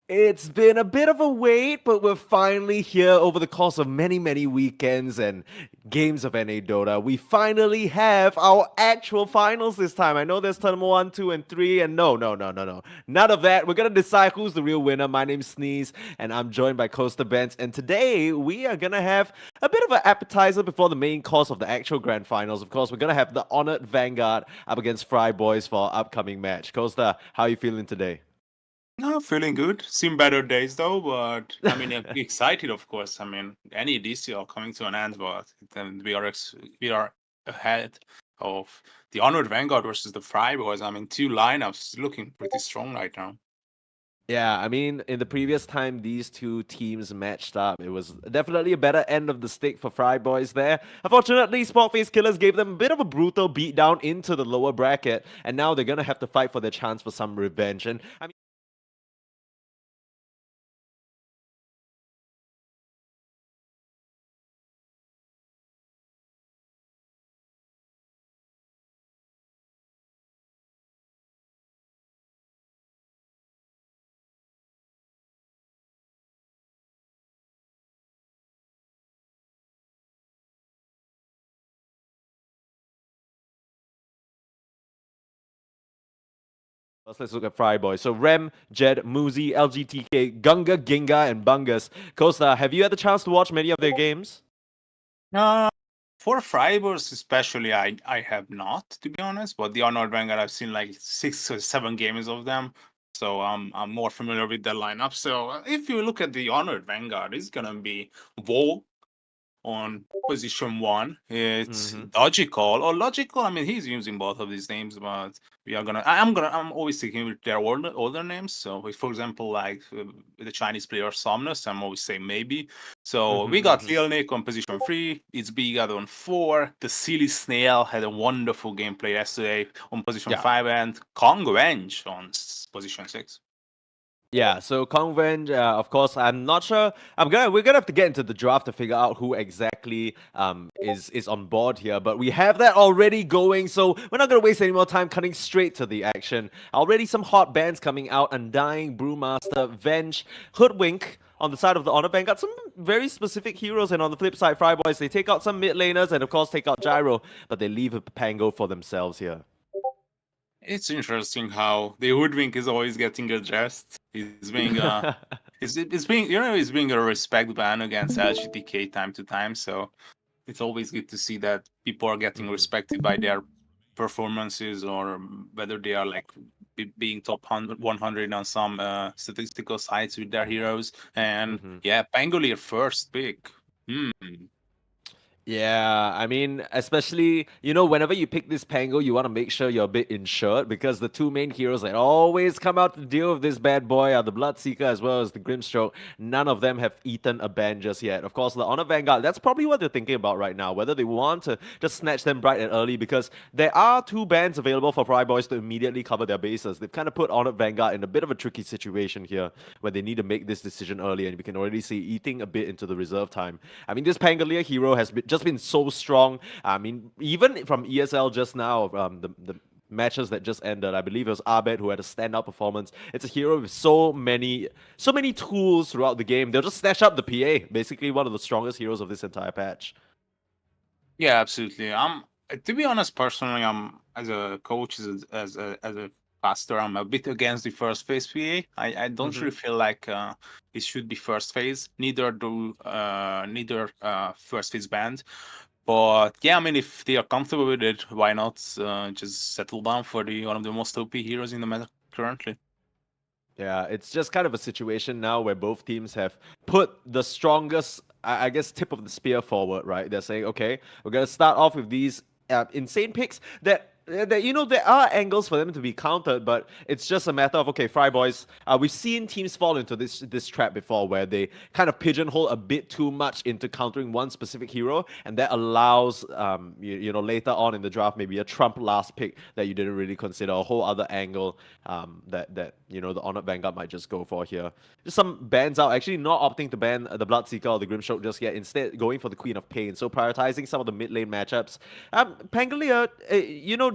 It's been a bit of a wait, but we're finally here over the course of many, many weekends and games of NA Dota. We finally have our actual finals this time. I know there's Tournament 1, 2, and 3, and no. None of that. We're gonna decide who's the real winner. My name's Sneeze, and I'm joined by Coaster Benz. And today we are gonna have a bit of an appetizer before the main course of the actual grand finals. Of course, we're gonna have the Honored Vanguard up against Fry Boys for our upcoming match. Coaster, how are you feeling today? No, feeling good. Seen better days though, but I mean, excited of course. I mean, any DCL coming to an end, but then we are ahead of the Honored Vanguard versus the Fry Boys. I mean, two lineups looking pretty strong right now. Yeah, I mean, in the previous time these two teams matched up, it was definitely a better end of the stick for Fry Boys there. Unfortunately, Spotface Killers gave them a bit of a brutal beatdown into the lower bracket, and now they're gonna have to fight for their chance for some revenge. And I mean, let's look at Fry Boys. So Rem, Jed, Muzi, LGTK, Gunga, Ginga, and Bungus. Costa, have you had the chance to watch many of their games? Uh, for Fry Boys especially, I have not, to be honest. But the Honored Vanguard, I've seen like 6 or 7 games of them. So I'm more familiar with their lineup. So if you look at the Honored Vanguard, it's gonna be Vo on position 1. It's Mm-hmm. Logical or Logical. I mean, he's using both of these names, but I'm always sticking with their older names. So, for example, like the Chinese player Somnus, I'm always saying maybe. So we got Lil Nick on position 3. It's Bigad on 4. The Silly Snail had a wonderful gameplay yesterday on position Yeah. 5, and Kong Venge on position 6. Yeah, so Convent, of course, I'm not sure. We're gonna have to get into the draft to figure out who exactly is on board here. But we have that already going, so we're not gonna waste any more time. Cutting straight to the action. Already some hot bands coming out: Undying, Brewmaster, Venge, Hoodwink. On the side of the Honor Band, got some very specific heroes, and on the flip side, Fry Boys, they take out some mid laners and of course take out Gyro, but they leave a Pango for themselves here. It's interesting how the hoodwink is always getting addressed. He's being it's being he's being a respect ban against LGTK time to time. So it's always good to see that people are getting Mhm. respected by their performances, or whether they are like being top 100 on some statistical sites with their heroes. And Mhm. yeah, Pangolier first pick. Hmm. Yeah, I mean, especially, whenever you pick this Pango, you want to make sure you're a bit insured because the two main heroes that always come out to deal with this bad boy are the Bloodseeker as well as the Grimstroke. None of them have eaten a ban just yet. Of course, the Honor Vanguard, that's probably what they're thinking about right now, whether they want to just snatch them bright and early because there are two bans available for Fry Boys to immediately cover their bases. They've kind of put Honor Vanguard in a bit of a tricky situation here where they need to make this decision early, and we can already see eating a bit into the reserve time. I mean, this Pangolier hero has just been so strong. I mean, even from ESL just now, the matches that just ended, I believe it was Abed who had a standout performance. It's a hero with so many tools throughout the game. They'll just snatch up the PA, basically one of the strongest heroes of this entire patch. Yeah, absolutely. To be honest, personally, I'm as a coach, as a pastor, I'm a bit against the first phase PA. I don't Mm-hmm. really feel like it should be first phase. Neither first phase banned. But yeah, I mean, if they are comfortable with it, why not just settle down for the one of the most OP heroes in the meta currently? Yeah, it's just kind of a situation now where both teams have put the strongest, I guess, tip of the spear forward, right? They're saying, okay, we're going to start off with these insane picks that there are angles for them to be countered, but it's just a matter of, okay, Fry Boys, we've seen teams fall into this trap before where they kind of pigeonhole a bit too much into countering one specific hero, and that allows later on in the draft maybe a trump last pick that you didn't really consider, a whole other angle that the Honored Vanguard might just go for here. Just some bans out, actually not opting to ban the Bloodseeker or the Grimstroke just yet, instead going for the Queen of Pain, so prioritizing some of the mid lane matchups. Pangolier,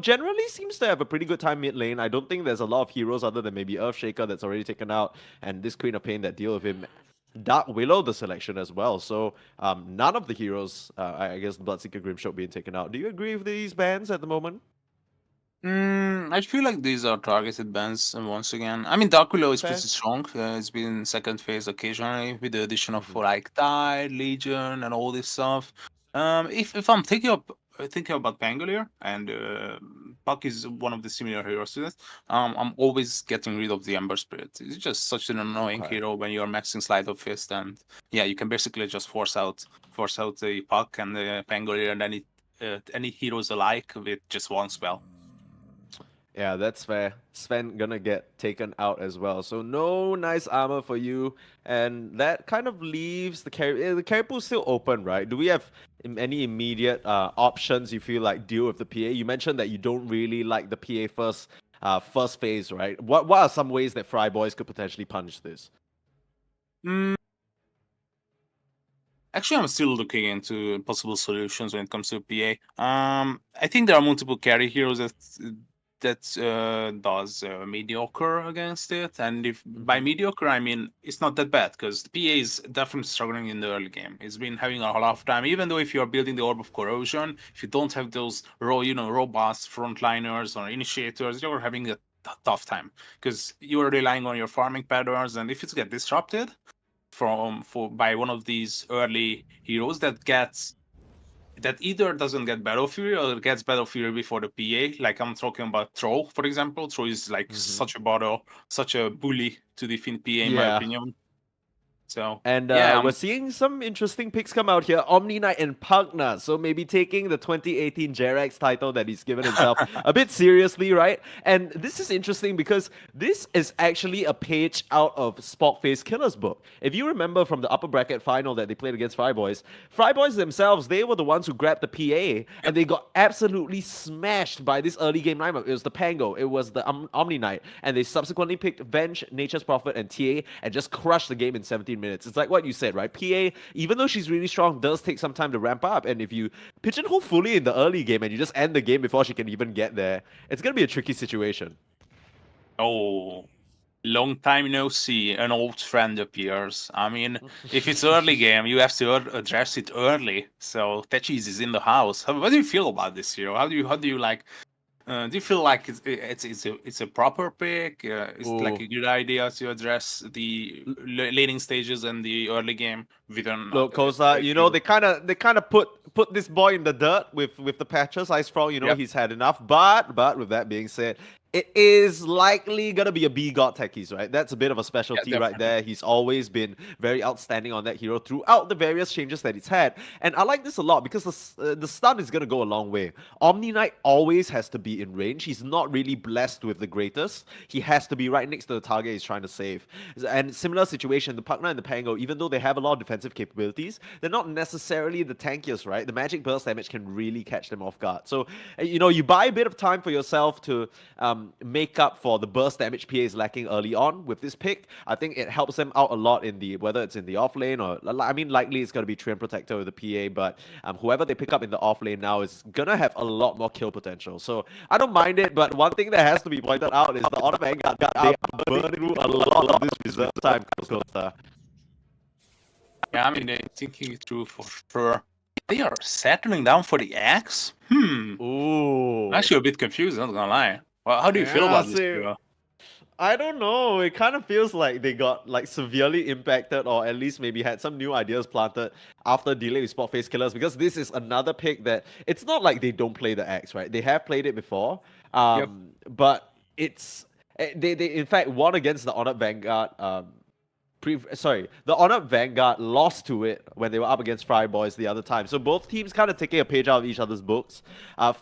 generally seems to have a pretty good time mid lane. I don't think there's a lot of heroes other than maybe Earthshaker that's already taken out, and this Queen of Pain that deal with him. Dark Willow the selection as well. So none of the heroes, I guess Bloodseeker Grimstroke being taken out. Do you agree with these bans at the moment? I feel like these are targeted bans once again. I mean, Dark Willow is Fair. pretty strong. It's been second phase occasionally with the addition of Mhm. like Tide, Legion, and all this stuff. If I'm thinking about Pangolier and Puck is one of the similar heroes to that. I'm always getting rid of the Ember Spirit. It's just such an annoying Okay. hero when you're maxing Sleight of Fist, and yeah, you can basically just force out the Puck and the Pangolier and any heroes alike with just one spell. Yeah, that's fair. Sven gonna get taken out as well. So no nice armor for you. And that kind of leaves the carry. The carry pool still open, right? Do we have any immediate options you feel like deal with the PA? You mentioned that you don't really like the PA first phase, right? What are some ways that Fry Boys could potentially punish this? Mm, Actually, I'm still looking into possible solutions when it comes to PA. I think there are multiple carry heroes that does mediocre against it, and if by mediocre I mean it's not that bad because the PA is definitely struggling in the early game. It's been having a lot of time, even though if you are building the Orb of Corrosion, if you don't have those robust frontliners or initiators, you're having a tough time because you are relying on your farming patterns, and if it get disrupted by one of these early heroes that either doesn't get Battle Fury or gets Battle Fury before the PA. Like I'm talking about Troll, for example. Troll is like such a bully to defend PA in my Yeah. opinion. So And yeah, we're seeing some interesting picks come out here. Omni Knight and Pugna. So maybe taking the 2018 Jerax title that he's given himself a bit seriously, right? And this is interesting because this is actually a page out of Spockface Killer's book. If you remember from the upper bracket final that they played against Fry Boys themselves, they were the ones who grabbed the PA and they got absolutely smashed by this early game lineup. It was the Pango, it was the Omni Knight, and they subsequently picked Venge, Nature's Prophet, and TA and just crushed the game in 17 minutes. It's like what you said, right? PA, even though she's really strong, does take some time to ramp up. And if you pigeonhole fully in the early game and you just end the game before she can even get there, it's going to be a tricky situation. oh, long time no see, an old friend appears. I mean, if it's early game, you have to address it early. So Techis is in the house. What do you feel about this hero? How do you like? Do you feel like it's a proper pick? Is it like Ooh. a good idea to address the laning stages and the early game with an Look, Koza, you know they kind of put this boy in the dirt with the patches. Ice Frog, Yep. he's had enough. But with that being said, it is likely gonna be a B God Techies, right? That's a bit of a specialty right definitely. there. He's always been very outstanding on that hero throughout the various changes that he's had, and I like this a lot because the stun is gonna go a long way. Omni Knight always has to be in range. He's not really blessed with the greatest. He has to be right next to the target he's trying to save. And similar situation, the Pugna and the Pango, even though they have a lot of defensive capabilities, they're not necessarily the tankiest, right? The magic burst damage can really catch them off guard. So, you buy a bit of time for yourself to make up for the burst damage PA is lacking early on with this pick. I think it helps them out a lot whether it's in the off lane or, I mean, likely it's going to be Treant Protector with the PA, but whoever they pick up in the off lane now is going to have a lot more kill potential. So I don't mind it, but one thing that has to be pointed out is the Honor Vanguard, they are burning through a lot of this reserve time. Yeah, I mean they're thinking it through for sure. They are settling down for the Axe. Ooh. I'm actually a bit confused. Not gonna lie. Well, how do you feel Yeah, about this see, hero? I don't know. It kind of feels like they got like severely impacted, or at least maybe had some new ideas planted after dealing with Spot Face Killers. Because this is another pick that it's not like they don't play the Axe, right? They have played it before, Yep. but they in fact won against the Honored Vanguard. The Honored Vanguard lost to it when they were up against Fry Boys the other time. So both teams kind of taking a page out of each other's books.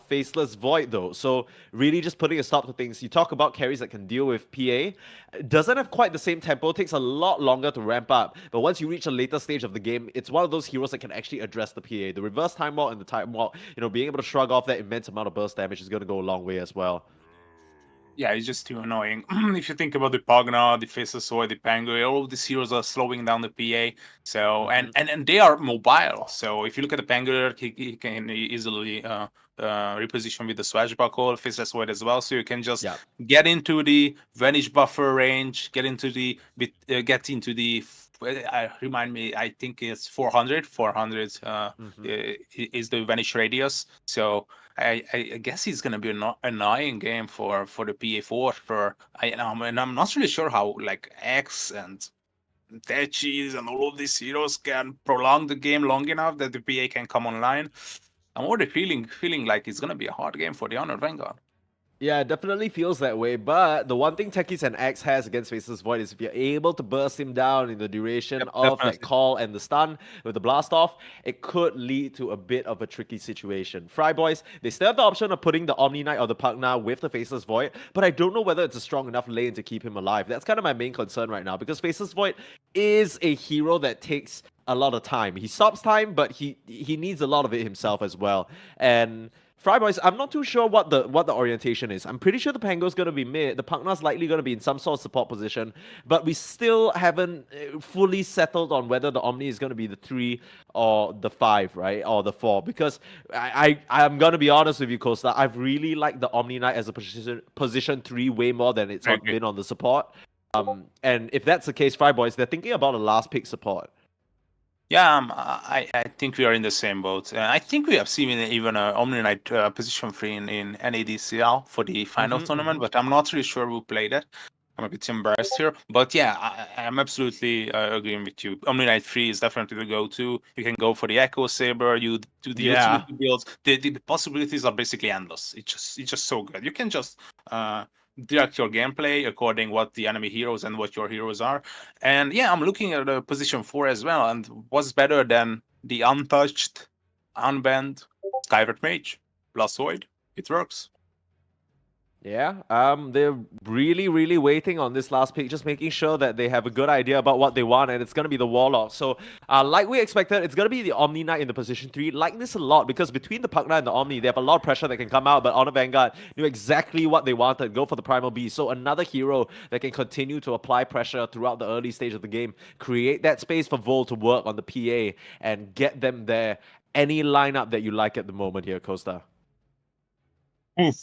Faceless Void though, so really just putting a stop to things. You talk about carries that can deal with PA, doesn't have quite the same tempo, takes a lot longer to ramp up. But once you reach a later stage of the game, it's one of those heroes that can actually address the PA. The reverse time walk and the time walk, being able to shrug off that immense amount of burst damage is going to go a long way as well. Yeah, it's just too annoying. If you think about the Pugna, the Faceless, the Penguin, all of these heroes are slowing down the PA. So and they are mobile. So if you look at the Penguin, he can easily reposition with the Swashbuckle, Faceless Void as well. So you can just Yeah. get into the Vanish buffer range, get into the remind me, I think it's 400. 400 is the Vanish radius. So I guess it's gonna be an annoying game for the PA4. And I'm not really sure how like X and Techis and all of these heroes can prolong the game long enough that the PA can come online. I'm already feeling like it's gonna be a hard game for the Honored Vanguard. Yeah, it definitely feels that way. But the one thing Techies and X has against Faceless Void is if you're able to burst him down in the duration Yep, of that definitely. call and the stun with the blast off, it could lead to a bit of a tricky situation. Fry Boys, they still have the option of putting the Omni Knight or the Pugna with the Faceless Void, but I don't know whether it's a strong enough lane to keep him alive. That's kind of my main concern right now because Faceless Void is a hero that takes a lot of time. He stops time, but he needs a lot of it himself as well. And Fry Boys, I'm not too sure what the orientation is. I'm pretty sure the Pango's going to be mid. The Pugna's likely going to be in some sort of support position, but we still haven't fully settled on whether the Omni is going to be the 3 or the 5, right? Or the 4. Because I'm going to be honest with you, Costa. I've really liked the Omni Knight as a position 3 way more than it's been on the support. And if that's the case, Fry Boys, they're thinking about a last pick support. Yeah, I think we are in the same boat. I think we have seen even a Omni Knight position 3 in NADCL for the final tournament, but I'm not really sure who played it. I'm a bit embarrassed here, but yeah, I'm absolutely agreeing with you. Omni Knight 3 is definitely the go-to. You can go for the Echo Saber. You do the utility builds. The possibilities are basically endless. It's just so good. You can just direct your gameplay according what the enemy heroes and what your heroes are. And yeah, I'm looking at the position 4 as well. And what's better than the untouched, unbanned Skyward Mage plus Void? It works. Yeah, they're really waiting on this last pick, just making sure that they have a good idea about what they want, and it's gonna be the Warlock. So, like we expected, it's gonna be the Omni Knight in the position 3. Like this a lot because between the Pugna and the Omni, they have a lot of pressure that can come out. But Honor Vanguard knew exactly what they wanted, go for the Primal Beast. So another hero that can continue to apply pressure throughout the early stage of the game, create that space for Vol to work on the PA and get them there. Any lineup that you like at the moment here, Costa? Oof.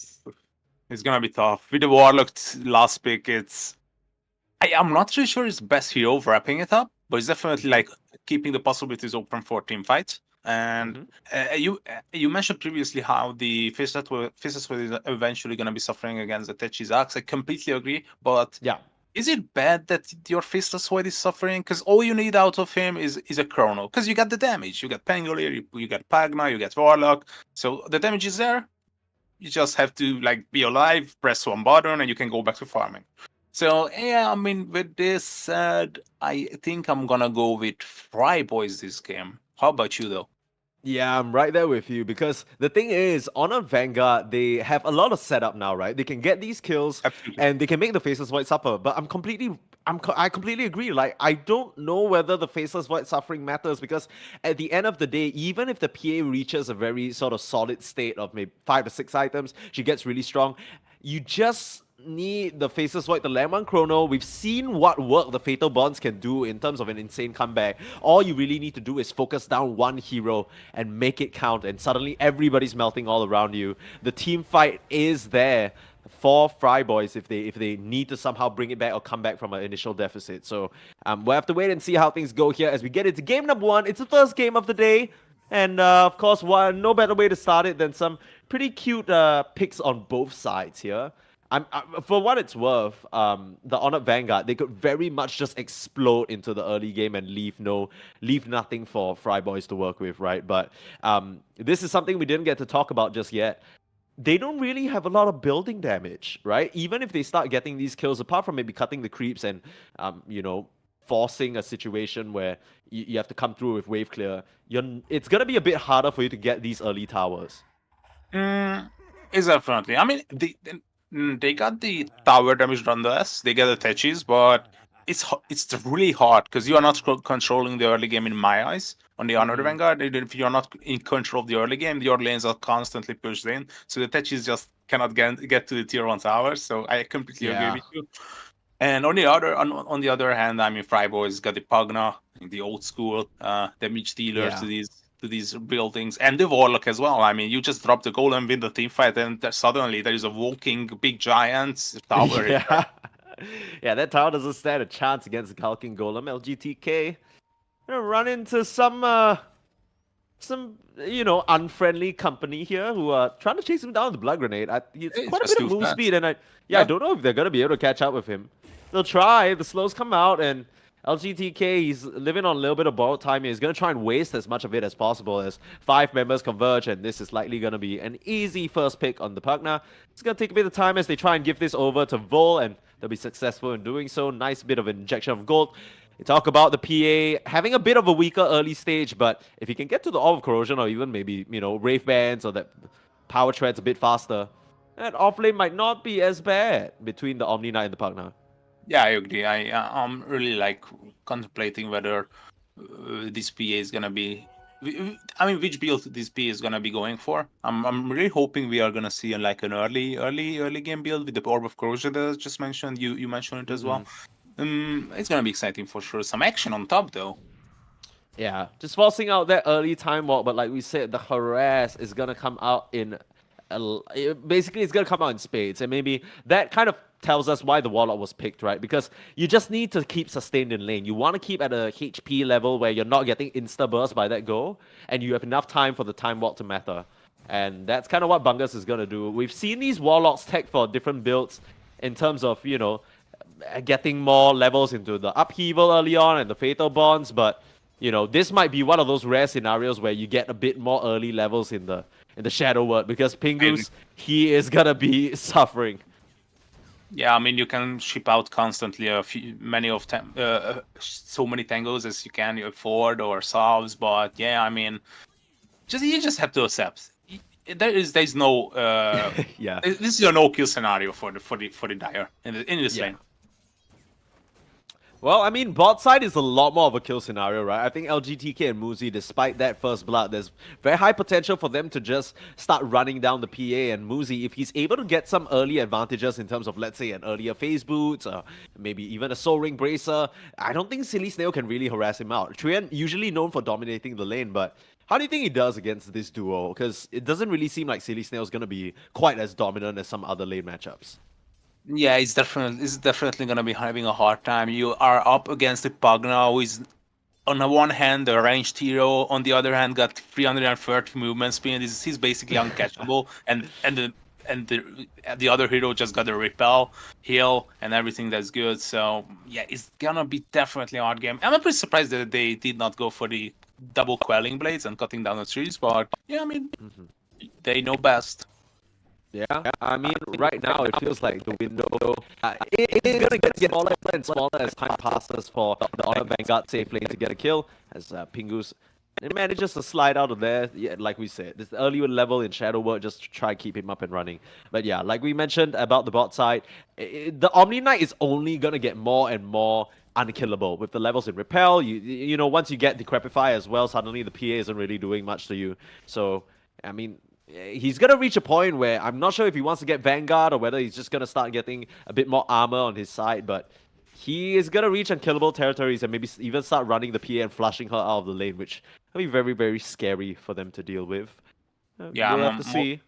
It's gonna be tough. With the Warlock last pick, I'm not really sure it's best hero wrapping it up, but it's definitely like keeping the possibilities open for team fights. And you mentioned previously how the Faceless is eventually gonna be suffering against the Techi's Axe. I completely agree, but Yeah. is it bad that your Faceless Void is suffering? Because all you need out of him is a Chrono. Because you got the damage. You got Pangolier, you got Pugna, you got Warlock. So the damage is there. You just have to like be alive, press one button, and you can go back to farming. So yeah, I mean, with this said, I think I'm gonna go with Fry Boys this game. How about you though? Yeah, I'm right there with you because the thing is, Honor Vanguard, they have a lot of setup now, right? They can get these kills Absolutely. and they can make the Faceless Void suffer. But I completely agree. Like, I don't know whether the Faceless Void suffering matters because at the end of the day, even if the PA reaches a very sort of solid state of maybe 5 to 6 items, she gets really strong. You just need the Faceless Void, the Lemon Chrono. We've seen what work the Fatal Bonds can do in terms of an insane comeback. All you really need to do is focus down one hero and make it count, and suddenly everybody's melting all around you. The team fight is there for Fry Boys if they need to somehow bring it back or come back from an initial deficit. So we'll have to wait and see how things go here as we get into game number 1. It's the first game of the day. And of course, no better way to start it than some pretty cute picks on both sides here. For what it's worth, the Honored Vanguard, they could very much just explode into the early game and leave nothing for Fry Boys to work with, right? But this is something we didn't get to talk about just yet. They don't really have a lot of building damage, right? Even if they start getting these kills, apart from maybe cutting the creeps and forcing a situation where you have to come through with wave clear, it's gonna be a bit harder for you to get these early towers. It's definitely. I mean, they got the tower damage nonetheless. They get the Techis, but it's really hard because you are not controlling the early game in my eyes. On the Honored Mhm. Vanguard, if you're not in control of the early game, your lanes are constantly pushed in, so the Techis just cannot get to the tier 1 towers. So I completely agree Yeah. with you. And on the other hand, I mean, Freiburg's got the Pugna, the old school damage dealer Yeah. to these buildings, and the Warlock as well. I mean, you just drop the golem, win the team fight, and suddenly there is a walking big giant tower hitter. Yeah. Yeah, that tower doesn't stand a chance against Galkin Golem. LGTK gonna run into some unfriendly company here who are trying to chase him down with the blood grenade. It's It's quite a just bit of too move fast. speed, and I Yeah. don't know if they're gonna be able to catch up with him. They'll try. The slows come out, and LGTK, he's living on a little bit of borrowed time here. He's gonna try and waste as much of it as possible as 5 members converge, and this is likely gonna be an easy first pick on the Pugna. It's gonna take a bit of time as they try and give this over to Vol, and they'll be successful in doing so. Nice bit of injection of gold. You talk about the PA having a bit of a weaker early stage, but if he can get to the Orb of Corrosion or even maybe, Wraith Bands or that power treads a bit faster, that offlane might not be as bad between the Omni Knight and the Pugna. Yeah, I agree. I'm really like contemplating whether this PA is gonna be. I mean, which build this PA is gonna be going for. I'm really hoping we are gonna see like an early game build with the Orb of Corrosion that I just mentioned. You mentioned it as well. It's gonna be exciting for sure. Some action on top though. Yeah, just forcing out that early time walk, but like we said, the harass is gonna come out in, basically it's gonna come out in spades, and maybe that kind of tells us why the Warlock was picked, right? Because you just need to keep sustained in lane. You want to keep at a HP level where you're not getting insta burst by that go, and you have enough time for the time walk to matter. And that's kind of what Bungus is gonna do. We've seen these Warlocks tech for different builds in terms of getting more levels into the upheaval early on and the fatal bonds, but this might be one of those rare scenarios where you get a bit more early levels in the Shadow Word, because Pingus, he is gonna be suffering. Yeah, I mean, you can ship out constantly so many tangos as you can afford or solves, but yeah, I mean, you just have to accept. There's no Yeah. this is a no kill scenario for the Dire in this Yeah. lane. Well, I mean, bot side is a lot more of a kill scenario, right? I think LGTK and Muzi, despite that first blood, there's very high potential for them to just start running down the PA. And Muzi, if he's able to get some early advantages in terms of, let's say, an earlier phase boot, or maybe even a Soul Ring Bracer, I don't think Silly Snail can really harass him out. Trian, usually known for dominating the lane, but how do you think he does against this duo? Because it doesn't really seem like Silly Snail is going to be quite as dominant as some other lane matchups. Yeah, it's definitely gonna be having a hard time. You are up against the Pugna, who is on the one hand a ranged hero, on the other hand got 330 movement speed. He's basically uncatchable, and the other hero just got a repel, heal, and everything that's good. So yeah, it's gonna be definitely a hard game. I'm pretty surprised that they did not go for the double quelling blades and cutting down the trees, but yeah, I mean, they know best. Yeah, I mean, right now it feels like the window it's gonna get smaller and smaller as time passes for the Honored Vanguard safe lane to get a kill, as Pingus manages to slide out of there. Yeah, like we said, this early level in Shadow Word just to try and keep him up and running. But yeah, like we mentioned about the bot side, the Omni Knight is only gonna get more and more unkillable with the levels in Repel. Once you get Decrepify as well, suddenly the PA isn't really doing much to you. So, I mean, he's gonna reach a point where I'm not sure if he wants to get Vanguard or whether he's just gonna start getting a bit more armor on his side, but he is gonna reach unkillable territories and maybe even start running the PA and flushing her out of the lane, which will be very, very scary for them to deal with. Yeah, we'll have to see.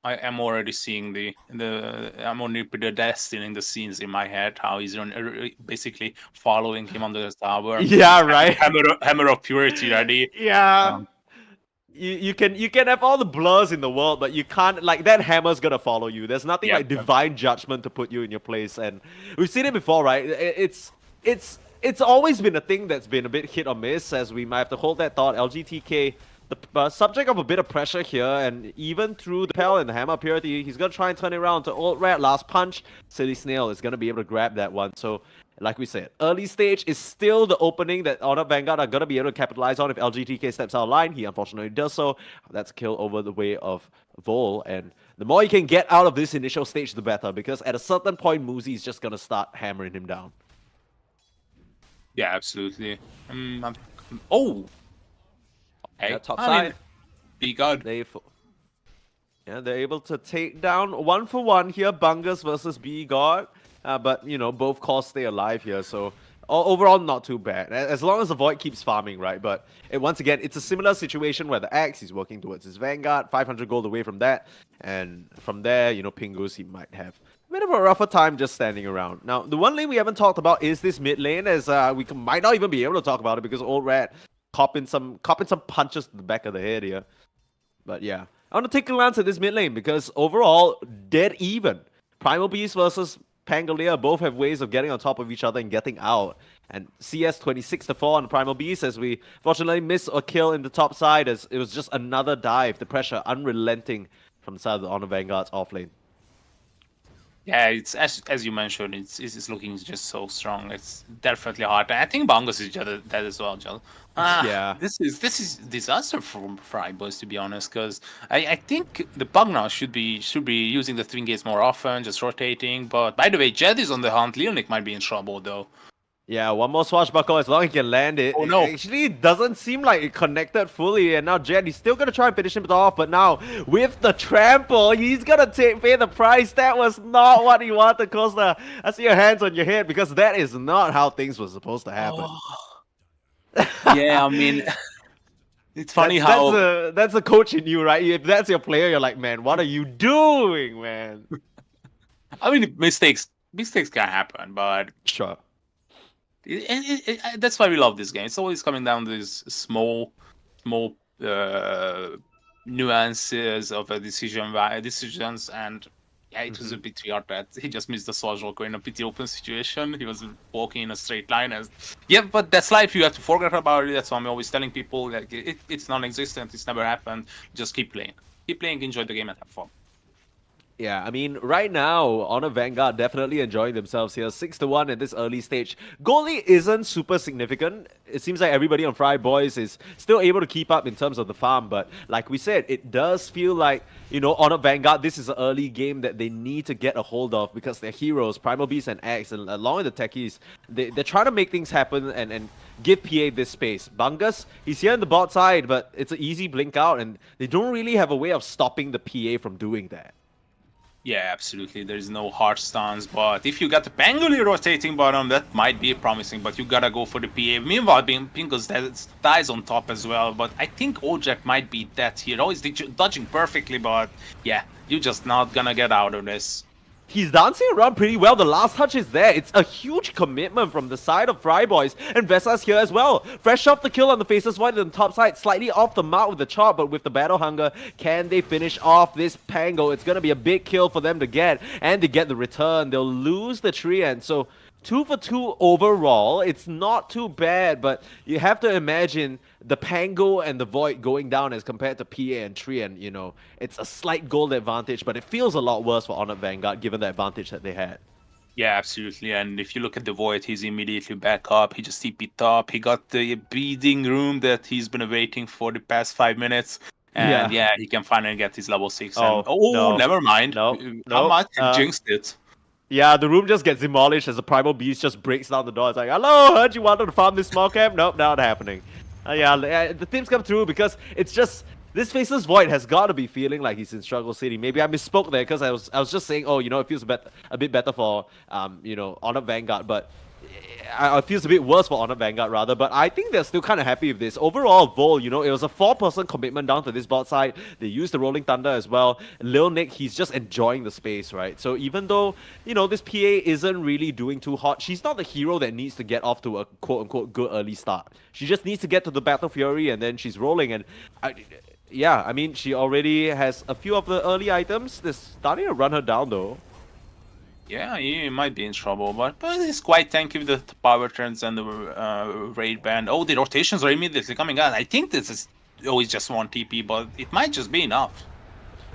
I am already seeing I'm only predestining the scenes in my head, how he's basically following him under the tower. Yeah, right. Hammer of Purity ready. Yeah. You can have all the blurs in the world, but you can't, like, that hammer's gonna follow you. There's nothing like divine judgment to put you in your place, and we've seen it before, right? It's always been a thing that's been a bit hit or miss, as we might have to hold that thought. LGTK, the subject of a bit of pressure here, and even through the Pel and the Hammer Purity, he's gonna try and turn it around to Old Rat, last punch. Silly Snail is gonna be able to grab that one, so like we said, early stage is still the opening that Honored Vanguard are going to be able to capitalize on if LGTK steps out of line. He unfortunately does so. That's a kill over the way of Vol. And the more you can get out of this initial stage, the better. Because at a certain point, Muzi is just going to start hammering him down. Yeah, absolutely. Oh, okay. Yeah, top I side. mean, be good. They're able to take down 1-for-1 here, Bungus versus B God. But both cores stay alive here, so overall not too bad. As long as the Void keeps farming, right? But once again, it's a similar situation where the Axe is working towards his Vanguard, 500 gold away from that, and from there, Pingus, he might have a bit of a rougher time just standing around. Now, the one lane we haven't talked about is this mid lane, as might not even be able to talk about it because Old Rat copping some punches to the back of the head here. But yeah, I want to take a glance at this mid lane because overall, dead even. Primal Beast versus Pangolier both have ways of getting on top of each other and getting out. And CS 26-4 on the Primal Beast as we fortunately miss a kill in the top side as it was just another dive. The pressure unrelenting from the side of the Honor Vanguard's off lane. Yeah, it's as you mentioned, it's looking just so strong. It's definitely hard. I think Bungus is that as well, Joel. Yeah. This is disaster for Fryboys, to be honest, because I think the Pugna should be using the twin gates more often, just rotating. But by the way, Jed is on the hunt. Leonic might be in trouble though. Yeah, one more swashbuckle as long as he can land it. Oh no. It actually doesn't seem like it connected fully, and now Jed, he's still gonna try and finish him off, but now with the trample, he's gonna pay the price. That was not what he wanted, Costa. I see your hands on your head because that is not how things were supposed to happen. Oh. Yeah, I mean, it's funny how that's a coach in you, right? If that's your player, you're like, man, what are you doing, man? I mean, mistakes can happen, but Sure. That's why we love this game. It's always coming down to these small nuances of a decisions, and yeah, it was a bit weird that he just missed the Swashbuckle in a pretty open situation. He was walking in a straight line, but that's life. You have to forget about it. That's why I'm always telling people like it's non-existent. It's never happened. Just keep playing, enjoy the game, and have fun. Yeah, I mean, right now, Honor Vanguard definitely enjoying themselves here. 6-1 at this early stage. Goalie isn't super significant. It seems like everybody on Fryboys is still able to keep up in terms of the farm, but like we said, it does feel like, Honor Vanguard, this is an early game that they need to get a hold of because their heroes, Primal Beast and Axe, and along with the techies, they're trying to make things happen and give PA this space. Bungus, he's here in the bot side, but it's an easy blink out, and they don't really have a way of stopping the PA from doing that. Yeah, absolutely. There's no hard stance, but if you got the Pangolier rotating bottom, that might be promising, but you gotta go for the PA. Meanwhile, Pingus dies on top as well, but I think Ojak might be dead here. Oh, he's dodging perfectly, but yeah, you're just not gonna get out of this. He's dancing around pretty well. The last touch is there. It's a huge commitment from the side of Fryboys. And Vesa's here as well. Fresh off the kill on the Faceless Void on the top side. Slightly off the mark with the chop, but with the Battle Hunger, can they finish off this Pango? It's going to be a big kill for them to get. And they get the return. They'll lose the Treant. So 2 for 2 overall. It's not too bad, but you have to imagine the Pango and the Void going down as compared to PA and Treant. It's a slight gold advantage, but it feels a lot worse for Honored Vanguard given the advantage that they had. Yeah, absolutely. And if you look at the Void, he's immediately back up. He just TP top. He got the breathing room that he's been waiting for the past 5 minutes. And yeah, he can finally get his level 6. No. Never mind. No. How much? He jinxed it. Yeah, the room just gets demolished as the Primal Beast just breaks down the door. It's like, hello, heard you wanted to farm this small camp? Nope, not happening. Yeah, the teams come through because it's just, this Faceless Void has got to be feeling like he's in Struggle City. Maybe I misspoke there because I was just saying, oh, it feels a bit better for, Honored Vanguard, but it feels a bit worse for Honored Vanguard rather, but I think they're still kind of happy with this. Overall, Vol, it was a 4-person commitment down to this bot side. They used the Rolling Thunder as well. Lil Nick, he's just enjoying the space, right? So even though, this PA isn't really doing too hot, she's not the hero that needs to get off to a quote-unquote good early start. She just needs to get to the Battle Fury and then she's rolling, and she already has a few of the early items. They're starting to run her down though. Yeah, he might be in trouble, but he's quite tanky with the power turns and the raid band. Oh, the rotations are immediately coming out. I think this is always just one TP, but it might just be enough.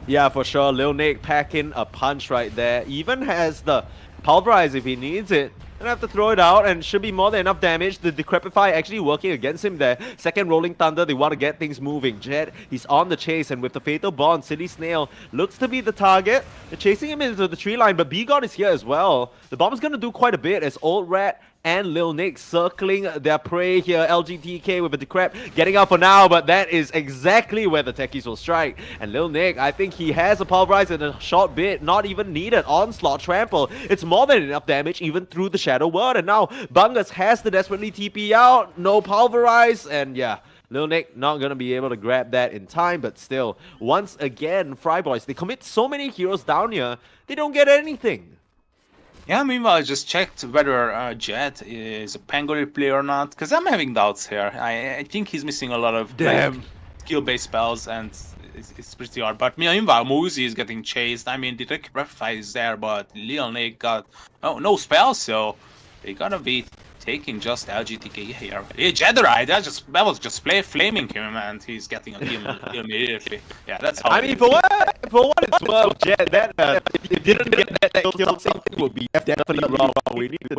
Yeah, for sure. Lil Nick packing a punch right there. Even has the pulverize if he needs it. Gonna have to throw it out, and should be more than enough damage. The Decrepify actually working against him there. Second Rolling Thunder, they want to get things moving. Jet, he's on the chase, and with the Fatal Bond, Silly Snail looks to be the target. They're chasing him into the tree line, but B-God is here as well. The bomb's gonna do quite a bit as Old Rat and Lil Nick circling their prey here. LGTK with a Decrep getting out for now, but that is exactly where the techies will strike. And Lil Nick, I think he has a Pulverize in a short bit, not even needed. Onslaught, Trample, it's more than enough damage even through the Shadow Word. And now Bungus has to desperately TP out, no Pulverize, and yeah. Lil Nick not gonna be able to grab that in time, but still, once again, Fryboys, they commit so many heroes down here, they don't get anything. Yeah, meanwhile, I just checked whether Jet is a Pangori player or not, because I'm having doubts here. I think he's missing a lot of like, skill-based spells, and it's pretty hard. But meanwhile, Muzi is getting chased. I mean, the Rectify is there, but Lil Nick got no spells, so they gotta be taking just LGTK here. Yeah, Jedrai, that was just flaming him, and he's getting a kill immediately. Yeah, that's how. I mean, for what it's worth, Jet, that if you didn't get that kill, something would be definitely wrong. We need to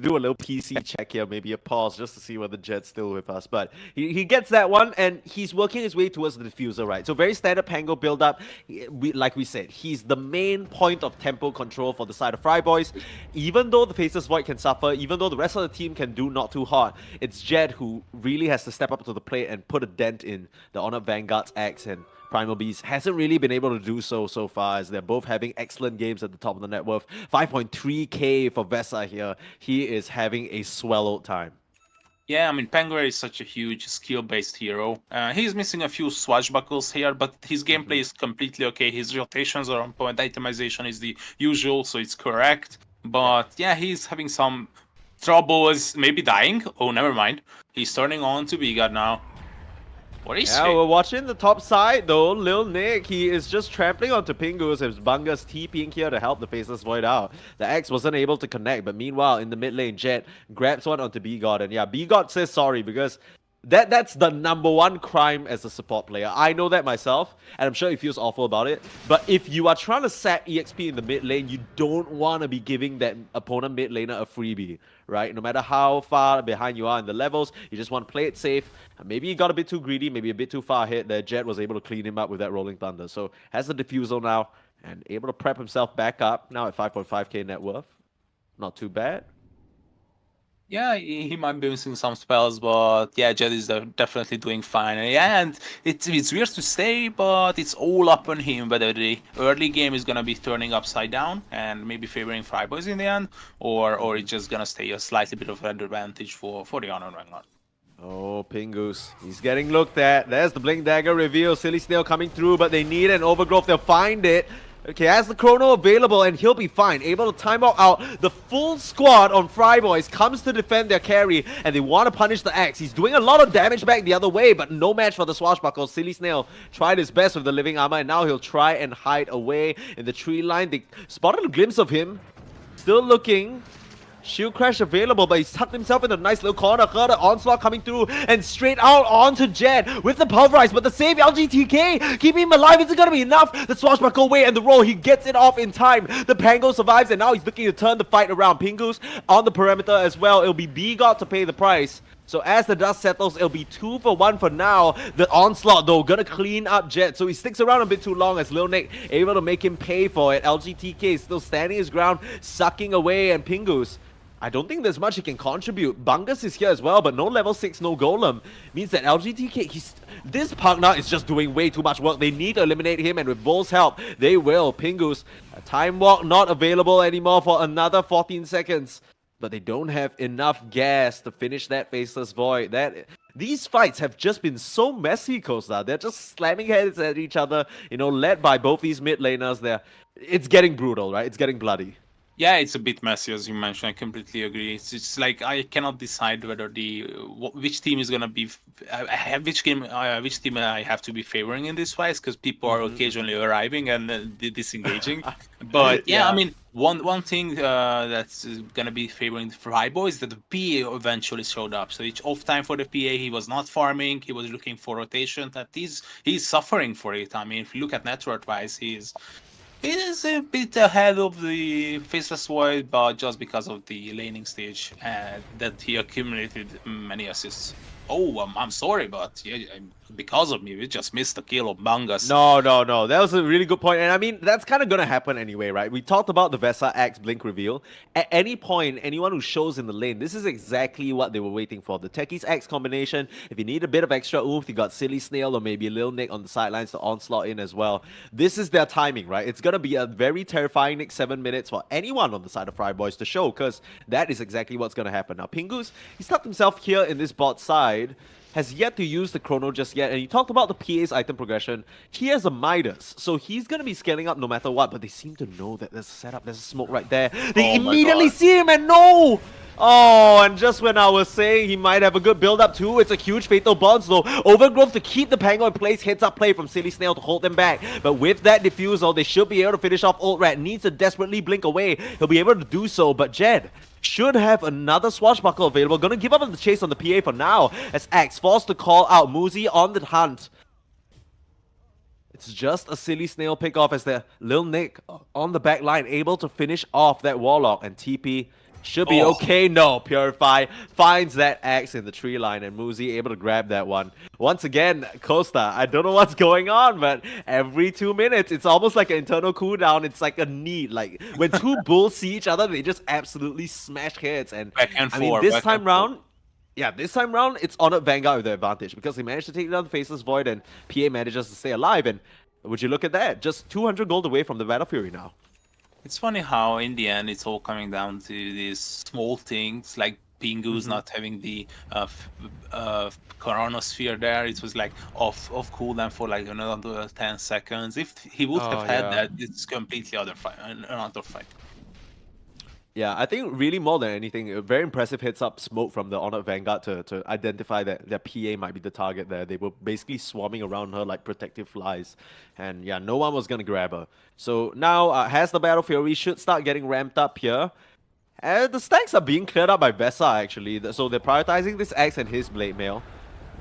do a little PC check here, maybe a pause just to see whether Jet's still with us. But he gets that one, and he's working his way towards the diffuser, right? So very standard Pango build up. Like we said, he's the main point of tempo control for the side of Fryboys. Even though the Faceless Void can suffer, even though the rest of the team can do not too hard, it's Jet who really has to step up to the plate and put a dent in the Honored Vanguard's axe, and Primal Beast hasn't really been able to do so far, as they're both having excellent games at the top of the net worth. 5.3k for Vesa here. He is having a swallowed time. Yeah, I mean, Pangori is such a huge skill-based hero. He's missing a few swashbuckles here, but his gameplay is completely okay. His rotations are on point. Itemization is the usual, so it's correct. But yeah, he's having some troubles, maybe dying. Oh, never mind. He's turning on to B-God now. What is Yeah, we're watching the top side though. Lil Nick, he is just trampling onto Pingus as Bungus TPing here to help the Faceless Void out. The X wasn't able to connect, but meanwhile in the mid lane, Jet grabs one onto B-God, and yeah, B-God says sorry because that's the #1 crime as a support player. I know that myself, and I'm sure he feels awful about it. But if you are trying to set EXP in the mid lane, you don't want to be giving that opponent mid laner a freebie, right? No matter how far behind you are in the levels, you just want to play it safe. Maybe he got a bit too greedy, maybe a bit too far ahead. That Jet was able to clean him up with that Rolling Thunder. So has the Diffusal now and able to prep himself back up now at 5.5k net worth. Not too bad. Yeah, he might be missing some spells, but yeah, Jet is definitely doing fine. And it's weird to say, but it's all up on him whether the early game is gonna be turning upside down and maybe favoring Fryboys in the end, or it's just gonna stay a slightly bit of an advantage for the Honored Vanguard. Oh, Pingus. He's getting looked at. There's the Blink Dagger reveal. Silly Snail coming through, but they need an Overgrowth. They'll find it. Okay, has the Chrono available, and he'll be fine. Able to time out. The full squad on Fryboys comes to defend their carry, and they want to punish the Axe. He's doing a lot of damage back the other way, but no match for the Swashbuckle. Silly Snail tried his best with the Living Armor, and now he'll try and hide away in the tree line. They spotted a glimpse of him. Still looking. Shield Crash available, but he's tucked himself in a nice little corner. Heard an Onslaught coming through, and straight out onto Jet with the Pulverize, but the save LGTK, keeping him alive. Is it gonna be enough? The Swashbuckle away and the roll, he gets it off in time. The Pango survives, and now he's looking to turn the fight around. Pingus on the perimeter as well. It'll be B-God to pay the price. So as the dust settles, it'll be 2 for 1 for now. The Onslaught, though, gonna clean up Jet. So he sticks around a bit too long as Lil Nick able to make him pay for it. LGTK is still standing his ground, sucking away, and Pingus, I don't think there's much he can contribute. Bungus is here as well, but no level 6, no golem. Means that LGTK, this Pugna is just doing way too much work. They need to eliminate him, and with Vol's help, they will. Pingus, a Time Walk not available anymore for another 14 seconds. But they don't have enough gas to finish that Faceless Void. These fights have just been so messy, Costa. They're just slamming heads at each other, you know, led by both these mid laners. It's getting brutal, right? It's getting bloody. Yeah, it's a bit messy, as you mentioned. I completely agree. It's like I cannot decide whether which team is gonna be which team I have to be favoring in this fight, because people are occasionally arriving and disengaging. But yeah, I mean, one thing that's gonna be favoring the Fryboy is that the PA eventually showed up. So it's off time for the PA. He was not farming. He was looking for rotation. That he's suffering for it. I mean, if you look at network wise, he's It is a bit ahead of the Faceless Void, but just because of the laning stage that he accumulated many assists. Oh, I'm sorry, but yeah, because of me, we just missed the kill of Bangas. No, no, no. That was a really good point. And I mean, that's kind of going to happen anyway, right? We talked about the Vesa X Blink reveal. At any point, anyone who shows in the lane, this is exactly what they were waiting for. The Techies X combination. If you need a bit of extra oomph, you got Silly Snail or maybe Lil Nick on the sidelines to onslaught in as well. This is their timing, right? It's going to be a very terrifying next 7 minutes for anyone on the side of Fryboys to show, because that is exactly what's going to happen. Now, Pingus, he stuck himself here in this bot side, has yet to use the chrono just yet, and you talked about the PA's item progression. He has a Midas, so he's gonna be scaling up no matter what, but they seem to know that there's a setup, there's a smoke right there. They Oh my immediately God. see him and no! Oh, and just when I was saying he might have a good build-up too, it's a huge Fatal Bonds though. Overgrowth to keep the Pango in place, heads-up play from Silly Snail to hold them back. But with that Diffusal, they should be able to finish off Ult Rat. Needs to desperately blink away. He'll be able to do so, but Jed should have another Swashbuckle available. Gonna give up on the chase on the PA for now, as Axe forced to call out Muzi on the hunt. It's just a Silly Snail pick off as the Lil Nick on the back line able to finish off that Warlock, and TP should be okay. No, Purify finds that axe in the tree line, and Muzi able to grab that one. Once again, Costa, I don't know what's going on, but every 2 minutes, it's almost like an internal cooldown. It's like a need. Like, when two bulls see each other, they just absolutely smash heads. And Back and I mean, forth, this back time and round, yeah, this time round, it's Honored Vanguard with the advantage because they managed to take down the Faceless Void, and PA manages to stay alive. And would you look at that? Just 200 gold away from the Battle Fury now. It's funny how in the end it's all coming down to these small things like Pingu's not having the Chronosphere there. It was like off cooldown for like another 10 seconds. If he would have had that, it's completely another fight. Yeah, I think really more than anything, a very impressive hits up smoke from the Honored Vanguard to identify that their PA might be the target there. They were basically swarming around her like protective flies. And yeah, no one was going to grab her. So now, has the Battle Fury should start getting ramped up here. And the stacks are being cleared up by Vesa actually. So they're prioritizing this Axe and his Blade Mail.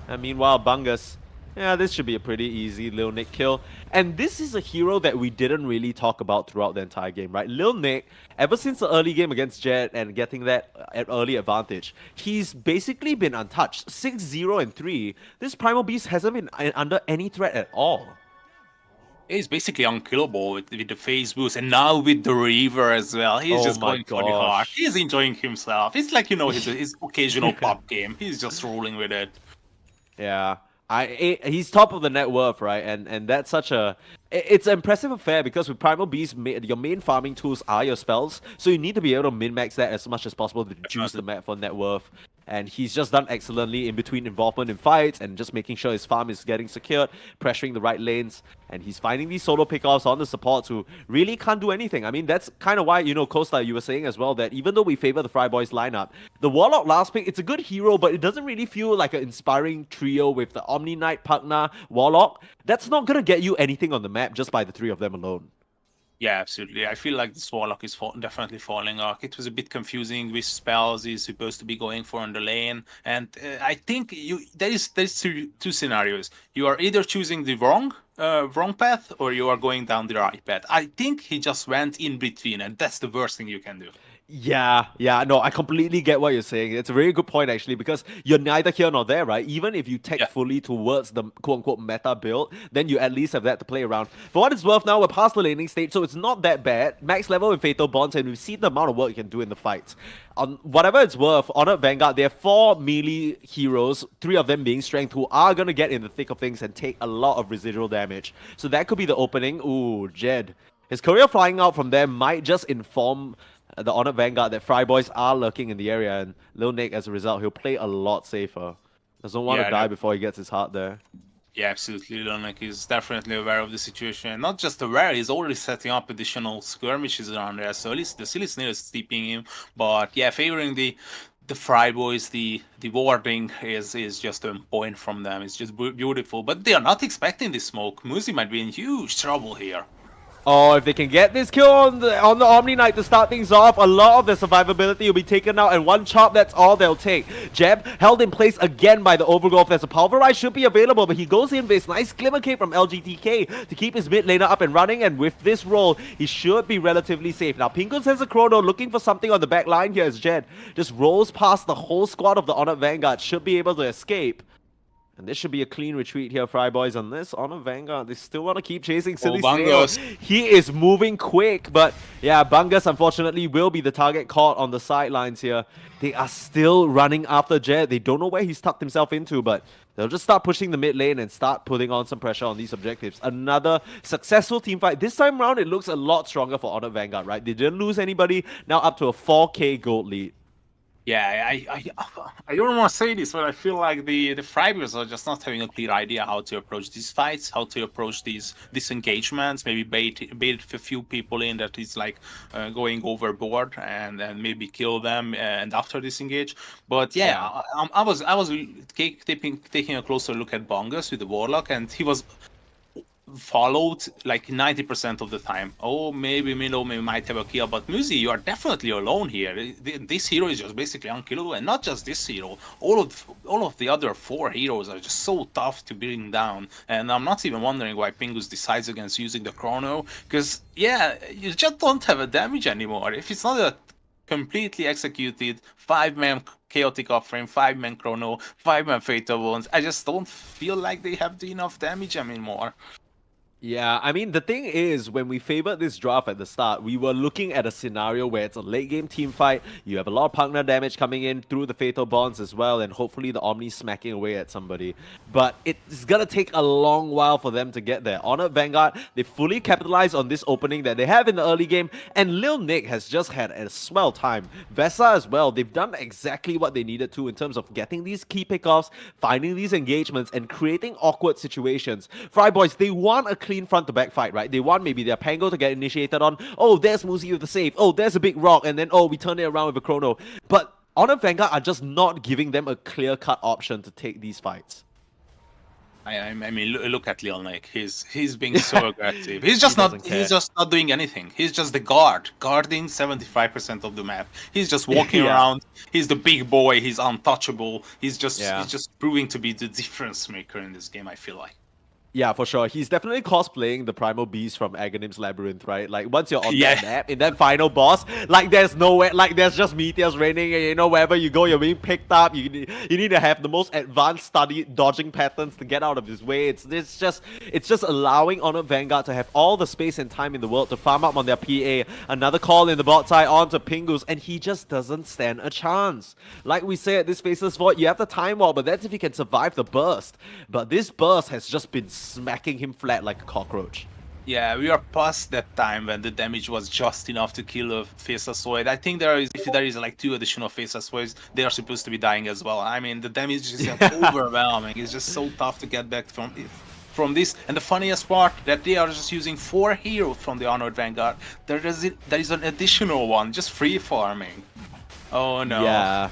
And meanwhile, Bungus, yeah, this should be a pretty easy Lil Nick kill. And this is a hero that we didn't really talk about throughout the entire game, right? Lil Nick, ever since the early game against Jet and getting that early advantage, he's basically been untouched. 6-0 and 3. This Primal Beast hasn't been under any threat at all. He's basically unkillable with the phase boost, and now with the Reaver as well. He's just going for the heart. He's enjoying himself. It's like, you know, his occasional pop game. He's just rolling with it. Yeah. He's top of the net worth, right? And that's such a... It's an impressive affair because with Primal Beast, your main farming tools are your spells, so you need to be able to min-max that as much as possible to juice the map for net worth. And he's just done excellently in between involvement in fights and just making sure his farm is getting secured, pressuring the right lanes. And he's finding these solo pickoffs on the supports who really can't do anything. I mean, that's kind of why, you know, Costa, you were saying as well that even though we favor the Fryboys lineup, the Warlock last pick, it's a good hero, but it doesn't really feel like an inspiring trio with the Omni Knight, Pugna, Warlock. That's not going to get you anything on the map just by the three of them alone. Yeah, absolutely. I feel like this Warlock is definitely falling off. It was a bit confusing which spells he's supposed to be going for on the lane, and I think there's two scenarios. You are either choosing the wrong path, or you are going down the right path. I think he just went in between, and that's the worst thing you can do. Yeah, no, I completely get what you're saying. It's a very good point, actually, because you're neither here nor there, right? Even if you tech fully towards the quote-unquote meta build, then you at least have that to play around. For what it's worth now, we're past the laning stage, so it's not that bad. Max level with Fatal Bonds, and we've seen the amount of work you can do in the fights. On whatever it's worth, Honored Vanguard, there are 4 melee heroes, 3 of them being strength, who are going to get in the thick of things and take a lot of residual damage. So that could be the opening. Ooh, Jed. His courier flying out from there might just inform the Honored Vanguard that Fryboys are lurking in the area, and Lil Nick, as a result, he'll play a lot safer. Doesn't want to die before he gets his heart there. Yeah, absolutely. Lil Nick is definitely aware of the situation. Not just aware, he's already setting up additional skirmishes around there. So at least the Silly Snail is steeping him. But yeah, favoring the Fryboys, the warding is just on point from them. It's just beautiful. But they are not expecting this smoke. Muzi might be in huge trouble here. Oh, if they can get this kill on the Omni Knight to start things off, a lot of the survivability will be taken out, and one chop, that's all they'll take. Jeb held in place again by the Overgrowth. There's a Pulverize should be available, but he goes in with nice Glimmer Cape from LGTK to keep his mid laner up and running, and with this roll, he should be relatively safe. Now, Pingus has a Chrono looking for something on the back line here as Jed just rolls past the whole squad of the Honored Vanguard, should be able to escape. And this should be a clean retreat here, Fry Boys, on this. On a Vanguard, they still want to keep chasing Silly Snail. Bungus. He is moving quick, but yeah, Bungus unfortunately will be the target caught on the sidelines here. They are still running after Jed. They don't know where he's tucked himself into, but they'll just start pushing the mid lane and start putting on some pressure on these objectives. Another successful team fight. This time around, it looks a lot stronger for Honored Vanguard, right? They didn't lose anybody, now up to a 4k gold lead. Yeah, I don't want to say this, but I feel like the Fribers are just not having a clear idea how to approach these fights, how to approach these engagements. Maybe bait a few people in that is like going overboard, and then maybe kill them and after disengage. But yeah, I was taking a closer look at Bungus with the Warlock, and he was followed like 90% of the time. Oh, maybe Milo might have a kill, but Muzi, you are definitely alone here. This hero is just basically unkillable, and not just this hero. All of the other 4 heroes are just so tough to bring down. And I'm not even wondering why Pingus decides against using the Chrono, because yeah, you just don't have a damage anymore. If it's not a completely executed 5-man chaotic offering, 5-man Chrono, 5-man Fatal Wounds, I just don't feel like they have enough damage anymore. Yeah, I mean, the thing is, when we favored this draft at the start, we were looking at a scenario where it's a late game team fight, you have a lot of partner damage coming in through the Fatal Bonds as well, and hopefully the Omni smacking away at somebody. But it's gonna take a long while for them to get there. Honored Vanguard, they fully capitalize on this opening that they have in the early game, and Lil Nick has just had a swell time. Vesa as well, they've done exactly what they needed to in terms of getting these key pickoffs, finding these engagements, and creating awkward situations. Fry Boys, they want a clean front to back fight, right? They want maybe their Pango to get initiated on. Oh, there's Muzi with the save. Oh, there's a big rock. And then, oh, we turn it around with a Chrono. But Honored Vanguard are just not giving them a clear-cut option to take these fights. I mean, look at Lil Nick. He's being so aggressive. He's just not doing anything. He's just the guarding 75% of the map. He's just walking around. He's the big boy. He's untouchable. He's just proving to be the difference maker in this game, I feel like. Yeah, for sure. He's definitely cosplaying the Primal Beast from Aghanim's Labyrinth, right? Like, once you're on that map, in that final boss, like, there's nowhere, like, there's just meteors raining, and, you know, wherever you go, you're being picked up. You need to have the most advanced studied dodging patterns to get out of his way. It's just allowing Honored Vanguard to have all the space and time in the world to farm up on their PA. Another call in the bot side onto Pingus, and he just doesn't stand a chance. Like we say at this Faceless Void, you have the Time Wall, but that's if you can survive the burst. But this burst has just been smacking him flat like a cockroach. Yeah, we are past that time when the damage was just enough to kill a Faceless Void. I think if there is like 2 additional Faceless Voids, they are supposed to be dying as well. I mean, the damage is overwhelming. It's just so tough to get back from this. And the funniest part, that they are just using 4 heroes from the Honored Vanguard. There is an additional one, just free farming. Oh no. Yeah.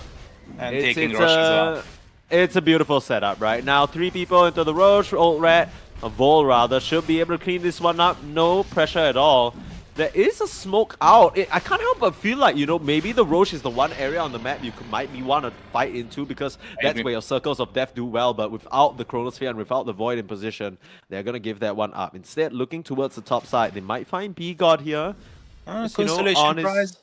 And taking Roche as well. It's a beautiful setup, right? Now, 3 people into the Roche, Old Rat, a Vol rather, should be able to clean this one up. No pressure at all. There is a smoke out. I can't help but feel like, you know, maybe the Roche is the one area on the map you might want to fight into, because that's where your Circles of Death do well, but without the Chronosphere and without the Void in position, they're going to give that one up. Instead, looking towards the top side, they might find B-God here. Constellation prize.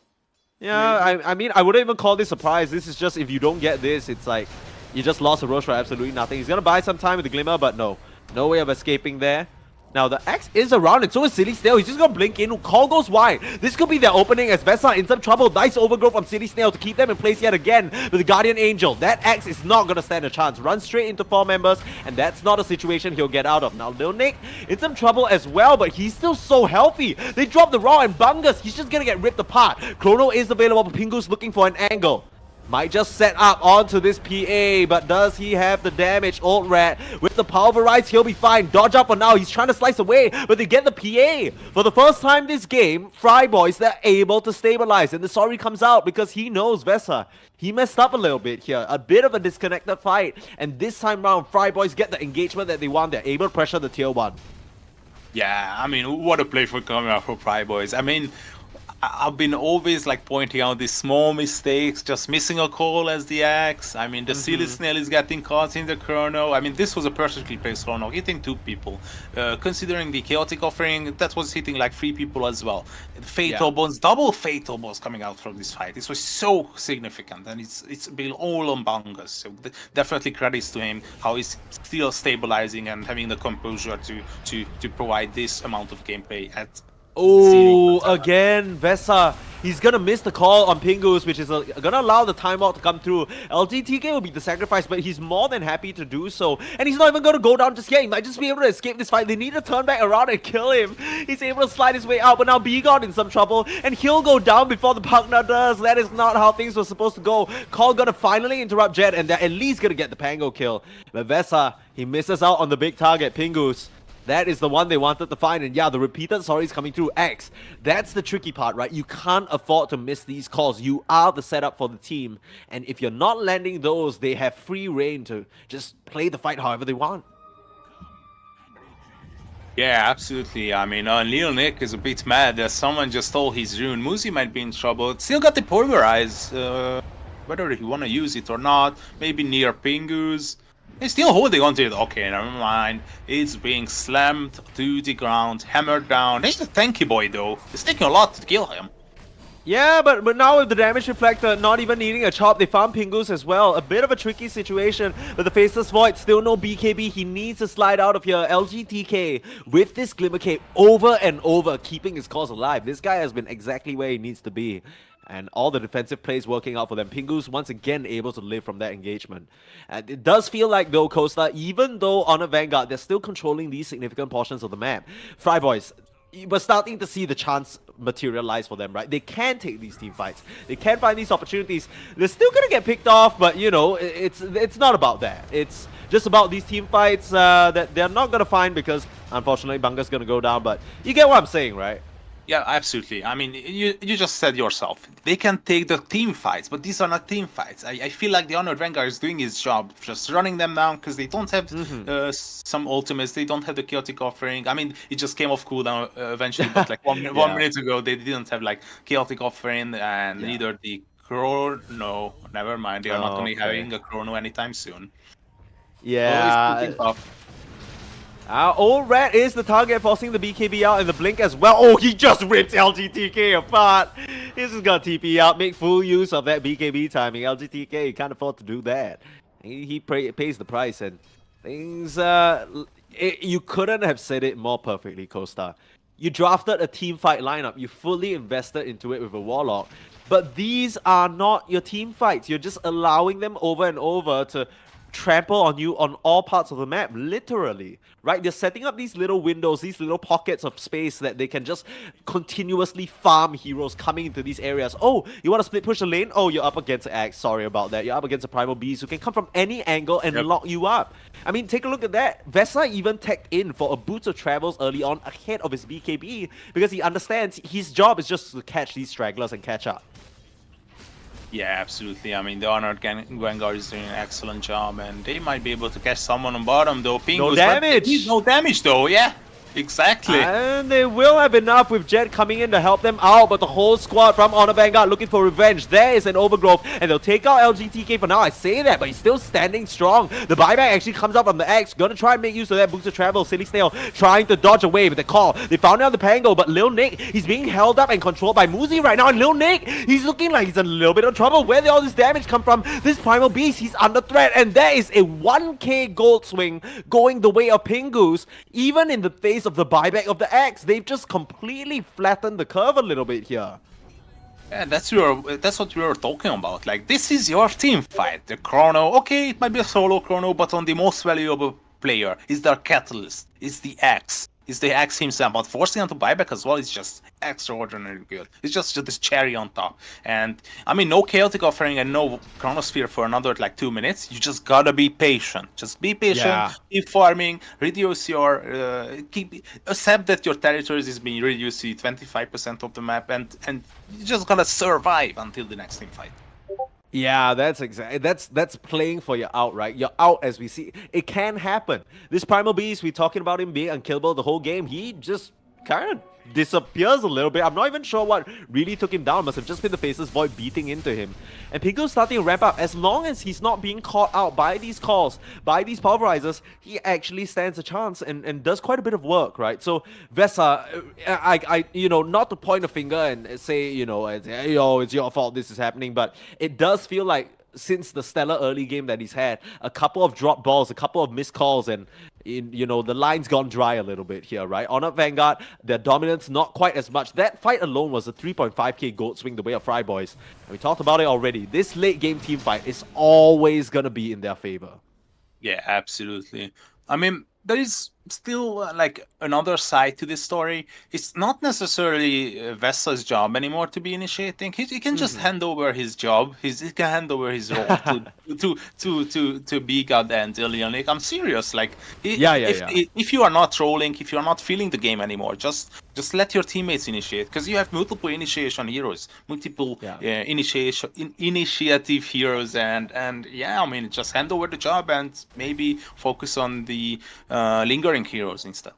Yeah, I mean, I wouldn't even call this a prize. This is just, if you don't get this, it's like, you just lost a Roche for absolutely nothing. He's going to buy some time with the Glimmer, but no. No way of escaping there. Now, the Axe is around, and so is Silly Snail. He's just going to blink in. Call goes wide. This could be their opening as Vesa in some trouble. Nice overgrowth from Silly Snail to keep them in place yet again. With the Guardian Angel, that Axe is not going to stand a chance. Runs straight into 4 members, and that's not a situation he'll get out of. Now, Lil Nick in some trouble as well, but he's still so healthy. They drop the Raw, and Bungus, he's just going to get ripped apart. Chrono is available, but Pingus looking for an angle. Might just set up onto this PA, but does he have the damage? Old Rat with the Pulverize, he'll be fine. Dodge up for now, he's trying to slice away, but they get the PA. For the first time this game, Fry Boys, they're able to stabilize, and the sorry comes out because he knows Vesa. He messed up a little bit here, a bit of a disconnected fight, and this time round, Fry Boys get the engagement that they want. They're able to pressure the tier 1. Yeah, I mean, what a play for coming out for Pride Boys. I mean, I've been always like pointing out these small mistakes, just missing a call as the axe. I mean, the silly snail is getting caught in the chrono. I mean, this was a perfectly placed chrono, hitting 2 people. Considering the chaotic offering, that was hitting like 3 people as well. Fatal bones, double fatal bones coming out from this fight. This was so significant, and it's been all on Bungus. So definitely credits to him how he's still stabilizing and having the composure to provide this amount of gameplay at. Oh, again, Vesa. He's gonna miss the call on Pingus, which is gonna allow the timeout to come through. LGTK will be the sacrifice, but he's more than happy to do so. And he's not even gonna go down just yet. He might just be able to escape this fight. They need to turn back around and kill him. He's able to slide his way out, but now Begon in some trouble, and he'll go down before the partner does. That is not how things were supposed to go. Call gonna finally interrupt Jet, and they're at least gonna get the Pango kill. But Vesa, he misses out on the big target, Pingus. That is the one they wanted to find, and yeah, the repeated sorries coming through. X, that's the tricky part, right? You can't afford to miss these calls. You are the setup for the team, and if you're not landing those, they have free reign to just play the fight however they want. Yeah, absolutely. I mean, Lil Nick is a bit mad that someone just stole his rune. Muzi might be in trouble. Still got the Pulverize, whether he want to use it or not. Maybe near Pingus. He's still holding on to it. Okay, never mind. It's being slammed to the ground, hammered down. He's a tanky boy, though. It's taking a lot to kill him. Yeah, but now with the damage reflector not even needing a chop, they found Pingus as well. A bit of a tricky situation with the Faceless Void. Still no BKB. He needs to slide out of here. LGTK with this Glimmer Cape over and over, keeping his cause alive. This guy has been exactly where he needs to be. And all the defensive plays working out for them. Pingus once again able to live from that engagement. And it does feel like though, Costa, even though on a Vanguard, they're still controlling these significant portions of the map. Fry Boys, we're starting to see the chance materialize for them, right? They can take these team fights. They can find these opportunities. They're still gonna get picked off, but you know, it's not about that. It's just about these team fights that they're not gonna find because unfortunately Bunga's gonna go down, but you get what I'm saying, right? Yeah, absolutely. I mean, you just said yourself, they can take the team fights, but these are not team fights. I feel like the Honored Vanguard is doing his job, just running them down because they don't have some ultimates, they don't have the chaotic offering. I mean, it just came off cooldown eventually, but like one minute ago, they didn't have like chaotic offering and neither the chrono. Never mind, they are not going to be having a chrono anytime soon. Yeah. Old Rat is the target, forcing the BKB out in the blink as well. Oh, he just ripped LGTK apart. This is gonna TP out, make full use of that BKB timing. LGTK can't afford to do that. He pays the price, and things. You couldn't have said it more perfectly, Costa. You drafted a team fight lineup. You fully invested into it with a Warlock. But these are not your team fights. You're just allowing them over and over to trample on you on all parts of the map, literally, right? They're setting up these little windows, these little pockets of space that they can just continuously farm heroes coming into these areas. Oh, you want to split push the lane? Oh, you're up against an Axe. Sorry about that. You're up against a Primal Beast who can come from any angle and lock you up. I mean, take a look at that. Vesa even teched in for a Boots of Travels early on ahead of his BKB because he understands his job is just to catch these stragglers and catch up. Yeah, absolutely. I mean, the Honored Vanguard is doing an excellent job, and they might be able to catch someone on bottom, though. Pingus, no damage! No damage, though, yeah. Exactly. And they will have enough with Jet coming in to help them out, but the whole squad from Honor Vanguard looking for revenge. There is an overgrowth, and they'll take out LGTK for now. I say that, but he's still standing strong. The buyback actually comes up from the X. Gonna try and make use of that boost of travel. Silly Snail trying to dodge away with the call. They found out the Pango, but Lil Nick, he's being held up and controlled by Muzi right now. And Lil Nick, he's looking like he's in a little bit of trouble. Where did all this damage come from? This Primal Beast, he's under threat, and there is a 1k gold swing going the way of Pingus. Even in the face of the buyback of the X, they've just completely flattened the curve a little bit here. Yeah, that's what we were talking about. Like, this is your team fight. The Chrono, okay, it might be a solo Chrono, but on the most valuable player is their Catalyst, is the X. Is the Axe himself, but forcing him to buyback as well is just extraordinarily good. It's just this cherry on top. And I mean, no chaotic offering and no chronosphere for another like 2 minutes. You just gotta be patient. Just be patient, keep farming, reduce your accept that your territories is being reduced to 25% of the map, and you just gotta survive until the next team fight. Yeah, that's exactly that's playing for your out, right? You're out as we see. It can happen. This Primal Beast, we're talking about him being unkillable the whole game. He just kind of disappears a little bit. I'm not even sure what really took him down. Must have just been the Faceless Void beating into him. And Pingu's starting to ramp up. As long as he's not being caught out by these calls, by these pulverizers, he actually stands a chance and does quite a bit of work, right? So Vesa, you know, not to point a finger and say, you know, it's your fault this is happening, but it does feel like since the stellar early game that he's had, a couple of drop balls, a couple of missed calls, and you know, the line's gone dry a little bit here, right? Honor Vanguard, their dominance not quite as much. That fight alone was a 3.5k gold swing the way of Fry Boys. And we talked about it already. This late game team fight is always gonna be in their favor. Yeah, absolutely. I mean, there is still like another side to this story. It's not necessarily Vessa's job anymore to be initiating. He can just hand over his job. He can hand over his role to Big God and Leon Lake. I'm serious. Like, if you are not trolling, if you are not feeling the game anymore, just let your teammates initiate, because you have multiple initiation heroes, multiple initiative heroes, and yeah, I mean, just hand over the job and maybe focus on the lingering heroes instead.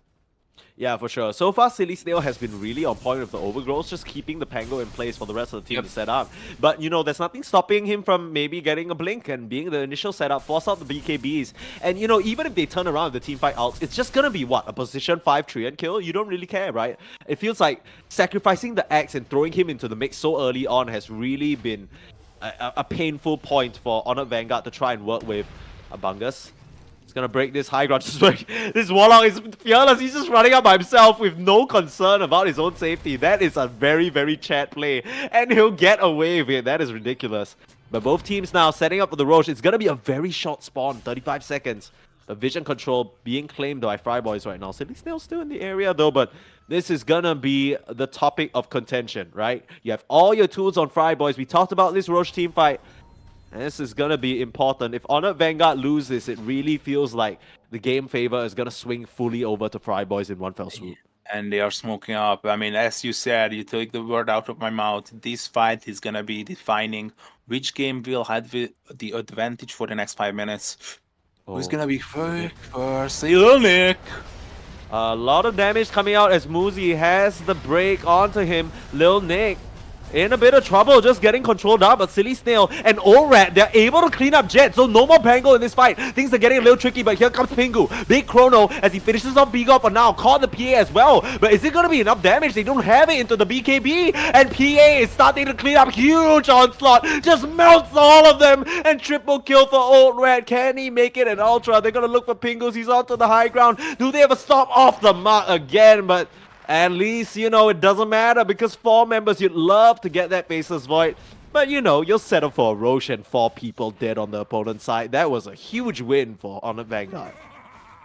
Yeah, for sure. So far, Silly Snail has been really on point with the overgrowth, just keeping the Pango in place for the rest of the team to set up. But, you know, there's nothing stopping him from maybe getting a blink and being the initial setup, force out the BKBs. And, you know, even if they turn around with the teamfight ults, it's just gonna be, what, a position 5 Treant kill? You don't really care, right? It feels like sacrificing the axe and throwing him into the mix so early on has really been a painful point for Honored Vanguard to try and work with. Bungus. He's gonna break this high ground. This Warlock is fearless. He's just running up by himself with no concern about his own safety. That is a very, very Chad play. And he'll get away with it. That is ridiculous. But both teams now setting up for the Roche. It's gonna be a very short spawn, 35 seconds. The vision control being claimed by Fry Boys right now. Silly Snail's still in the area though, but this is gonna be the topic of contention, right? You have all your tools on Fry Boys. We talked about this Roche team fight. And this is going to be important. If Honored Vanguard loses, it really feels like the game favor is going to swing fully over to Fry Boys in one fell swoop. And they are smoking up. I mean, as you said, you took the word out of my mouth. This fight is going to be defining which game will have the advantage for the next 5 minutes. Who's going to be first? Lil Nick! A lot of damage coming out as Muzi has the break onto him. Lil Nick in a bit of trouble, just getting controlled out, but Silly Snail and Olrat, they're able to clean up Jet, so no more Pango in this fight. Things are getting a little tricky, but here comes Pingu. Big Chrono as he finishes off Bigop for now, caught the PA as well. But is it going to be enough damage? They don't have it into the BKB, and PA is starting to clean up. Huge onslaught, just melts all of them, and triple kill for Olrat. Can he make it an Ultra? They're going to look for Pingus. He's onto the high ground. Do they ever stop off the mark again? But at least, you know, it doesn't matter because 4 members, you'd love to get that Faceless Void. But, you know, you'll settle for a Roche and 4 people dead on the opponent's side. That was a huge win for Honored Vanguard.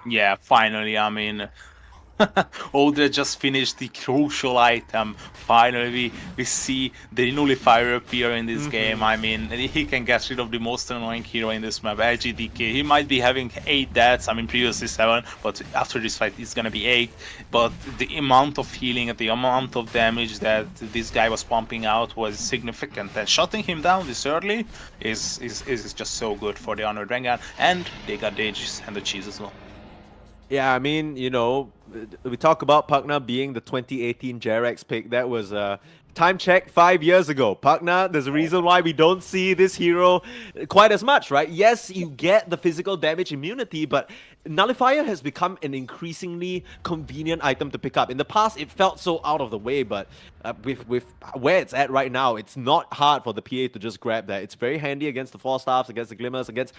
Yeah, finally, I mean, Older just finished the crucial item. Finally, we see the nullifier appear in this game. I mean, he can get rid of the most annoying hero in this map, LGDK. He might be having 8 deaths, I mean previously 7, but after this fight it's gonna be 8. But the amount of healing and the amount of damage that this guy was pumping out was significant. And shutting him down this early is just so good for the Honored Vanguard. And they got the Aegis and the cheese as well. Yeah, I mean, you know, we talk about Pugna being the 2018 Jarex pick. That was time check 5 years ago. Pugna, there's a reason why we don't see this hero quite as much, right? Yes, you get the physical damage immunity, but Nullifier has become an increasingly convenient item to pick up. In the past, it felt so out of the way, but with where it's at right now, it's not hard for the PA to just grab that. It's very handy against the 4 staffs, against the Glimmers, against,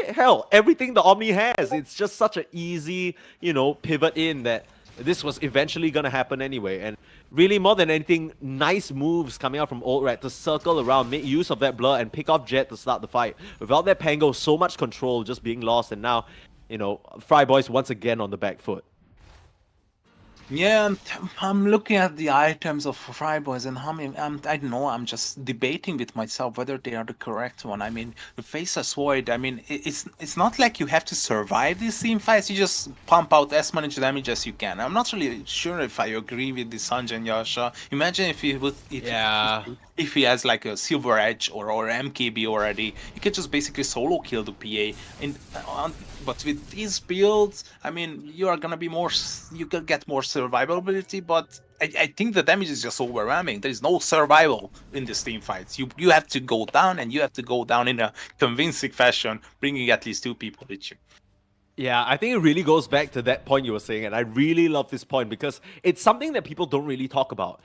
hell, everything the Omni has. It's just such an easy, you know, pivot in that this was eventually going to happen anyway. And really, more than anything, nice moves coming out from Olrat to circle around, make use of that blur, and pick off Jet to start the fight. Without that Pango, so much control just being lost, and now, you know, Fry Boys once again on the back foot. Yeah, and I'm looking at the items of Freiboys and I don't know, I'm just debating with myself whether they are the correct one. I mean, the Faceless Void, I mean, it's not like you have to survive these team fights, you just pump out as much damage as you can. I'm not really sure if I agree with the Sanjan Yasha. Imagine if he would, Yeah. if he has like a Silver Edge or MKB already, he could just basically solo kill the PA. And but with these builds, I mean, you are gonna be more, you can get more survivability, but I think the damage is just overwhelming. There is no survival in these team fights. You have to go down, and you have to go down in a convincing fashion, bringing at least 2 people with you. Yeah, I think it really goes back to that point you were saying, and I really love this point because it's something that people don't really talk about.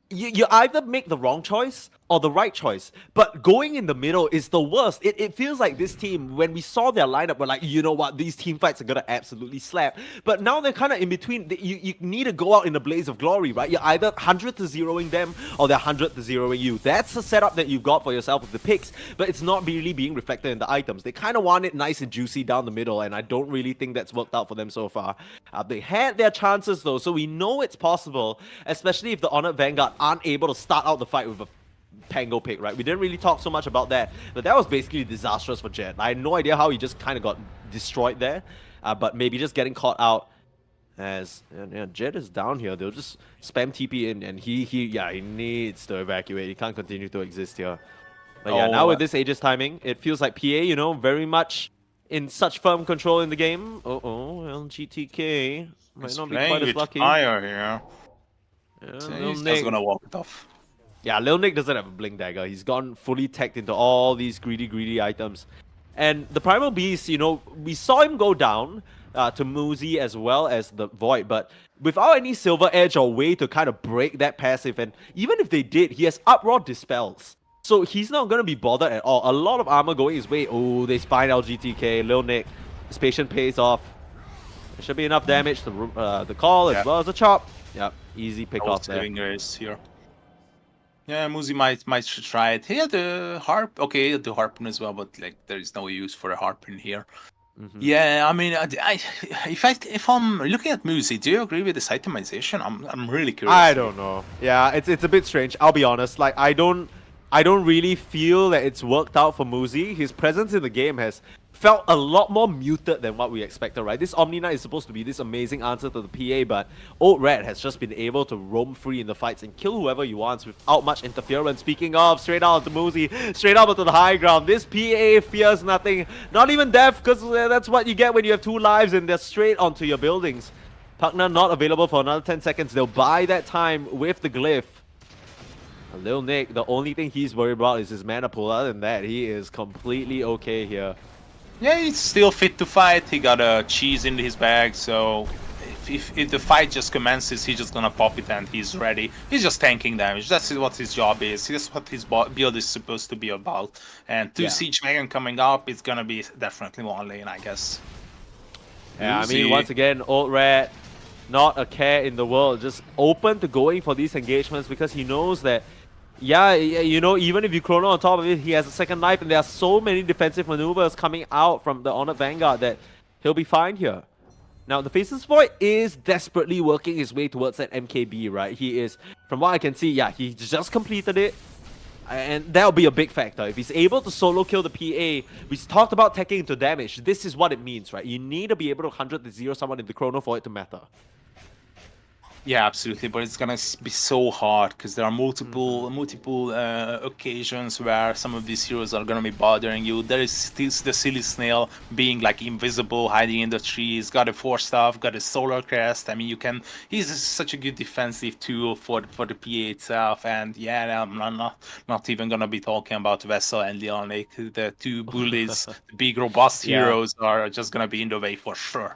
You either make the wrong choice or the right choice, but going in the middle is the worst. It feels like this team, when we saw their lineup, we're like, you know what, these team fights are gonna absolutely slap. But now they're kind of in between. You need to go out in a blaze of glory, right? You're either 100 to zeroing them or they're 100 to zeroing you. That's the setup that you've got for yourself with the picks, but it's not really being reflected in the items. They kind of want it nice and juicy down the middle, and I don't really think that's worked out for them so far. They had their chances though, so we know it's possible, especially if the Honored Vanguard aren't able to start out the fight with a Pango pick, right? We didn't really talk so much about that, but that was basically disastrous for Jet. I had no idea how he just kind of got destroyed there, but maybe just getting caught out as Jet is down here. They'll just spam TP in, and he needs to evacuate. He can't continue to exist here. But yeah, now with this Aegis timing, it feels like PA, very much in such firm control in the game. LGTK might not be quite as lucky. Fire here. Lil He's Nick. just gonna walk it off. Yeah, Lil Nick doesn't have a Blink Dagger. He's gone fully teched into all these greedy items. And the Primal Beast, we saw him go down to Muzi as well as the Void, but without any Silver Edge or way to kind of break that passive, and even if they did, he has Uproar Dispels. So he's not going to be bothered at all. A lot of armor going his way. Oh, they spine LGTK. Lil Nick, his patience pays off. There should be enough damage to the call as well as the chop. Yep, easy pick off there. Race here. Yeah, Muzi might try it. He had the harp. Okay, the harpoon as well, but like there is no use for a harpoon here. Yeah, I mean, if I'm looking at Muzi, do you agree with this itemization? I'm really curious. I don't know. Yeah, it's a bit strange. I'll be honest. Like I don't really feel that it's worked out for Muzi. His presence in the game has felt a lot more muted than what we expected, right? This Omni Knight is supposed to be this amazing answer to the PA, but Old Red has just been able to roam free in the fights and kill whoever he wants without much interference. Speaking of, straight out to Muzi, straight up to the high ground. This PA fears nothing, not even death, because that's what you get when you have 2 lives and they're straight onto your buildings. Pugna not available for another 10 seconds. They'll buy that time with the glyph. Lil Nick, the only thing he's worried about is his mana pool. Other than that, he is completely okay here. Yeah, he's still fit to fight. He got a cheese in his bag, so if the fight just commences, he's just gonna pop it and he's ready. He's just tanking damage. That's what his job is. That's what his build is supposed to be about. And 2 Siege Megan coming up, it's gonna be definitely 1 lane, I guess. Yeah, I mean, once again, Old Red, not a care in the world, just open to going for these engagements because he knows that, yeah, even if you chrono on top of it, he has a second life, and there are so many defensive maneuvers coming out from the Honored Vanguard that he'll be fine here. Now, the Faceless Void is desperately working his way towards that MKB, right? He is, from what I can see, yeah, he just completed it. And that'll be a big factor. If he's able to solo kill the PA, we talked about taking into damage. This is what it means, right? You need to be able to 100 to 0 someone in the chrono for it to matter. Yeah, absolutely, but it's gonna be so hard because there are multiple occasions where some of these heroes are gonna be bothering you. There is still the Silly Snail being like invisible, hiding in the trees. Got a 4-staff, got a Solar Crest. I mean, he's such a good defensive tool for the PA itself. And yeah, I'm not even gonna be talking about Vessel and Leonic. The 2 bullies, the big robust heroes are just gonna be in the way for sure.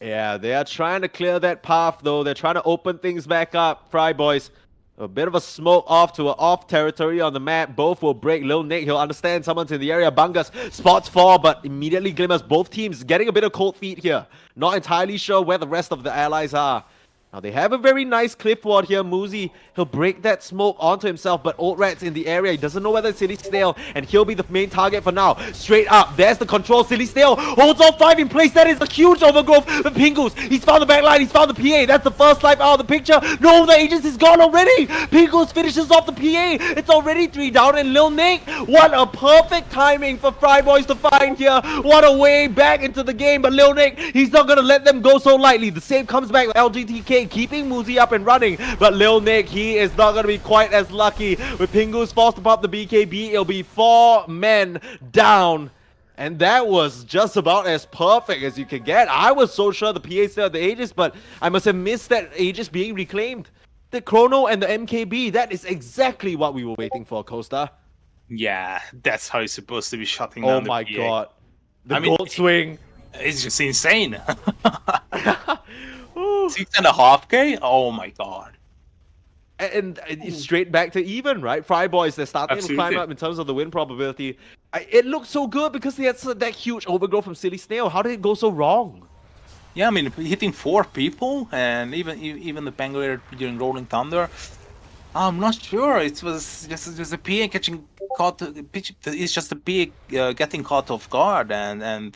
Yeah, they are trying to clear that path, though. They're trying to open things back up. Fry Boys, a bit of a smoke off to an off territory on the map. Both will break. Lil Nick, he'll understand someone's in the area. Bungus spots 4, but immediately glimmers both teams getting a bit of cold feet here. Not entirely sure where the rest of the allies are. Now they have a very nice cliff ward here. Muzi, he'll break that smoke onto himself, but Old Rat's in the area. He doesn't know whether it's Silly Snail, and he'll be the main target for now. Straight up, there's the control. Silly Snail holds all 5 in place. That is a huge overgrowth. But Pingus, he's found the backline, he's found the PA. That's the first life out of the picture. No, the Aegis is gone already. Pingus finishes off the PA. It's already 3 down, and Lil Nick, what a perfect timing for Fryboys to find here. What a way back into the game, but Lil Nick, he's not gonna let them go so lightly. The same comes back with LGTK, keeping Muzi up and running, but Lil Nick, he is not going to be quite as lucky. With Pingus forced to pop the BKB, it'll be 4 men down. And that was just about as perfect as you can get. I was so sure the PA still had the Aegis, but I must have missed that Aegis being reclaimed. The Chrono and the MKB, that is exactly what we were waiting for, Costa. Yeah, that's how it's supposed to be shutting Oh down my the PA. god. The I mean, gold swing. It's just insane. Ooh. 6.5k? Oh my god. And it's straight back to even, right? Fryboys, they're starting to climb Absolutely. up in terms of the win probability. It looked so good because they had that huge overgrowth from Silly Snail. How did it go so wrong? Yeah, I mean, hitting 4 people, and even the Pangolier during Rolling Thunder. I'm not sure. It was just a PA getting caught. It's just a PA getting caught off guard, and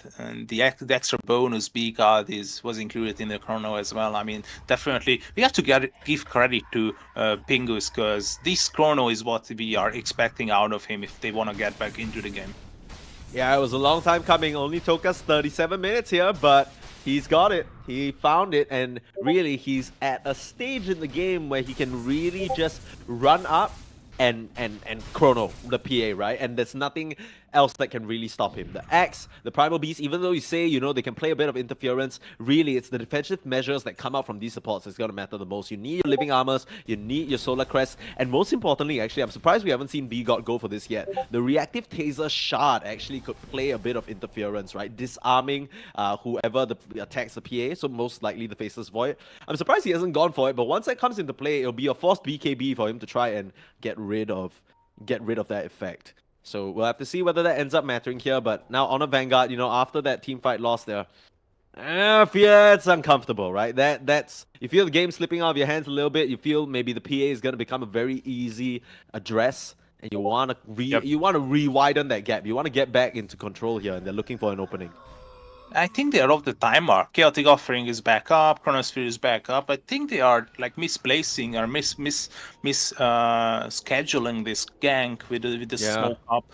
the extra bonus B card was included in the Chrono as well. I mean, definitely we have to give credit to Pingus, because this Chrono is what we are expecting out of him if they want to get back into the game. Yeah, it was a long time coming. Only took us 37 minutes here, but he's got it. He found it, and really, he's at a stage in the game where he can really just run up and chrono the PA, right? And there's nothing else that can really stop him. The Axe, the Primal Beast, even though you say, you know, they can play a bit of interference, really, it's the defensive measures that come out from these supports that's going to matter the most. You need your Living Armors, you need your Solar Crest, and most importantly, actually, I'm surprised we haven't seen B-God go for this yet. The Reactive Taser Shard actually could play a bit of interference, right? Disarming whoever attacks the PA, so most likely the Faceless Void. I'm surprised he hasn't gone for it, but once that comes into play, it'll be a forced BKB for him to try and get rid of that effect. So we'll have to see whether that ends up mattering here. But now Honor Vanguard, you know, after that team fight loss there, I feel it's uncomfortable, right? That's you feel the game slipping out of your hands a little bit. You feel maybe the PA is going to become a very easy address, and you want to you want to re-widen that gap. You want to get back into control here, and they're looking for an opening. I think they are of the time mark. Chaotic Offering is back up, Chronosphere is back up. I think they are like misplacing or scheduling this gank with the smoke up.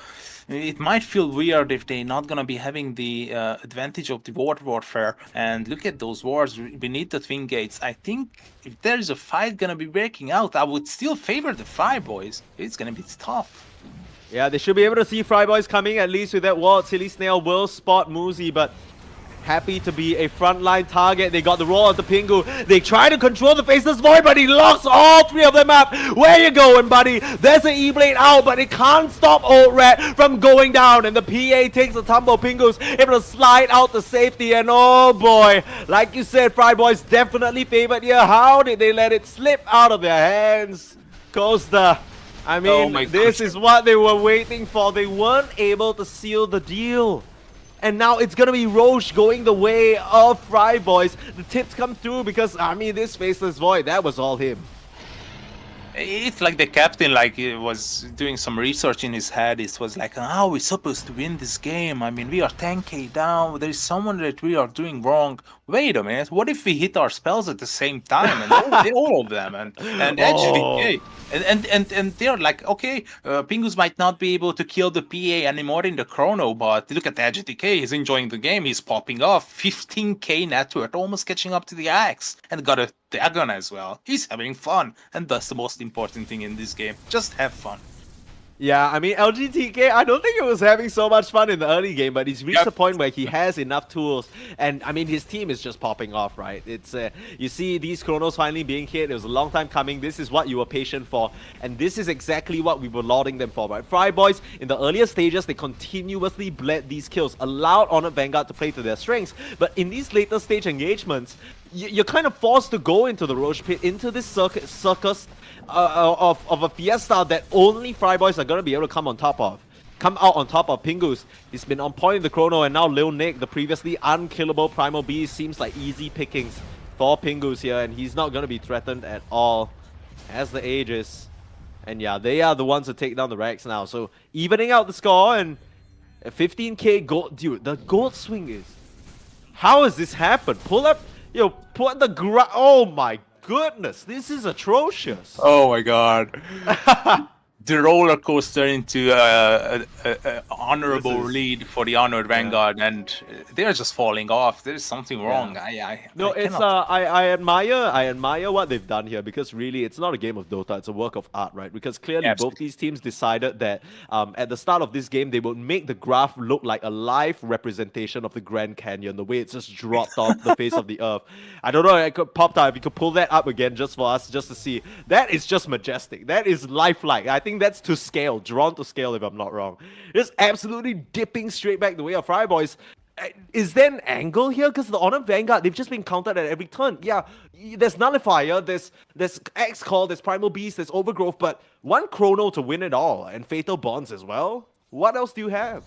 It might feel weird if they're not gonna be having the advantage of the ward warfare. And look at those wards beneath the Twin Gates. I think if there is a fight gonna be breaking out, I would still favor the Fryboys. It's gonna be tough. Yeah, they should be able to see Fryboys coming at least with that ward. Silly Snail will spot Muzi, but happy to be a frontline target. They got the roll of the Pingu. They try to control the Faceless Void, but he locks all 3 of them up. Where you going, buddy? There's an E-Blade out, but it can't stop Old Rat from going down. And the PA takes a tumble. Pingu's able to slide out to safety. And oh boy, like you said, Fryboys definitely favored here. How did they let it slip out of their hands? Costa. I mean, this is what they were waiting for. They weren't able to seal the deal. And now it's going to be Roche going the way of Fryboys. The tips come through because, I mean, this Faceless Void, that was all him. It's like the captain was doing some research in his head. It was like, how are we supposed to win this game? I mean, we are 10k down. There is someone that we are doing wrong. Wait a minute. What if we hit our spells at the same time? And all of them. And actually, and they're like, okay, Pingus might not be able to kill the PA anymore in the Chrono, but look at AGTK. He's enjoying the game. He's popping off. 15k net worth, almost catching up to the Axe. And got a Dagon as well. He's having fun. And that's the most important thing in this game. Just have fun. Yeah, I mean, LGTK, I don't think he was having so much fun in the early game, but he's reached a point where he has enough tools, and I mean, his team is just popping off, right? It's you see these Chronos finally being hit. It was a long time coming. This is what you were patient for, and this is exactly what we were lauding them for, right? Fryboys, in the earlier stages, they continuously bled these kills, allowed Honored Vanguard to play to their strengths, but in these later stage engagements, you're kind of forced to go into the Roche Pit, into this circus of a fiesta that only Fryboys are going to be able to come out on top of. Pingus. He's been on point in the Chrono, and now Lil Nick, the previously unkillable Primal Beast, seems like easy pickings for Pingus here, and he's not going to be threatened at all as the Aegis. And yeah, they are the ones to take down the Rex now. So evening out the score, and a 15k gold. Dude, the gold swing is... How has this happened? Pull up, put the oh my goodness, this is atrocious. Oh my god. The roller coaster into a honorable lead for the Honored Vanguard, and they're just falling off. There's something wrong. No, it's I admire what they've done here, because really it's not a game of Dota, it's a work of art, right? Because clearly both these teams decided that at the start of this game they would make the graph look like a live representation of the Grand Canyon, the way it's just dropped off the face of the earth. I don't know, I could pop out if you could pull that up again just for us, just to see. That is just majestic. That is lifelike. I think that's to scale, drawn to scale if I'm not wrong. It's absolutely dipping straight back the way of Fireboys. Is there an angle here? Because the Honored Vanguard, they've just been countered at every turn. Yeah, there's Nullifier, there's X-Call, there's Primal Beast, there's Overgrowth, but one Chrono to win it all, and Fatal Bonds as well. What else do you have?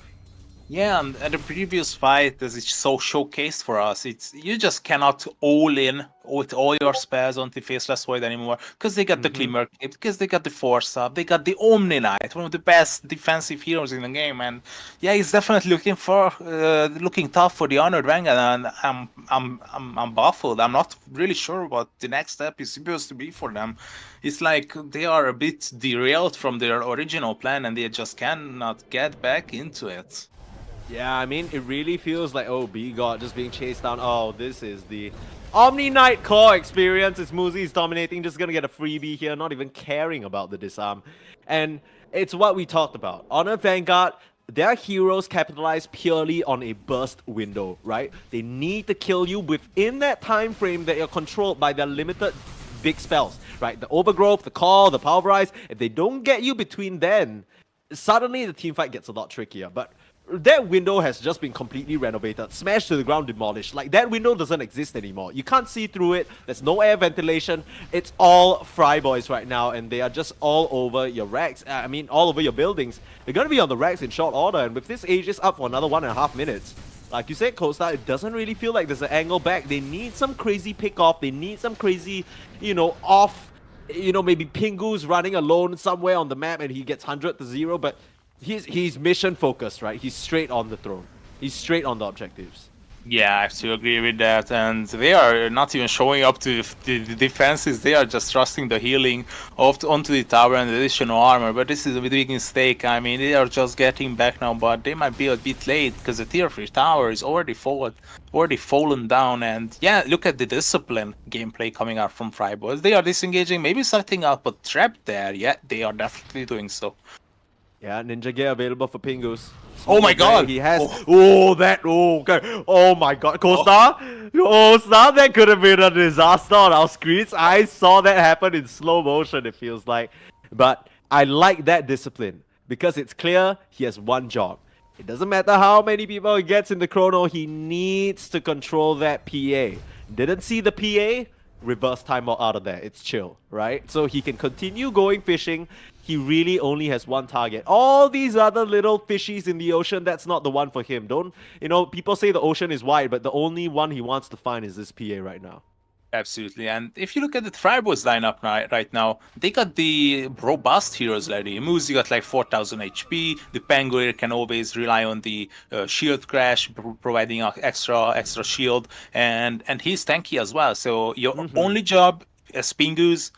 Yeah, and the previous fight, as it's so showcased for us, it's you just cannot all in with all your spares on the Faceless Void anymore, because they got the Glimmer Cape, because they got the Force Up, they got the Omni Knight, one of the best defensive heroes in the game, and yeah, he's definitely looking tough for the Honored Vanguard, and I'm baffled. I'm not really sure what the next step is supposed to be for them. It's like they are a bit derailed from their original plan, and they just cannot get back into it. Yeah, I mean, it really feels like, oh, B-God just being chased down. Oh, this is the Omni Knight core experience. It's Muzi's dominating, just gonna get a freebie here, not even caring about the disarm. And it's what we talked about. Honored Vanguard, their heroes capitalize purely on a burst window, right? They need to kill you within that time frame that you're controlled by their limited big spells, right? The Overgrowth, the Call, the Pulverize. If they don't get you between then, suddenly the teamfight gets a lot trickier. But that window has just been completely renovated, smashed to the ground, demolished. Like, that window doesn't exist anymore. You can't see through it. There's no air ventilation. It's all Fireboys right now, and they are just all over your racks. I mean, all over your buildings. They're going to be on the racks in short order, and with this Aegis up for another 1.5 minutes, like you said, Costa, it doesn't really feel like there's an angle back. They need some crazy pick-off. They need some crazy, off, maybe Pingus running alone somewhere on the map, and he gets 100 to 0, but he's mission focused, right? He's straight on the throne. He's straight on the objectives. Yeah, I have to agree with that. And they are not even showing up to the defenses. They are just trusting the healing onto the tower and the additional armor. But this is a big mistake. I mean, they are just getting back now, but they might be a bit late because the tier 3 tower is already fallen down. And yeah, look at the discipline gameplay coming out from Fireboys. They are disengaging, maybe setting up a trap there. Yeah, they are definitely doing so. Yeah, Ninja Gear available for Pingus. Oh my god! He has... okay. Oh my god. Costa? Costa, that could have been a disaster on our screens. I saw that happen in slow motion, it feels like. But I like that discipline, because it's clear he has one job. It doesn't matter how many people he gets in the chrono, he needs to control that PA. Didn't see the PA? Reverse timeout out of there. It's chill, right? So he can continue going fishing. He really only has one target. All these other little fishies in the ocean, that's not the one for him. People say the ocean is wide, but the only one he wants to find is this PA right now. Absolutely. And if you look at the Fireboys lineup right now, they got the robust heroes ready. Muzi got like 4000 HP. The Penguin can always rely on the shield crash, providing extra shield, and he's tanky as well. So your only job as Pingus,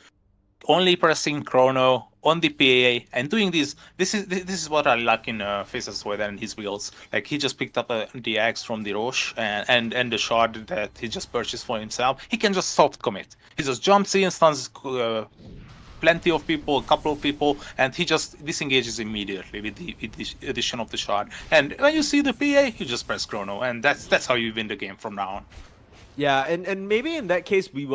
only pressing chrono on the PA and doing this is what I like in Faceless Void and his wheels. Like, he just picked up the axe from the Roche and the shard that he just purchased for himself. He can just soft commit. He just jumps in, stuns plenty of people, a couple of people, and he just disengages immediately with the addition of the shard. And when you see the PA, you just press chrono, and that's how you win the game from now on. Yeah, and maybe in that case we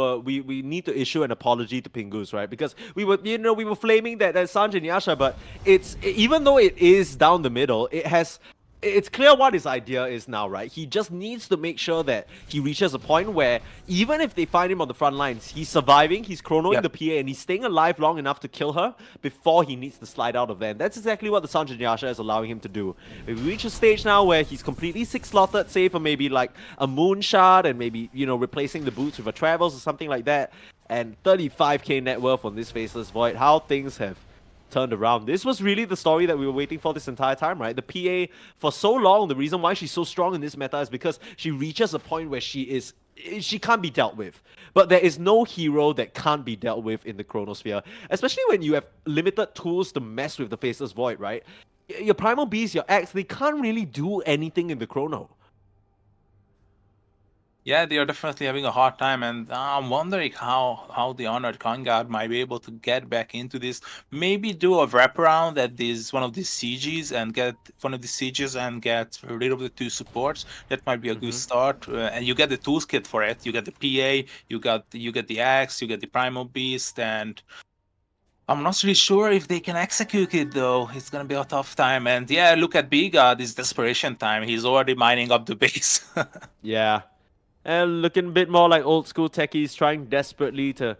need to issue an apology to Pingus, right? Because we were flaming that Sange and Yasha, but even though it is down the middle, it has it's clear what his idea is now, right? He just needs to make sure that he reaches a point where even if they find him on the front lines, he's surviving, he's chronoing Yep. the PA, and he's staying alive long enough to kill her before he needs to slide out of there. And that's exactly what the Sanjin Yasha is allowing him to do. We reach a stage now where he's completely six-slotted, save for maybe like a moonshot and maybe, you know, replacing the boots with a travels or something like that. And 35k net worth on this Faceless Void. How things have turned around. This was really the story that we were waiting for this entire time, right? The PA, for so long, the reason why she's so strong in this meta is because she reaches a point where she can't be dealt with. But there is no hero that can't be dealt with in the Chronosphere, especially when you have limited tools to mess with the Faceless Void, right? Your Primal Beast, your Axe, they can't really do anything in the Chrono. Yeah, they are definitely having a hard time, and I'm wondering how the Honored Vanguard might be able to get back into this. Maybe do a wraparound at this one of these sieges and get get rid of the two supports. That might be a good start, and you get the tools kit for it. You get the PA, you get the axe, you get the Primal Beast, and I'm not really sure if they can execute it though. It's gonna be a tough time. And yeah, look at Biga, this desperation time. He's already mining up the base. Yeah. And looking a bit more like old school techies, trying desperately to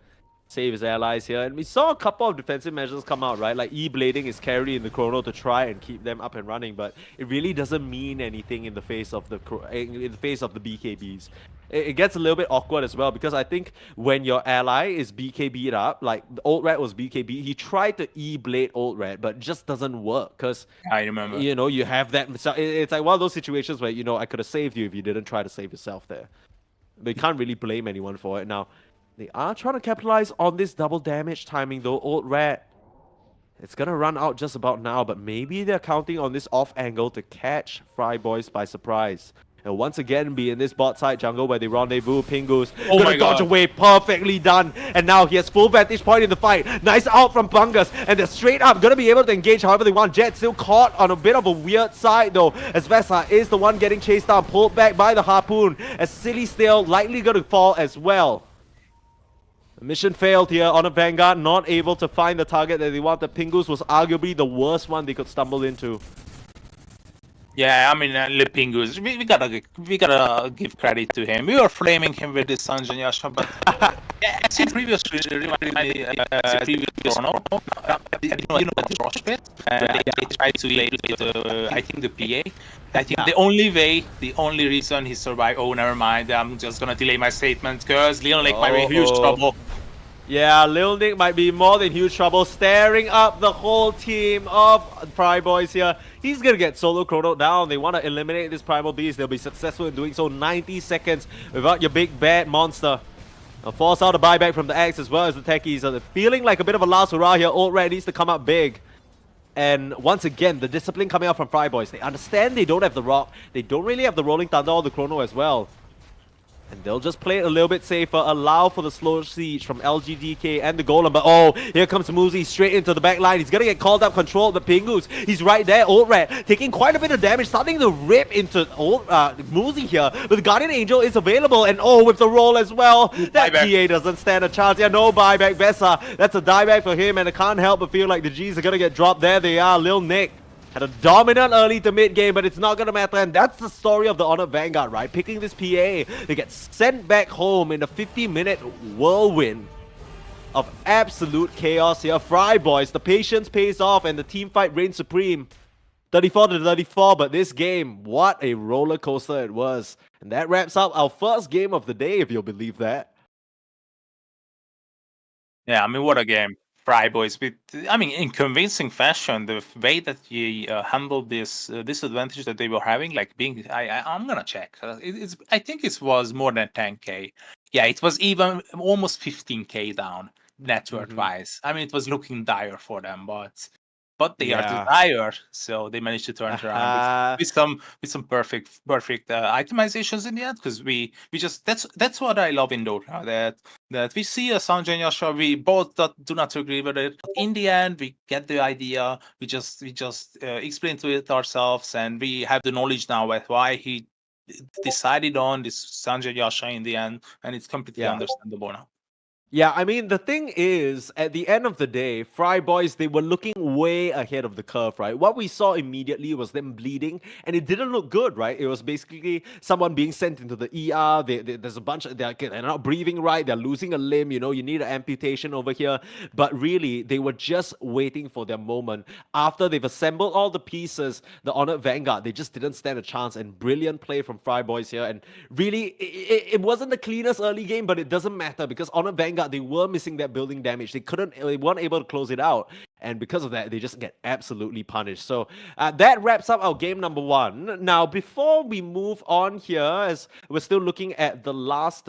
save his allies here. And we saw a couple of defensive measures come out, right? Like E-blading his carry in the Chrono to try and keep them up and running, but it really doesn't mean anything in the face of the BKBs. It gets a little bit awkward as well, because I think when your ally is BKB'd up, like Old Red was BKB, he tried to E-blade Old Red, but it just doesn't work, because I remember. you know, you have that. It's like one of those situations where, you know, I could have saved you if you didn't try to save yourself there. But you can't really blame anyone for it. Now, they are trying to capitalize on this double damage timing though. Old Red, it's gonna run out just about now, but maybe they're counting on this off angle to catch Fry Boys by surprise. And once again be in this bot side jungle where they rendezvous. Pingus gonna dodge away, perfectly done. And now he has full vantage point in the fight. Nice out from Bungus, and they're straight up gonna be able to engage however they want. Jet still caught on a bit of a weird side though, as Vesa is the one getting chased down, pulled back by the harpoon, as Silly still likely gonna fall as well. The mission failed here on a Vanguard, not able to find the target that they wanted. Pingus was arguably the worst one they could stumble into. Yeah, I mean, Lipingus, we gotta give credit to him. We were flaming him with this Sanjin Yasha, but yeah, as in previous Chrono, the Rush Pit, they tried to lay I think the PA. I think the only reason he survived. Oh, never mind. I'm just gonna delay my statement because Lil Nick might be in huge trouble. Yeah, Lil Nick might be more than huge trouble, staring up the whole team of Fry Boys here. He's gonna get solo chrono down. They want to eliminate this Primal Beast. They'll be successful in doing so. 90 seconds without your big bad monster. Now force out a buyback from the Axe as well as the techies. Are feeling like a bit of a last hurrah here. Old Red needs to come up big. And once again, the discipline coming out from Fry Boys. They understand they don't have the Rock. They don't really have the Rolling Thunder or the Chrono as well. And they'll just play it a little bit safer, allow for the slow siege from LGDK and the Golem. But oh, here comes Muzi straight into the back line. He's gonna get called up, controlled, but Pingus, he's right there. Old Red taking quite a bit of damage, starting to rip into old Muzi here. But the Guardian Angel is available, and oh, with the roll as well. That PA doesn't stand a chance. Yeah, no buyback. Vesa, that's a dieback for him, and I can't help but feel like the G's are gonna get dropped. There they are, Lil Nick. Had a dominant early to mid game, but it's not gonna matter, and that's the story of the Honored Vanguard, right? Picking this PA, they get sent back home in a 50-minute whirlwind of absolute chaos here. Fry Boys, the patience pays off, and the team fight reigns supreme. 34-34, but this game, what a roller coaster it was. And that wraps up our first game of the day, if you'll believe that. Yeah, I mean, what a game. Fry Boys, I mean, in convincing fashion, the way that he handled this disadvantage that they were having, like being, I'm gonna check. I think it was more than 10k. Yeah, it was even almost 15k down net worth wise. I mean, it was looking dire for them, but they are too dire, so they managed to turn it around with some perfect itemizations in the end. Because we just that's what I love in Dota, that we see a Sanjin Yasha, we both do not agree with it. But in the end, we get the idea. We just explain to it ourselves, and we have the knowledge now with why he decided on this Sanjin Yasha in the end, and it's completely understandable now. Yeah, I mean, the thing is, at the end of the day, Fry Boys, they were looking way ahead of the curve, right? What we saw immediately was them bleeding, and it didn't look good, right? It was basically someone being sent into the ER. There's a bunch of, they're not breathing right, they're losing a limb, you need an amputation over here. But really, they were just waiting for their moment. After they've assembled all the pieces, the Honored Vanguard, they just didn't stand a chance, and brilliant play from Fry Boys here. And really, it wasn't the cleanest early game, but it doesn't matter because Honored Vanguard, they were missing that building damage. They weren't able to close it out. And because of that, they just get absolutely punished. So that wraps up our game number one. Now, before we move on here, as we're still looking at the last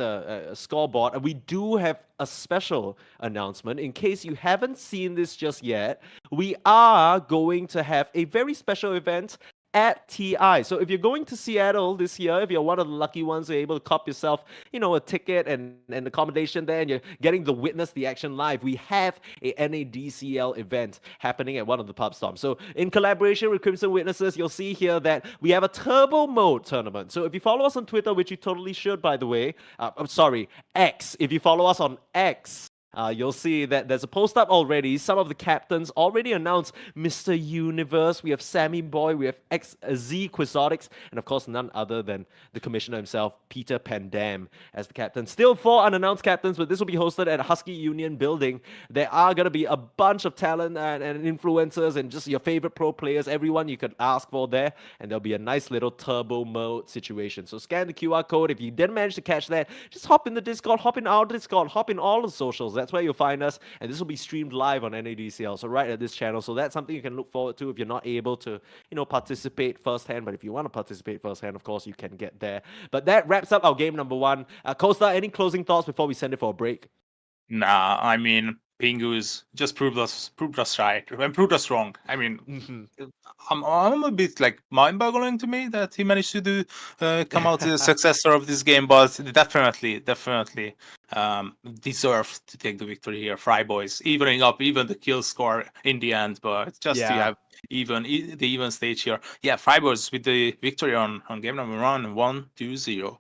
scoreboard, we do have a special announcement. In case you haven't seen this just yet, we are going to have a very special event at TI. So if you're going to Seattle this year, if you're one of the lucky ones who are able to cop yourself, a ticket and accommodation there, and you're getting to witness the action live, we have a NADCL event happening at one of the pub stops. So in collaboration with Crimson Witnesses, you'll see here that we have a turbo mode tournament. So if you follow us on Twitter, which you totally should, by the way, I'm sorry, X. If you follow us on X, you'll see that there's a post up already. Some of the captains already announced Mr. Universe. We have Sammy Boy, we have XZ Quixotics, and of course, none other than the commissioner himself, Peter Pandam, as the captain. Still 4 unannounced captains, but this will be hosted at Husky Union building. There are going to be a bunch of talent and influencers and just your favorite pro players, everyone you could ask for there, and there'll be a nice little turbo mode situation. So scan the QR code. If you didn't manage to catch that, just hop in the Discord, hop in our Discord, hop in all the socials. That's where you'll find us, and this will be streamed live on NADCL, so right at this channel. So that's something you can look forward to if you're not able to, participate firsthand. But if you want to participate firsthand, of course, you can get there. But that wraps up our game number one. Costa, any closing thoughts before we send it for a break? Nah, I mean, Pingus just proved us right and proved us wrong. I mean, I'm a bit like mind-boggling to me that he managed to come out the successor of this game, but definitely deserved to take the victory here. Fry Boys evening up even the kill score in the end, but just to Yeah. have the even stage here. Yeah, Fry Boys with the victory on game number 1-2-0.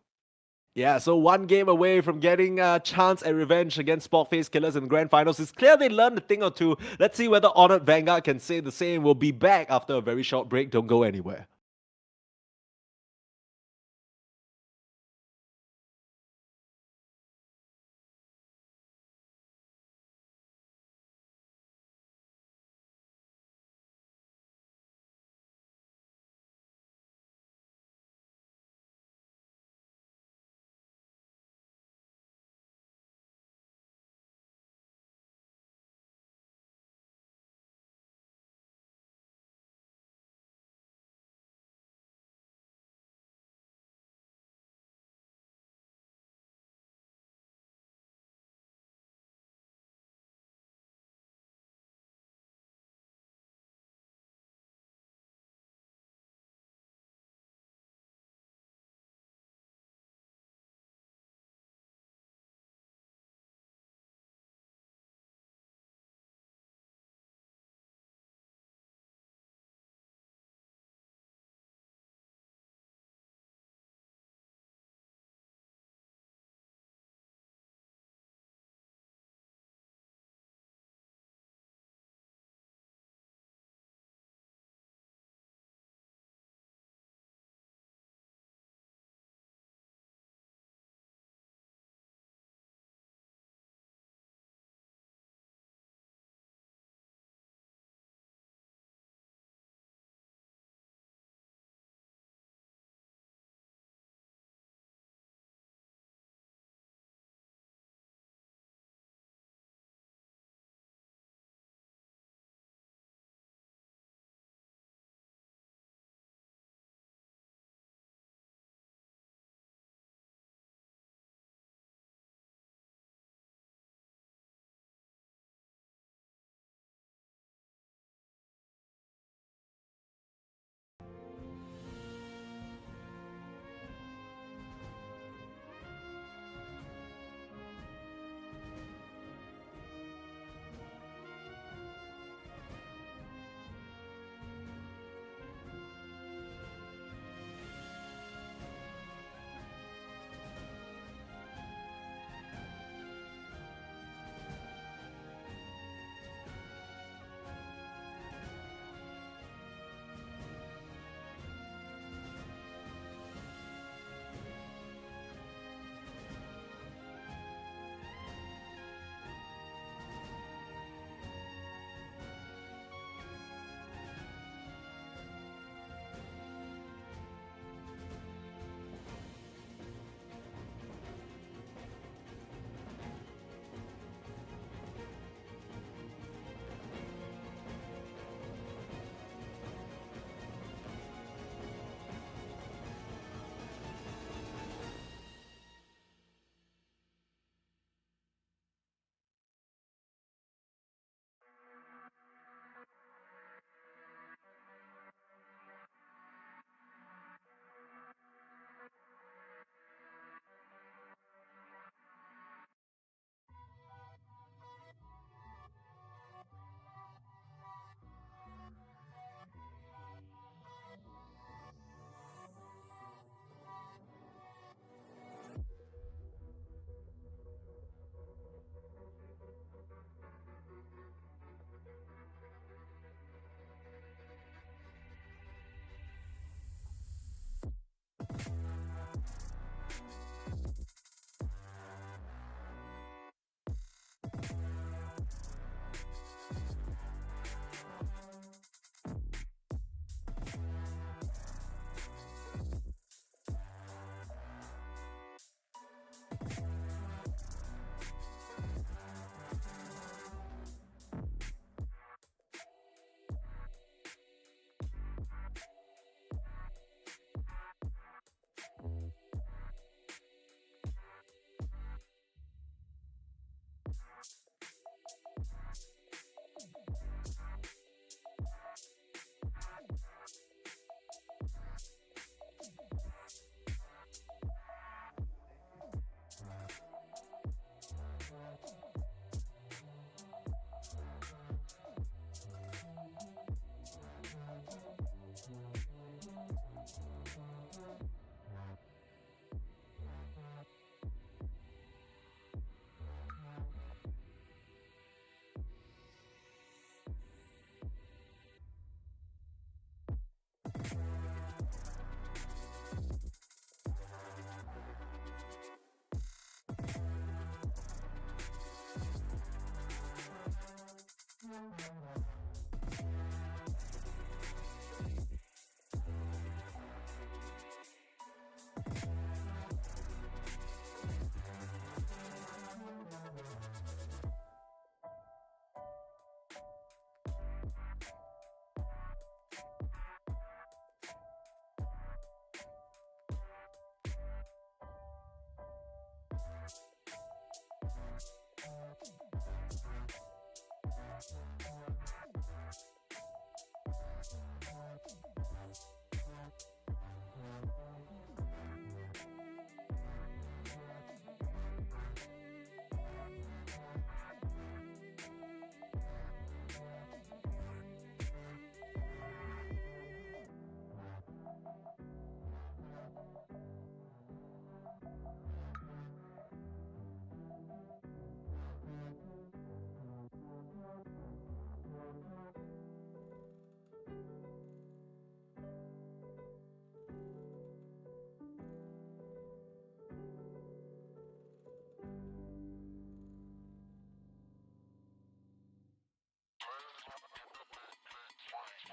Yeah, so one game away from getting a chance at revenge against Sportface Killers in the grand finals. It's clear they learned a thing or two. Let's see whether Honored Vanguard can say the same. We'll be back after a very short break. Don't go anywhere.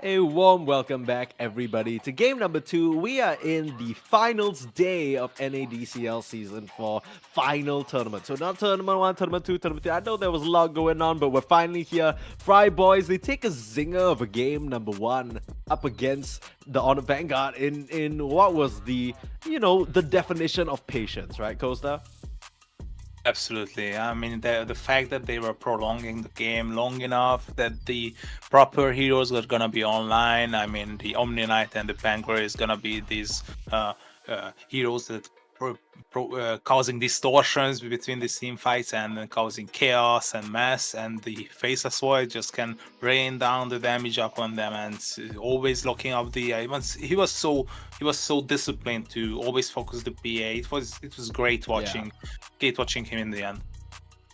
A warm welcome back, everybody, to game number 2. We are in the finals day of NADCL Season 4 final tournament. So not Tournament 1, Tournament 2, Tournament 3. I know there was a lot going on, but we're finally here. Fry Boys, they take a zinger of a game number 1 up against the Honor Vanguard in what was the definition of patience, right, Costa? Absolutely. I mean, the fact that they were prolonging the game long enough, that the proper heroes were gonna be online. I mean, the Omni Knight and the Vanguard is gonna be these heroes that causing distortions between the team fights and causing chaos and mess. And the Faceless Void just can rain down the damage upon them, and always locking up the. He was so disciplined to always focus the PA. It was great watching. Great watching him in the end.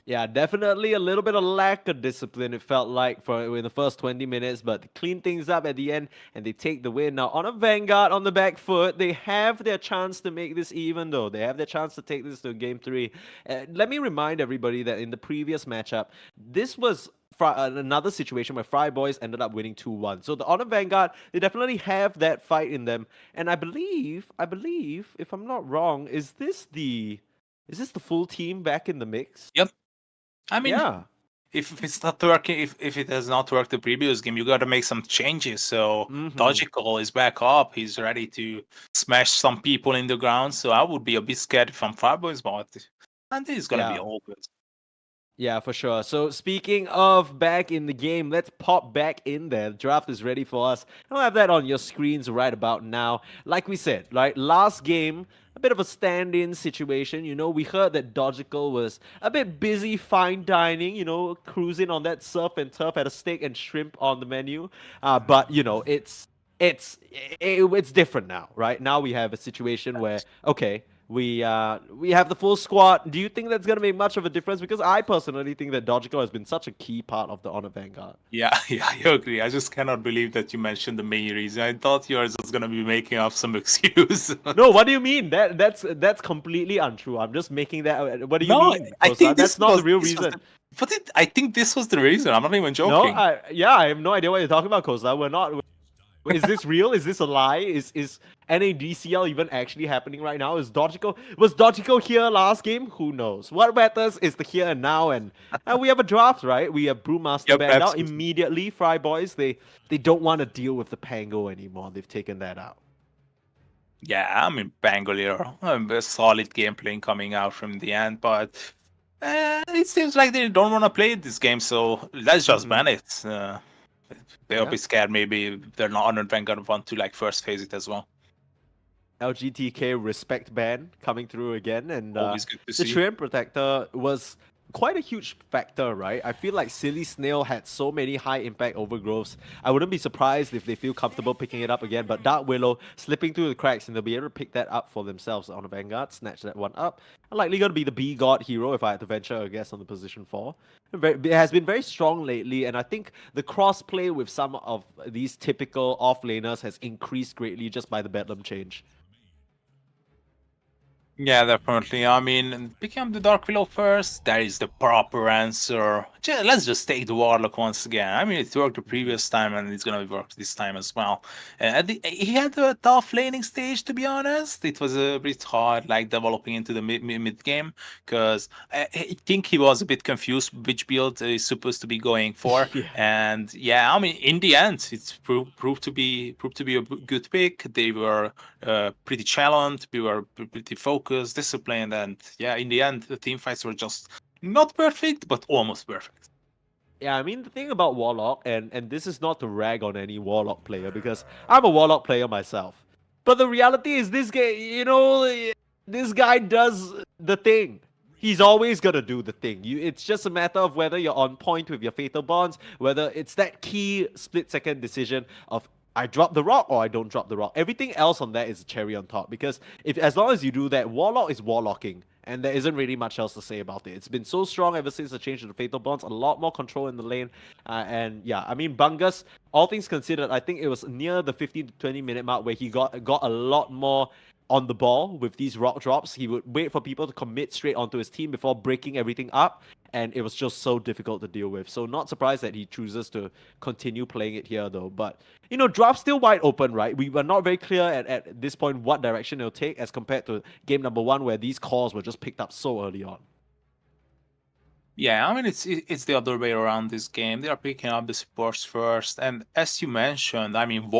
Yeah, definitely a little bit of lack of discipline, it felt like, in the first 20 minutes, but they clean things up at the end and they take the win. Now, on a Vanguard on the back foot, they have their chance to make this even, though. They have their chance to take this to Game 3. Let me remind everybody that in the previous matchup, this was another situation where Fry Boys ended up winning 2-1. So the Honor Vanguard, they definitely have that fight in them. And I believe, if I'm not wrong, is this the full team back in the mix? Yep. I mean, yeah. If it's not working, if it has not worked the previous game, you got to make some changes. So Logical is back up. He's ready to smash some people in the ground. So I would be a bit scared if I'm Fireboys, but I think it's gonna be all good. Yeah, for sure. So speaking of back in the game, let's pop back in there. The draft is ready for us. I'll have that on your screens right about now. Like we said, right, last game, a bit of a stand-in situation. We heard that Dogical was a bit busy fine dining, cruising on that surf and turf, had a steak and shrimp on the menu. But it's different now, right? Now we have a situation where, okay, we have the full squad. Do you think that's going to make much of a difference? Because I personally think that Dogical has been such a key part of the Honor Vanguard. Yeah, I agree. I just cannot believe that you mentioned the main reason. I thought you were just going to be making up some excuse. No, what do you mean? That's completely untrue. I'm just making that. What do you mean? I think that's not the real reason. I think this was the reason. I'm not even joking. No, I have no idea what you're talking about, Kosa. We're not. Is this real? Is this a lie? Is NADCL even actually happening right now? Was Dogical here last game? Who knows? What matters is the here and now, and we have a draft, right? We have Brewmaster banned out immediately. Fry Boys, they don't want to deal with the Pango anymore. They've taken that out. Yeah, I mean Bangalore, a solid gameplay coming out from the end, but it seems like they don't want to play this game, so let's just ban it. They'll be scared. Maybe they're not Honor Vanguard want to first phase it as well. LGTK respect ban coming through again, and always good to see. The Treant Protector was quite a huge factor, right? I feel like Silly Snail had so many high impact overgrowths. I wouldn't be surprised if they feel comfortable picking it up again, but Dark Willow slipping through the cracks and they'll be able to pick that up for themselves on the Vanguard, snatch that one up. Likely going to be the B-God hero if I had to venture a guess on the position 4. It has been very strong lately, and I think the cross-play with some of these typical off-laners has increased greatly just by the Bedlam change. Yeah, definitely. I mean, picking up the Dark Willow first, that is the proper answer. Let's just take the Warlock once again. I mean, it worked the previous time, and it's gonna work this time as well. He had a tough laning stage, to be honest. It was a bit hard, developing into the mid game, because I think he was a bit confused which build he's supposed to be going for. And yeah, I mean, in the end, it's proved to be a good pick. They were pretty challenged. We were pretty focused, disciplined, and yeah, in the end, the team fights were just not perfect, but almost perfect. Yeah, I mean, the thing about Warlock, and this is not to rag on any Warlock player, because I'm a Warlock player myself. But the reality is this guy, this guy does the thing. He's always going to do the thing. It's just a matter of whether you're on point with your Fatal Bonds, whether it's that key split-second decision of I drop the rock or I don't drop the rock. Everything else on that is a cherry on top, because as long as you do that, Warlock is Warlocking. And there isn't really much else to say about it. It's been so strong ever since the change to the Fatal Bonds. A lot more control in the lane. And yeah, I mean, Bungus, all things considered, I think it was near the 15 to 20 minute mark where he got a lot more on the ball with these rock drops. He would wait for people to commit straight onto his team before breaking everything up. and it was just so difficult to deal with. So not surprised that he chooses to continue playing it here though. But draft's still wide open, right? We were not very clear at this point what direction it'll take as compared to game number 1 where these calls were just picked up so early on. Yeah, I mean it's the other way around this game. They are picking up the supports first, and as you mentioned, I mean,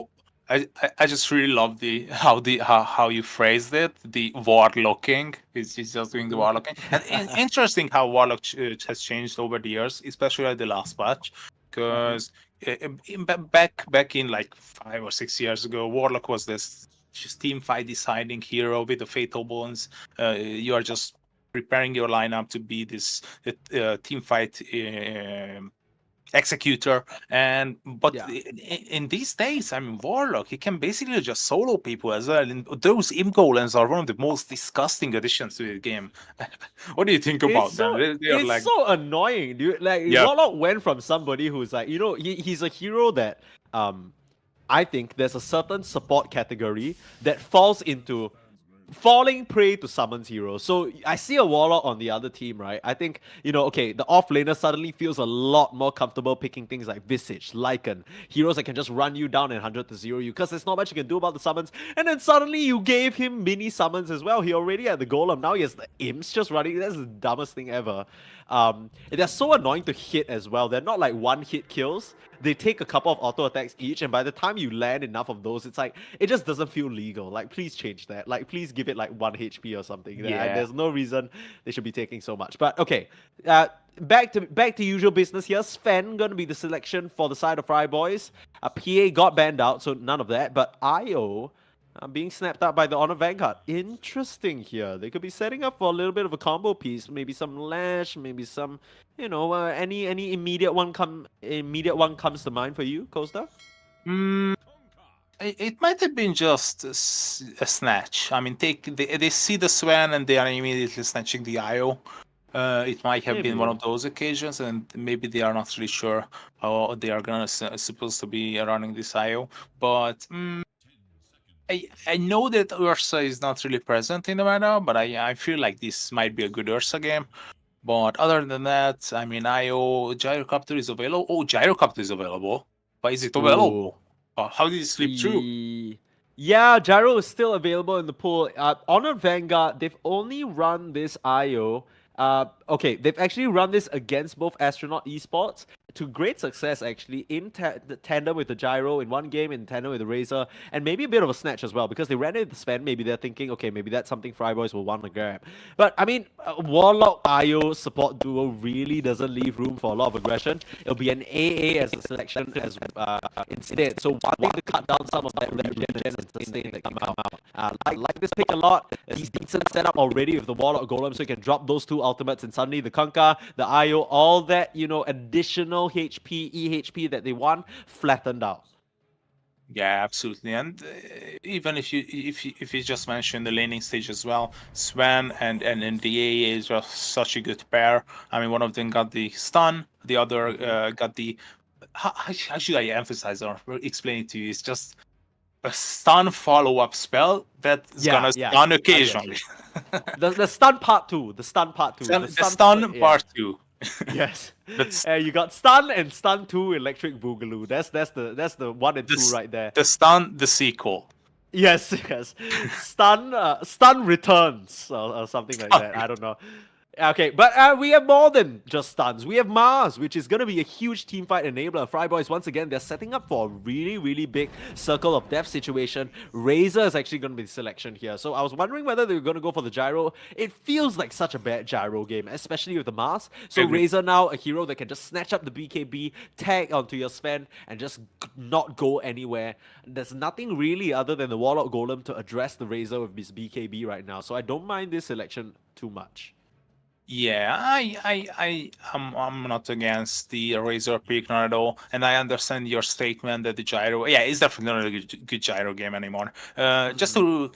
I just really love how you phrased it, the warlocking. He's just doing the warlocking, and interesting how warlock has changed over the years, especially at the last patch, because back in like 5 or 6 years ago, warlock was this just team fight deciding hero with the fatal bonds. You are just preparing your lineup to be this team fight executor, but in these days, I mean, warlock, he can basically just solo people as well, and those imp golems are one of the most disgusting additions to the game. What do you think about them? It's like, so annoying, dude. Like, warlock went from somebody who's like, he's a hero that I think there's a certain support category that falls into falling prey to summons heroes. So I see a warlock on the other team, right? I think, okay, the off laner suddenly feels a lot more comfortable picking things like Visage, Lycan, heroes that can just run you down and 100 to 0 you, because there's not much you can do about the summons. And then suddenly you gave him mini summons as well. He already had the golem, now he has the imps just running. That's the dumbest thing ever. They're so annoying to hit as well. They're not like one hit kills. They take a couple of auto attacks each, and by the time you land enough of those, it's like, it just doesn't feel legal. Like, please change that. Like, please give it like 1 HP or something. Yeah. There's no reason they should be taking so much. But okay, back to usual business here. Sven gonna be the selection for the side of Fry Boys. PA got banned out, so none of that. But IO being snapped up by the Honor Vanguard. Interesting here. They could be setting up for a little bit of a combo piece. Maybe some Lash, maybe some, any immediate one comes to mind for you, Costa? It might have been just a snatch. I mean, they see the Sven and they are immediately snatching the IO. It might have been one of those occasions, and maybe they are not really sure how they are supposed to be running this IO. But I know that Ursa is not really present in the meta, but I feel like this might be a good Ursa game. But other than that, I mean, IO Gyrocopter is available. Oh, Gyrocopter is available. But is it available? How did it slip through? Yeah, Gyro is still available in the pool. Honor Vanguard, they've only run this IO. Okay, they've actually run this against both Astronaut Esports to great success, actually, in tandem with the Gyro in one game, in tandem with the Razor, and maybe a bit of a snatch as well, because they ran it with the Sven. Maybe they're thinking, okay, maybe that's something Fry Boys will want to grab. But, I mean, Warlock IO support duo really doesn't leave room for a lot of aggression. It'll be an AA as a selection as instead. So, wanting to cut down some of that regen and sustain that come out. I like this pick a lot. He's decent setup already with the Warlock Golem, so you can drop those 2 ultimates, and suddenly the Kunkka, the IO, all that, additional HP, EHP that they want, flattened out. Yeah, absolutely. And even if you just mentioned the laning stage as well, Sven and the AA is just such a good pair. I mean, one of them got the stun, the other got the... How should I emphasize or explain it to you? It's just a stun follow-up spell that's gonna stun occasionally. The stun part 2. The stun part 2. The stun part 2. Yes. You got stun and stun 2 electric boogaloo. That's the 1 and 2 right there. The stun, the sequel. Yes. Stun returns or something like that. I don't know. Okay, but we have more than just stuns. We have Mars, which is going to be a huge teamfight enabler. Fry Boys, once again, they're setting up for a really, really big circle of death situation. Razor is actually going to be the selection here. So I was wondering whether they were going to go for the Gyro. It feels like such a bad Gyro game, especially with the Mars. So Razor now, a hero that can just snatch up the BKB, tag onto your Sven, and just not go anywhere. There's nothing really other than the Warlock Golem to address the Razor with his BKB right now. So I don't mind this selection too much. Yeah, I'm not against the Razor pick, not at all. And I understand your statement that the Gyro, it's definitely not a good Gyro game anymore. Just to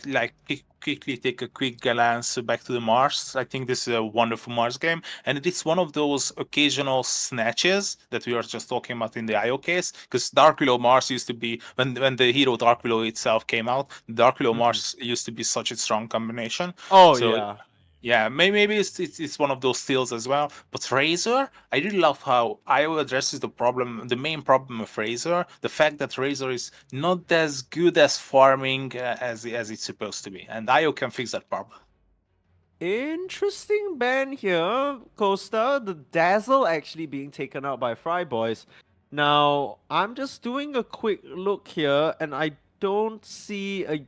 quickly take a quick glance back to the Mars, I think this is a wonderful Mars game, and it's one of those occasional snatches that we were just talking about in the IO case, because Dark Willow Mars used to be, when the hero Dark Willow itself came out, Dark Willow Mars used to be such a strong combination. Oh, so, yeah. Yeah, maybe it's one of those steals as well. But Razor, I really love how IO addresses the problem, the main problem of Razor, the fact that Razor is not as good as farming as it's supposed to be, and IO can fix that problem. Interesting ban here, Costa. The Dazzle actually being taken out by Fry Boys. Now, I'm just doing a quick look here, and I don't see a.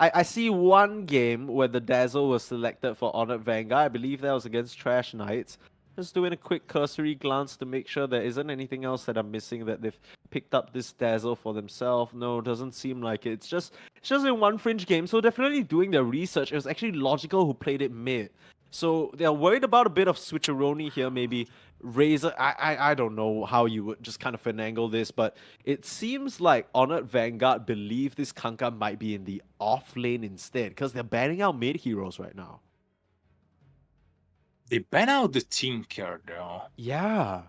I see one game where the Dazzle was selected for Honored Vanguard. I believe that was against Trash Knights. Just doing a quick cursory glance to make sure there isn't anything else that I'm missing, that they've picked up this Dazzle for themselves. No, doesn't seem like it. It's just in one Fringe game, so definitely doing their research. It was actually Logical who played it mid. So they're worried about a bit of switcheroni here, maybe. Razor, I don't know how you would just kind of finagle this, but it seems like Honored Vanguard believe this Kanka might be in the off lane instead, because they're banning out mid heroes right now. They ban out the Tinker though. Yeah.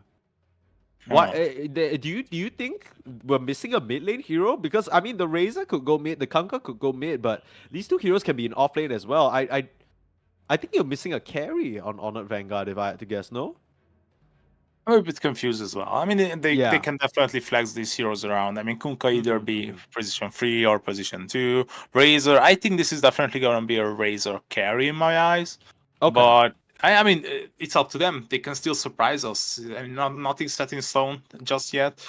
Huh. What do you think we're missing a mid lane hero? Because I mean, the Razor could go mid, the Kanka could go mid, but these two heroes can be in off lane as well. I think you're missing a carry on Honored Vanguard, if I had to guess. No. I'm a bit confused as well. I mean, they Yeah. can definitely flex these heroes around. I mean, Kunkka either be Mhm. position 3 or position 2. Razor, I think this is definitely going to be a Razor carry in my eyes. Okay. But I mean, it's up to them. They can still surprise us. I mean, nothing's set in stone just yet.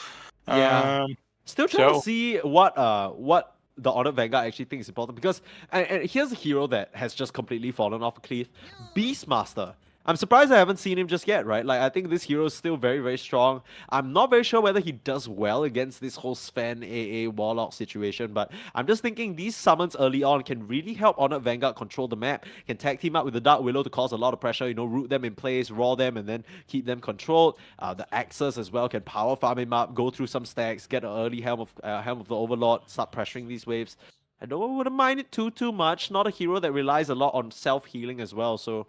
Yeah. Still trying to So see what the Honored Vanguard actually thinks is important, because and here's a hero that has just completely fallen off a cliff. Beastmaster. I'm surprised I haven't seen him just yet, right? Like, I think this hero is still very, very strong. I'm not very sure whether he does well against this whole Sven AA Warlock situation, but I'm just thinking these summons early on can really help Honored Vanguard control the map, can tag team up with the Dark Willow to cause a lot of pressure, root them in place, raw them, and then keep them controlled. The Axes as well can power farm him up, go through some stacks, get an early Helm of the Overlord, start pressuring these waves. I wouldn't mind it too much. Not a hero that relies a lot on self-healing as well, so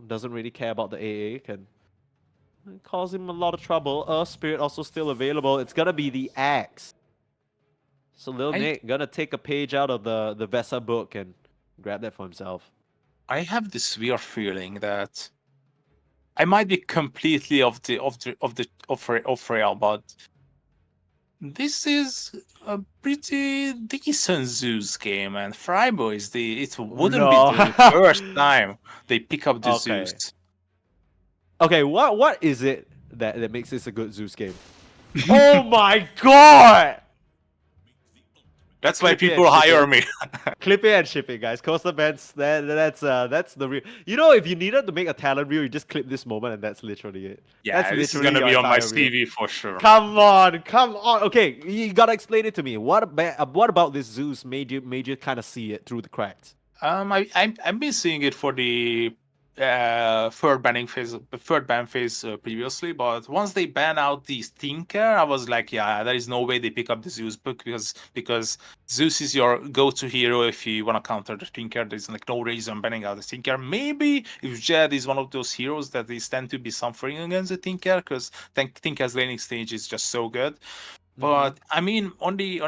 doesn't really care about the AA, can cause him a lot of trouble. Earth Spirit also still available. It's gonna be the Axe. So Lil I Nick gonna take a page out of the Vesa book and grab that for himself. I have this weird feeling that I might be completely off rail, but this is a pretty decent Zeus game, and Freiburg it wouldn't No. be the first time they pick up the Okay. Zeus. Okay, what is it that makes this a good Zeus game? Oh my god! That's why Clip it people and ship hire it. me. Clip it and ship it, guys. Costa Bands, that's the real. If you needed to make a talent reel, you just clip this moment, and that's literally it. Yeah, That's this is literally gonna your be on my entire reel. CV for sure. Come on. Okay, you gotta explain it to me. What about this Zeus made you kind of see it through the cracks? I've been seeing it for the third ban phase previously, but once they ban out the Tinker, I was like, yeah, there is no way they pick up the Zeus book, because Zeus is your go-to hero if you want to counter the Tinker. There's like no reason banning out the Tinker. Maybe if Jed is one of those heroes that is tend to be suffering against the Tinker, because Tinker's laning stage is just so good. But I mean, on the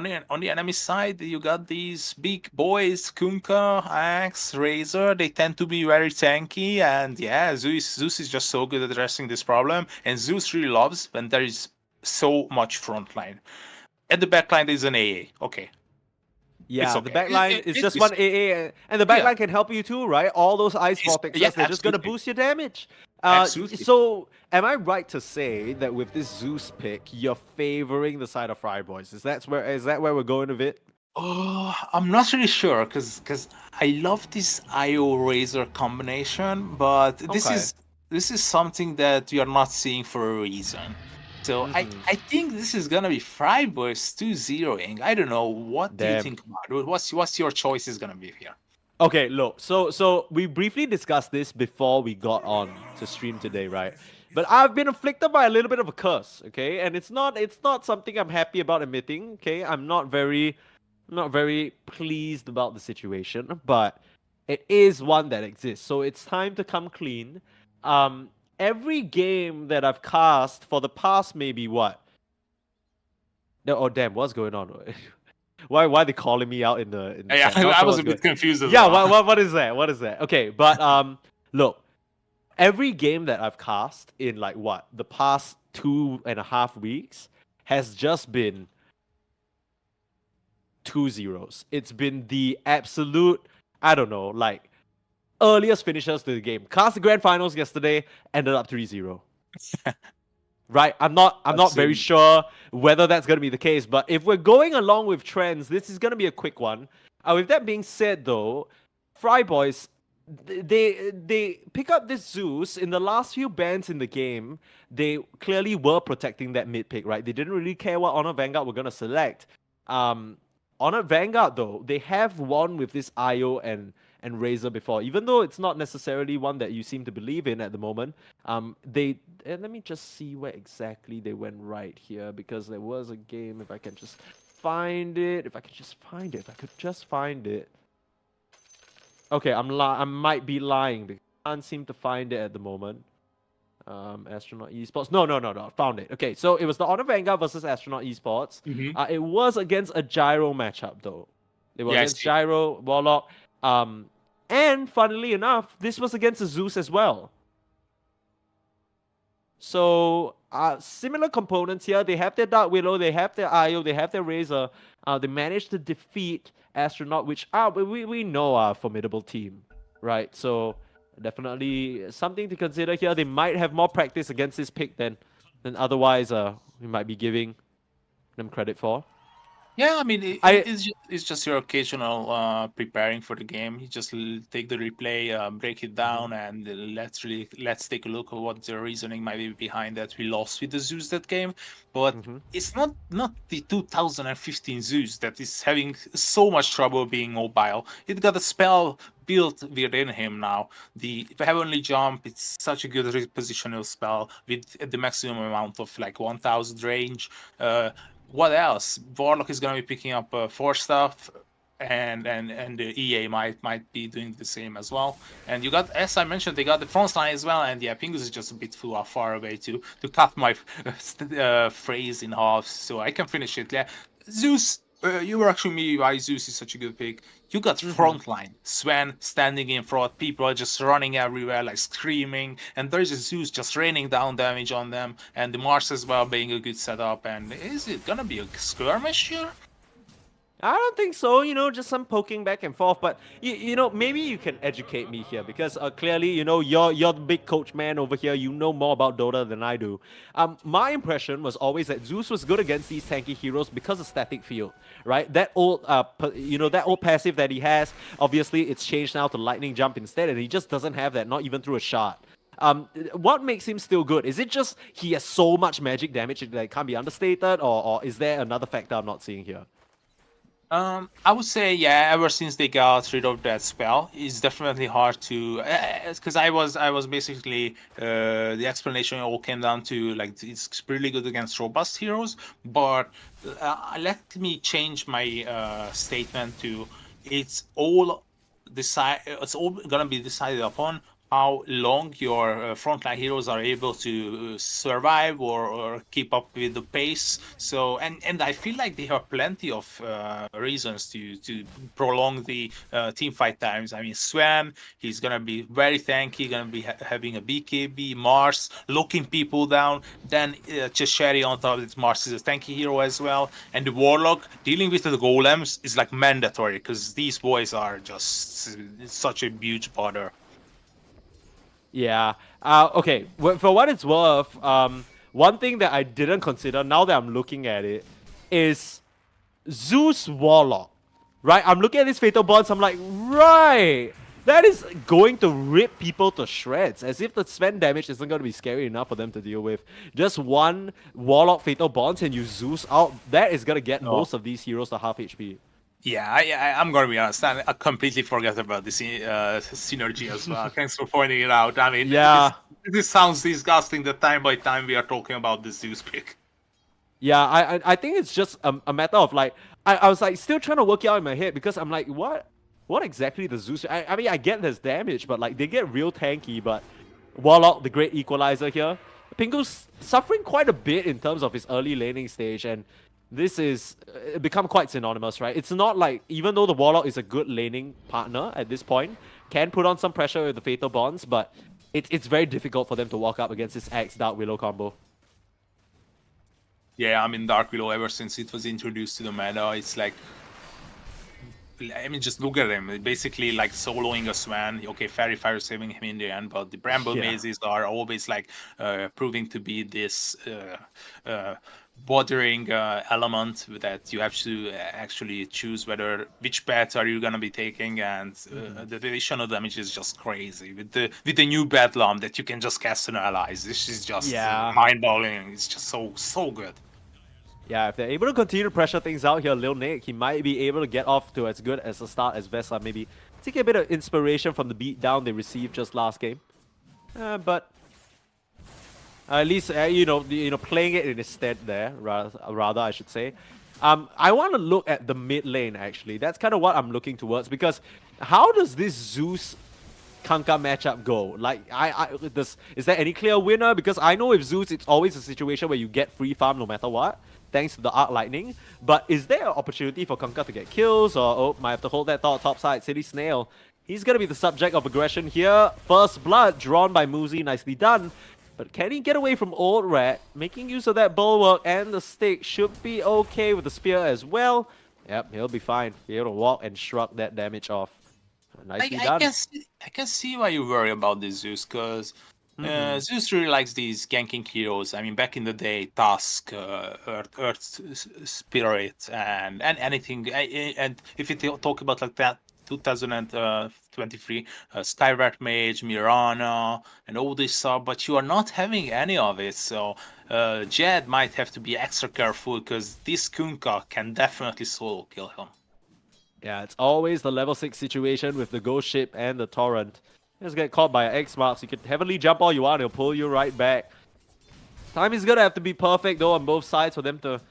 enemy side, you got these big boys, Kunkka, Axe, Razor. They tend to be very tanky, and yeah, Zeus is just so good at addressing this problem. And Zeus really loves when there is so much frontline. At the backline, there's an AA. Okay, Yeah, okay. the backline is just it's- one AA, and the backline can help you too, right? All those Ice It's- Vortexes, yeah, they're just gonna absolutely. boost your damage. Absolutely. So, am I right to say that with this Zeus pick, you're favoring the side of Fry Boys? Is that where we're going with it? Oh, I'm not really sure, because I love this IO Razor combination, but this Okay. is something that we are not seeing for a reason. So I think this is gonna be Freiburg's 2-0ing. I don't know. What do you Damn. think about it? What's your choice is gonna be here? Okay, look. So we briefly discussed this before we got on to stream today, right? But I've been afflicted by a little bit of a curse, okay? And it's not something I'm happy about admitting, okay? I'm not very pleased about the situation, but it is one that exists. So it's time to come clean. Every game that I've cast for the past maybe what? No, oh damn, what's going on? Why are they calling me out in the Yeah, chat? Not I sure was what's a bit going- confused as Yeah, well. what is that? What is that? Okay, but Look, every game that I've cast in like what the past 2.5 weeks has just been 2 zeros. It's been the absolute, I don't know, like earliest finishers to the game. Cast the grand finals yesterday, ended up 3-0. Right? I'm not very Absolutely. sure whether that's gonna be the case, but if we're going along with trends, this is gonna be a quick one. With that being said though, Fry Boys, they pick up this Zeus in the last few bans in the game. They clearly were protecting that mid pick, right? They didn't really care what Honor Vanguard were gonna select. Um Honor Vanguard though, they have won with this IO and Razor before, even though it's not necessarily one that you seem to believe in at the moment. They let me just see where exactly they went right here, because there was a game. If I can just find it, if I could just find it, if I could just find it. Okay, I might be lying because I can't seem to find it at the moment. Astronaut Esports. No. Found it. Okay, so it was the Honor Vanguard versus Astronaut Esports. It was against a Gyro matchup though. It was Yeah, I against see. Gyro, Warlock. And funnily enough, this was against a Zeus as well. So similar components here. They have their Dark Willow, they have their Io, they have their Razor. They managed to defeat Astronaut, which we know are a formidable team, right? So definitely something to consider here. They might have more practice against this pick than otherwise we might be giving them credit for. Yeah, I mean, I it's just your occasional preparing for the game. You just take the replay, break it Mhm, down, and let's take a look at what the reasoning might be behind that. We lost with the Zeus that game, but mhm. it's not the 2015 Zeus that is having so much trouble being mobile. It got a spell built within him now. The Heavenly Jump, it's such a good repositional spell with the maximum amount of like 1000 range. What else? Warlock is going to be picking up Force stuff, and the EA might be doing the same as well. And you got, as I mentioned, they got the front line as well. And yeah, Pingus is just a bit too far away to cut my phrase in half, so I can finish it. Yeah, Zeus. You were actually me why Zeus is such a good pick. You got Mhm. frontline. Sven standing in front, people are just running everywhere, like screaming, and there's a Zeus just raining down damage on them, and the Mars as well being a good setup. And is it gonna be a skirmish here? I don't think so, just some poking back and forth. But maybe you can educate me here because clearly, you're the big coach man over here. You know more about Dota than I do. My impression was always that Zeus was good against these tanky heroes because of static field, right? That old, that old passive that he has. Obviously, it's changed now to lightning jump instead, and he just doesn't have that, not even through a shot. What makes him still good? Is it just he has so much magic damage that it can't be understated, or is there another factor I'm not seeing here? I would say yeah. Ever since they got rid of that spell, it's definitely hard to. Because I was basically the explanation all came down to like it's really good against robust heroes, but let me change my statement to it's all gonna be decided upon how long your frontline heroes are able to survive or keep up with the pace. So and I feel like they have plenty of reasons to prolong the team fight times. I mean, Swan, he's gonna be very tanky, gonna be having a BKB, Mars locking people down. Then Cheshire on top of it, Mars is a tanky hero as well, and the Warlock dealing with the golems is like mandatory because these boys are just such a huge bother. Yeah. Okay. For what it's worth, one thing that I didn't consider now that I'm looking at it is Zeus Warlock. Right? I'm looking at this Fatal Bonds. I'm like, right. That is going to rip people to shreds. As if the Sven damage isn't going to be scary enough for them to deal with. Just one Warlock Fatal Bonds and you Zeus out. That is going to get Oh. most of these heroes to half HP. Yeah, I'm gonna be honest. I completely forgot about this synergy as well. Thanks for pointing it out. I mean, Yeah. this sounds disgusting. That time by time we are talking about this Zeus pick. Yeah, I think it's just a matter of like I was like still trying to work it out in my head because I'm like what exactly does Zeus? I mean I get there's damage, but like they get real tanky. But Warlock, the great equalizer here, Pingu's suffering quite a bit in terms of his early laning stage, and this is become quite synonymous, right? It's not like even though the Warlock is a good laning partner at this point, can put on some pressure with the Fatal Bonds, but it's very difficult for them to walk up against this Axe Dark Willow combo. Yeah, I mean, Dark Willow, ever since it was introduced to the meta, it's like, I mean, just look at him. Basically, like soloing a Swan. Okay, Fairy Fire saving him in the end, but the Bramble Yeah. mazes are always like proving to be this bothering element that you have to actually choose which path are you gonna be taking, and the additional damage is just crazy with the new Bedlam that you can just cast and allies. This is just Yeah. mind-blowing. It's just so good. Yeah, if they're able to continue to pressure things out here, Lil Nick, he might be able to get off to as good as a start as Vesa. Maybe take a bit of inspiration from the beatdown they received just last game. But at least, playing it in his stead there, rather I should say. I want to look at the mid lane, actually. That's kind of what I'm looking towards, because how does this Zeus Kanka matchup go? Like, is there any clear winner? Because I know with Zeus, it's always a situation where you get free farm no matter what, thanks to the Arc Lightning. But is there an opportunity for Kanka to get kills? Or, might have to hold that thought top side. City Snail, he's going to be the subject of aggression here. First blood drawn by Muzi, nicely done. But can he get away from Old Rat? Making use of that bulwark and the stick should be okay with the spear as well. Yep, he'll be fine. Be able to walk and shrug that damage off. Nicely done. I can see why you worry about this Zeus, because Zeus really likes these ganking heroes. I mean, back in the day, Tusk, Earth Spirit, and anything. And if you talk about like that, 2023, Skyward Mage, Mirana, and all this stuff, but you are not having any of it. So Jed might have to be extra careful, because this Kunkka can definitely solo kill him. Yeah, it's always the level 6 situation with the Ghost Ship and the Torrent. Just get caught by X marks. You can heavily jump all you want, it'll pull you right back. Time is gonna have to be perfect though on both sides for them to,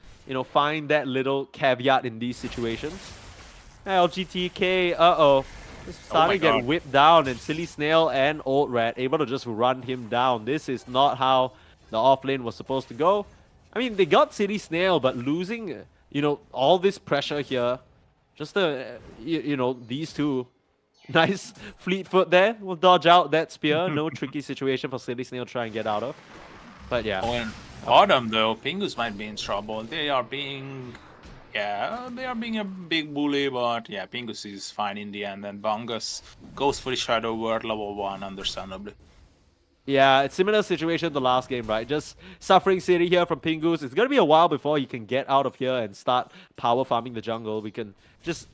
find that little caveat in these situations. LGTK, starting to get whipped down, and Silly Snail and Old Rat able to just run him down. This is not how the offlane was supposed to go. I mean, they got Silly Snail, but losing, all this pressure here. Just these two. Nice fleet foot there. We'll dodge out that spear. No tricky situation for Silly Snail to try and get out of. But yeah. Oh, and Autumn though, Pingus might be in trouble. They are being a big bully, but yeah, Pingus is fine in the end, and Bungus goes for the Shadow Word level 1, understandably. Yeah, it's similar situation to the last game, right? Just suffering city here from Pingus. It's gonna be a while before you can get out of here and start power farming the jungle. We can just,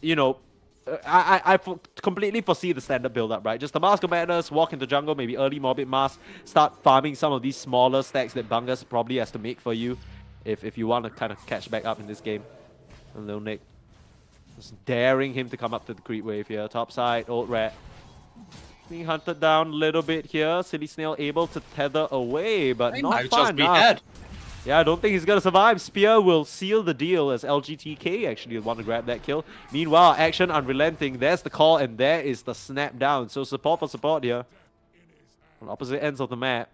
I completely foresee the standard build-up, right? Just the Mask of Madness, walk into jungle, maybe early Morbid Mask, start farming some of these smaller stacks that Bungus probably has to make for you if you want to kind of catch back up in this game. And Lil Nick just daring him to come up to the creep wave here. Top side, Old Rat. Being hunted down a little bit here. Silly Snail able to tether away, but not far enough. Yeah, I don't think he's gonna survive. Spear will seal the deal as LGTK actually want to grab that kill. Meanwhile, action unrelenting. There's the call, and there is the snap down. So support for support here. On opposite ends of the map.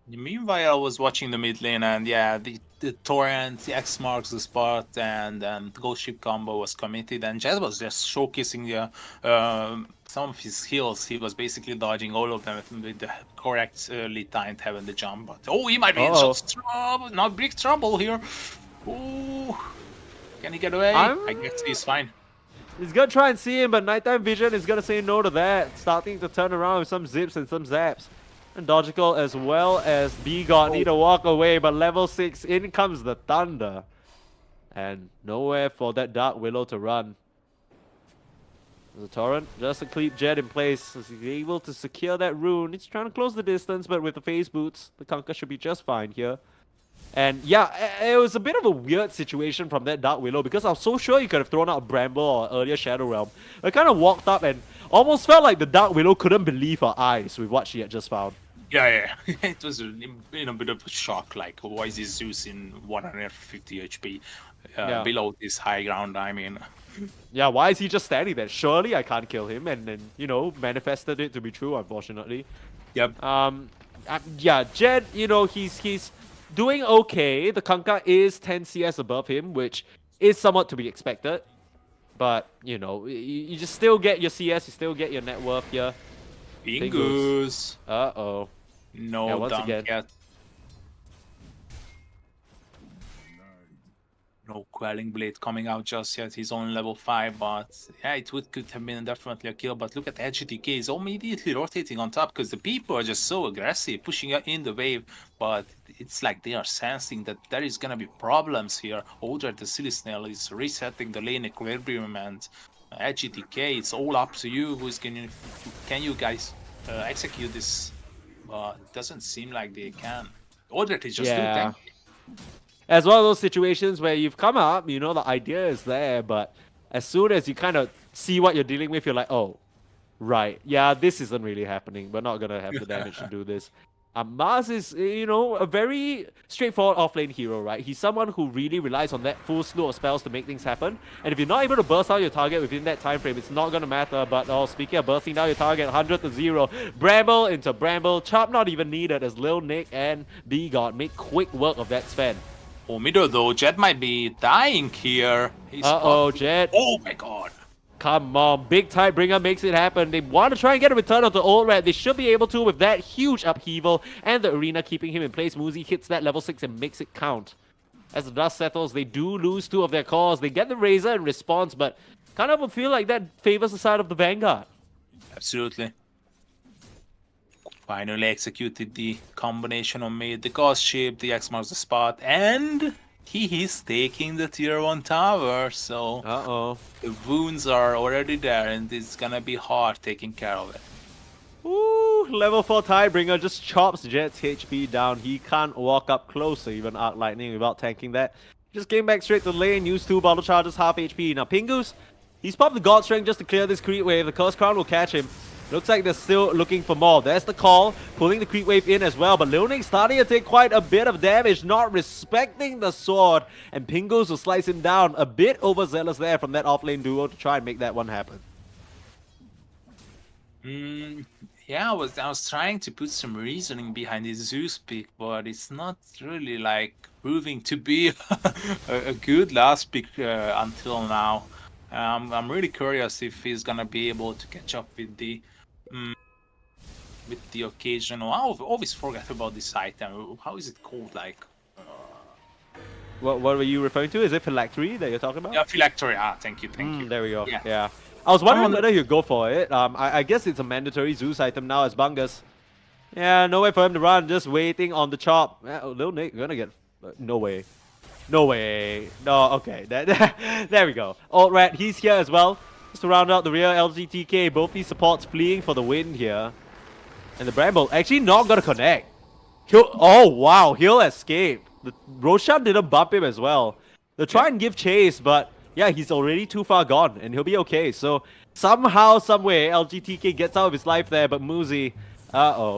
Meanwhile, I was watching the mid lane, and yeah, the Torrent, the X marks the spot, and the Ghost Ship combo was committed, and Jed was just showcasing some of his heals. He was basically dodging all of them with the correctly timed having the jump, but he might be in some trouble, not big trouble here. Ooh, can he get away? I guess he's fine. He's gonna try and see him, but Nighttime Vision is gonna say no to that. Starting to turn around with some zips and some zaps. And Dogical as well as B-God need to walk away, but level 6, in comes the Thunder. And nowhere for that Dark Willow to run. There's a Torrent, just to keep Jed in place. He's able to secure that rune. He's trying to close the distance, but with the phase boots, the Kunkka should be just fine here. And yeah, it was a bit of a weird situation from that Dark Willow, because I was so sure he could have thrown out a Bramble or earlier Shadow Realm. I kind of walked up and almost felt like the Dark Willow couldn't believe her eyes with what she had just found. Yeah. It was in a bit of a shock, like, why is this Zeus in 150 HP below this high ground? I mean... Yeah, why is he just standing there? Surely I can't kill him, and then, manifested it to be true, unfortunately. Yep. Yeah, Jed, he's doing okay. The Kunkka is 10 CS above him, which is somewhat to be expected. But, you know, you just still get your CS, you still get your net worth here. Pingus. Uh-oh. No Yeah, once dunk again. yet. No Quelling Blade coming out just yet. He's only level 5, but yeah, could have been definitely a kill. But look at LGTK. He's immediately rotating on top because the people are just so aggressive, pushing in the wave. But it's like they are sensing that there is gonna be problems here. Older the Silly Snail is resetting the lane equilibrium, and LGTK, it's all up to you. Can you guys execute this? But it doesn't seem like they can. Aldred is just too Yeah. tanky. As one of those situations where you've come up, you know, the idea is there, but as soon as you kind of see what you're dealing with, you're like, oh, right, yeah, this isn't really happening. We're not gonna have the damage to do this. Mars is, you know, a very straightforward offlane hero, right? He's someone who really relies on that full slew of spells to make things happen. And if you're not able to burst out your target within that time frame, it's not gonna matter. But speaking of bursting down your target, 100 to 0, Bramble into Bramble, Chop not even needed as Lil Nick and B-God make quick work of that Sven. Oh, middle though, Jet might be dying here. Uh-oh, Jet. Oh my god. Come on, Big Tidebringer makes it happen. They want to try and get a return onto Old Red. They should be able to with that huge upheaval and the arena keeping him in place. Muzi hits that level 6 and makes it count. As the dust settles, they do lose 2 of their cores. They get the Razor in response, but kind of feel like that favors the side of the Vanguard. Absolutely. Finally executed the combination on mid, the Ghost Ship, the X marks the spot, and he is taking the tier 1 tower, so Uh-oh. the wounds are already there and it's gonna be hard taking care of it. Ooh, level 4 Tidebringer just chops Jet's HP down. He can't walk up close to even Arc Lightning without tanking that. Just came back straight to the lane, used 2 bottle charges, half HP. Now Pingus, he's popped the God Strength just to clear this creep wave. The Curse Crown will catch him. Looks like they're still looking for more. There's the call, pulling the creep wave in as well. But Lil Nick starting to take quite a bit of damage, not respecting the sword. And Pingus will slice him down. A bit overzealous there from that offlane duo to try and make that one happen. Yeah, I was trying to put some reasoning behind this Zeus pick, but it's not really like proving to be a good last pick until now. I'm really curious if he's gonna be able to catch up with the occasional. I always forget about this item. How is it called? Like What were you referring to? Is it Phylactery that you're talking about? yeah, Phylactery. Thank you. There we go. Yeah. Yeah. I was wondering whether you go for it. I guess it's a mandatory Zeus item now as Bungus. Yeah, no way for him to run. Just waiting on the chop. Lil Nick, you're gonna get... no way. No way. No, okay. There we go. Old Rat, he's here as well. Just to round out the rear LGTK. Both these supports fleeing for the win here. And the Bramble actually not gonna connect. Oh, wow. He'll escape. The Roshan didn't bump him as well. They'll try and give chase, but yeah, he's already too far gone, and he'll be okay. So somehow, someway, LGTK gets out of his life there, but Muzi,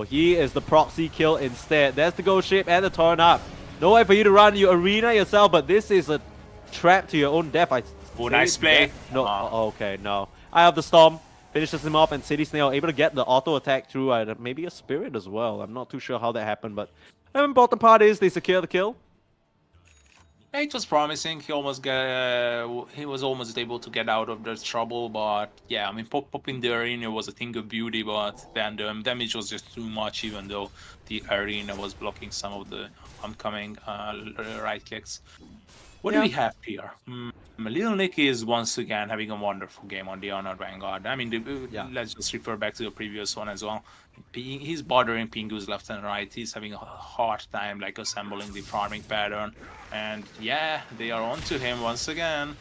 he is the proxy kill instead. There's the Ghost Ship and the Torn Up. No way for you to run your arena yourself, but this is a trap to your own death. Nice play. No, okay, no. Eye of the Storm finishes him off, and City Snail able to get the auto attack through maybe a Spirit as well. I'm not too sure how that happened, but the important part is they secure the kill. It was promising. He was almost able to get out of the trouble, but yeah, I mean, popping the arena was a thing of beauty, but then the damage was just too much, even though the arena was blocking some of the oncoming right clicks. What do we have here? Lil Nick is once again having a wonderful game on the Honored Vanguard. I mean, let's just refer back to the previous one as well. He's bothering Pingus left and right. He's having a hard time like assembling the farming pattern. And yeah, they are on to him once again.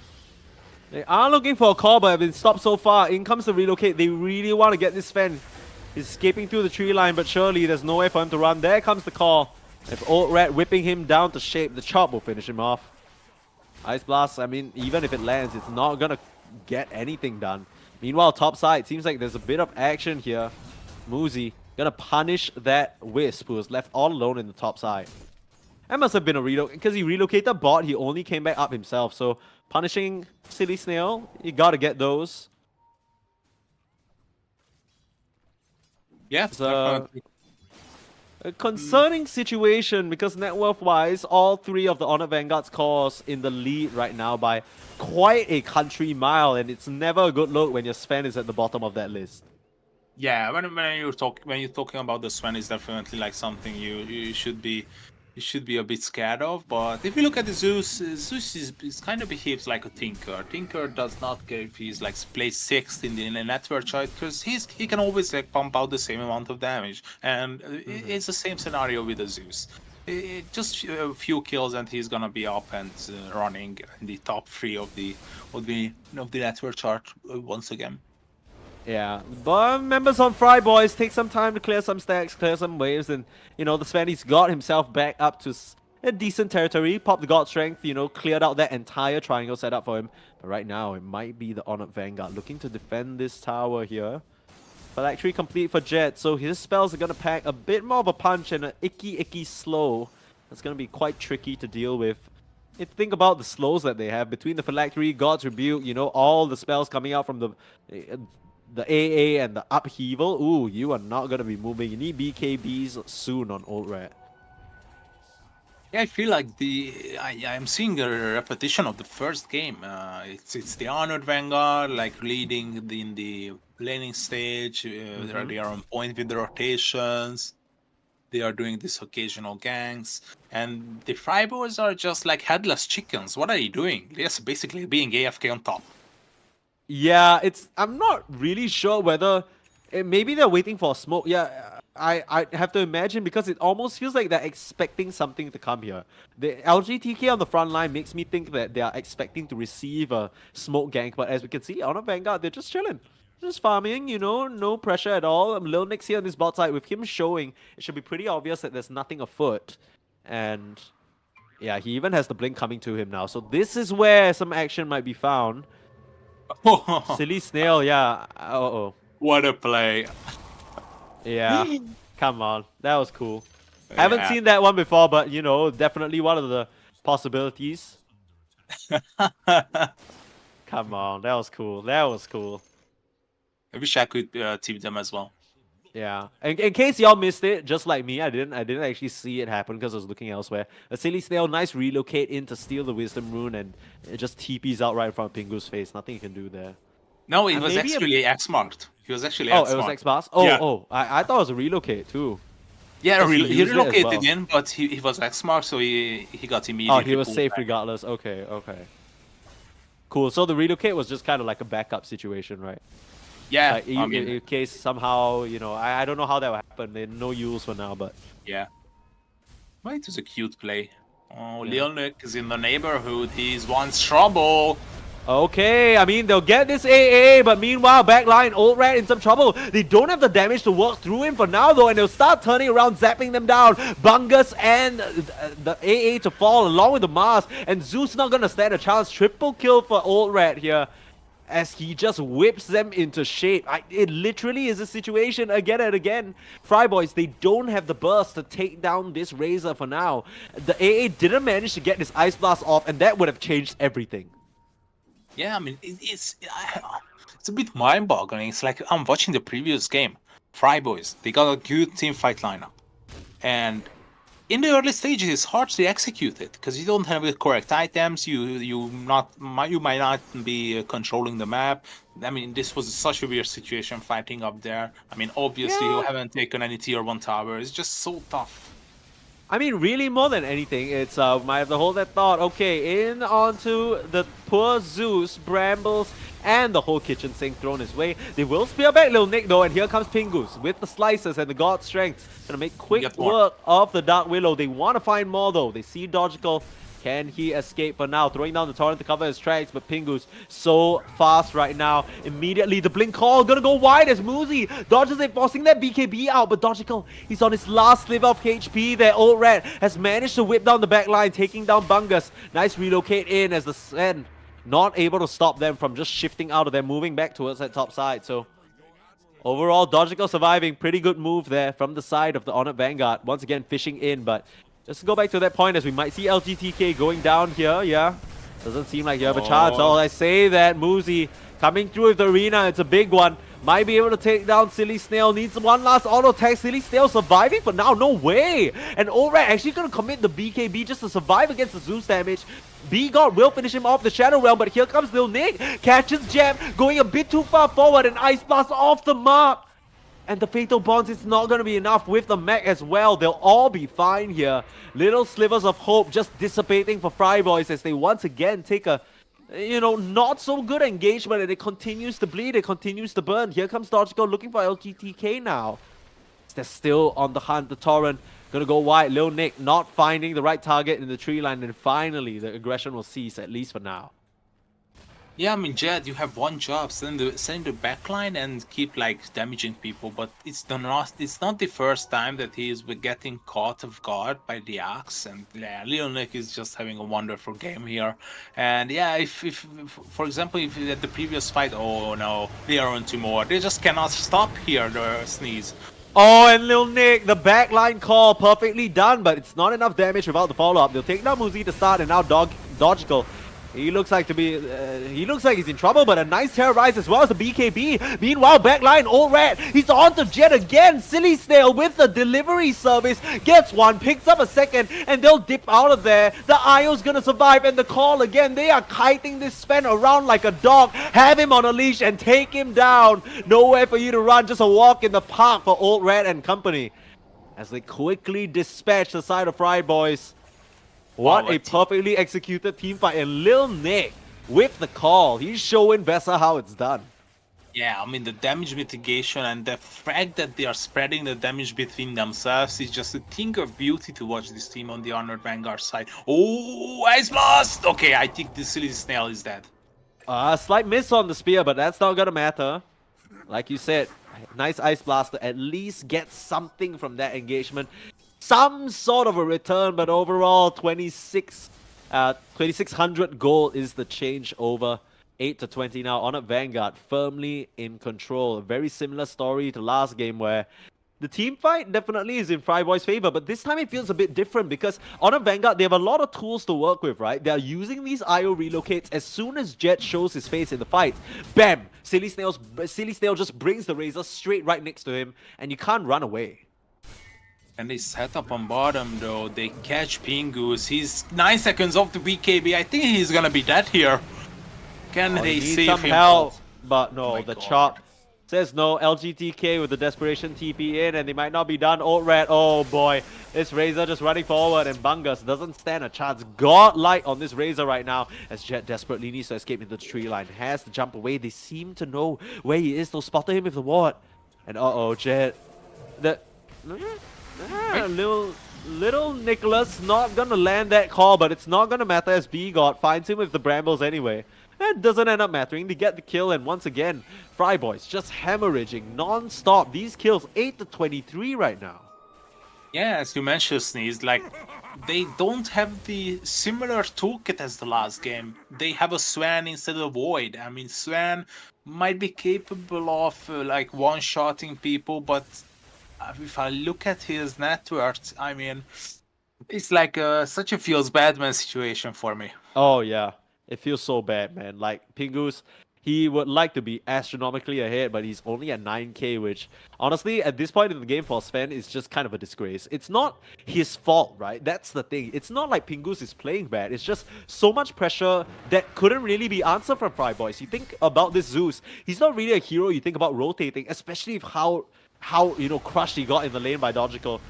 They are looking for a call, but have been stopped so far. In comes the relocate. They really want to get this Sven. He's escaping through the tree line, but surely there's no way for him to run. There comes the call. If Old Rat whipping him down to shape, the chop will finish him off. Ice Blast, I mean, even if it lands, it's not gonna get anything done. Meanwhile, top side, seems like there's a bit of action here. Muzi gonna punish that Wisp, who was left all alone in the top side. That must have been a relocate, because he relocated bot, he only came back up himself. So, punishing Silly Snail, you gotta get those. Yeah, So, A concerning situation because net worth wise, all three of the Honored Vanguard's cores in the lead right now by quite a country mile, and it's never a good look when your Sven is at the bottom of that list. Yeah, when you're talking about the Sven, it's definitely like something you should be a bit scared of. But if you look at the Zeus, Zeus is kind of behaves like a Tinker. Tinker does not care if he's like placed sixth in the network chart because he can always like pump out the same amount of damage, and it's the same scenario with the Zeus. Just a few kills and he's gonna be up and running in the top three of the network chart once again. Yeah, but members on Fry Boys take some time to clear some stacks, clear some waves, and you know the Svenny's got himself back up to a decent territory. Popped the God Strength, you know, cleared out that entire triangle setup for him. But right now, it might be the Honored Vanguard looking to defend this tower here. Phylactery complete for Jet, so his spells are gonna pack a bit more of a punch and an icky slow. That's gonna be quite tricky to deal with. If you think about the slows that they have between the Phylactery, God's Rebuke, you know, all the spells coming out from the AA and the upheaval. Ooh, you are not going to be moving. You need BKBs soon on Old Rat. Yeah, I feel like I'm seeing a repetition of the first game. It's the Honored Vanguard like leading in the laning stage. They are on point with the rotations. They are doing these occasional ganks, and the Freiboys are just like headless chickens. What are you doing? They're just basically being AFK on top. Yeah, I'm not really sure whether maybe they're waiting for a smoke. Yeah, I have to imagine because it almost feels like they're expecting something to come here. The LGTK on the front line makes me think that they are expecting to receive a smoke gank, but as we can see, Honor Vanguard, they're just chilling. Just farming, you know, no pressure at all. Lil Nix here on this bot side, with him showing, it should be pretty obvious that there's nothing afoot. And yeah, he even has the blink coming to him now. So this is where some action might be found. Silly Snail, yeah. Uh-oh. What a play. Yeah, come on. That was cool. I haven't seen that one before, but, you know, definitely one of the possibilities. Come on, that was cool. That was cool. I wish I could team them as well. Yeah. In case y'all missed it, just like me, I didn't actually see it happen because I was looking elsewhere. A Silly Snail, nice relocate in to steal the Wisdom Rune, and it just TPs out right in front of Pingu's face. Nothing you can do there. No, it was actually X-marked. He was actually X-marked. Oh, it was X-Bars? Oh, yeah. I thought it was a relocate too. Yeah, he relocated in, but he was X-marked, so he got immediately. Oh, he was safe regardless. Okay. Cool. So the relocate was just kind of like a backup situation, right? Yeah, like, in case somehow, you know, I don't know how that would happen. There no use for now, but yeah. Well, it was a cute play. Oh, yeah. Leonic is in the neighborhood. He's wants trouble. Okay, I mean, they'll get this AA, but meanwhile, backline, Old Rat in some trouble. They don't have the damage to work through him for now, though, and they'll start turning around, zapping them down. Bungus and the AA to fall along with the Mars, and Zeus not gonna stand a chance. Triple kill for Old Rat here, as he just whips them into shape. It literally is a situation again and again. Fry Boys, they don't have the burst to take down this Razor for now. The AA didn't manage to get this Ice Blast off, and that would have changed everything. Yeah, I mean, it's a bit mind-boggling. It's like I'm watching the previous game. Fry Boys, they got a good team fight lineup. And in the early stages, it's hard to execute it because you don't have the correct items. You might not be controlling the map. I mean, this was such a weird situation fighting up there. I mean, obviously you haven't taken any tier 1 tower. It's just so tough. I mean, really more than anything, it's might have to hold that thought. Okay, in onto the poor Zeus, Brambles, and the whole kitchen sink thrown his way. They will spear back Lil Nick though, and here comes Pingus with the slices and the God Strength. Gonna make quick work of the Dark Willow. They want to find more though. They see Dodgical. Can he escape for now? Throwing down the torrent to cover his tracks, but Pingus so fast right now. Immediately, the blink call gonna go wide as Muzi dodges it, forcing that BKB out. But Dodgical, he's on his last sliver of HP there. Old Rat has managed to whip down the back line, taking down Bungus. Nice relocate in as the Sen not able to stop them from just shifting out of there, moving back towards that top side. So overall, Dodgical surviving. Pretty good move there from the side of the Honored Vanguard. Once again, fishing in, but just to go back to that point, as we might see LGTK going down here, yeah. Doesn't seem like you have a chance. Oh, I say that Muzi coming through with the arena, it's a big one. Might be able to take down Silly Snail. Needs one last auto attack. Silly Snail surviving for now. No way. And Orat actually going to commit the BKB just to survive against the Zeus damage. B-God will finish him off the Shadow Realm, but here comes Lil Nick. Catches Jam, going a bit too far forward, and Ice Blast off the mark. And the Fatal Bonds is not going to be enough with the mech as well. They'll all be fine here. Little slivers of hope just dissipating for Fryboys as they once again take a, not so good engagement, and it continues to bleed, it continues to burn. Here comes Dodgical looking for LGTK now. They're still on the hunt. The Torrent gonna go wide. Lil Nick not finding the right target in the tree line, and finally the aggression will cease, at least for now. Yeah, I mean, Jed, you have one job: send the backline and keep like damaging people. But it's not the first time that he is getting caught off guard by the axe. And yeah, Lil Nick is just having a wonderful game here. And yeah, if for example, if at the previous fight, oh no, they are on 2 more. They just cannot stop here. The Sneeze. Oh, and Lil Nick, the backline call, perfectly done, but it's not enough damage without the follow-up. They'll take down Muzi to start, and now Dodgical. He looks like he's in trouble, but a nice terrorize as well as the BKB. Meanwhile, backline, Orat, he's on to Jet again. Silly Snail with the delivery service, gets one, picks up a second, and they'll dip out of there. The IO's gonna survive, and the call again. They are kiting this Sven around like a dog. Have him on a leash and take him down. Nowhere for you to run, just a walk in the park for Orat and company. As they quickly dispatch the side of Fryboys. What a perfectly executed team fight, and Lil Nick with the call. He's showing Vesa how it's done. Yeah, I mean, the damage mitigation and the fact that they are spreading the damage between themselves is just a thing of beauty to watch this team on the Honored Vanguard side. Oh, Ice Blast! Okay, I think the Silly Snail is dead. Slight miss on the spear, but that's not gonna matter. Like you said, nice Ice Blast to at least get something from that engagement. Some sort of a return, but overall 2600 gold is the change over. 8-20 now. Honored Vanguard firmly in control. A very similar story to last game where the team fight definitely is in Fryboy's favor, but this time it feels a bit different because Honored Vanguard, they have a lot of tools to work with, right? They're using these IO relocates as soon as Jet shows his face in the fight. Bam! Silly Snail just brings the Razor straight right next to him, and you can't run away. And they set up on bottom though. They catch Pingus. He's 9 seconds off the BKB. I think he's gonna be dead here. Can they save some him? help? But no, Oh the God. chop says no. LGTK with the desperation TP in, and they might not be done. Orat, oh boy, this Razor just running forward, and Bungus doesn't stand a chance. Godlike on this Razor right now, as Jet desperately needs to escape into the tree line. Has to jump away. They seem to know where he is. They'll spot him with the ward. And Jet, little Nicholas not gonna land that call, but it's not gonna matter as B-God finds him with the brambles anyway. It doesn't end up mattering. They get the kill, and once again, Fryboys just hemorrhaging non-stop. These kills 8-23 right now. Yeah, as you mentioned, Sneeze, like they don't have the similar toolkit as the last game. They have a Swan instead of Void. I mean, Swan might be capable of like one-shotting people, but if I look at his net worth, I mean, it's like such a feels bad man situation for me. Oh yeah, it feels so bad, man. Like Pingus, he would like to be astronomically ahead, but he's only at 9k, which honestly, at this point in the game for Sven, is just kind of a disgrace. It's not his fault, right? That's the thing. It's not like Pingus is playing bad. It's just so much pressure that couldn't really be answered from Fryboys. You think about this Zeus, he's not really a hero you think about rotating, especially if how crushed he got in the lane by Dodgical.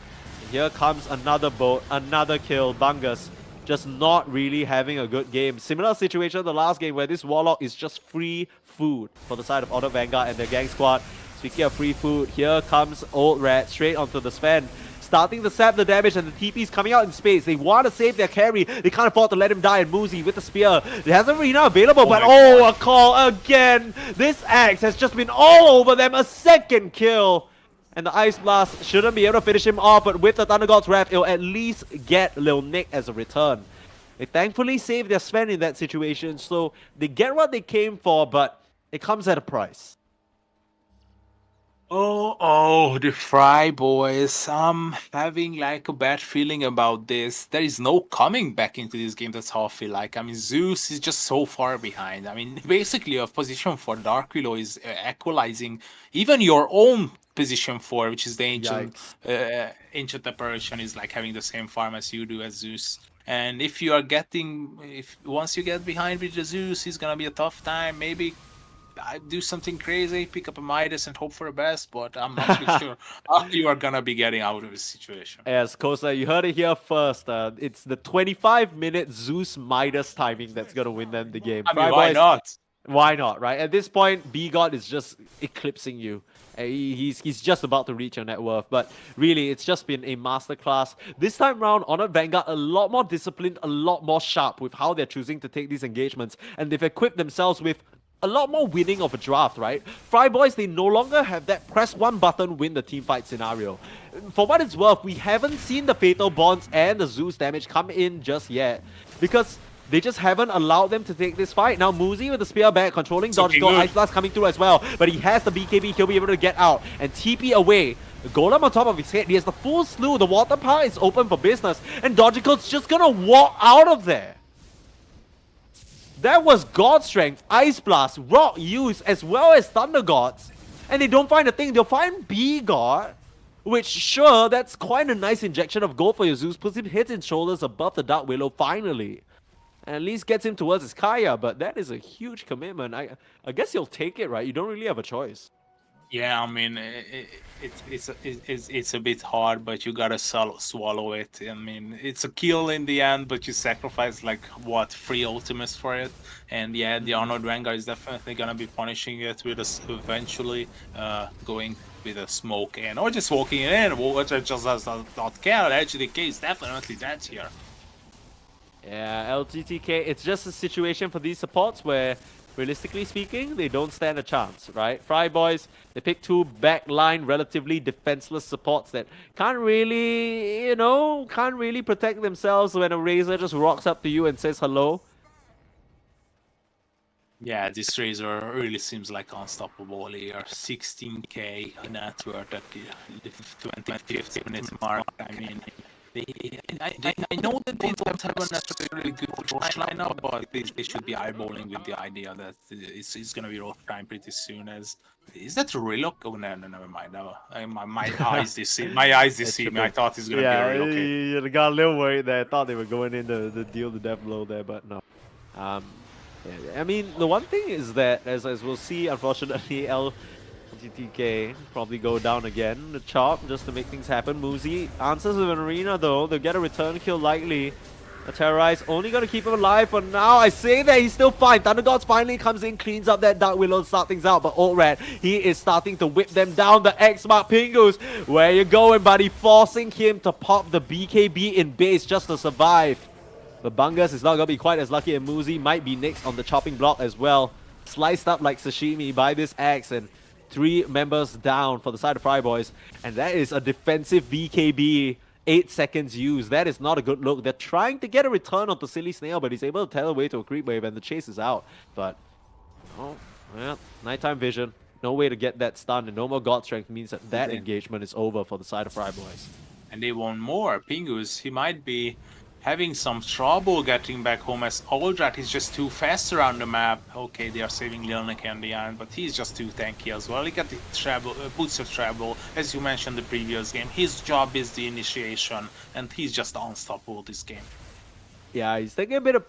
Here comes another boat, another kill. Bungus just not really having a good game. Similar situation to the last game where this Warlock is just free food for the side of Honored Vanguard and their gang squad. Speaking of free food, here comes Old Rat straight onto the Sven. Starting to sap the damage, and the TP's coming out in space. They want to save their carry. They can't afford to let him die. And Muzi with the spear. There's a arena available, but a call again. This axe has just been all over them. A second kill. And the Ice Blast shouldn't be able to finish him off, but with the Thunder God's Wrath, it'll at least get Lil Nick as a return. They thankfully saved their Sven in that situation, so they get what they came for, but it comes at a price. The Fry boys. I'm having like a bad feeling about this. There is no coming back into this game. That's how I feel like. I mean, Zeus is just so far behind. I mean, basically, a position for Dark Willow is equalizing even your own position for, which is the Yikes. ancient apparition, is like having the same farm as you do as Zeus. And if you are getting, if once you get behind with the Zeus, it's gonna be a tough time. Maybe I do something crazy, pick up a Midas and hope for the best, but I'm not too sure how you are gonna be getting out of this situation. Yes, Kosa, you heard it here first. It's the 25-minute Zeus Midas timing that's gonna win them the game. I mean, Fry why boys, not? why not, right? At this point, B God is just eclipsing you. He's just about to reach your net worth, but really, it's just been a masterclass. This time round, Honored Vanguard a lot more disciplined, a lot more sharp with how they're choosing to take these engagements, and they've equipped themselves with a lot more winning of a draft, right? Fry Boys, they no longer have that press one button win the team fight scenario. For what it's worth, we haven't seen the Fatal Bonds and the Zeus damage come in just yet, because they just haven't allowed them to take this fight. Now Muzi with the spear back, controlling dodge looking door, good. Ice Blast coming through as well, but he has the BKB, he'll be able to get out and TP away. The Golem on top of his head, he has the full slew, the water power is open for business, and Dodgical's just gonna walk out of there. That was God Strength, Ice Blast, Rock use, as well as Thunder Gods. And they don't find a thing, they'll find B God. Which, sure, that's quite a nice injection of gold for your Zeus. Puts him head and shoulders above the Dark Willow, finally. And at least gets him towards his Kaya, but that is a huge commitment. I guess you'll take it, right? You don't really have a choice. Yeah, I mean, it's a bit hard, but you gotta swallow it. I mean, it's a kill in the end, but you sacrifice like what 3 ultimates for it. And yeah, the Honored Vanguard is definitely gonna be punishing it with us eventually, going with a smoke in or just walking in, which just does not care. Actually, the case definitely that here. Yeah, LGTK, it's just a situation for these supports where, realistically speaking, they don't stand a chance, right? Fry Boys, they pick two backline, relatively defenseless supports that can't really, can't really protect themselves when a Razor just rocks up to you and says hello. Yeah, this Razor really seems like unstoppable here. 16k net worth at the 20-50 minute mark. I mean, I know that they don't have a necessarily good push lineup, but they should be eyeballing with the idea that it's going to be rough time pretty soon. Is that a relock? Oh no, never mind. No, my eyes deceive. My eyes deceive me. I thought it's going to be a relock. Yeah, I got a little worried there. I thought they were going in the deal the death blow there, but no. Yeah, I mean, the one thing is that, as we'll see, unfortunately, LGTK probably go down again. The chop, just to make things happen. Muzi answers with an arena, though. They'll get a return kill likely. The Terrorize only going to keep him alive for now. I say that he's still fine. Thunder Gods finally comes in, cleans up that Dark Willow, start things out. But Ultrad, he is starting to whip them down. The X-Mark Pingus, where you going, buddy? Forcing him to pop the BKB in base just to survive. But Bungus is not going to be quite as lucky, and Muzi might be next on the chopping block as well. Sliced up like sashimi by this axe, and 3 members down for the side of Fry Boys. And that is a defensive BKB, 8 seconds used. That is not a good look. They're trying to get a return on the Silly Snail, but he's able to tell away to a creep wave, and the chase is out. But, oh, well, nighttime vision. No way to get that stun, and no more God Strength means that engagement is over for the side of Fry Boys. And they want more. Pingus, he might be having some trouble getting back home as Aldrat is just too fast around the map. Okay, they are saving Lilnik in the end, but he's just too tanky as well. He got the treble, boots of treble, as you mentioned the previous game. His job is the initiation, and he's just unstoppable this game. Yeah, he's taking a bit of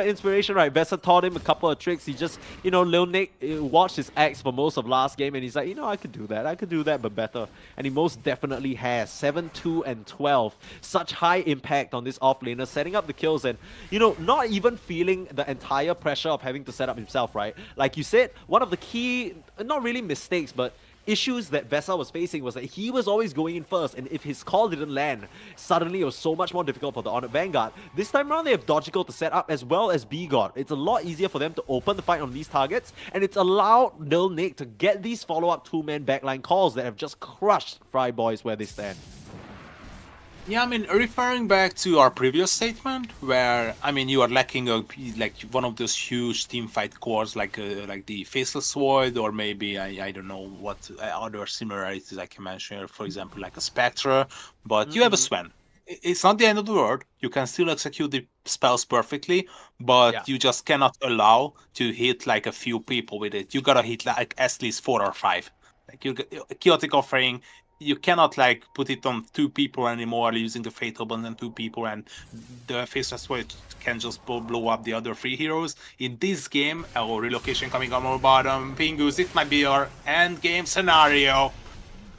inspiration, right? Vesa taught him a couple of tricks. He just, Lil Nick watched his axe for most of last game, and he's like, I could do that, but better. And he most definitely has. 7, 2, and 12. Such high impact on this offlaner, setting up the kills and, not even feeling the entire pressure of having to set up himself, right? Like you said, one of the key, not really mistakes, but issues that Vesa was facing was that he was always going in first, and if his call didn't land, suddenly it was so much more difficult for the Honored Vanguard. This time around, they have Dodgical to set up as well as B-God. It's a lot easier for them to open the fight on these targets, and it's allowed Lil Nick to get these follow-up 2-man backline calls that have just crushed Fry Boys where they stand. Yeah, I mean, referring back to our previous statement, where I mean, you are lacking like one of those huge team fight cores, like the Faceless Void, or maybe I don't know what other similarities I can mention. For example, like a Spectre, but you have a Mm-hmm. Sven. It's not the end of the world. You can still execute the spells perfectly, Yeah. but you just cannot allow to hit like a few people with it. You gotta hit like at least 4 or 5. Like chaotic offering, you cannot like put it on 2 people anymore using the fatal bond on 2 people, and the faceless void can just blow up the other 3 heroes. In this game, our relocation coming on our bottom, Pingus, it might be your end game scenario.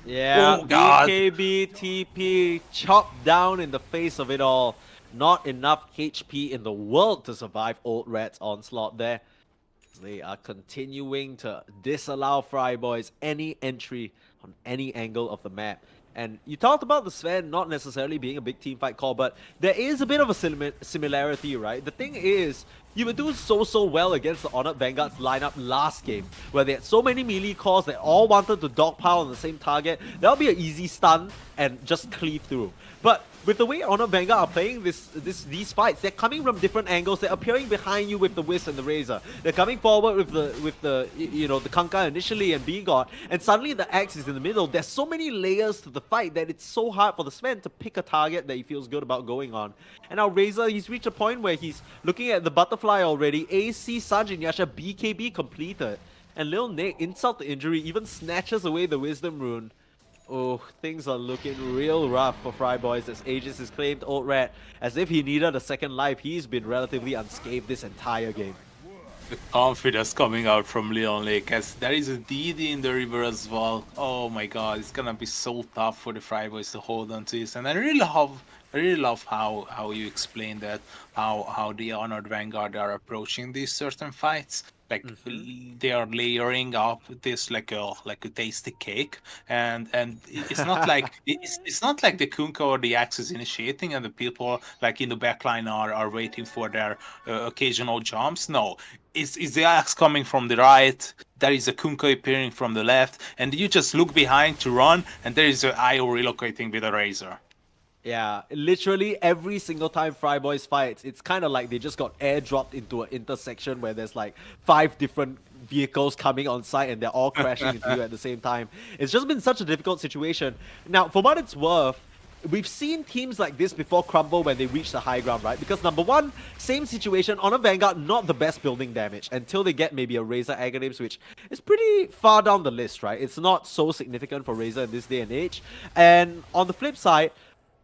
Yeah, Oh god. BKB TP chopped down in the face of it all. Not enough HP in the world to survive Old Red's onslaught there. They are continuing to disallow Fry Boys any entry on any angle of the map. And you talked about the Sven not necessarily being a big team fight call, but there is a bit of a similarity, right? The thing is, you were doing so well against the Honored Vanguard's lineup last game, where they had so many melee calls that all wanted to dogpile on the same target. That'll be an easy stun and just cleave through. But with the way Honored Vanguard are playing these fights, they're coming from different angles. They're appearing behind you with the Wisp and the Razor. They're coming forward with the the Kanka initially and Begot, and suddenly the Axe is in the middle. There's so many layers to the fight that it's so hard for the Sven to pick a target that he feels good about going on. And now Razor, he's reached a point where he's looking at the butterfly already. AC, Sanjin, Yasha, BKB completed. And Lil Nick, insult to injury, even snatches away the Wisdom Rune. Oh, things are looking real rough for Fry Boys as Aegis has claimed Old Red. As if he needed a second life, he's been relatively unscathed this entire game. The confidence coming out from Leon Lake, as there is a DD in the river as well. Oh my god, it's gonna be so tough for the Fry Boys to hold on to this. And I really love how you explain that, how the Honored Vanguard are approaching these certain fights. Like they are layering up this like a tasty cake, and it's not like it's not like the Kunkka or the Axe is initiating and the people like in the backline are waiting for their occasional jumps. No, is the Axe coming from the right? There is a Kunkka appearing from the left, and you just look behind to run, and there is an IO relocating with a Razor. Yeah, literally every single time Fry Boys fights, it's kind of like they just got airdropped into an intersection where there's like 5 different vehicles coming on site and they're all crashing into you at the same time. It's just been such a difficult situation. Now, for what it's worth, we've seen teams like this before crumble when they reach the high ground, right? Because number one, same situation on a Vanguard, not the best building damage until they get maybe a Razor Aghanims, which is pretty far down the list, right? It's not so significant for Razor in this day and age. And on the flip side,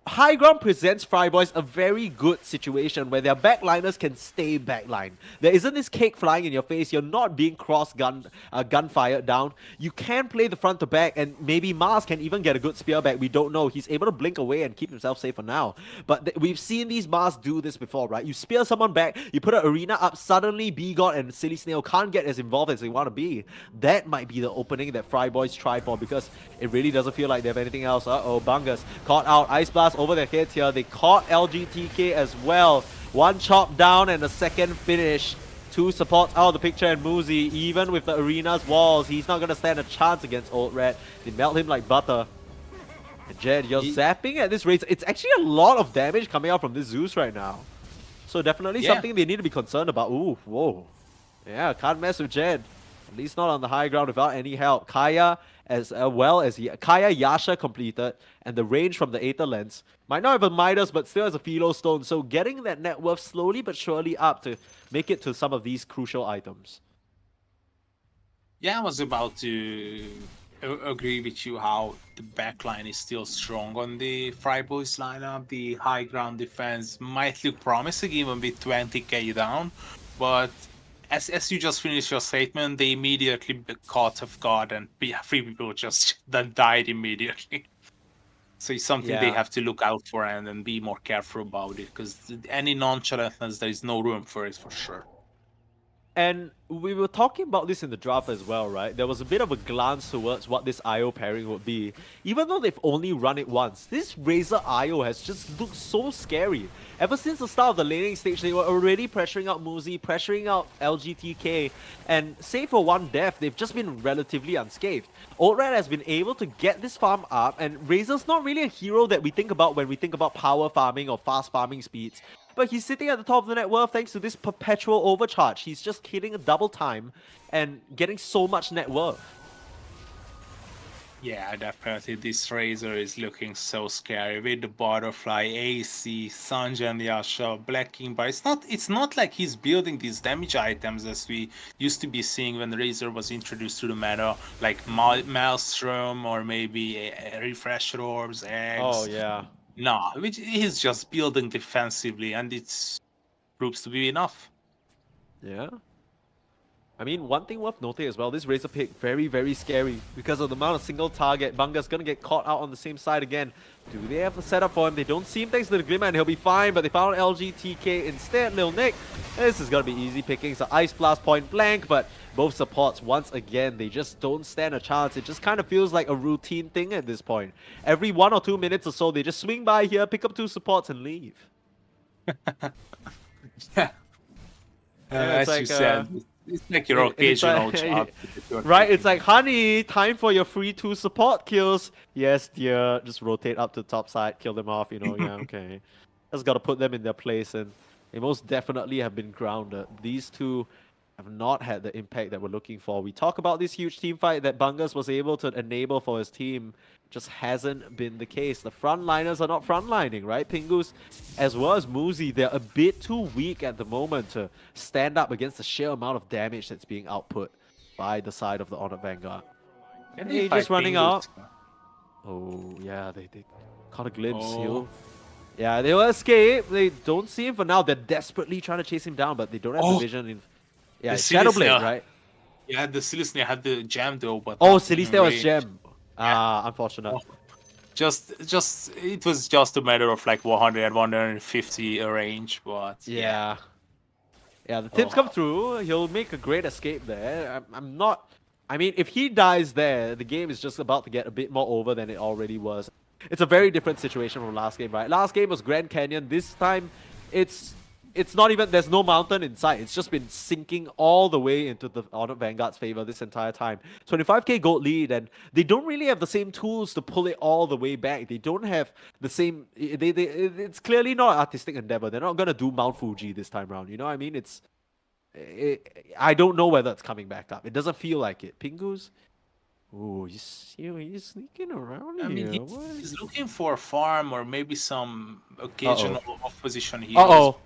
High Ground presents Fry Boys a very good situation where their backliners can stay backline. There isn't this cake flying in your face. You're not being gun-fired down. You can play the front to back, and maybe Mars can even get a good spear back. We don't know. He's able to blink away and keep himself safe for now. But we've seen these Mars do this before, right? You spear someone back, you put an arena up, suddenly Begot and Silly Snail can't get as involved as they want to be. That might be the opening that Fry Boys try for because it really doesn't feel like they have anything else. Uh-oh, Bungus caught out. Ice Blast over their heads here. They caught LGTK as well. One chop down and a second finish. 2 supports out of the picture, and Muzi, even with the arena's walls, he's not going to stand a chance against Old Red. They melt him like butter. And Jed, you're zapping at this rate. It's actually a lot of damage coming out from this Zeus right now. So definitely something they need to be concerned about. Ooh, whoa. Yeah, can't mess with Jed. At least not on the high ground without any help. Kaya as well as Kaya Yasha completed, and the range from the Aether Lens. Might not have a Midas, but still has a Philo Stone, so getting that net worth slowly but surely up to make it to some of these crucial items. Yeah, I was about to agree with you how the backline is still strong on the Fry Boys lineup. The high ground defense might look promising even with 20k down, but as you just finished your statement, they immediately caught off guard and 3 people just then died immediately. So it's something they have to look out for and be more careful about it, because any nonchalantness, there is no room for it for sure. And we were talking about this in the draft as well, right? There was a bit of a glance towards what this IO pairing would be. Even though they've only run it once, this Razor IO has just looked so scary. Ever since the start of the laning stage, they were already pressuring out Muzi, pressuring out LGTK, and save for one death, they've just been relatively unscathed. Oldred has been able to get this farm up, and Razor's not really a hero that we think about when we think about power farming or fast farming speeds. But he's sitting at the top of the net worth thanks to this perpetual overcharge. He's just hitting a double time and getting so much net worth. Yeah, definitely. This Razor is looking so scary with the butterfly, AC, Sanjay and Yasha, Black King. But it's not like he's building these damage items as we used to be seeing when Razor was introduced to the meta, like Maelstrom or maybe Refresher Orbs, eggs. Oh yeah. No, which he's just building defensively, and it proves to be enough. Yeah. I mean, one thing worth noting as well, this Razor pick, very, very scary because of the amount of single target. Bunga's gonna get caught out on the same side again. Do they have the setup for him? They don't see him thanks to the Glimmer, and he'll be fine, but they found LGTK instead. Lil Nick, this is gonna be easy pickings. So Ice Blast point blank, but both supports, once again, they just don't stand a chance. It just kind of feels like a routine thing at this point. Every 1 or 2 minutes or so, they just swing by here, pick up 2 supports, and leave. Yeah. it's as like, you said, it's like your occasional job. Right, it's like, honey, time for your free 2 support kills. Yes, dear. Just rotate up to the top side, kill them off, you know, yeah, okay. Just gotta put them in their place, and they most definitely have been grounded. These two have not had the impact that we're looking for. We talk about this huge team fight that Bungus was able to enable for his team. Just hasn't been the case. The frontliners are not frontlining, right? Pingus, as well as Muzi, they're a bit too weak at the moment to stand up against the sheer amount of damage that's being output by the side of the Honored Vanguard. And Hey, if just I running ping out. this- Oh, yeah, they caught a glimpse. Oh. Yeah, they will escape. They don't see him for now. They're desperately trying to chase him down, but they don't have the Oh. vision. Yeah, The it's Shadowblade, Celestia. right? Yeah, the Celestia had the gem though, but Oh, not in Celestia was range. gem. Unfortunate. Oh. Just it was just a matter of like 100, 150 a range, but Yeah. Yeah, the tips Oh. come through. He'll make a great escape there. I'm not... I mean, if he dies there, the game is just about to get a bit more over than it already was. It's a very different situation from last game, right? Last game was Grand Canyon. This time, it's not even... There's no mountain in sight. It's just been sinking all the way into the Honored Vanguard's favor this entire time. 25k gold lead, and they don't really have the same tools to pull it all the way back. They don't have the same... it's clearly not an artistic endeavor. They're not going to do Mount Fuji this time around. You know what I mean? I don't know whether it's coming back up. It doesn't feel like it. Pingus? Ooh, he's sneaking around I mean, here. What? he's looking for a farm or maybe some occasional opposition heroes. Uh-oh.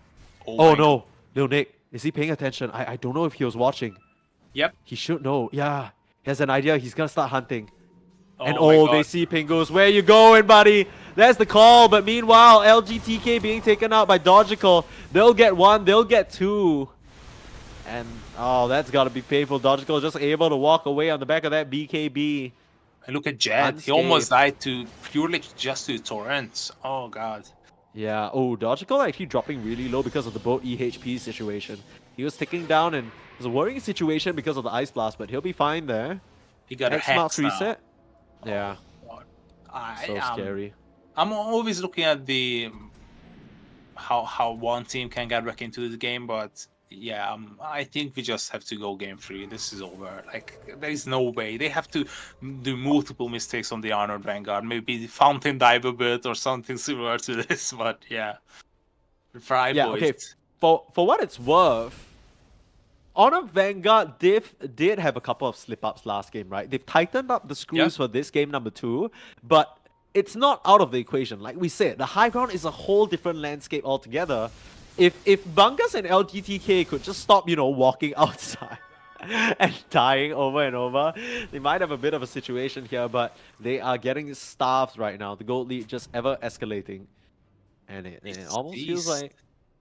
Oh Oh my God. no. Lil Nick, is he paying attention? I don't know if he was watching. Yep. He should know. Yeah. He has an idea. He's gonna start hunting. And my they God. see Pingus. Where you going, buddy? There's the call. But meanwhile, LGTK being taken out by Dogical. They'll get 1, they'll get 2. And oh, that's gotta be painful. Dogical just able to walk away on the back of that BKB. And look at Jed. He almost Unscathed. died to purely just to torrents. Oh god. Yeah, oh, Dogical actually dropping really low because of the boat EHP situation. He was ticking down, and it was a worrying situation because of the Ice Blast, but he'll be fine there. He got a X marks hex now. reset. Yeah, God. so scary. I'm always looking at the how one team can get back into the game, but yeah, I think we just have to go game 3. This is over. Like there is no way. They have to do multiple mistakes on the Honored Vanguard. Maybe fountain dive a bit or something similar to this. But yeah, Fry Yeah, boys. okay. For what it's worth, Honored Vanguard did have a couple of slip-ups last game, right? They've tightened up the screws for this game number 2, but it's not out of the equation. Like we said, the high ground is a whole different landscape altogether. If Bungus and LGTK could just stop, you know, walking outside and dying over and over, they might have a bit of a situation here, but they are getting starved right now. The gold lead just ever escalating. And it almost feels like...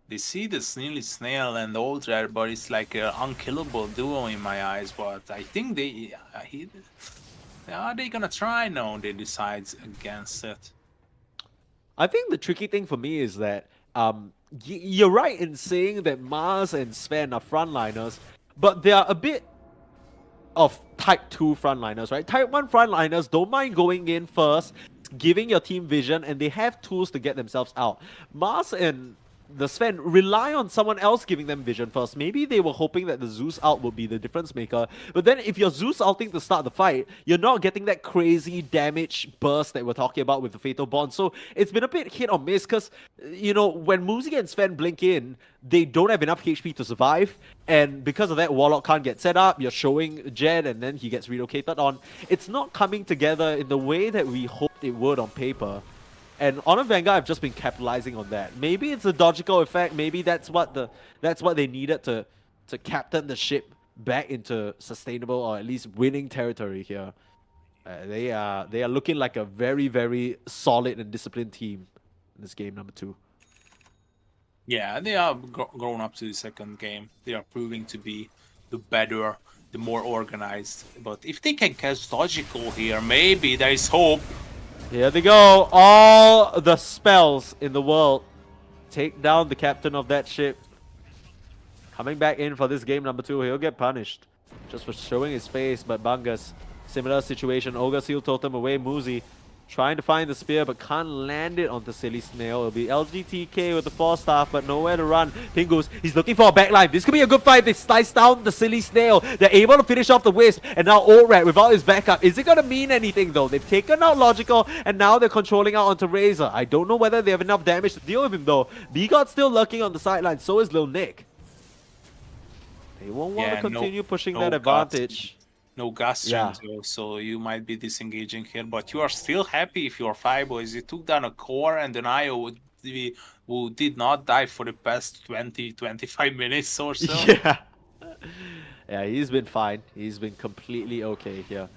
They see the Sneely Snail and Oldred, but it's like an unkillable duo in my eyes. But I think are they gonna try? No, they decide against it. I think the tricky thing for me is that you're right in saying that Mars and Sven are frontliners, but they are a bit of Type 2 frontliners, right? Type 1 frontliners don't mind going in first, giving your team vision, and they have tools to get themselves out. Mars and the Sven rely on someone else giving them vision first. Maybe they were hoping that the Zeus ult would be the difference maker, but then if you're Zeus ulting to start the fight, you're not getting that crazy damage burst that we're talking about with the Fatal Bond. So it's been a bit hit or miss because, you know, when Muzi and Sven blink in, they don't have enough HP to survive, and because of that, Warlock can't get set up. You're showing Jed, and then he gets relocated on. It's not coming together in the way that we hoped it would on paper. And Honor Vanguard have just been capitalizing on that. Maybe it's a logical effect. Maybe that's what they needed to captain the ship back into sustainable or at least winning territory here. They are looking like a very, very solid and disciplined team in this game number 2. Yeah, they are grown up to the second game. They are proving to be the better, the more organized. But if they can catch Logical here, maybe there is hope. Here they go. All the spells in the world. Take down the captain of that ship. Coming back in for this game number 2. He'll get punished just for showing his face. But Bangas, similar situation. Ogre Seal Totem away. Muzi trying to find the spear but can't land it onto Silly Snail. It'll be LGTK with the 4-staff but nowhere to run. Pingus, he's looking for a backline. This could be a good fight. They slice down the Silly Snail. They're able to finish off the Wisp. And now Ulrat without his backup. Is it going to mean anything though? They've taken out Logical and now they're controlling out onto Razor. I don't know whether they have enough damage to deal with him though. Bigot's still lurking on the sideline. So is Lil Nick. They won't want to continue pushing that advantage. No gas so you might be disengaging here, but you are still happy if you're Fireboys. You took down a core and an IO who did not die for the past 20-25 minutes or so. Yeah, he's been fine. He's been completely okay here.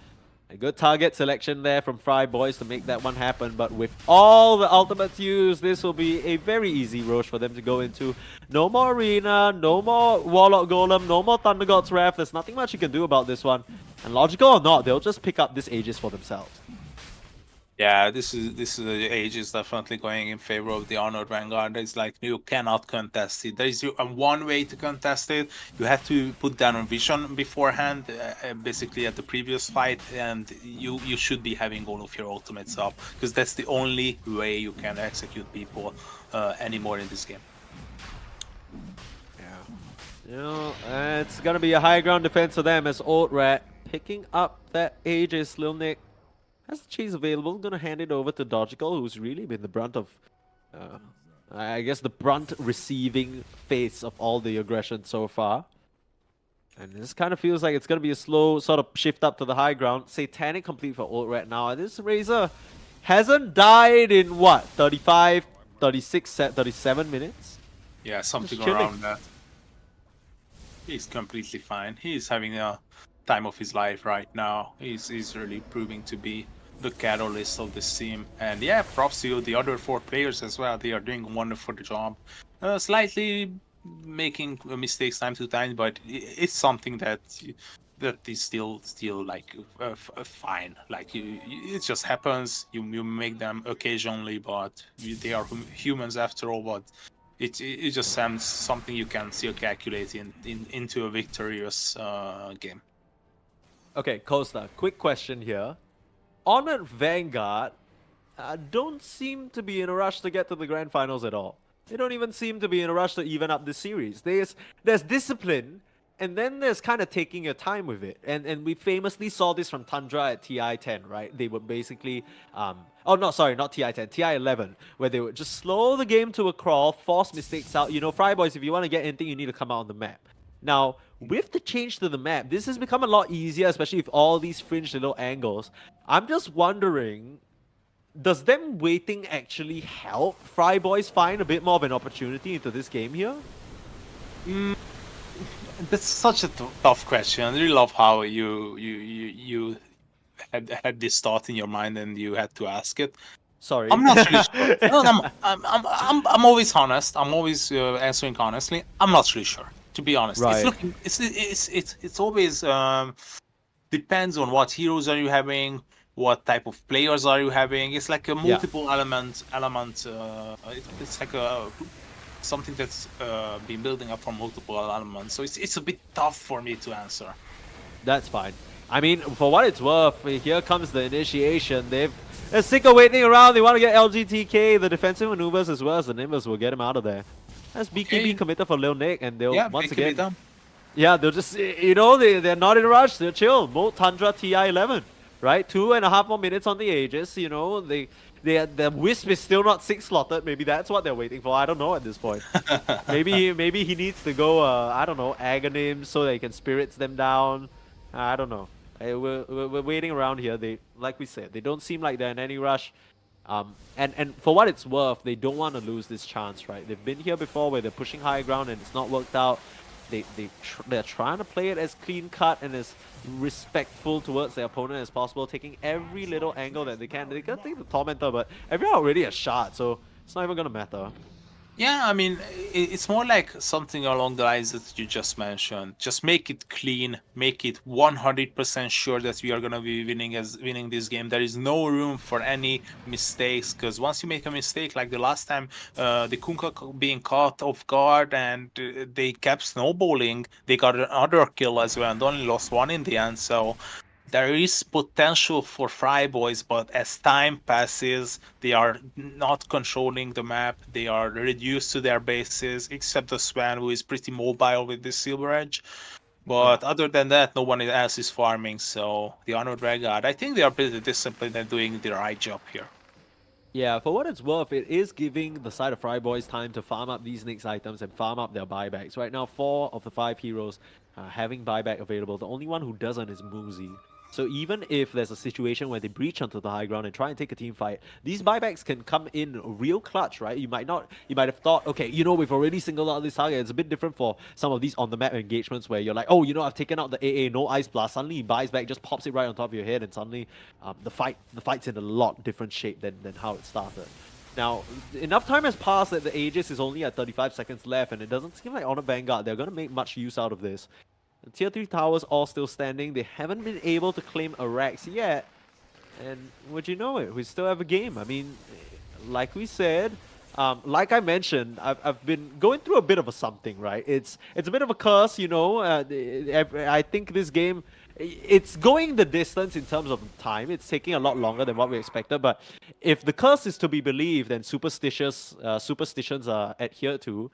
A good target selection there from Fireboys to make that one happen, but with all the ultimates used, this will be a very easy Roche for them to go into. No more Arena, no more Warlock Golem, no more Thunder God's Wrath. There's nothing much you can do about this one. And logical or not, they'll just pick up this Aegis for themselves. Yeah, this is the Aegis definitely going in favor of the Honored Vanguard. It's like you cannot contest it. There is one way to contest it. You have to put down a vision beforehand, basically at the previous fight, and you should be having all of your ultimates up because that's the only way you can execute people anymore in this game. Yeah, you know, it's gonna be a high ground defense for them as Ulrat picking up that Aegis. Lil Nick has the cheese available. Gonna hand it over to Logical, who's really been the brunt of, I guess, the brunt receiving face of all the aggression so far. And this kind of feels like it's gonna be a slow sort of shift up to the high ground. Satanic complete for Ulrat now. And this Razor hasn't died in what, 35, 36, 37 minutes? Yeah, something around that. He's completely fine. He's having a time of his life right now. He's really proving to be the catalyst of this team. And yeah, props to the other 4 players as well. They are doing a wonderful job. Slightly making mistakes time to time, but it's something that is still like fine. Like it just happens. You make them occasionally, but they are humans after all. But it just sends something you can still calculate into a victorious game. Okay, Costa, quick question here. Honored Vanguard don't seem to be in a rush to get to the grand finals at all. They don't even seem to be in a rush to even up this series. There's discipline, and then there's kind of taking your time with it. And we famously saw this from Tundra at TI-10, right? They would basically... oh, no, sorry, not TI-10, TI-11, where they would just slow the game to a crawl, force mistakes out. You know, Fireboys, if you want to get anything, you need to come out on the map. Now, with the change to the map, this has become a lot easier, especially with all these fringe little angles. I'm just wondering, does them waiting actually help Fireboys find a bit more of an opportunity into this game here? That's such a tough question. I really love how you had this thought in your mind and you had to ask it. Sorry, I'm not really sure. No, I'm always honest. I'm always answering honestly. I'm not really sure, to be honest. Right. It's always depends on what heroes are you having, what type of players are you having. It's like a multiple element. It's like a something that's been building up from multiple elements. So it's a bit tough for me to answer. That's fine. I mean, for what it's worth, here comes the initiation. They're sick of waiting around. They want to get LGTK. The defensive maneuvers as well as the Nimbus will get him out of there. That's BKB Okay. committed for Lil Nick, and they'll Yeah, once BKB again. done. Yeah, they'll just, they're not in a rush. They're chill. Molt Tundra TI-11, right? 2.5 more minutes on the Aegis. The Wisp is still not 6 slotted. Maybe that's what they're waiting for. I don't know at this point. maybe he needs to go, I don't know, Aghanim so that he can spirits them down. I don't know. We're waiting around here. Like we said, they don't seem like they're in any rush. And for what it's worth, they don't want to lose this chance, right? They've been here before where they're pushing high ground and it's not worked out. They're trying to play it as clean cut and as respectful towards their opponent as possible, taking every little angle that they can. They can take the Tormentor, but everyone already a shot, so it's not even gonna matter. Yeah, I mean, it's more like something along the lines that you just mentioned. Just make it clean, make it 100% sure that we are gonna be winning this game. There is no room for any mistakes, because once you make a mistake, like the last time, the Kunkka being caught off guard and they kept snowballing, they got another kill as well and only lost one in the end. So there is potential for Fryboys, but as time passes, they are not controlling the map. They are reduced to their bases, except the Swan, who is pretty mobile with the Silver Edge. But other than that, no one else is farming. So the Honored Vanguard, I think they are pretty disciplined and doing the right job here. Yeah, for what it's worth, it is giving the side of Fryboys time to farm up these next items and farm up their buybacks. Right now, 4 of the 5 heroes having buyback available. The only one who doesn't is Muzi. So even if there's a situation where they breach onto the high ground and try and take a team fight, these buybacks can come in real clutch, right? You might have thought, okay, we've already singled out this target. It's a bit different for some of these on-the-map engagements where you're like, oh, I've taken out the AA, no Ice Blast. Suddenly he buys back, just pops it right on top of your head, and suddenly the fight's in a lot different shape than how it started. Now, enough time has passed that the Aegis is only at 35 seconds left, and it doesn't seem like Honored Vanguard, they're going to make much use out of this. The tier 3 towers all still standing. They haven't been able to claim a Rex yet. And would you know it, we still have a game. I mean, like we said, like I mentioned, I've been going through a bit of a something, right? It's a bit of a curse, I think this game, it's going the distance in terms of time. It's taking a lot longer than what we expected. But if the curse is to be believed and superstitions are adhered to,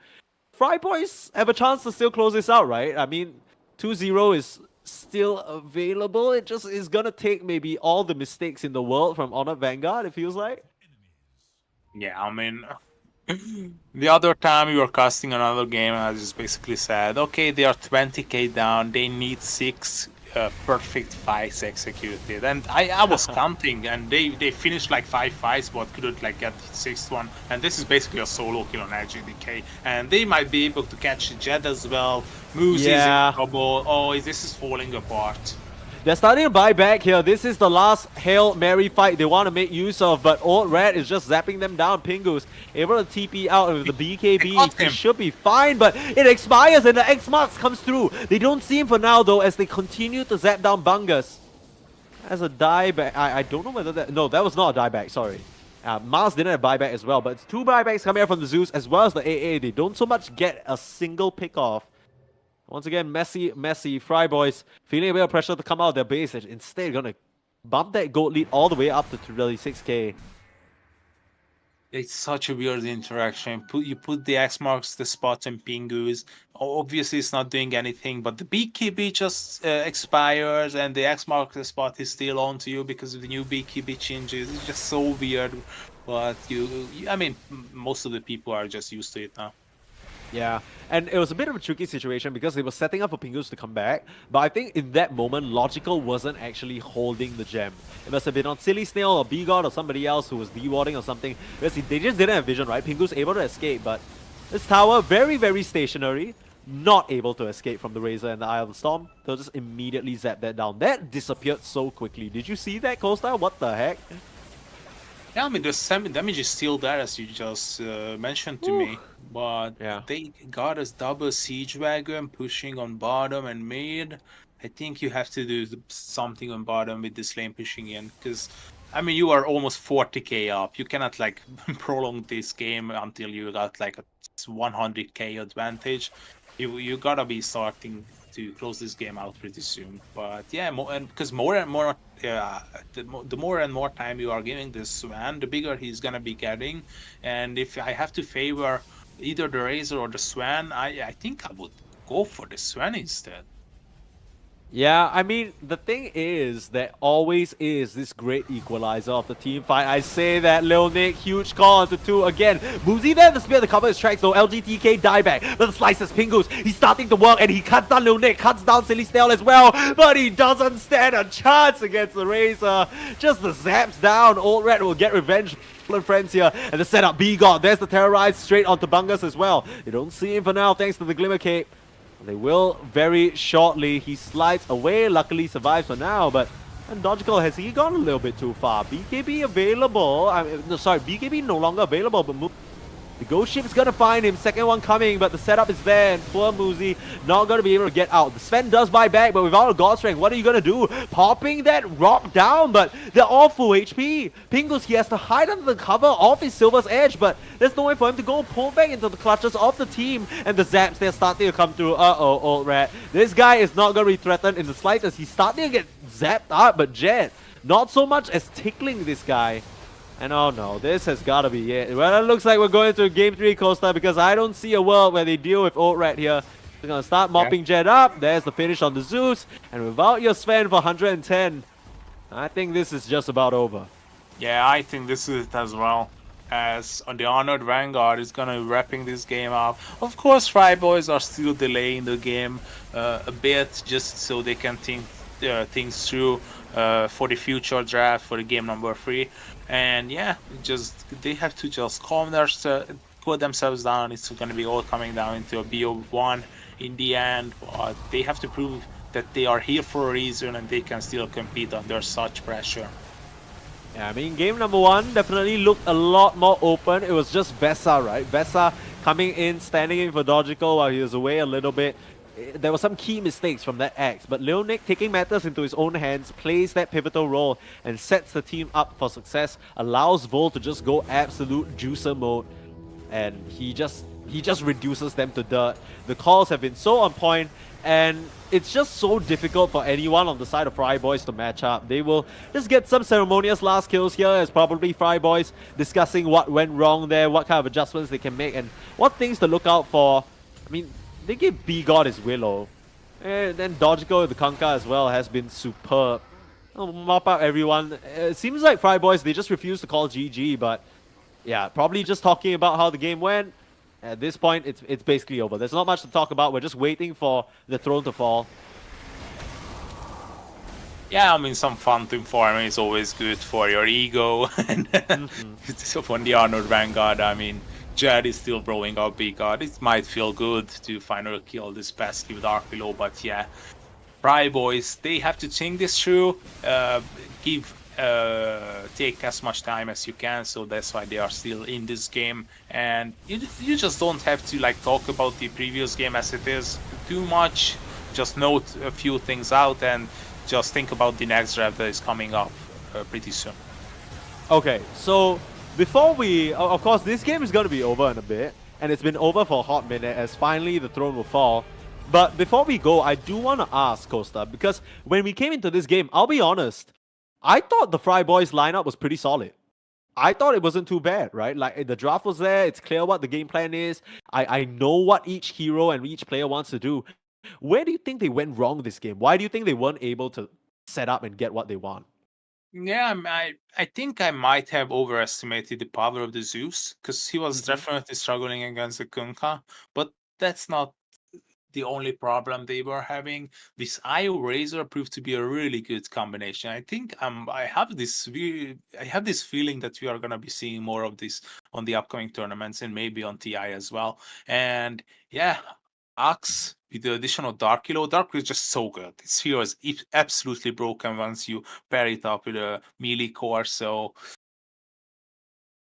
Fryboys have a chance to still close this out, right? I mean, 2-0 is still available. It just is gonna take maybe all the mistakes in the world from Honored Vanguard, it feels like. Yeah, I mean, the other time we were casting another game, and I just basically said, okay, they are 20k down, they need 6 perfect fights executed, and I was counting, and they finished like 5 fights but couldn't like get the 6th one, and this is basically a solo kill on LGDK, and they might be able to catch Jed as well. Moose is in trouble. Oh, this is falling apart. They're starting to buy back here. This is the last Hail Mary fight they want to make use of, but Old Red is just zapping them down. Pingus able to TP out with the BKB. He should be fine, but it expires and the X-Marks comes through. They don't see him for now, though, as they continue to zap down Bungus. As a dieback, I don't know whether that... No, that was not a dieback, sorry. Mars didn't have buyback as well, but it's 2 buybacks coming out from the Zeus as well as the AA. They don't so much get a single pick off. Once again, messy Fryboys feeling a bit of pressure to come out of their base. Instead, gonna bump that gold lead all the way up to 36k. It's such a weird interaction. You put the X marks the spot and Pingus. Obviously, it's not doing anything, but the BKB just expires and the X marks the spot is still on to you because of the new BKB changes. It's just so weird. But I mean, most of the people are just used to it now. Yeah, and it was a bit of a tricky situation because they were setting up for Pingus to come back, but I think in that moment, Logical wasn't actually holding the gem. It must have been on Silly Snail or B-God or somebody else who was dewarding or something, because they just didn't have vision, right? Pingus able to escape, but this tower, very, very stationary, not able to escape from the Razor and the Eye of the Storm. They'll just immediately zap that down. That disappeared so quickly. Did you see that, Costa? What the heck? Yeah, I mean, the semi damage is still there, as you just mentioned to me. But they got us double Siege Wagon pushing on bottom and mid. I think you have to do something on bottom with this lane pushing in. Because, I mean, you are almost 40k up. You cannot, like, prolong this game until you got, like, a 100k advantage, you gotta be starting to close this game out pretty soon. But yeah, because more and more, the more and more time you are giving this Swan, the bigger he's gonna be getting. And if I have to favor either the Razor or the Swan, I think I would go for the Swan instead. Yeah, I mean, the thing is, there always is this great equalizer of the team fight. I say that Lil Nick, huge call onto 2 again. Muzi there, the spear to cover his tracks though. LGTK dieback, but the slices Pingus. He's starting to work and he cuts down Lil Nick, cuts down Silly Snail as well, but he doesn't stand a chance against the Razor. Just the zaps down. Old Red will get revenge. Friends here, and the setup B-God. There's the Terrorize straight onto Bungus as well. You don't see him for now thanks to the Glimmer Cape. They will very shortly. He slides away, luckily survives for now, but Logical, has he gone a little bit too far? BKB available, no, sorry, BKB no longer available, but the ghost ship's gonna find him, second one coming, but the setup is there, and poor Muzi not gonna be able to get out. The Sven does buy back, but without a God Strength, what are you gonna do? Popping that rock down, but they're all full HP. Pingus, he has to hide under the cover of his Silver's Edge, but there's no way for him to go pull back into the clutches of the team, and the zaps, they're starting to come through. Uh-oh, Old Rat. This guy is not gonna be threatened in the slightest. He's starting to get zapped out, but Jet, not so much as tickling this guy. And oh no, this has got to be it. Well, it looks like we're going to Game 3, Costa, because I don't see a world where they deal with Old Rat here. They're going to start mopping Jet up. There's the finish on the Zeus. And without your Sven for 110, I think this is just about over. Yeah, I think this is it as well. As on the Honored Vanguard is gonna be wrapping this game up. Of course, Fry Boys are still delaying the game a bit just so they can think things through for the future draft for the game number 3. And yeah, they have to just calm themselves down. It's gonna be all coming down into a BO1 in the end. But they have to prove that they are here for a reason and they can still compete under such pressure. Yeah, I mean, game number 1 definitely looked a lot more open. It was just Vesa, right? Vesa coming in, standing in for Dogical while he was away a little bit. There were some key mistakes from that X, but Lil Nick taking matters into his own hands, plays that pivotal role, and sets the team up for success, allows Vol to just go absolute juicer mode, and he just reduces them to dirt. The calls have been so on point, and it's just so difficult for anyone on the side of Fry Boys to match up. They will just get some ceremonious last kills here as probably Fry Boys discussing what went wrong there, what kind of adjustments they can make, and what things to look out for. I mean, they gave B-God his Willow. And then Dogical with the Kunkka as well has been superb. I'll mop out everyone. It seems like Fry Boys, they just refuse to call GG, but yeah, probably just talking about how the game went. At this point, it's basically over. There's not much to talk about. We're just waiting for the throne to fall. Yeah, I mean, some fun to farming is always good for your ego. And so on the Honored Vanguard, I mean, Jed is still blowing up B-God. It might feel good to finally kill this pesky Dark Below, but yeah. Fry Boys, they have to think this through, take as much time as you can, so that's why they are still in this game. And you just don't have to like talk about the previous game as it is too much. Just note a few things out and just think about the next draft that is coming up pretty soon. Okay, so before we, of course, this game is going to be over in a bit, and it's been over for a hot minute as finally the throne will fall. But before we go, I do want to ask Costa, because when we came into this game, I'll be honest, I thought the Fry Boys lineup was pretty solid. I thought it wasn't too bad, right? Like, the draft was there, it's clear what the game plan is. I know what each hero and each player wants to do. Where do you think they went wrong this game? Why do you think they weren't able to set up and get what they want? Yeah, I think I might have overestimated the power of the Zeus, because he was definitely struggling against the Kunkka, but that's not the only problem they were having. This IO Razor proved to be a really good combination. I think I have this feeling that we are gonna be seeing more of this on the upcoming tournaments and maybe on TI as well. And yeah, Axe with the addition of Dark Kilo is just so good. Its hero is absolutely broken once you pair it up with a melee core. So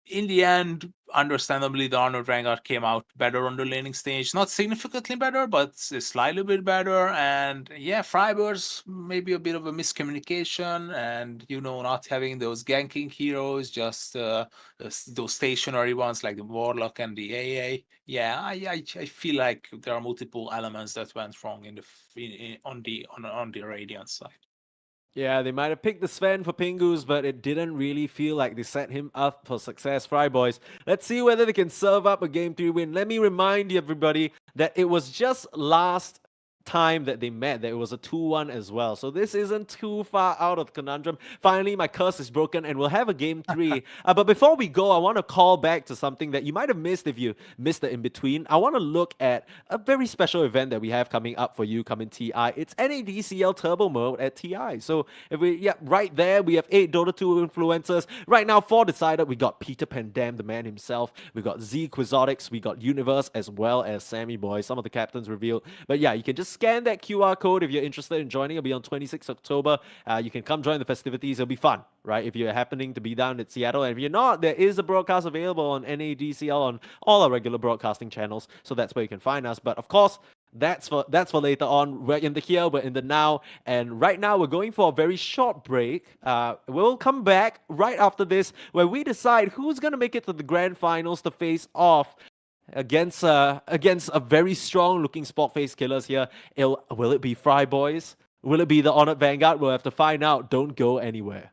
in the end, understandably, the Arnold Vanguard came out better on the laning stage. Not significantly better, but slightly bit better. And yeah, Freiburg's maybe a bit of a miscommunication, and not having those ganking heroes, just those stationary ones like the Warlock and the AA. Yeah, I feel like there are multiple elements that went wrong on the Radiant side. Yeah, they might have picked the Sven for Pingus, but it didn't really feel like they set him up for success. Fry Boys, let's see whether they can serve up a Game 3 win. Let me remind you, everybody, that it was just last time that they met that it was a 2-1 as well. So this isn't too far out of conundrum. Finally, my curse is broken and we'll have a Game 3. But before we go, I want to call back to something that you might have missed if you missed the in-between. I want to look at a very special event that we have coming up for you coming TI. It's NADCL Turbo Mode at TI. So if right there, we have 8 Dota 2 influencers. Right now, for Decided, we got Peter Pandam, the man himself. We got Z Quixotics, we got Universe, as well as Sammy Boy. Some of the captains revealed. But yeah, you can just scan that QR code if you're interested in joining. It'll be on 26th October. You can come join the festivities. It'll be fun, right? If you're happening to be down at Seattle. And if you're not, there is a broadcast available on NADCL on all our regular broadcasting channels. So that's where you can find us. But of course, that's for later on. We're in the here, we're in the now, and right now we're going for a very short break. We'll come back right after this, where we decide who's gonna make it to the grand finals to face off against a very strong looking spot face killers here. Will it be Fry Boys? Will it be the Honored Vanguard? We'll have to find out. Don't go anywhere.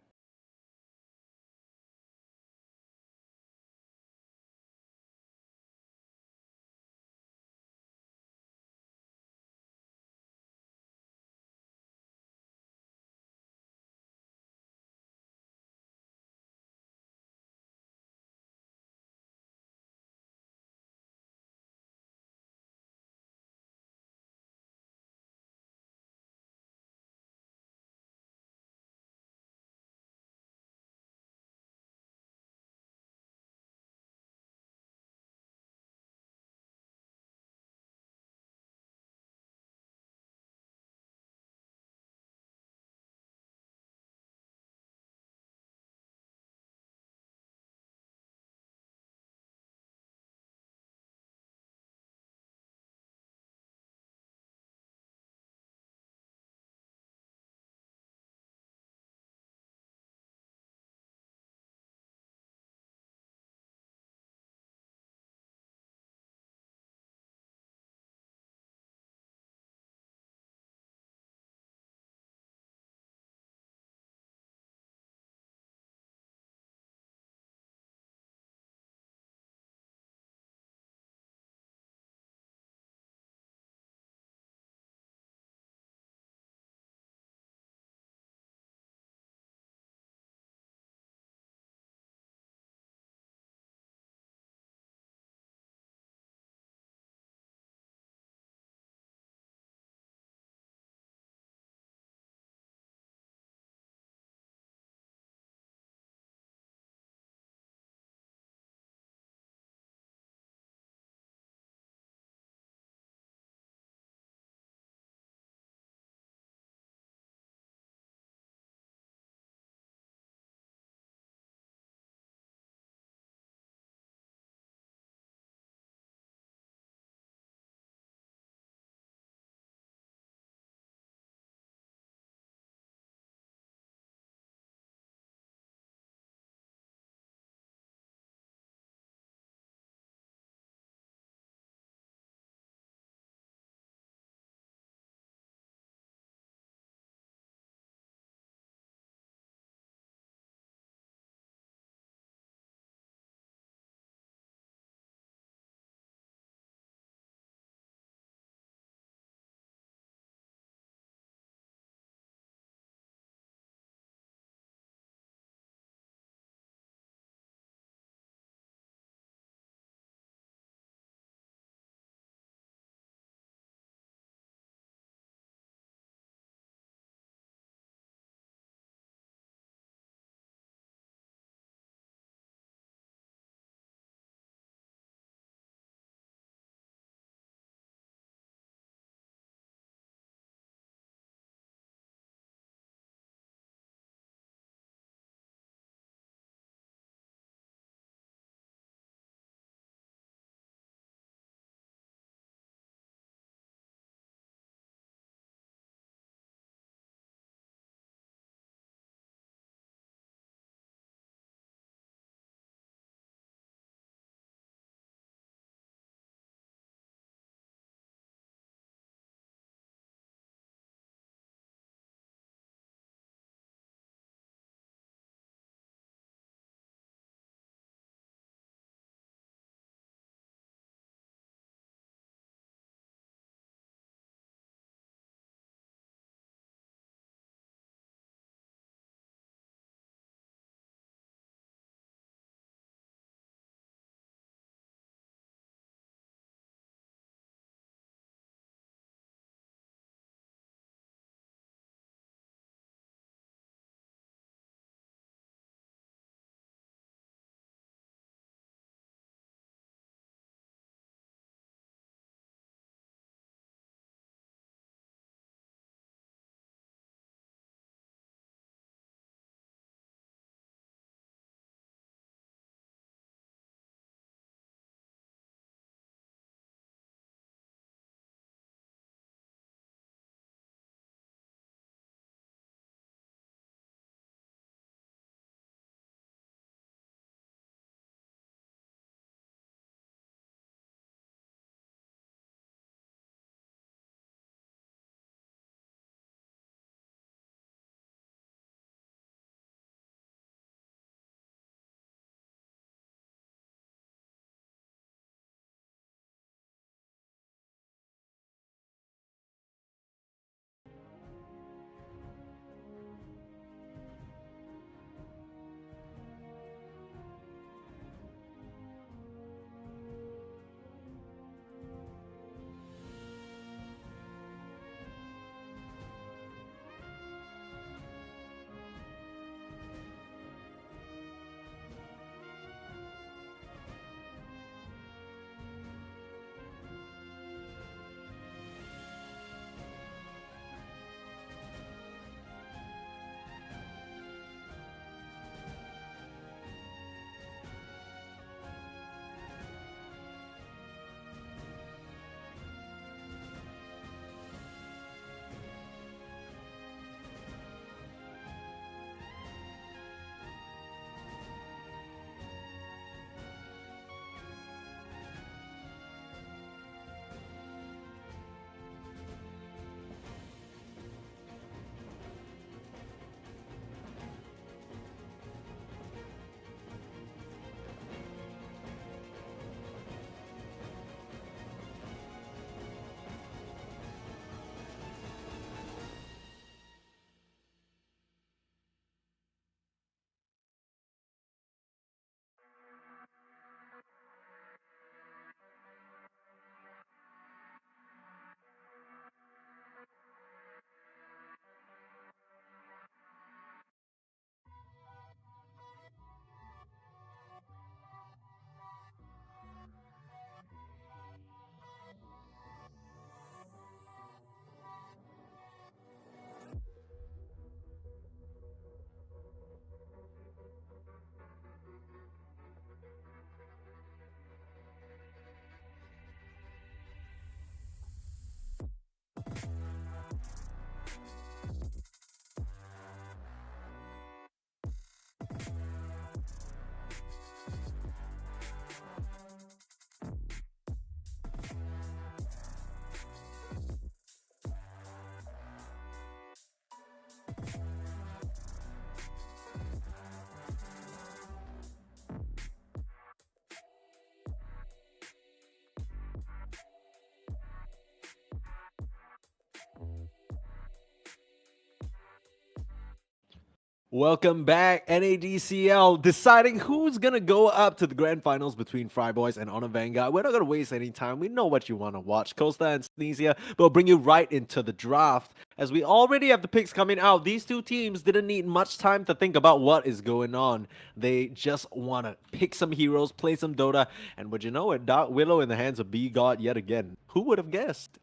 Welcome back, NADCL, deciding who's gonna go up to the grand finals between Fryboys and Honor Vanguard. We're not gonna waste any time. We know what you want to watch, Costa and Sneesia, but we'll bring you right into the draft. As we already have the picks coming out, these two teams didn't need much time to think about what is going on. They just want to pick some heroes, play some Dota, and would you know it, Dark Willow in the hands of B-God yet again. Who would have guessed?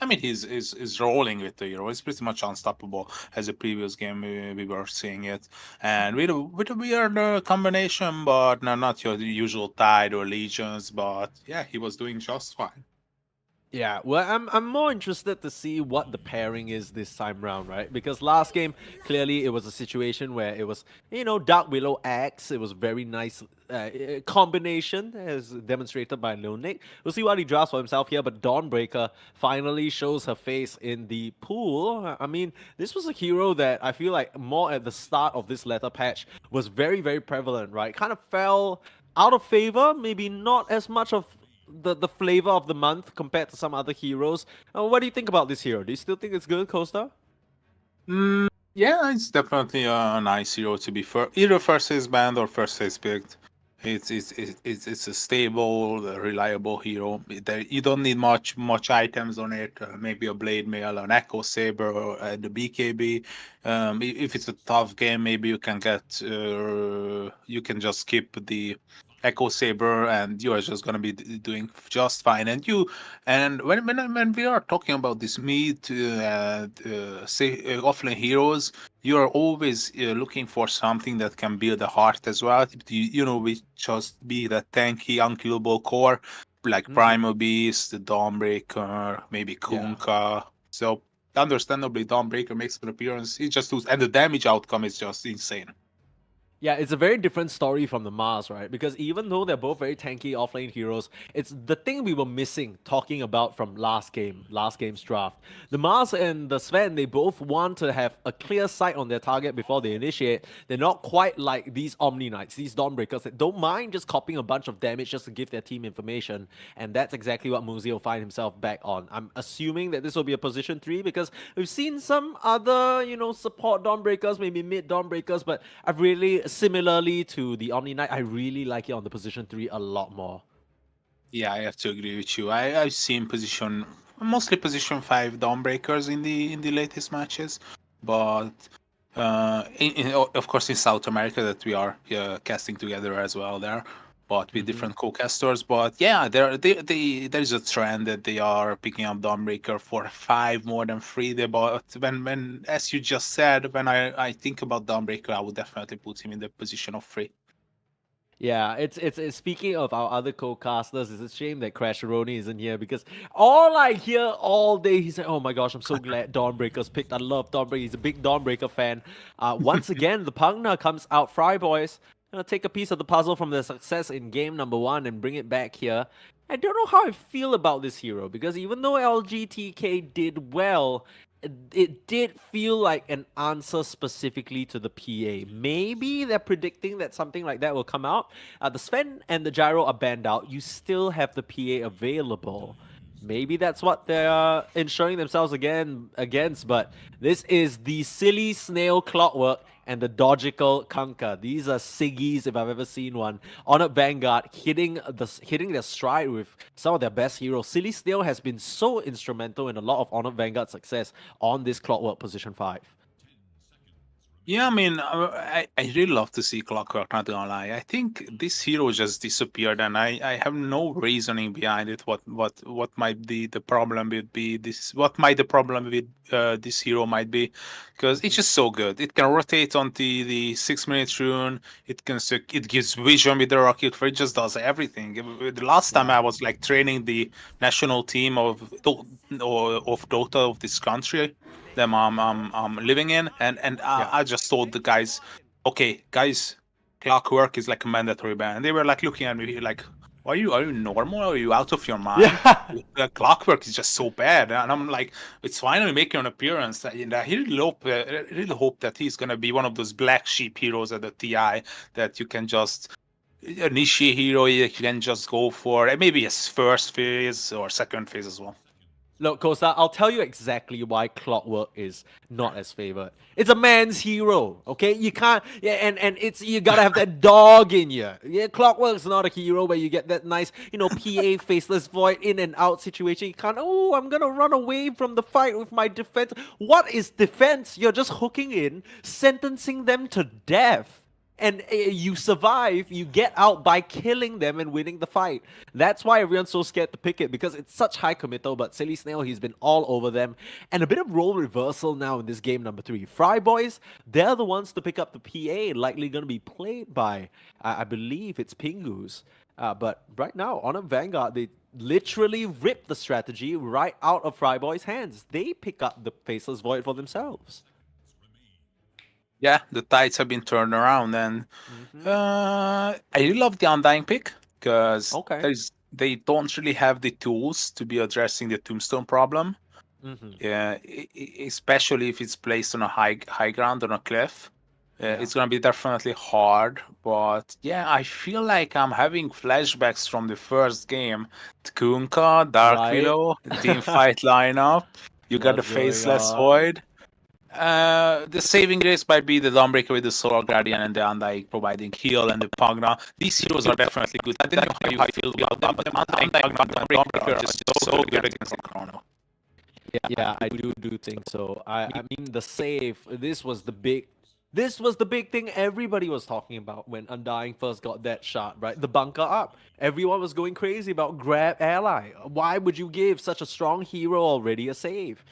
I mean, he's rolling with the hero. He's pretty much unstoppable. As the previous game, we were seeing it, and with a weird combination, but not your usual Tide or Legions. But yeah, he was doing just fine. Yeah, well, I'm more interested to see what the pairing is this time round, right? Because last game, clearly it was a situation where it was, Dark Willow Axe. It was very nice combination, as demonstrated by Lil Nick. We'll see what he drafts for himself here, but Dawnbreaker finally shows her face in the pool. I mean, this was a hero that I feel like more at the start of this letter patch was very, very prevalent, right? Kind of fell out of favor, maybe not as much of the flavor of the month compared to some other heroes. What do you think about this hero? Do you still think it's good, Costa? Yeah, it's definitely a nice hero to be either first phase banned or first phase picked. It's a stable, reliable hero. You don't need much items on it. Maybe a blade mail, an echo saber, or the BKB. If it's a tough game, maybe you can you can just skip the echo saber, and you are just gonna be doing just fine. And when we are talking about this mid say offlane heroes, you are always looking for something that can build a heart as well. We just be the tanky, unkillable core, like Primal Beast, the Dawnbreaker, maybe Kunkka. So understandably, Dawnbreaker makes an appearance. He just loses, and the damage outcome is just insane. Yeah, it's a very different story from the Mars, right? Because even though they're both very tanky offlane heroes, it's the thing we were missing talking about from last game's draft. The Mars and the Sven, they both want to have a clear sight on their target before they initiate. They're not quite like these Omni Knights, these Dawnbreakers that don't mind just copying a bunch of damage just to give their team information. And that's exactly what Muzi will find himself back on. I'm assuming that this will be a position 3 because we've seen some other, support Dawnbreakers, maybe mid Dawnbreakers, but I've really, similarly to the Omni Knight, I really like it on the position 3 a lot more. Yeah, I have to agree with you. I've seen mostly position 5 Dawnbreakers in the latest matches, but of course in South America that we are casting together as well there, but with different co-casters. But yeah, there is a trend that they are picking up Dawnbreaker for 5 more than 3. But when as you just said, when I think about Dawnbreaker, I would definitely put him in the position of 3. Yeah, it's speaking of our other co-casters, it's a shame that Crasheroni isn't here because all I hear all day, he's like, oh my gosh, I'm so glad Dawnbreaker's picked. I love Dawnbreaker. He's a big Dawnbreaker fan. Once again, the Pugna comes out. Fryboys gonna take a piece of the puzzle from their success in game number 1 and bring it back here. I don't know how I feel about this hero because even though LGTK did well, it did feel like an answer specifically to the PA. Maybe they're predicting that something like that will come out. The Sven and the Gyro are banned out. You still have the PA available. Maybe that's what they're ensuring themselves against, but this is the silly snail clockwork and the dodgical Kunkka. These are Siggies if I've ever seen one. Honored Vanguard hitting their stride with some of their best heroes. Silly Snail has been so instrumental in a lot of Honored Vanguard success on this clockwork position 5. Yeah, I mean, I really love to see Clockwork, not gonna lie. I think this hero just disappeared, and I have no reasoning behind it. What might be the problem with what might the problem with this hero might be, because it's just so good. It can rotate on the 6-minute rune. It gives vision with the rocket. For it just does everything. The last time I was like training the national team of Dota of this country them I'm living in, and I just told the guys, okay, guys, Clockwork is like a mandatory ban. And they were like looking at me like, are you normal? Are you out of your mind? Yeah. Clockwork is just so bad, and I'm like, it's finally making an appearance. And I really hope that he's gonna be one of those black sheep heroes at the TI that you can just a niche hero you can just go for, and maybe his first phase or second phase as well. Look, Costa, I'll tell you exactly why Clockwork is not as favored. It's a man's hero, okay? You can't, yeah, and it's you gotta have that dog in you. Yeah, Clockwork's not a hero where you get that nice, PA faceless void in and out situation. You can't. Oh, I'm gonna run away from the fight with my defense. What is defense? You're just hooking in, sentencing them to death. And you survive, you get out by killing them and winning the fight. That's why everyone's so scared to pick it, because it's such high committal. But Silly Snail, he's been all over them. And a bit of role reversal now in this game number 3. Fry Boys, they're the ones to pick up the PA, likely going to be played by, I believe it's Pingus. But right now, on a Vanguard, they literally rip the strategy right out of Fry Boys' hands. They pick up the Faceless Void for themselves. Yeah, the tides have been turned around, and Mm-hmm. I really love the Undying pick because Okay. they don't really have the tools to be addressing the Tombstone problem. Mm-hmm. Yeah, especially if it's placed on a high ground on a cliff. Yeah. It's gonna be definitely hard, but yeah, I feel like I'm having flashbacks from the first game. Tkunka, Dark Right? Willow, team fight lineup. You got the What's going Faceless on? Void. The saving grace might be the Dawnbreaker with the Solar Guardian and the Undying providing heal and the Pugna. These heroes are definitely good. I don't know how you feel about them, but Undying Pugna and Dawnbreaker are just so good against the Chrono. Yeah, I do think so. I mean the save. This was the big thing everybody was talking about when Undying first got that shot, right? The bunker up. Everyone was going crazy about grab ally. Why would you give such a strong hero already a save?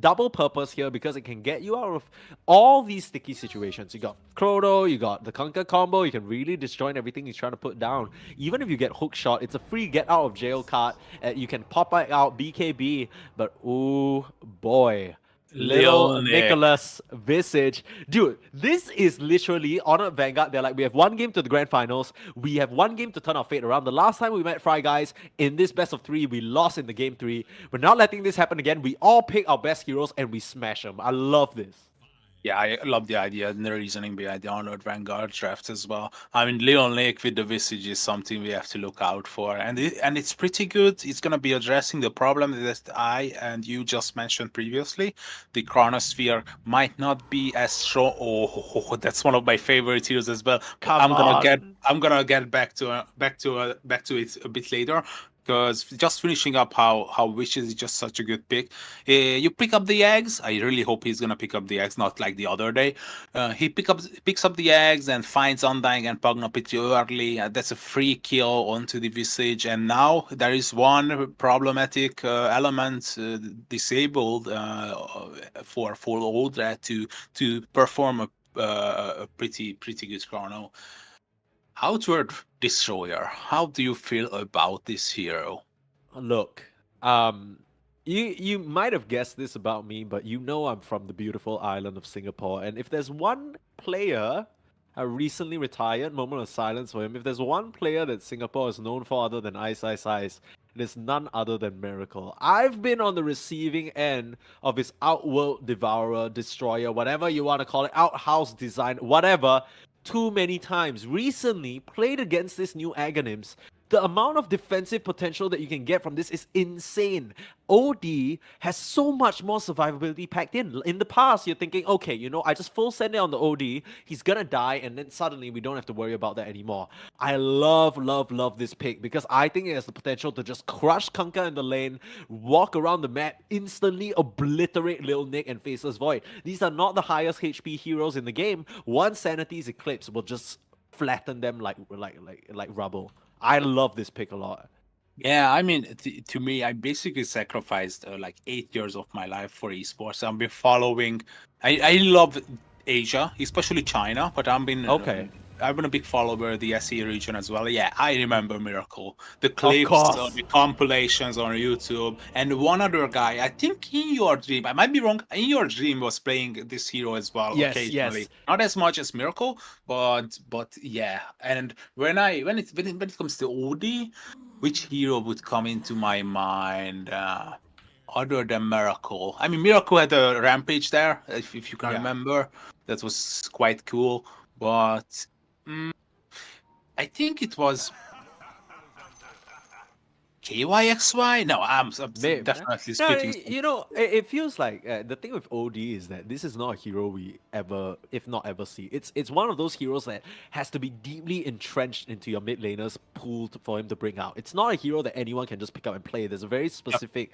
Double purpose here because it can get you out of all these sticky situations. You got Chrono, you got the Conquer combo, you can really destroy everything he's trying to put down. Even if you get hook shot, it's a free get out of jail card. You can pop it out BKB, but oh boy. Little Lil Nick. Nicholas Visage. Dude, this is literally Honored Vanguard. They're like, we have one game to the grand finals. We have one game to turn our fate around. The last time we met Fry Guys in this best of 3, we lost in the game 3. We're not letting this happen again. We all pick our best heroes and we smash them. I love this. Yeah, I love the idea and the reasoning behind the Honored Vanguard draft as well. I mean, Leon Lake with the Visage is something we have to look out for, and it's pretty good. It's gonna be addressing the problem that I and you just mentioned previously. The Chronosphere might not be as strong. Oh, that's one of my favorite heroes as well. But Come on. I'm gonna get back to it a bit later. Because just finishing up how Wishes is just such a good pick. You pick up the eggs. I really hope he's gonna pick up the eggs, not like the other day. He picks up the eggs and finds Undying and Pugna pretty early. That's a free kill onto the Visage. And now there is one problematic element disabled for Oldra to perform a pretty good chrono. Outward Destroyer. How do you feel about this hero? Look, you might have guessed this about me, but you know I'm from the beautiful island of Singapore, and if there's one player, a recently retired, moment of silence for him, if there's one player that Singapore is known for other than Ice Ice Ice, it is none other than Miracle. I've been on the receiving end of his Outworld Devourer, Destroyer, whatever you want to call it, Outhouse Design, whatever, too many times. Recently, played against this new Aghanims. The amount of defensive potential that you can get from this is insane. OD has so much more survivability packed in. In the past, you're thinking, okay, I just full send it on the OD, he's gonna die, and then suddenly we don't have to worry about that anymore. I love this pick because I think it has the potential to just crush Kunkka in the lane, walk around the map, instantly obliterate Lil Nick and Faceless Void. These are not the highest HP heroes in the game. One Sanity's Eclipse will just flatten them like rubble. I love this pick a lot. Yeah, I mean, to me, I basically sacrificed like 8 years of my life for esports. I've been following. I love Asia, especially China, but Okay. I've been a big follower of the SE region as well. Yeah, I remember Miracle, the Of clips, course. the compilations on YouTube, and one other guy. I think in your dream, I might be wrong. In your dream, was playing this hero as well Yes, occasionally. yes. Not as much as Miracle, but yeah. And when it comes to OD, which hero would come into my mind other than Miracle? I mean, Miracle had a rampage there, if you can Yeah. remember. That was quite cool. But I think it was. KYXY? No, I'm Maybe. definitely No, spitting. you know, it feels like the thing with OD is that this is not a hero we ever, if not ever, see. It's one of those heroes that has to be deeply entrenched into your mid laners pool for him to bring out. It's not a hero that anyone can just pick up and play. There's a very specific,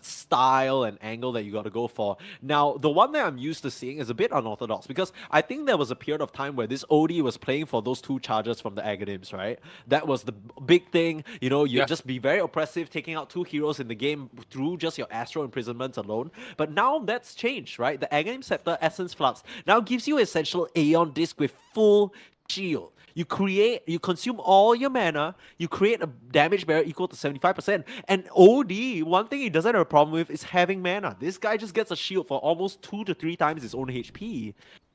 style and angle that you got to go for. Now, the one that I'm used to seeing is a bit unorthodox because I think there was a period of time where this OD was playing for those two charges from the Aghanims, right? That was the big thing. You Yeah. just be very oppressive, taking out two heroes in the game through just your Astro imprisonments alone. But now that's changed, right? The Aghanim Scepter Essence Flux now gives you essential Aeon Disc with full shield. You consume all your mana, you create a damage barrier equal to 75%. And OD, one thing he doesn't have a problem with is having mana. This guy just gets a shield for almost 2 to 3 times his own HP.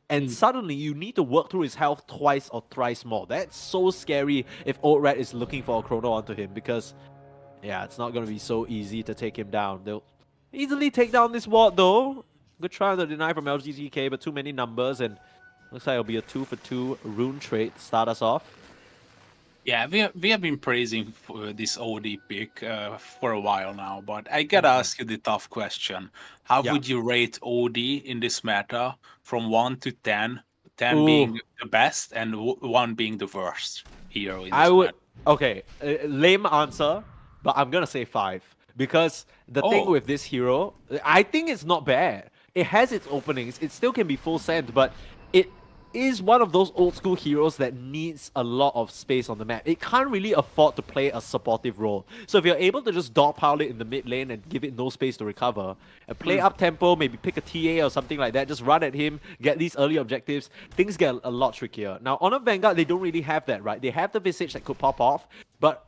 And suddenly you need to work through his health twice or thrice more. That's so scary if Old Rat is looking for a chrono onto him because, yeah, it's not going to be so easy to take him down. They'll easily take down this ward though. Good try on the deny from LGTK, but too many numbers and looks like it'll be a 2-for-2 rune trade to start us off. Yeah, we have been praising this OD pick for a while now, but I gotta ask you the tough question. How Yeah. would you rate OD in this meta from 1 to 10? 10 Ooh. being the best and 1 being the worst hero in this I would. meta? Okay, lame answer, but I'm gonna say 5 because the thing Oh. with this hero, I think it's not bad. It has its openings. It still can be full send, but it is one of those old school heroes that needs a lot of space on the map. It can't really afford to play a supportive role. So if you're able to just dogpile it in the mid lane and give it no space to recover, and play up tempo, maybe pick a TA or something like that, just run at him, get these early objectives, things get a lot trickier. Now, on a Vanguard, they don't really have that, right? They have the Visage that could pop off, but,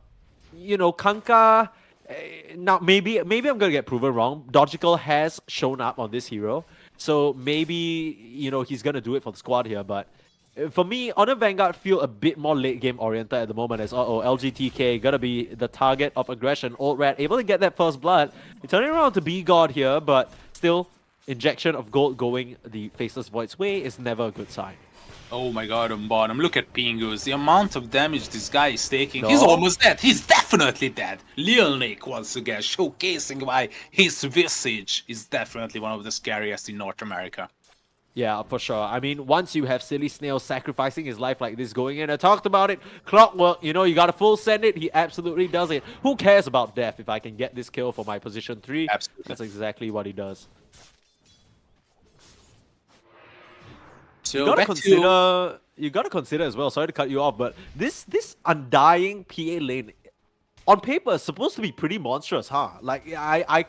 Kanka... Now, maybe I'm gonna get proven wrong. Dogical has shown up on this hero, so maybe he's gonna do it for the squad here. But for me, Honor Vanguard feel a bit more late game oriented at the moment. As LGTK gonna be the target of aggression. Old Rat able to get that first blood. He's turning around to be God here, but still, injection of gold going the Faceless Void's way is never a good sign. Oh my god, on bottom. Look at Pingus. The amount of damage this guy is taking. No. He's almost dead. He's definitely dead. Lil Nick once again showcasing why his visage is definitely one of the scariest in North America. Yeah, for sure. I mean, once you have Silly Snail sacrificing his life like this going in, I talked about it. Clockwork, you gotta full send it. He absolutely does it. Who cares about death if I can get this kill for my position 3? Absolutely. That's exactly what he does. So You gotta consider as well. Sorry to cut you off, but this undying PA lane, on paper, is supposed to be pretty monstrous, huh? Like I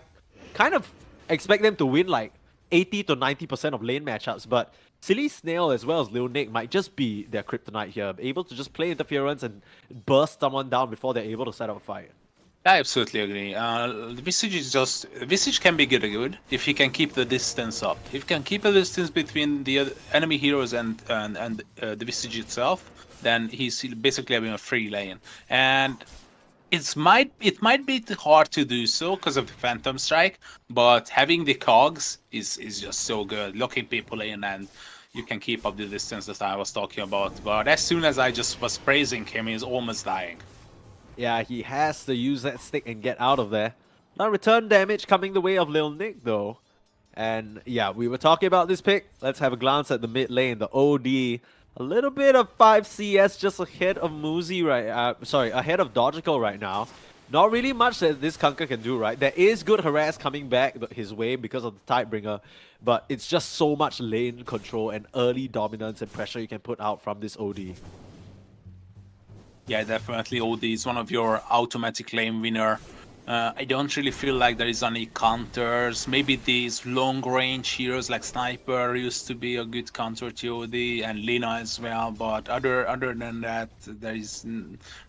kind of expect them to win like 80 to 90% of lane matchups, but Silly Snail as well as Lil Nick might just be their kryptonite here, able to just play interference and burst someone down before they're able to set up a fight. I absolutely agree. The Visage can be good if he can keep the distance up. If he can keep a distance between the enemy heroes and the Visage itself, then he's basically having a free lane. And it might be hard to do so because of the Phantom Strike, but having the cogs is just so good. Locking people in, and you can keep up the distance that I was talking about. But as soon as I just was praising him, he's almost dying. Yeah, he has to use that stick and get out of there. Now return damage coming the way of Lil Nick though. And yeah, we were talking about this pick. Let's have a glance at the mid lane, the OD. A little bit of 5 CS just ahead of Muzi ahead of Dogical right now. Not really much that this Kanka can do, right? There is good harass coming back his way because of the Tidebringer, but it's just so much lane control and early dominance and pressure you can put out from this OD. Yeah, definitely. OD is one of your automatic lane winner. I don't really feel like there is any counters. Maybe these long-range heroes like Sniper used to be a good counter to OD, and Lina as well. But other than that, there is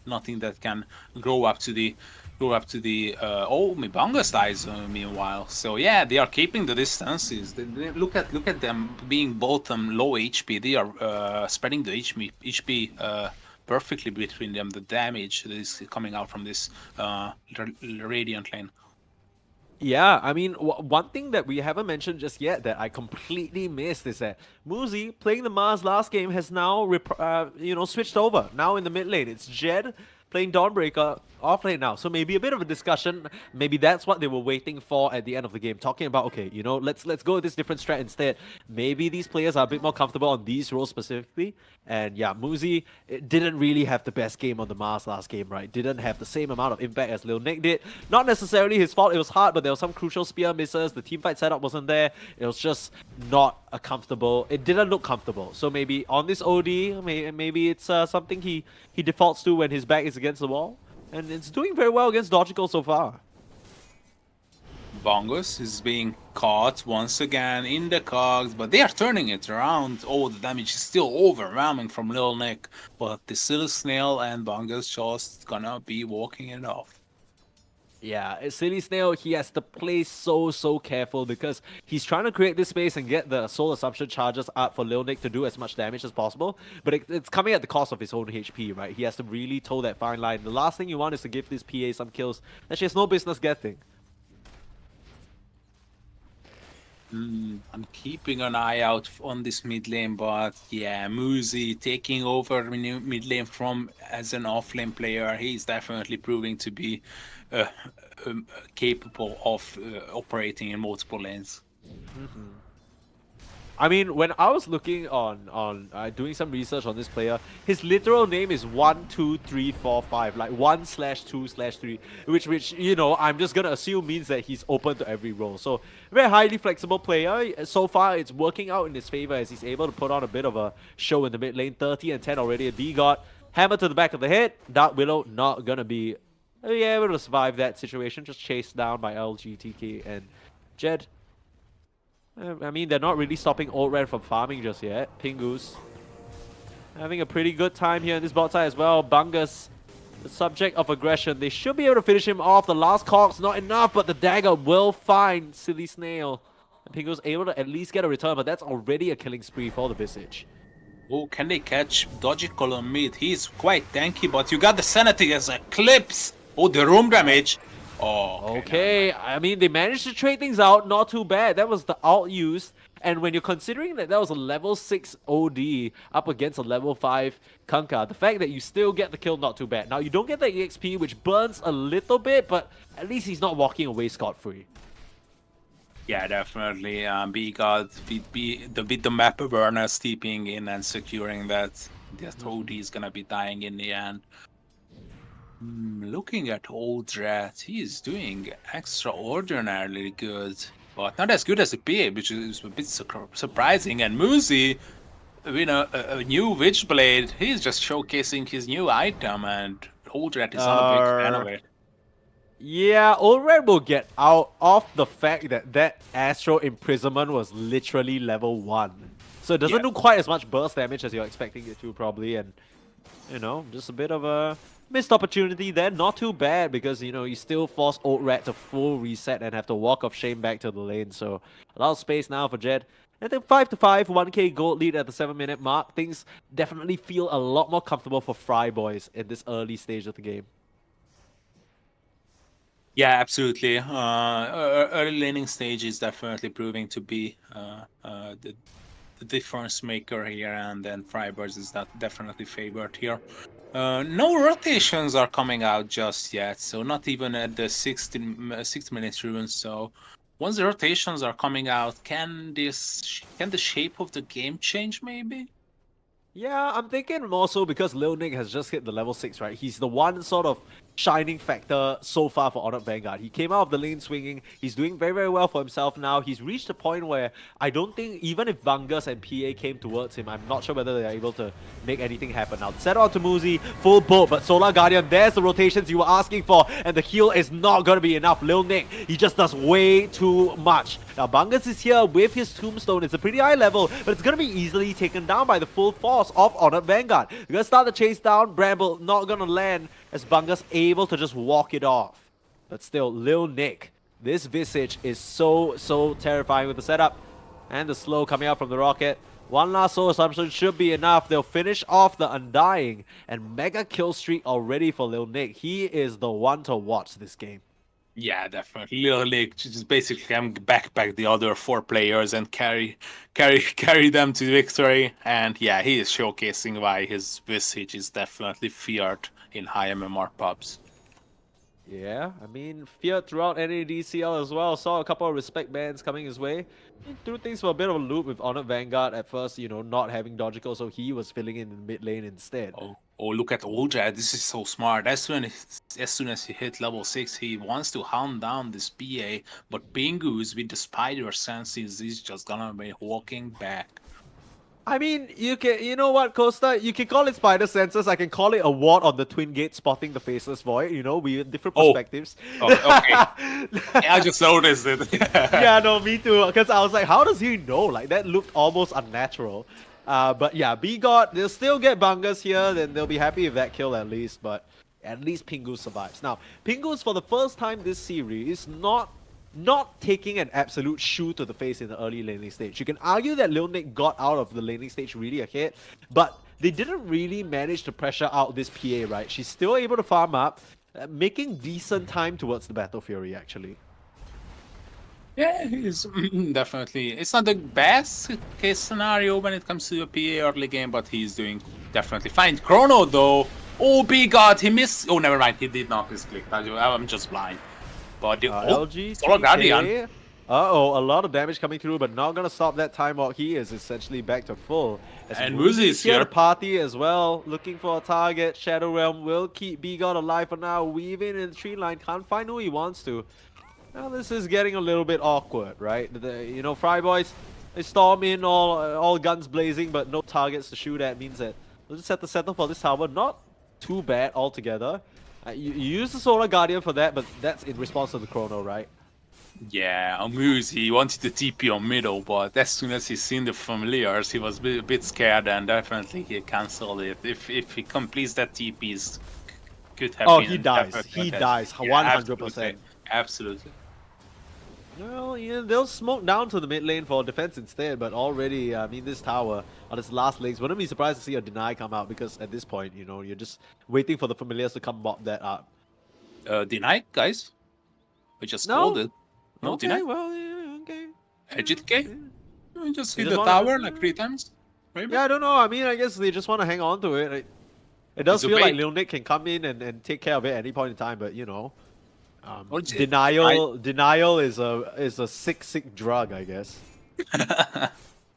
nothing that can grow up to the Mibungus dies meanwhile. So yeah, they are keeping the distances. Look at them being both low HP. They are spreading the HP perfectly between them. The damage that is coming out from this Radiant lane. Yeah, I mean, one thing that we haven't mentioned just yet that I completely missed is that Muzi, playing the Mars last game, has now switched over. Now in the mid lane, it's Jed playing Dawnbreaker off lane now. So maybe a bit of a discussion. Maybe that's what they were waiting for at the end of the game. Talking about, okay, you know, let's go with this different strat instead. Maybe these players are a bit more comfortable on these roles specifically. And yeah, Muzi didn't really have the best game on the Mars last game, right? Didn't have the same amount of impact as Lil Nick did. Not necessarily his fault. It was hard, but there was some crucial spear misses. The teamfight setup wasn't there. It was just not a comfortable. It didn't look comfortable. So maybe on this OD, maybe it's something he defaults to when his back is against the wall. And it's doing very well against Dogical so far. Bongus is being caught once again in the cogs, but they are turning it around. Oh, the damage is still overwhelming from Lil Nick, but the Silly Snail and Bongus just gonna be walking it off. Yeah, Silly Snail, he has to play so careful because he's trying to create this space and get the Soul Assumption charges up for Lil Nick to do as much damage as possible, but it's coming at the cost of his own HP, right? He has to really toe that fine line. The last thing you want is to give this PA some kills that she has no business getting. I'm keeping an eye out on this mid lane, but yeah, Muzi taking over mid lane from as an off-lane player, he's definitely proving to be capable of operating in multiple lanes. I mean, when I was looking on doing some research on this player, his literal name is 12345, like 1/2/3, which you know I'm just gonna assume means that he's open to every role. So very highly flexible player. So far, it's working out in his favor as he's able to put on a bit of a show in the mid lane. 30 and 10 already. A D-God hammer to the back of the head. Dark Willow not gonna be able to survive that situation. Just chased down by LGTK and Jed. I mean, they're not really stopping Old Red from farming just yet. Pingus having a pretty good time here in this bot side as well. Bungus, the subject of aggression. They should be able to finish him off. The last cog's not enough, but the dagger will find Silly Snail. And Pingus able to at least get a return, but that's already a killing spree for the Visage. Oh, can they catch Dogical on mid? He's quite tanky, but you got the Sanity as a clips. Oh, the room damage. Oh, okay. I mean, they managed to trade things out. Not too bad. That was the ult used. And when you're considering that was a level 6 OD up against a level 5 Kunkka, the fact that you still get the kill, not too bad. Now, you don't get the EXP, which burns a little bit, but at least he's not walking away scot-free. Yeah, definitely. B-God with the map awareness, steeping in and securing that. That OD is gonna be dying in the end. Looking at Old Red, he's doing extraordinarily good, but not as good as the PA, which is a bit surprising. And Muzi, you know, a new Witchblade, he's just showcasing his new item, and Old Red is not a big fan of it. Yeah, Old Red will get out of the fact that Astro Imprisonment was literally level 1. So it doesn't do quite as much burst damage as you're expecting it to, probably, and, you know, just a bit of a missed opportunity there. Not too bad because, you know, you still force Old Rat to full reset and have to walk of shame back to the lane. So a lot of space now for Jed. And then 5-5, 1k gold lead at the 7-minute mark. Things definitely feel a lot more comfortable for Fry Boys in this early stage of the game. Yeah, absolutely. Early laning stage is definitely proving to be the difference maker here, and then Frybirds is definitely favored here. No rotations are coming out just yet, so not even at the 60-minute rune. So once the rotations are coming out, can the shape of the game change maybe? Yeah, I'm thinking more so because Lil Nick has just hit the level 6, right? He's the one sort of shining factor so far for Honored Vanguard. He came out of the lane swinging. He's doing very well for himself now. He's reached a point where I don't think, even if Bungus and PA came towards him, I'm not sure whether they're able to make anything happen. Now, set on to Muzi, full bolt, but Solar Guardian, there's the rotations you were asking for, and the heal is not going to be enough. Lil Nick, he just does way too much. Now, Bungus is here with his Tombstone. It's a pretty high level, but it's going to be easily taken down by the full force of Honored Vanguard. They're going to start the chase down. Bramble not going to land as Bungus able to just walk it off. But still, Lil Nick, this Visage is so terrifying with the setup and the slow coming out from the rocket. One last Soul Assumption should be enough. They'll finish off the Undying, and mega kill streak already for Lil Nick. He is the one to watch this game. Yeah, definitely. Little League just basically can backpack the other 4 players and carry them to victory. And yeah, he is showcasing why his visage is definitely feared in high MMR pubs. Yeah, I mean, feared throughout NADCL as well. Saw a couple of respect bans coming his way. He threw things for a bit of a loop with Honored Vanguard at first, not having Dodgical, so he was filling in the mid lane instead. Oh, look at Oljad. This is so smart. As soon as he hit level 6, he wants to hunt down this PA, but Pingus with the spider senses is just gonna be walking back. I mean, you know what, Costa? You can call it spider senses. I can call it a ward on the twin gate spotting the faceless void. We have different Oh. perspectives. Okay. I just noticed it. Yeah, no, me too. Because I was like, how does he know? Like, that looked almost unnatural. But yeah, B-God, they'll still get Bungus here, then they'll be happy with that kill at least, but at least Pingu survives. Now, Pingu's for the first time this series not taking an absolute shoe to the face in the early laning stage. You can argue that Lil Nick got out of the laning stage really ahead, but they didn't really manage to pressure out this PA, right? She's still able to farm up, making decent time towards the Battle Fury, actually. Yeah, it's definitely. It's not the best case scenario when it comes to a PA early game, but he's doing definitely fine. Chrono though, oh B-God, he missed. Oh, never mind, he did not misclick. I'm just blind. But the LG, Solar Guardian. Uh-oh, a lot of damage coming through, but not gonna stop that time walk. He is essentially back to full. And Muzi is here here. to party as well, looking for a target. Shadow Realm will keep B-God alive for now. Weaving in the tree line, can't find who he wants to. Now this is getting a little bit awkward, right? Fry Boys, they storm in all guns blazing, but no targets to shoot at. Means that they'll just have to settle for this tower. Not too bad altogether. You use the Solar Guardian for that, but that's in response to the Chrono, right? Yeah, Amuse, he wanted to TP on middle, but as soon as he seen the familiars, he was a bit scared, and definitely he cancelled it. If he completes that TP, could have been he dies. He dies, 100%. Absolutely. Well, yeah, they'll smoke down to the mid lane for defense instead, but already, I mean, this tower on its last legs, wouldn't be surprised to see a deny come out, because at this point, you're just waiting for the familiars to come mop that up. Deny, guys? We just No. called it. No, Okay, deny? well, yeah, okay. Edit K? We just hit just the wanna- tower like 3 times? Maybe? Yeah, I don't know. I mean, I guess they just want to hang on to it. It does It's a feel like bait. Lil Nick can come in and take care of it at any point in time, but Or j- denial is a sick drug, I guess.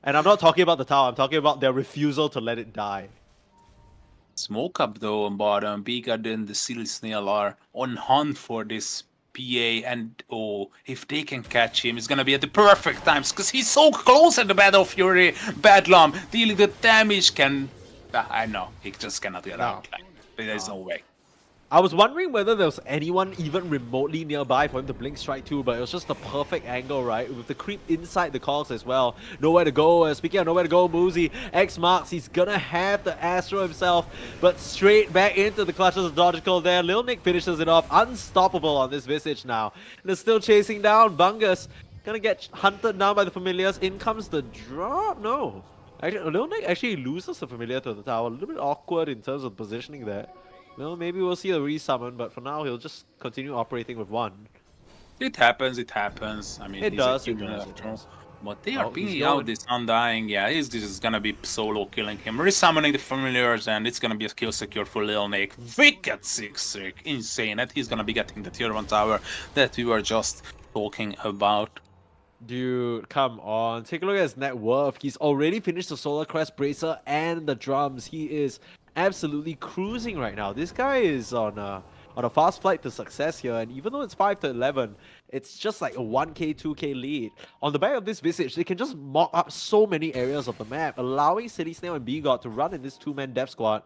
And I'm not talking about the tower. I'm talking about their refusal to let it die. Smoke up though on bottom. B-God and the Silly Snail are on hunt for this PA, and if they can catch him, it's gonna be at the perfect times because he's so close at the Battle Fury. Bedlam dealing the damage can. I know he just cannot get out. Like, there's no way. I was wondering whether there was anyone even remotely nearby for him to blink strike too, but it was just the perfect angle, right? With the creep inside the calls as well. Nowhere to go. Speaking of nowhere to go, Muzi, X marks, he's gonna have the Astro himself, but straight back into the clutches of Dodgical there. Lil Nick finishes it off. Unstoppable on this Visage now. And they're still chasing down. Bungus gonna get hunted down by the familiars. In comes the drop. No. Actually, Lil Nick actually loses the familiar to the tower. A little bit awkward in terms of positioning there. Well, maybe we'll see a resummon, but for now he'll just continue operating with one. It happens. I mean, It he's does, a it killer does, it after all. does. But they are Oh, he's pinging going. out this Undying. Yeah, this is gonna be solo killing him, resummoning the familiars, and it's gonna be a kill secure for Lil Nick. Wicked 6-streak, insane. And he's gonna be getting the tier 1 tower that we were just talking about. Dude, come on. Take a look at his net worth. He's already finished the Solar Crest Bracer and the drums. He is absolutely cruising right now. This guy is on a fast flight to success here, and even though it's 5 to 11, it's just like a 1k, 2k lead. On the back of this Visage, they can just mock up so many areas of the map, allowing City Snail and B-God to run in this 2-man death squad.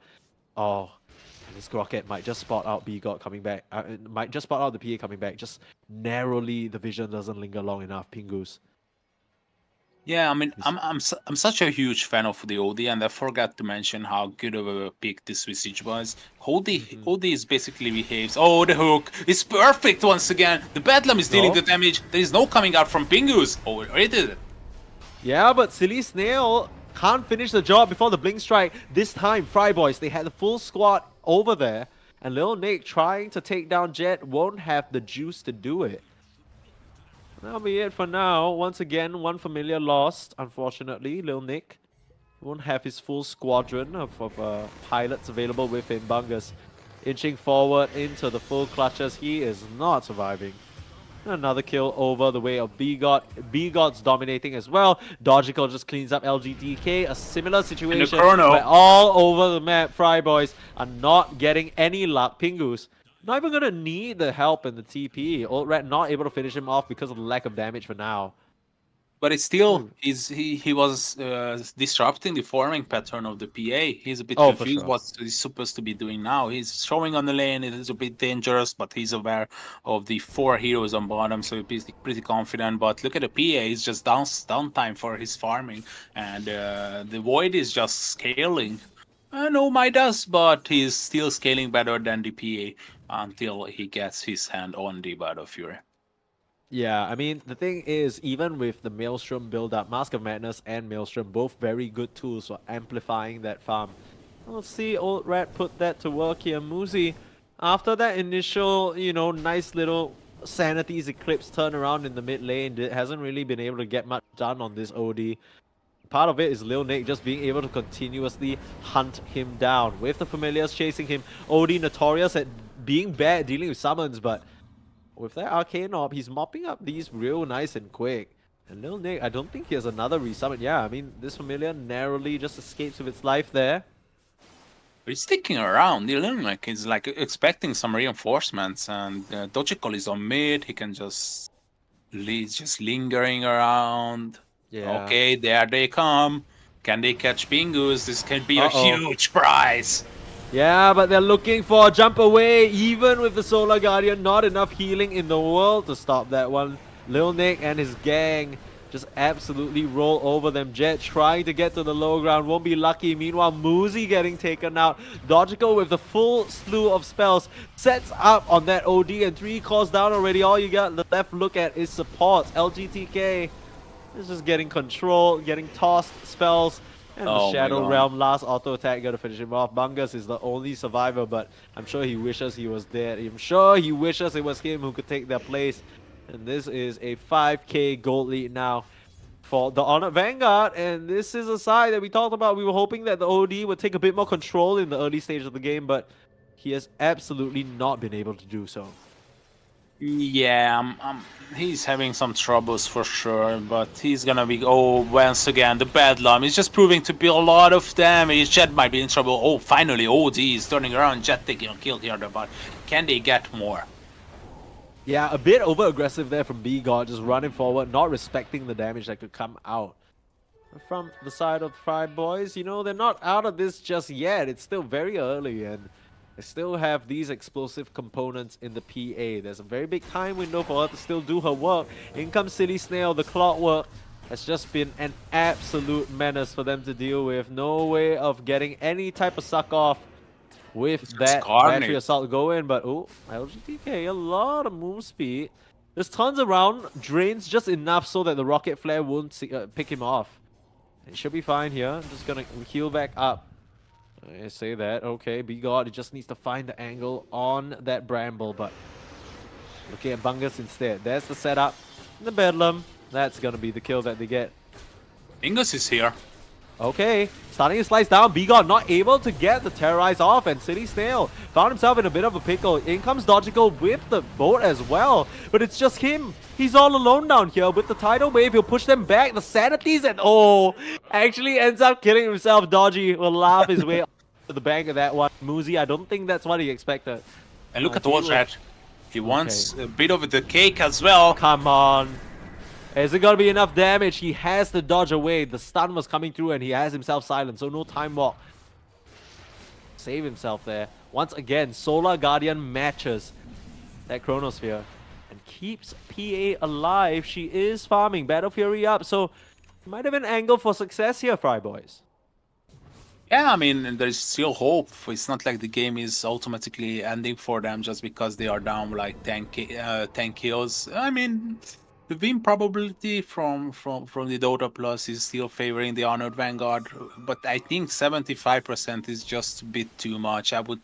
Oh, and this Rocket might just spot out B-God coming back. Might just spot out the PA coming back. Just narrowly, the vision doesn't linger long enough. Pingus. Yeah, I mean, I'm such a huge fan of the OD, and I forgot to mention how good of a pick this Visage was. OD is basically behaves. Oh, the hook is perfect once again. The Bedlam is dealing No. the damage. There is no coming out from Pingus. Oh, it did it. Yeah, but Silly Snail can't finish the job before the Blink Strike. This time, Fry Boys, they had the full squad over there. And Lil Nick trying to take down Jet won't have the juice to do it. That'll be it for now. Once again, one familiar lost, unfortunately. Lil Nick won't have his full squadron of pilots available with him. Bungus inching forward into the full clutches. He is not surviving. Another kill over the way of B-God. B-God's dominating as well. Dogical just cleans up LGDK. A similar situation chrono. where all over the map, Fry Boys are not getting any luck. Pingus not even gonna need the help in the TP. Old Rat not able to finish him off because of the lack of damage for now. But it's still, he was disrupting the forming pattern of the PA. He's a bit Oh, for confused sure. what he's supposed to be doing now. He's showing on the lane, it is a bit dangerous, but he's aware of the 4 heroes on bottom, so he's pretty confident. But look at the PA, he's just downtime for his farming, and the Void is just scaling. No Midas, but he's still scaling better than the PA until he gets his hand on the Battle Fury. Yeah, I mean, the thing is, even with the Maelstrom build-up, Mask of Madness and Maelstrom, both very good tools for amplifying that farm. Let's see Old Rat put that to work here. Muzi, after that initial, nice little Sanity's Eclipse turnaround in the mid lane, hasn't really been able to get much done on this OD. Part of it is Lil Nick just being able to continuously hunt him down. With the familiars chasing him, OD notorious at being bad at dealing with summons, but with that Arcane Orb, he's mopping up these real nice and quick. And Lil Nick, I don't think he has another resummon. Yeah, I mean, this familiar narrowly just escapes with its life there. But he's sticking around. He's like expecting some reinforcements, and Dogical is on mid. He can just lingering around. Yeah. Okay, there they come. Can they catch Pingus? This can be a Uh-oh. huge prize. Yeah, but they're looking for a jump away. Even with the Solar Guardian, not enough healing in the world to stop that one. Lil Nick and his gang just absolutely roll over them. Jet trying to get to the low ground, won't be lucky. Meanwhile, Muzi getting taken out. Dogical with the full slew of spells sets up on that OD, and 3 calls down already. All you got left look at is supports. LGTK is just getting control, getting tossed spells. And Oh the my Shadow God. Realm last auto attack gonna finish him off. Bungus is the only survivor, but I'm sure he wishes he was dead. I'm sure he wishes it was him who could take their place. And this is a 5k gold lead now for the Honored Vanguard. And this is a side that we talked about. We were hoping that the OD would take a bit more control in the early stage of the game, but he has absolutely not been able to do so. Yeah, he's having some troubles for sure, but he's gonna be, once again, the Bedlam. He's just proving to be a lot of damage. Jet might be in trouble. Oh, finally, OD is turning around. Jet taking a kill here, but can they get more? Yeah, a bit over-aggressive there from B-God, just running forward, not respecting the damage that could come out. From the side of Fry Boys, they're not out of this just yet. It's still very early, and they still have these explosive components in the PA. There's a very big time window for her to still do her work. In comes Silly Snail. The clockwork has just been an absolute menace for them to deal with. No way of getting any type of suck off with It's that carnage. battery assault going. But, LGTK, a lot of move speed. There's tons around. Drains just enough so that the rocket flare won't pick him off. It should be fine here. I'm just gonna heal back up. I say that. Okay, B-God, it just needs to find the angle on that Bramble, but looking at Bungus instead. There's the setup. The Bedlam. That's gonna be the kill that they get. Pingus is here. Okay, starting to slice down. B-God not able to get the Terrorize off, and City Snail found himself in a bit of a pickle. In comes Dogical with the boat as well, but it's just him. He's all alone down here with the tidal wave. He'll push them back. The Sanities, and actually ends up killing himself. Dodgy will laugh his way to the bank of that one. Muzi, I don't think that's what he expected. And look at he Old will- Rat. He wants a bit of the cake as well. Come on. Is it gonna be enough damage? He has to dodge away. The stun was coming through and he has himself silenced, so no time walk. Save himself there. Once again, Solar Guardian matches that Chronosphere and keeps PA alive. She is farming. Battle Fury up, so might have an angle for success here, Fry Boys. Yeah, I mean, there's still hope. It's not like the game is automatically ending for them just because they are down like 10 kills. I mean, the win probability from the Dota Plus is still favoring the Honored Vanguard, but I think 75% is just a bit too much. I would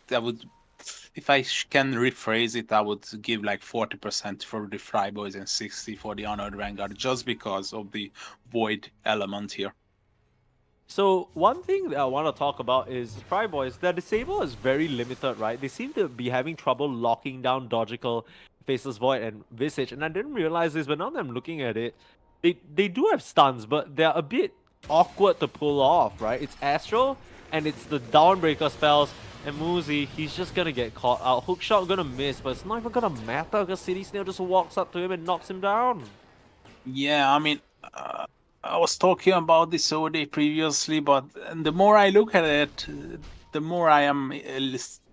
if I can rephrase it, I would give like 40% for the Fry Boys and 60 for the Honored Vanguard, just because of the void element here. So one thing that I want to talk about is Fry Boys. Their disable is very limited, right? They seem to be having trouble locking down Dogical, Faceless Void, and Visage. And I didn't realize this, but now that I'm looking at it, they do have stuns, but they're a bit awkward to pull off, right? It's Astral, and it's the Dawnbreaker spells, and Muzi, he's just gonna get caught out. Hookshot gonna miss, but it's not even gonna matter because City Snail just walks up to him and knocks him down. Yeah, I mean, I was talking about this OD previously, but the more I look at it, the more I am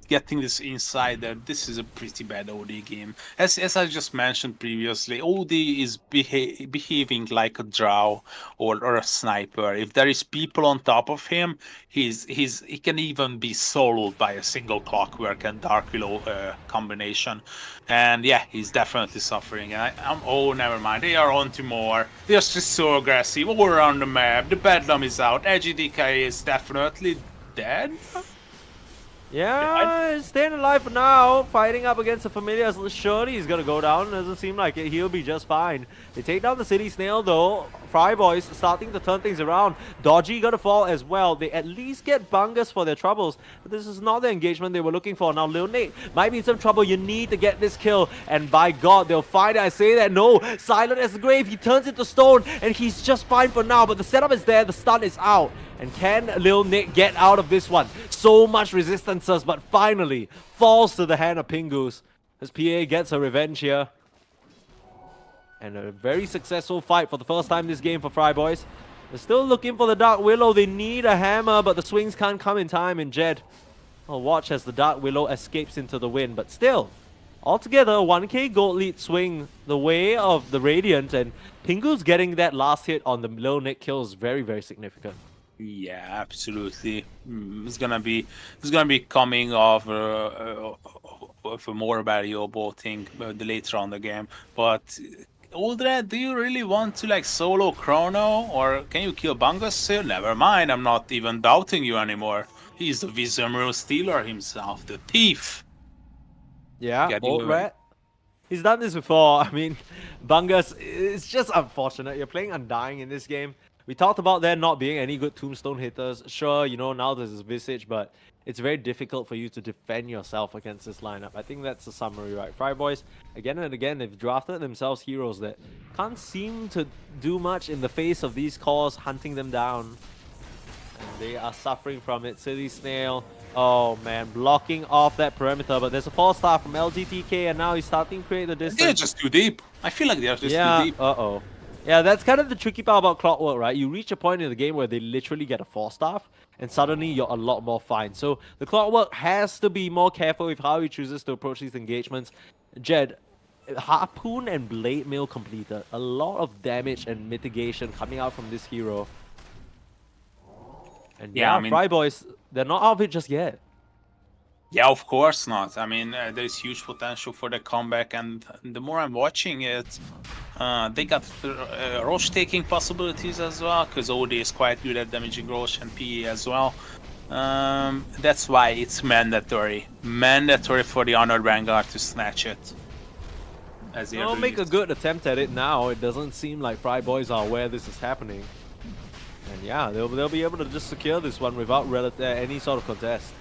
getting this insight that this is a pretty bad OD game. As I just mentioned previously, OD is behaving like a drow or a sniper. If there is people on top of him, he can even be soloed by a single Clockwork and Dark Willow combination. And yeah, he's definitely suffering. And oh, never mind. They are on to more. They're just so aggressive all around the map. The Bedlam is out. Edgy DK is definitely dead. Yeah, he's staying alive for now. Fighting up against a familiar, surely he's gonna go down. Doesn't seem like it. He'll be just fine. They take down the City Snail though. Fry Boys starting to turn things around. Dodgy gonna fall as well. They at least get Bungus for their troubles. But this is not the engagement they were looking for. Now Lil Nate might be in some trouble. You need to get this kill. And by God, they'll find it. I say that. No, Silent as the grave. He turns into stone. And he's just fine for now. But the setup is there. The stun is out. And can Lil Nick get out of this one? So much resistances, but finally falls to the hand of Pingus. As PA gets a revenge here. And a very successful fight for the first time this game for Fry Boys. They're still looking for the Dark Willow. They need a hammer, but the swings can't come in time. And Jed will watch as the Dark Willow escapes into the wind. But still, altogether, 1k gold lead swing the way of the Radiant. And Pingus getting that last hit on the Lil Nick kill is very, very significant. Yeah, absolutely. It's gonna be coming off of a more valuable thing later on the game. But Uldred, do you really want to like solo Chrono, or can you kill Bungus still? Never mind, I'm not even doubting you anymore. He's the Vizimru stealer himself, the thief. Yeah, Uldred. He's done this before. I mean, Bungus, it's just unfortunate. You're playing Undying in this game. We talked about there not being any good tombstone hitters. Sure, you know, now there's this Visage, but it's very difficult for you to defend yourself against this lineup. I think that's the summary, right? Fry Boys, again and again, they've drafted themselves heroes that can't seem to do much in the face of these calls hunting them down. And they are suffering from it. City Snail, oh man, blocking off that perimeter, but there's a false start from LGTK, and now he's starting to create the distance. They're just too deep. I feel like they're just too deep. Uh-oh. Yeah, that's kind of the tricky part about Clockwork, right? You reach a point in the game where they literally get a 4-staff, and suddenly you're a lot more fine. So the Clockwork has to be more careful with how he chooses to approach these engagements. Jed, Harpoon and Blade Mail completed. A lot of damage and mitigation coming out from this hero. And yeah, I mean, Fry Boys, they're not out of it just yet. Yeah, of course not. I mean, there's huge potential for the comeback, and the more I'm watching it, they got Roche taking possibilities as well, because OD is quite good at damaging Roche and PE as well. That's why it's mandatory for the Honored Vanguard to snatch it. They'll make a good attempt at it now. It doesn't seem like Fry Boys are aware this is happening. And yeah, they'll be able to just secure this one without any sort of contest.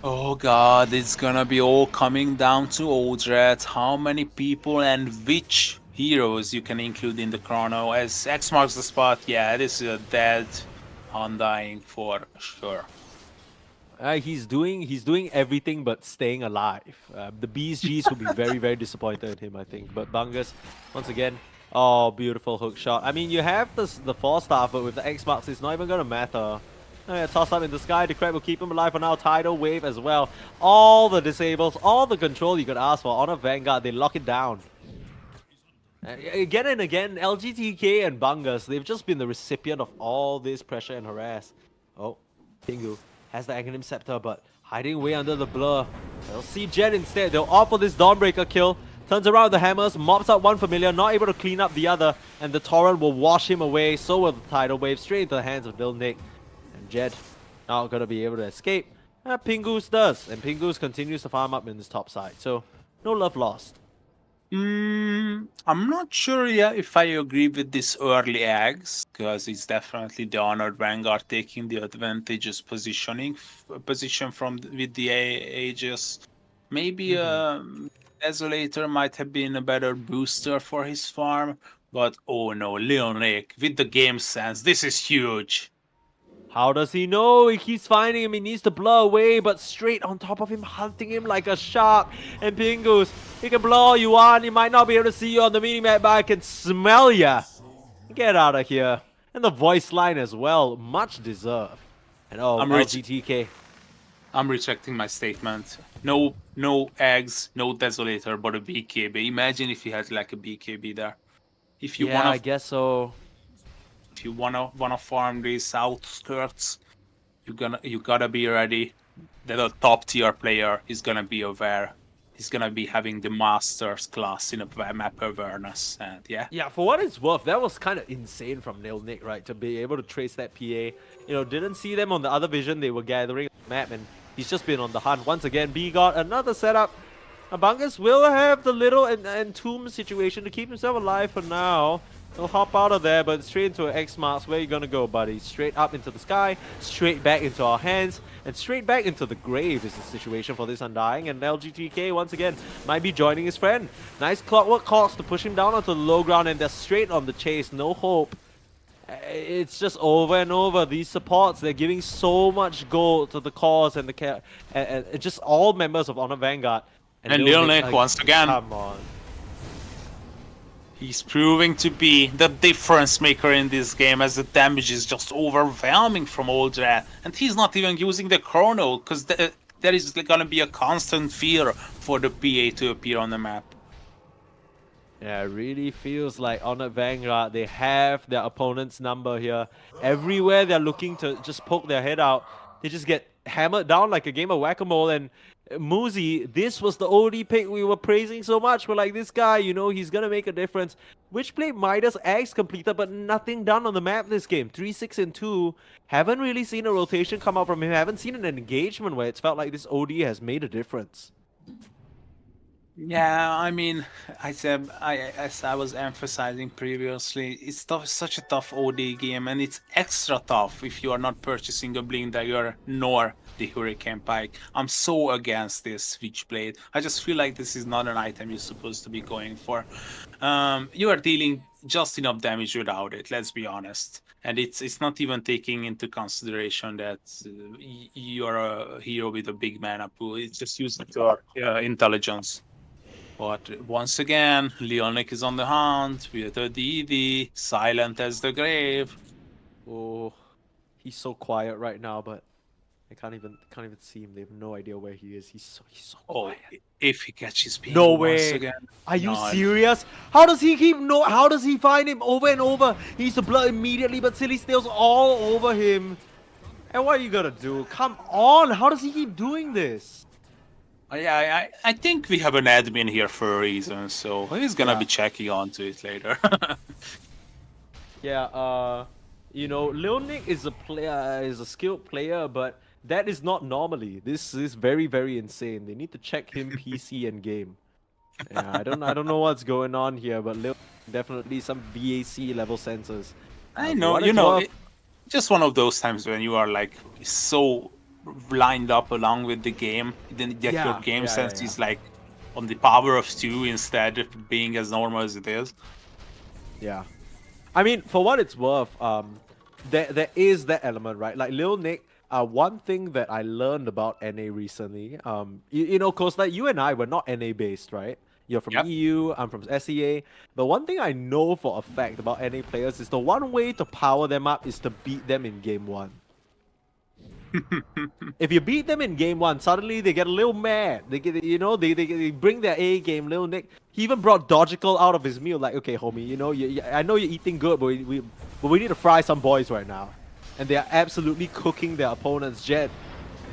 Oh god, it's gonna be all coming down to Uldred. How many people and which heroes you can include in the Chrono. As X marks the spot, yeah, this is a dead Undying for sure. He's doing everything but staying alive. The BSGs will be very, very disappointed in him, I think. But Bungus, once again, oh, beautiful hook shot. I mean, you have the 4-star, but with the X marks, it's not even gonna matter. Oh, yeah, toss up in the sky. The crab will keep him alive for now. Tidal Wave as well. All the disables, all the control you could ask for on a Vanguard. They lock it down. Again and again, LGTK and Bungus, they've just been the recipient of all this pressure and harass. Oh, Pingu has the Aghanim Scepter, but hiding away under the blur. They'll see Jed instead. They'll opt for this Dawnbreaker kill. Turns around with the hammers, mops out one familiar, not able to clean up the other, and the Torrent will wash him away. So will the Tidal Wave, straight into the hands of Lil Nick. And Jed not gonna be able to escape. Pingus does, and Pingus continues to farm up in his top side, so no love lost. I'm not sure yet if I agree with this early eggs because it's definitely the Honored Vanguard taking the advantageous position from with the Aegis. Maybe Desolator might have been a better booster for his farm, but oh no, Leonic with the game sense, this is huge. How does he know? He keeps finding him. He needs to blur away, but straight on top of him, hunting him like a shark. And Pingus, he can blow all you want. He might not be able to see you on the minimap, but I can smell ya. Get out of here. And the voice line as well, much deserved. And oh, LGTK. I'm rejecting my statement. No eggs, no Desolator, but a BKB. Imagine if you had like a BKB there. If you I guess so. If you wanna farm these outskirts, you gotta be ready that a top tier player is gonna be aware. He's gonna be having the masters class in a map awareness, and yeah. Yeah, for what it's worth, that was kind of insane from Neilnik, right? To be able to trace that PA. You know, didn't see them on the other vision. They were gathering the map, and he's just been on the hunt. Once again, B got another setup. Abungus will have the little entomb situation to keep himself alive for now. He'll hop out of there, but straight into an X marks. Where you gonna go, buddy? Straight up into the sky, straight back into our hands, and straight back into the grave is the situation for this Undying. And LGTK, once again, might be joining his friend. Nice clockwork calls to push him down onto the low ground, and they're straight on the chase. No hope. It's just over and over. These supports, they're giving so much gold to the cause and the and just all members of Honor Vanguard. And Leonic, once again. Come on. He's proving to be the difference maker in this game as the damage is just overwhelming from Uldred. And he's not even using the chrono because there is going to be a constant fear for the PA to appear on the map. Yeah, it really feels like Honor Vanguard, they have their opponent's number here. Everywhere they're looking to just poke their head out, they just get hammered down like a game of whack-a-mole. And Muzi, this was the OD pick we were praising so much. We're like, this guy, you know, he's gonna make a difference. Witchblade Midas Axe completed, but nothing done on the map this game. 3, 6, and 2. Haven't really seen a rotation come out from him. Haven't seen an engagement where it's felt like this OD has made a difference. Yeah, I mean, as I was emphasizing previously, it's such a tough OD game, and it's extra tough if you are not purchasing a Blink Dagger nor the Hurricane Pike. I'm so against this Witchblade. I just feel like this is not an item you're supposed to be going for. You are dealing just enough damage without it, let's be honest. And it's not even taking into consideration that you're a hero with a big mana pool. It's just using your intelligence. But once again, Leonic is on the hunt with the DD, silent as the grave. Oh, he's so quiet right now, but I can't even see him. They have no idea where he is. He's so quiet. If he catches me no once way. Again. Are you serious? How does he how does he find him over and over? He needs to blur immediately, but Silly Snail's all over him. And what are you gonna do? Come on, how does he keep doing this? Yeah, I think we have an admin here for a reason, so he's gonna be checking onto it later. Yeah, you know, Leonic is a skilled player, but that is not normally. This is very, very insane. They need to check him PC and game. Yeah, I don't know what's going on here, but Leonic definitely some VAC level sensors. I know, you know, just one of those times when you are like so lined up along with the game, then your game sense is like on the power of 2 instead of being as normal as it is. Yeah. I mean, for what it's worth, there is that element, right? Like Lil Nick, one thing that I learned about NA recently, you know, Costa, you and I were not NA based, right? You're from EU, I'm from SEA. But one thing I know for a fact about NA players is the one way to power them up is to beat them in game 1. If you beat them in game 1, suddenly they get a little mad. They get, you know, they bring their A game. Lil Nick, he even brought Dogical out of his meal. Like, okay, homie, you know, I know you're eating good, but we need to fry some boys right now. And they are absolutely cooking their opponent's Jet.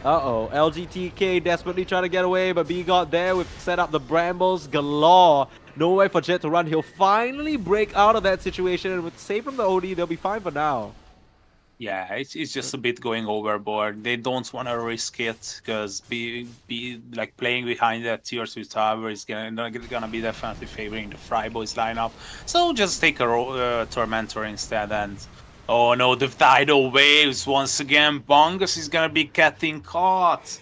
Uh-oh, LGTK desperately trying to get away, but B got there. We've set up the Brambles galore. No way for Jet to run. He'll finally break out of that situation, and with save from the OD, they'll be fine for now. Yeah, it's just a bit going overboard. They don't want to risk it because be like playing behind that tier 2 tower is gonna be definitely favoring the Fryboys lineup. So just take a Tormentor instead. And oh no, the tidal waves once again. Bungus is gonna be getting caught.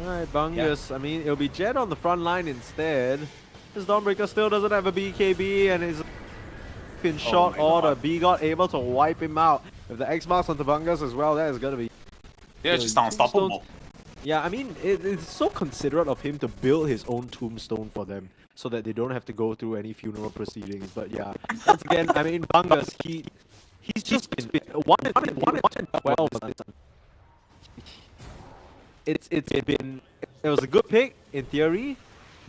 Alright, Bungus. I mean, it'll be Jet on the front line instead. This Dawnbreaker still doesn't have a BKB and is in short my order. God. B got able to wipe him out. With the X marks onto Bungus as well, that is gonna be. They're you know, just unstoppable. tombstones. Yeah, I mean, it's so considerate of him to build his own tombstone for them so that they don't have to go through any funeral proceedings. But yeah, once again, I mean, Bungus, he's just been 1-12. It was a good pick in theory,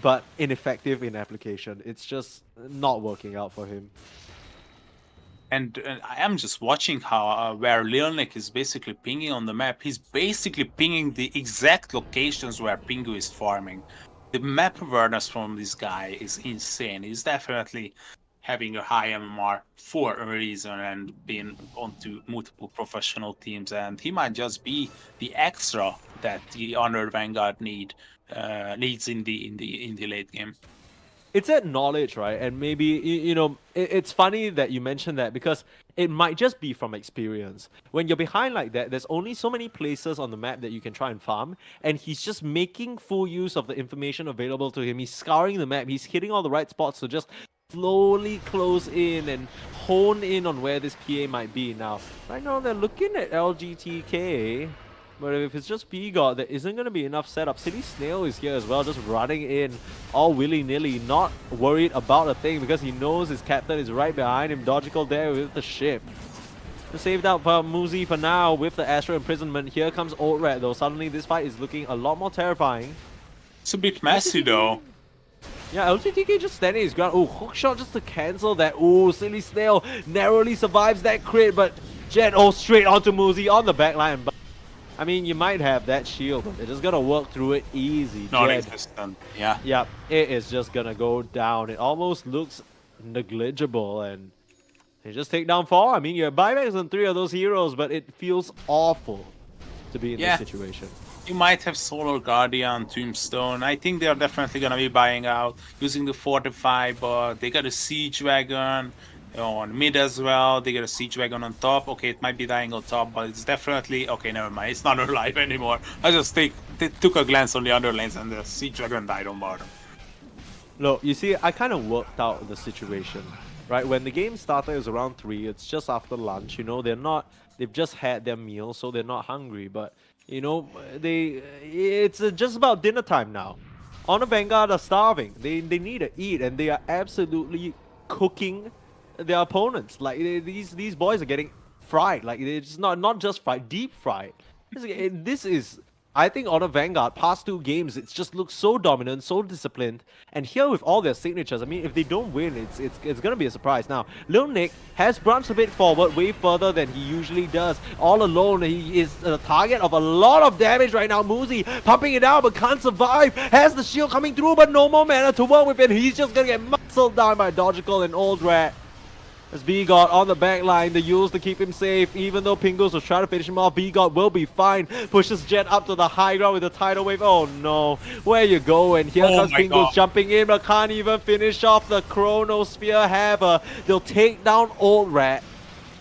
but ineffective in application. It's just not working out for him. And I am just watching how where Leonek is basically pinging on the map. He's basically pinging the exact locations where Pingu is farming. The map awareness from this guy is insane. He's definitely having a high MMR for a reason and being onto multiple professional teams. And he might just be the extra that the Honored Vanguard needs in the late game. It's that knowledge, right? And maybe you know, it's funny that you mentioned that because it might just be from experience. When you're behind like that, there's only so many places on the map that you can try and farm, and he's just making full use of the information available to him. He's scouring the map, he's hitting all the right spots to just slowly close in and hone in on where this PA might be. Now, right now they're looking at LGTK. But if it's just P-God, there isn't going to be enough setup. City Snail is here as well, just running in all willy-nilly, not worried about a thing because he knows his captain is right behind him. Dogical there with the ship. Saved out for Muzi for now with the Astro Imprisonment. Here comes Old Rat though. Suddenly this fight is looking a lot more terrifying. It's a bit messy though. Yeah, LGTK just standing his ground. Oh, hookshot just to cancel that. Oh, Silly Snail narrowly survives that crit, but Jet, straight onto Muzi on the backline. I mean, you might have that shield, but they're just gonna work through it easy. Non-existent, yeah. Yeah, it is just gonna go down. It almost looks negligible, and they just take down 4. I mean, you're buybacks on 3 of those heroes, but it feels awful to be in this situation. You might have Solar Guardian, Tombstone. I think they are definitely gonna be buying out, using the Fortify, but they got a Siege Wagon on mid as well. They get a Siege Wagon on top. Okay, it might be dying on top, but it's definitely... Okay, never mind. It's not alive anymore. I just took a glance on the underlanes and the Siege Wagon died on bottom. Look, you see, I kind of worked out the situation, right? When the game started, it was around 3. It's just after lunch, you know. They've just had their meal, so they're not hungry. But, you know, it's just about dinner time now. Honor Vanguard are starving. They need to eat, and they are absolutely cooking their opponents. Like these boys are getting fried. Like it's not just fried, deep fried. This is, I think, Honor Vanguard past 2 games, it just looks so dominant, so disciplined. And here with all their signatures, I mean, if they don't win, it's gonna be a surprise. Now, Lil Nick has branched a bit forward, way further than he usually does. All alone, he is a target of a lot of damage right now. Muzi pumping it out, but can't survive. Has the shield coming through, but no more mana to work with it. He's just gonna get muscled down by Dogical and Old Rat. As B-God on the back line, the Yules to keep him safe. Even though Pingos was trying to finish him off, B-God will be fine. Pushes Jet up to the high ground with the tidal wave. Oh no, where you go? And here comes Pingos jumping in, but can't even finish off the Chronosphere Hammer. They'll take down Old Rat.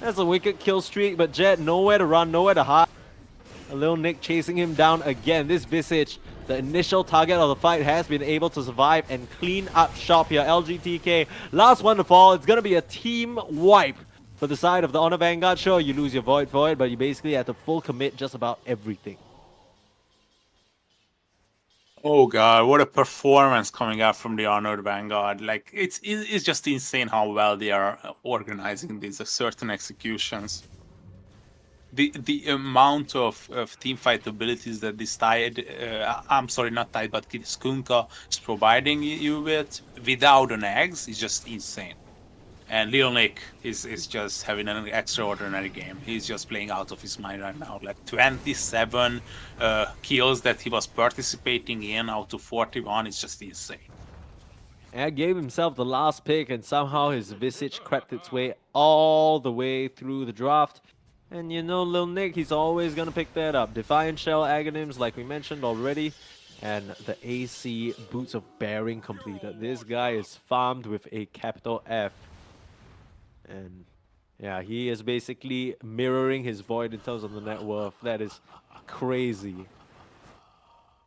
That's a wicked kill streak, but Jet nowhere to run, nowhere to hide. A little Nick chasing him down again. This Visage, the initial target of the fight, has been able to survive and clean up shop here. LGTK, last one to fall. It's going to be a team wipe for the side of the Honor Vanguard. Sure, you lose your Void for it, but you basically have to full commit just about everything. Oh god, what a performance coming out from the Honored Vanguard. Like, it's just insane how well they are organizing these certain executions. The amount of teamfight abilities that this Tide, I'm sorry, not Tide, but Skunka is providing you with without an eggs is just insane. And Lil Nick is just having an extraordinary game. He's just playing out of his mind right now. Like 27 kills that he was participating in out of 41 is just insane. And gave himself the last pick, and somehow his Visage crept its way all the way through the draft. And you know, Lil Nick, he's always gonna pick that up. Defiant Shell Aghanims, like we mentioned already, and the AC Boots of Bearing completed. This guy is farmed with a capital F. And yeah, he is basically mirroring his Void in terms of the net worth. That is crazy.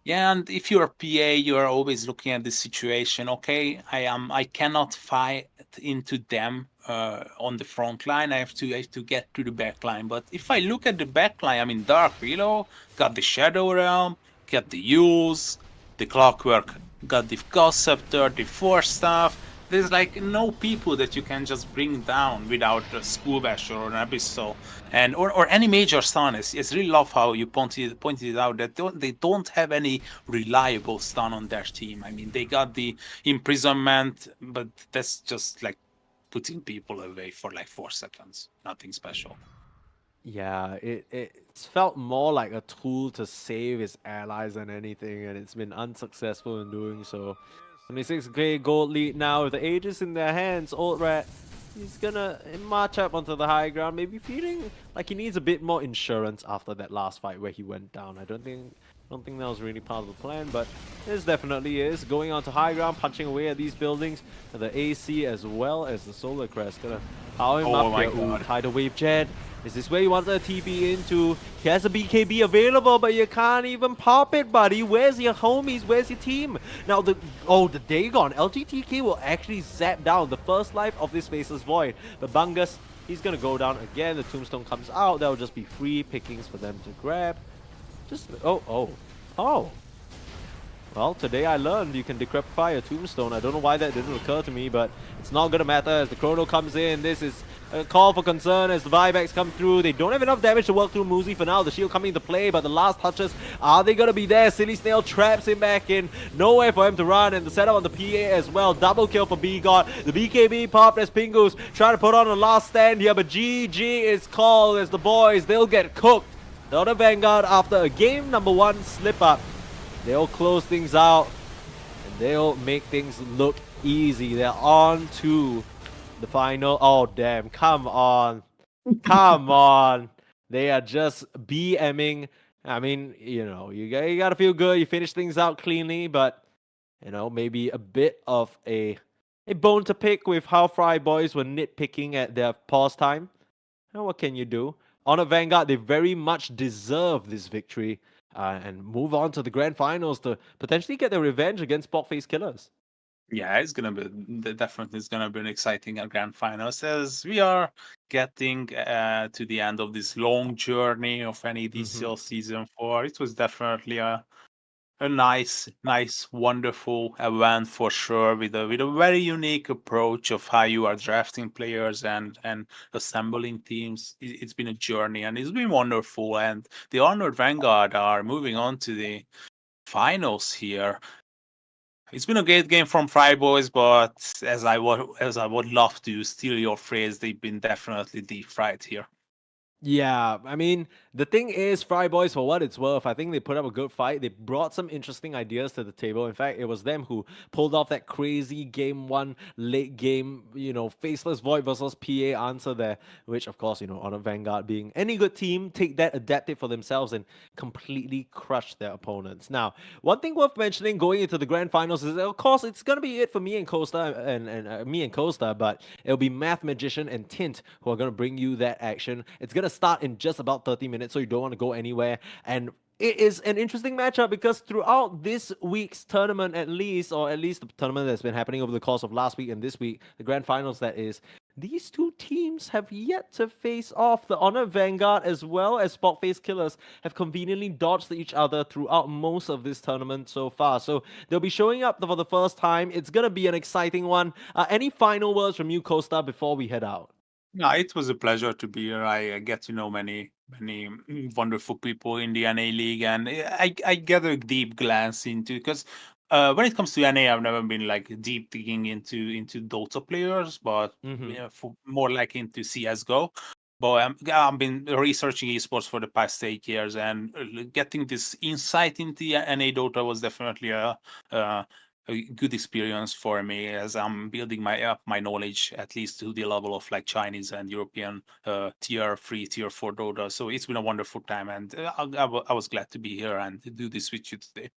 Yeah, and if you're a PA, you are always looking at the situation. Okay, I cannot fight into them on the front line. I have to get to the back line. But if I look at the back line, I mean, Dark Willow got the Shadow Realm, got the Use, the Clockwork got the Ghost Scepter, the Force Staff. There's like no people that you can just bring down without a School Basher or an Abyssal, and or any major stun. It's really love how you pointed it out that they don't have any reliable stun on their team. I mean, they got the imprisonment, but that's just like putting people away for like 4 seconds. Nothing special. Yeah, it's felt more like a tool to save his allies than anything, and it's been unsuccessful in doing so. 26k gold lead now with the Aegis in their hands. Old Rat, he's gonna march up onto the high ground, maybe feeling like he needs a bit more insurance after that last fight where he went down. I don't think that was really part of the plan, but this definitely is. Going onto high ground, punching away at these buildings. The AC as well as the Solar Crest. Gonna power him Oh up my here. Ooh, god. Tidal Wave Jet. Is this where you want the TP into? He has a BKB available, but you can't even pop it, buddy. Where's your homies? Where's your team? Now, the Dagon. LGTK will actually zap down the first life of this Faceless Void. But Bungus, he's gonna go down again. The Tombstone comes out. That'll just be free pickings for them to grab. Oh. Well, today I learned you can decrepify a tombstone. I don't know why that didn't occur to me, but it's not gonna matter as the chrono comes in. This is a call for concern as the buybacks come through. They don't have enough damage to work through Muzi for now. The shield coming into play, but the last touches, are they gonna be there? Silly Snail traps him back in. Nowhere for him to run, and the setup on the PA as well. Double kill for B-God. The BKB popped as Pingus trying to put on a last stand here, but GG is called as the boys, they'll get cooked. The other Vanguard, after a game number 1 slip up, they'll close things out and they'll make things look easy. They're on to the final. Oh, damn. Come on. Come on. They are just BMing. I mean, you gotta feel good. You finish things out cleanly, but, maybe a bit of a bone to pick with how Fry Boys were nitpicking at their pause time. Now, what can you do? Honor Vanguard, they very much deserve this victory and move on to the grand finals to potentially get their revenge against Spotface Killers. Yeah, it's gonna be definitely it's gonna be an exciting grand finals as we are getting to the end of this long journey of NADCL season 4. It was definitely a nice, wonderful event for sure, with a very unique approach of how you are drafting players and assembling teams. It's been a journey and it's been wonderful. And the Honored Vanguard are moving on to the finals here. It's been a great game from Fry Boys, but as I would love to steal your phrase, they've been definitely deep fried here. Yeah, I mean, the thing is, Fry Boys, for what it's worth, I think they put up a good fight. They brought some interesting ideas to the table. In fact, it was them who pulled off that crazy game 1 late game, Faceless Void versus PA answer there, which, of course, Honor Vanguard being any good team, take that, adapt it for themselves, and completely crush their opponents. Now, one thing worth mentioning going into the grand finals is, of course, it's going to be it for me and Costa, and Costa, but it'll be Math Magician and Tint who are going to bring you that action. It's going to start in just about 30 minutes, so you don't want to go anywhere. And it is an interesting matchup because throughout this week's tournament, at least the tournament that's been happening over the course of last week and this week, the grand finals that is, these two teams have yet to face off. The Honor Vanguard as well as Spotface Killers have conveniently dodged each other throughout most of this tournament so far. So they'll be showing up for the first time. It's going to be an exciting one. Any final words from you, Costa, before we head out? Yeah, it was a pleasure to be here. I get to know many wonderful people in the NA league, and I get a deep glance into, because when it comes to NA, I've never been like deep digging into Dota players, but for more like into CS:GO. But I've been researching esports for the past 8 years, and getting this insight into the NA Dota was definitely a a good experience for me as I'm building my knowledge at least to the level of like Chinese and European tier 3, tier 4 Dota. So it's been a wonderful time, and I was glad to be here and do this with you today.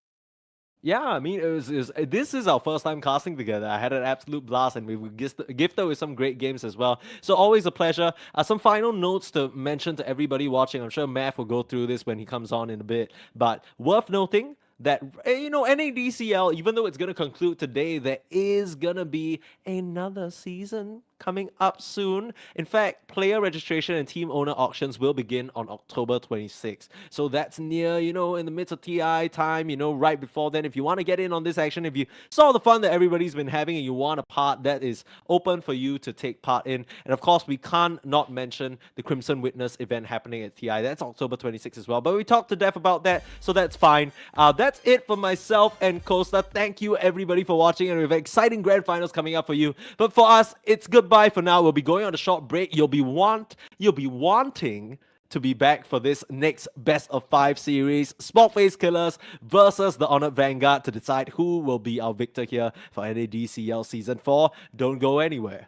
Yeah, I mean, this is our first time casting together. I had an absolute blast, and we were gifted with some great games as well. So always a pleasure. Some final notes to mention to everybody watching. I'm sure Math will go through this when he comes on in a bit, but worth noting that NADCL, even though it's gonna conclude today, there is gonna be another season coming up soon. In fact, player registration and team owner auctions will begin on October 26th. So that's near, in the midst of TI time, right before then. If you want to get in on this action, if you saw the fun that everybody's been having and you want a part, that is open for you to take part in. And of course, we can't not mention the Crimson Witness event happening at TI. That's October 26th as well. But we talked to Dev about that, so that's fine. That's it for myself and Costa. Thank you everybody for watching, and we have exciting grand finals coming up for you. But for us, it's goodbye for now. We'll be going on a short break. You'll be wanting to be back for this next best of 5 series, Smallface Killers versus the Honored Vanguard, to decide who will be our victor here for NADCL Season 4. Don't go anywhere.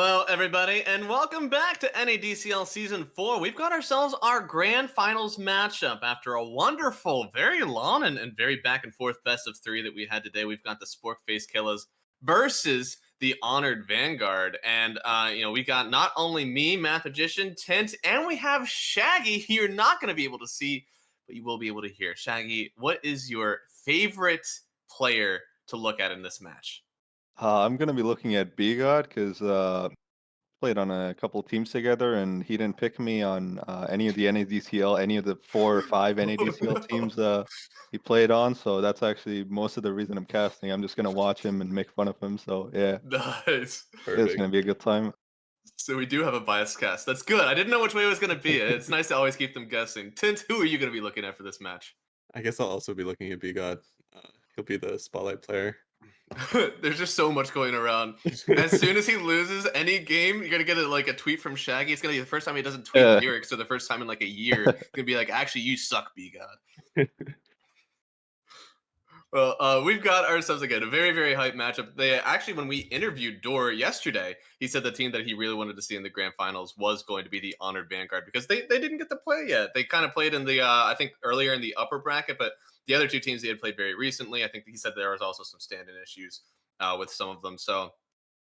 Hello, everybody, and welcome back to NADCL Season 4. We've got ourselves our grand finals matchup after a wonderful, very long, and very back and forth best of three that we had today. We've got the Spork Face Killers versus the Honored Vanguard. And, we got not only me, Mathmagician, Tint, and we have Shaggy you're not going to be able to see, but you will be able to hear. Shaggy, what is your favorite player to look at in this match? I'm gonna be looking at B-God because played on a couple teams together, and he didn't pick me on any of the NADCL, any of the 4 or 5 NADCL teams he played on. So that's actually most of the reason I'm casting. I'm just gonna watch him and make fun of him. So yeah, Nice. it's gonna Perfect. be a good time. So we do have a biased cast. That's good. I didn't know which way it was going to be. It's nice to always keep them guessing. Tint, who are you going to be looking at for this match? I guess I'll also be looking at B-God. He'll be the spotlight player. There's just so much going around. As soon as he loses any game, you're gonna get a tweet from Shaggy. It's gonna be the first time he doesn't tweet Yeah. lyrics, or the first time in like a year. It's gonna be like, actually, you suck, B God. Well, we've got ourselves again a very, very hype matchup. They actually, when we interviewed Dor yesterday, he said the team that he really wanted to see in the grand finals was going to be the Honored Vanguard because they didn't get to play yet. They kind of played in the I think earlier in the upper bracket, but the other two teams they had played very recently. I think he said there was also some stand-in issues with some of them. So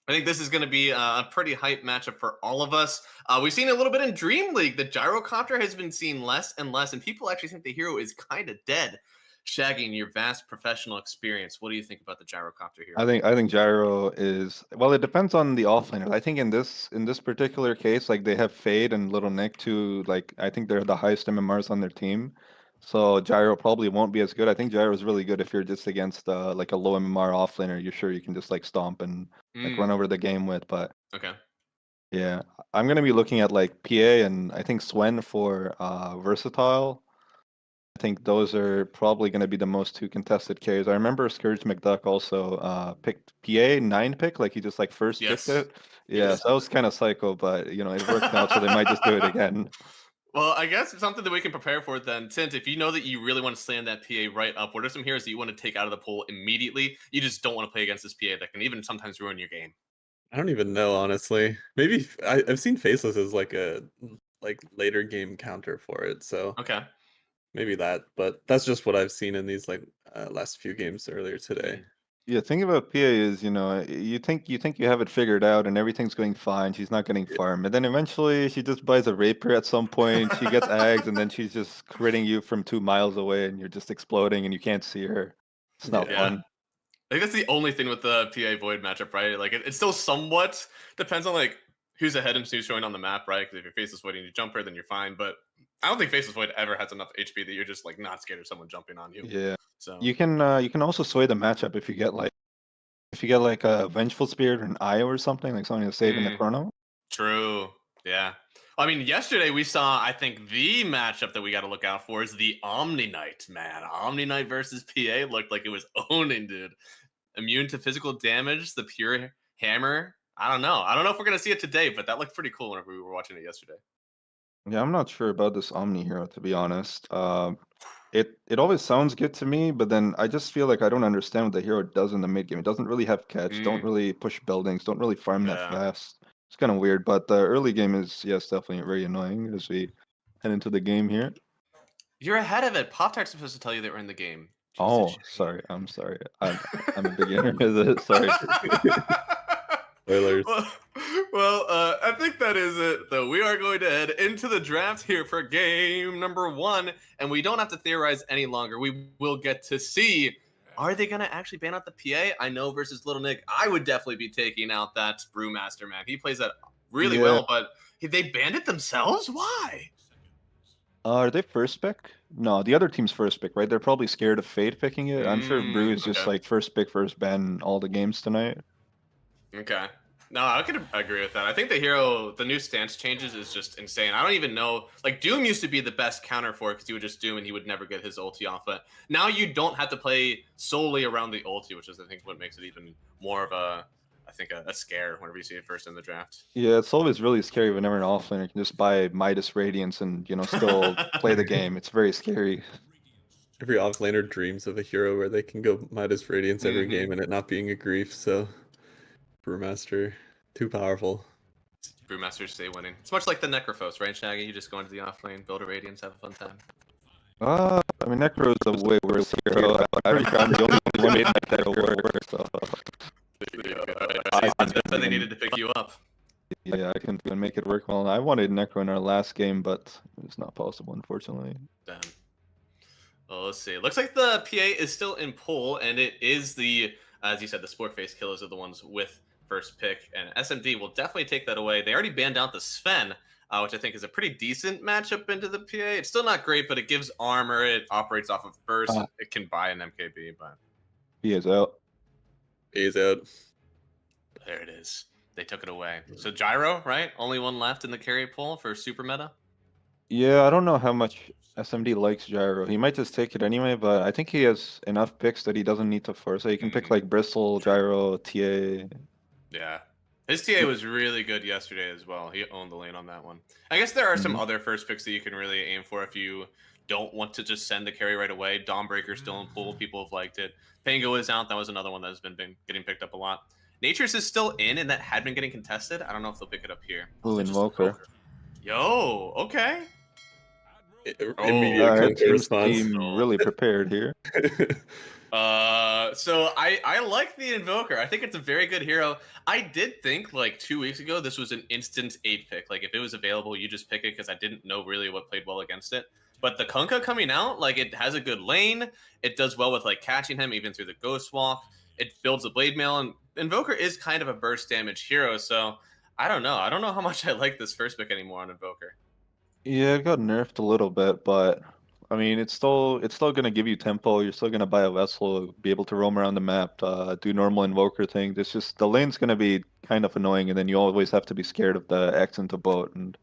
I think this is going to be a pretty hype matchup for all of us. We've seen a little bit in Dream League. The Gyrocopter has been seen less and less, and people actually think the hero is kind of dead. Shaggy, in your vast professional experience, what do you think about the Gyrocopter hero? I think Gyro is well. It depends on the offlaner. I think in this particular case, like they have Fade and Little Nick to like I think they're the highest MMRs on their team. So Gyro probably won't be as good. I think Gyro is really good if you're just against like a low MMR offlaner. You're sure you can just like stomp and like run over the game with. But Okay. yeah, I'm gonna be looking at like PA and I think Swen for versatile. I think those are probably going to be the most two contested carries. I remember Scourge McDuck also picked PA 9 pick, like he just like first Yes. picked it. Yeah, Yes. so that was kind of psycho, but it worked out, so they might just do it again. Well, I guess something that we can prepare for then, Tint, if you know that you really want to slam that PA right up, what are some heroes that you want to take out of the pool immediately? You just don't want to play against this PA that can even sometimes ruin your game. I don't even know, honestly. Maybe I've seen Faceless as like a later game counter for it, so Okay. maybe that. But that's just what I've seen in these last few games earlier today. Yeah, thing about PA is, you think you have it figured out and everything's going fine. She's not getting Yeah. farm, and then eventually she just buys a rapier at some point. She gets eggs, and then she's just critting you from 2 miles away, and you're just exploding, and you can't see her. It's not Yeah. fun. I think that's the only thing with the PA Void matchup, right? Like, it still somewhat depends on, like, who's ahead and who's showing on the map, right? Because if you're Faceless Void and you jump her, then you're fine. But I don't think Faceless Void ever has enough HP that you're just, like, not scared of someone jumping on you. Yeah, So, you can also sway the matchup if you get like a Vengeful Spirit or an Io or something, like something to save in the chrono. true. Yeah. I mean, yesterday we saw, I think, the matchup that we got to look out for is the Omni Knight, man. Omni Knight versus PA looked like it was owning, dude. Immune to physical damage, the pure hammer. I don't know. I don't know if we're going to see it today, but that looked pretty cool whenever we were watching it yesterday. Yeah, I'm not sure about this Omni hero, to be honest. It always sounds good to me, but then I just feel like I don't understand what the hero does in the mid game. It doesn't really have catch, don't really push buildings, don't really farm that Yeah. fast. It's kind of weird, but the early game is, yes, definitely very annoying as we head into the game here. You're ahead of it. Pop Tart's supposed to tell you that we're in the game. Oh, Jesus, Shaggy. sorry. I'm sorry. I'm a beginner with it. Sorry. Spoilers. Well, I think that is it, though. We are going to head into the draft here for game number 1, and we don't have to theorize any longer. We will get to see, are they going to actually ban out the PA? I know versus Little Nick, I would definitely be taking out that Brewmaster, man. He plays that really Yeah. well, but they banned it themselves? Why? Are they first pick? No, the other team's first pick, right? They're probably scared of Fade picking it. I'm sure Brew is just okay. like first pick, first ban all the games tonight. Okay. No, I could agree with that. I think the hero, the new stance changes is just insane. I don't even know. Like, Doom used to be the best counter for it because he would just Doom and he would never get his ulti off. But now you don't have to play solely around the ulti, which is, I think, what makes it even more of a scare whenever you see it first in the draft. Yeah, it's always really scary whenever an offlaner can just buy Midas Radiance and, still play the game. It's very scary. Every offlaner dreams of a hero where they can go Midas Radiance every game and it not being a grief, so Brewmaster, too powerful. Brewmasters stay winning. It's much like the Necrophos, right, Shaggy? You just go into the offlane, build a Radiance, have a fun time. I mean, Necro's a way worse hero. I'm pretty sure I'm the only one who made Necro work, so. That's why they needed to pick you up. Yeah, I can make it work well. I wanted Necro in our last game, but it's not possible, unfortunately. Damn. Well, let's see. It looks like the PA is still in pole, and it is the, as you said, the Sport Face Killers are the ones with first pick, and SMD will definitely take that away. They already banned out the Sven, which I think is a pretty decent matchup into the PA. It's still not great, but it gives armor. It operates off of burst. It can buy an MKB, but He is out. He's out. there it is. They took it away. So Gyro, right? Only one left in the carry pool for super meta. Yeah, I don't know how much SMD likes Gyro. He might just take it anyway, but I think he has enough picks that he doesn't need to force it. He can pick like Bristle, Gyro, TA. Yeah. His TA was really good yesterday as well. He owned the lane on that one. I guess there are some other first picks that you can really aim for if you don't want to just send the carry right away. Dawnbreaker's still in pool. People have liked it. Pango is out. That was another one that's been getting picked up a lot. Nature's is still in, and that had been getting contested. I don't know if they'll pick it up here. Ooh, Just Invoker. Yo, okay. Immediate Our counter team response. really prepared here. So I like the Invoker. I think it's a very good hero. I did think like 2 weeks ago this was an instant 8 pick. Like if it was available, you just pick it because I didn't know really what played well against it. But the Kunkka coming out, like it has a good lane. It does well with like catching him even through the Ghost Walk. It builds a Blade Mail, and Invoker is kind of a burst damage hero. So I don't know. I don't know how much I like this first pick anymore on Invoker. Yeah, it got nerfed a little bit, but I mean, it's still gonna give you tempo. You're still gonna buy a vessel, be able to roam around the map, do normal Invoker things. It's just the lane's gonna be kind of annoying, and then you always have to be scared of the X into boat. And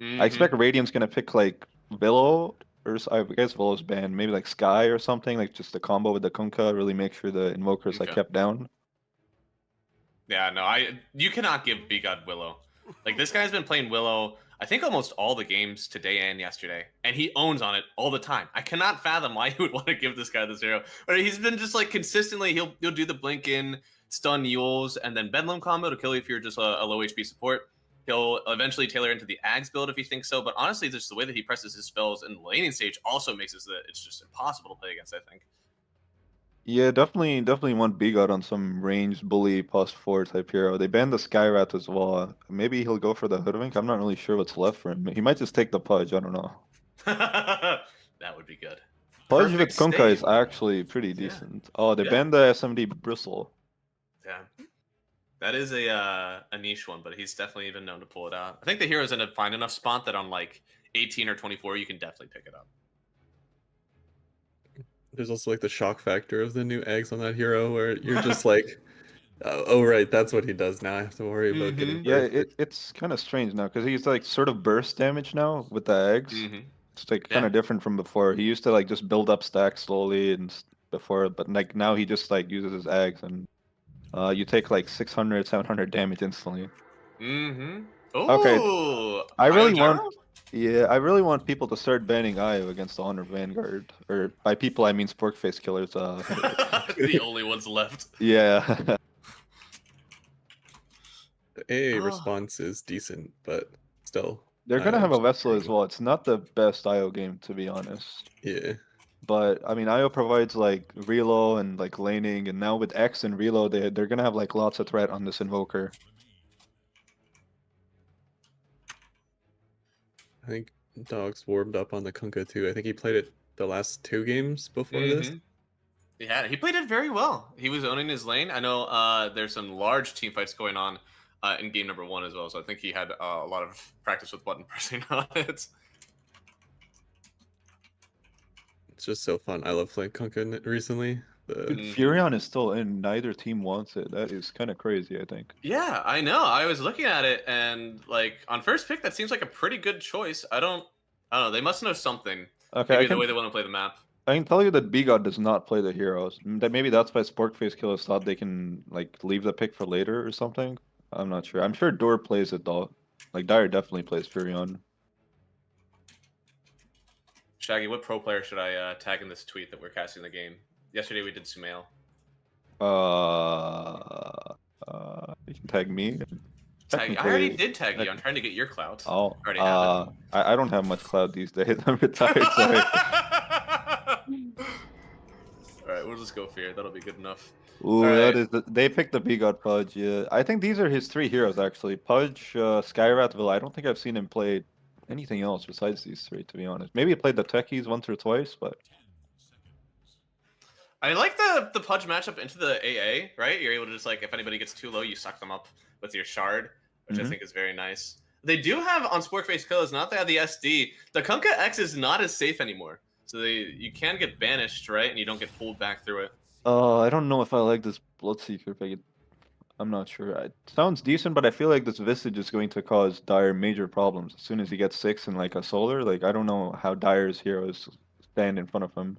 I expect Radiant's gonna pick like Willow, or I guess Willow's banned, maybe like Sky or something, like just a combo with the Kunkka, really make sure the Invoker's like Okay. kept down. Yeah, no, you cannot give B-God Willow. Like this guy's been playing Willow, I think almost all the games today and yesterday, and he owns on it all the time. I cannot fathom why you would want to give this guy this hero. But he's been just like consistently, he'll do the blink in, stun Yules, and then Bedlam combo to kill you if you're just a low HP support. He'll eventually tailor into the Ags build if he thinks so. But honestly, just the way that he presses his spells in the laning stage also makes it so that it's just impossible to play against, I think. Yeah, definitely want Bigot on some ranged bully +4 type hero. They banned the Skyrat as well. Maybe he'll go for the Hoodwink. I'm not really sure what's left for him. He might just take the Pudge. I don't know. That would be good. Pudge with Perfect Kunkka is save. actually pretty decent. Oh, they Yeah. banned the SMD Bristle. Yeah. That is a niche one, but he's definitely been known to pull it out. I think the hero's in a fine enough spot that on like 18 or 24, you can definitely pick it up. There's also like the shock factor of the new eggs on that hero where you're just like, oh right, that's what he does now. I have to worry about getting Yeah, perfect. it's kind of strange now because he's like sort of burst damage now with the eggs. It's like kind Yeah. of different from before. He used to like just build up stacks slowly and before, but like now he just like uses his eggs and you take like 600, 700 damage instantly. Ooh, Okay, I really Gyro? want. Yeah, I really want people to start banning Io against the Honor Vanguard. Or by people, I mean Sporkface Killers. The only ones left. Yeah. A Oh. response is decent, but still. They're gonna Io have a is vessel as pretty well. It's not the best Io game, to be honest. good. Yeah. But I mean, Io provides like reload and like laning, and now with X and reload, they're gonna have like lots of threat on this Invoker. I think Dog's warmed up on the Kunkka too. I think he played it the last 2 games before this. Yeah, he played it very well. He was owning his lane. I know there's some large team fights going on in game number 1 as well, so I think he had a lot of practice with button pressing on it. It's just so fun. I love playing Kunkka recently. Dude, Furion is still in. Neither team wants it. That is kind of crazy, I think. Yeah, I know. I was looking at it, and like on first pick, that seems like a pretty good choice. I don't know. They must know something. Okay, Maybe the way they want to play the map. I can tell you that Bigot does not play the heroes. Maybe that's why Sporkface Killers thought they can like leave the pick for later or something. I'm not sure. I'm sure Door plays it though. Like Dire definitely plays Furion. Shaggy, what pro player should I tag in this tweet that we're casting the game? Yesterday we did Sumail. You can tag me. tag. I already Technically, did tag you. I'm trying to get your clout. oh, Already have I don't have much cloud these days. I'm retired, sorry. All right, we'll just go Fear. That'll be good enough. Ooh, Alright. that is they picked the B-God Pudge. Yeah, I think these are his 3 heroes actually. Pudge, Skyrathville. I don't think I've seen him play anything else besides these 3, to be honest. Maybe he played the Techies once or twice, but I like the Pudge matchup into the AA, right? You're able to just like if anybody gets too low, you suck them up with your shard, which I Mhm. think is very nice. They do have on Sporkface Killers, not they have the SD. The Kunkka X is not as safe anymore. So you can get banished, right? And you don't get pulled back through it. I don't know if I like this Bloodseeker pick. I'm not sure. It sounds decent, but I feel like this Visage is going to cause Dire major problems as soon as he gets 6 and like a solar. Like I don't know how Dire's heroes stand in front of him.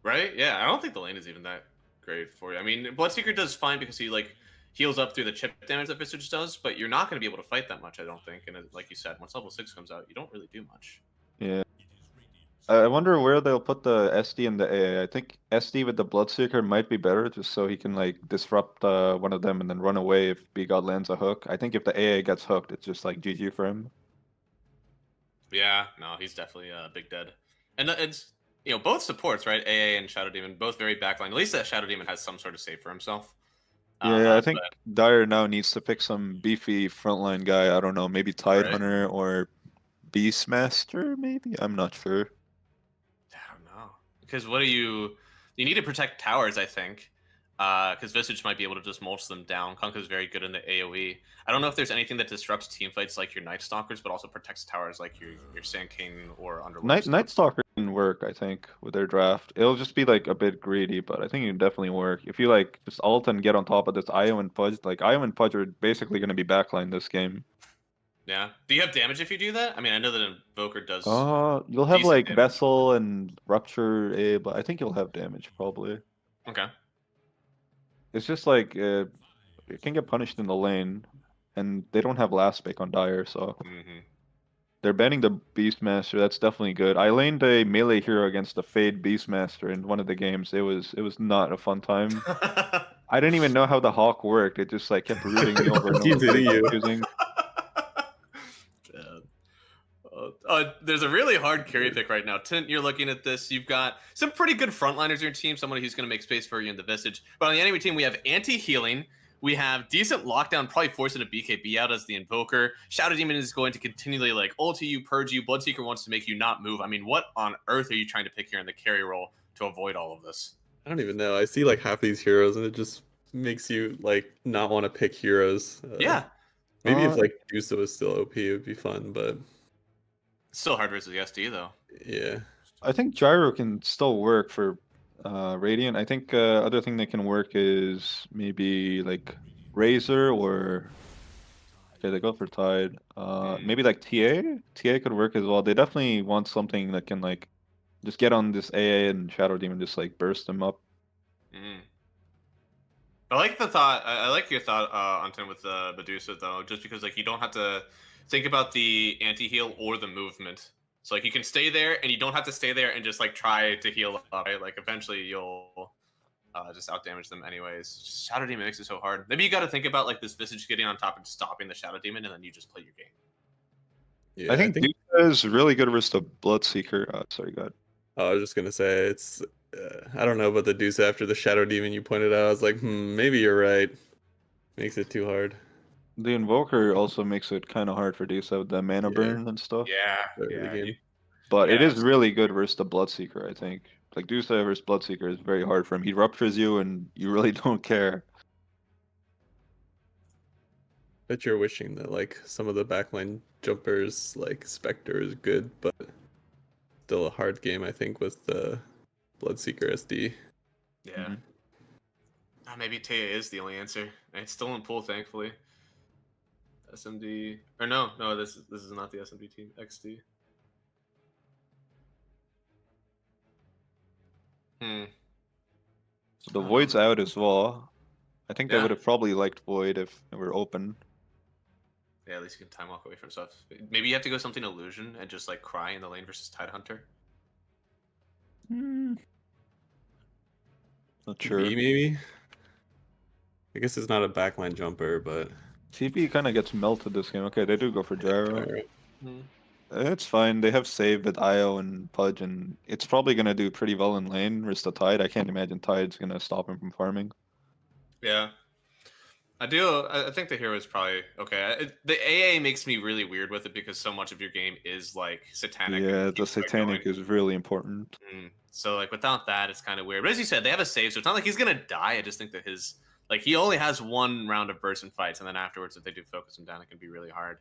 Right? Yeah, I don't think the lane is even that great for you. I mean, Bloodseeker does fine because he like heals up through the chip damage that Visage does, but you're not going to be able to fight that much, I don't think. And like you said, once level 6 comes out, you don't really do much. Yeah. I wonder where they'll put the SD and the AA. I think SD with the Bloodseeker might be better, just so he can like disrupt one of them and then run away if B-God lands a hook. I think if the AA gets hooked, it's just like GG for him. Yeah, no, he's definitely big dead. And it's both supports, right? AA and Shadow Demon, both very backline. At least that Shadow Demon has some sort of save for himself. Yeah, I think Dire now needs to pick some beefy frontline guy. I don't know, maybe Tidehunter or Beastmaster, maybe? I'm not sure. I don't know. Because you need to protect towers, I think. Because Visage might be able to just mulch them down. Kunkka's very good in the AoE. I don't know if there's anything that disrupts team fights like your Night Stalkers, but also protects towers like your Sand King or Underworld. Night Stalker can work, I think, with their draft. It'll just be like a bit greedy, but I think it can definitely work. If you like just ult and get on top of this Io and Pudge, like Io and Pudge are basically gonna be backline this game. Yeah. Do you have damage if you do that? I mean, I know that Invoker does. You'll have decent like damage. Vessel and Rupture A, but I think you'll have damage probably. Okay. It's just like it can get punished in the lane, and they don't have last pick on Dire, so Mm-hmm. they're banning the Beastmaster. That's definitely good. I laned a melee hero against the Fade Beastmaster in one of the games. It was not a fun time. I didn't even know how the Hawk worked. It just like kept rooting me over and Keeps over. hitting you. Confusing. There's a really hard carry pick right now. Tint, you're looking at this. You've got some pretty good frontliners in your team, somebody who's going to make space for you in the Visage. But on the enemy team, we have anti-healing. We have decent lockdown, probably forcing a BKB out as the Invoker. Shadow Demon is going to continually like ult you, purge you. Bloodseeker wants to make you not move. I mean, what on earth are you trying to pick here in the carry role to avoid all of this? I don't even know. I see like half these heroes, and it just makes you like not want to pick heroes. Yeah. Maybe if like Dusa was still OP, it would be fun, but Still hard versus the SD, though. yeah. I think Gyro can still work for Radiant. I think other thing that can work is maybe like Razor or okay, they go for Tide. Maybe like TA. TA could work as well. They definitely want something that can like just get on this AA and Shadow Demon, just like burst them up. Mm. I like the thought. I like your thought, Anton, with Medusa though, just because like you don't have to think about the anti-heal or the movement. So like you can stay there, and you don't have to stay there and just like try to heal up. Right? Like eventually you'll just out damage them anyways. Shadow Demon makes it so hard. Maybe you got to think about like this Visage getting on top and stopping the Shadow Demon, and then you just play your game. Yeah, I think Dusa is really good versus the Bloodseeker. Sorry, God. I was just gonna say it's. I don't know about the Deuce after the Shadow Demon you pointed out. I was like, maybe you're right. Makes it too hard. The Invoker also makes it kind of hard for Dusa with the mana burn and stuff. Start of the game. But it Yeah, is really good versus the Bloodseeker, I think. Like Dusa versus Bloodseeker is very hard for him. He ruptures you and you really don't care. Bet you're wishing that like some of the backline jumpers like Spectre is good, but still a hard game I think with the Bloodseeker SD. Yeah. Mhm. Maybe Taya is the only answer. It's still in pool, thankfully. SMD or no, this is not the SMD team. XD. So the Void's out as well. I think they Yeah. would have probably liked Void if it were open. Yeah, at least you can time walk away from stuff. Maybe you have to go something illusion and just like cry in the lane versus Tidehunter. Not sure. Maybe. I guess it's not a backline jumper, but TP kind of gets melted this game. Okay, they do go for gyro. Gyro. It's fine. They have save with Io and Pudge, and it's probably gonna do pretty well in lane versus the Tide. I can't imagine Tide's gonna stop him from farming. Yeah. I think the hero is probably okay. The AA makes me really weird with it because so much of your game is like satanic. Yeah, and the keeps, like, satanic going. is really important. So like without that, it's kind of weird. But as you said, they have a save, so it's not like he's gonna die. I just think that his like he only has one round of burst and fights, and then afterwards, if they do focus him down, it can be really hard.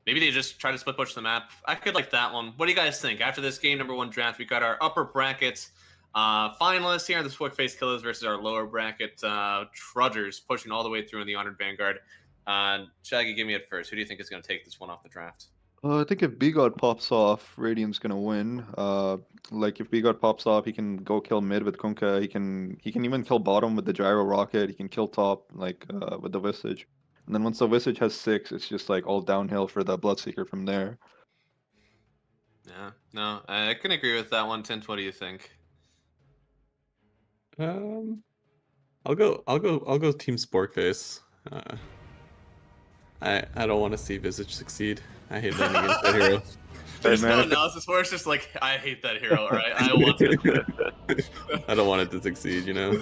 Maybe they just try to split push the map. I could like that one. What do you guys think? After this game number 1 draft, we got our upper bracket finalists here in the Sport Face Killers versus our lower bracket Trudgers pushing all the way through in the Honored Vanguard. Shaggy, give me it first. Who do you think is going to take this one off the draft? I think if B-God pops off, Radiant's gonna win. Like if B-God pops off, he can go kill mid with Kunkka. He can even kill bottom with the gyro rocket. He can kill top like with the Visage. And then once the Visage has 6, it's just like all downhill for the Bloodseeker from there. Yeah, no, I can agree with that one. Tint, what do you think? I'll go Team Sportface. I don't want to see Visage succeed. I hate running against that hero. There's no man. analysis for it. It's just like, I hate that hero, right? I want it. I don't want it to succeed, you know.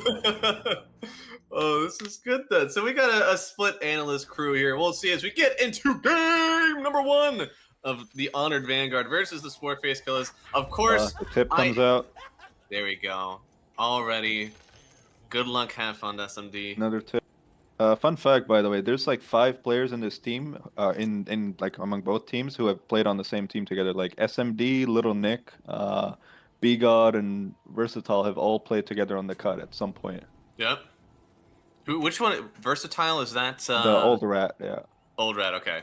Oh, this is good then. So we got a split analyst crew here. We'll see as we get into game number 1 of the Honored Vanguard versus the Sport Face Killers. Of course, The tip comes out. there we go. Already. Good luck, have fun, SMD. Another tip. Fun fact, by the way, there's like 5 players in this team, in like among both teams who have played on the same team together. Like SMD, Little Nick, B-God, and Versatile have all played together on the cut at some point. Yep. Which one? Versatile, is that? The old rat, yeah. Old Rat, okay.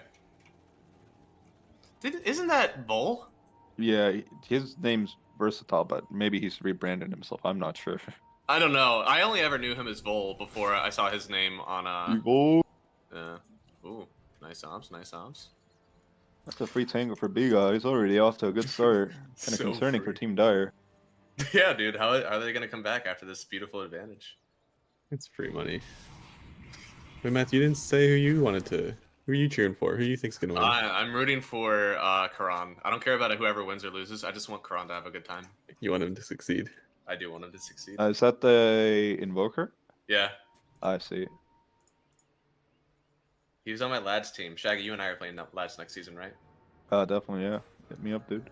Isn't that Bull? Yeah, his name's Versatile, but maybe he's rebranded himself. I'm not sure. I don't know. I only ever knew him as Vol before I saw his name on Ooh, nice ops, nice ops. That's a free tango for B-God. He's already off to a good start. Kind of So concerning for free. Team Dire. Yeah, dude. How are they gonna come back after this beautiful advantage? It's free money. Wait, Matt, you didn't say who you wanted to. Who are you cheering for? Who do you think's gonna win? I'm rooting for Karan. I don't care about whoever wins or loses. I just want Karan to have a good time. You want him to succeed. I do want him to succeed. Is that the Invoker? Yeah. I see. He was on my lads team. Shaggy, you and I are playing lads next season, right? Definitely, yeah. Hit me up, dude.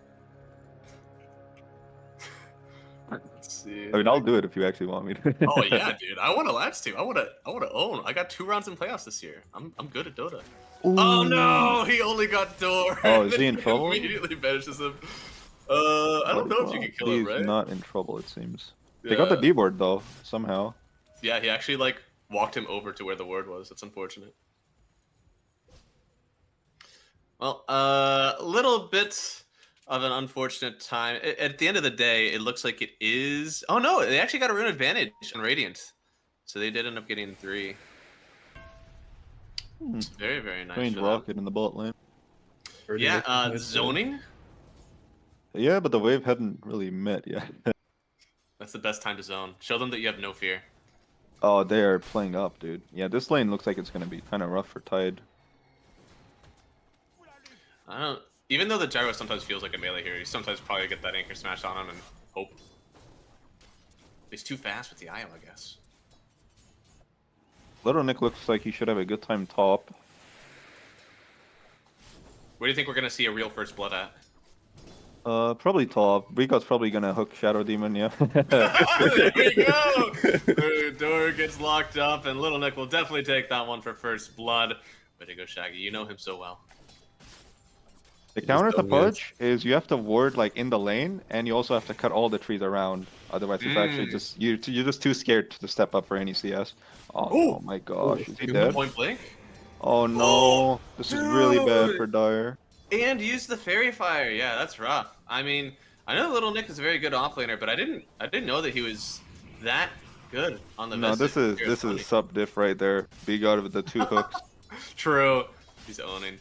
Let's see. I mean, I'll do it if you actually want me to. Oh yeah, dude. I want a lads team. I want to own. I got 2 rounds in playoffs this year. I'm good at Dota. Oh no, he only got Door. Oh, is he in trouble? Immediately banishes him. I don't know if you can kill him, He's right? not in trouble, it seems. They got the D board though, somehow. Yeah, he actually like walked him over to where the ward was. That's unfortunate. Well, a little bit of an unfortunate time. At the end of the day, it looks like it is. Oh no, they actually got a rune advantage on Radiant, so they did end up getting 3. It's very, very nice. Strange for them. rocket in the bot lane. Yeah, zoning. Yeah, but the wave hadn't really met yet. That's the best time to zone. Show them that you have no fear. Oh, they are playing up, dude. Yeah, this lane looks like it's gonna be kind of rough for Tide. I don't. Even though the gyro sometimes feels like a melee hero, you sometimes probably get that anchor smash on him and hope. He's too fast with the IO, I guess. Little Nick looks like he should have a good time top. Where do you think we're gonna see a real first blood at? Probably top. Rico's probably gonna hook Shadow Demon, yeah. There we go! Door gets locked up, and Little Nick will definitely take that one for first blood. Way to go, Shaggy. You know him so well. The counter to dumb, Pudge is you have to ward like in the lane, and you also have to cut all the trees around. Otherwise, it's actually just you're just too scared to step up for any CS. Oh my gosh, is he dead? Point blank. Oh no, this is really bad for Dire. And use the Fairy Fire. Yeah, that's rough. I mean, I know Little Nick is a very good offlaner, but I didn't know that he was that good on the. No, this is sub diff right there. B-God with the 2 hooks. True. He's owning.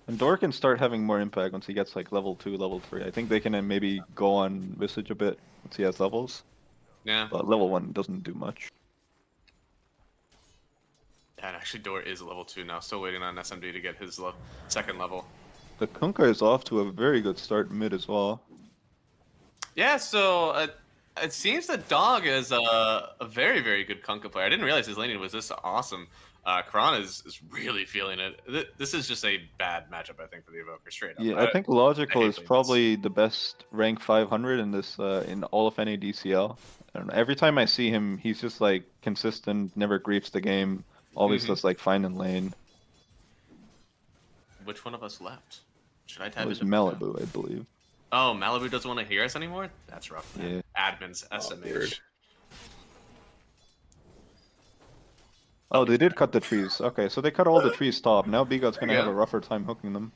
And Dor can start having more impact once he gets like level 2, level 3. I think they can maybe go on Visage a bit once he has levels. Yeah. But level 1 doesn't do much. And actually, Door is level 2 now. Still waiting on SMD to get his second level. The Kunkka is off to a very good start mid as well. Yeah, so it seems that Dog is a very, very good Kunkka player. I didn't realize his laning was this awesome. Karan is really feeling it. This is just a bad matchup, I think, for the Evoker, straight up. Yeah, I think Logical hate is playing this. probably the best rank 500 in this in all of NADCL. I don't know. Every time I see him, he's just like consistent, never griefs the game, always Mhm. just like finding lane. Which one of us left? Should I It type was it? Malibu, I believe. Oh, Malibu doesn't want to hear us anymore? That's rough. Man. Yeah. Admins, SMH. weird. Oh, they did cut the trees. Okay, so they cut all the trees top. Now Bigot's gonna There you have a go. rougher time hooking them.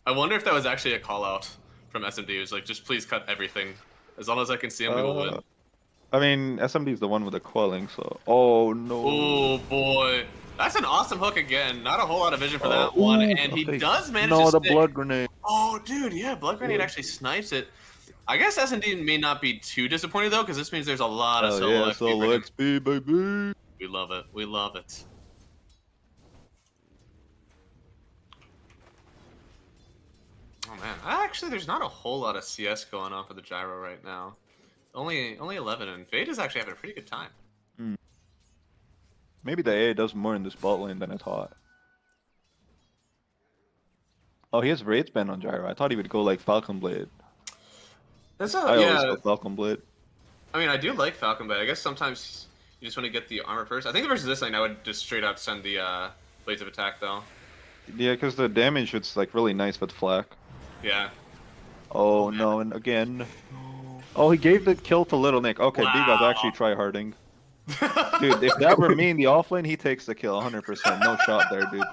I wonder if that was actually a call out from SMD. It was like, just please cut everything. As long as I can see him, we will win. I mean, SMD is the one with the quelling, so. Oh no. Oh boy. That's an awesome hook again. Not a whole lot of vision for that Ooh, one. And he okay. does manage No, to the stick. blood grenade. Oh, dude, yeah, Blood Grenade actually snipes it. I guess S&D may not be too disappointed, though, because this means there's a lot of Oh solo yeah, XP for solo him. XP, baby. We love it. We love it. Oh, man. Actually, there's not a whole lot of CS going on for the Gyro right now. Only 11, and Fade is actually having a pretty good time. Maybe the AA does more in this bot lane than I thought. Oh, he has Raids band on Gyro. I thought he would go like Falcon Blade. That's I always yeah. go Falcon Blade. I mean, I do like Falcon, but I guess sometimes you just want to get the armor first. I think versus this lane, I would just straight out send the Blades of Attack, though. Yeah, because the damage is like really nice with Flak. Yeah. Oh no, and again. Oh, he gave the kill to Little Nick. Okay, Bigot's Wow. actually tryharding. Dude, if that were me in the offlane, he takes the kill 100%. No shot there, dude.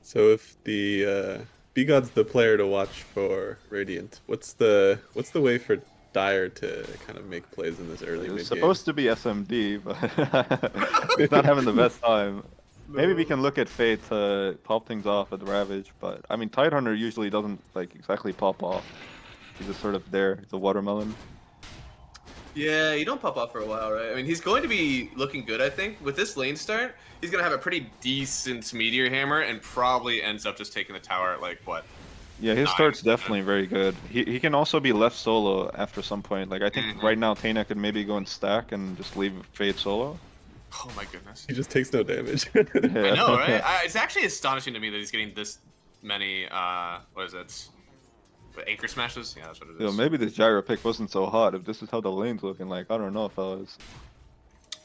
So if the Bigot's the player to watch for Radiant, what's the way for Dire to kind of make plays in this early It mid was game? supposed to be SMD, but he's not having the best time. Maybe we can look at Fate to pop things off at Ravage, but I mean, Tidehunter usually doesn't like exactly pop off. He's just sort of there. He's a watermelon. Yeah, you don't pop off for a while, right? I mean, he's going to be looking good, I think. With this lane start, he's going to have a pretty decent Meteor Hammer and probably ends up just taking the tower at, like, what? Yeah, his Nice. start's definitely very good. He can also be left solo after some point. Like I think right now Tana could maybe go and stack and just leave Fate solo. Oh my goodness. He just takes no damage. Yeah. I know, right? It's actually astonishing to me that he's getting this many, what is it? Anchor smashes? Yeah, that's what it is. Yo, maybe this Gyro pick wasn't so hot. If this is how the lane's looking like, I don't know, fellas.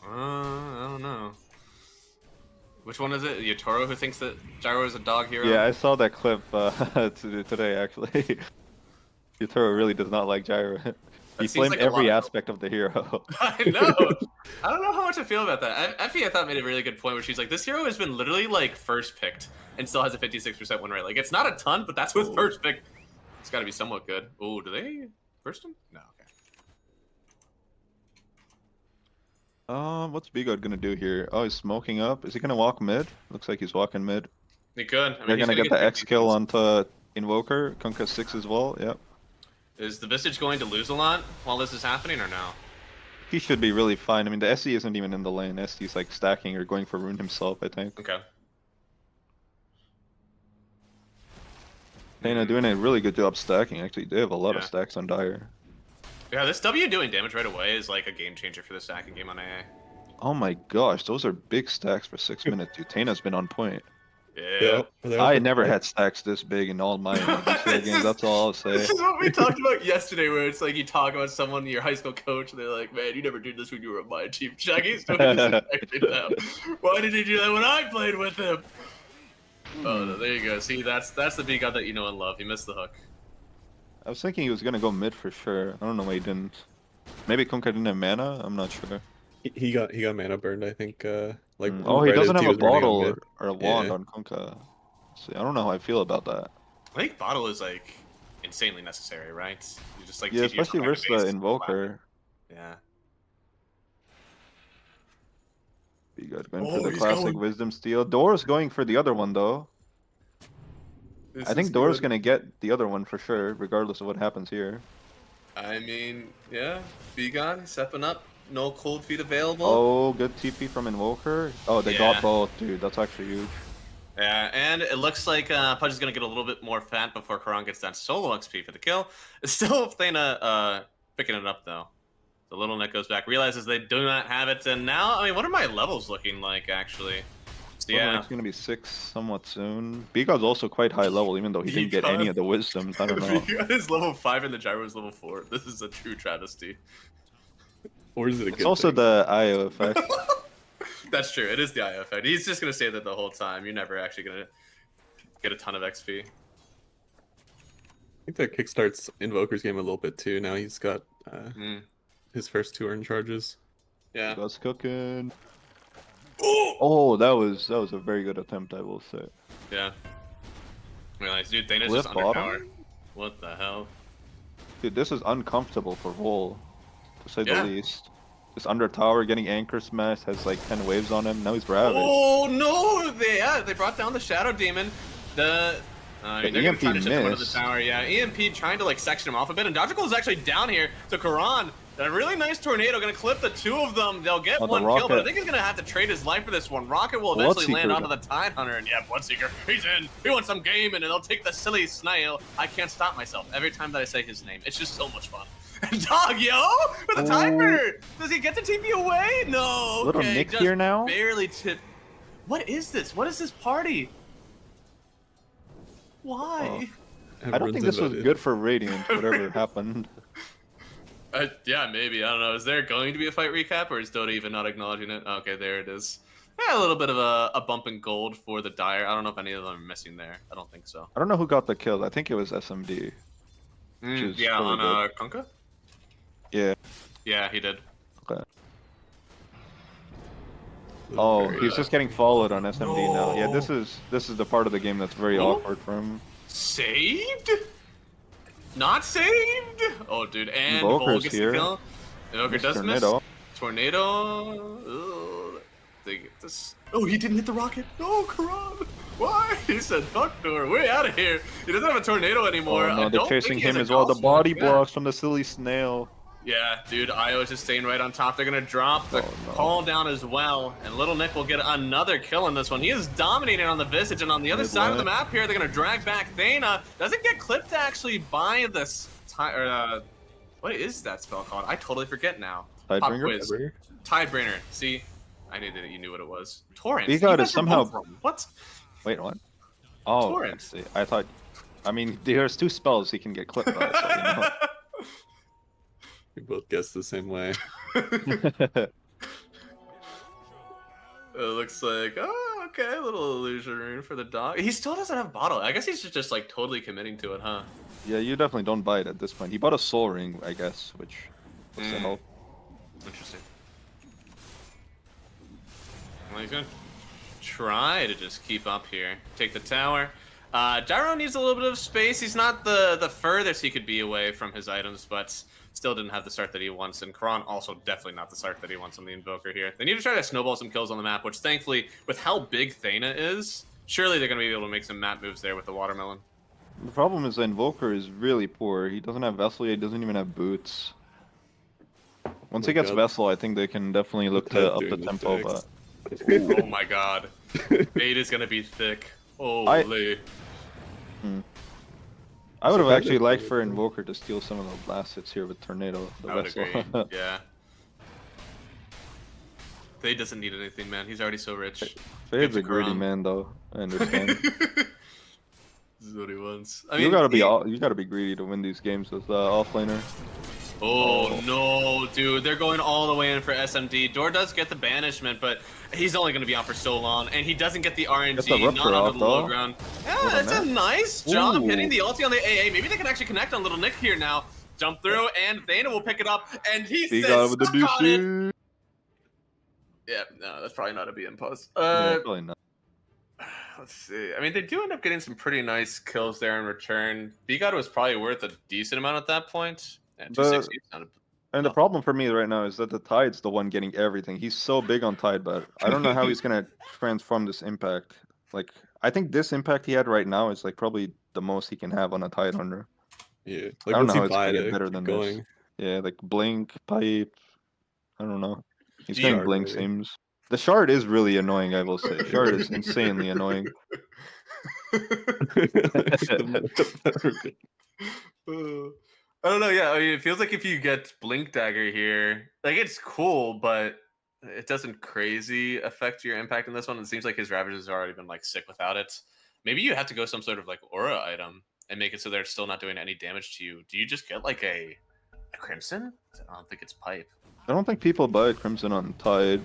I don't know. Which one is it? Yotaro who thinks that Gyro is a dog hero? Yeah, I saw that clip today actually. Yutaro really does not like Gyro. He seems blamed like a lot every of- aspect of the hero. I know. I don't know how much I feel about that. Effie, I thought, made a really good point where she's like, this hero has been literally like first picked and still has a 56% win rate. Like, it's not a ton, but that's with first pick. It's got to be somewhat good. Oh, do they first him? No, okay. What's Bigot gonna do here? Oh, he's smoking up. Is he gonna walk mid? Looks like he's walking mid. He could. I mean, They're he's gonna get the 50 X kill kills. onto Invoker. Kunkka 6 as well. Yep. Is the Visage going to lose a lot while this is happening or no? He should be really fine. I mean, the SC isn't even in the lane. SC's like stacking or going for rune himself, I think. Okay. Tana doing a really good job stacking. Actually, they have a lot of Yeah. stacks on Dire. Yeah, this W doing damage right away is like a game changer for the stacking game on AA. Oh my gosh, those are big stacks for 6 minutes. Dude, Tana's been on point. Yeah. I never had stacks this big in all my NBCL This games. is- That's all I'll say. This is what we talked about yesterday, where it's like you talk about someone, your high school coach, and they're like, "Man, you never did this when you were on my team." Shaggy's doing this actually now. Why did he do that when I played with him? Oh, no, there you go. See, that's the big guy that you know and love. He missed the hook. I was thinking he was gonna go mid for sure. I don't know why he didn't. Maybe Kunkka didn't have mana. I'm not sure. He got mana burned, I think. Like Oh, he right doesn't as have a was running on bottle mid. or a wand Yeah. on Kunkka. See, I don't know how I feel about that. I think bottle is like insanely necessary, right? You just like Yeah, TP your especially kind of versus the base. Invoker. Yeah. Be good. Going Oh, for the he's classic going. Wisdom Steal. Door's going for the other one though. I think Door's gonna get the other one for sure, regardless of what happens here. I mean, yeah, Begon stepping up. No cold feet available. Oh, good TP from Invoker. Oh, they Yeah. got both, dude. That's actually huge. Yeah, and it looks like Pudge is gonna get a little bit more fat before Karan gets that solo XP for the kill. It's still Thana picking it up though. The little Nick goes back, realizes they do not have it, and now, I mean, what are my levels looking like actually? So Yeah. yeah, It's gonna be 6 somewhat soon. Bigod's also quite high level, even though he didn't get any Bigod- of the wisdoms. I don't know. Bigod is level 5 and the Gyro is level 4. This is a true travesty. Or is it a It's good also thing? the IO effect. That's true. It is the IO effect. He's just gonna say that the whole time. You're never actually gonna get a ton of XP. I think that kickstarts Invoker's game a little bit too. Now he's got Mm, his first 2 earned charges. yeah. Bigod's cooking. Oh! Oh, that was a very good attempt, I will say. Yeah. Realize, dude, Thana's Cliff just under bottom? tower. What the hell? Dude, this is uncomfortable for Vol, to say Yeah. the least. Just under tower, getting anchor smashed, has like 10 waves on him. Now he's ravaged. Oh no! They brought down the Shadow Demon. The they're gonna EMP try to ship him under the missed. tower. Yeah, EMP trying to like section him off a bit, and Dodgical is actually down here. So Karan, a really nice tornado, gonna clip the 2 of them. They'll get Oh, the one kill, but I Rocket. think he's gonna have to trade his life for this one. Rocket will eventually land Bloodseeker. onto the Tide Hunter, and yeah, Bloodseeker, he's in. He wants some game, and they'll take the silly snail. I can't stop myself every time that I say his name. It's just so much fun. Dog, yo, with the Oh. timer. Does he get to TP away? No. Little Okay, Nick just here now? barely tip. What is this? What is this party? Why? I don't think this was good for Radiant, whatever happened. Yeah, maybe. I don't know. Is there going to be a fight recap, or is Dota even not acknowledging it? Okay, there it is. Yeah, a little bit of a bump in gold for the Dire. I don't know if any of them are missing there. I don't think so. I don't know who got the kill. I think it was SMD. is Yeah, really on Kunkka? Yeah. Yeah, he did. Oh, he's just getting followed on SMD now. Yeah, No. this is the part of the game that's very Oh. awkward for him. Saved? Not saved? Oh, dude, and Vol Invoker's gets here. the kill. Invoker does miss. Tornado. Tornado. Ugh. They get this. Oh, he didn't hit the rocket. No, Karan. Why? He said, "Fuck door, we're out of here." He doesn't have a tornado anymore. Oh I no, they're don't think chasing he has him a as well. The Gauss body Mode. Yeah. blocks from the silly snail. Yeah, dude, Io is just staying right on top. They're gonna drop the Oh, no. call down as well, and Little Nick will get another kill in this one. He is dominating on the Visage, and on the other Good side of the one. map here, they're gonna drag back Thana. Doesn't get clipped actually by this. What is that spell called? I totally forget now. Pop Tidebringer? quiz. Tidebringer. See, I knew that you knew what it was. Torrent. He You got it guys are somehow- both wrong. What? Wait, what? Oh, I Torrent. see. I thought. I mean, there's 2 spells he can get clipped by. So, you know. We both guessed the same way. It looks like, oh, okay, a little illusion rune for the dog. He still doesn't have bottle. I guess he's just like totally committing to it, huh? Yeah, you definitely don't buy it at this point. He bought a soul ring, I guess, which was to Mm. help. Interesting. Well, he's gonna try to just keep up here. Take the tower. Gyro needs a little bit of space. He's not the furthest he could be away from his items, but still didn't have the start that he wants. And Karan also definitely not the start that he wants on the Invoker here. They need to try to snowball some kills on the map, which thankfully, with how big Thana is, surely they're going to be able to make some map moves there with the Watermelon. The problem is the Invoker is really poor. He doesn't have Vessel yet, he doesn't even have boots. Once he my gets God. Vessel, I think they can definitely look Ted to up the doing the tempo, stacks. but Oh my god. Bait is going to be thick. Holy. I would have So actually Ted- liked for Invoker to steal some of the last hits here with Tornado, the I would Vessel. agree. Yeah. Fade doesn't need anything, man. He's already so rich. Fade's Give a to greedy Karan. man, though. I understand. This is what he wants. I mean, you gotta be he- you gotta be greedy to win these games with offlaner. Oh no, dude! They're going all the way in for SMD. Door does get the banishment, but he's only going to be on for so long, and he doesn't get the RNG. Get the Ripper not onto off, the low though. ground. Well Yeah, done it's a there. nice job Ooh. hitting the ulti on the AA. Maybe they can actually connect on Little Nick here now. Jump through, and Thana will pick it up, and he He says, got it with the "Suck on it." DC. Yeah, no, that's probably not a BM pause. Yeah, probably not. Let's see. I mean, they do end up getting some pretty nice kills there in return. B-God was probably worth a decent amount at that point. And But- 260 sounded. And the Oh. problem for me right now is that the Tide's the one getting everything. He's so big on Tide, but I don't know how he's gonna transform this impact. Like, I think this impact he had right now is like probably the most he can have on a Tide Hunter. Yeah. I don't once know you how it's buy gonna get it, better keep than going. this. Yeah, like Blink, Pipe. I don't know. He's Do you- getting blink Shard, maybe. seems. The shard is really annoying, I will say. Shard is insanely annoying. I don't know. Yeah, I mean, it feels like if you get Blink Dagger here, like it's cool, but it doesn't crazy affect your impact in this one. It seems like his Ravages have already been like sick without it. Maybe you have to go some sort of like aura item and make it so they're still not doing any damage to you. Do you just get like a Crimson? I don't think it's pipe. I don't think people buy Crimson on Tide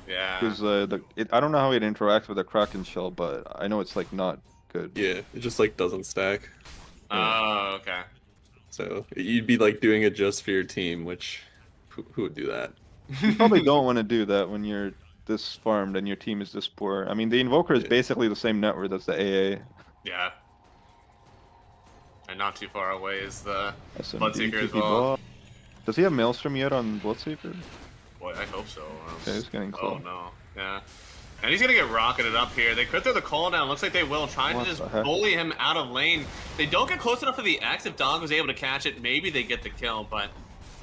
Yeah. because I don't know how it interacts with the Kraken shell, but I know it's like not good. Yeah, it just like doesn't stack. Oh, okay. So you'd be like doing it just for your team, which who would do that? You probably don't want to do that when you're this farmed and your team is this poor. I mean, the Invoker is Yeah. basically the same net worth as the AA. Yeah. And not too far away is the SMD, Bloodseeker as TP well. ball. Does he have Maelstrom yet on Bloodseeker? Boy, I hope so. or else- Okay, he's getting Oh close. no. Yeah. And he's gonna get rocketed up here. They could throw the cooldown. Looks like they will. Trying What to just the heck? bully him out of lane. They don't get close enough to the X. If Dog was able to catch it, maybe they get the kill, but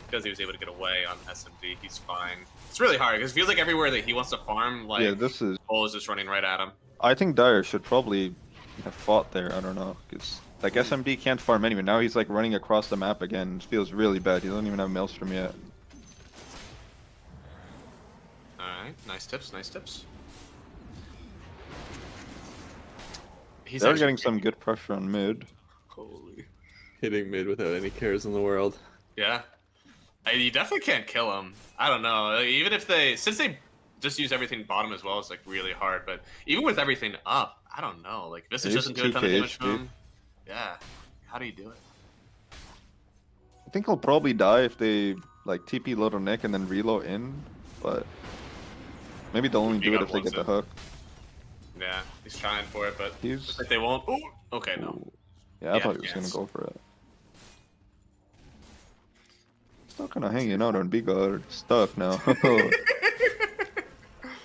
because he was able to get away on SMD, he's fine. It's really hard because it feels like everywhere that he wants to farm, like Yeah, this is. Bull is just running right at him. I think Dire should probably have fought there. I don't know. It's like SMD can't farm anywhere. Now he's like running across the map again. It feels really bad. He doesn't even have Maelstrom yet. Alright, nice tips, nice tips. He's They're actually getting some good pressure on mid. Holy. Hitting mid without any cares in the world. Yeah. You definitely can't kill him. I don't know. Even if since they just use everything bottom as well, it's like really hard. But even with everything up, I don't know. Like Visage He's doesn't do a ton of 2K damage to HP. him. Yeah. How do you do it? I think he'll probably die if they like TP Little Nick and then reload in, but maybe they'll only He do it got if they one get the set. hook. Yeah, he's trying for it, but He's looks like they won't. Ooh, okay, no. Ooh. Yeah, I Yeah, thought he was yes. gonna go for it. Still kind of hanging out on B God. Stuck now.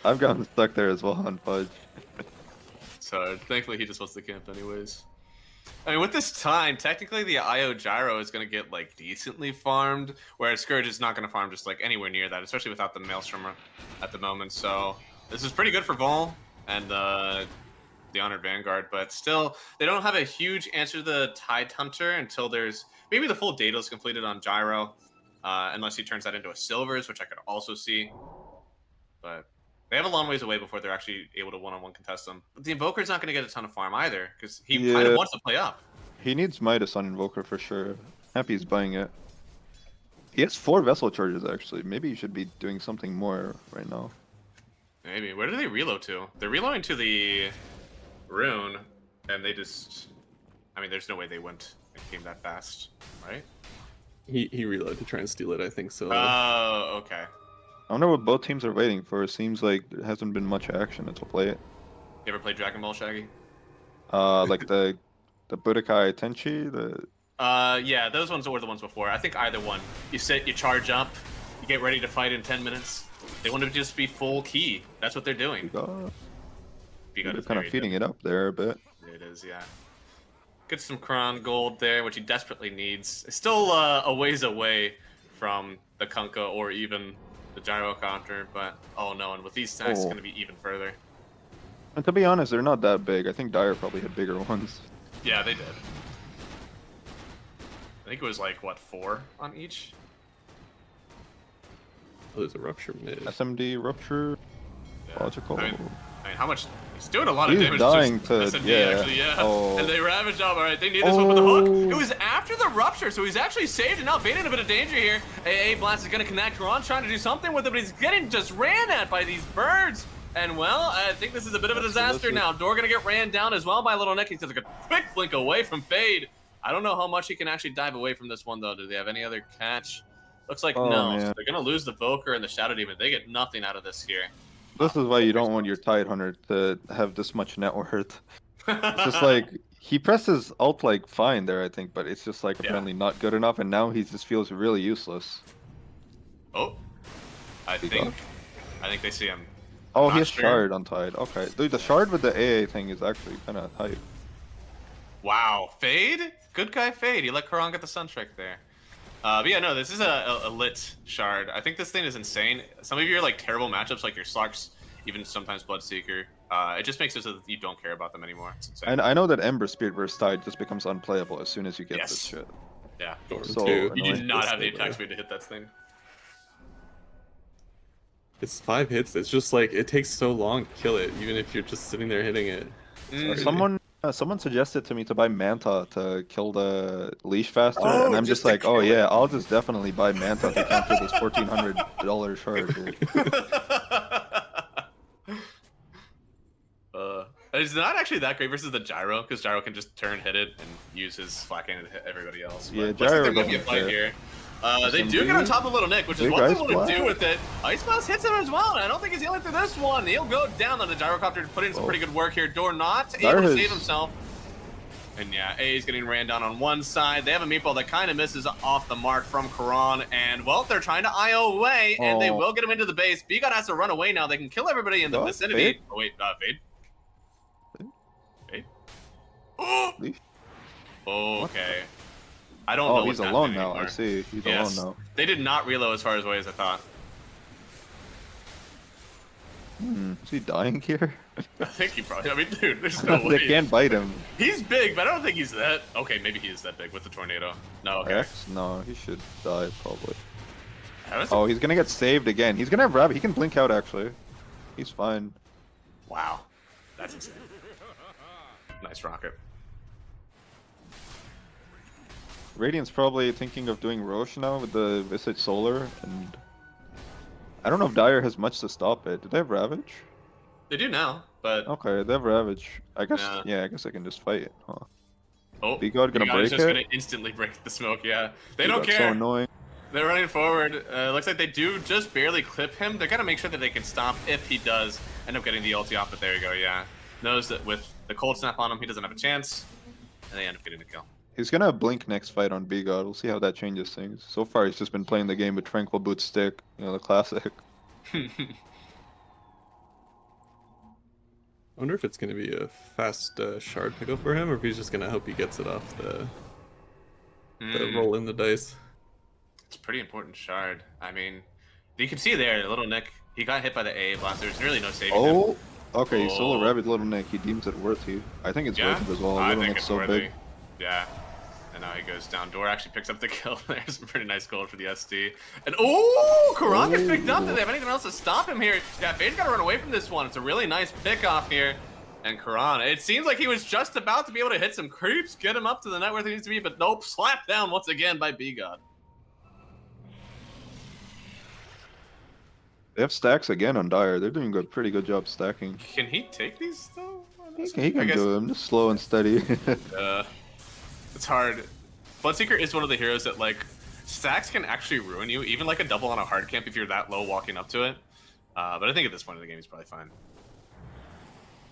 I've gotten stuck there as well on Fudge. So thankfully he just wants to camp anyways. I mean, with this time, technically the IO Gyro is going to get like decently farmed, whereas Scourge is not going to farm just like anywhere near that, especially without the Maelstrom at the moment. So this is pretty good for Vol and the Honored Vanguard, but still they don't have a huge answer to the Tide Hunter until there's maybe the full data is completed on Gyro, unless he turns that into a Silvers, which I could also see. But they have a long ways away before they're actually able to one-on-one contest them. But the Invoker's not going to get a ton of farm either, because he kind Yeah. of wants to play up. He needs Midas on Invoker for sure. Happy he's buying it. He has 4 vessel charges actually. Maybe he should be doing something more right now. Maybe. Where do they reload to? They're reloading to the rune, and they just... I mean, there's no way they went and came that fast, right? He reloaded to try and steal it, I think so. Oh, okay. I wonder what both teams are waiting for. It seems like there hasn't been much action to play it. You ever played Dragon Ball, Shaggy? Like the Budokai Tenchi, the Yeah, those ones were the ones before. I think either one. You sit, you charge up, you get ready to fight in 10 minutes. They want to just be full key. That's what they're doing. they're Because kind of feeding it up there a bit. It is, yeah. Get some Kron gold there, which he desperately needs. It's still a ways away from the Kunkka or even the Gyro counter, but oh no, and with these stacks, it's Oh. going to be even further. And to be honest, they're not that big. I think Dire probably had bigger ones. Yeah, they did. I think it was like, what, 4 on each? Oh, there's a rupture mid. SMD Rupture, Yeah. Logical. I mean, how much? He's doing a lot of He's damage dying to to- SMD, yeah. actually, yeah. Oh. And they ravaged up. All right, they need this one with the hook. Oh. It was after the rupture, so he's actually saved and now Vayne in a bit of danger here. AA Blast is going to connect. Ron's trying to do something with it, but he's getting just ran at by these birds. And well, I think this is a bit of a That's disaster delicious. now. Door going to get ran down as well by Little Nick. He's just like a quick blink away from Fade. I don't know how much he can actually dive away from this one, though. Do they have any other catch? Looks like Oh, no. So man. they're going to lose the Voker and the Shadow Demon. They get nothing out of this here. This is why you don't want your Tide Hunter to have this much net worth. It's just like he presses ult like fine there, I think, but it's just like Yeah. apparently not good enough, and now he just feels really useless. Oh, I He think they see him. Oh, Not he has sure. shard on Tide. Okay, dude, the shard with the AA thing is actually kind of hype. Wow, Fade? Good guy Fade. He let Karan get the Sunstrike there. But yeah, no, this is a lit shard. I think this thing is insane. Some of your like terrible matchups, like your Slarks, even sometimes Bloodseeker, it just makes it so that you don't care about them anymore. It's insane. And I know that Ember Spirit versus Tide just becomes unplayable as soon as you get this Yes. shit. Yeah. Storm So too. You do annoying. not have the This thing, attack speed to hit that thing. It's 5 hits. It's just like it takes so long to kill it, even if you're just sitting there hitting it. Mm. Someone suggested to me to buy Manta to kill the leash faster, Oh, and I'm just just to like, oh kill it. yeah, I'll just definitely buy Manta to counter this $1,400 shard. Dude. It's not actually that great versus the Gyro, because Gyro can just turn, hit it, and use his flat cannon to hit everybody else. Yeah, But looks like Gyro there might be a doesn't fight care. here. They SMD? do get on top of Little Nick, which is Big what they Ice want to Blast? do with it. Ice Blast hits him as well, and I don't think he's healing through this one. He'll go down on the Gyrocopter, put in some Oh. pretty good work here. Door not Dire able to has- save himself. And yeah, A's getting ran down on one side. They have a meatball that kind of misses off the mark from Karan. And, well, they're trying to IO away, and they Oh. will get him into the base. Bigot has to run away now. They can kill everybody in the Oh, vicinity. Fade? Oh, wait, Fade. Fade? Leash? Okay. I don't know Oh, what's he's alone happening now. I anymore. see. He's Yes. alone They did not reload as far away as I thought. now. Is he dying here? I think he probably. I mean, dude, there's no They way. can't bite him. He's big, but I don't think he's that. Okay, maybe he is that big with the tornado. No, okay. X? No, he should die probably. That was- Oh, he's gonna get saved again. He's gonna have rabbit. He can blink out actually. He's fine. Wow, that's insane. Nice rocket. Radiant's probably thinking of doing Roche now with the Visage Solar, and I don't know if Dire has much to stop it. Do they have Ravage? They do now, but Okay, they have Ravage. I guess, Yeah. yeah, I guess I can just fight it, huh? oh, Bigot gonna Bigot break is just it? gonna instantly break the smoke. Yeah, they don't Bigot's care. so annoying. They're running forward. Looks like they do just barely clip him. They're gonna make sure that they can stop if he does end up getting the ulti off. But there you go. Yeah, knows that with the cold snap on him, he doesn't have a chance, and they end up getting the kill. He's gonna blink next fight on Bigot. We'll see how that changes things. So far, he's just been playing the game with Tranquil Boot Stick, you know, the classic. I wonder if it's going to be a fast shard pickup for him, or if he's just going to hope he gets it off the Mm, roll in the dice. It's a pretty important shard. I mean, you can see there, Little Nick, he got hit by the AA blast. There's really no saving him. Oh, okay, he's solo Oh. rabbit Little Nick. He deems it worthy. I think it's Yeah, worth it as well. I Little think Nick's it's so worthy. big. Yeah. And now he goes down. Door actually picks up the kill. There's some pretty nice gold for the SD. And oh, Karan gets picked up. Do they have anything else to stop him here? Yeah, Fade's got to run away from this one. It's a really nice pick off here. And Karan, it seems like he was just about to be able to hit some creeps, get him up to the net where he needs to be, but nope, slapped down once again by Bigot. They have stacks again on Dire. They're doing a pretty good job stacking. Can he take these though? He I can guess- do them, just slow and steady. It's hard. Bloodseeker is one of the heroes that like stacks can actually ruin you, even like a double on a hard camp if you're that low walking up to it. But I think at this point in the game he's probably fine.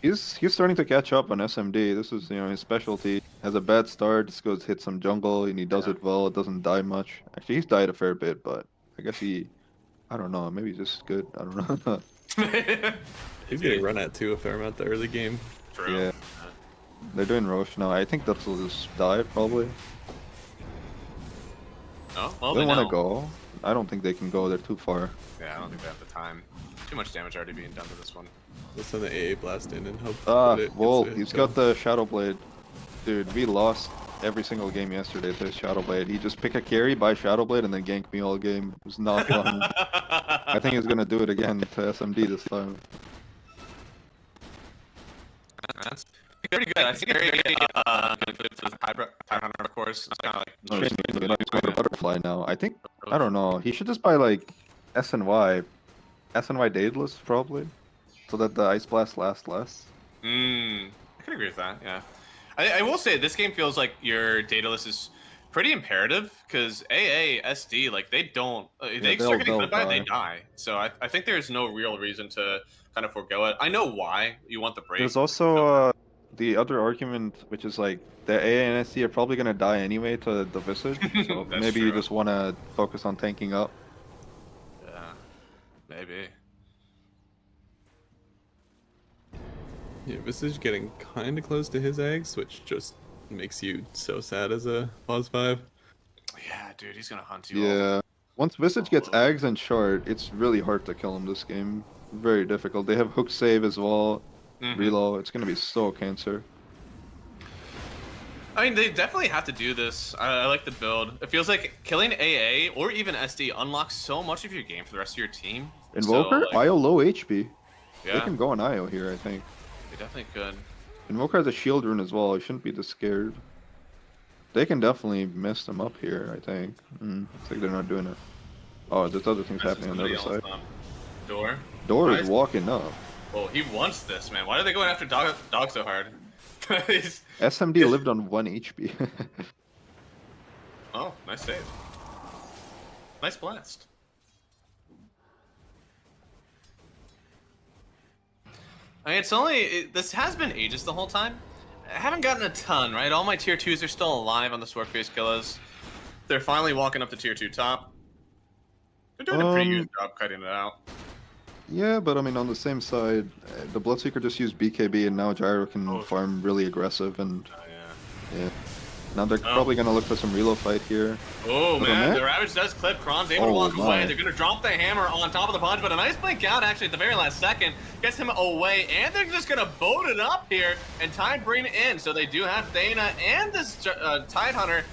He's starting to catch up on SMD. This is, you know, his specialty. Has a bad start, just goes hit some jungle, and he does Yeah. it well. It doesn't die much. Actually, he's died a fair bit, but I guess I don't know. Maybe he's just good. I don't know. He's getting run at too a fair amount the early game. True. Yeah. They're doing Roche now. I think that'll just die probably. Oh, well, They they want to know. go. I don't think they can go. They're too far. Yeah, I don't think they have the time. Too much damage already being done to this one. Let's send the AA blast in and hope. Ah, that it gets well, a he's kill. got the Shadow Blade. Dude, we lost every single game yesterday to his Shadow Blade. He just pick a carry, buy Shadow Blade, and then gank me all game. It was not fun. I think he's gonna do it again to SMD this time. That's pretty good. I think it's very good for the Tide Hunter, of course. It's kind of Oh, like he's going to Butterfly now. I think, I don't know. He should just buy like SNY Daedalus probably, so that the Ice Blast lasts less. I can agree with that. Yeah, I will say this game feels like your Daedalus is pretty imperative because AA, SD, like they don't, they start getting they'll clipped by it, they die. die. So I think there's no real reason to kind of forego it. I know why you want the break. There's also the other argument, which is like the AA and SD are probably gonna die anyway to the Visage, so That's maybe you true. just want to focus on tanking up. Yeah, maybe. Yeah, Visage getting kind of close to his eggs, which just makes you so sad as a Pause 5. yeah, dude, he's gonna hunt you. all. Yeah. Once Visage gets Oh. Ags and Shard, it's really hard to kill him this game. Very difficult. They have hook save as well. Mhm. Reload. It's gonna be so cancer. I mean, they definitely have to do this. I like the build. It feels like killing AA or even SD unlocks so much of your game for the rest of your team. Invoker? So, like, IO low HP. They yeah, can go on IO here, I think. they definitely could. Invoker has a shield rune as well. He shouldn't be this scared. They can definitely mess them up here, I think. Looks like they're not doing it. Oh, there's other things happening on the other side. Door. Door Nice. is walking up. Oh, he wants this, man. Why are they going after dog so hard? He's- SMD lived on 1 HP. oh, nice save. Nice blast. I mean, it's only this has been Aegis the whole time. I haven't gotten a ton, right? All my tier 2s are still alive on the Swordface Killers. They're finally walking up to tier 2 top. They're doing a pretty good job cutting it out. Yeah, but I mean, on the same side, the Bloodseeker just used BKB, and now Gyro can farm really aggressive, and Oh, yeah. yeah. Now they're probably gonna look for some reload fight here. Oh Look at man, that. the Ravage does clip. Kron's able to Oh, walk away. my. They're gonna drop the hammer on top of the punch, but a nice blink out actually at the very last second gets him away, and they're just gonna boat it up here and Tide bring it in. So they do have Thana and this Tide Hunter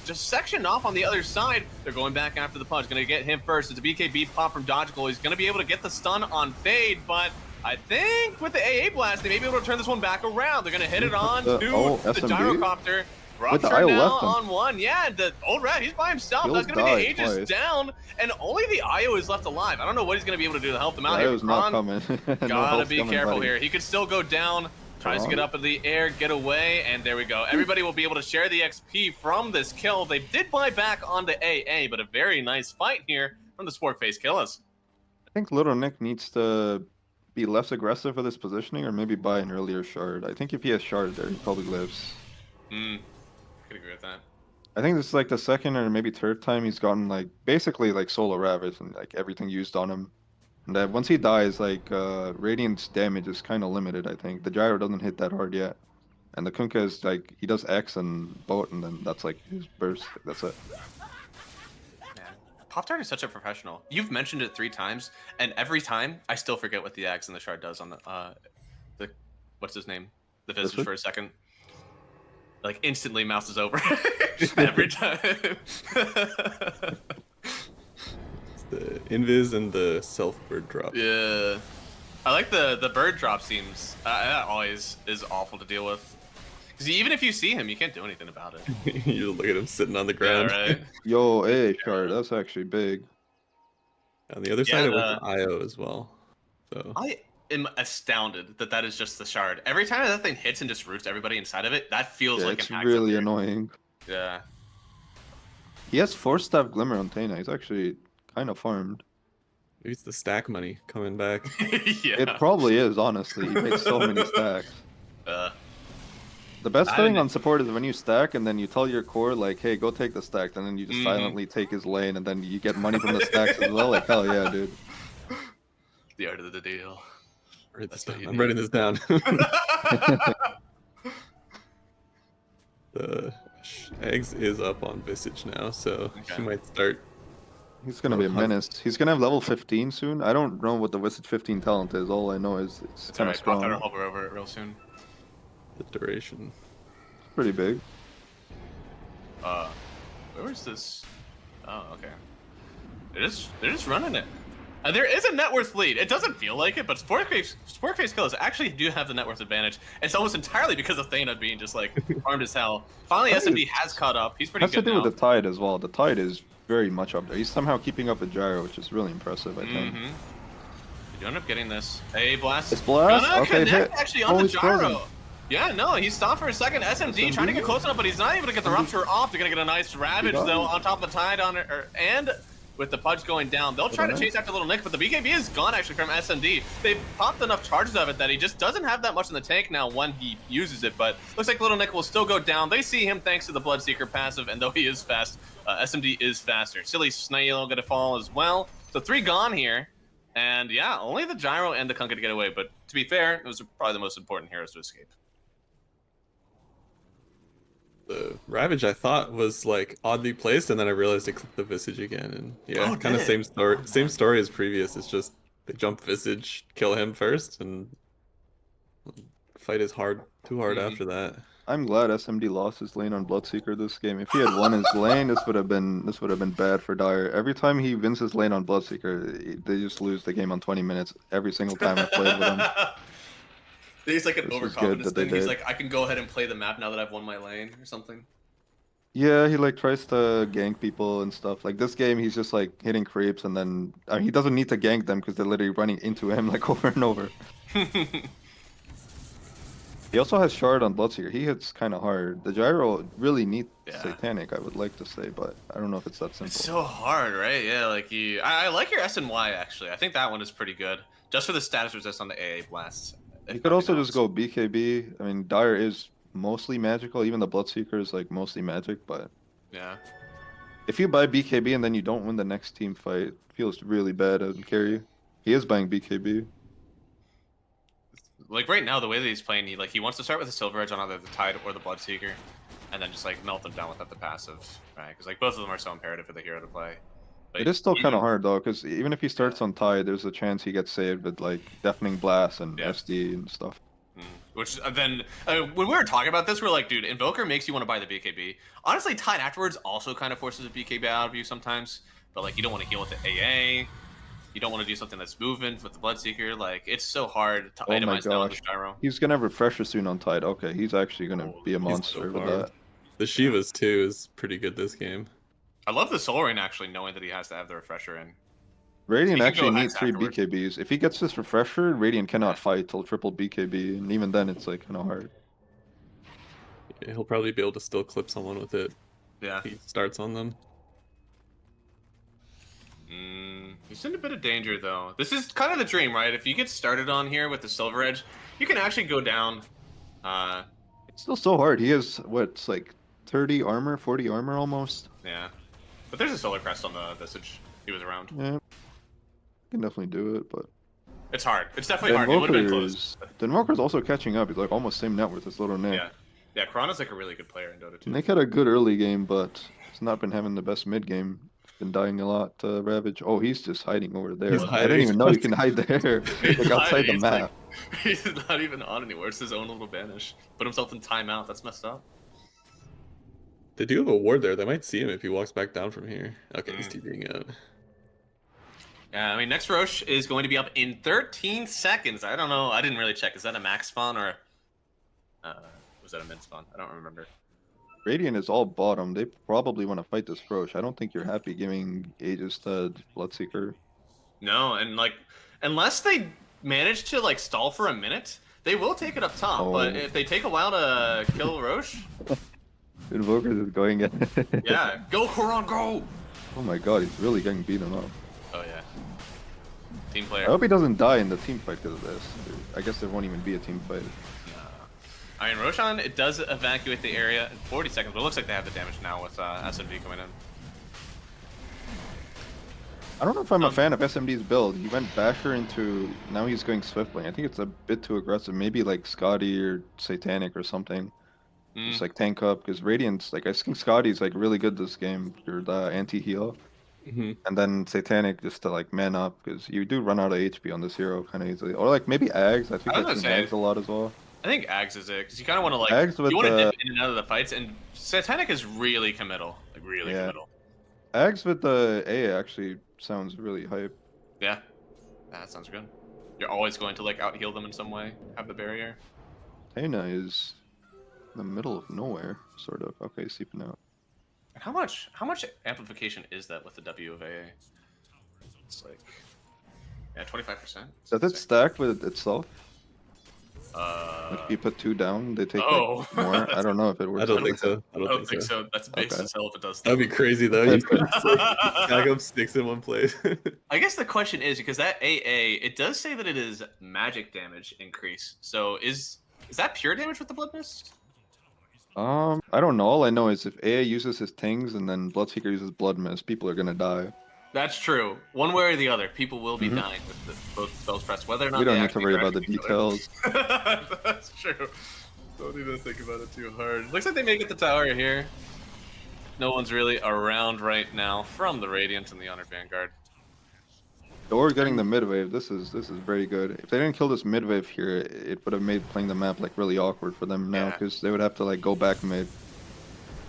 just sectioned off on the other side. They're going back after the punch. Gonna get him first. It's a BKB pop from Dodgical. He's gonna be able to get the stun on Fade, but I think with the AA blast, they may be able to turn this one back around. They're gonna hit it on to the SMD? gyrocopter. With the Rupture IO now left him. on one. Yeah, the old rat, he's by himself. He'll That's going to be die the Aegis twice. down, and only the IO is left alive. I don't know what he's going to be able to do to help them out IO here. is not Kron, coming. No gotta help's be coming, careful buddy. here. He could still go down. Tries to get Kron. up in the air, get away, and there we go. Everybody will be able to share the XP from this kill. They did buy back onto AA, but a very nice fight here from the Sporkface Killers. I think Little Nick needs to be less aggressive with his positioning, or maybe buy an earlier shard. I think if he has shard there, he probably lives. Could agree with that. I think this is like the second or maybe third time he's gotten like basically like solo Ravage and like everything used on him. And that once he dies, like Radiant's damage is kind of limited. I think the gyro doesn't hit that hard yet, and the Kunkka is like he does X and boat, and then that's like his burst. That's it. Man, Pop-Tart is such a professional. You've mentioned it 3 times, and every time I still forget what the axe and the shard does on the what's his name? The Visage Visage? for a second. Like instantly mouse is over every time. It's the invis and the self bird drop. Yeah, I like the bird drop seems that always is awful to deal with. Because even if you see him, you can't do anything about it. You look at him sitting on the Yeah, ground. right. Yo, hey, shard, that's actually big. On the other Yeah, side, it went to IO as well. So I am astounded that that is just the shard. Every time that thing hits and just roots everybody inside of it, that feels Yeah, like it's an axe really up annoying. there. Yeah. He has 4-staff Glimmer on Tana. He's actually kind of farmed. maybe it's the stack money coming back. Yeah. It probably is, honestly. He makes so many stacks. The best I thing didn't- on support is when you stack and then you tell your core like, "Hey, go take the stack," and then you just Mhm. silently take his lane, and then you get money from the stacks as well. Like, hell yeah, dude. The art of the deal. Write this That's what down. you I'm do. writing this down. The eggs is up on Visage now, so Okay. she might start. He's gonna be a menace. He's gonna have level 15 soon. I don't know what the Visage 15 talent is. All I know is it's It's kind of alright. Pop-Tart will strong. hover over it real soon. The duration. Pretty big. Where is this? Oh, okay. They're just running it. There is a net worth lead. It doesn't feel like it, but Sporkface Killers actually do have the net worth advantage. It's almost entirely because of Thana being just like armed as hell. Finally, I think SMD has caught up. He's pretty Has to good do now. with the Tide as well. The Tide is very much up there. He's somehow keeping up with Gyro, which is really impressive, I think. You end up getting this. Hey, blast. It's blast? Gonna Okay, connect hit. actually on the he's gyro. frozen. Yeah, no, he stopped for a second. SMD trying to get close enough, but he's not able to get the rupture off. They're gonna get a nice ravage got though it. on top of the tide on it, and with the Pudge going down, they'll try to nice. chase after Little Nick, but the BKB is gone actually from SMD. They've popped enough charges of it that he just doesn't have that much in the tank now when he uses it, but looks like Little Nick will still go down. They see him thanks to the Bloodseeker passive, and though he is fast, SMD is faster. Silly Snail gonna fall as well. So 3 gone here. And yeah, only the Gyro and the Kunkka to get away, but to be fair, those are probably the most important heroes to escape. The Ravage I thought was like oddly placed, and then I realized it clicked the Visage again, and yeah, Oh, kind of did it? same story. Oh, Same nice. story as previous. It's just they jump Visage, kill him first, and fight is too hard Mhm. after that. I'm glad SMD lost his lane on Bloodseeker this game. If he had won his lane, this would have been bad for Dire. Every time he wins his lane on Bloodseeker, they just lose the game on 20 minutes. Every single time I've played with him. He's like an This is good overconfidence that they thing. He's did. like, I can go ahead and play the map now that I've won my lane or something. Yeah, he like tries to gank people and stuff. Like this game, he's just like hitting creeps, and then he doesn't need to gank them because they're literally running into him like over and over. He also has Shard on Bloodseeker. He hits kind of hard. The gyro really needs Yeah. Satanic, I would like to say, but I don't know if it's that simple. It's so hard, right? Yeah, like I like your SNY actually. I think that one is pretty good. Just for the status resist on the AA blasts. You could also just go BKB. I mean, Dire is mostly magical. Even the Bloodseeker is like mostly magic, but Yeah. if you buy BKB and then you don't win the next team fight, it feels really bad on carry. He is buying BKB. Like right now, the way that he's playing, he wants to start with a Silver Edge on either the Tide or the Bloodseeker, and then just like melt them down without the passive, right? Because like both of them are so imperative for the hero to play. But It is still even- kind of hard though, because even if he starts on Tide, there's a chance he gets saved with like Deafening Blast and Yeah. SD and stuff. Which then, when we were talking about this, we're like, dude, Invoker makes you want to buy the BKB. Honestly, Tide afterwards also kind of forces a BKB out of you sometimes. But like, you don't want to heal with the AA. You don't want to do something that's moving with the Bloodseeker. Like, it's so hard to Oh my itemize down the gosh. gyro. He's gonna have Refresher soon on Tide. Okay, he's actually gonna Oh, be a he's so monster with far. that. The Shivas too is pretty good this game. I love the Soul Ring actually, knowing that he has to have the Refresher in. Radiant can actually go needs Hex 3 afterwards. BKBs. If he gets this Refresher, Radiant cannot fight till triple BKB, and even then it's like kind of hard. Yeah, he'll probably be able to still clip someone with it. Yeah. He starts on them. He's in a bit of danger though. This is kind of the dream, right? If you get started on here with the Silver Edge, you can actually go down. It's still so hard. He has what's like 30 armor, 40 armor almost. Yeah. But there's a Solar Crest on the Visage. He was around. Yeah, can definitely do it, but It's hard. It's definitely hard. It would have been close. Invoker's also catching up. He's like almost same net worth as Little Nick. Yeah. Yeah, Corana's like a really good player in Dota 2. Nick had a good early game, but he's not been having the best mid game. He's been dying a lot. Ravage. Oh, he's just hiding over there. He's I didn't hiding. even know you can hide there. He's like outside the he's map. like- he's not even on anywhere. It's his own little banish. Put himself in timeout. That's messed up. They do have a ward there. They might see him if he walks back down from here. Okay, he's TPing out. Yeah, I mean, next Roche is going to be up in 13 seconds. I don't know. I didn't really check. Is that a max spawn or was that a mid spawn? I don't remember. Radiant is all bottom. They probably want to fight this Roche. I don't think you're happy giving Aegis to Bloodseeker. No, and like, unless they manage to like stall for a minute, they will take it up top. But Oh. if they take a while to kill Roche, Invoker is going in. yeah, go Koran, go! Oh my god, he's really getting beaten up. Oh yeah, team I player. hope he doesn't die in the team fight because of this. I guess there won't even be a team fight. I mean, Roshan, it does evacuate the area in 40 seconds, but it looks like they have the damage now with SMD coming in. I don't know if I'm a fan of SMD's build. He went Basher into, now he's going Swiftling. I think it's a bit too aggressive. Maybe like Scotty or Satanic or something. Just like tank up, because Radiant's, like I think Scotty's like really good this game for the anti-heal. Mm-hmm. And then Satanic just to like man up, because you do run out of HP on this hero kind of easily. Or like maybe Ags. I think I was I've seen gonna say- Ags a lot as well. I think Ags is it, because you kind of want to like, Ags with you want to the- dip in and out of the fights, and Satanic is really committal. Like, really Yeah. committal. Ags with the A actually sounds really hype. Yeah. That sounds good. You're always going to like out-heal them in some way, have the barrier. Tana is in the middle of nowhere, sort of. Okay, sleeping out. And how much amplification is that with the W of AA? It's like, yeah, 25%. Does it stack with itself? Like if you I put 2 down, they take Oh. like, more. I don't know if it works. I don't that think way. so. I don't think so. That's base Okay. as hell if it does. That'd be crazy though. You put stack up 6 in one place. I guess the question is, because that AA, it does say that it is magic damage increase. So is that pure damage with the Blood Mist? I don't know. All I know is if AA uses his Tings and then Bloodseeker uses Blood Mist, people are gonna die. That's true. One way or the other, people will be Mhm. dying with both spells pressed, whether or not We don't they need to actually worry about the interact with each other. details. That's true. Don't even think about it too hard. Looks like they may get the tower here. No one's really around right now from the Radiant and the Honored Vanguard. Or getting the mid wave. This is very good. If they didn't kill this mid wave here, it would have made playing the map like really awkward for them now Yeah. because they would have to like go back mid.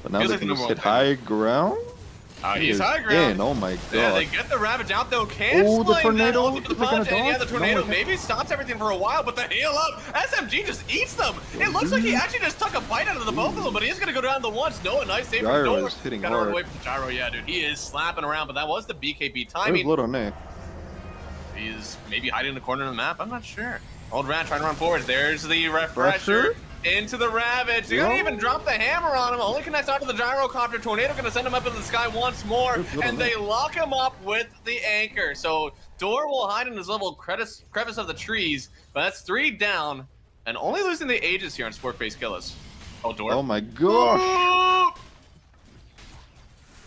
But now Feels they like can the just number hit one high ground. He's Is high ground. in. Oh my god. Yeah, they get the Ravage out though. Canceling the that tornado? ultimate Is it gonna punch, and yeah, the dodge? No, tornado it maybe stops everything for a while, but the heal up, SMG just eats them. It looks like he actually just took a bite out of the both of them, but he is gonna go down the once. No, a nice save from Gyro Dor. is hitting Gotta run hard. away from Gyro, yeah, dude. He is slapping around, but that was the BKB Where's timing. Little Nick? He's maybe hiding in the corner of the map. I'm not sure. Old Rat trying to run forward. There's the refresher. Into the Ravage. They're gonna Yeah. even drop the hammer on him. Only connects onto the gyrocopter. Tornado gonna send him up into the sky once more. There's Little And they Nick. lock him up with the anchor. So Dor will hide in his little crevice of the trees. But that's 3 down. And only losing the Aegis here on Sporkface Killis. Oh, Dor. Oh my gosh.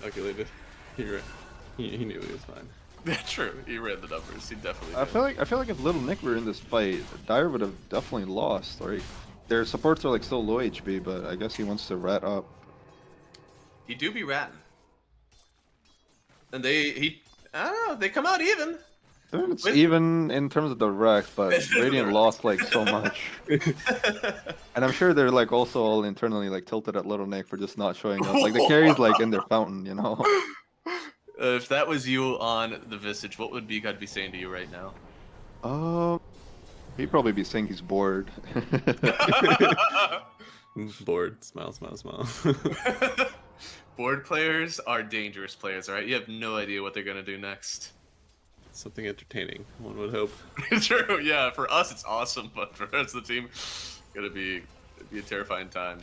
Calculated. He knew he was fine. True. He read the numbers. He definitely I did. feel like if Little Nick were in this fight, Dire would have definitely lost. Like their supports are like still low HP, but I guess he wants to rat up. He do be ratting. And I don't know, they come out even. I mean, it's With- even in terms of the wreck, but Radiant lost like so much. And I'm sure they're like also all internally like tilted at Little Nick for just not showing up. Like the carry's like in their fountain, you know. If that was you on the Visage, what would God be saying to you right now? He'd probably be saying he's bored. Bored. Smile, smile, smile. Board players are dangerous players, alright? You have no idea what they're gonna do next. Something entertaining, one would hope. True, yeah, for us it's awesome, but for the rest of the team, it'd be a terrifying time.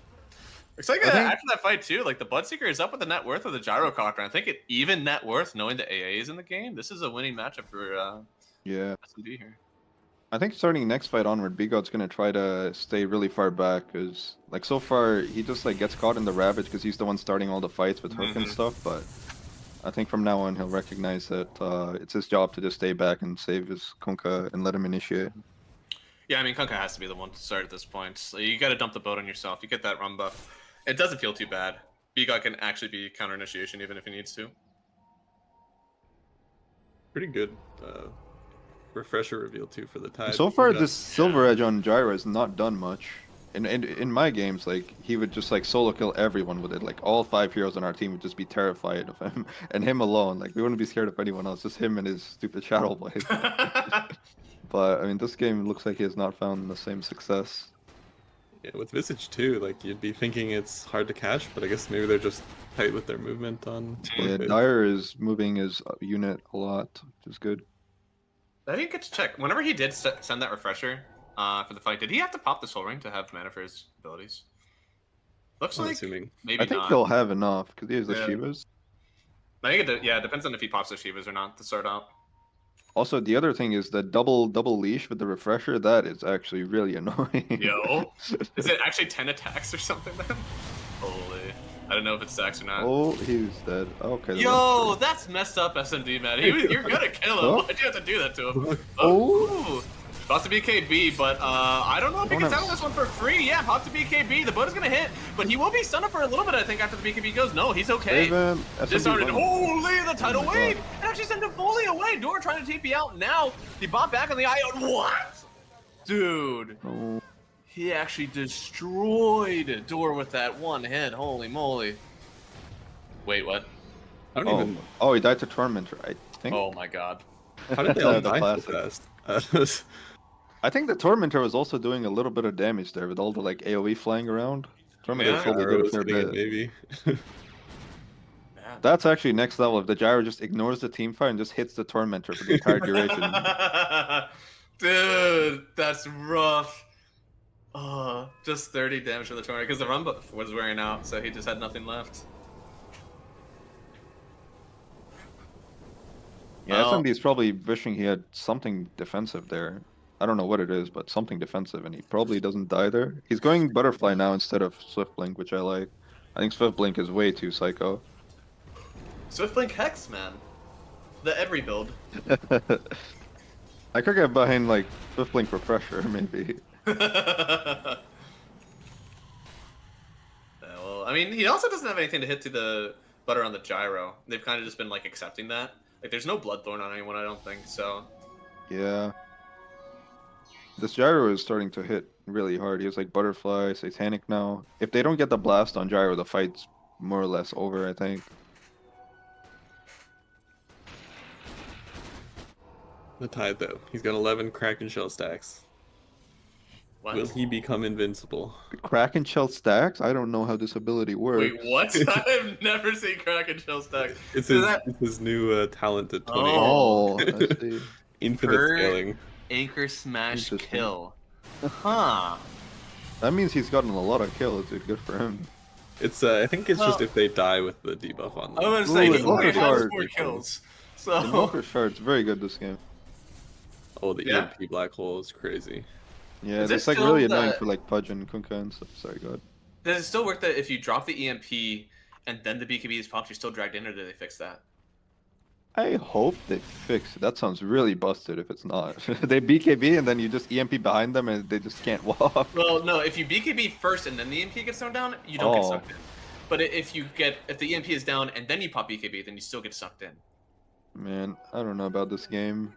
Looks like I think- after that fight too, like the Bloodseeker is up with the net worth of the Gyrocopter. I think it even net worth knowing the AA is in the game. This is a winning matchup for Yeah. SMD here. I think starting next fight onward, Bigod's gonna try to stay really far back, cause like so far he just like gets caught in the Ravage because he's the one starting all the fights with Hook and Mhm. stuff. But I think from now on he'll recognize that it's his job to just stay back and save his Kunkka and let him initiate. Yeah, I mean, Kunkka has to be the one to start at this point. So you got to dump the boat on yourself. You get that run buff. It doesn't feel too bad. Bigot can actually be counter initiation even if he needs to. Pretty good refresher reveal too for the Tide. So far, He got- this Silver Edge on Gyro has not done much. In my games, like he would just like solo kill everyone with it. Like all 5 heroes on our team would just be terrified of him and him alone. Like we wouldn't be scared of anyone else, just him and his stupid Shadow Blade. But I mean, this game looks like he has not found the same success. Yeah, with Visage too, like you'd be thinking it's hard to catch, but I guess maybe they're just tight with their movement on. Yeah, Sporkface. Dire is moving his unit a lot, which is good. I didn't get to check. Whenever he did send that refresher for the fight, did he have to pop the Soul Ring to have mana for his abilities? Looks I'm like assuming. maybe I think not. he'll have enough because he has the Yeah. Shivas. I think it depends on if he pops the Shivas or not to start out. Also, the other thing is the double leash with the refresher. That is actually really annoying. Yo, is it actually 10 attacks or something then? Holy. I don't know if it stacks or not. Oh, he's dead. Okay. the Yo, that's messed up, SMD, man. You're gonna kill him. Oh. Why'd you have to do that to him? Oh. Ooh. Pops to BKB, but I don't know if he Oh, gets no. out of this one for free. Yeah, pop to BKB. The boat is gonna hit, but he will be stunned up for a little bit, I think, after the BKB goes. No, he's okay. Raven, SMD Disarmed. won. Holy, the tidal Oh my wave! God. It actually sent him fully away. Dor trying to TP out now. He bought back on the Ion. What? Dude. Oh. He actually destroyed Dor with that one hit. Holy moly. Wait, what? I don't even. Oh, he died to Tormentor, I think. Oh my god. How did they all The die so classic. fast? I think the Tormentor was also doing a little bit of damage there with all the like AoE flying around. Tormentor Yeah. probably Gyro did a was fair hitting it, bit. maybe. Man. That's actually next level. If the Gyro just ignores the team fight and just hits the Tormentor for the entire duration. Dude, that's rough. Just 30 damage for the Tornado because the run buff was wearing out, so he just had nothing left. Yeah, Oh. SMD is probably wishing he had something defensive there. I don't know what it is, but something defensive, and he probably doesn't die there. He's going Butterfly now instead of Swift Blink, which I like. I think Swift Blink is way too psycho. Swiftblink Hex, man. The every build. I could get behind like Swift Blink Refresher, maybe. mean, he also doesn't have anything to hit to the butter on the gyro. They've kind of just been like accepting that. Like, there's no Bloodthorn on anyone, I don't think. So Yeah. This gyro is starting to hit really hard. He has like Butterfly, Satanic now. If they don't get the blast on gyro, the fight's more or less over, I think. The Tide though, he's got 11 Kraken Shell stacks. what? Will he become invincible? Kraken Shell stacks? I don't know how this ability works. Wait, what? I've never seen Kraken Shell stack. It's So his, that- it's his new talent to 20. Oh, I see. Infinite Per- scaling. Anchor Smash Interesting. Kill. Huh. That means he's gotten a lot of kills, dude. Good for him. It's I think it's just Well- if they die with the debuff on I them. was gonna say, Ooh, he already Invoker has Shard. 4 kills. The So, Invoker Shard's very good this game. Oh, the Yeah. EMP black hole is crazy. Yeah, Is it's it like really still annoying the- for like Pudge and Kunkka and stuff. Sorry, God. does it still work that if you drop the EMP and then the BKB is popped, you're still dragged in, or do they fix that? I hope they fix it. That sounds really busted if it's not. They BKB and then you just EMP behind them and they just can't walk. Well, no. If you BKB first and then the EMP gets thrown down, you don't get Oh. sucked in. But if the EMP is down and then you pop BKB, then you still get sucked in. Man, I don't know about this game.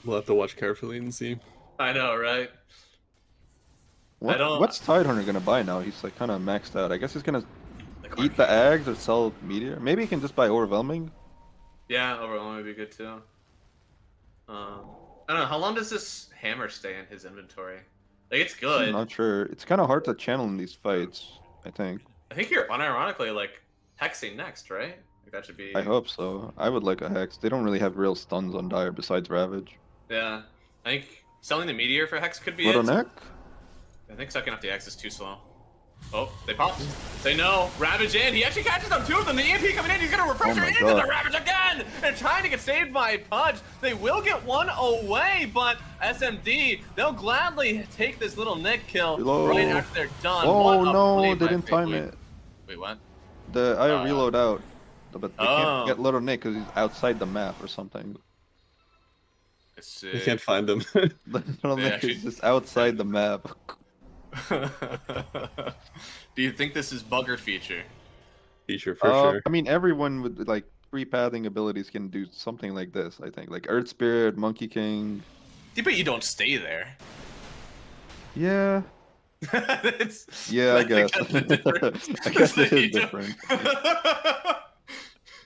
We'll have to watch carefully and see. I know, right? don't- What's Tidehunter gonna buy now? He's like kind of maxed out. I guess he's gonna Like, eat the eggs or sell Meteor. Maybe he can just buy Overwhelming. Yeah, overall would be good too. I don't know. How long does this hammer stay in his inventory? Like, it's I'm good. not sure. It's kind of hard to channel in these fights, I think. I think you're unironically like hexing next, right? Like that should be. I hope so. I would like a Hex. They don't really have real stuns on Dire besides Ravage. Yeah, I think selling the meteor for hex could be Little it. Neck? I think sucking up the X is too slow. Oh, they popped. They know. Ravage in. He actually catches them, 2 of them. The EMP coming in. He's going to refresh Oh my into God. the Ravage again. They're trying to get saved by Pudge. They will get one away, but SMD, they'll gladly take this little Nick kill Reload. right after they're done. Oh What a no, play they by didn't Fate. time Wait, it. Wait, what? The I reload out. But they Oh. can't get Little Nick because he's outside the map or something. Let's You see. can't find them. Little They Nick actually- is just outside the map. Do you think this is bugger feature? Feature for sure. I mean, everyone with like free pathing abilities can do something like this. I think, like Earth Spirit, Monkey King. But you don't stay there. Yeah, It's- yeah, I guess. that's the difference. I guess it You is don't- different.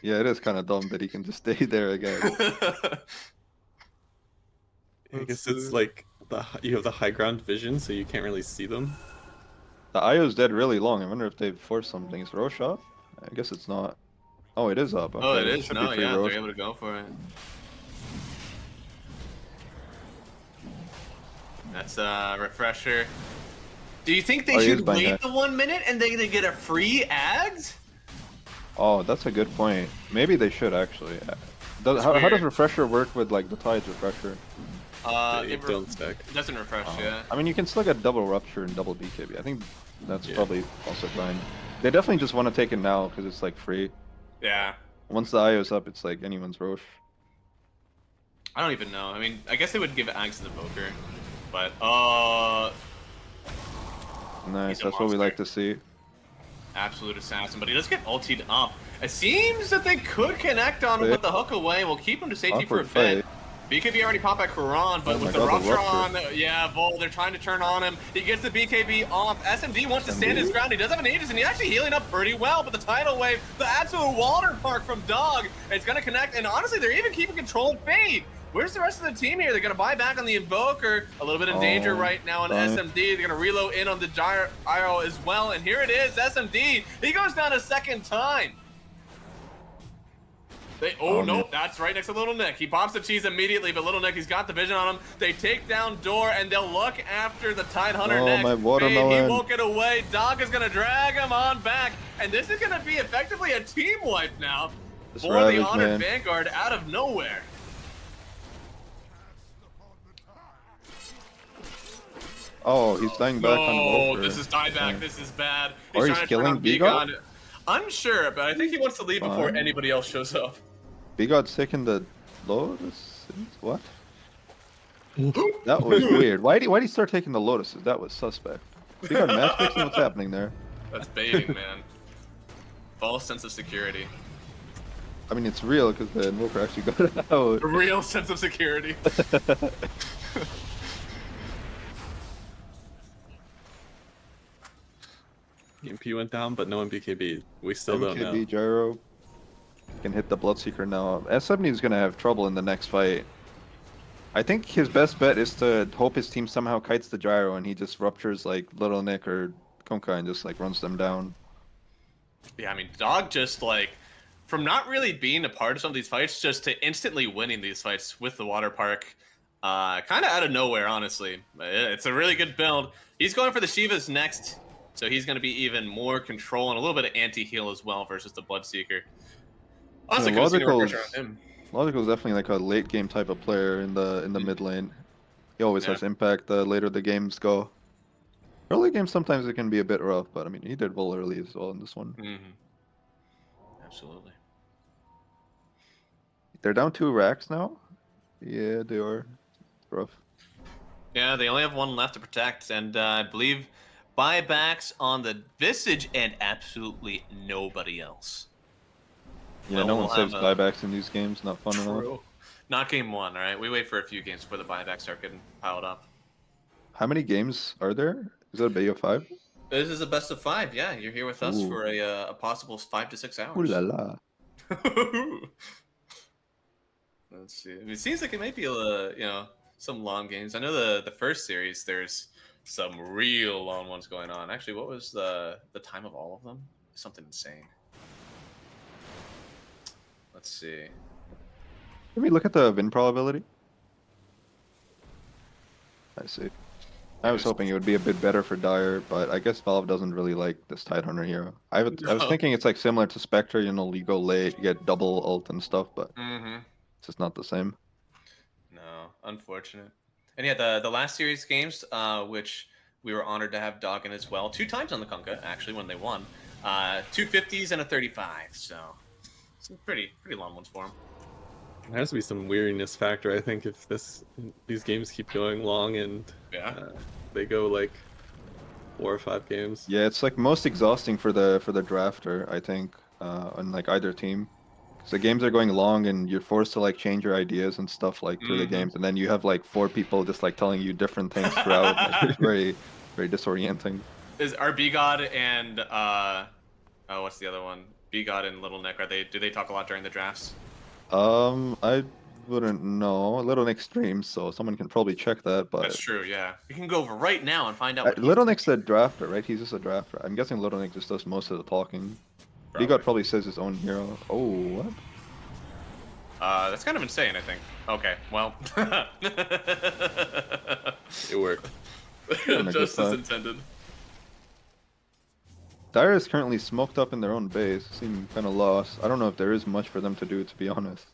Yeah, it is kind of dumb that he can just stay there again. I guess it's like you have the high ground vision, so you can't really see them. The IO's dead really long. I wonder if they've forced something. Is Roche up? I guess it's not. Oh, it is up. Oh, it Okay, is. should be No, free yeah, Roche. they're able to go for it. That's a refresher. Do you think they Oh, he is should buying wait that. the 1 minute and they get a free Ags? Oh, that's a good point. Maybe they should actually. That's How does weird. refresher work with like the Tide's refresher? They It don't stack. doesn't refresh, yeah. I mean, you can still get double rupture and double BKB. I think that's Yeah. probably also fine. They definitely just want to take it now because it's like free. Yeah. Once the IO's up, it's like anyone's Roche. I don't even know. I mean, I guess they would give Ags to the Boker. But, Nice, He's a that's what we like to monster. see. absolute assassin. But he does get ultied up. It seems that they could connect on him Yeah. with the hook away. We'll keep him to safety for a Awkward bit. fight. BKB already popped at Quran, but Oh my with the God, the rupture rupture. on, yeah, Vol, they're trying to turn on him. He gets the BKB off. SMD wants to stand his SMD? ground. He does have an Aegis, and he's actually healing up pretty well. But the tidal wave, the absolute water park from Dog, it's going to connect. And honestly, they're even keeping control of Fade. Where's the rest of the team here? They're going to buy back on the Invoker. A little bit in danger Oh, right now on darn it. SMD. They're going to reload in on the Gyro as well. And here it is, SMD. He goes down a second time. Oh, Nope, that's right next to Little Nick. He pops the cheese immediately, but Little Nick, he's got the vision on him. They take down Door, and they'll look after the Tide Hunter Oh, next. my Fade, watermelon. he won't get away. Dog is going to drag him on back, and this is going to be effectively a team wipe now This for Ravage, the Honored man. Vanguard out of nowhere. Oh, he's dying back on Oh, Wolfer. this is dieback. Dang. This is bad. Or he's trying to turn killing on Bigot? Bigot. Unsure, but I think he wants to leave before Fine. anybody else shows up. Bigod's taking the Lotus? What? That was weird. Why'd he start taking the Lotuses? That was suspect. We got match fixing. What's happening there? That's baiting, man. False sense of security. I mean, it's real because the Invoker actually got out. A real sense of security. EMP went down, but no one BKB. We still don't know. MKB Gyro can hit the Bloodseeker now. S70 is gonna have trouble in the next fight. I think his best bet is to hope his team somehow kites the Gyro and he just ruptures like Little Nick or Kunkka and just like runs them down. Yeah, I mean, Dog just like, from not really being a part of some of these fights, just to instantly winning these fights with the Water Park, kind of out of nowhere, honestly. It's a really good build. He's going for the Shivas next, so he's going to be even more control and a little bit of anti-heal as well versus the Bloodseeker. Also, Yeah, couldn't see the Logical's- pressure on him. Logical's definitely like a late game type of player in the mid lane. He always Yeah. has impact the later the games go. Early games sometimes it can be a bit rough, but I mean he did well early as well in this one. Absolutely. They're down 2 racks now. Yeah, they are. It's rough. Yeah, they only have one left to protect, and I believe buybacks on the Visage and absolutely nobody else. Yeah, Well, no we'll one saves have, buybacks in these games. Not fun enough. Not game one, all right? We wait for a few games before the buybacks start getting piled up. How many games are there? Is that a Bay of 5? This is a best of 5, yeah. You're here with us Ooh. for a possible 5 to 6 hours. Ooh la la. Let's see. I mean, it seems like it might be some long games. I know the first series there's some real long ones going on. Actually, what was the time of all of them? Something insane. Let's see. Let me look at the win probability. I see. I was hoping it would be a bit better for Dire, but I guess Valve doesn't really like this Tidehunter hero. I was No. thinking it's like similar to Spectre, you know, you go late, you get double ult and stuff, but Mm-hmm. it's just not the same. No, unfortunate. And yeah, the last series games, which we were honored to have Dog in as well, 2 times on the Kunkka, actually, when they won. 2 50s and a 35, so some pretty long ones for him. There has to be some weariness factor, I think, if these games keep going long and Yeah. they go like 4 or 5 games. Yeah, it's like most exhausting for the drafter, I think, on like either team. Because the games are going long and you're forced to like change your ideas and stuff like through the Mhm. games, and then you have like 4 people just like telling you different things throughout. Like, it's very, very disorienting. Is our B-God and what's the other one? B-God and Little Nick, do they talk a lot during the drafts? I wouldn't know. Little Nick streams, so someone can probably check that. But That's true, yeah. We can go over right now and find out what Little Nick's a drafter, right? He's just a drafter. I'm guessing Little Nick just does most of the talking. B-God probably says his own hero. Oh, what? That's kind of insane, I think. Okay, well. It worked. Having a good Just as time. intended. Dire is currently smoked up in their own base. Seem kind of lost. I don't know if there is much for them to do, to be honest.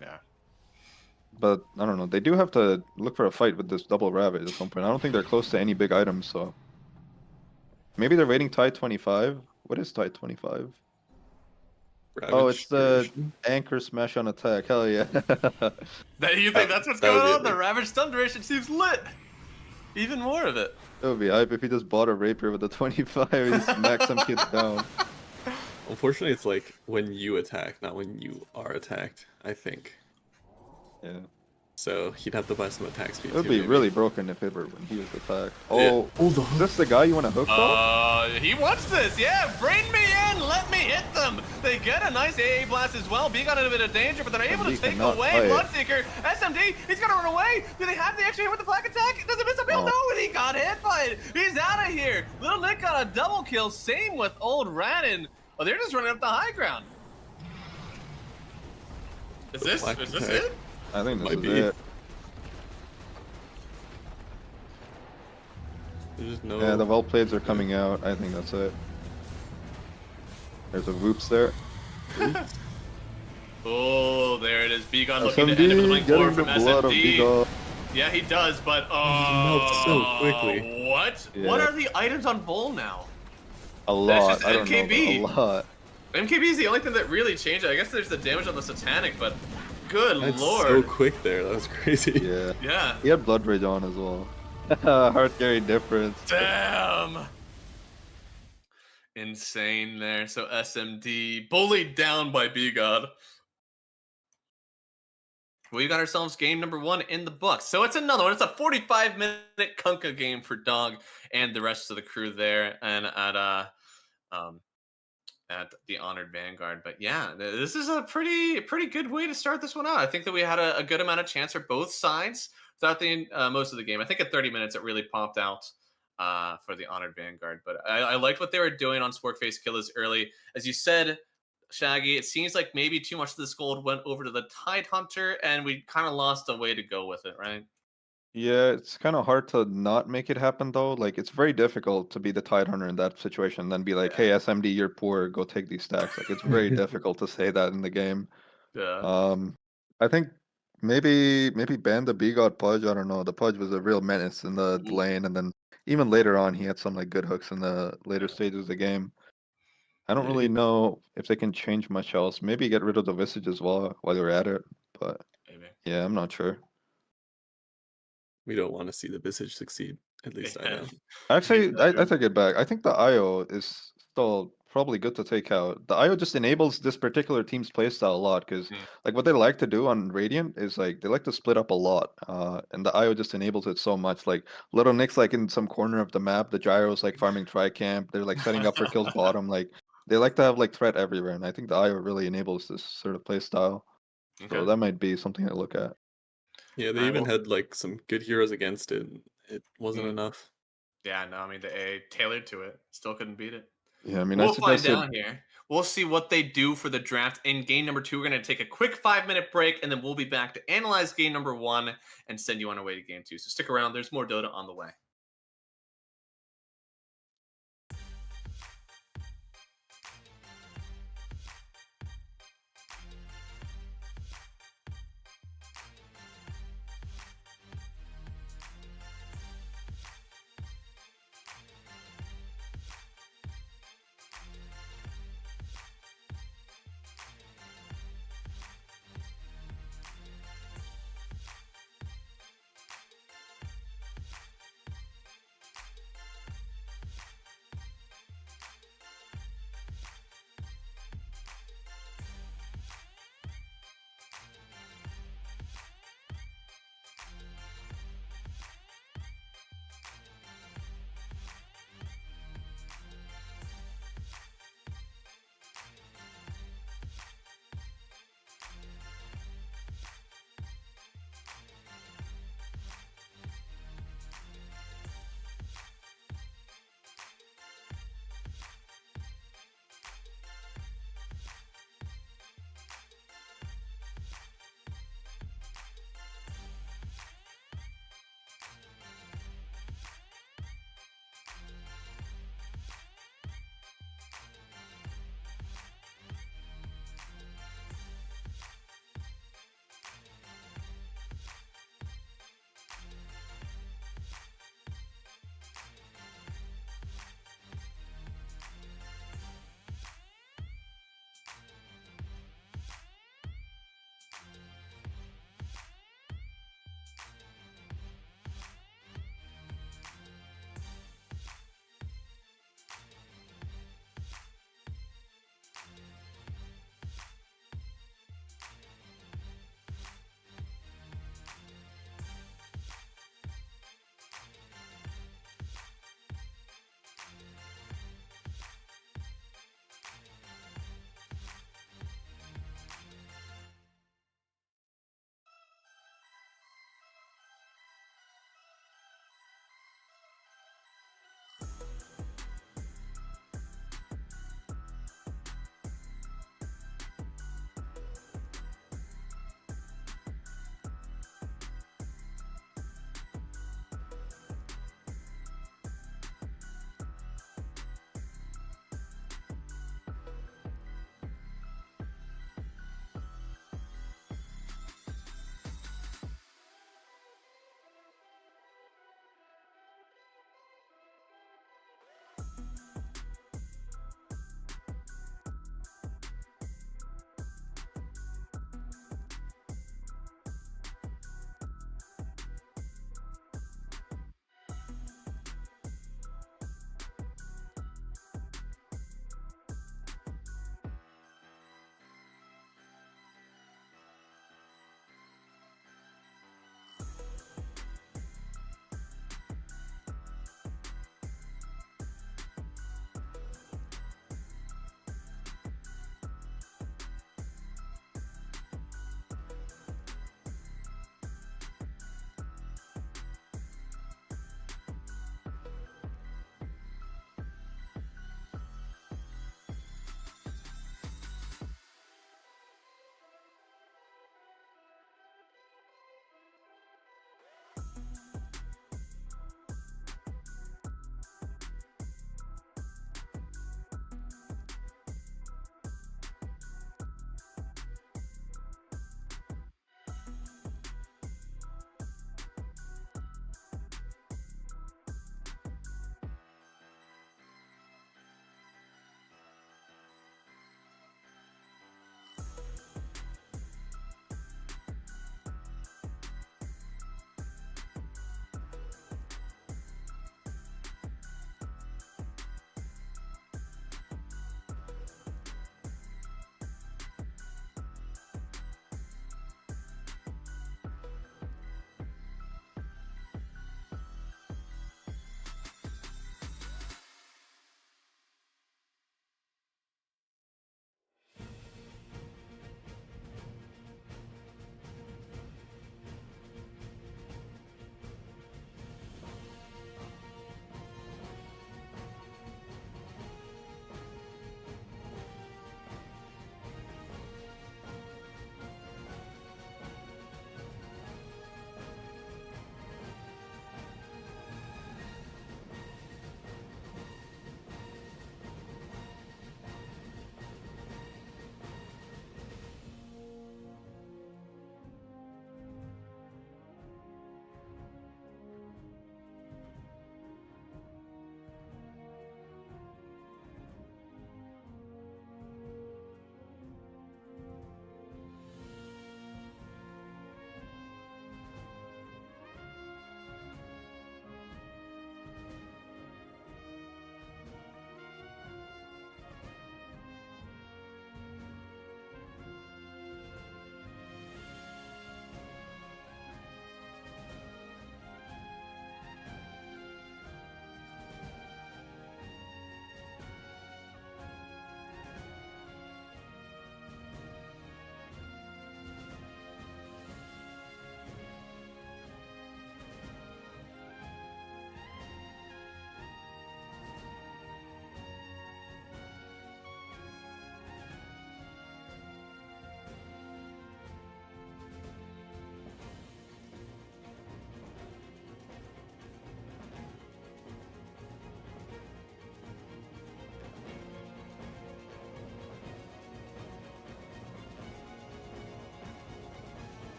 Yeah. But I don't know. They do have to look for a fight with this double rabbit at some point. I don't think they're close to any big items, so maybe they're waiting Tide 25. What is Tide 25? Oh, Ravage it's the version. anchor smash on attack. Hell yeah. You think that's what's that would going be on? The epic. Ravage Stun duration seems lit. Even more of it. It would be hype if he just bought a rapier with the 25 and smack some kids down. Unfortunately, it's like when you attack, not when you are attacked, I think. Yeah. So he'd have to buy some attack speed. It would too, be maybe. really broken if it were when he was attacked. Yeah. Oh, Oh, the is this the guy you want to hook up? He wants this, yeah. Bring me in, let me hit them. They get a nice AA blast as well. B got in a bit of danger, but they're able to he take cannot away fight. Bloodseeker. SMD, he's gonna run away. Do they have the extra hit with the flag attack? Does it miss a bill? Oh. No, and he got hit by it. He's out of here. Little Nick got a double kill. Same with Old Radin. Oh, they're just running up the high ground. Is this flag it? I think this Might is be. it. There's no. Yeah, the well plays are coming out. I think that's it. There's a Voops there. Oh, there it is. Begon looking to end it with a SMD link getting forward the from blood of SMD. Beagle. Yeah, he does, but melts so quickly. What? Yeah. What are the items on Bull now? A lot. just I don't know. MKB. But a lot. MKB is the only thing that really changed. I guess there's the damage on the Satanic, but good That's lord. so quick there. That was crazy. Yeah. Yeah. He had Blood Rage on as well. Hard carry difference. Damn. insane there. So SMD bullied down by B-God. We got ourselves game number 1 in the books. So it's another one. It's a 45-minute Kunkka game for Dog and the rest of the crew there, and at the Honored Vanguard. But yeah, this is a pretty good way to start this one out. I think that we had a good amount of chance for both sides throughout the most of the game. I think at 30 minutes it really popped out for the Honored Vanguard. But I liked what they were doing on Sporkface Killers early. As you said, Shaggy, it seems like maybe too much of this gold went over to the Tidehunter, and we kind of lost a way to go with it, right? Yeah, it's kind of hard to not make it happen though. Like it's very difficult to be the Tidehunter in that situation, and then be like, "Hey, SMD, you're poor. Go take these stacks." Like it's very difficult to say that in the game. Yeah. I think maybe ban the B-God Pudge. I don't know. The Pudge was a real menace in the Ooh. lane, and then even later on, he had some like good hooks in the later stages of the game. I don't Yeah, really know if they can change much else. Maybe get rid of the Visage as well while you're at it. But Maybe. yeah, I'm not sure. We don't want to see the Visage succeed. At least I Yeah. know. Actually, Me I too. take it back. I think the IO is still probably good to take out. The IO just enables this particular team's playstyle a lot because, Mm. like, what they like to do on Radiant is like they like to split up a lot, and the IO just enables it so much. Like, Little Nick's like in some corner of the map, the Gyro's like farming Tricamp. They're like setting up for kills bottom. Like, they like to have like threat everywhere, and I think the IO really enables this sort of playstyle. So Okay. that might be something to look at. Yeah, they Alright, even well- had like some good heroes against it. It wasn't Mm. enough. Yeah, no, I mean the A tailored to it. Still couldn't beat it. Yeah, I mean, I We'll find suggested. out here. We'll see what they do for the draft in game number 2. We're going to take a quick 5-minute break, and then we'll be back to analyze game number 1 and send you on our way to game 2. So stick around. There's more Dota on the way.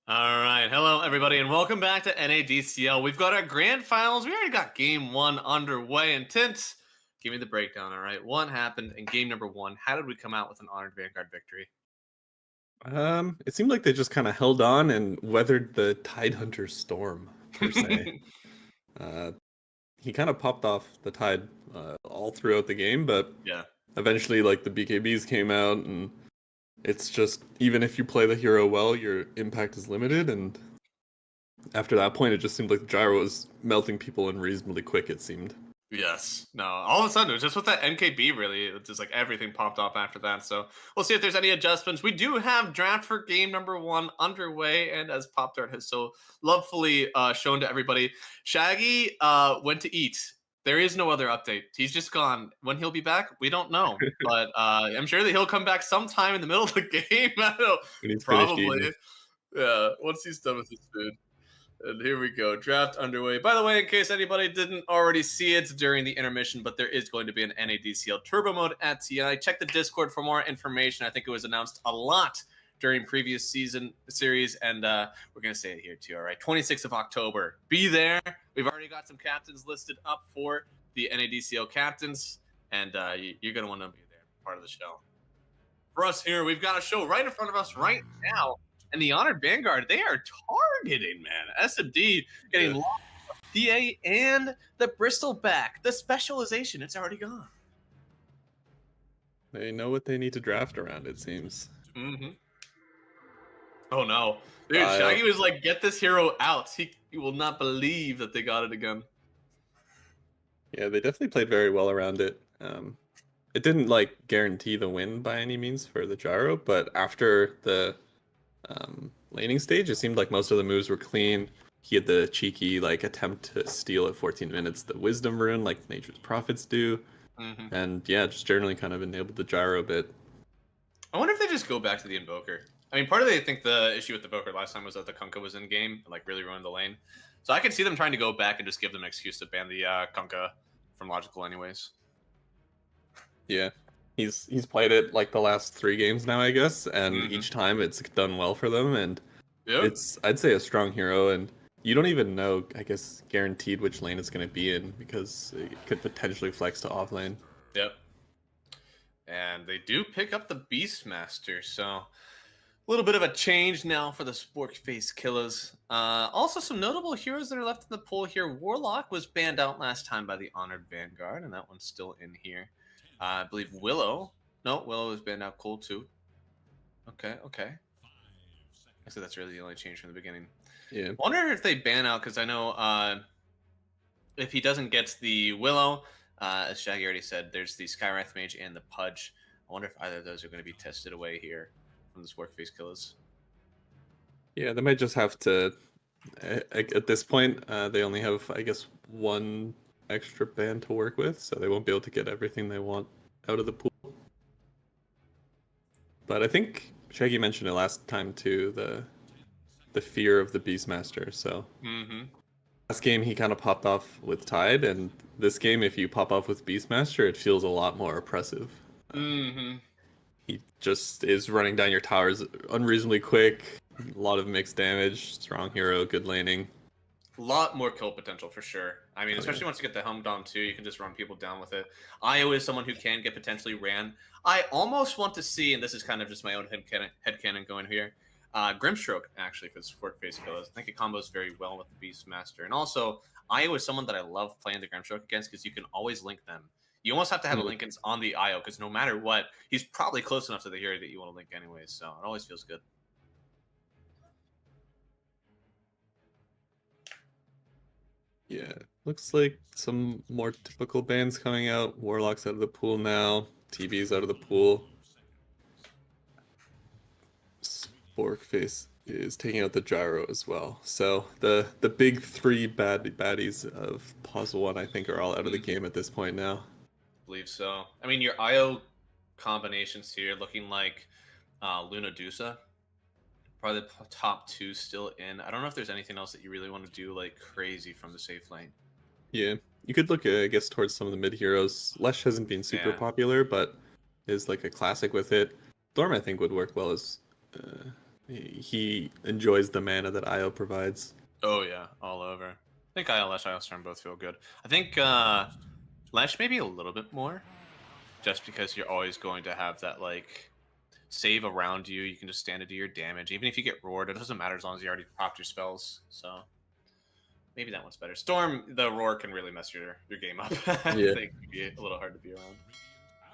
All right. Hello, everybody, and welcome back to NADCL. We've got our grand finals. We already got game 1 underway. And Tint, give me the breakdown, all right? What happened in game number 1? How did we come out with an Honored Vanguard victory? It seemed like they just kind of held on and weathered the Tidehunter storm per se. He kind of popped off the Tide all throughout the game, but Yeah. eventually, like the BKBs came out, and it's just even if you play the hero well, your impact is limited. And after that point, it just seemed like the gyro was melting people in reasonably quick. It seemed. Yes. No. All of a sudden, it was just with that NKB, really, it's just like everything popped off after that. So we'll see if there's any adjustments. We do have draft for game number 1 underway, and as Pop Tart has so lovefully shown to everybody, Shaggy went to eat. There is no other update. He's just gone. When he'll be back, we don't know. But I'm sure that he'll come back sometime in the middle of the game. I don't know. When he's finished Probably. eating. Yeah. Once he's done with his food. And here we go. Draft underway. By the way, in case anybody didn't already see it during the intermission, but there is going to be an NADCL turbo mode at TI. Check the Discord for more information. I think it was announced a lot during previous season series, and we're going to say it here too. All right, 26th of October. Be there. We've already got some captains listed up for the NADCL captains, and you're going to want to be there, part of the show. For us here, we've got a show right in front of us right now. And the Honored Vanguard, they are targeting, man. SMD getting DA and the Bristol back. The specialization, it's already gone. They know what they need to draft around, it seems. Mm-hmm. Oh, no. Dude, Shaggy was like, get this hero out. He will not believe that they got it again. Yeah, they definitely played very well around it. It didn't, like, guarantee the win by any means for the gyro, but after the laning stage, it seemed like most of the moves were clean. He had the cheeky like attempt to steal at 14 minutes the wisdom rune like Nature's Prophets do. And yeah, just generally kind of enabled the gyro a bit. I wonder if they just go back to the Invoker. I mean, part of it, I think the issue with the Invoker last time was that the Kunkka was in game and like really ruined the lane. So I could see them trying to go back and just give them an excuse to ban the Kunkka from Logical anyways. Yeah. He's played it like the last 3 games now, I guess, and each time it's done well for them, and it's, I'd say, a strong hero, and you don't even know, I guess, guaranteed which lane it's going to be in, because it could potentially flex to off lane. Yep. And they do pick up the Beastmaster, so a little bit of a change now for the Spork Face Killers. Also, some notable heroes that are left in the pool here. Warlock was banned out last time by the Honored Vanguard, and that one's still in here. I believe Willow. No, Willow has been out cold too. Okay. I said that's really the only change from the beginning. Yeah. I wonder if they ban out, because I know if he doesn't get the Willow, as Shaggy already said, there's the Skywrath Mage and the Pudge. I wonder if either of those are going to be tested away here from the Spork Face Killers. Yeah, they might just have to. At this point, they only have, I guess, 1 extra ban to work with, so they won't be able to get everything they want out of the pool. But I think Shaggy mentioned it last time too, the fear of the Beastmaster. So last game he kind of popped off with Tide, and this game, if you pop off with Beastmaster, it feels a lot more oppressive. He just is running down your towers unreasonably quick, a lot of mixed damage, strong hero, good laning. A lot more kill potential for sure. I mean, especially once you get the Helm Dom too, you can just run people down with it. Io is someone who can get potentially ran. I almost want to see, and this is kind of just my own headcanon going here, Grimstroke actually for the Spork Face Killers. I think it combos very well with the Beastmaster. And also, Io is someone that I love playing the Grimstroke against because you can always link them. You almost have to have a Linkens on the Io because no matter what, he's probably close enough to the hero that you want to link anyways. So it always feels good. Yeah, looks like some more typical bans coming out. Warlock's out of the pool now. TB's out of the pool. Sporkface is taking out the gyro as well. So the big 3 baddies of Puzzle 1, I think, are all out of the game at this point now. I believe so. I mean, your IO combinations here looking like Luna Dusa. Probably the top 2 still in. I don't know if there's anything else that you really want to do like crazy from the safe lane. Yeah, you could look, I guess, towards some of the mid heroes. Lesh hasn't been super popular, but is like a classic with it. Thorm, I think, would work well as He enjoys the mana that Io provides. Oh yeah, all over. I think Lash, Storm both feel good. I think Lash maybe a little bit more, just because you're always going to have that like save around you. You can just stand to do your damage, even if you get roared. It doesn't matter as long as you already popped your spells. So maybe that one's better. Storm, the roar can really mess your game up. I Yeah. think it'd be a little hard to be around.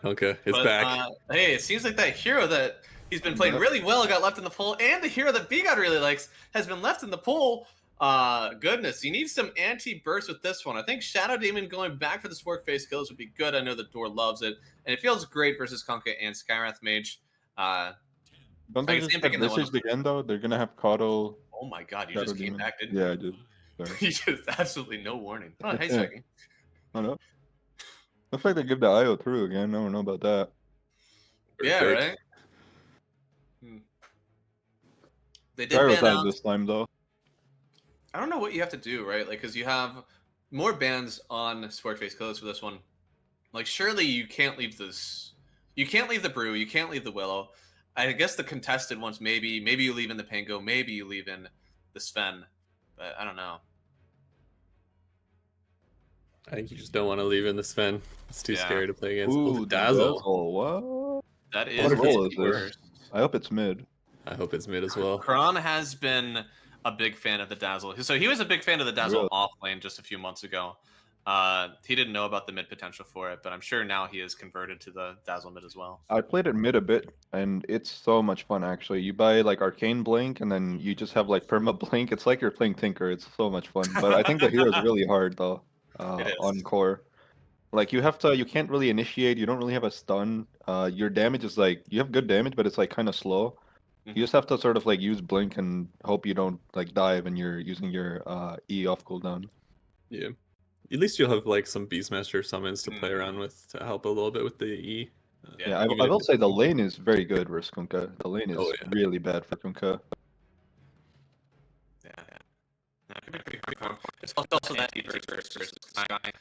Okay, it's But, back. Hey, it seems like that hero that he's been playing Yep. really well got left in the pool, and the hero that B God really likes has been left in the pool. Goodness, you need some anti-burst with this one. I think Shadow Demon going back for the Spork Face kills would be good. I know the Door loves it, and it feels great versus Kunkka and Skywrath Mage. Don't I they can just see him get picking that one visaged again though? They're gonna have Coddle. Oh my God, you Shadow just came Demon. back, didn't Yeah, I you? did. Sorry. You just absolutely no warning. Oh, hey, Yeah. Swaggy. Oh no. Looks like they give the IO through again. I don't know about that. Yeah, Perfect. right? They did Gyro's ban out out. this time though. I don't know what you have to do, right? Like, because you have more bans on Sporkface Clothes for this one. Like, surely you can't leave this. You can't leave the Brew. You can't leave the Willow. I guess the contested ones, maybe you leave in the Pango. Maybe you leave in the Sven. But I don't know. I think you just don't want to leave in the Sven. It's too Yeah. scary to play against. Ooh, the Dazzle. What? That is What his role is this? worst. I hope it's mid. I hope it's mid as well. Kron has been a big fan of the Dazzle. So he was a big fan of the Dazzle Really? off lane just a few months ago. He didn't know about the mid potential for it, but I'm sure now he is converted to the Dazzle mid as well. I played it mid a bit, and it's so much fun actually. You buy like Arcane Blink, and then you just have like Perma Blink. It's like you're playing Tinker. It's so much fun. But I think the hero is really hard though. It is. On core. Like you can't really initiate. You don't really have a stun. Your damage is like you have good damage, but it's like kind of slow. Mhm. You just have to sort of like use blink and hope you don't like die when you're using your E off cooldown. Yeah. At least you'll have like some Beastmaster summons to play Mhm. around with to help a little bit with the E. Yeah, I even will if say it's- the lane is very good versus Kunkka. The lane is Oh, yeah. really bad for Kunkka. Yeah. That could be pretty cool. It's also that deep versus Sky.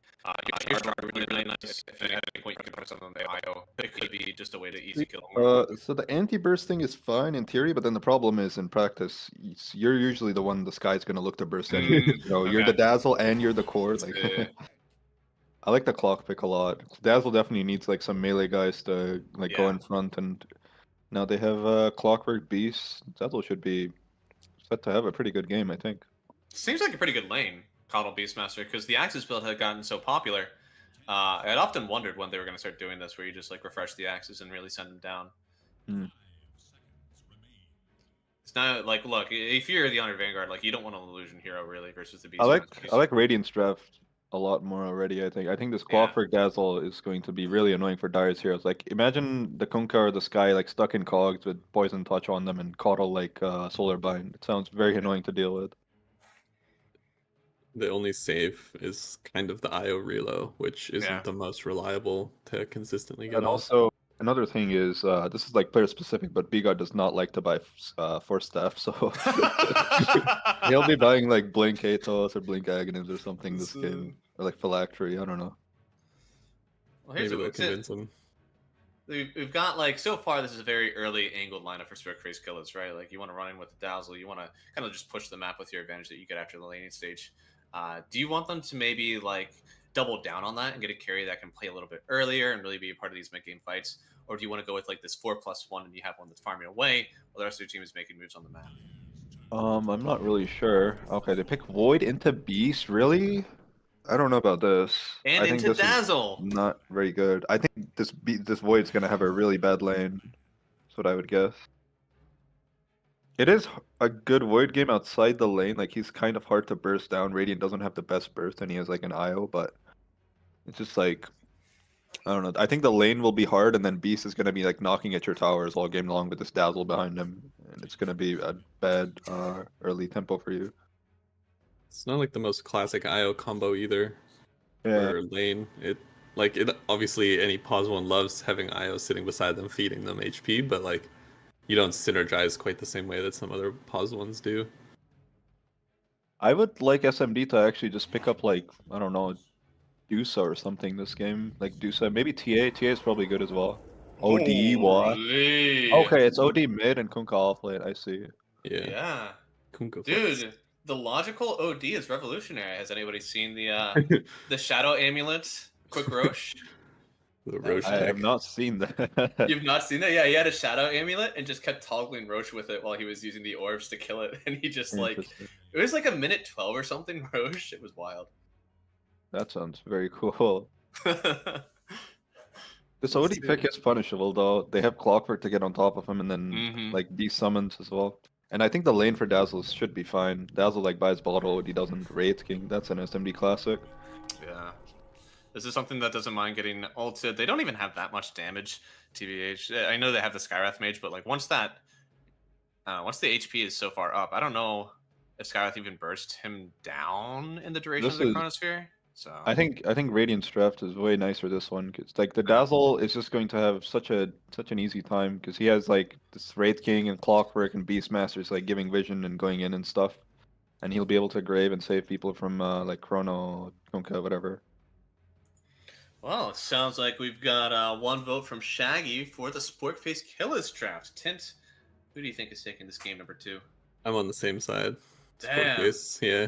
Your draw really, really nice. If at any point you can put something on the IO, it could be just a way to easy kill them. So the anti-burst thing is fine in theory, but then the problem is in practice, you're usually the one the Sky's gonna look to burst anyway. You're the okay. Dazzle and you're the core. Like, Yeah. I like the clock pick a lot. Dazzle definitely needs like some melee guys to like go Yeah. in front, and now they have Clockwork Beast. Dazzle should be set to have a pretty good game, I think. Seems like a pretty good lane, Coddle Beastmaster, because the Axis build had gotten so popular. I'd often wondered when they were going to start doing this, where you just like refresh the Axis and really send them down. Hmm. It's not like, look, if you're the Honored Vanguard, like you don't want an Illusion Hero really versus the I Beastmaster. like Radiant's draft a lot more already. I think this Yeah. Clockwork Dazzle is going to be really annoying for Dire's heroes. Like imagine the Kunkka or the Sky like stuck in cogs with Poison Touch on them and Coddle like Solar Bind. It sounds very annoying to deal with. The only save is kind of the IO Relo, which isn't Yeah. the most reliable to consistently get And off. also another thing is this is like player specific, but Bigot does not like to buy Force Staff, so he'll be buying like Blink Atos or Blink Aghanim's or something this So- game, or like Phylactery. I don't know. Well, here's Maybe what they'll convince him. we've got like so far. This is a very early angled lineup for Spirit Face Killers, right? Like you want to run in with the Dazzle, you want to kind of just push the map with your advantage that you get after the laning stage. Do you want them to maybe like double down on that and get a carry that can play a little bit earlier and really be a part of these mid game fights, or do you want to go with like this 4+1 and you have one that's farming away while the rest of your team is making moves on the map? I'm not really sure. Okay, they pick Void into Beast. Really? I don't know about this. And I think into this is Dazzle. not very good. I think this Void's gonna have a really bad lane. That's what I would guess. It is a good Void game outside the lane. Like he's kind of hard to burst down. Radiant doesn't have the best burst, and he has like an IO, but it's just like I don't know. I think the lane will be hard, and then Beast is gonna be like knocking at your towers all game long with this Dazzle behind him, and it's gonna be a bad early tempo for you. It's not like the most classic IO combo either. Yeah. For lane. It obviously any pause one loves having IO sitting beside them feeding them HP, but like you don't synergize quite the same way that some other pause ones do. I would like SMD to actually just pick up like I don't know, Dusa or something this game. Like Dusa, maybe TA. TA is probably good as well. OD, what? Holy. Okay, it's OD mid and Kunkka off late. I see. Yeah. Yeah. Kunkka first. Dude, the logical OD is revolutionary. Has anybody seen the Shadow Amulet? Quick Roche? The Roche I have tech. not seen that. You've not seen that? Yeah, he had a Shadow Amulet and just kept toggling Roche with it while he was using the orbs to kill it. And he just like, Interesting. it was like a minute 12 or something, Roche. It was wild. That sounds very cool. This OD pick is punishable though. They have Clockwork to get on top of him and then Mhm. like de-summons as well. And I think the lane for Dazzle should be fine. Dazzle like buys bottle, he doesn't Wraith King. That's an SMD classic. Yeah. This is something that doesn't mind getting ulted. They don't even have that much damage, TBH. I know they have the Skywrath Mage, but like once the HP is so far up, I don't know if Skywrath even burst him down in the duration This of the is- Chronosphere. So I think Radiant's draft is way nicer this one because like the Dazzle is just going to have such an easy time because he has like this Wraith King and Clockwork and Beastmasters like giving vision and going in and stuff, and he'll be able to grave and save people from like Chrono, Kunkka, whatever. well, it sounds like we've got one vote from Shaggy for the Sporkface Killers draft. Tint, who do you think is taking this game number 2? I'm on the same side. Damn. Sportface, yeah.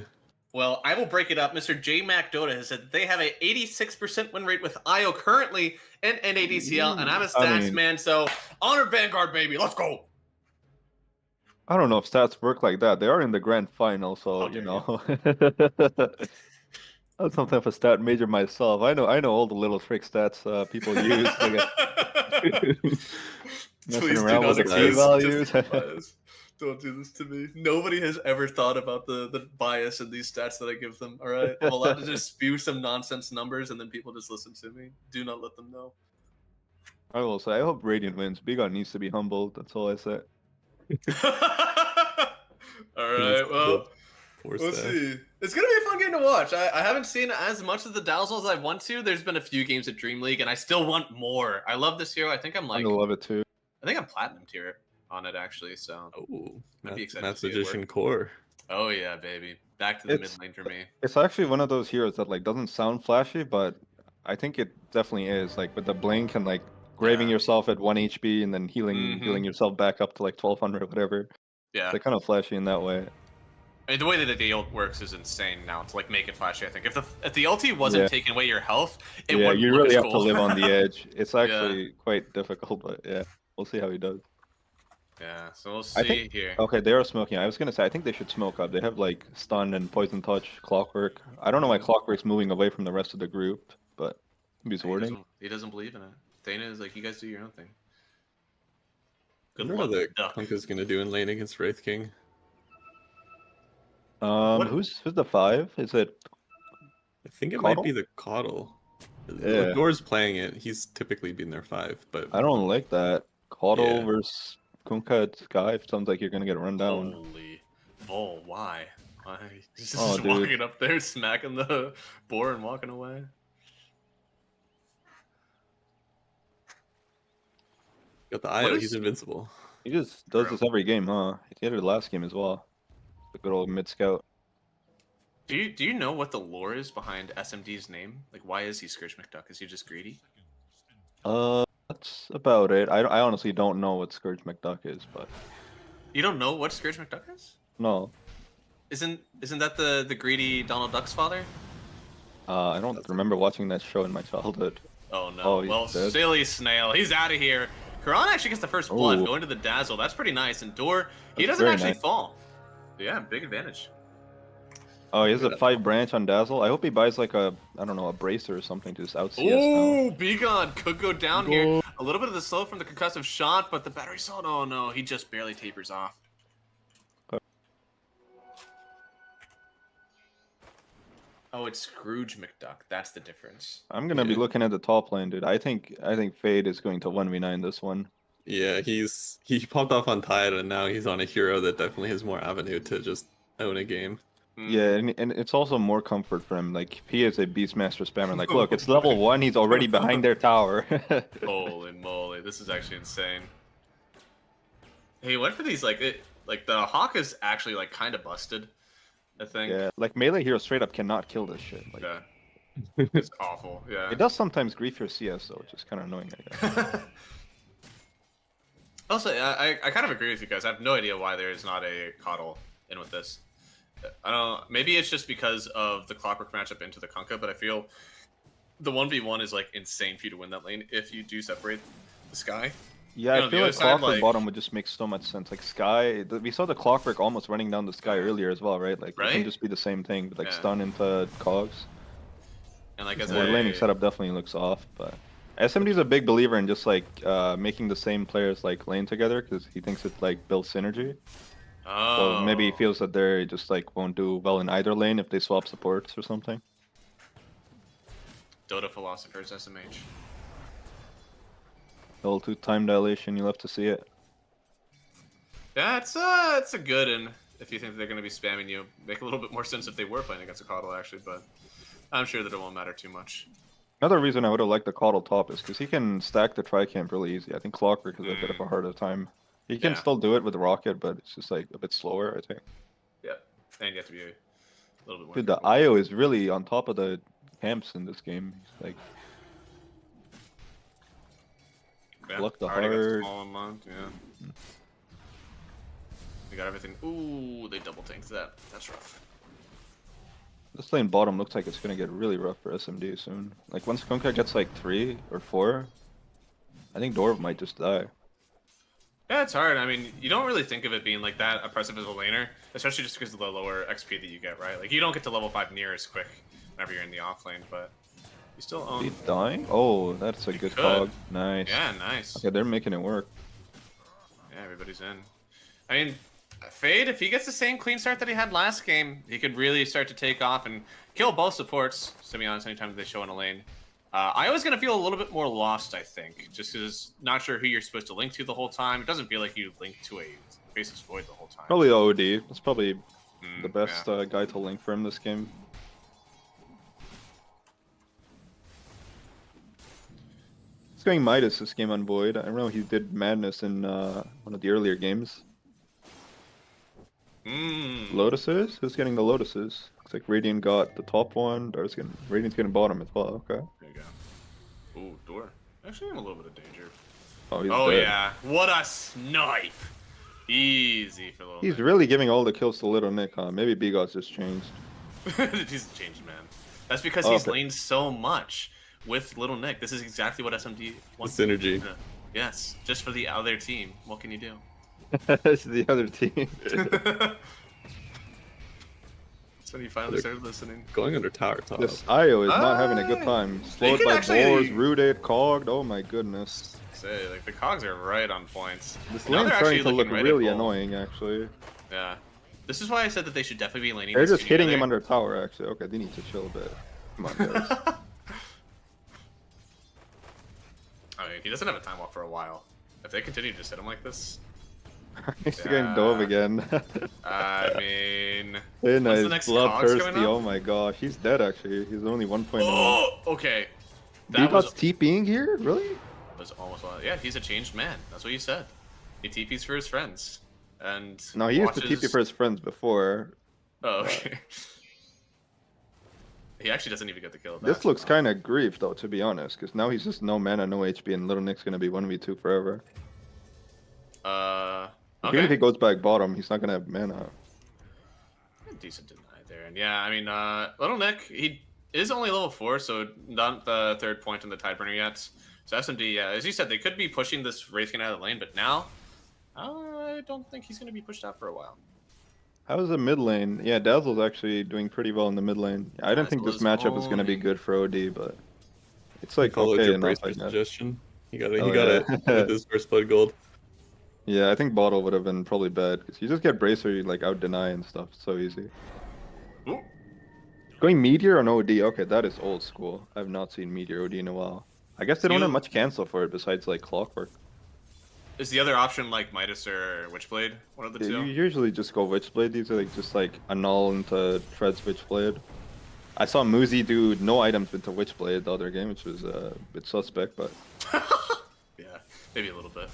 Well, I will break it up. Mr. J Mac Dota has said they have a 86% win rate with IO currently in NADCL, and I'm a stats mean- man, so Honored Vanguard, baby, let's go. I don't know if stats work like that. They are in the grand final, so How you dare know. I'm something of a stat major myself. I know all the little trick stats people use. Messing Please do around not with the accuse p-values. bias. Don't do this to me. Nobody has ever thought about the bias in these stats that I give them. All right, I'm allowed to just spew some nonsense numbers, and then people just listen to me. Do not let them know. I will say, I hope Radiant wins. Bigon needs to be humbled. That's all I say. All right, well. Force Let's that. see. It's gonna be a fun game to watch. I haven't seen as much of the Dazzle as I want to. There's been a few games at Dream League, and I still want more. I love this hero. I think I'm I love it too. platinum tier on it actually. So Oh, I'd be excited to Matt's see it Magician work. Core. oh yeah, baby, back to the mid It's- lane for me. It's actually one of those heroes that like doesn't sound flashy, but I think it definitely is. Like with the blink and like graving Yeah. yourself at 1 HP and then healing Mhm. healing yourself back up to like 1200 whatever. Yeah, They're kind of flashy in that way. I mean, the way that the ult works is insane now to like make it flashy. I think if the ulti wasn't Yeah. taking away your health, it Yeah, wouldn't you look really as have to cool. live on the edge. It's actually quite difficult, but yeah, we'll see how he does. Yeah, so we'll I see think- here. Okay, they are smoking. I was gonna say I think they should smoke up. They have like stun and poison touch, clockwork. I don't know why clockwork's moving away from the rest of the group, but he's He warding. doesn't believe in it. Thana is like, you guys do your own thing. Good I wonder luck, how the Duck. Kunkka's gonna do in lane against Wraith King. What- Who's the 5? Is it? I think it Caudle? might be the Caudle. Yeah. Door's playing it. He's typically been their 5, but I don't like that. Caudle Yeah. versus Kunkka at Sky. Sounds like you're gonna get run down. Holy Vol, why? Why? He's Oh, just dude. walking up there, smacking the boar and walking away. got the What IO. is- He's invincible. He just does Bro. this every game, huh? He did it last game as well. The good old mid scout. Do you know what the lore is behind SMD's name? Like, why is he Scourge McDuck? Is he just greedy? That's about it. I honestly don't know what Scourge McDuck is, but You don't know what Scourge McDuck is? no. Isn't that the greedy Donald Duck's father? I don't remember watching that show in my childhood. Oh no. Oh, he's well, dead. silly snail. He's out of here. Karan actually gets the first blood Ooh. going to the Dazzle. That's pretty nice. And Door, he That's doesn't very actually nice. fall. Yeah, big advantage. Oh, he has a 5 branch on Dazzle. I hope he buys like a, I don't know, a bracer or something to just out CS now. Ooh, Begon could go down here. A little bit of the slow from the concussive shot, but the battery salt, oh no, he just barely tapers off. Oh, it's Scrooge McDuck. That's the difference. I'm gonna be Yeah. looking at the top lane, dude. I think Fade is going to 1v9 this one. Yeah, he popped off on Tide, and now he's on a hero that definitely has more avenue to just own a game. Mm. Yeah, and it's also more comfort for him. Like he is a Beastmaster spammer. Like, look, it's level 1. He's already behind their tower. Holy moly, this is actually insane. Hey, what for these like the Hawk is actually like kind of busted. I think. Yeah, like melee hero straight up cannot kill this shit. Like, Yeah. It's awful. Yeah. it does sometimes grief your CS though, which is kind of annoying. I guess. Also, I kind of agree with you guys. I have no idea why there is not a Coddle in with this. I don't. Maybe it's just because of the Clockwork matchup into the Kunkka, but I feel the 1v1 is like insane for you to win that lane if you do separate the Sky. Yeah, You I know, the feel other like side, Clockwork like- bottom would just make so much sense. Like Sky, we saw the Clockwork almost running down the Sky earlier as well, right? Like it Right? can just be the same thing, but like Yeah. stun into Cogs. And like as The laning setup definitely looks off, but SMD's a big believer in just like making the same players like lane together because he thinks it like builds synergy. Oh, So maybe he feels that they just like won't do well in either lane if they swap supports or something. Dota philosophers SMH. L2 time dilation, you love to see it. Yeah, it's a good and if you think they're going to be spamming you, make a little bit more sense if they were playing against a Coddle actually, but I'm sure that it won't matter too much. Another reason I would have liked the Coddle top is because he can stack the Tricamp really easy. I think Clockwork has a bit of a harder time. He can Yeah. still do it with Rocket, but it's just like a bit slower, I think. Yep, and you have to be a little bit more. Dude, the careful. IO is really on top of the camps in this game. He's like, Yeah, block the already got hard. small amount, yeah. We got everything. Ooh, they double tanked that. That's rough. this lane bottom looks like it's gonna get really rough for SMD soon. Like once Kunkka gets like 3 or 4, I think Dwarf might just die. Yeah, it's hard. I mean, you don't really think of it being like that oppressive as a laner, especially just because of the lower XP that you get, right? Like, you don't get to level 5 near as quick whenever you're in the off lane, but you still Is own. he dying? Oh, that's a good could. cog. Nice. Yeah, nice. Okay, they're making it work. Yeah, everybody's in. I mean, Fade, if he gets the same clean start that he had last game, he could really start to take off and kill both supports, to be honest, anytime they show in a lane. I was going to feel a little bit more lost, I think, just because not sure who you're supposed to link to the whole time. It doesn't feel like you link to a Faceless Void the whole time. Probably OD. That's probably Mm, the best guy to link for him this game. He's going Midas this game on Void. I know he did Madness in one of the earlier games. Mm. Lotuses? Who's getting the Lotuses? Looks like Radiant got the top one. Radiant's getting bottom as well. Okay. There you go. Ooh, door. Actually in a little bit of danger. Oh, he's Oh, dead. yeah. What a snipe! Easy for Little He's Nick. really giving all the kills to Little Nick, huh? Maybe Bigot's just changed. He's a changed man. That's because Oh, he's okay. laned so much with Little Nick. This is exactly what SMD The wants. synergy. Yes, just for the other team. What can you do? It's the other team. That's when you finally started listening. Going under tower top. This Io is not having a good time. Slowed could by actually- boars, rooted, cogged. Oh my goodness. Say, like, the cogs are right on points. This Now lane's they're starting actually to look looking ready to really pull. annoying, actually. Yeah. This is why I said that they should definitely be laning They're these just two hitting him together. under tower, actually. Okay, they need to chill a bit. Come on, guys. I mean, he doesn't have a time off for a while. If they continue to just hit him like this, He's getting dove Yeah. again. I mean... Hey, When's the nice. next Cogs Bloodthirsty. coming up? Oh my gosh, he's dead actually. He's only 1 point. Oh, okay. He That got was TPing here? Really? almost... Yeah, he's a changed man. That's what you said. He TPs for his friends. And No, he used to watches... TP for his friends before. Oh, okay. He actually doesn't even get the kill. at This that. looks kind of grief though, to be honest, because now he's just no mana, no HP, and Little Nick's gonna be 1v2 forever. Even if he Okay. goes back bottom, he's not gonna have mana. Decent deny there. And yeah, I mean, Little Nick, he is only level 4, so not the third point in the Tideburner yet. So SMD, yeah, as you said, they could be pushing this Wraithkin out of the lane, but now, I don't think he's going to be pushed out for a while. How's the mid lane? Yeah, Dazzle's actually doing pretty well in the mid lane. I don't think this Dazzle is matchup is gonna be owning. good for OD, but it's like Followed okay your enough, I bracer guess. suggestion. He got Oh, it yeah. with his first blood gold. Yeah, I think bottle would have been probably bad because you just get bracer, you like out deny and stuff. It's so easy. Ooh. Going meteor on OD. Okay, that is old school. I've not seen meteor OD in a while. I guess they don't You- have much cancel for it besides like clockwork. Is the other option like Midas or Witchblade? One of the Yeah, two? you usually just go Witchblade. These are like just like annul into Tread's Witchblade. I saw Muzi do no items into Witchblade the other game, which was a bit suspect, but Yeah, maybe a little bit.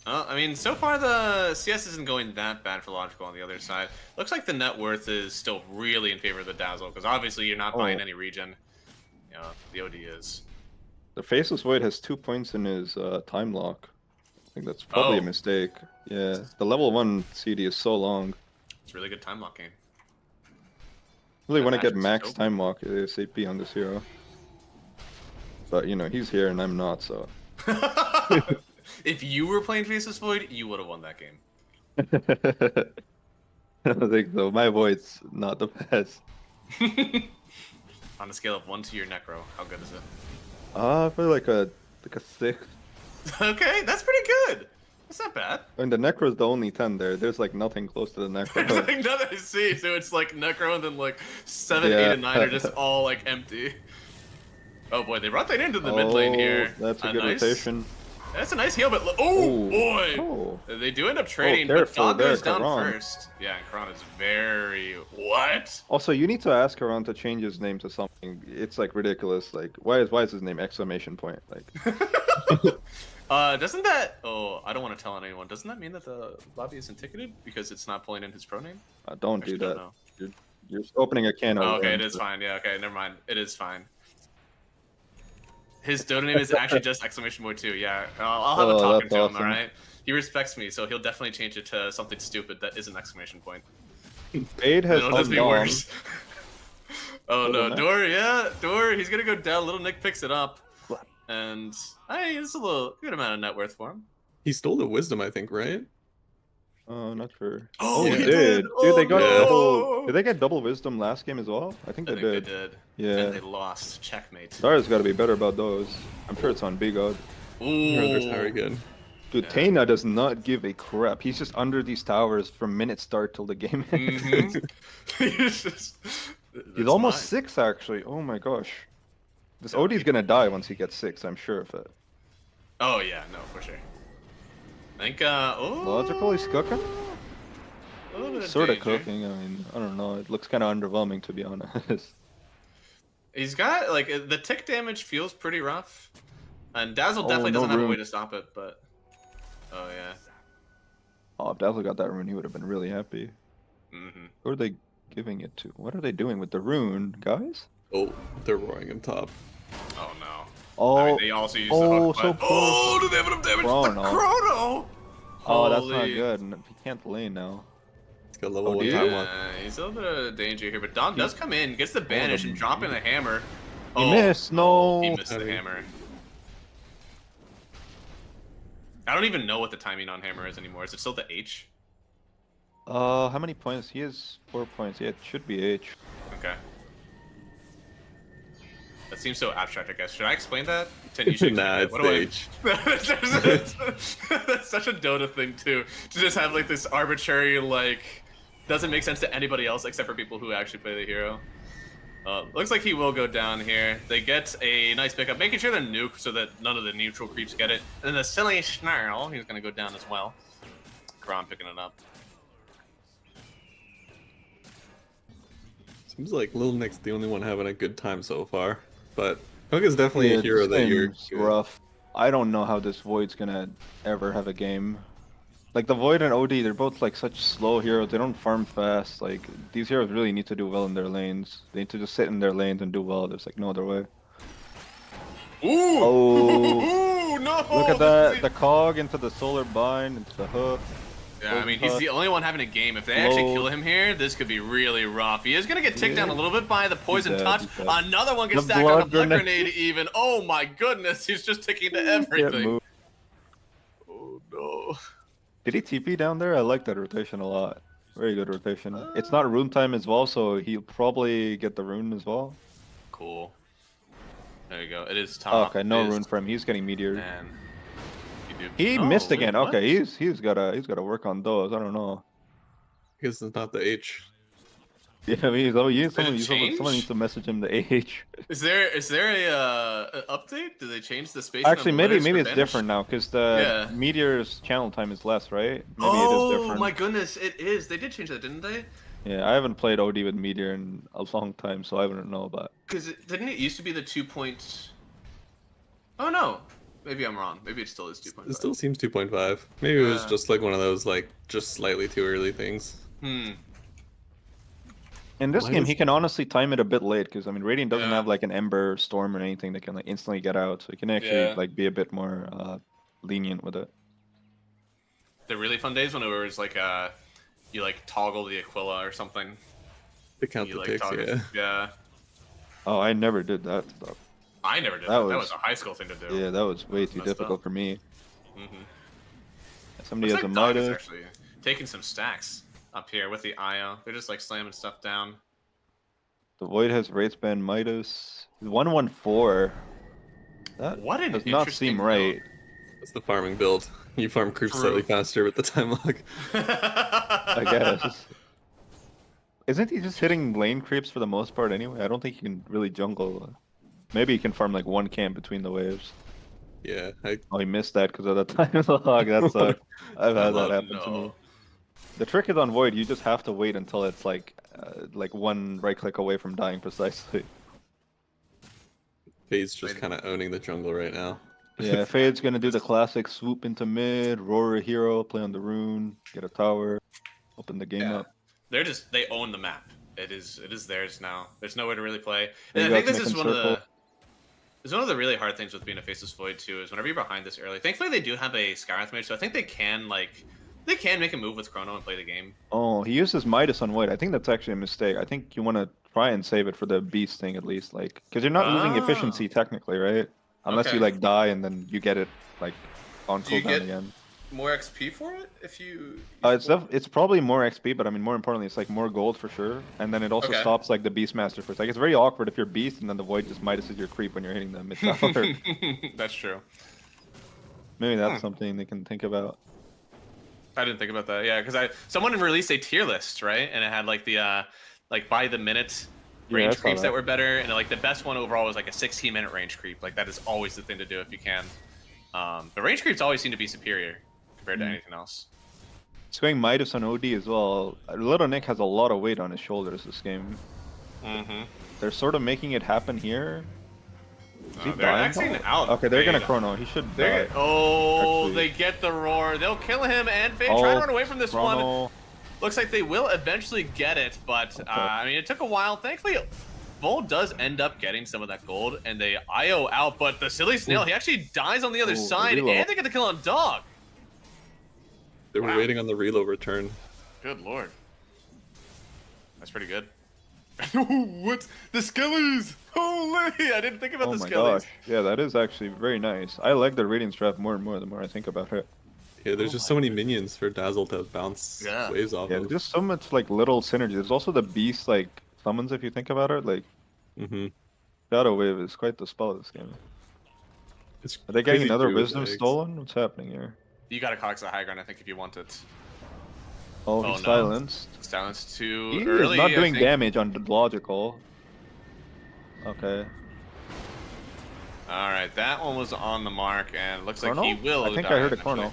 I mean, so far the CS isn't going that bad for Logical on the other side. Looks like the net worth is still really in favor of the Dazzle, because obviously you're not buying Oh. any regen. You know, the OD is. The Faceless Void has 2 points in his time lock. I think that's probably a Oh. mistake. Yeah, the level 1 CD is so long. It's a really good time lock game. Really The want to get match is max dope. time lock ASAP on this hero. But you know, he's here and I'm not, so. If you were playing Faceless Void, you would have won that game. I don't think so. My Void's not the best. On a scale of 1 to your Necro, how good is it? I feel like a 6. Okay, that's pretty good. That's not bad. I mean, the Necro's the only 10 there. There's like nothing close to the There's Necro. like nothing to see, so it's like Necro and then like 7, Yeah. 8, and 9 are just all like empty. Oh boy, they brought that into the mid lane here. That's a good nice, rotation. That's a nice heal, but oh Ooh. boy, Oh. they do end up trading, but careful Dog there, goes down Karan. first. Yeah, and Karan is very what? Also, you need to ask Karan to change his name to something. It's like ridiculous. Like, why is his name exclamation point? Like, Doesn't that? Oh, I don't want to tell anyone. Doesn't that mean that the lobby isn't ticketed because it's not pulling in his pro name? don't Actually, do don't that. know. You're opening a can of Oh, okay, it worms. is fine. Yeah, okay, never mind. It is fine. His Dota name is actually just exclamation point too. Yeah, I'll have a Oh, talk that's to him. awesome. All right. He respects me, so he'll definitely change it to something stupid that isn't exclamation point. Fade has It'll just be held on. worse. Oh Little no, Nick? Door, yeah, Door, he's gonna go down. Little Nick picks it up, and it's a little good amount of net worth for him. He stole the wisdom, I think, right? Oh, not sure. Oh, he he did. did. Dude, they Oh, got no. double. Did they get double wisdom last game as well? I think I they think did. they did. Yeah. And they lost. Checkmate. Dara's got to be better about those. I'm sure it's on Big God. They're Ooh. very good. Dude, Yeah. Taina does not give a crap. He's just under these towers from minute start till the game ends. Mhm. He's just- He's that's almost mine. 6 actually. Oh my gosh. This Yeah, OD's he- gonna die once he gets 6, I'm sure of it. Oh yeah, no, for sure. I think Logical, he's cooking? A little bit of Sort of danger. cooking, I mean, I don't know. It looks kind of underwhelming to be honest. He's got like the tick damage feels pretty rough, and Dazzle Oh, definitely no doesn't have a room. way to stop it. But oh yeah, Oh, if Dazzle got that rune, he would have been really happy. Who are they giving it to? What are they doing with the rune, guys? Oh, they're roaring him top. Oh no. Oh, I mean, they also use the oh, hook, so but... close. Oh, do they have enough damage? The Chrono. Chrono. oh, that's not Holy- good. He can't lane now. He's got level Oh, 1 dude. time lock. Yeah, he's a little bit of danger here, but Dom does come in, gets the banish, and dropping the hammer. He missed. No. He missed the Heavy. hammer. I don't even know what the timing on hammer is anymore. Is it still the H? How many points? He has 4 points. Yeah, it should be H. Okay. That seems so abstract, I guess. Should I explain that? Tin, you should Nah, explain it's that. the H. That's such a Dota thing, too. To just have, like, this arbitrary, like... Doesn't make sense to anybody else except for people who actually play the hero. Looks like he will go down here. They get a nice pickup, making sure they're nuke so that none of the neutral creeps get it. And then the silly Snarl, he's going to go down as well. Kron picking it up. Seems like Lil Nick's the only one having a good time so far. But Hook is definitely Yeah, a hero this that you're game's rough. I don't know how this Void's gonna ever have a game. Like the Void and OD, they're both like such slow heroes. They don't farm fast. Like these heroes really need to do well in their lanes. They need to just sit in their lanes and do well. There's like no other way. Ooh! Oh. Ooh, no! Look at that, the cog into the solar bind, into the hook. Yeah, I mean, he's the only one having a game. If they actually kill him here, this could be really rough. He is going to get ticked down a little bit by the poison dead, touch. he's dead. Another one gets The stacked on a blood blood grenade. grenade even. Oh my goodness, he's just ticking to Can't everything. move. Oh no. Did he TP down there? I like that rotation a lot. Very good rotation. It's not rune time as well, so he'll probably get the rune as well. Cool. There you go. It is top. Okay, no It is- rune for him. He's getting meteored. Man. You do- He Oh, missed wait, again. what? Okay, he's gotta work on those. I don't know. Because it's not the H. Yeah, I mean, someone change? needs to message him the AH. Is there a update? Did they change the space? Actually, maybe it's different now because the Yeah. Meteor's channel time is less, right? Maybe it is Oh different. my goodness, it is. They did change that, didn't they? Yeah, I haven't played OD with Meteor in a long time, so I wouldn't know. But Because didn't it used to be the 2 point? Oh no, maybe I'm wrong. Maybe it still is 2.5. It still seems 2.5. Maybe it was Yeah. just like one of those like just slightly too early things. In this Why game, does- he can honestly time it a bit late because I mean, Radiant doesn't Yeah. have like an Ember Storm or anything that can like instantly get out, so he can actually Yeah. like be a bit more lenient with it. The really fun days when it was like you like toggle the Aquila or something. To count You the like ticks, toggle. yeah. Yeah. Oh, I never did that stuff. I never did That that. That was- was a high school thing to do. Yeah, that was way That's too messed difficult up. for me. Mm-hmm. Somebody Looks has a like Dog is Midas. actually taking some stacks up here with the IO. They're just like slamming stuff down. The Void has Wraithspan Midas. 114. That What an does not interesting seem build. right. That's the farming build. You farm creeps slightly True. faster with the time log. I guess. Isn't he just hitting lane creeps for the most part anyway? I don't think he can really jungle. Maybe he can farm like one camp between the waves. Yeah, Oh, he missed that because of the time log. That sucked. I've had that happen to me. The trick is on Void, you just have to wait until it's like one right click away from dying precisely. Fade's just kind of owning the jungle right now. Yeah, Fade's gonna do the classic swoop into mid, roar a hero, play on the rune, get a tower, open the game Yeah. up. They own the map. It is theirs now. There's nowhere to really play. There And you I go, think this is making one of circle. the it's one of the really hard things with being a Faceless Void too, is whenever you're behind this early. Thankfully they do have a Skywrath mage, so I think they can make a move with Chrono and play the game. Oh, he uses Midas on Void. I think that's actually a mistake. I think you want to try and save it for the beast thing at least, like, because you're not losing efficiency technically, right? Unless you Okay. like die and then you get it like on Do you cooldown get- again. More XP for it if you It's probably more XP, but I mean more importantly, it's like more gold for sure, and then it also Okay. stops like the Beastmaster first. Like it's very awkward if you're Beast and then the Void just Midas is your creep when you're hitting the mid tower. That's true. Maybe that's something they can think about. I didn't think about that. Yeah, because someone released a tier list, right? And it had like the like by the minute Yeah, I range saw creeps that that. were better, and like the best one overall was like a 16-minute range creep. Like that is always the thing to do if you can. But range creeps always seem to be superior compared to anything else. It's going Midas on OD as well. Little Nick has a lot of weight on his shoulders this game. Mm-hmm. They're sort of making it happen here. Is he They're dying? maxing out. Okay, they're gonna Fade. chrono. He should They're die. oh, Actually. they get the roar. They'll kill him, and Fade Oh, trying to run away from this one. Chrono. Looks like they will eventually get it, but I mean, it took a while. Thankfully, Vol does end up getting some of that gold, and they IO out. But the silly snail, he actually dies on the other Ooh, side, reload. and they get the kill on Dog. They were Wow. waiting on the reload return. Good lord, that's pretty good. What the skellies? Holy! I didn't think about Oh the my skellies. gosh. Yeah, that is actually very nice. I like the Radiant Strap more and more the more I think about it. Yeah, there's just so many minions for Dazzle to bounce Yeah. waves off Yeah, of. there's just so much like little synergy. There's also the beast like summons if you think about it. Like Mm-hmm. Shadow Wave is quite the spell this game. It's Are they getting crazy another too with wisdom eggs. stolen? What's happening here? You gotta cox the high ground, I think, if you want it. Oh, Oh, he's no. silenced. Silence too He early. is not I doing think. damage on the logical. Okay. All right, that one was on the mark, and looks like Chrono? he will. I think die I heard a eventually.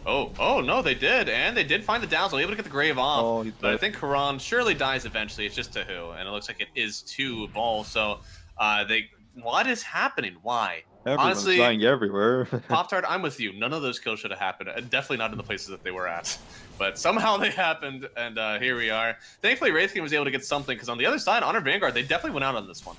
chrono. Oh no, they did, and they did find the Dazzle, able to get the Grave off. Oh, he's but I dead. think Karan surely dies eventually. It's just to who, and it looks like it is to Vol. So, what is happening? Why? Everyone's Honestly, dying everywhere. Pop Tart, I'm with you. None of those kills should have happened. Definitely not in the places that they were at. But somehow they happened, and here we are. Thankfully, Wraith King was able to get something, because on the other side, Honor Vanguard, they definitely went out on this one.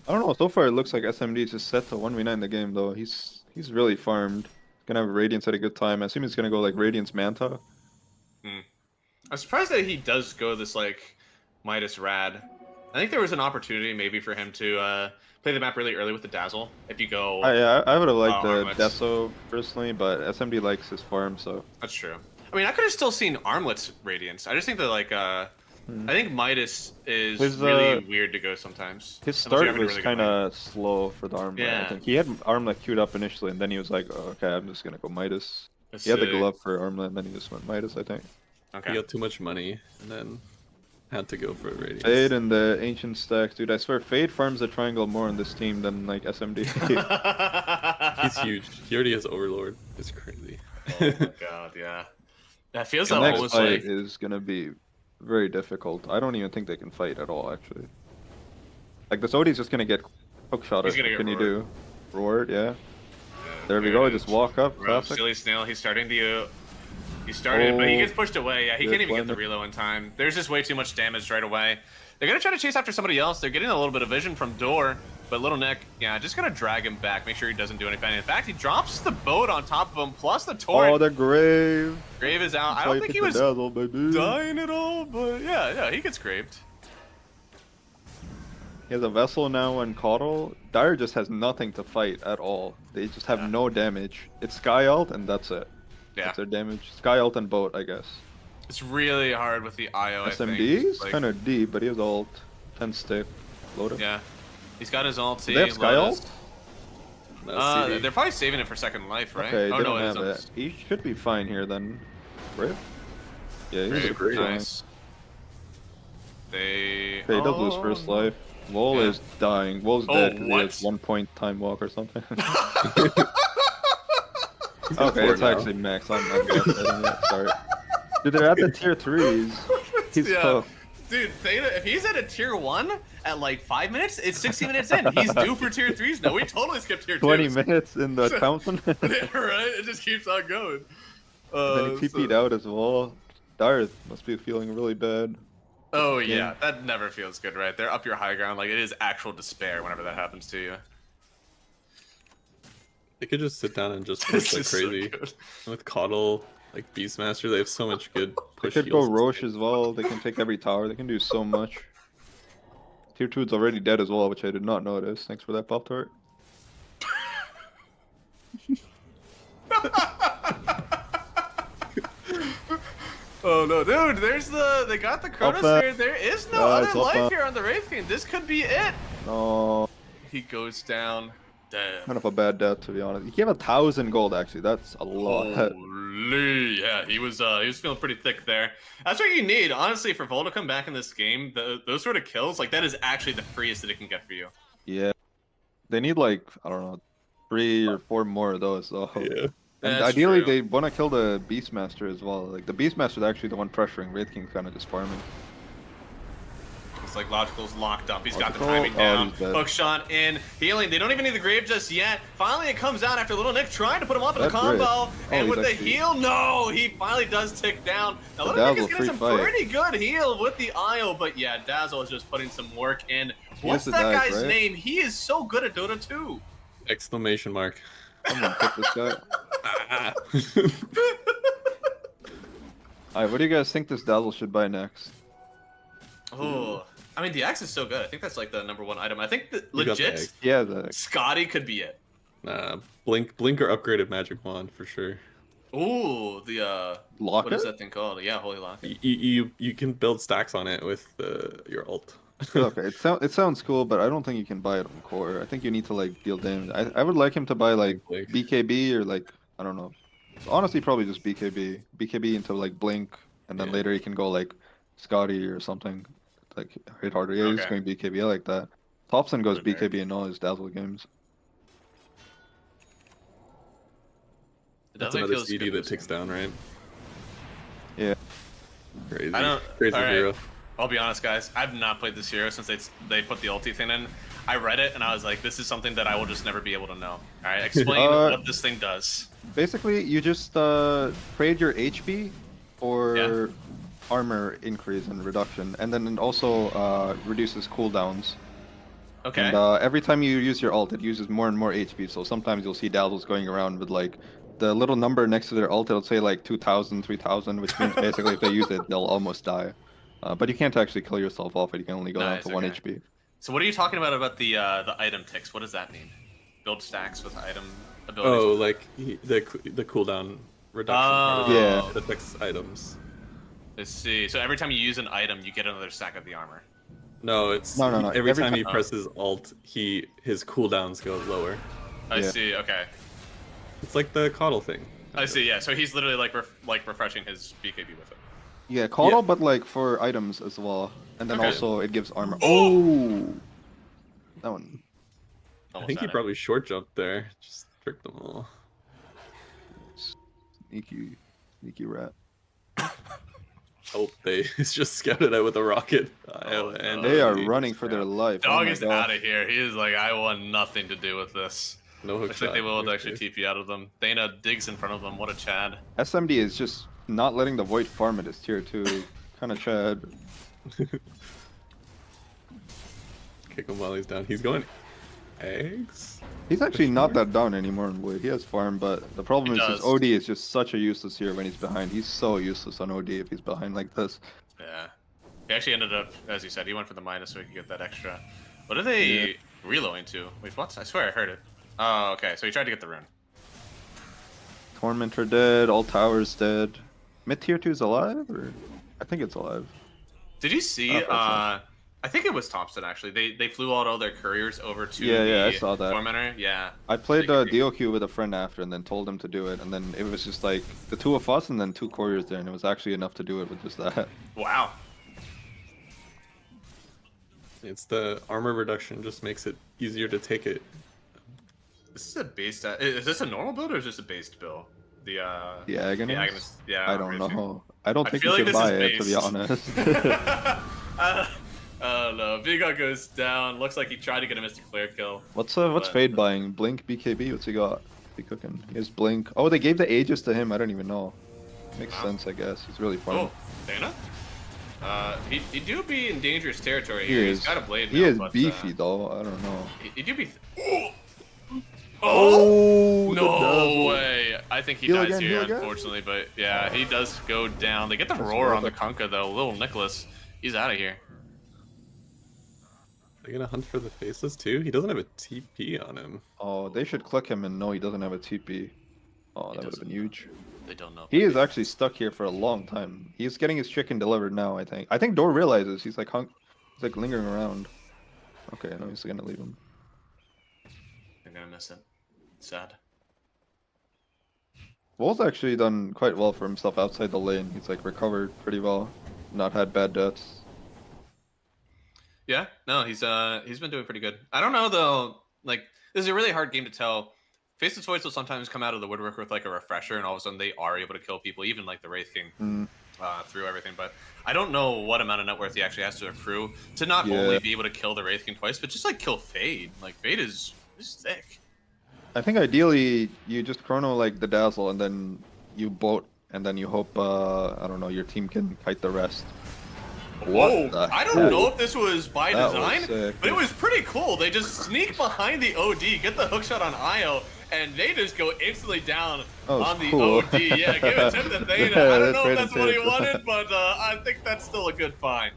I don't know. So far, it looks like SMD is just set to 1v9 the game, though. He's really farmed. Gonna have Radiance at a good time. I assume he's gonna go like Radiance Manta. I'm surprised that he does go this, like, Midas Rad. I think there was an opportunity maybe for him to play the map really early with the Dazzle. If you go... I would have liked the Armlets. Deso personally, but SMD likes his farm, so That's true. I mean, I could have still seen Armlet's Radiance. I just think that, like, I think Midas is His, really weird to go sometimes. his Unless you're start having a was really good kind lane. of slow for the Armlet. Yeah. I think he had Armlet queued up initially, and then he was like, oh, "Okay, I'm just gonna go Midas." Let's He had the see. glove for Armlet, and then he just went Midas, I think. Okay. He got too much money and then had to go for a radiance. Fade and the Ancient Stack, dude. I swear, Fade farms the triangle more on this team than like SMD. He's huge. He already has Overlord. It's crazy. Oh my god, yeah. That feels The next almost fight like is gonna be very difficult. I don't even think they can fight at all, actually. Like the Sodi's just gonna get hookshot. He's What gonna get can you do? Roared, yeah. There we There go. it Just is. walk up. Bro, Classic. Silly Snail, he's starting to He started, but he Oh. gets pushed away. Yeah, he Good can't even get the blender. reload in time. There's just way too much damage right away. They're gonna try to chase after somebody else. They're getting a little bit of vision from Door, but Little Nick, yeah, just gonna drag him back, make sure he doesn't do anything. In fact, he drops the boat on top of him, plus the torrent. Oh, the grave. Grave is out. I That's why don't you think pick he the was Dazzle, baby. dying at all, but yeah, he gets graved. He has a vessel now and Coddle. Dire just has nothing to fight at all. They just have Yeah. no damage. It's Sky Ult and that's it. Yeah, That's their damage. Sky Ult and boat, I guess. it's really hard with the IO. SMD I think. is kind of deep, but he has ult. 10 stick. Loaded. Yeah, he's got his ulti. they have Sky Lotus. Ult? No, CD. They're probably saving it for second life, right? Okay, oh they no, don't it have it. is. He should be fine here then. Right? Yeah, he's Grave, great. nice. They. Okay, he does lose first life. Lol Yeah. is dying. Lol's Oh, dead 'cause he what? has 1 point time walk or something. He's got Okay, four it's now. actually max. I'm sorry. Dude, they're at the tier 3s. He's Yeah. tough. Dude, Theta, if he's at a tier 1 at like 5 minutes, it's 60 minutes in. He's due for tier 3s now. We totally skipped tier 2s. 20 minutes in the fountain. Right? It just keeps on going. Then he TP'd out as well. Dire must be feeling really bad. Oh, yeah. That never feels good, right? They're up your high ground. Like, it is actual despair whenever that happens to you. They could just sit down and just This push like is so crazy. good. With Coddle, like Beastmaster, they have so much good They push could go heals. Roche as well. They can take every tower. They can do so much. Tier 2 is already dead as well, which I did not notice. Thanks for that, Pop Tart. Oh no, dude! They got the Up Chronosphere. There is no it's other up life back. here on the Wraith King. This could be it. No, He goes down. Damn. kind of a bad death to be honest. He gave 1,000 gold actually. That's a lot. Holy, yeah, he was feeling pretty thick there. That's what you need, honestly, for Vol to come back in this game. Those sort of kills, like that is actually the freest that it can get for you. Yeah, they need like I don't know, 3 or 4 more of those though. Yeah. And That's ideally, true. they want to kill the Beastmaster as well. Like the Beastmaster is actually the one pressuring. Wraith King's kind of just farming. It's like Logical's locked up. He's got the Logical? timing Oh, down. he's dead. Hook shot in. Healing. They don't even need the grave just yet. Finally, it comes out after Little Nick trying to put him up in a That's great. combo. Oh, And he's with the actually- heal, no, he finally does tick down. Now, The Little Nick is Dazzle, getting free some fight. pretty good heal with the IO, but yeah, Dazzle is just putting some work in. He What's has that to die, guy's right? name? He is so good at Dota 2. Exclamation mark. Someone pick this guy. Ah. Alright, what do you guys think this Dazzle should buy next? Oh, I mean, the axe is so good. I think that's like the #1 item. I think that You got the legit, egg. Yeah, the Scotty could be it. Blink or upgraded magic wand for sure. Ooh, the what is locket. that thing called? Yeah, Holy Lock. You can build stacks on it with your ult. Okay, it sounds cool, but I don't think you can buy it on core. I think you need to like deal damage. I would like him to buy like Blink. BKB or like I don't know. Honestly, probably just BKB. BKB into like Blink, and then Yeah. later he can go like Scotty or something. Like hit harder. Yeah, he's Okay. going BKB. I like that. Thompson goes Okay. BKB in all his Dazzle games. It That's definitely another feels CD good that this ticks game. down, right? Yeah. Crazy. I don't- Crazy alright. hero. I'll be honest, guys. I've not played this hero since they put the ulti thing in. I read it and I was like, this is something that I will just never be able to know. All right, explain what this thing does. Basically, you just trade your HP for Yeah. armor increase and reduction, and then it also reduces cooldowns. Okay. And every time you use your ult, it uses more and more HP. So sometimes you'll see Dazzles going around with like the little number next to their ult. It'll say like 2,000, 3,000, which means basically if they use it, they'll almost die. But you can't actually kill yourself off it. You can only go down Nice, to 1 okay. HP. So what are you talking about the item ticks? What does that mean? Build stacks with item abilities. Oh, like the cooldown reduction. part of it. Yeah. It affects items. Let's see. So every time you use an item, you get another stack of the armor. No, it's No. every Every time he ti- presses alt, his cooldowns go lower. I Yeah. see. Okay. It's like the coddle thing. I see. Yeah. So he's literally like refreshing his BKB with it. Yeah, Coddle, but like for items as well. And then Okay. also it gives armor. Oh! That one. I Almost think he had it. probably short jumped there. Just tricked them all. Sneaky rat. Oh, they it's just scouted out with a rocket. Oh, and no. They are Jesus running for their life. Oh Dog my is gosh. out of here. He is like, I want nothing to do with this. no hook Looks like shot. they will Okay. actually TP out of them. Dana digs in front of them. What a Chad. SMD is just not letting the Void farm at his tier 2. Kind of Chad. Kick him while he's down. He's going eggs. He's actually not that down anymore in Void. He has farm, but the problem He is his does. OD is just such a useless hero when he's behind. He's so useless on OD if he's behind like this. Yeah. He actually ended up, as you said, he went for the minus so he could get that extra. What are they reloading to? Wait, what? I swear I heard it. Oh, okay. So he tried to get the rune. Tormentor dead, all towers dead. Mid tier 2 is alive, or I think it's alive. Did you see? Oh, that's I think it was Thompson actually. They flew out all their couriers over to Yeah, I the saw that. Tormentor. Yeah. I played They could be- DOQ with a friend after, and then told him to do it, and then it was just like the 2 of us and then 2 couriers there, and it was actually enough to do it with just that. Wow. It's the armor reduction just makes it easier to take it. This is a based. Is this a normal build or is this a based build? The The Aghanim? The Aghanim, yeah. I don't Razor. know. I don't I think feel you like should this is buy it, to be based. honest. I don't know. Vigo goes down. Looks like he tried to get a Mystic Flare kill. What's But- Fade buying? Blink BKB? What's he got? He cooking. He has Blink. Oh, they gave the Aegis to him. I don't even know. Makes Wow. sense, I guess. He's really farming. Oh, Dana? He do be in dangerous territory He here. is. He's got a blade He now, is but, beefy though. I don't know. He do be. Oh, the No dazzle. way! I think he Heal dies again, here, heal again? unfortunately. But yeah, he does go down. They get the That's roar worth on the it. Kunkka though. Little Nicholas, he's out of here. They're gonna hunt for the faceless too. He doesn't have a TP on him. Oh, they should click him and know he doesn't have a TP. Oh, He that would have doesn't. been huge. They don't know. He is actually stuck here for a long time. He's getting his chicken delivered now, I think. I think Door realizes he's like he's like lingering around. Okay, no, he's gonna leave him. They're gonna miss it. Sad. Vol's actually done quite well for himself outside the lane. He's like recovered pretty well, not had bad deaths. Yeah, no, he's been doing pretty good. I don't know though. Like, this is a really hard game to tell. Faceless Voids will sometimes come out of the woodwork with like a refresher, and all of a sudden they are able to kill people, even like the Wraith King, Mm. through everything. But I don't know what amount of net worth he actually has to accrue to not Yeah. only be able to kill the Wraith King twice, but just like kill Fade. Like Fade is thick. I think ideally you just chrono like the dazzle and then you boat and then you hope I don't know, your team can kite the rest. Whoa! the I don't heck? know if this was by That was design, sick. but it was pretty cool. They just sneak behind the OD, get the hookshot on Io, and they just go instantly down That was on the cool. OD. Yeah, give it to Theta. Yeah, I don't that's know if right, that's what he Theta. wanted, but I think that's still a good find.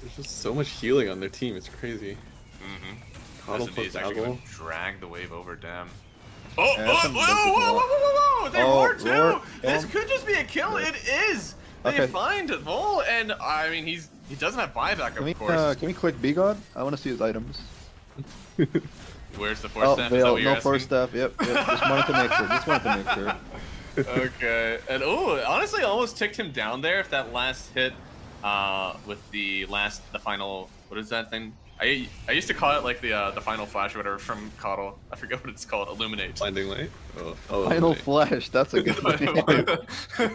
There's just so much healing on their team. It's crazy. Mm-hmm. Coddle SMD plus is actually going Dazzle. to drag the wave over Dam. Oh, Yeah, oh, some whoa, whoa, whoa, whoa, whoa, whoa! They Oh, roar too! roar. This Oh. could just be a kill. It is! They Okay. find Vol, and I mean, he doesn't have buyback, Can we of course. can we click B God? I want to see his items. Where's the force Oh, staff? Is that Veil, what you're no asking? force staff. Yep. Just wanted to make sure. Just wanted to make sure. Okay, and oh, honestly, I almost ticked him down there if that last hit, with the final. What is that thing? I used to call it like the final flash or whatever from Coddle. I forget what it's called. Illuminate. Blinding light. Oh, Final Illuminate. flash. That's a good name.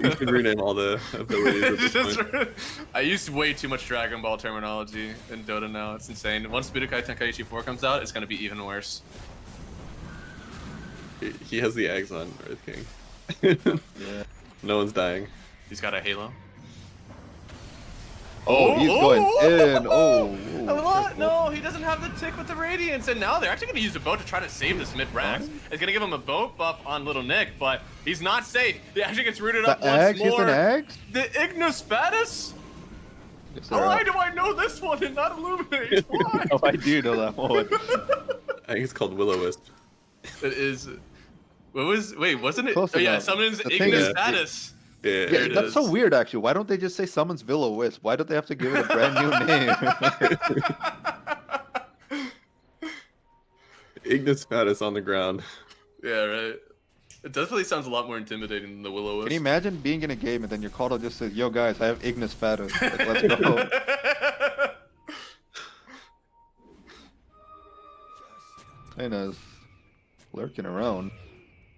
You should rename all the abilities at this Just- point. I used way too much Dragon Ball terminology in Dota now. It's insane. Once Budokai Tenkaichi 4 comes out, it's gonna be even worse. He has the eggs on Earth King. Yeah. No one's dying. He's got a Halo. Oh, he's going in. Oh. What? No, he doesn't have the tick with the Radiance, and now they're actually going to use the boat to try to save this mid-rax. It's going to give him a boat buff on Little Nick, but he's not safe. He actually gets rooted up The once eggs? He's more. an eggs? The Ignospatus? Yes, they're Why up. do I know this one and not Illuminate? Why? Oh, I do know that one. I think it's called Will-O-Wisp. It is... Wait, wasn't it? Close Oh, yeah, enough. summons The thing is- Ignospatus. Yeah, Yeah, There it that's so is. weird, actually. Why don't they just say summons Villa Wisp? Why don't they have to give it a brand new name? Ignis Fatus on the ground. Yeah, right. It definitely sounds a lot more intimidating than the Will-O-Wisp. Can you imagine being in a game and then your caller just says, "Yo, guys, I have Ignis Fatus. Like, let's go." And lurking around.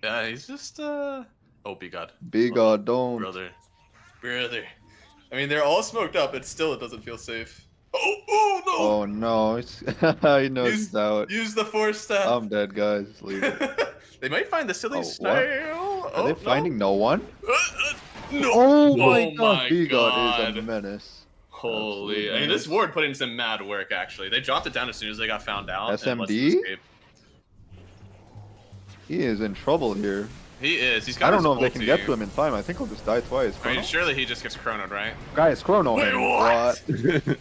Yeah, he's just, Oh, be God. Big God, don't. Brother. I mean, they're all smoked up, but still it doesn't feel safe. Oh, no! Oh no, it's he knows Use- he's out. Use the force staff. I'm dead, guys. Leave it. They might find the silly Oh, what? snail. Are they no. finding no one? No. Oh my Oh god, my Bigot is God. a menace. Holy! Absolute I mean, this menace. ward put in some mad work. Actually, they dropped it down as soon as they got found out. and let them SMD? escape. He is in trouble here. He is. He's got I don't his know if they can ulti. get to him in time. I think he'll just die twice. I mean, Chrono? surely he just gets chronoed, right? Guys, Chrono Wait, him. what?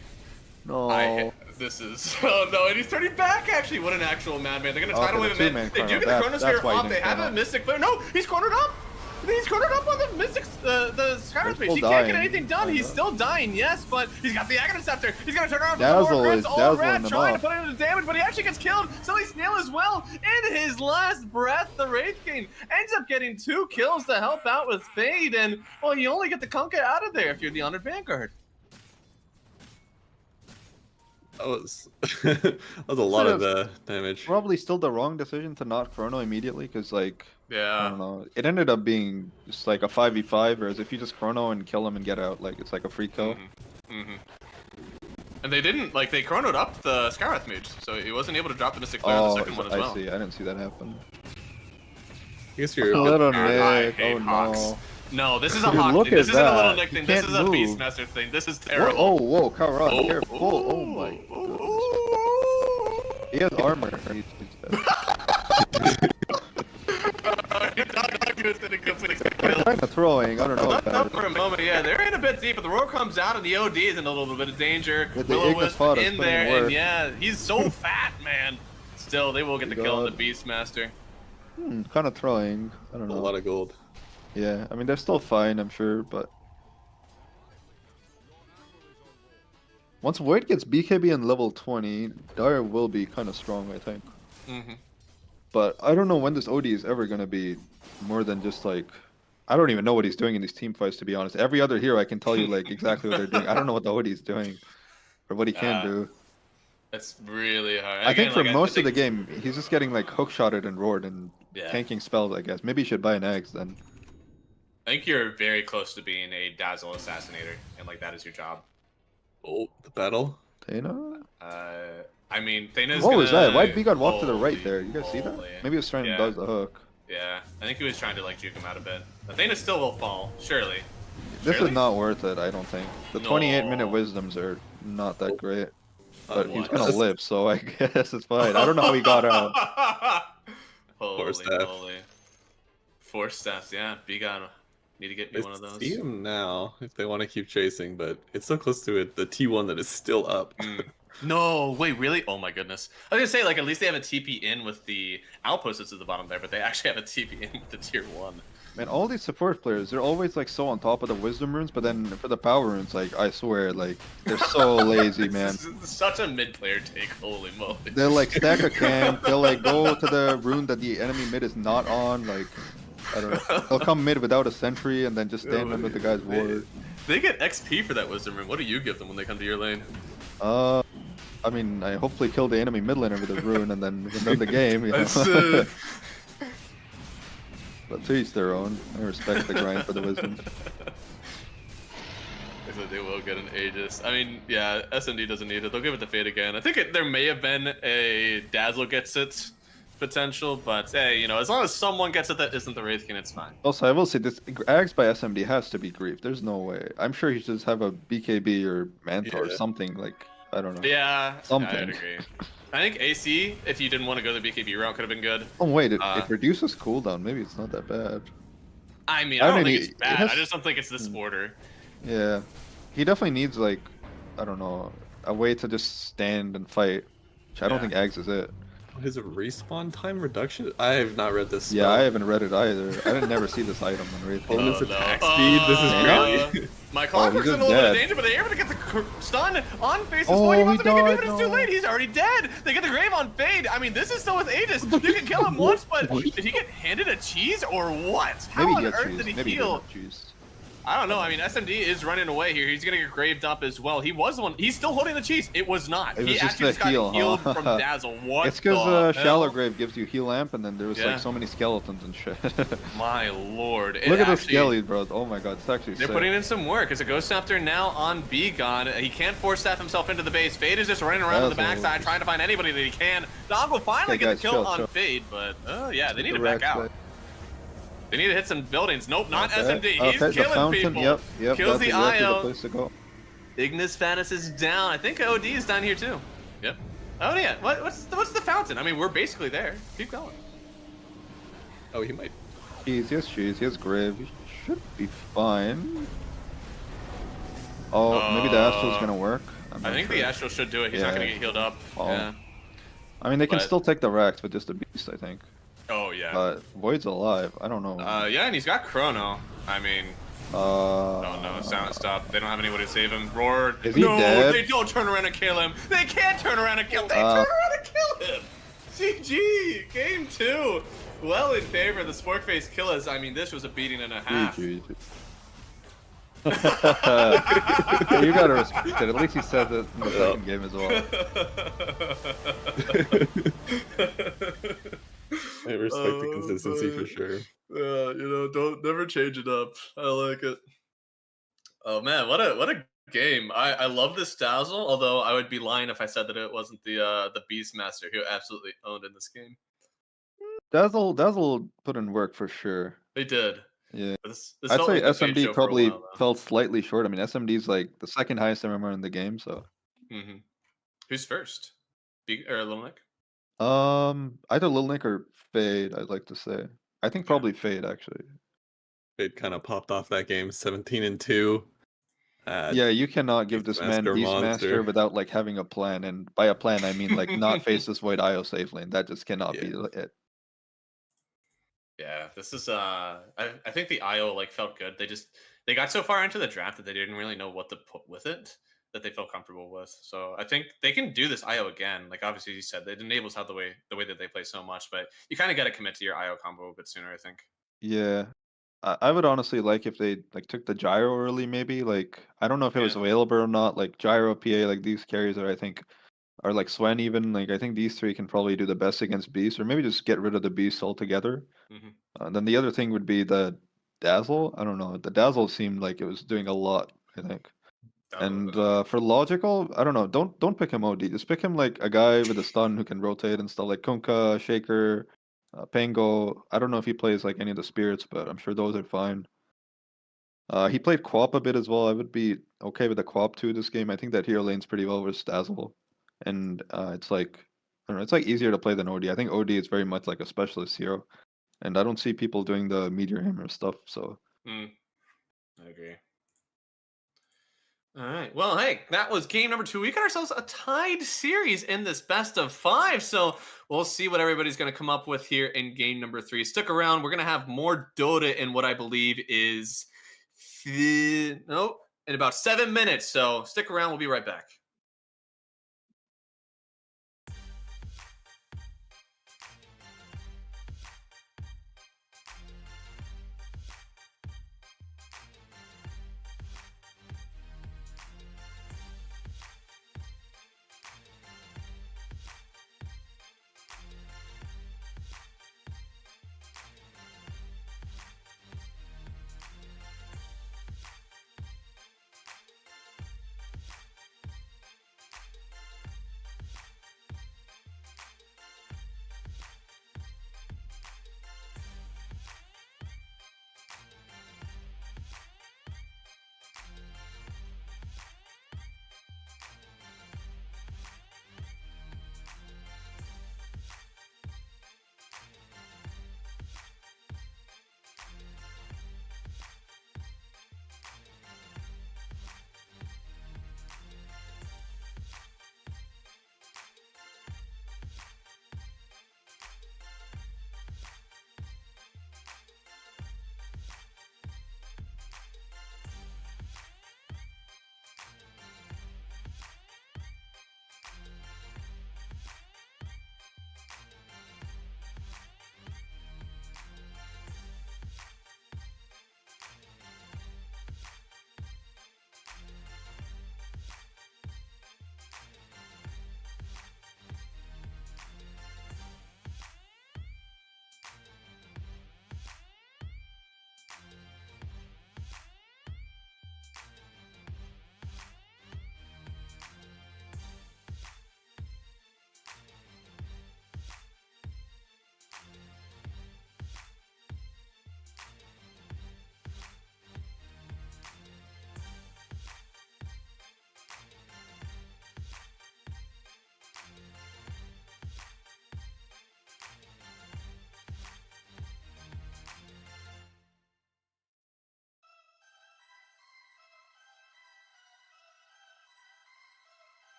No. This is. Oh no, and he's turning back. Actually, what an actual madman! They're gonna tidal Okay, wave the him in. two-man They do chrono. get the That's chronosphere why he off. didn't They have chrono. a mystic flare. No, he's cornered up. He's cornered up on the mystic, the Skyward Space. still He can't get dying. anything done. He's Kinda. still dying, yes, but he's got the Aghanim Scepter. He's gonna turn around for Dazzle some more is crits. All dazzling red, them trying up. to put into damage, but he actually gets killed. Silly Snail as well. In his last breath, the Wraith King ends up getting 2 kills to help out with Fade, and well, you only get the Kunkka out of there if you're the Honored Vanguard. That was that was a lot of damage. Probably still the wrong decision to not Chrono immediately, because like I Yeah. don't know, it ended up being just like a 5v5, whereas if you just Chrono and kill him and get out, like it's like a free kill. Mm-hmm. And they didn't, like, they chronoed up the Skywrath Mage, so he wasn't able to drop the Mystic Flare on the second one as well. I see. I didn't see that happen. I guess you're Little I Nick. hate Oh Hawks. no. No, this is a Dude, Hawk look thing. This at isn't a Little that. Nick You thing. This can't is a move. Beastmaster thing. This is Whoa, terrible. oh, whoa, Karan, careful. Oh my goodness. He has armor. They're kind of throwing. I don't know. Left About up for a moment, yeah. They're in a bit deep, but the roar comes out, and the OD is in a little bit of danger. With the Will-O-Wisp Ignis in putting there, in and work. yeah, he's so fat, man. Still, they will get the kill on the God. Beastmaster. Kind of throwing. I don't a know. lot of gold. Yeah, I mean they're still fine, I'm sure, but once Void gets BKB in level 20, Dire will be kind of strong, I think. Mm-hmm. But I don't know when this OD is ever gonna be more than just like I don't even know what he's doing in these team fights, to be honest. Every other hero I can tell you like exactly what they're doing. I don't know what the OD is doing or what he can do. That's really hard. I think Again, for like, most of the think- game, he's just getting like hookshotted and roared and Yeah. tanking spells, I guess. Maybe you should buy an eggs then. I think you're very close to being a Dazzle Assassinator, and like that is your job. Oh, the battle. Thena? I mean, Thena's What was that? Why gonna- did Bigot walk to the right Holy there? You guys see that? moly. Maybe he was trying Yeah. to dodge the hook. Yeah, I think he was trying to like juke him out a bit. Athena still will fall, surely. This Surely? is not worth it, I don't think. The 28-minute No. wisdoms are not that great. But he's what? gonna live, so I guess it's fine. I don't know how he got out. Holy Force staff. moly. Force staffs, yeah. Bigot, need to get me I one of those. see him now if they want to keep chasing, but it's so close to it. The T1 that is still up. Mm. No, wait, really? Oh my goodness. I was gonna say, like, at least they have a TP in with the outpost that's at the bottom there, but they actually have a TP in with the tier 1. Man, all these support players, they're always like so on top of the wisdom runes, but then for the power runes, like I swear, like they're so lazy, man. This is such a mid-player take, holy moly. They'll like stack a camp, they'll like go to the rune that the enemy mid is not on, like I don't know. They'll come mid without a sentry and then just stand under the guy's ward. They get XP for that wisdom rune. What do you give them when they come to your lane? I mean, I hopefully kill the enemy mid laner with a rune and then win the game. You know? That's, But to each their own. I respect the grind for the wisdom. So they will get an Aegis. I mean, yeah, SMD doesn't need it. They'll give it to Fate again. I think there may have been a Dazzle gets it potential, but hey, you know, as long as someone gets it that isn't the Wraithkin, it's fine. Also, I will say this: Ags by SMD has to be Grief. There's no way. I'm sure he should just have a BKB or Manta or Yeah. something like I don't know. Yeah, Something. I'd agree. I think AC, if you didn't want to go the BKB route, could have been good. Oh wait, it Uh, reduces cooldown. Maybe it's not that bad. I mean, I I don't mean, think it- it's it bad. has- I just don't think it's this order. Yeah, he definitely needs like I don't know a way to just stand and fight. Which I don't Yeah. think Ags is it. His respawn time reduction? I have not read this. Yeah, spell. I haven't read it either. I didn't never see this item on Wraith. Oh, King. this attack speed, this is really. My Clockwork's he's in a just little bit of dead. danger, but they're able to get the stun on Face's Oh, point. He he wants to make it died, but it's too no. late. He's already dead. They get the grave on Fade. I mean, this is still with Aegis. You can kill him once, but did he get handed a cheese or what? How Maybe on he got earth cheese. did he Maybe he heal? got cheese. I don't know. I mean, SMD is running away here. He's gonna get graved up as well. He was the one. He's still holding the cheese. It was not. It was He just actually a just got heal, healed huh? from Dazzle. What? It's because the Shallow hell? Grave gives you heal amp, and then there was Yeah. like so many skeletons and shit. My lord. It Look at the actually- skelly, bro. Oh my god, it's actually They're sick. putting in some work. It's a Ghost Scepter now on Bigon. He can't force staff himself into the base. Fade is just running around on the Dazzle. backside trying to find anybody that he can. Dog will finally Okay, get guys, the kill chill, on chill. Fade, but yeah, they need The to back Rax out. play. They need to hit some buildings. Nope, not Okay, SMD. He's okay, the killing fountain. people. Yep, Kills that's the exactly the IO. place to go. Ignis Fanus is down. I think OD is down here too. Yep. Oh yeah. What's the fountain? I mean, we're basically there. Keep going. Oh, he might. Cheese, yes, cheese, yes, grave. You should be fine. Oh, maybe the Astral's gonna work. I'm I not think sure. the Astral should do it. He's not gonna Yeah. get healed up. Oh. Yeah. I mean, they can but- still take the Rex with just the Beast, I think. Oh yeah. But Void's alive. I don't know. Yeah, and he's got Chrono. I mean, oh no, silent stop. They don't have anybody to save him. Roar. Is he no, dead? they don't turn around and kill him. They can't turn around and kill him. They turn around and kill him. GG. Game 2. Well in favor of the Sporkface Killers. I mean, this was a beating and a half. GG. You gotta respect it. At least he said it in the second game as well. I respect the consistency for sure. Don't never change it up. I like it. Oh man, what a game! I love this Dazzle. Although I would be lying if I said that it wasn't the Beastmaster who absolutely owned in this game. Dazzle put in work for sure. They did. Yeah. This I'd felt say like the Fade show SMD for a probably while, though. fell slightly short. I mean, SMD's like the second highest MMR in the game, so. Mhm. Who's first? Big or Little Nick? Either Lil Nick or Fade, I'd like to say. I think probably Fade, actually. It kind of popped off that game, 17-2. Yeah, you cannot give this man Beastmaster Beastmaster monster. without like having a plan, and by a plan I mean like not face this Void IO safe lane. That just cannot be it. Yeah, this is I think the IO like felt good. They got so far into the draft that they didn't really know what to put with it that they felt comfortable with. So I think they can do this IO again. Like obviously you said, it enables how the way that they play so much, but you kind of got to commit to your IO combo a bit sooner, I think. Yeah. I would honestly like if they like took the gyro early, maybe. Like I don't know if it was Yeah. available or not. Like gyro PA, like these carries are I think are like Swen even. Like I think these three can probably do the best against Beast, or maybe just get rid of the Beast altogether. Mhm. Then the other thing would be the Dazzle. I don't know. The Dazzle seemed like it was doing a lot, I think. And for logical, I don't know. Don't pick him OD. Just pick him like a guy with a stun who can rotate and stuff like Kunkka, Shaker, Pango. I don't know if he plays like any of the spirits, but I'm sure those are fine. He played Quap a bit as well. I would be okay with the Quap too this game. I think that hero lanes pretty well with Dazzle, and it's like I don't know. It's like easier to play than OD. I think OD is very much like a specialist hero, and I don't see people doing the Meteor Hammer stuff. So I agree. All right. Well, hey, that was game number 2. We got ourselves a tied series in this best of 5. So we'll see what everybody's going to come up with here in game number 3. Stick around. We're going to have more Dota in what I believe is in about 7 minutes. So stick around. We'll be right back.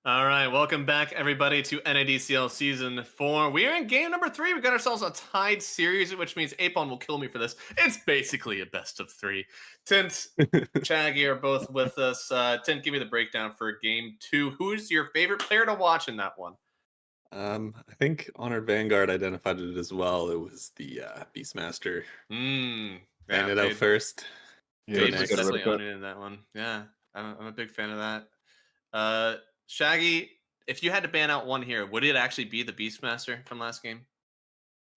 All right, welcome back, everybody, to NADCL Season 4. We are in game number 3. We got ourselves a tied series, which means Apon will kill me for this. It's basically a best of 3. Tint, Shaggy are both with us. Tint, give me the breakdown for game 2. Who's your favorite player to watch in that one? I think Honored Vanguard identified it as well. It was the Beastmaster. Yeah, Ran it out first. Yeah, Fade that's was a good definitely rip. on it in that one. Yeah, I'm a big fan of that. Shaggy, if you had to ban out one here, would it actually be the Beastmaster from last game?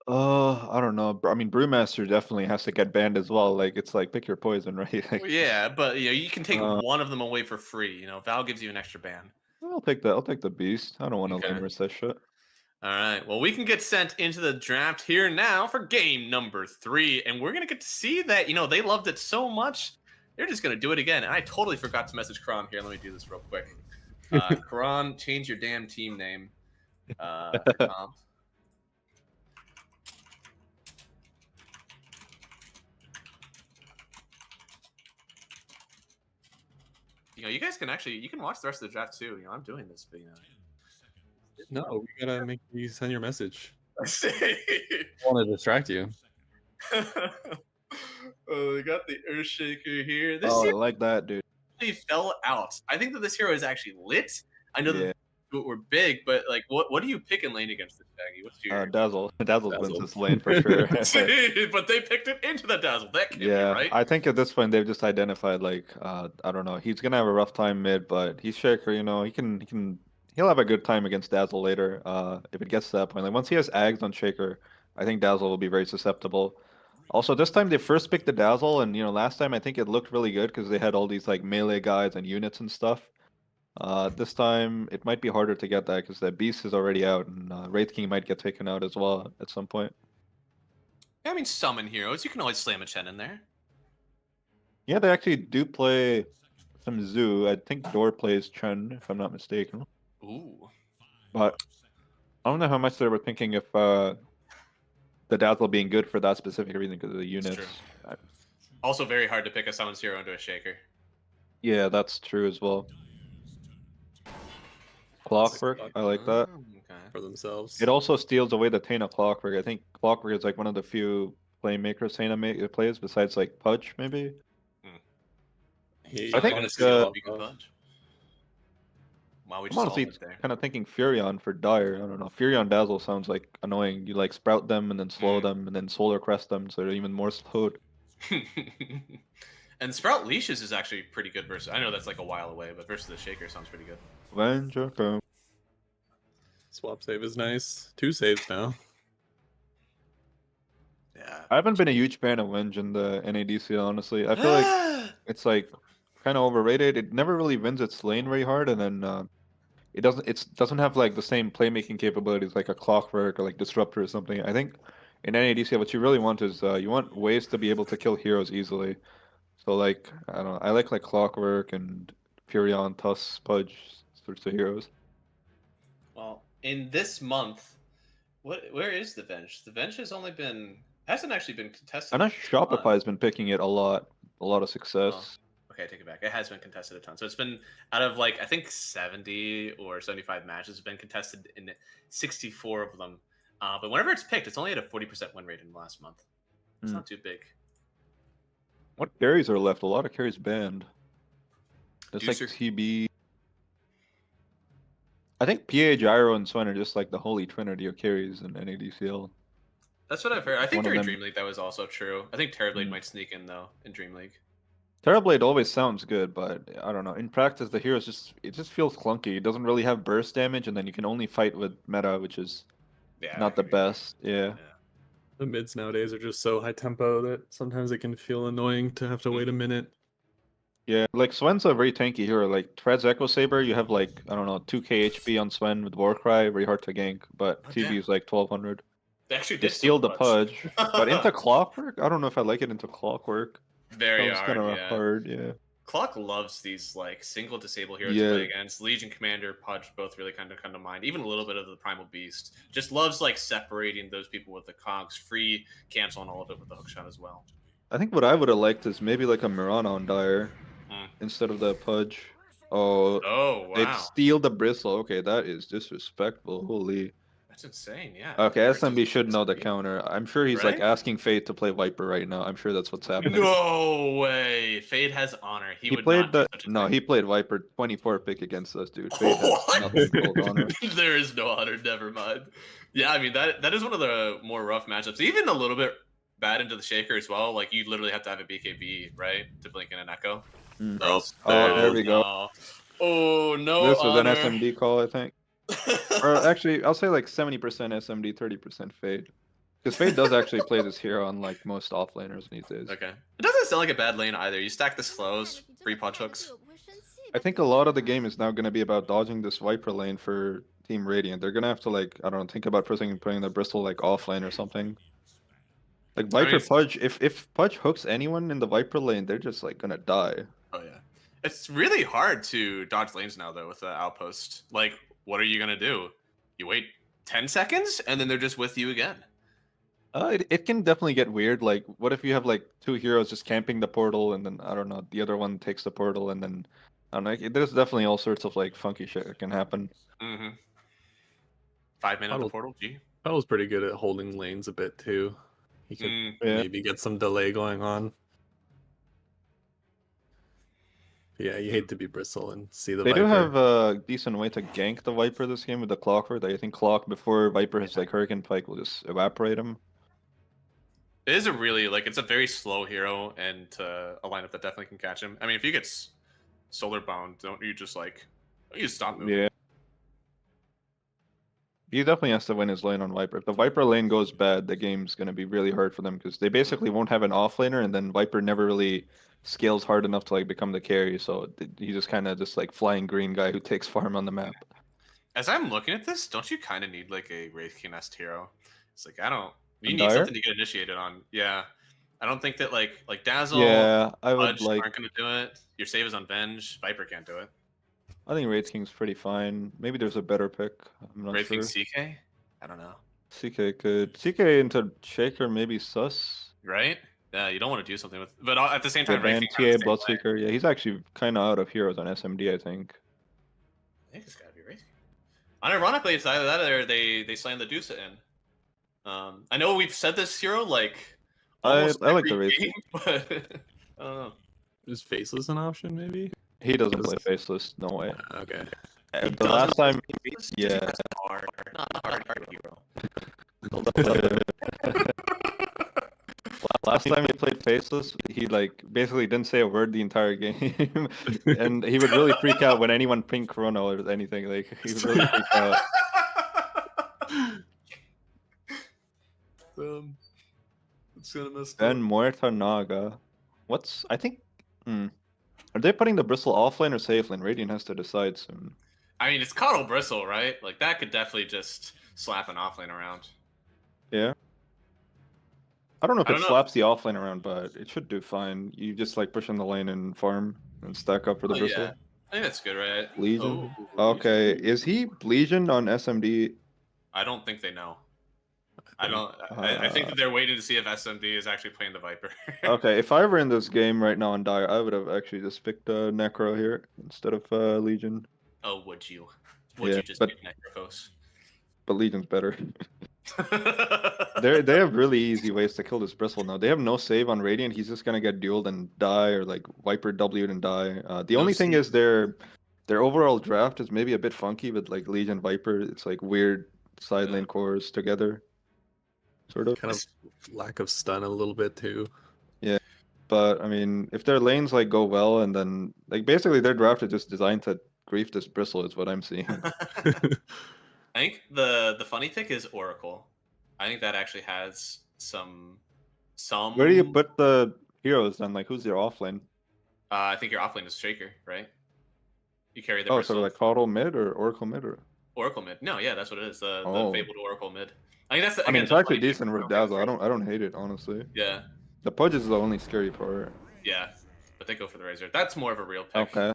I don't know. I mean, Brewmaster definitely has to get banned as well. Like, it's like pick your poison, right? Like, Well, yeah, but you can take Uh, one of them away for free. Val gives you an extra ban. I'll take the Beast. I don't want to Okay. lane versus that shit. All right. Well, we can get sent into the draft here now for game number 3, and we're gonna get to see that they loved it so much, they're just gonna do it again. And I totally forgot to message Karan here. Let me do this real quick. Karan, change your damn team name. For comp. You guys can you can watch the rest of the draft too. I'm doing this, but No, we gotta make you send your message. I see. I want to distract you. Oh, we got the Earthshaker here. This Oh, I hero like that, dude. actually fell out. I think that this hero is actually lit. I know Yeah. that we're big, but like, what do you pick in lane against this Shaggy? What's your Dazzle. Dazzle wins Dazzle. this lane for sure. But they picked it into the Dazzle. That can't be Yeah, right. I think at this point they've just identified like I don't know. He's gonna have a rough time mid, but he's Shaker. He'll have a good time against Dazzle later. If it gets to that point, like once he has Ags on Shaker, I think Dazzle will be very susceptible. Also, this time they first picked the Dazzle, and last time I think it looked really good because they had all these like melee guys and units and stuff. This time it might be harder to get that because the Beast is already out, and Wraith King might get taken out as well at some point. I mean, summon heroes. You can always slam a Chen in there. Yeah, they actually do play some Zoo. I think Door plays Chen, if I'm not mistaken. Ooh. But I don't know how much they were thinking if the Dazzle being good for that specific reason because of the units. true. Also, very hard to pick a summons hero into a Shaker. Yeah, that's true as well. Clockwork, I like that. Oh, okay. For themselves. It also steals away the Taint of Clockwork. I think Clockwork is like one of the few playmakers Taint plays besides like Pudge, maybe. He- I think honestly, Be good punch. Wow, we I'm just honestly solved it there. kind of thinking Furion for Dire. I don't know. Furion Dazzle sounds like annoying. You like sprout them and then slow them and then Solar Crest them so they're even more slowed. And Sprout Leashes is actually pretty good versus. I know that's like a while away, but versus the Shaker sounds pretty good. Avenger, go. Swap save is nice. 2 saves now. Yeah. I haven't been a huge fan of Wenge in the NADC, honestly. I feel like it's like kind of overrated. It never really wins its lane very hard, and then it doesn't have like the same playmaking capabilities like a Clockwork or like Disruptor or something. I think in NADC, what you really want is you want ways to be able to kill heroes easily. So like I don't know, I like Clockwork and Furion, Tusk, Pudge sorts of heroes. Well, in this month, where is the Venge? The Venge hasn't actually been contested. I know a Shopify ton. has been picking it a lot of success. Okay, I take it back. It has been contested a ton. So it's been out of like I think 70 or 75 matches have been contested in 64 of them. But whenever it's picked, it's only at a 40% win rate in the last month. It's Hmm. not too big. What carries are left? A lot of carries banned. There's like Deucer. TB. I think PA, Gyro, and Swen are just like the holy trinity of carries in NADCL. That's what I've heard. I think One of during them- Dream League that was also true. I think Terrorblade Mm. might sneak in though in Dream League. Terrorblade always sounds good, but I don't know. In practice, the hero just feels clunky. It doesn't really have burst damage, and then you can only fight with meta, which is Yeah, not the I agree. best. Yeah. The mids nowadays are just so high tempo that sometimes it can feel annoying to have to wait a minute. Yeah, like Swen's a very tanky hero. Like Thread's Echo Saber, you have like I don't know 2k HP on Swen with Warcry, very hard to gank, but Oh, TB damn. is like 1200. They actually They did steal the Pudge. Pudge, but into Clockwork, I don't know if I like it into Clockwork. Very Sounds hard. kind of Yeah. hard, yeah. Clock loves these like single disable heroes Yeah. to play against. Legion Commander, Pudge, both really kind of come to mind. Even a little bit of the Primal Beast. Just loves like separating those people with the cogs, free cancel, and all of it with the hookshot as well. I think what I would have liked is maybe like a Mirana on Dire Mm. instead of the Pudge. Oh, Oh they wow, steal the bristle. Okay, that is disrespectful. Holy. that's insane. Yeah. Okay, Versus SMB should know the SMB. counter. I'm sure he's like Right? asking Fate to play Viper right now. I'm sure that's what's happening. No way. Fade has honor. He would played not do such a no, thing. he played Viper 24 pick against us, dude. Fate has What? nothing called honor. There is no honor. Never mind. Yeah, I mean that is one of the more rough matchups. Even a little bit bad into the shaker as well. Like you literally have to have a BKB right to blink in an echo. Mm. Oh, Oh, there it we is. go. No. Oh no. This was an honor. SMD call, I think. Or actually, I'll say like 70% SMD, 30% Fade. Because Fade does actually play this hero on like most offlaners these days. Okay. It doesn't sound like a bad lane either. You stack the slows, free punch hooks. I think a lot of the game is now going to be about dodging this Viper lane for Team Radiant. They're going to have to like, I don't know, think about putting the Bristle like offlane or something. Like Viper it's- Pudge, if Pudge hooks anyone in the Viper lane, they're just like gonna die. Oh yeah. It's really hard to dodge lanes now though with the outpost. Like, what are you gonna do? You wait 10 seconds and then they're just with you again. It can definitely get weird. Like, what if you have like two heroes just camping the portal, and then I don't know, the other one takes the portal, and then I don't know. There's definitely all sorts of like funky shit that can happen. Mm-hmm. 5 minutes Puddle. the portal. G. Puddle's pretty good at holding lanes a bit too. He could Mm. Yeah. maybe get some delay going on. Yeah, you hate to be Bristle and see the They Viper. do have a decent way to gank the Viper this game with the Clockwork. I think Clock before Viper hits like Hurricane Pike will just evaporate him. It is a really like it's a very slow hero and a lineup that definitely can catch him. I mean, if he gets solar bound, don't you just like you just stop moving? Yeah. He definitely has to win his lane on Viper. If the Viper lane goes bad, the game's going to be really hard for them because they basically won't have an offlaner, and then Viper never really scales hard enough to like become the carry. So he just kind of just like flying green guy who takes farm on the map. As I'm looking at this, don't you kind of need like a Wraith King Nest hero? It's like I don't. You And need Dire? something to get initiated on. Yeah, I don't think that like Dazzle, Yeah, I would Pudge like. aren't gonna do it. Your save is on Venge. Viper can't do it. I think Wraith King's pretty fine. Maybe there's a better pick. I'm not Wraith sure. King CK. I don't know. CK could CK into Shaker, maybe Sus. Right? Yeah, you don't want to do something with, but at the same time, With Wraith and King runs TA the same way. Bloodseeker. Yeah, he's actually kind of out of heroes on SMD, I think. I think it's gotta be Wraith King. Unironically, it's either that or they slam the Deuce in. I know we've said this hero like I almost like the every Wraith game, but I don't know. Is Faceless an option maybe? He doesn't Because- play Faceless, no way. Okay. The last time, yeah. Not a hard hero. Last time he played Faceless, he like basically didn't say a word the entire game, and he would really freak out when anyone pinged Chrono or anything. Like he would really freak out. It's gonna mess Then Muerta Naga. I think. Are they putting the Bristle offlane or safe lane? Radiant has to decide soon. I mean, it's Coddle Bristle, right? Like that could definitely just slap an offlane around. Yeah. I don't know if I it don't know. slaps the offlane around, but it should do fine. You just like push in the lane and farm and stack up for the Oh, Bristle. yeah. I think that's good, right? Legion. Oh, Okay, is he Legion on SMD? I don't think they know. I don't. I think that they're waiting to see if SMD is actually playing the Viper. Okay, if I were in this game right now on Dire, I would have actually just picked Necro here instead of Legion. Oh, would you? Would Yeah, you just but- pick Necrophos? But Legion's better. They have really easy ways to kill this Bristle now. They have no save on Radiant. He's just gonna get dueled and die, or like Viper W'd and die. The No only thing save. is their overall draft is maybe a bit funky with like Legion Viper. It's like weird side Yeah. lane cores together, sort of. Kind of lack of stun a little bit too. But I mean, if their lanes like go well, and then like basically their draft is just designed to grief this Bristle, is what I'm seeing. I think the funny pick is Oracle. I think that actually has some. Where do you put the heroes then? Like, who's your offlane? I think your offlane is Shaker, right? You carry the Oh, Bristle. so like Caudal mid or Oracle mid or? Oracle mid. No, yeah, that's what it is. The Oh. fabled Oracle mid. I mean, that's. I mean, again, it's the actually funny pick decent is with Dazzle. I don't hate it honestly. Yeah, The Pudge is the only scary part. yeah, but they go for the Razor. That's more of a real pick. Okay.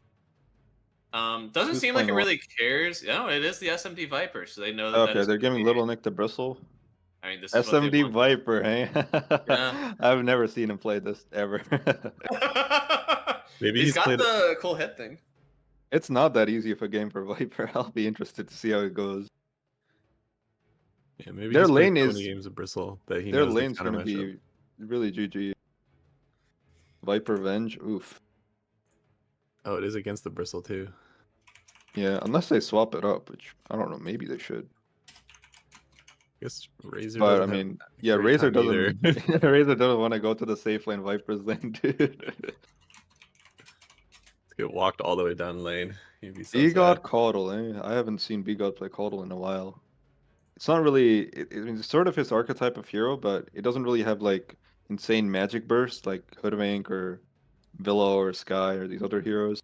Doesn't Who's seem like it playing really cares. No, it is the SMD Viper, so they know that. that Okay, is they're gonna giving be- Little Nick to Bristle. I mean, this is what they SMD want. Viper, hey? Yeah. I've never seen him play this ever. Maybe he's he's got played. the cool head thing. It's not that easy of a game for Viper. I'll be interested to see how it goes. Yeah, maybe Their he's played lane so many is- games of Bristle that he Their knows the lane's counter gonna matchup. be really GG. Viper Venge, oof. Oh, it is against the Bristle too. Yeah, unless they swap it up, which I don't know. Maybe they should. I guess Razor. But I doesn't have mean, yeah, great Razor time either. doesn't. Razor doesn't want to go to the safe lane. Viper's lane, dude. Let's get walked all the way down lane. He'd be so Bigot sad. Caudle, eh? I haven't seen Bigot play Caudle in a while. It's not really. I mean, it's sort of his archetype of hero, but it doesn't really have like insane magic burst like Hoodwink or Villa or Sky or these other heroes.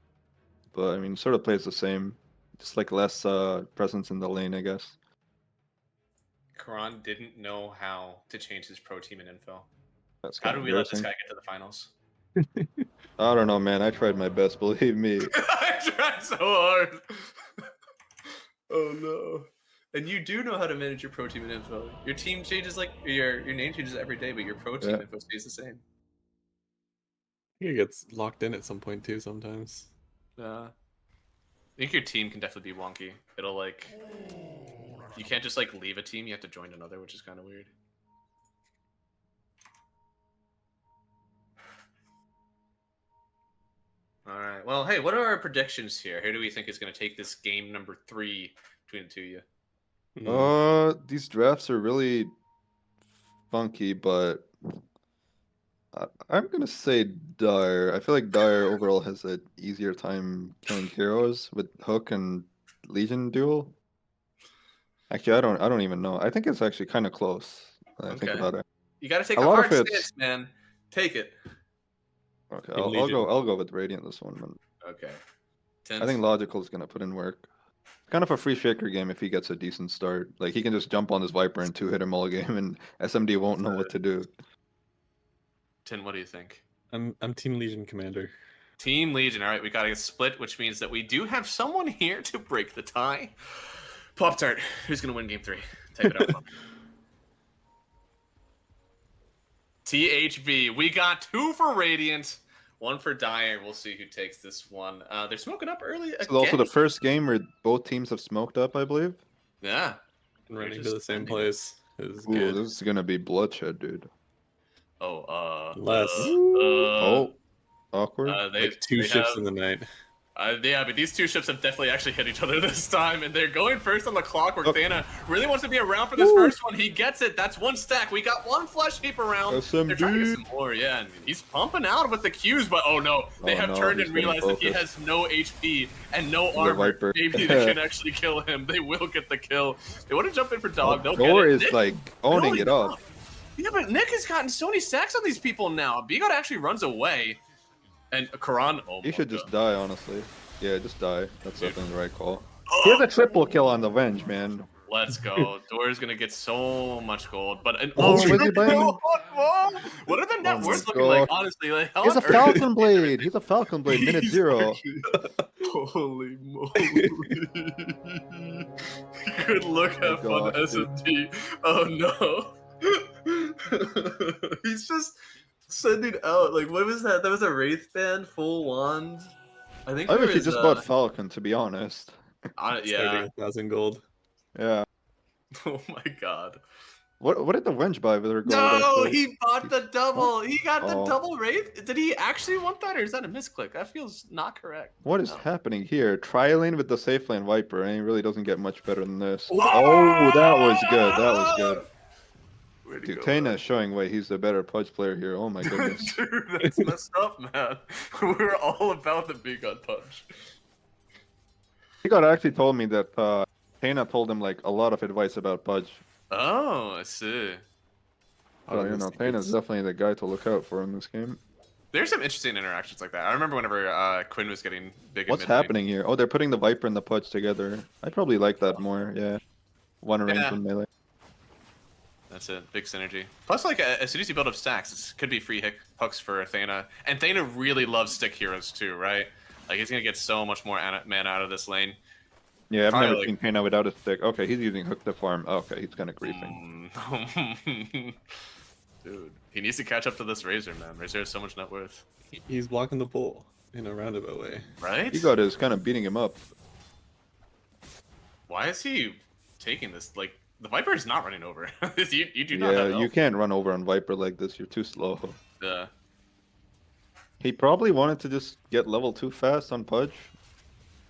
But I mean, sort of plays the same, just like less presence in the lane, I guess. Karan didn't know how to change his pro team and info. That's How kind do of we let this embarrassing. guy get to the finals? I don't know, man. I tried my best, believe me. I tried so hard. Oh no. And you do know how to manage your pro team and info. Your team changes like your name changes every day, but your pro team Yeah. info stays the same. He gets locked in at some point too sometimes. I think your team can definitely be wonky. It'll like you can't just like leave a team, you have to join another, which is kind of weird. All right. Well, hey, what are our predictions here? Who do we think is going to take this game number 3 between the two of you? These drafts are really funky, but I'm gonna say Dire. I feel like Dire overall has an easier time killing heroes with Hook and Legion duel. Actually, I don't even know. I think it's actually kind of close. When I think Okay. about it. You got to take A a lot of hard it's- stance, man. Take it. Okay, Team I'll go with Radiant this one. Man. Okay. I think Logical is gonna put in work. Kind of a free shaker game if he gets a decent start. Like he can just jump on this Viper and 2-hit him all game, and SMD won't know what to do. Tin, what do you think? I'm Team Legion Commander. Team Legion. All right, we got to get split, which means that we do have someone here to break the tie. Pop Tart, who's going to win game 3? Type it out for me. THB. We got 2 for Radiant, 1 for Dire. We'll see who takes this one. They're smoking up early again. This is also the first game where both teams have smoked up, I believe. Yeah. And running to just the same sending it. place is Ooh, good. this is gonna be bloodshed, dude. Less. Oh, awkward. They Like two they ships have- in the night. Yeah, but these two ships have definitely actually hit each other this time, and they're going first on the clock. Where Thana really wants to be around for this first one. He gets it. That's 1 stack. We got 1 flesh heap around. They're trying to get some more, yeah. And he's pumping out with the Qs, but oh no, they Oh have no, turned he's and getting realized that he focused. has no HP and no The armor. Viper. Maybe they can actually kill him. They will get the kill. They want to jump in for Dog. They'll Thor get it. is Nick like owning really it up. Yeah, but Nick has gotten so many stacks on these people now. Bigot actually runs away. And Karan, oh He my should just God. die, honestly. Yeah, just die. That's Dude. definitely the right call. He has a triple kill on the Venge, man. Let's go. Dora's gonna get so much gold, but Oh, was he triple buying gold? What are the net Oh my worths looking like? God. Honestly, like how He's a on earth- Falcon Blade. He's a Falcon Blade. Minute He's 0. Holy moly! Good look, have fun, gosh, dude. SMT. Oh no! He's just sending out like what was that? That was a Wraith Band full wand. I think I there wish he was, just bought Falcon, to be honest. Starting yeah. 1,000 gold. Yeah. Oh my god. What did the Venge buy with her gold? No, actually? he bought the double. He got the Oh. double Wraith. Did he actually want that, or is that a misclick? That feels not correct. What is No. happening here? Trialing with the safe lane Viper, and he really doesn't get much better than this. Oh! Oh, that was good. That was good. Way to Dude, go, Tana man. is showing why he's the better Pudge player here. Oh my goodness. Dude, that's messed up, man. We're all about the big gun punch. He got actually told me that Tana told him like a lot of advice about Pudge. Oh, I see. So, you know, Tana's definitely the guy to look out for in this game. There's some interesting interactions like that. I remember whenever Quinn was getting big. in What's mid lane. happening here? Oh, they're putting the Viper and the Pudge together. I'd probably like that more, yeah. One range Yeah. and melee. That's it. Big synergy. Plus, like, as soon as you build up stacks, it could be free hooks for Thana. And Thana really loves stick heroes too, right? Like, he's going to get so much more mana out of this lane. Yeah, I've Probably never like- seen Tana without a stick. Okay, he's using Hook to farm. Okay, he's kind of griefing. Dude, he needs to catch up to this Razor, man. Razor has so much net worth. He's blocking the pull. in a roundabout way. Right? Bigot is kind of beating him up. Why is he taking this? Like, the Viper is not running over. you do not Yeah, have you help. can't run over on Viper like this. You're too slow. Yeah. He probably wanted to just get level 2 fast on Pudge.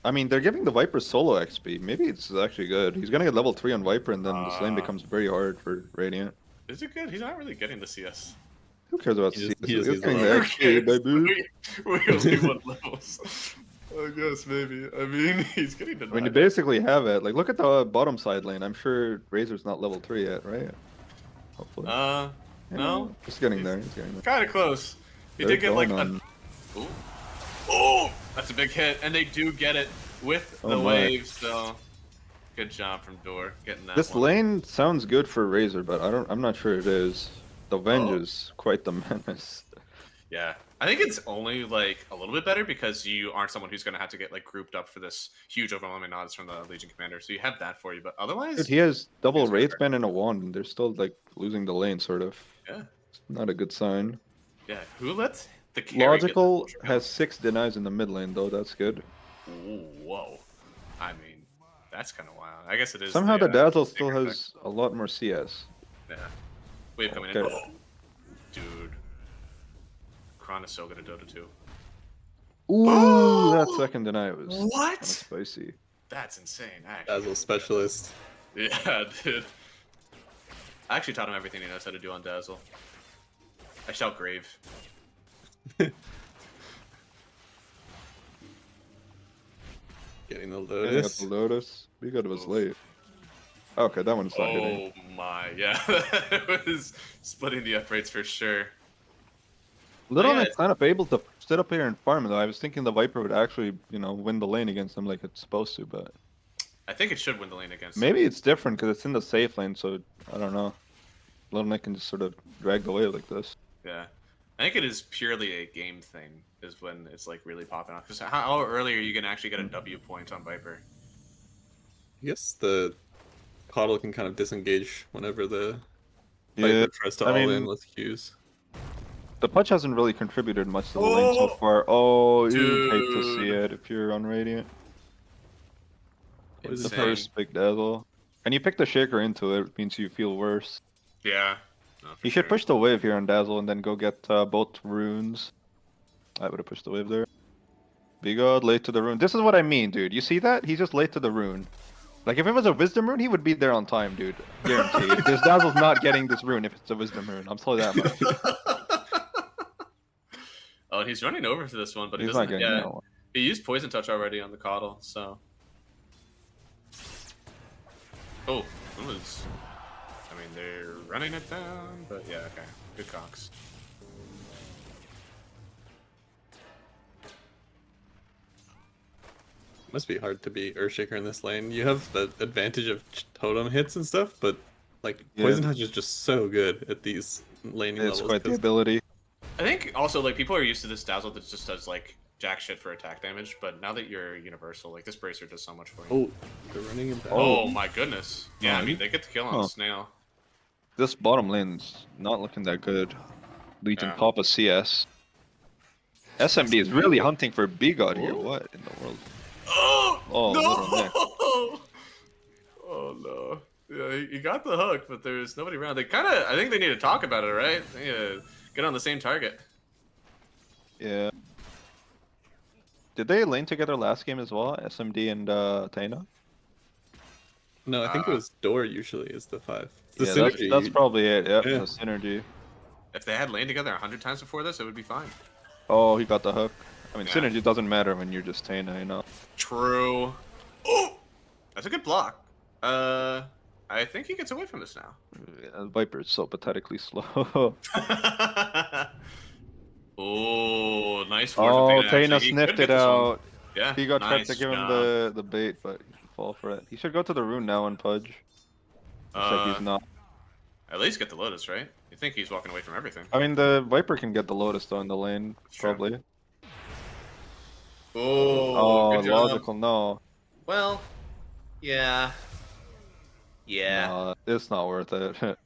I mean, they're giving the Viper solo XP. Maybe it's actually good. He's gonna get level 3 on Viper, and then this lane becomes very hard for Radiant. Is it good? He's not really getting the CS. Who cares about He CS? is- he is He's getting the low. XP, baby. We only want levels. I guess maybe. I mean, he's getting the. I mean, you basically have it. Like, look at the bottom side lane. I'm sure Razor's not level 3 yet, right? Hopefully. No. He's getting there. He's getting there. Kind of close. He They're did get like going a. on- Ooh. Oh, that's a big hit, and they do get it with Oh the my. wave. So, good job from Door getting that. This one. lane sounds good for Razor, but I'm not sure it is. The Venge Oh. is quite the menace. Yeah, I think it's only like a little bit better because you aren't someone who's gonna have to get like grouped up for this huge overwhelming odds from the Legion Commander. So you have that for you, but otherwise, Dude, he has double He's Wraith better. Band and a Wand, and they're still like losing the lane, sort of. yeah, It's not a good sign. yeah. Who let the carry get Logical the ultra has 6 denies in the mid lane, though. That's good. Ooh, whoa. I mean, that's kind of wild. I guess it is. Somehow the Dazzle still bigger has a lot more CS. Yeah. Wave coming in. Okay. Oh, dude. Kron is so good at Dota 2. Ooh, that second deny was kinda What? spicy. That's insane, actually. Dazzle specialist. Yeah, dude. I actually taught him everything he knows how to do on Dazzle. I shout Grave. Getting the Yeah, they got Lotus. the Lotus. Bigot was late. Okay, that one's not hitting. Oh my, yeah. It was splitting the uprates for sure. Little yeah, Nick's kind of able to sit up here and farm, though. I was thinking the Viper would actually, win the lane against him like it's supposed to, but I think it should win the lane against maybe it's different because it's in the safe lane, so I don't know. Little Nick can just sort of drag the wave like this. Yeah. I think it is purely a game thing, is when it's like really popping off. Because how early are you going to actually get a W point on Viper? I guess the Coddle can kind of disengage whenever the Yeah, Viper tries to I all in mean- with Qs. the Pudge hasn't really contributed much to the lane so far. Oh, you hate to see Dude. it if you're on Radiant. What is The it Insane. first big dazzle. And you pick the Shaker into it, means you feel worse. Yeah. No, for You should sure. push the wave here on Dazzle and then go get both runes. I would have pushed the wave there. Bigot late to the rune. This is what I mean, dude. You see that? He's just late to the rune. Like, if it was a Wisdom rune, he would be there on time, dude. Guaranteed. This Dazzle's not getting this rune if it's a Wisdom rune. I'm telling you that much. Oh, and he's running over for this one, but he He's not doesn't. getting Yeah, that one. he used Poison Touch already on the Coddle, so. Oh, that was. I mean, they're running it down, but yeah, okay. Good cocks. Must be hard to beat Earthshaker in this lane. You have the advantage of totem hits and stuff, but like Yeah. Poison Touch is just so good at these laning It's levels. quite the 'cause ability. I think also, like, people are used to this Dazzle that just does, like, jack shit for attack damage, but now that you're universal, like, this Bracer does so much for you. Oh, they're running him down. Oh my goodness. Yeah, I Oh. mean, they get the kill on Huh. Snail. This bottom lane's not looking that good. Legion Yeah. pop a CS. SMD is really hunting for Bigot here. Ooh. What in the world? Oh, Oh, little Nick. no! Oh no. Yeah, he got the hook, but there's nobody around. They kind of, I think they need to talk about it, right? They need to get on the same target. Yeah. Did they lane together last game as well? SMD and Taina? No, I think it was Door usually is the 5. It's the Yeah, synergy. that's probably it. Yep, Yeah. the synergy. If they had lain together 100 times before this, it would be fine. Oh, he got the hook. I mean, Yeah. synergy doesn't matter when you're just Taina, True. Oh! That's a good block. I think he gets away from this now. Viper is so pathetically slow. Oh, nice work. Oh, with Taina, Taina actually. He could sniffed get it this one. out. Yeah. He got tried nice to give him job. the bait, but he should fall for it. He should go to the rune now and Pudge. Looks like he's not. At least get the Lotus, right? You think he's walking away from everything. I mean, the Viper can get the Lotus though in the lane, Sure. probably. Oh, Oh, good job. logical, no. Well, yeah. Yeah. Nah, it's not worth it.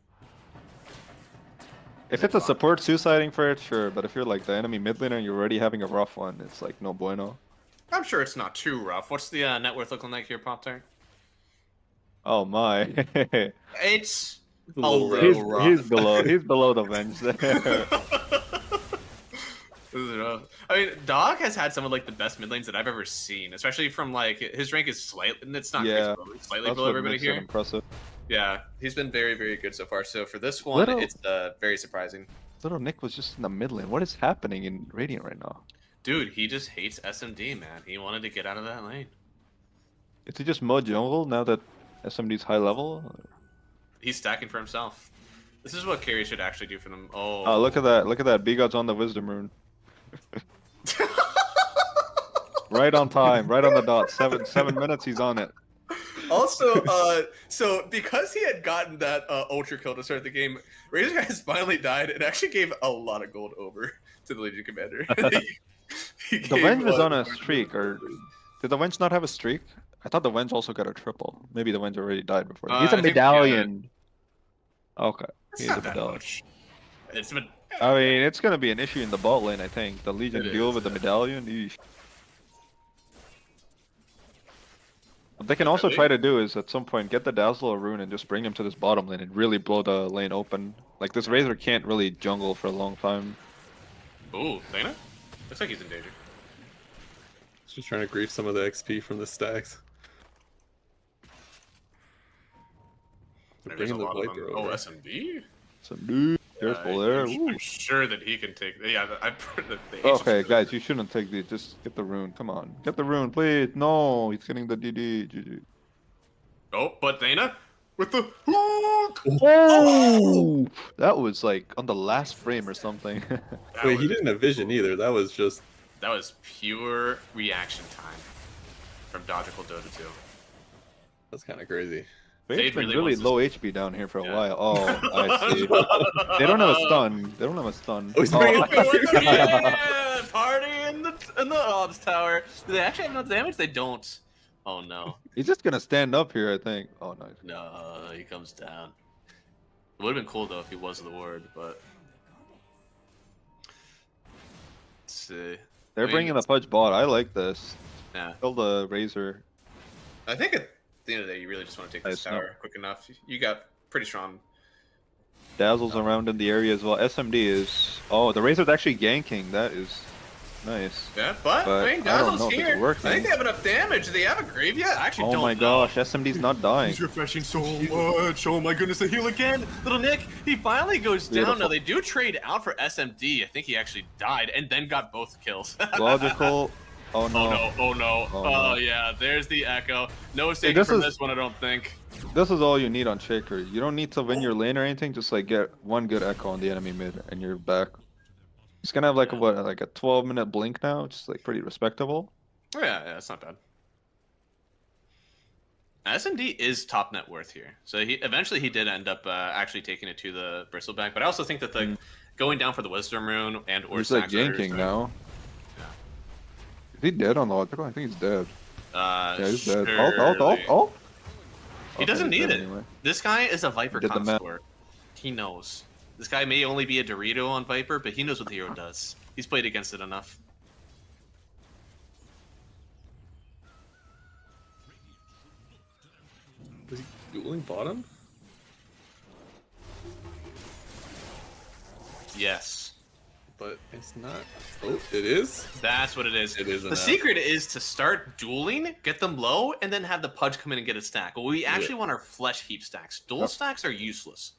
If it's a support suiciding for it, sure. But if you're like the enemy mid laner and you're already having a rough one, it's like no bueno. I'm sure it's not too rough. What's the net worth looking like here, Pop Tart? Oh my. It's a little little rough. rough. He's below the bench there. This is rough. I mean, Dog has had some of like the best mid lanes that I've ever seen, especially from like his rank is slightly. It's not Yeah, crazy, but it's slightly That's below what everybody makes it here. impressive. Yeah, he's been very, very good so far. So for this one, Little- it's very surprising. Little Nick was just in the mid lane. What is happening in Radiant right now? Dude, he just hates SMD, man. He wanted to get out of that lane. Is he just mode jungle now that SMD's high level? He's stacking for himself. This is what carry should actually do for them. Oh, Oh, look at that! Look at that! B-God's on the Wisdom Rune. Right on time, right on the dot. 7 minutes, he's on it. Also, so because he had gotten that ultra kill to start the game, Razor Guys finally died and actually gave a lot of gold over to the Legion Commander. He The gave Venge was what- on a streak, or did the Venge not have a streak? I thought the Venge also got a triple. Maybe the Venge already died before. He's a I think- yeah. medallion. Okay, It's he's not a that medallion. much. It's been I mean, it's gonna be an issue in the bot lane, I think. The Legion It deal is, with the yeah. medallion. Eesh. What they can also Really? try to do is at some point get the Dazzle or Rune and just bring him to this bottom lane and really blow the lane open. Like this Razor can't really jungle for a long time. ooh, Thana? Looks like he's in danger. Just trying to grief some of the XP from the stacks. They're There's a bringing the lot of Viper them. Oh, over. SMD? Some dude, careful there. Ooh. I'm sure that he can take. Yeah, I. The Okay, guys, you shouldn't take these. Just get the Rune. Come on, get the Rune, please. No, he's getting the DD. GG. Oh, but Thana with the hook. Oh, that was like on the last frame or something. That Wait, was, he didn't have vision either. That was just that was pure reaction time from Dodgical Dota 2. that's kind of crazy. It's Fade been really really wants low HP down here for a Yeah. while. Oh, I see. They don't have a stun. They don't have a stun. Oh, he's bringing Oh. Yeah, party in the Ops Tower. Do they actually have enough damage? They don't. Oh no. He's just gonna stand up here, I think. Oh, nice. No, he comes down. It would have been cool though if he was the ward, but. Let's see. They're mean, bringing the Pudge bot. I like this. Yeah. Kill the Razor. I think at the end of the day, you really just want to take this Nice, no. tower quick enough. You got pretty strong. Dazzle's around in the area as well. SMD is. Oh, the Razor's actually ganking. That is nice. Yeah, but But I mean, I don't Dazzle's know if it's here. I working. think they have enough damage. Do they have a grave yet? I actually Oh don't my know. gosh, SMD's not dying. He's refreshing so much. Oh my goodness, the heal again. Little Nick, he finally goes down. Beautiful. Now they do trade out for SMD. I think he actually died and then got both kills. Logical. Oh Oh no. no, oh no. Oh, Oh, no. yeah, there's the echo. No saving this from is- this one, I don't think. This is all you need on Shaker. You don't need to win your lane or anything. Just like get one good echo on the enemy mid, and you're back. He's gonna have like Yeah. like a 12-minute blink now, which is like pretty respectable. Oh, yeah, it's not bad. SMD is top net worth here, so he eventually he did end up actually taking it to the Bristleback. But I also think that the going down for the Wisdom Rune and or He's like Stacks Raiders ganking are- now. Yeah. Is he dead on logical? I think he's dead. Yeah, he's dead. Oh, surely. oh. He doesn't he's need dead it. anyway. This guy is a Viper Did the math. connoisseur. He knows. This guy may only be a Dorito on Viper, but he knows what the hero does. He's played against it enough. Was he dueling bottom? Yes. But it's not. Oh, it is? That's what it is. It is The enough. secret is to start dueling, get them low, and then have the Pudge come in and get a stack. Well, we actually want our flesh heap stacks. Dual Yep. stacks are useless.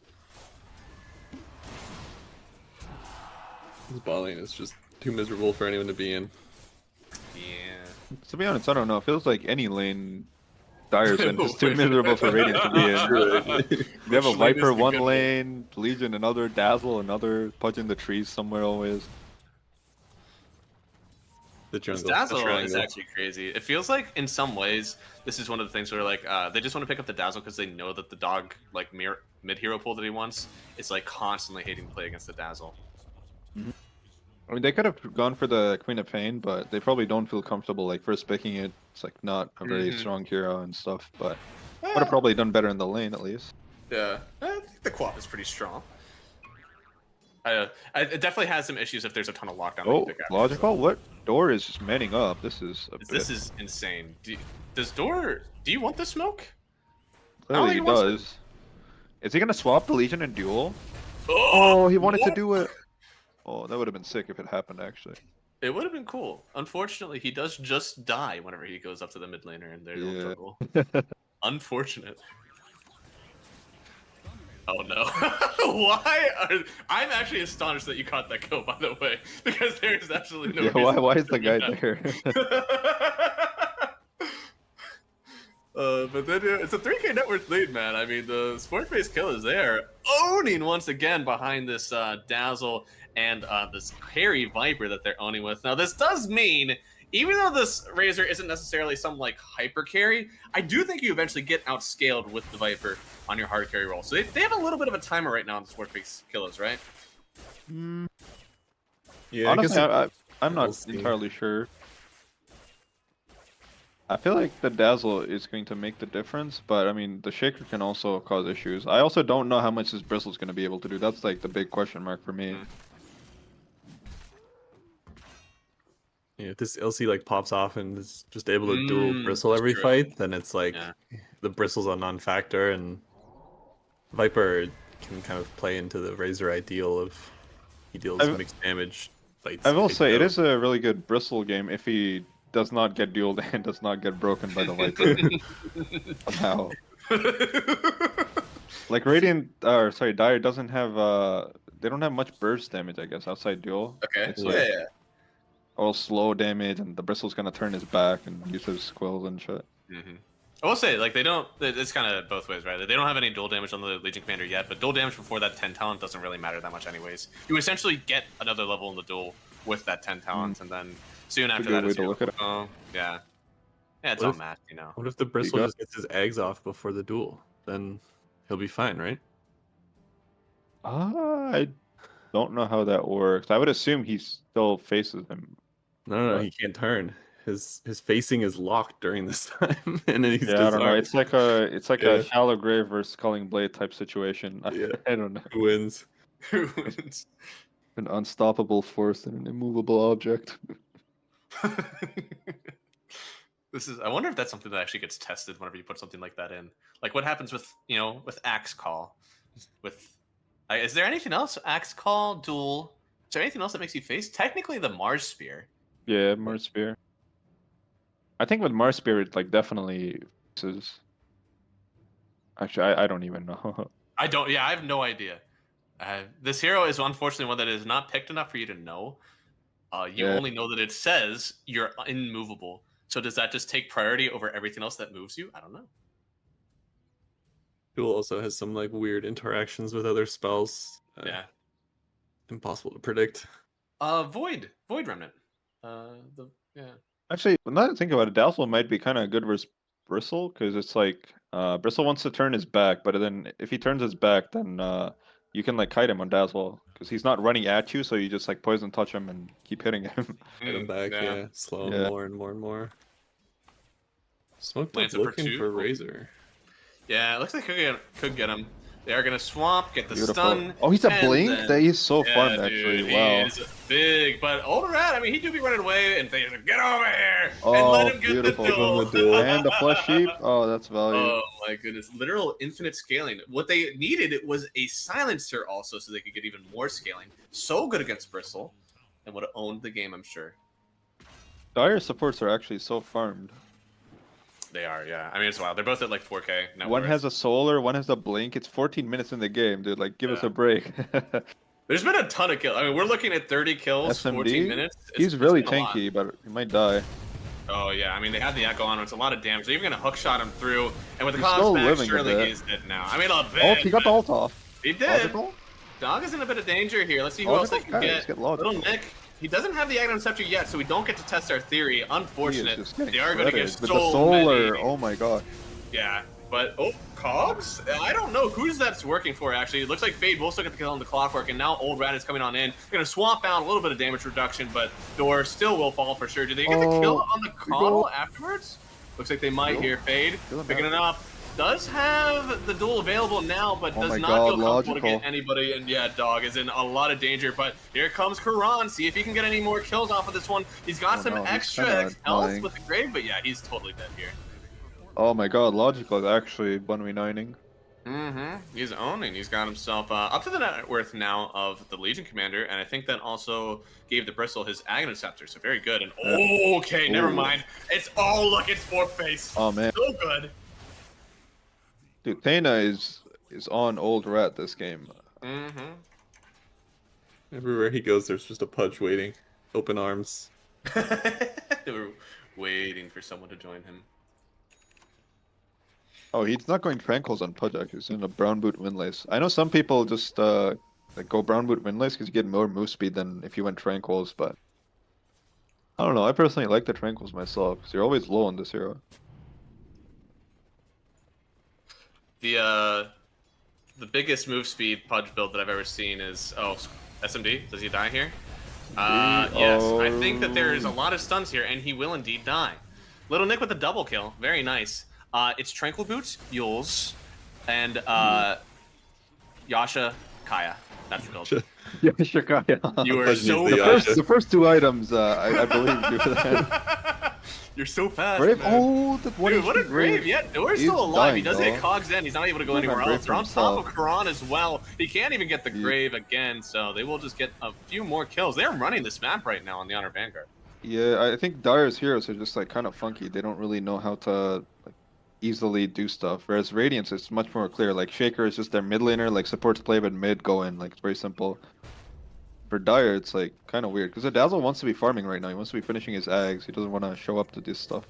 This bot lane is just too miserable for anyone to be in. Yeah. To be honest, I don't know. It feels like any lane Dyer's in is too miserable for Radiant to be in. We have a Which lane is Viper the one good lane, Legion another, Dazzle another, Pudge in the trees somewhere always. The This jungle. the Dazzle is triangle. actually crazy. It feels like in some ways this is one of the things where like they just want to pick up the Dazzle because they know that the dog like mid hero pool that he wants is like constantly hating to play against the Dazzle. I mean, they could have gone for the Queen of Pain, but they probably don't feel comfortable like first picking it. It's like not a very Mhm. strong hero and stuff, but would have probably done better in the lane at least. Yeah, I think the Quap is pretty strong. It definitely has some issues if there's a ton of lockdown. that you Oh, pick after, logical. so. What? Door is just manning up. This is a This bit. is insane. Does Door? Do you want the smoke? Clearly he he wants to- does. Is he gonna swap the Legion and duel? Oh, Oh, he wanted what? to do it. Oh, that would have been sick if it happened actually. It would have been cool. Unfortunately, he does just die whenever he goes up to the mid laner and there's Yeah. trouble. Unfortunate. Oh no. Why are... I'm actually astonished that you caught that kill, by the way, because there is absolutely no Yeah, reason why is the to guy do that. there? But then it's a 3K net worth lead, man. I mean, the sport-based kill is there, owning once again behind this Dazzle and this carry Viper that they're owning with. Now, this does mean, even though this Razor isn't necessarily some like hyper carry, I do think you eventually get outscaled with the Viper on your hard carry roll. So they have a little bit of a timer right now on the sport-based killers, right? Yeah, Honestly, I guess I'm we'll not see. entirely sure. I feel like the Dazzle is going to make the difference, but I mean, the Shaker can also cause issues. I also don't know how much this Bristle is going to be able to do. That's like the big question mark for me. yeah, if this LC like pops off and is just able to dual bristle that's every true. fight, then it's like Yeah. the bristle's a non-factor, and Viper can kind of play into the Razor ideal of he deals mixed damage fights. I will take say it out. is a really good Bristle game if he does not get dueled and does not get broken by the Viper. Somehow. Like Radiant, or sorry, Dire doesn't have they don't have much burst damage, I guess, outside duel. Okay. It's Yeah. like all slow damage, and the Bristle's gonna turn his back and use his squills and shit. I will say, like, they don't. It's kind of both ways, right? They don't have any dual damage on the Legion Commander yet, but dual damage before that 10 talent doesn't really matter that much, anyways. You essentially get another level in the duel with that 10 talent, and then soon after good that, way it's to your look at it. Oh, yeah. Yeah, it's What all if- matched, you know. What if the bristle go. just gets his eggs off before the duel? Then he'll be fine, right? I don't know how that works. I would assume he still faces him. No, What? he can't turn. His facing is locked during this time, and then he's Yeah, I don't know. disarmed. It's like Yeah. a shallow grave versus Culling Blade type situation. Yeah. I don't know. Who wins? An unstoppable force and an immovable object. I wonder if that's something that actually gets tested whenever you put something like that in. Like, what happens with, with Axe Call? Is there anything else? Axe Call, Duel. Is there anything else that makes you face? Technically, the Mars Spear. Yeah, Mars Spear. I think with Mars Spear, it like definitely faces. Actually, I don't even know. I have no idea. This hero is unfortunately one that is not picked enough for you to know. You Yeah. only know that it says you're immovable. So does that just take priority over everything else that moves you? I don't know. Duel also has some like weird interactions with other spells. Yeah. Impossible to predict. Void Remnant. Actually, now that I think about it, Dazzle might be kind of good versus Bristle because it's like Bristle wants to turn his back, but then if he turns his back, then you can like kite him on Dazzle because he's not running at you, so you just like poison touch him and keep hitting him. Hit him back, yeah. Slow him Yeah. more and more and more. Smoke Lands Dog's it for looking 2. for Razor. Yeah, it looks like could get him. They are gonna swamp, get the Beautiful. stun. Oh, he's a and blink. then- That is so Yeah, fun, dude, actually. he Wow. is big, but Old Rat, I mean, he do be running away, and they just get over here and Oh, let him get beautiful. the Give him duel. the duel. And the flesh sheep. Oh, that's value. Oh my goodness, literal infinite scaling. What they needed was a silencer also, so they could get even more scaling. So good against Bristle, and would have owned the game, I'm sure. Dire supports are actually so farmed. They are, yeah. I mean, it's wild. They're both at like 4K. net One worth. has a solar, one has a blink. It's 14 minutes in the game, dude. Like, give us Yeah. a break. There's been a ton of kills. I mean, we're looking at 30 kills, 14 SMD? minutes. He's It's really been a lot. tanky, but he might die. Oh yeah, I mean they have the echo on him. It's a lot of damage. They're even gonna hookshot him through, and with the He's comms still back, living a surely bit. he's dead now. I mean a bit. Ult, he got the but ult off. He did. Logical? Dog is in a bit of danger here. Let's see who else they Logical? can Guys, get. get logical. Little Nick. He doesn't have the Aghanim Scepter yet, so we don't get to test our theory. He is Unfortunate. just getting They are going to get shredded with so the solar. many. Oh my god. Yeah, but Cogs? I don't know who's that's working for actually. It looks like Fade will still get the kill on the Clockwork, and now Old Rat is coming on in. They're going to swamp out a little bit of damage reduction, but Door still will fall for sure. Do they get the kill on the Coddle afterwards? Looks like they might Nope. here. Fade Kill him picking out. it up. does have the duel available now, but Oh does my not God, feel comfortable to get logical. anybody. And yeah, Dog is in a lot of danger. But here comes Karan. See if he can get any more kills off of this one. He's got Oh some no, he's extra kinda health dying. with the grave, but yeah, he's totally dead here. Oh my God, Logical is actually 1v9ing. He's owning. He's got himself up to the net worth now of the Legion Commander, and I think that also gave the Bristle his Aghanim Scepter, so very good. And okay, never Ooh. mind. It's look, it's fourth base. Oh man, So good. dude, Thena is on old rat this game. Everywhere he goes, there's just a Pudge waiting, open arms. They were waiting for someone to join him. Oh, he's not going Tranquils on Pudge, he's in a Brown Boot Windlace. I know some people just like go Brown Boot Windlace because you get more move speed than if you went Tranquils, but I don't know. I personally like the Tranquils myself because you're always low on this hero. The biggest move speed Pudge build that I've ever seen is SMD. Does he die here? Yes. I think that there is a lot of stuns here, and he will indeed die. Little Nick with a double kill. Very nice. It's Tranquil Boots, Yules, and Yasha Kaya. That's the build. Yeah, Shakaya. You are Pudge so needs the fast. Yasha. The first two items, I believe you for that. You're so fast, Brave, man. oh, that one Dude, what a HP grave! Yeah, Door's He's still alive. He dying, does hit though. Cogs in. He's not able to go He's not anywhere brave else. They're on for top of himself. Karan as well. He can't even get the Yeah. grave again, so they will just get a few more kills. They're running this map right now on the Honor Vanguard. Yeah, I think Dire's heroes are just like kind of funky. They don't really know how to like easily do stuff. Whereas Radiance is much more clear. Like Shaker is just their mid laner, like supports play but mid go in. Like it's very simple. For Dire, it's like kind of weird because Dazzle wants to be farming right now. He wants to be finishing his Ags. He doesn't want to show up to this stuff.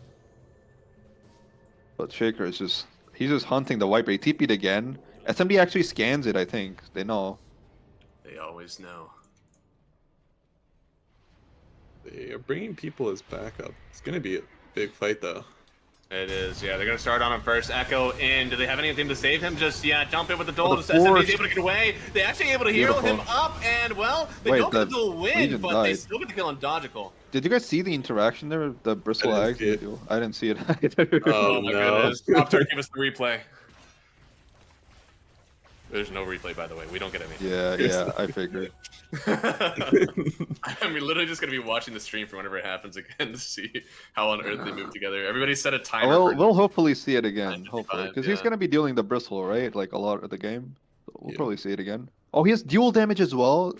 But Shaker is he's just hunting the Viper. He TP'd again. SMD actually scans it, I think. They know. They always know. They are bringing people as backup. It's gonna be a big fight though. It is, yeah. They're gonna start on him first. Echo in. Do they have anything to save him? Just jump in with the duel. Oh, Just the SMD's force. able to get away. They actually able to heal him Beautiful. up, and well, they Wait, don't get the the duel win, Legion but they died. still get the kill on Dodgical. Did you guys see the interaction there with the Bristle I didn't Ags? see it. Video? I didn't see it either. Oh, my no. goodness. Optar, give us the replay. There's no replay, by the way. We don't get any. Yeah, I figured. I'm literally just gonna be watching the stream for whenever it happens again to see how on earth they move together. Everybody set a timer. Well, for we'll hopefully see it again, 9:55, hopefully, because he's yeah. gonna be dealing the Bristle, right? Like a lot of the game. So we'll Yeah. probably see it again. Oh, he has dual damage as well.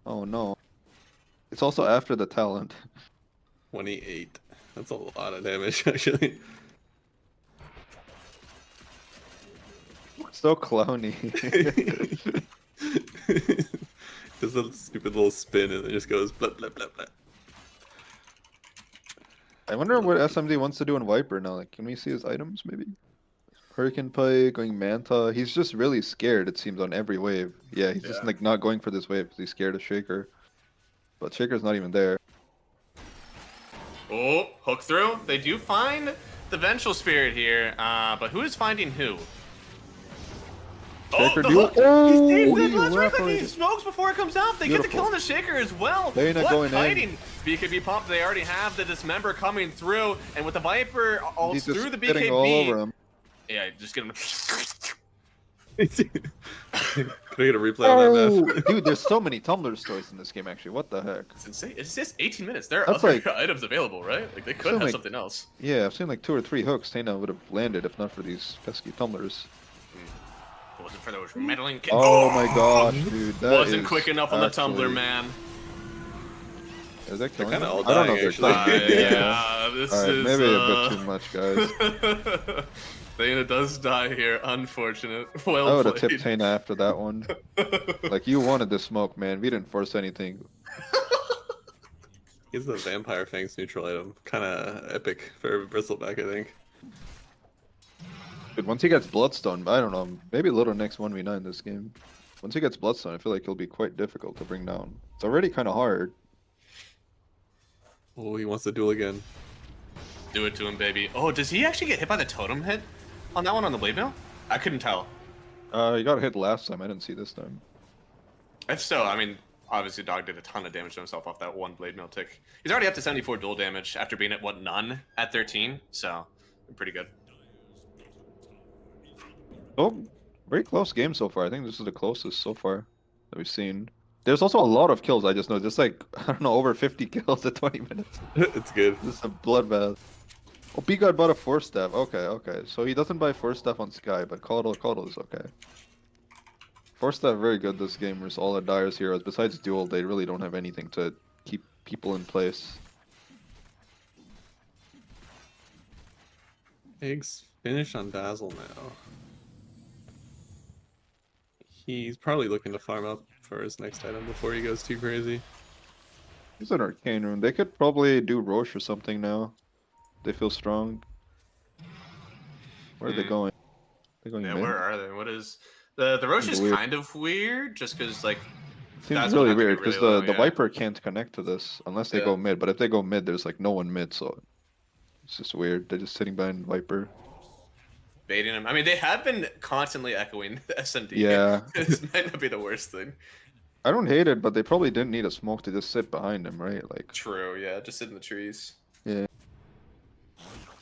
Oh no. It's also after the talent. 28. That's a lot of damage actually. So clowny. Does a stupid little spin and it just goes blah blah blah blah. I wonder what SMD wants to do in Viper now. Like, can we see his items maybe? Hurricane Pike, going Manta. He's just really scared, it seems, on every wave. Yeah, he's just Yeah. like not going for this wave because he's scared of Shaker. But Shaker's not even there. Oh, hook through. They do find the Vengeful Spirit here, but who is finding who? Shaker the duel. hook! Oh, He saved he it! Let's wrapped he already. smokes before it comes out. They get the Beautiful. kill on the Shaker as well. Lena What going in. fighting? BKB pump. They already have the Dismember coming through, and with the Viper ults He's just through the spitting all over BKB. him. Yeah, just get him. Can I get a replay on that Oh, map? dude, there's so many Tumblr stories in this game. Actually, what the heck? It's insane. It's just 18 minutes. There are That's other like- items available, right? Like they could So, have like- something else. Yeah, I've seen like 2 or 3 hooks Tana would have landed if not for these pesky tumblers. If it wasn't for those meddling kids. Oh my gosh, dude, that Wasn't is quick enough on the actually- Tumblr, man. Is that killing kinda them? all I don't know dying, if they're actually. dying. Yeah, this Alright, is maybe a bit too much, guys. Thana does die here. Unfortunate. I Well would have played. tipped Tana after that one. Like, you wanted the smoke, man. We didn't force anything. He's the Vampire Fangs neutral item. Kinda epic for Bristleback, I think. But once he gets Bloodstone, I don't know. Maybe Little Nick's 1v9 this game. Once he gets Bloodstone, I feel like he'll be quite difficult to bring down. It's already kind of hard. Oh, he wants to duel again. Do it to him, baby. Oh, does he actually get hit by the totem hit on that one on the blade mail? I couldn't tell. He got hit last time. I didn't see this time. If so, I mean, obviously Dog did a ton of damage to himself off that one blade mail tick. He's already up to 74 dual damage after being at, what, none at 13? So, pretty good. Oh, very close game so far. I think this is the closest so far that we've seen. There's also a lot of kills. I just know, just like I don't know, over 50 kills in 20 minutes. It's good. This is a bloodbath. Oh, B-God bought a 4-step. Okay. So he doesn't buy 4-step on Sky, but Caudle is okay. 4-step very good this game versus all the Dire's heroes. Besides Duel, they really don't have anything to keep people in place. Eggs finish on Dazzle now. He's probably looking to farm up for his next item before he goes too crazy. He's an Arcane Rune. They could probably do Roche or something now. They feel strong. Where are they going? They're going Yeah, mid? where are they? What is the Roche is Weird. kind of weird, just because like Seems That's really gonna have to be weird because really low, the yeah. Viper can't connect to this unless they Yeah. go mid. But if they go mid, there's like no one mid, so it's just weird. They're just sitting behind Viper. baiting him. I mean, they have been constantly echoing the SMD. Yeah. This might not be the worst thing. I don't hate it, but they probably didn't need a smoke to just sit behind him, right? Like True, yeah, just sit in the trees. Yeah.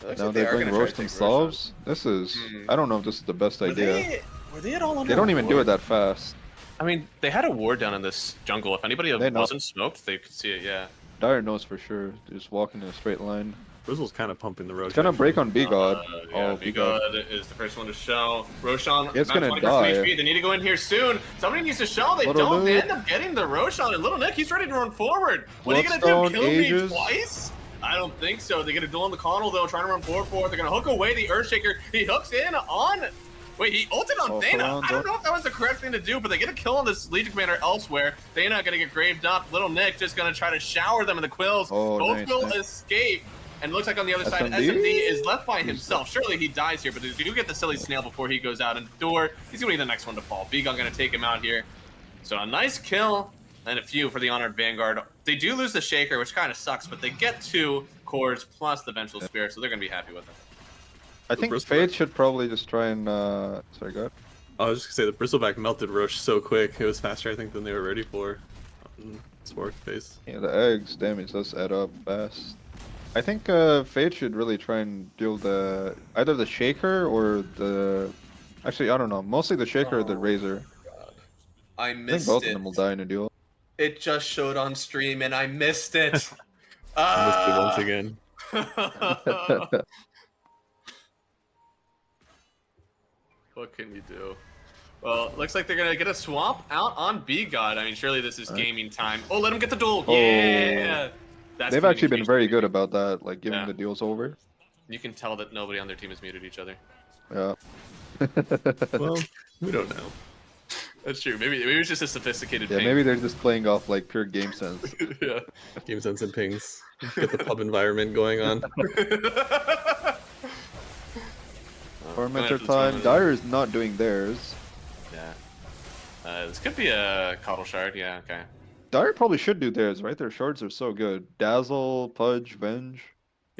It looks now like they're are playing gonna try Roche to take themselves. This is I don't know if this is the best idea. Were they at all They don't even do it that fast. I mean, they had a ward down in this jungle. If anybody They know. wasn't smoked, they could see it, yeah. Dire knows for sure. They're just walking in a straight line. Brizzle's kind of pumping the road. It's gonna break on B-God. Yeah, Oh, B-God. B-God is the first one to show. Roshan, It's not gonna 20% die. HP. They need to go in here soon. Somebody needs to show. They Little don't. They Luke. end up getting the Roshan. And Little Nick, he's ready to run forward. What are you gonna do? Bloodstone, Kill Aegis. me twice? I don't think so. They're gonna duel on the Connell though, trying to run forward. They're gonna hook away the Earthshaker. He hooks in on. Wait, he ulted on Oh, Thana. hold on, I don't know if that was the correct thing to do, but they get a kill on this Legion Commander elsewhere. Thana gonna get graved up. Little Nick just gonna try to shower them in the quills. Oh, Both nice, will nice. escape. And it looks like on the other side, SMD? SMD is left by himself. Surely he dies here, but they do get the silly snail before he goes out and door. He's gonna be the next one to fall. B-Gun gonna take him out here. So a nice kill and a few for the Honored Vanguard. They do lose the Shaker, which kind of sucks, but they get 2 cores plus the Vengeful Spirit, so they're gonna be happy with it. I think Bristleback. Fade should probably just try and sorry, go ahead. I was just gonna say the Bristleback melted Roche so quick. It was faster, I think, than they were ready for. Spork face. Yeah, the eggs damage does add up fast. I think Fade should really try and deal the either the Shaker or the actually I don't know, mostly the Shaker or the Oh, Razor. I I think missed both it. of them will die in a duel. It just showed on stream and I missed it. Missed it Ah! once again. What can you do? Well, it looks like they're gonna get a swap out on B-God. I mean, surely this is gaming time. Oh, let him get the duel. Oh. Yeah. That's They've actually been communication. very good about that, like giving Yeah. the deals over. You can tell that nobody on their team has muted each other. Yeah. Well, we don't know. That's true. Maybe it's just a sophisticated. Yeah, ping. maybe they're just playing off like pure game sense. Yeah. Game sense and pings. Get the pub environment going on. Tormentor time. Dire is not doing theirs. Yeah. This could be a Coddle Shard. Yeah. Okay. Dire probably should do theirs, right? Their shards are so good. Dazzle, Pudge, Venge.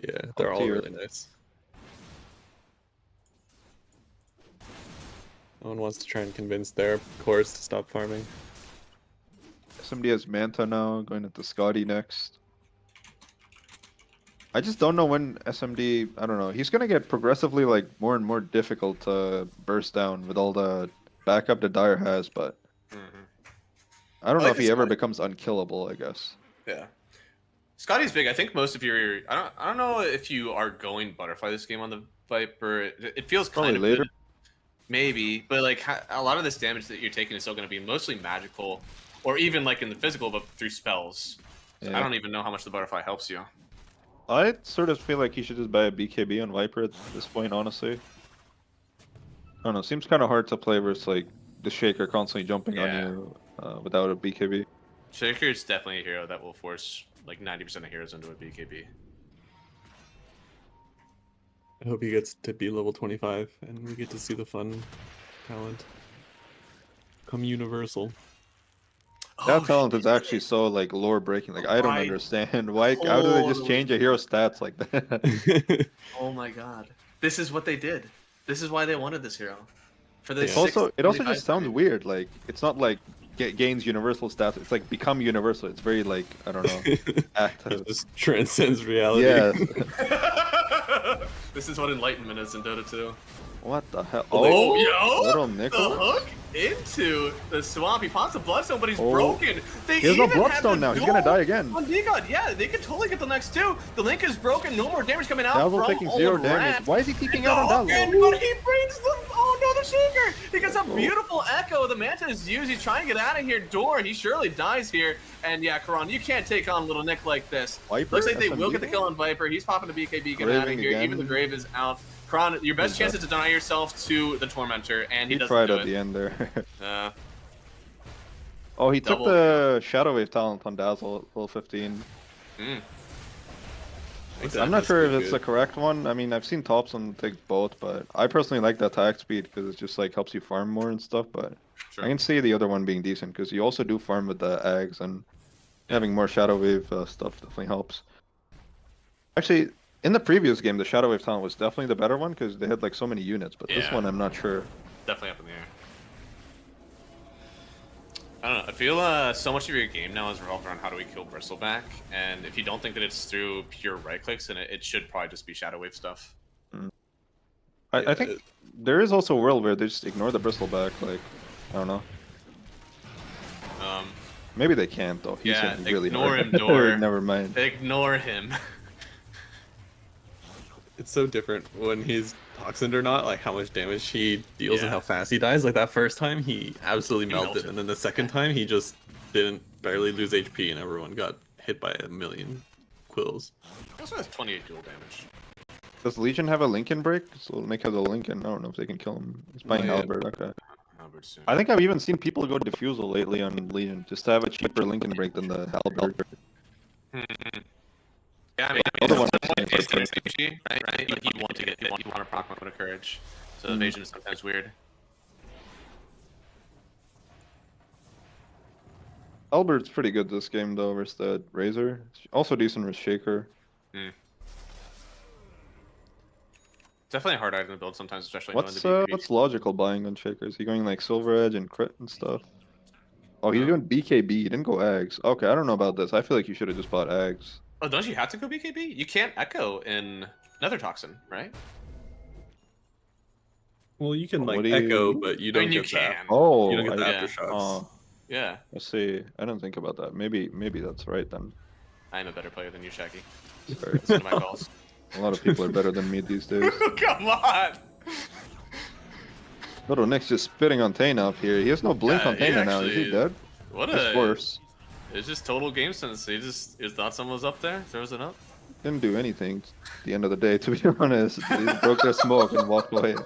Yeah, they're all tier. really nice. No one wants to try and convince their cores to stop farming. SMD has Manta now, going into Scotty next. I just don't know when SMD, I don't know, he's gonna get progressively like more and more difficult to burst down with all the backup that Dire has, but I don't I know like if he this ever guy. becomes unkillable, I guess. Yeah. Scotty's big. I think most of your. I don't know if you are going Butterfly this game on the Viper. It feels kind Probably of later. good. Maybe, but like a lot of this damage that you're taking is still going to be mostly magical, or even like in the physical, but through spells. So Yeah. I don't even know how much the Butterfly helps you. I sort of feel like he should just buy a BKB on Viper at this point, honestly. I don't know, seems kind of hard to play versus like the Shaker constantly jumping Yeah. on you without a BKB. Shaker is definitely a hero that will force like 90% of heroes into a BKB. I hope he gets to be level 25 and we get to see the fun talent come universal. That Oh, talent shit. is actually so like lore breaking. Like I don't Right. understand why. How do they just Totally. change a hero stats like that? Oh my god. This is what they did. This is why they wanted this hero. For the Yeah. Also, it also 625 just sounds period. weird. Like it's not like gains universal stats. It's like become universal. It's very like I don't know. It Active. just transcends reality. Yeah. This is what enlightenment is in Dota 2. What the hell? Oh, yo! little The Nicholas. hook into the swamp. He pops the bloodstone, but he's Oh. broken. They He has no even have bloodstone the now. He's gonna duel die again. On D-God, yeah, they could totally get the next two. The link is broken. No more damage coming out Dazzle from taking 0 Old damage. Rat. Why is he keeping The out on hook in, Dazzle? but he brings the the shaker. He gets a beautiful echo. The Manta is used. He's trying to get out of here. Door. He surely dies here. And yeah, Karan, you can't take on Little Nick like this. Viper? Looks like they will SMG? get the kill on Viper. He's popping the BKB, getting out of Graving here. again. Even the Grave is out. Karan, your best He's chance up. is to deny yourself to the Tormentor, and he He doesn't tried do at it. the end there. Uh, Oh, he took Double the Shadow Wave talent on Dazzle at level 15. I'm not sure if it's the correct one. I mean, I've seen Thompson take both, but I personally like the attack speed because it just like helps you farm more and stuff. But Sure. I can see the other one being decent because you also do farm with the Ags, and having more Shadow Wave stuff definitely helps. Actually, in the previous game, the Shadow Wave talent was definitely the better one because they had like so many units. But this Yeah. one, I'm not sure. Definitely up in the air. I don't know. I feel so much of your game now is revolved around how do we kill Bristleback, and if you don't think that it's through pure right clicks, then it should probably just be Shadow Wave stuff. I think there is also a world where they just ignore the Bristleback. Like, I don't know. Maybe they can't though. He's Yeah, hitting really ignore hard. him, Dor. Never mind. Ignore him. It's so different when he's toxined or not, like how much damage he deals Yeah. and how fast he dies. Like that first time, he absolutely He melted, melted. and then the second time, he just didn't barely lose HP, and everyone got hit by a million quills. He also has 28 dual damage. Does Legion have a Lincoln break? So Nick has a Lincoln. I don't know if they can kill him. He's playing yeah. Halberd. Okay. Albert soon. I think I've even seen people go Diffusal lately on Legion just to have a cheaper Lincoln break than the Halberd. Yeah, I mean, Other it's one the point is is there's energy, right? Like you want to get hit, you want to proc one of courage. So Mm. evasion is sometimes weird. Halberd's pretty good this game though versus the Razor. Also decent versus Shaker. Definitely a hard item to build sometimes, especially knowing the BKB. What's logical buying on Shaker? Is he going like Silver Edge and crit and stuff? Oh, he's No. doing BKB. He didn't go Ags. Okay, I don't know about this. I feel like you should have just bought Ags. Oh, don't you have to go BKB? You can't echo in Nether Toxin, right? Well, you can What like do you- echo, but you I don't mean, you get that. can. Oh, You don't get the yeah. aftershocks. Oh, Yeah, I see. I didn't think about that. Maybe that's right then. I am a better player than you, Shaggy. It's fair. That's one of my calls. A lot of people are better than me these days. Come on! Little Nick's just spitting on Tana up here. He has no blink Yeah, on he Tana now. Is actually- he dead? What It's a... worse. It's just total game sense. He thought someone was up there, throws it up. Didn't do anything at the end of the day, to be honest. He broke their smoke and walked away.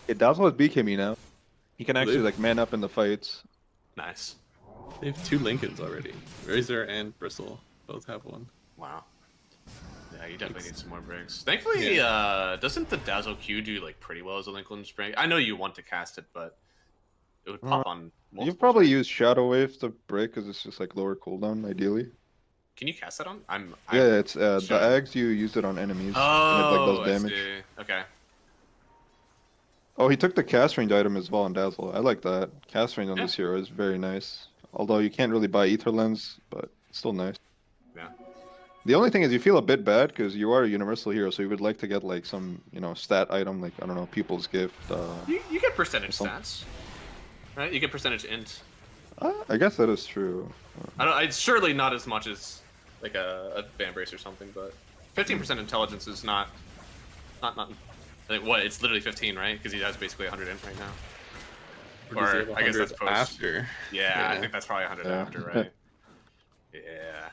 It Dazzle has BKB now. He can actually like man up in the fights. Nice. They have 2 Lincolns already. Razor and Bristle both have one. Wow. Yeah, you definitely need some more breaks. Thankfully, doesn't the Dazzle Q do like pretty well as a Lincoln break? I know you want to cast it, but it would pop on multiple. You've probably used Shadow Wave to break because it's just like lower cooldown, ideally. Can you cast that on? I'm Yeah, it's the sure. Ags you used it on enemies. and it Oh, like does I damage. see. Okay. Oh, he took the cast range item as well on Dazzle. I like that. Cast range on Yeah. this hero is very nice. Although you can't really buy Ether Lens, but it's still nice. Yeah. The only thing is you feel a bit bad because you are a universal hero, so you would like to get like some, stat item like, I don't know, People's Gift. You get percentage Some- stats, right? You get percentage int. I guess that is true. I don't. It's surely not as much as like a Van Brace or something, but 15% intelligence is not. Like, what? It's literally 15, right? Because he has basically 100 int right now. Or does he Or, have I guess 100 that's post. after. Yeah, I Yeah. think that's probably 100 Yeah. after, right? Yeah.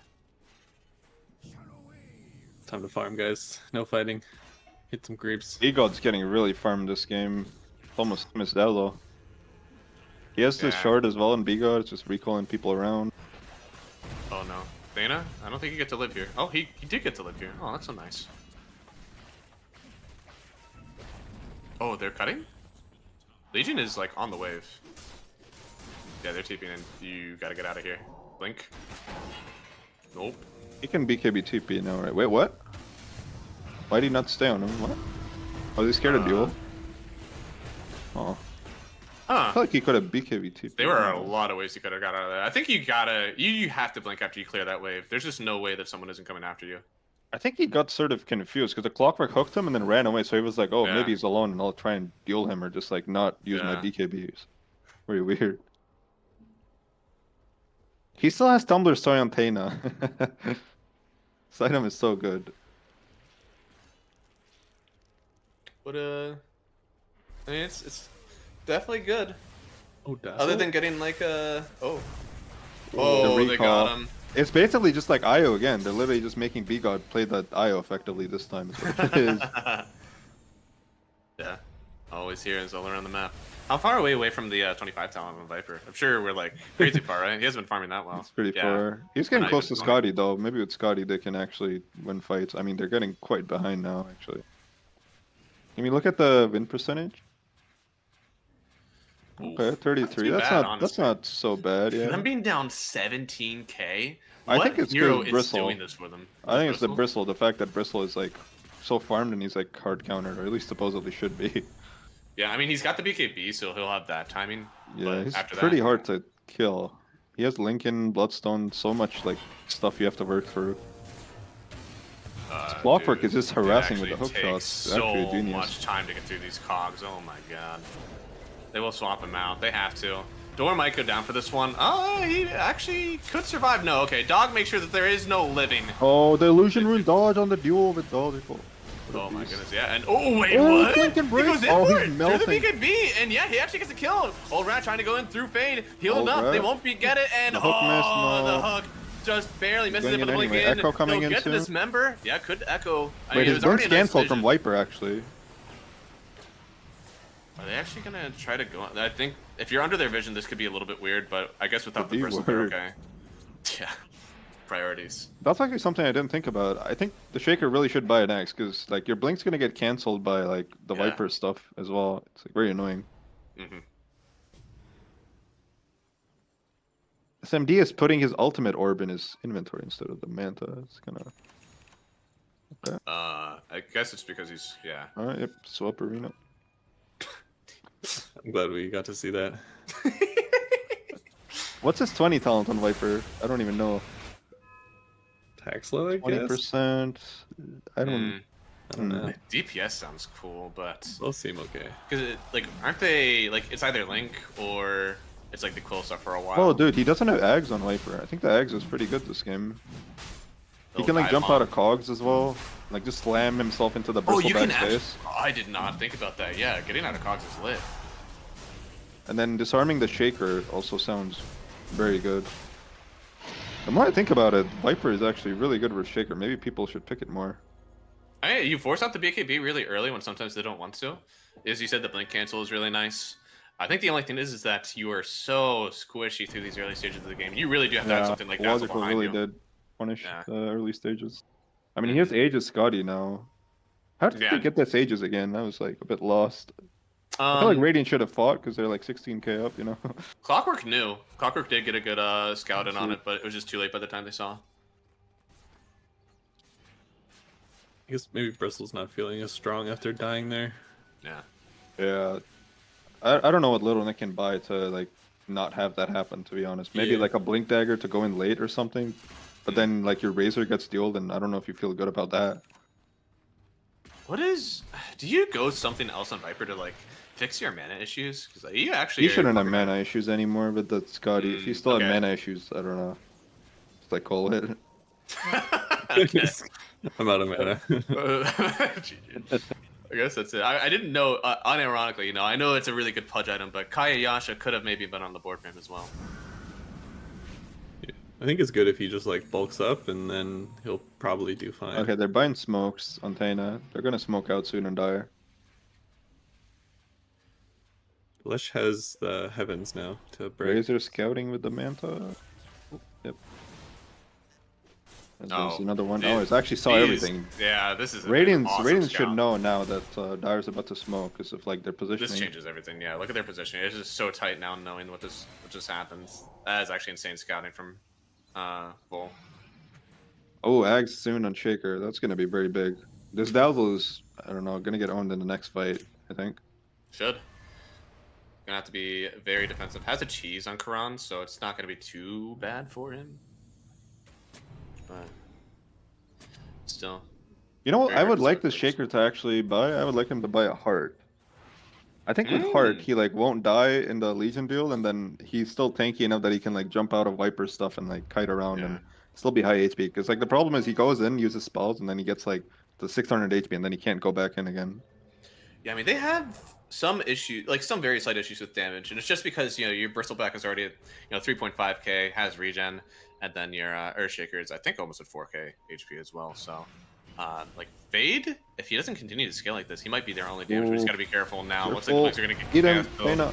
Time to farm, guys. No fighting. Hit some creeps. Egod's getting really farmed this game. It's almost Miss Dazzle. He has this Yeah. shard as well in Bigod, it's just recalling people around. Oh no, Dana? I don't think you get to live here. Oh, he did get to live here. Oh, that's so nice. Oh, they're cutting? Legion is like on the wave. Yeah, they're TPing in. You gotta get out of here. Blink. Nope. He can BKB TP now, right? Wait, what? Why did he not stay on him? What? Oh, is he scared of duel? Oh. I Huh. feel like he could have BKB TP. There were a lot of ways you could have got out of that. I think you gotta you have to blink after you clear that wave. There's just no way that someone isn't coming after you. I think he got sort of confused because the Clockwork hooked him and then ran away. So he was like, "Oh, Yeah. maybe he's alone, and I'll try and duel him or just like not use my Yeah. BKBs." Very weird. He still has Tumbler's Toy on Tena. This item is so good. But I mean, it's definitely good. Oh, Other Dazzle? than getting like The they recall. got him. It's basically just like Io again. They're literally just making B-God play that Io effectively this time. Is what it is. Yeah, always here is all around the map. How far away from the 25 talent on Viper? I'm sure we're like crazy far, right? He hasn't been farming that well. It's pretty Yeah. far. He's getting Not close to even 20. Scotty though. Maybe with Scotty they can actually win fights. I mean, they're getting quite behind now actually. Can we look at the win percentage? Oof. Okay, 33. too That's bad, not that's honestly. not so bad. Yeah. Them being down 17k. I What think it's 'cause hero of is Bristle. doing this for them? I think it's the Bristle? Bristle. The fact that Bristle is like so farmed and he's like hard countered, or at least supposedly should be. Yeah, I mean he's got the BKB, so he'll have that timing. Yeah, but he's after pretty that, hard to kill. He has Lincoln, Bloodstone, so much like stuff you have to work through. Clockwork is just it harassing with the actually hook takes shots. It's actually a So genius. much time to get through these cogs. Oh my god. They will swap him out. They have to. Door might go down for this one. Oh, he actually could survive. No, okay. Dog makes sure that there is no living. Oh, the illusion rune dodge on the duel with Dog. Oh my goodness, yeah. And oh wait, Oh, what? Lincoln He break. goes in Oh, for he's it. melting. Through the BKB, and yeah, he actually gets a kill. Old Rat trying to go in through Fade. Healed Old up. They Rat. won't get it, and The hook missed, oh, no. the hook just barely misses Going it, but in the anyway. Lincoln. Echo coming He'll in get to soon. this member. Yeah, could Echo. I Wait, mean, it his was already blink's a nice cancelled from vision. Viper actually. Are they actually gonna try to go? I think if you're under their vision, this could be a little bit weird, but I guess without the B bristle, they're word. okay. Yeah, priorities. That's actually something I didn't think about. I think the Shaker really should buy an Axe because like your blink's gonna get cancelled by like the Yeah. Viper stuff as well. It's like very annoying. Hmm. SMD is putting his ultimate orb in his inventory instead of the Manta. It's gonna. I guess it's because he's Alright, yep. Swap arena. I'm glad we got to see that. What's his 20 talent on Viper? I don't even know. Taxlow, I guess? 20%. I don't. Mm, I don't know. DPS sounds cool, but They'll seem okay. because like aren't they like it's either Link or it's like the cool stuff for a while. Oh, dude, he doesn't have Ags on Viper. I think the Ags is pretty good this game. He can like jump out of cogs as well. Like just slam himself into the Oh, you can bristleback actually. face. Oh, I did not think about that. Yeah, getting out of cogs is lit. And then disarming the Shaker also sounds very good. The more I think about it, Viper is actually really good with Shaker. Maybe people should pick it more. You force out the BKB really early when sometimes they don't want to. As you said, the blink cancel is really nice. I think the only thing is that you are so squishy through these early stages of the game. You really do have to have something like Dazzle Logical behind really you. did punish Yeah. the early stages. I mean, he has Aegis Scotty now. How did Yeah. they get this Aegis again? I was like a bit lost. I feel like Radiant should have fought because they're like 16k up, you know? Clockwork knew. Clockwork did get a good scout in on Sure. it, but it was just too late by the time they saw. I guess maybe Bristle's not feeling as strong after dying there. Yeah. Yeah. I don't know what Little Nick can buy to like not have that happen, to be honest. Maybe Yeah. like a Blink Dagger to go in late or something. But then like your Razor gets dueled and I don't know if you feel good about that. What is? Do you go something else on Viper to like fix your mana issues? Because like, you actually He shouldn't have mana issues anymore with the Scotty. If he still okay. had mana issues, I don't know. Just like call it. Okay. I'm out of mana. GG. I guess that's it. I didn't know, unironically, you know, I know it's a really good pudge item, but Kaya Yasha could have maybe been on the board for him as well. I think it's good if he just like bulks up and then he'll probably do fine. Okay, they're buying smokes on Tena. They're gonna smoke out soon and die. Lesh has the heavens now to break. Razor scouting with the Manta. Yep. And there's Oh, another one. these- Oh, it's actually saw these- everything. Yeah, this is Radiance, awesome Radiance should scout. know now that Dire's about to smoke because of like their positioning. This changes everything. Yeah, look at their positioning. It's just so tight now, knowing what just happens. That is actually insane scouting from Vol. Oh, Ags soon on Shaker. That's gonna be very big. This Dazzle is, I don't know, gonna get owned in the next fight. I think. Should. Gonna have to be very defensive. Has a cheese on Karan, so it's not gonna be too bad for him. But still. You know what? Very I hard would to like split the things. Shaker to actually buy. I would like him to buy a heart. I think with heart, he like won't die in the Legion duel, and then he's still tanky enough that he can like jump out of Viper stuff and like kite around and still be high HP. Because like the problem is he goes in, uses spells, and then he gets like the 600 HP, and then he can't go back in again. Yeah, I mean, they have some issues, like some very slight issues with damage, and it's just because, you know, your Bristleback is already at, 3.5k, has regen, and then your Earthshaker is, I think, almost at 4k HP as well, so... like, Fade, if he doesn't continue to scale like this, he might be their only damage. We just gotta be careful now. Looks like the Blinks are gonna get Eat him, cast, though. Feyna.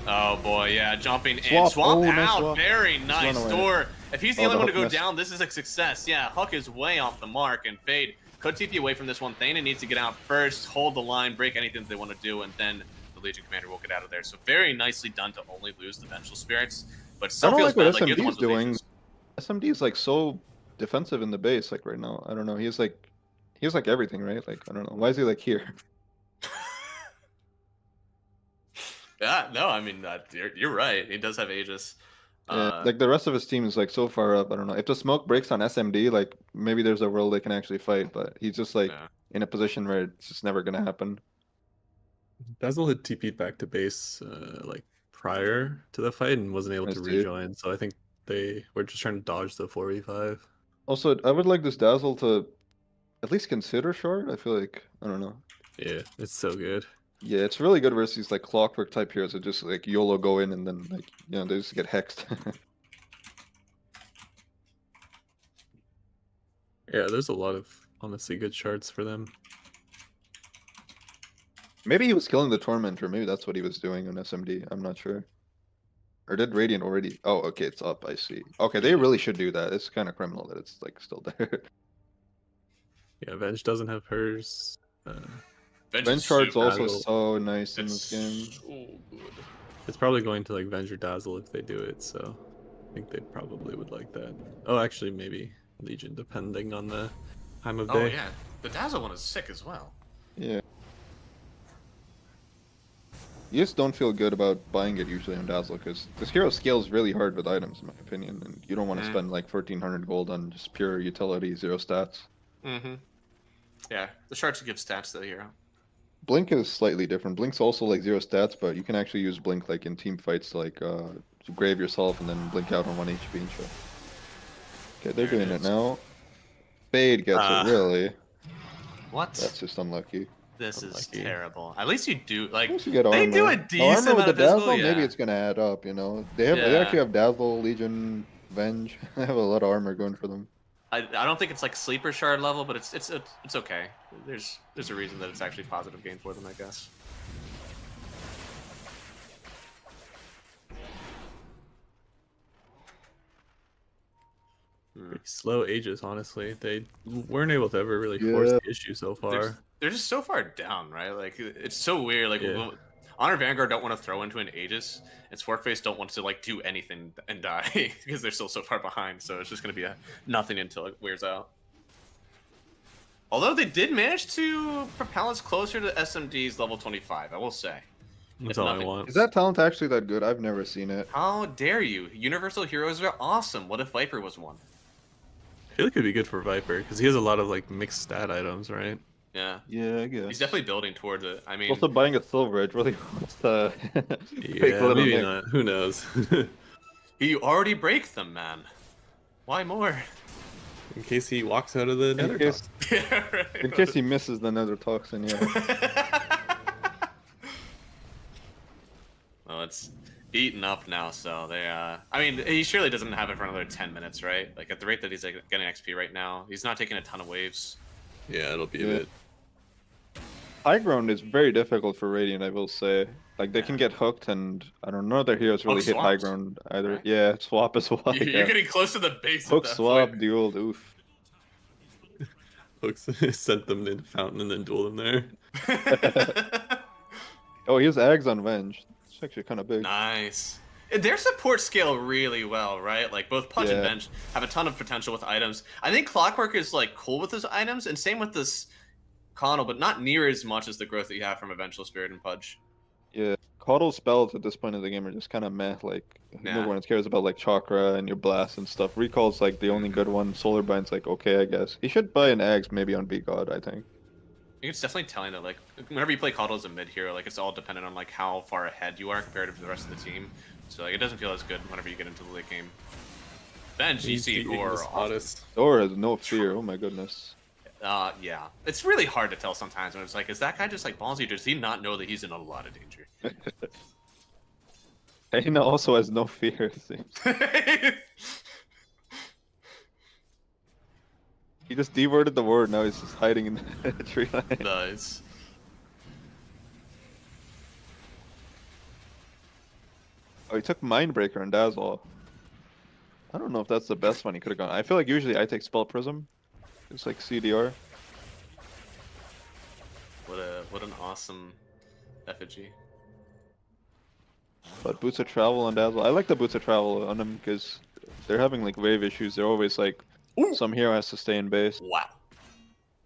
Oh boy, yeah, jumping in. Swap. Swap Oh, nice out. swap. Very nice. run away. Door. If he's the Oh, only the one to hook go missed. down, this is a success. Yeah, Huck is way off the mark, and Fade could TP away from this one. Thana needs to get out first, hold the line, break anything that they want to do, and then the Legion Commander will get out of there. So very nicely done to only lose the Vengeful Spirits. But I still don't feels like what bad, like you're the one SMD's with the doing. Legions. SMD is like so defensive in the base, like right now. I don't know. He's like everything, right? Like I don't know. Why is he like here? Yeah, no, I mean, you're right. He does have Aegis. Like the rest of his team is like so far up. I don't know. If the smoke breaks on SMD, like maybe there's a world they can actually fight, but he's just like Yeah. in a position where it's just never gonna happen. Dazzle had TP'd back to base like prior to the fight and wasn't able Nice to dude. rejoin. So I think they were just trying to dodge the 4v5. Also, I would like this Dazzle to at least consider short. I feel like I don't know. Yeah, it's so good. Yeah, it's really good versus like Clockwork type heroes that just like YOLO go in and then like they just get hexed. Yeah, there's a lot of honestly good charts for them. Maybe he was killing the Tormentor. Maybe that's what he was doing on SMD. I'm not sure. Or did Radiant already? Oh, okay, it's up. I see. Okay, they really should do that. It's kind of criminal that it's like still there. Yeah, Venge doesn't have hers. Venge Shard's also Dazzle. so nice in It's this game. so good. It's probably going to like Venge or Dazzle if they do it, so I think they probably would like that. Oh, actually, maybe Legion, depending on the time of Oh day. yeah, the Dazzle one is sick as well. Yeah. You just don't feel good about buying it usually on Dazzle because this hero scales really hard with items, in my opinion, and you don't want to Mm. spend like 1400 gold on just pure utility, 0 stats. Mm-hmm. Yeah, the shards give stats to the hero. Blink is slightly different. Blink's also like 0 stats, but you can actually use Blink like in team fights to like to grave yourself and then blink out on 1 HP and shit. Okay, they're There it doing it is. now. Fade gets Ah. it, really. What? That's just unlucky. This is Unlucky. terrible. At least you do like Once you get they armor. do a The decent armor with amount the of Dazzle, physical, maybe yeah. it's gonna add up, you know. They Yeah. actually have Dazzle, Legion, Venge. They have a lot of armor going for them. I don't think it's like sleeper shard level, but it's okay. There's a reason that it's actually positive gain for them, I guess. Pretty slow Aegis, honestly. They weren't able to ever really force Yeah. the issue so They're, far. they're just so far down, right? Like it's so weird. Like Yeah. Honor Vanguard don't want to throw into an Aegis, and Swartface don't want to like do anything and die because they're still so far behind. So it's just gonna be a nothing until it wears out. Although they did manage to propel us closer to SMD's level 25, I will say. That's If all I nothing- want. Is that talent actually that good? I've never seen it. How dare you? Universal heroes are awesome. What if Viper was one? I feel like it'd be good for Viper because he has a lot of like mixed stat items, right? Yeah, Yeah, I guess. he's definitely building towards it. I mean, Also buying a silver, it really wants to Yeah, maybe not. Who knows? you already break them, man. Why more? In case he walks out of the nether. in case, Yeah, right. in case he misses the nether toxin, yeah. Well, it's eaten up now, so they. I mean, he surely doesn't have it for another 10 minutes, right? Like at the rate that he's like, getting XP right now, he's not taking a ton of waves. Yeah, it'll be a Yeah. bit. High ground is very difficult for Radiant, I will say. Like they can get hooked, and I don't know their heroes really Hook hit high swaps, ground either. right? Yeah, swap as well. You're yeah. getting close to the base. Hook at that swap, point. duel, oof. Hooks sent them in fountain and then duel them there. Oh, he has Ags on Venge. It's actually kind of big. Nice. Their support scale really well, right? Like both Pudge and Yeah. Bench have a ton of potential with items. I think Clockwork is like cool with his items, and same with this Connell, but not near as much as the growth that you have from Eventual Spirit and Pudge. Yeah. Coddle spells at this point of the game are just kind of meh. Like Yeah. no one cares about like chakra and your blast and stuff. Recall's like the only good one. Solar Bind's like okay, I guess. He should buy an eggs maybe on B God. I think. I think it's definitely telling that like whenever you play Coddle as a mid hero, like it's all dependent on like how far ahead you are compared to the rest of the team. So like it doesn't feel as good whenever you get into the late game. Then He's GC beating or the hottest. Or has no fear. Oh my goodness. yeah, it's really hard to tell sometimes when it's like, is that guy just like ballsy? Or does he not know that he's in a lot of danger? Aina also has no fear. It seems. He just deworded the word. Now he's just hiding in the tree line. Nice. Oh, he took Mindbreaker and Dazzle. I don't know if that's the best one he could have gone. I feel like usually I take Spell Prism. It's like CDR. What an awesome effigy. But Boots of Travel on Dazzle. I like the Boots of Travel on them because they're having like wave issues. They're always like, Ooh. some hero has to stay in base. Wow.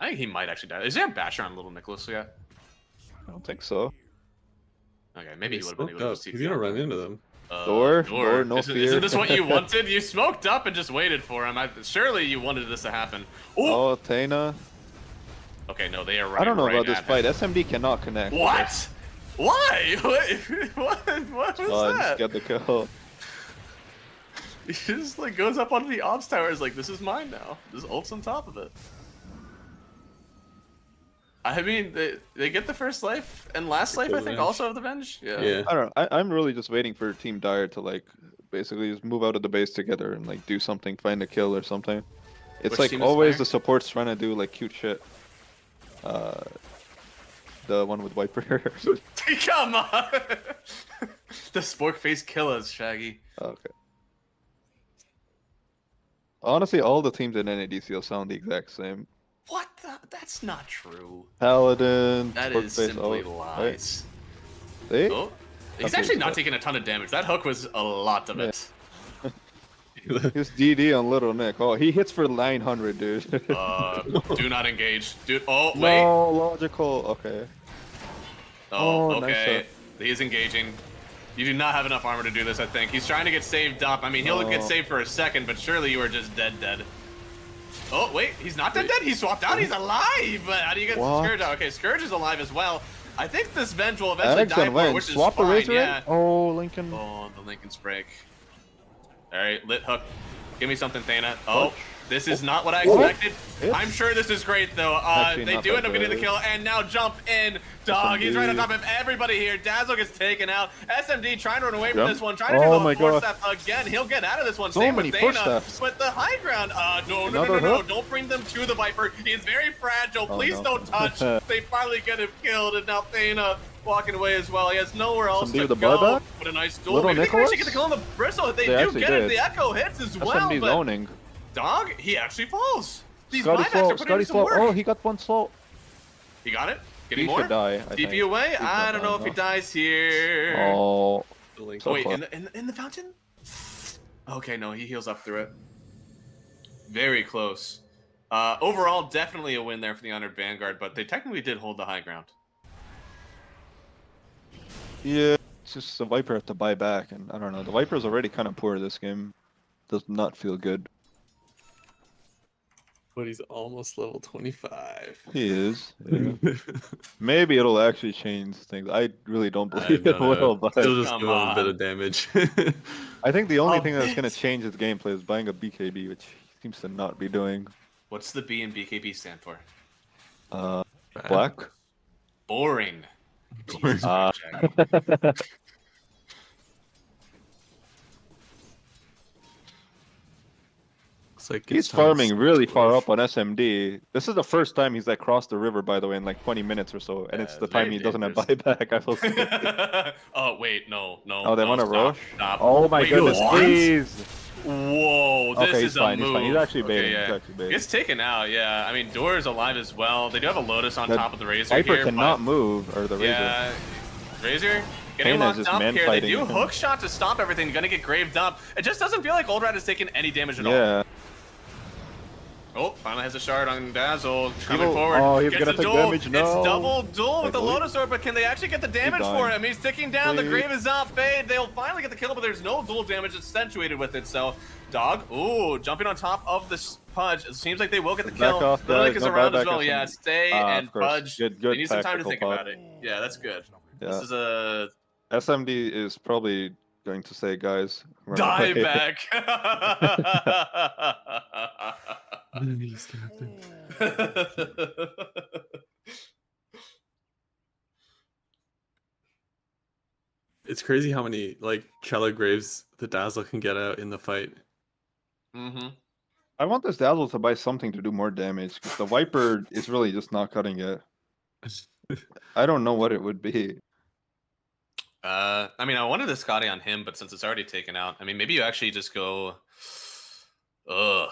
I think he might actually die. Is there a Basher on Little Nicholas yet? I don't think so. Okay, maybe he He's would have been smoked able up. to He's gonna run into them. Door, no isn't, fear. Isn't this what you wanted? You smoked up and just waited for him. Surely you wanted this to happen. Ooh. Oh, Taina. Okay, no, they are right. I don't know right about this at fight. him. SMD cannot connect. What? Why? What was Just that? get the kill. He just like goes up onto the ops tower. Is like, this is mine now. Just ults on top of it. I mean, they get the first life and last life. I think Revenge. also of the Venge. Yeah. Yeah. I don't know. I'm really just waiting for Team Dire to like basically just move out of the base together and like do something, find a kill or something. It's Which like team is always Dire? the support's trying to do like cute shit. The one with Viper. Come on. The spork face killers, Shaggy. Okay. Honestly, all the teams in NADCL sound the exact same. What? That's not true. Paladin, That Spork is Face, simply oh, lies. They? Oh, he's Okay, actually so- not taking a ton of damage. That hook was a lot of Yeah. it. His DD on Little Nick. Oh, he hits for 900, dude. Do not engage, dude. Oh wait. No, logical. Okay. Oh, Oh, nice okay. He is engaging. You do not have enough armor to do this, I think. He's trying to get saved up. I mean, he'll get Oh. saved for a second, but surely you are just dead. Oh, wait. He's not dead. He swapped out. He's alive. But how do you get What? Scourge out? Okay, Scourge is alive as well. I think this Venge will eventually die Ericsson for it, wins. which is Swap the fine. Razor Yeah. in? Oh, Lincoln. Oh, the Lincoln's break. All right, lit hook. Give me something, Thana. Oh, this is not what I What? expected. It's- I'm sure this is great, though. Actually, They not do that end up getting the good. kill, and now jump in. Dog, he's right on SMD. top of everybody here. Dazzle gets taken out. SMD trying to run away from Jump. this one, trying to Oh do my the force God. step again. He'll get out of this one. So Same many with force Thana. steps. But the high ground, no. Another hook? Don't bring them to the Viper. He is very fragile. Oh, Please no. don't touch. They finally get him killed, and now Thana walking away as well. He has nowhere else Somebody to with a go. buyback? What a nice duel. Little Maybe they can actually get Nicholas? the kill on the Bristle. They They do actually get it. did. The Echo hits as well, SMD's but owning. Dog, he actually falls. These Scotty buybacks slow. are putting Scotty in some slow. work. Oh, he got one slow. He got it? Getting He more? should die. I DP think. away? He's I not don't know if dying, he dies here. Oh. Link. So Wait, close. in the fountain? Okay, no, he heals up through it. Very close. Overall, definitely a win there for the Honored Vanguard, but they technically did hold the high ground. Yeah, it's just the Viper have to buy back, and I don't know. The Viper's already kind of poor this game. Does not feel good. But he's almost level 25. He is. Yeah. Maybe it'll actually change things. I really don't believe it will, but He'll just Come give him a bit on. of damage. I think the only Oh, thing that's going man. to change his gameplay is buying a BKB, which he seems to not be doing. What's the B and BKB stand for? Black? Boring. Boring. Jesus Christ, Jack. Looks like He's it's time to farming really far switch. up on SMD. This is the first time he's like crossed the river, by the way, in like 20 minutes or so, and Yeah, it's the it's time very he doesn't have dangerous. buyback. I will say. Oh wait, no. Oh, they no, want to stop, rush? Stop. Oh my Wait, goodness, what? please! Whoa, this Okay, he's is fine, a he's move. fine. He's actually Okay, baiting. yeah. He's actually baiting. Gets taken out, yeah. I mean, Door is alive as well. They do have a Lotus on The top of the Razor Viper here, cannot but move, or the Razor. yeah, Razor getting Kane is locked just up here. They man-fighting do him. hook shot to stop everything. Gonna get graved up. It just doesn't feel like Old Rat has taken any damage at all. Yeah. Oh, finally has a shard on Dazzle. Coming He'll- forward. oh, he's Gets gonna a take duel. damage, no. It's double duel with the Wait, what? Lotus Orb, but can they actually get the damage for died. him? He's ticking down. The Wait. Grave is up. Fade. They'll finally get the kill, but there's no dual damage accentuated with it. So, Dog, ooh, jumping on top of this Pudge. It seems like they will get the Back kill. off, Lilic guys. is No around as buyback well. or Yeah, something. stay and Of course. Pudge. Good They need some time to tactical think pod. about it. Yeah, that's good. Yeah. This is a SMD is probably going to say, guys, we're not die okay. back. He's captain. It's crazy how many like Cello Graves the Dazzle can get out in the fight. Mm-hmm. I want this Dazzle to buy something to do more damage, because the Viper is really just not cutting it. I don't know what it would be. I mean, I wanted the Scotty on him, but since it's already taken out, I mean, maybe you actually just go. Ugh.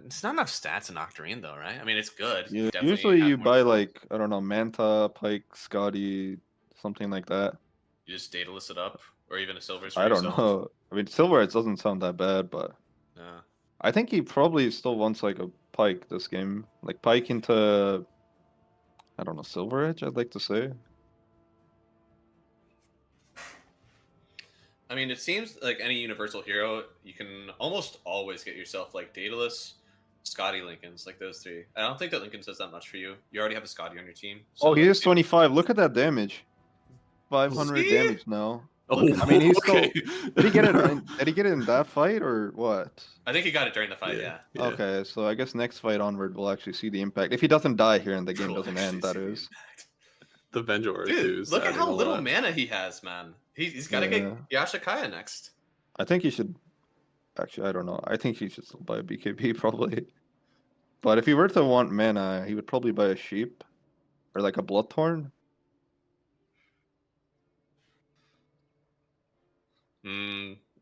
It's not enough stats in Octarine, though, right? I mean, it's good. Yeah, Definitely usually have you more- buy like, I don't know, Manta, Pike, Scotty, something like that. You just dataless it up, or even a Silver's. I don't know. I mean, Silver, it doesn't sound that bad, but Yeah. I think he probably still wants like a Pike this game. Like Pike into, I don't know, Silver Edge, I'd like to say. I mean, it seems like any universal hero, you can almost always get yourself like Daedalus, Scotty, Lincolns, like those three. I don't think that Lincolns does that much for you. You already have a Scotty on your team. Oh, he like, is 25. Look at that damage. 500 See? damage now. Oh, I mean, he's still. okay. Did he get it? Did he get it in that fight or what? I think he got it during the fight. Yeah. Yeah. Okay, so I guess next fight onward we'll actually see the impact. If he doesn't die here and the game We'll doesn't actually end, that see the is. The Vengeor too. Dude, is look at adding how a little lot. mana he has, man. He's got to Yeah. get Yashikaya next. I think he should. Actually, I don't know. I think he should still buy a BKB probably. But if he were to want mana, he would probably buy a sheep or like a Bloodthorn.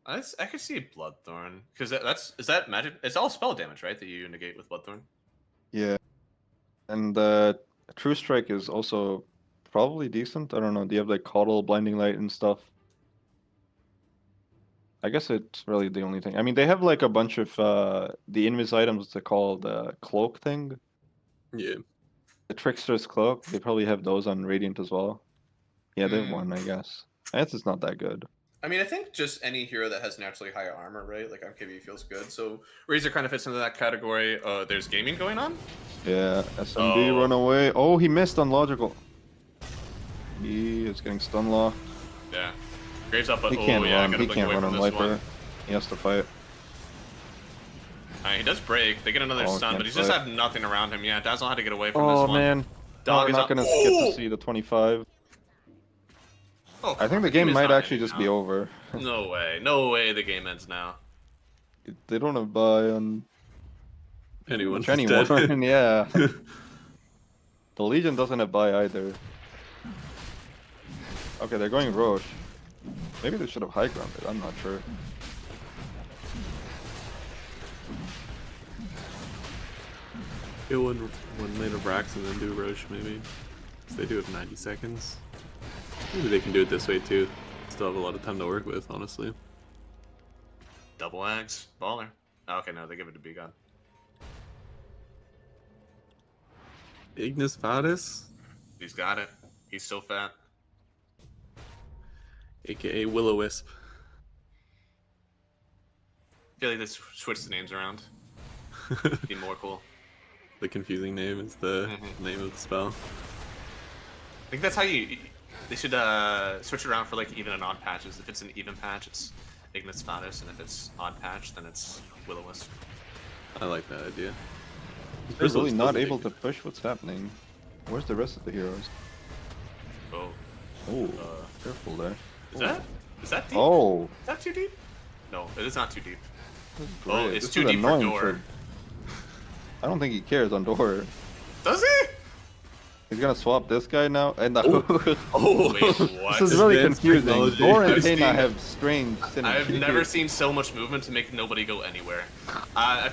I could see Bloodthorn because is that magic? It's all spell damage, right? That you negate with Bloodthorn. Yeah. And True Strike is also probably decent. I don't know. Do you have like Coddle, Blinding Light, and stuff? I guess it's really the only thing. I mean, they have like a bunch of the invis items. They call the cloak thing, Yeah. the Trickster's Cloak. They probably have those on Radiant as well. Yeah, they have Mm. one, I guess. That's just not that good. I mean, I think just any hero that has naturally higher armor, right? Like MKV feels good. So Razor kind of fits into that category. There's gaming going on. Yeah, SMD Oh. run away. Oh, he missed on logical. He is getting stun locked. Yeah. Graves up, but He can't yeah, run. gotta He blink can't away run from on this Viper. one. He has to fight. He does break. They get another Oh, stun, can't but he's just fight. had nothing around him. Yeah, Dazzle had to get away from Oh this one. man, Dog we're is not up. gonna get Oh! to see the 25. Oh, I come think on, the game is might not actually ending just be now. over. No way. No way the game ends now. They don't have buy on Anyone's anyone. dead. Yeah, the Legion doesn't have buy either. Okay, they're going Roche. Maybe they should have high grounded. I'm not sure. Kill one lane of Brax and then do Roche maybe. 'Cause they do have 90 seconds. Maybe they can do it this way too. Still have a lot of time to work with, honestly. Double axe. Baller. Oh, okay, no, they give it to B-God. Ignis Vadis, He's got it. He's so fat. aka Will-O-Wisp. I feel like they switched the names around. Be more cool. The confusing name is the Mhm. name of the spell. I think that's how they should switch it around for like even and odd patches. If it's an even patch, it's Ignis Fadus, and if it's odd patch, then it's Will-O-Wisp. I like that idea. They're Grizzle's really still not big. able to push. What's happening? Where's the rest of the heroes? Oh, Oh, Uh, careful there. is that deep? Oh, Is that too deep? No, it is not too deep. this is Oh, great. it's This too is deep for annoying Door. I don't think he cares on Door. Does he? He's gonna swap this guy now, and the Oh, Wait, what? this is really Advanced confusing. technology. Door and I've Tena seen- have strange synergy. I've never seen so much movement to make nobody go anywhere.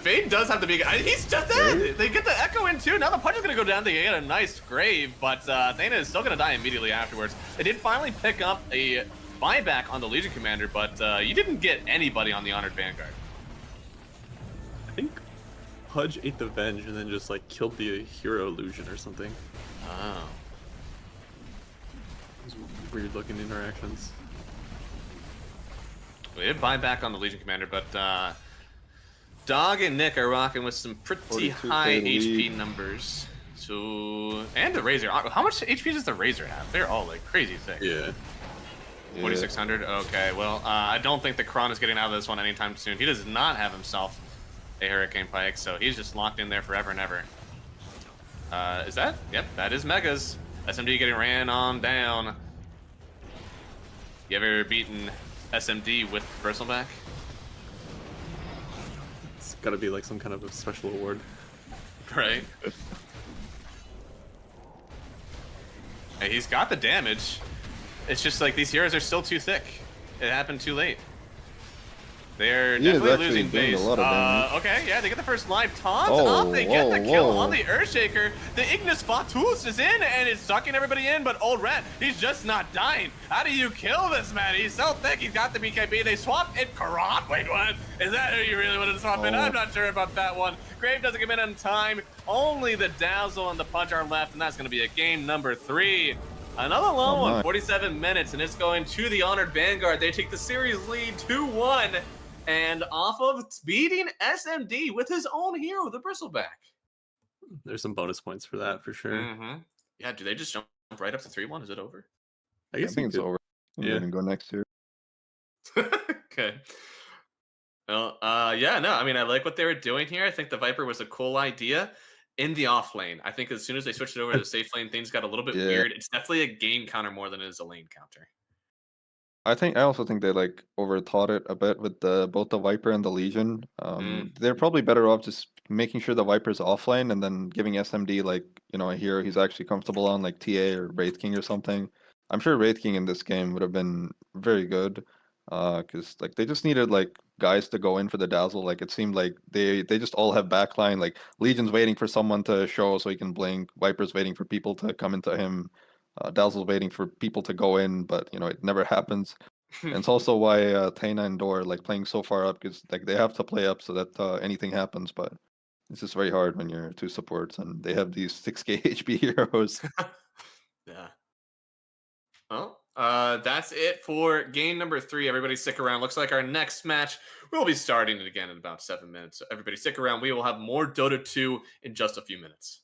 Fade does have the big. He's just dead. They get the Echo in too. Now the punch is gonna go down. They get a nice grave, but Thena is still gonna die immediately afterwards. They did finally pick up a buyback on the Legion Commander, but you didn't get anybody on the Honored Vanguard. I think Pudge ate the Venge and then just like killed the hero illusion or something. Oh. Those weird looking interactions. We did buy back on the Legion Commander, but Dog and Nick are rocking with some pretty 42K high HP lead. numbers. So, and the Razor. How much HP does the Razor have? They're all like crazy thick. Yeah. 4600. Okay, well, I don't think the Kron is getting out of this one anytime soon. He does not have himself a Hurricane Pike, so he's just locked in there forever and ever. Is that? Yep, that is Megas. SMD getting ran on down. You ever beaten SMD with Bristleback? It's got to be like some kind of a special award. Right. Hey, he's got the damage. It's just like these heroes are still too thick. It happened too late. They're He is definitely actually losing doing a base. lot of damage. Okay, yeah, they get the first live taunt Oh, up. They get the whoa, kill whoa. on the Earthshaker. The Ignis Fatus is in and is sucking everybody in, but Old Rat, he's just not dying. How do you kill this man? He's so thick. He's got the BKB. They swapped in Karan. Wait, what? Is that who you really wanted to swap in? Oh. I'm not sure about that one. Grave doesn't come in on time. Only the Dazzle and the Punch are left, and that's going to be a game number 3. Another low Oh, one, my. 47 minutes, and it's going to the Honored Vanguard. They take the series lead 2-1, and off of beating SMD with his own hero, the Bristleback. There's some bonus points for that for sure. Mm-hmm. Yeah, do they just jump right up to 3-1? Is it over? I I guess think you it's could- over. Yeah. Yeah. Go next year. Okay. Well, yeah, no, I mean, I like what they were doing here. I think the Viper was a cool idea in the off lane. I think as soon as they switched it over to the safe lane, things got a little bit Yeah. weird. It's definitely a game counter more than it is a lane counter. I also think they like overthought it a bit with both the Viper and the Legion. They're probably better off just making sure the Viper's offlane and then giving SMD like, you know, a hero he's actually comfortable on, like TA or Wraith King or something. I'm sure Wraith King in this game would have been very good. Because like they just needed like guys to go in for the Dazzle. Like it seemed like they just all have backline. Like Legion's waiting for someone to show so he can blink. Viper's waiting for people to come into him. Dazzle's waiting for people to go in, but you know it never happens. And it's also why Taina and Dor like playing so far up because like they have to play up so that anything happens. But it's just very hard when you're 2 supports and they have these 6k HP heroes. Yeah. Well, that's it for game number 3. Everybody stick around. Looks like our next match will be starting again in about 7 minutes. So everybody stick around. We will have more Dota 2 in just a few minutes.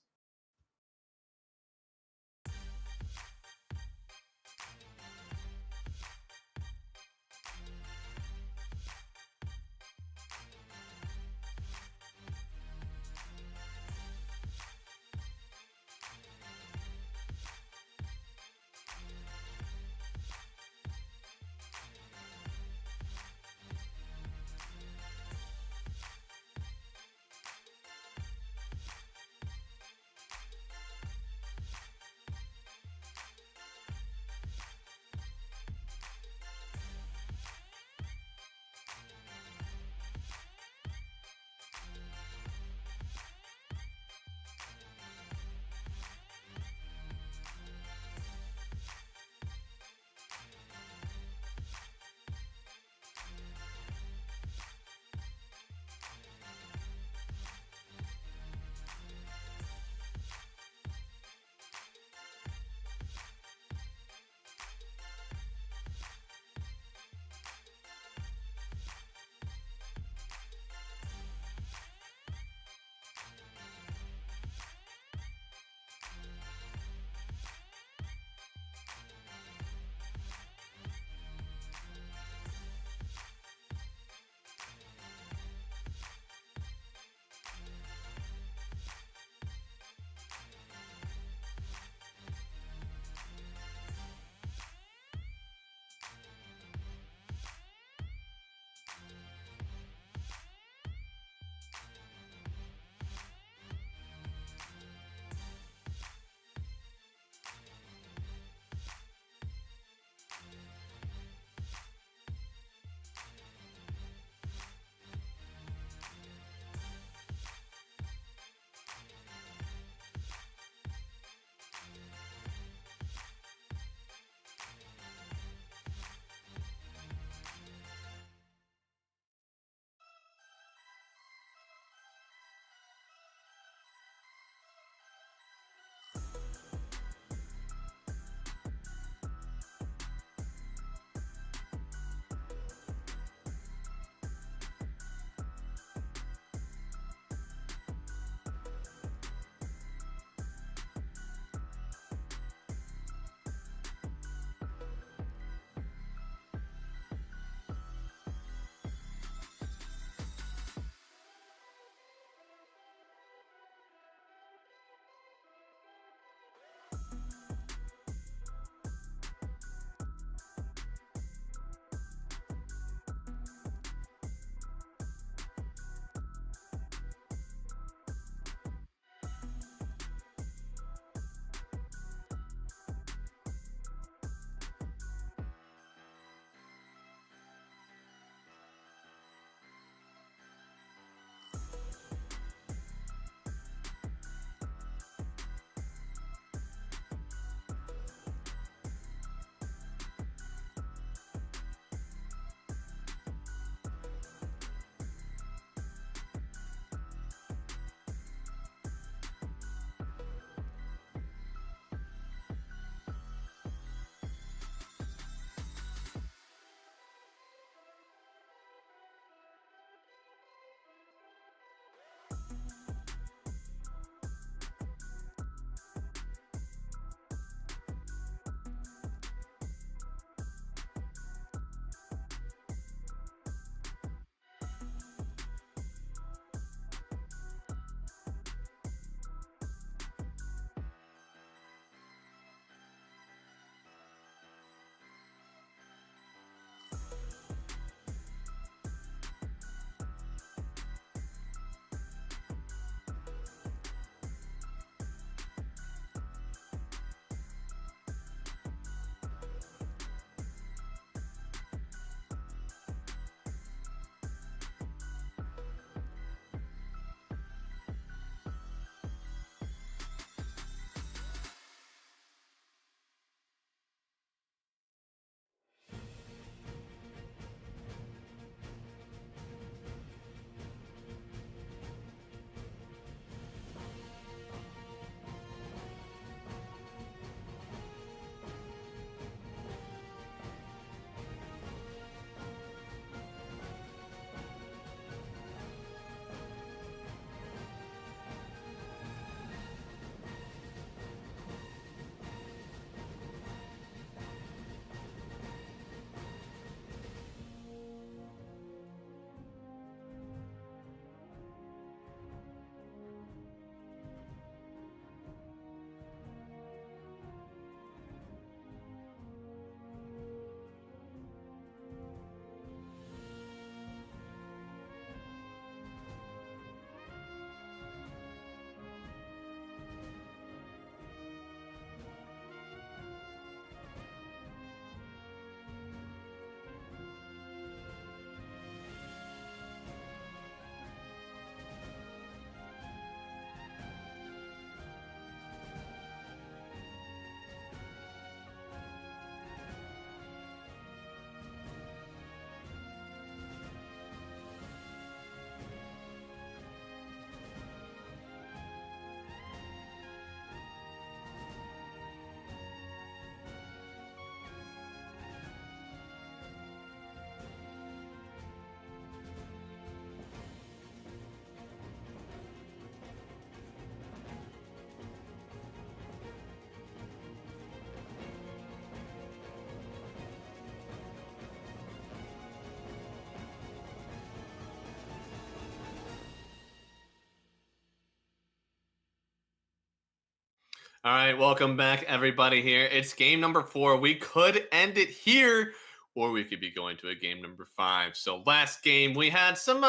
All right, welcome back, everybody. Here, it's game number 4. We could end it here, or we could be going to a game number 5. So, last game we had some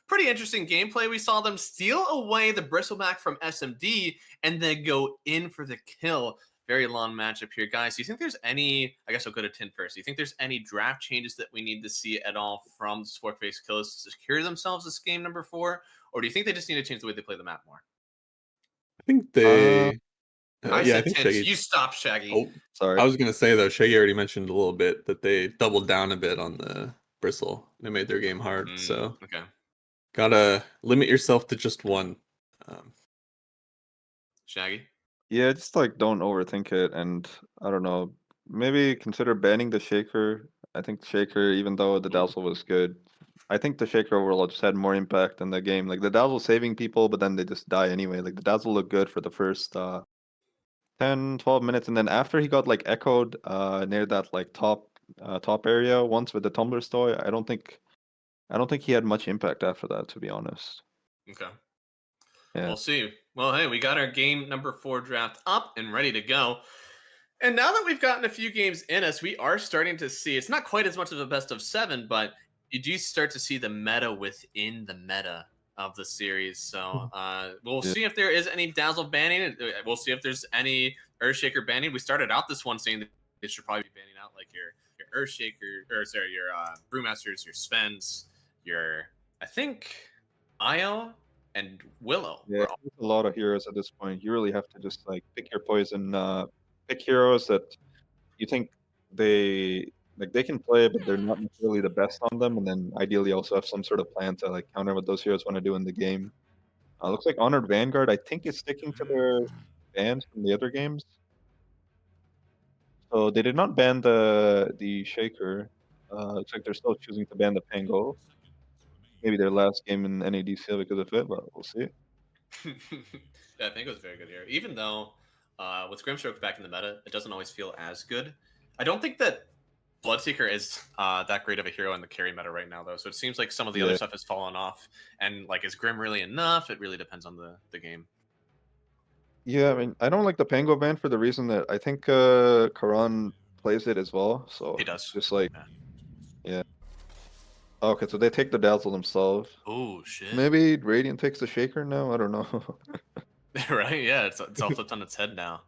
pretty interesting gameplay. We saw them steal away the Bristleback from SMD and then go in for the kill. Very long matchup here, guys. Do you think there's any? I guess I'll go to Tin first. Do you think there's any draft changes that we need to see at all from the Spork-based Killers to secure themselves this game number 4, or do you think they just need to change the way they play the map more? I think they. I yeah, I said think Tins. Shaggy. You stop, Shaggy. Oh, Sorry. I was gonna say though, Shaggy already mentioned a little bit that they doubled down a bit on the Bristle. They made their game hard, so Okay. gotta limit yourself to just one. Um, Shaggy. Yeah, just like don't overthink it, and I don't know, maybe consider banning the Shaker. I think the Shaker, even though the Dazzle was good, I think the Shaker overall just had more impact in the game. Like the Dazzle saving people, but then they just die anyway. Like the Dazzle looked good for the first 10, 12 minutes, and then after he got like echoed near that like top area once with the Tumbler Stoy, I don't think he had much impact after that, to be honest. Okay. Yeah. We'll see. Well, hey, we got our game number 4 draft up and ready to go. And now that we've gotten a few games in us, we are starting to see it's not quite as much of a best of 7, but you do start to see the meta within the meta of the series. So we'll Yeah. see if there is any Dazzle banning. We'll see if there's any Earthshaker banning. We started out this one saying that it should probably be banning out like your Earthshaker, or sorry, your Brewmasters, your Svens, your, I think, Io and Willow. Yeah, there's a lot of heroes at this point. You really have to just like pick your poison. Pick heroes that you think they can play, but they're not necessarily the best on them, and then ideally also have some sort of plan to like counter what those heroes want to do in the game. Looks like Honored Vanguard, I think, is sticking to their bans from the other games. So they did not ban the Shaker. Looks like they're still choosing to ban the Pango. Maybe their last game in NADCL because of it, but we'll see. Yeah, I think it was very good here. Even though with Grimstroke back in the meta, it doesn't always feel as good. I don't think that Bloodseeker is that great of a hero in the carry meta right now, though. So it seems like some of the other Yeah. stuff has fallen off. And like, is Grim really enough? It really depends on the game. Yeah, I mean, I don't like the Pango ban for the reason that I think Karan plays it as well. So He does. just like, Yeah. okay, so they take the Dazzle themselves. Oh shit! Maybe Radiant takes the Shaker now. I don't know. Right? Yeah, it's all flipped on its head now.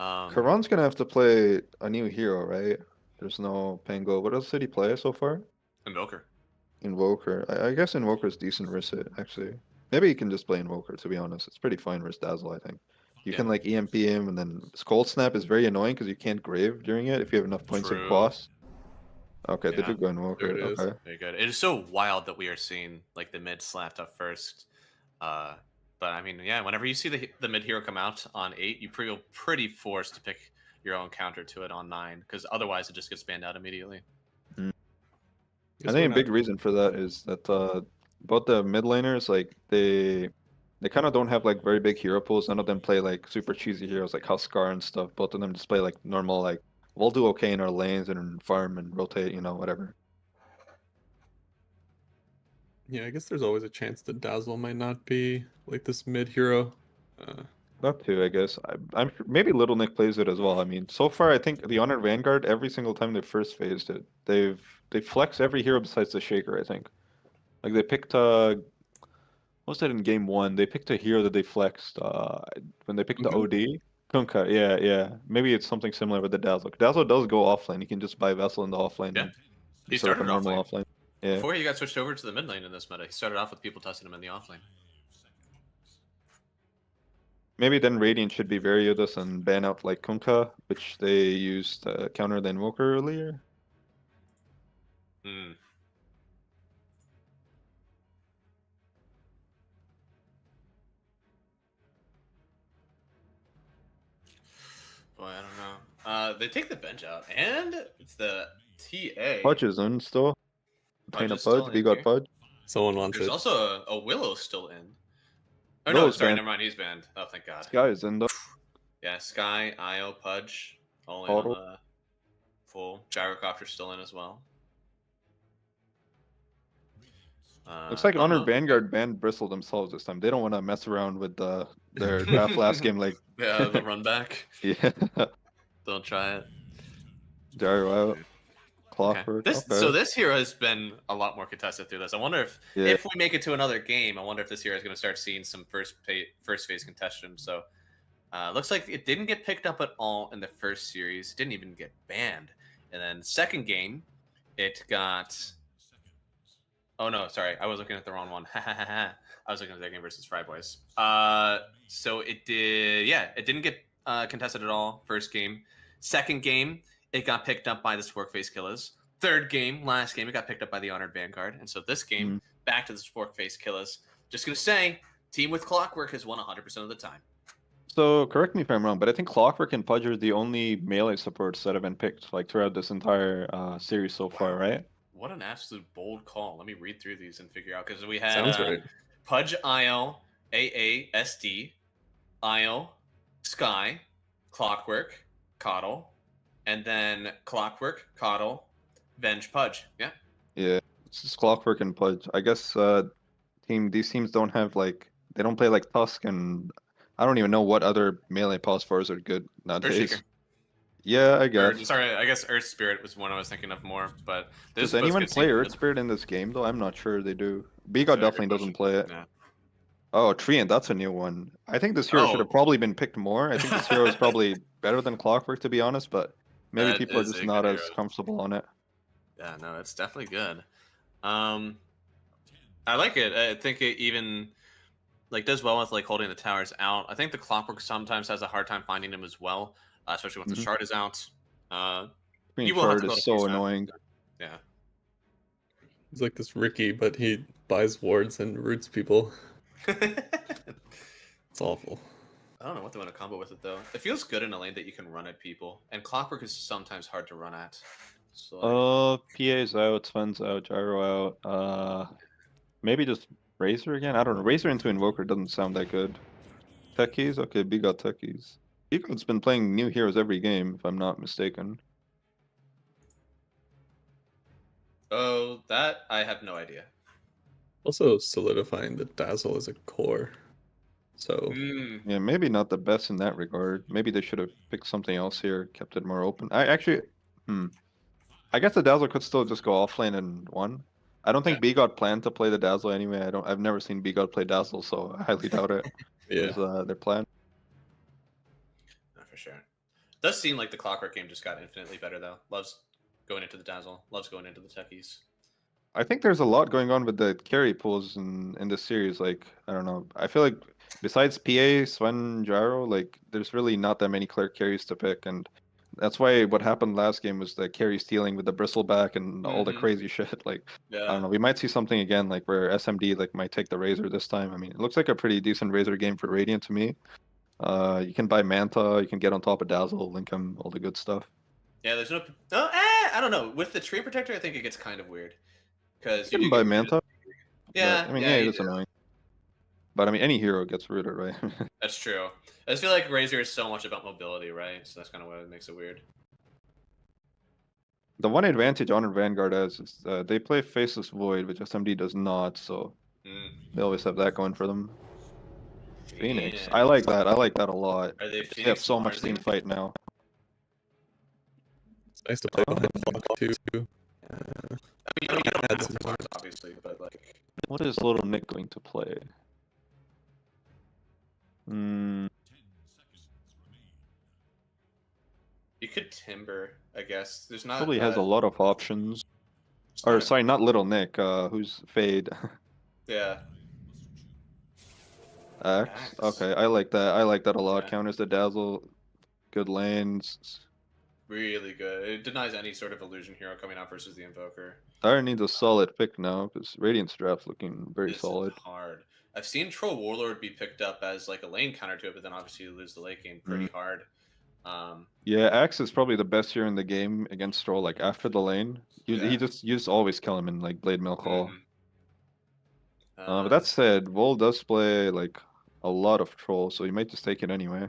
Karan's gonna have to play a new hero, right? There's no Pango. What else did he play so far? Invoker. Invoker. I guess Invoker's decent versus it, actually. Maybe he can just play Invoker, to be honest. It's pretty fine versus Dazzle, I think. You Yeah. can like EMP him, and then Cold Snap is very annoying because you can't Grave during it if you have enough points in True. Quas. Okay, they Yeah. do go Invoker. There it is. Okay. Very good. It is so wild that we are seeing like the mid slapped up first. But I mean, yeah, whenever you see the mid hero come out on 8, you feel pretty forced to pick your own counter to it on 9, because otherwise it just gets banned out immediately. I guess think we're a big not- reason for that is that both the mid laners, like they kind of don't have like very big hero pools. None of them play like super cheesy heroes like Huskar and stuff. Both of them just play like normal, like we'll do okay in our lanes and farm and rotate, whatever. Yeah, I guess there's always a chance that Dazzle might not be like this mid hero. That too, I guess. I'm sure maybe Little Nick plays it as well. I mean, so far I think the Honored Vanguard, every single time they first phased it, they flex every hero besides the Shaker, I think. Like they picked what was that in game 1? They picked a hero that they flexed when they picked the Kunkka? OD. Kunkka, yeah. Maybe it's something similar with the Dazzle. Dazzle does go offlane. You can just buy Vessel in the offlane. Yeah. and He set up started a normal offlane. offlane. Yeah. Before he got switched over to the mid lane in this meta, he started off with people testing him in the offlane. Maybe then Radiant should be wary of this and ban out like Kunkka, which they used to counter the Invoker earlier. Hmm. Boy, I don't know. They take the bench out, and it's the TA. Pudge is in still. Pudge Pain is of still Pudge. We in got here. Pudge. Someone wants There's it. also a Willow still in. Oh no, Willow's sorry, banned. never mind. He's banned. Oh, thank God. Sky is in though. Yeah, Sky, Io, Pudge, all in Auto. on the full. Gyrocopter's still in as well. Looks like I don't Honored know. Vanguard banned Bristle themselves this time. They don't want to mess around with their draft last game. Like, Yeah, the run back. yeah, Don't try it. Gyro out, Okay. Clockwork. This Okay. so this hero has been a lot more contested through this. I wonder Yeah. if we make it to another game, I wonder if this hero is going to start seeing some first phase contention. So looks like it didn't get picked up at all in the first series. It didn't even get banned. And then second game, it got. Oh no, sorry, I was looking at the wrong one. I was looking at that game versus Fry Boys. So it did. Yeah, it didn't get contested at all. First game, second game, it got picked up by the Sporkface Killers. Third game, last game, it got picked up by the Honored Vanguard. And so this game, back to the Sporkface Killers. Just gonna say, team with Clockwork has won 100% of the time. So correct me if I'm wrong, but I think Clockwork and Pudge are the only melee supports that have been picked like throughout this entire series so far, Wow. right? What an absolute bold call. Let me read through these and figure out because we had Sounds right. Pudge, IL, AASD, IL, Sky, Clockwork, Coddle, and then Clockwork, Coddle, Venge, Pudge. Yeah. Yeah, it's just Clockwork and Pudge. I guess these teams don't have like they don't play like Tusk, and I don't even know what other melee pause fours are good nowadays. Earthshaker. Yeah, I Or, guess. sorry, I guess Earth Spirit was one I was thinking of more, but Does this anyone play Earth Spirit in this game though? I'm not sure they do. Bigot definitely doesn't play it. Yeah. Oh, Treant, that's a new one. I think this hero should Oh. have probably been picked more. I think this hero is probably better than Clockwork, to be honest, but maybe That people are is just a not good as hero. comfortable on it. Yeah, no, it's definitely good. I like it. I think it even like does well with like holding the towers out. I think the Clockwork sometimes has a hard time finding them as well, especially once the Mhm. shard is out. Green You will have Shard to go is to so Peace, man. annoying. Yeah. He's like this Ricky, but he buys wards and roots people. I It's awful. don't know what they want to combo with it though. It feels good in a lane that you can run at people, and Clockwork is sometimes hard to run at. So PA's out, Sven's out, Gyro out. Maybe just Razor again? I don't know. Razor into Invoker doesn't sound that good. Techies? Okay, Bigot Techies. Bigot's been playing new heroes every game, if I'm not mistaken. oh, that I have no idea. Also solidifying the Dazzle as a core. So Mm, Yeah, maybe not the best in that regard. Maybe they should have picked something else here, kept it more open. I actually, I guess the Dazzle could still just go offlane and one. I don't think Bigot planned to play the Dazzle anyway. I've never seen Bigot play Dazzle, so I highly doubt it. yeah. Was their plan. not for sure. Does seem like the Clockwork game just got infinitely better though. Loves going into the Dazzle. Loves going into the Techies. I think there's a lot going on with the carry pools in this series. Like, I don't know. I feel like besides PA, Sven, Gyro, like there's really not that many clear carries to pick, and that's why what happened last game was the carry stealing with the bristleback and all the Mhm. crazy shit. Like, I Yeah. don't know. We might see something again, like where SMD like might take the Razor this time. I mean, it looks like a pretty decent Razor game for Radiant to me. You can buy Manta, you can get on top of Dazzle, link him, all the good stuff. Yeah, there's no. Oh, I don't know. With the Tree Protector, I think it gets kind of weird because You can buy Manta. Yeah, But, I mean, yeah, yeah, you it's do. annoying. But I mean, any hero gets rooted, right? That's true. I just feel like Razor is so much about mobility, right? So that's kind of what makes it weird. The one advantage Honored Vanguard has is they play Faceless Void, which SMD does not, so Mm. they always have that going for them. Phoenix. Phoenix. I like that. I like that a lot. Are they They have Phoenix so much Mars team even? fight now. It's nice to play behind block too. I mean, you don't Add have some to Mars, obviously, but like, What is Little Nick going to play? Hmm. you could Timber, I guess. There's not. Probably has a lot of options. Or sorry, not Little Nick. Who's Fade? Yeah. Axe. Axe. Okay, I like that. I like that a lot. Yeah. Counters the Dazzle. Good lanes. Really good. It denies any sort of illusion hero coming out versus the Invoker. Tyre needs a solid pick now because Radiant's draft's looking very It's solid. hard. I've seen Troll Warlord be picked up as like a lane counter to it, but then obviously you lose the late game pretty hard. Yeah, Axe is probably the best here in the game against Stroll. Like after the lane, you Yeah. just always kill him in like Blade Mill Call. mhm. But that said, Vol does play like a lot of Troll, so you might just take it anyway.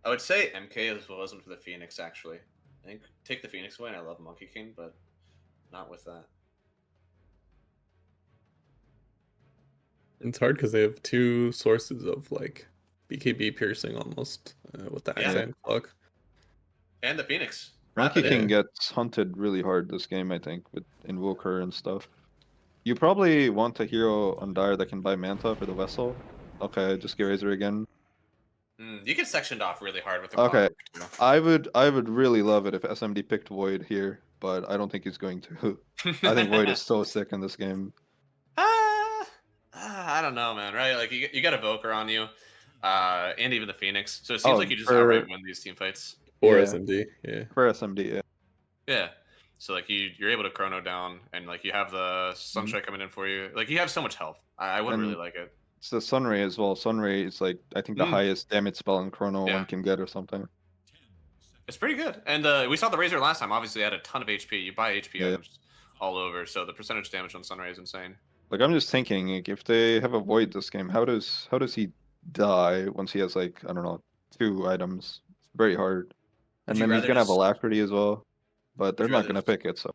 I would say MK as well wasn't for the Phoenix actually. I think take the Phoenix away, and I love Monkey King, but not with that. It's hard because they have two sources of like BKB piercing almost with the Yeah. Accent clock. And the Phoenix. Monkey Rapid King in. gets hunted really hard this game, I think, with Invoker and stuff. You probably want a hero on Dire that can buy Manta for the Vessel. Okay, just get Razor again. You get sectioned off really hard with the Okay. Clockwork, I would really love it if SMD picked Void here, but I don't think he's going to. too. I think Void is so sick in this game. I don't know, man. Right? Like you got Evoker on you, and even the Phoenix. So it seems Oh, like you just for- outright win these team fights. Or Yeah. SMD, yeah. For SMD, yeah. Yeah. So like you're able to chrono down, and like you have the Sunstrike coming in for you. Like you have so much health. I would really And- like it. It's the Sunray as well. Sunray is like, I think the highest damage spell in Chrono Yeah. one can get or something. It's pretty good. And we saw the Razor last time. Obviously, it had a ton of HP. You buy HP Yeah. items all over, so the percentage damage on Sunray is insane. Like I'm just thinking, like, if they have a Void this game, how does he die once he has like, I don't know, 2 items? It's very hard. And you then he's rather gonna have just- Alacrity as well. But they're you not rather gonna just- pick it, so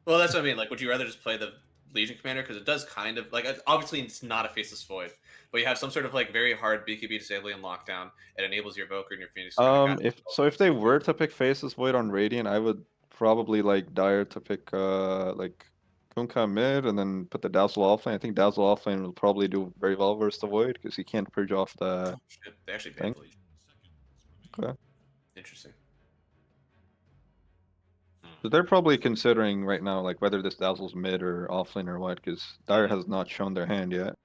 Well, that's what I mean. Like, would you rather just play the Legion Commander? Because it does kind of like obviously it's not a Faceless Void, but you have some sort of like very hard BKB disabling and lockdown. It enables your Evoker and your Phoenix. to kinda cast if they were to pick Faceless Void on Radiant, I would probably like Dire to pick like Kunkka mid and then put the Dazzle offlane. I think Dazzle offlane will probably do very well versus the Void because he can't purge off the. Oh, shit. They actually banned Thing. the Legion. Okay. Interesting. So they're probably considering right now like whether this Dazzle's mid or offlane or what because Dire has not shown their hand yet.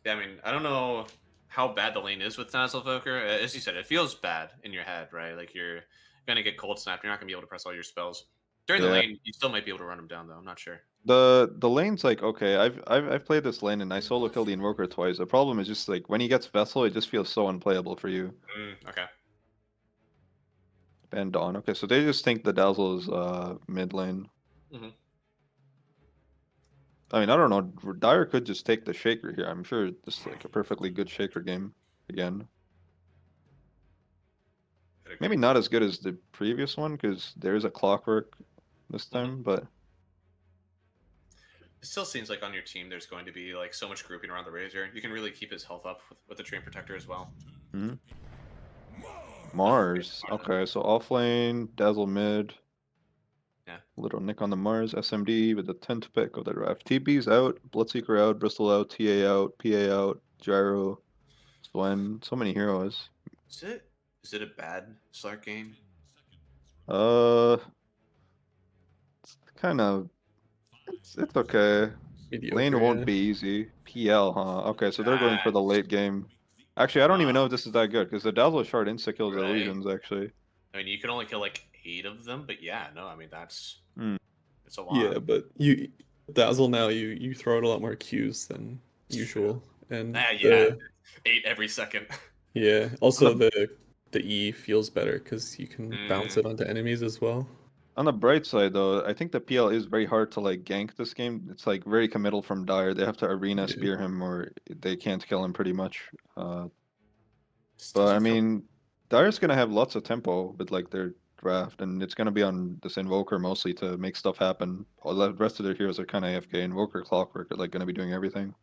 Yeah, I mean, I don't know how bad the lane is with Dazzle Evoker. As you said, it feels bad in your head, right? Like you're gonna get cold snapped. You're not gonna be able to press all your spells during the Yeah. lane. You still might be able to run them down, though. I'm not sure. The lane's like okay. I've played this lane and I solo killed the Invoker twice. The problem is just like when he gets Vessel, it just feels so unplayable for you. Okay. And Dawn. Okay, so they just think the Dazzle is mid lane. Mhm. I mean, I don't know. Dire could just take the Shaker here. I'm sure it's like a perfectly good Shaker game again. Maybe not as good as the previous one because there's a Clockwork this time, but It still seems like on your team there's going to be like so much grouping around the Razor. You can really keep his health up with the Train Protector as well. Mars. Okay, so offlane, Dazzle mid. Yeah. Little Nick on the Mars, SMD with the 10th pick of the draft. TB's out, Bloodseeker out, Bristol out, TA out, PA out, Gyro, Swen. So many heroes. Is it a bad Slark game? It's kind of. It's okay. Mediocre, Lane won't yeah. be easy. PL, huh? Okay, so they're going for the late game. Actually, I don't even know if this is that good because the Dazzle shard insta kills the Right. illusions. Actually, I mean, you can only kill like 8 of them, but yeah, no, I mean that's Hmm. it's a lot. Yeah, but you Dazzle now you throw out a lot more Qs than It's usual. And Yeah, 8 every second. yeah. Also the E feels better because you can bounce Mm. it onto enemies as well. on the bright side though, I think the PL is very hard to like gank this game. It's like very committal from Dire. They have to arena Yeah. spear him or they can't kill him pretty much. Just But I doesn't feel- mean, Dire's gonna have lots of tempo with like their draft, and it's gonna be on this Invoker mostly to make stuff happen. All the rest of their heroes are kind of AFK. Invoker, Clockwork are like gonna be doing everything.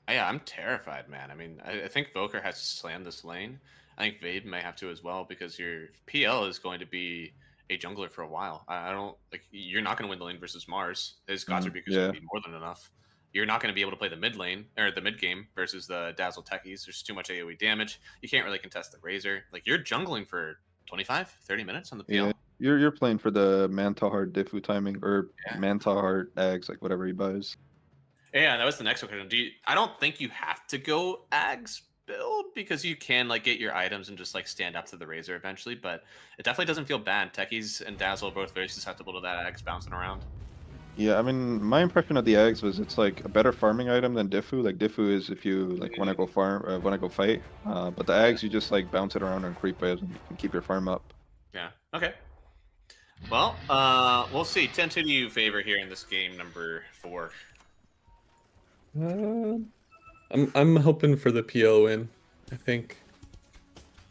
yeah, I'm terrified, man. I mean, I think Voker has to slam this lane. I think Vade may have to as well because your PL is going to be a jungler for a while. I don't like you're not going to win the lane versus Mars. His Gods Rebuke is yeah. going to be more than enough. You're not going to be able to play the mid lane or the mid game versus the Dazzle Techies. There's too much AoE damage. You can't really contest the Razor. Like you're jungling for 25, 30 minutes on the PL. Yeah, you're playing for the Manta Heart Diffu timing or Yeah. Manta Heart Ags, like whatever he buys. Yeah, that was the next question. I don't think you have to go Ags build because you can like get your items and just like stand up to the Razor eventually, but it definitely doesn't feel bad. Techies and Dazzle are both very susceptible to that Ags bouncing around. Yeah, I mean, my impression of the Ags was it's like a better farming item than Diffu. Like Diffu is if you like want to go farm, want to go fight. But the Ags you just like bounce it around and creep it and you can keep your farm up. Yeah. Okay. Well, we'll see. 10 to you favor here in this game number 4. I'm hoping for the PL win. I think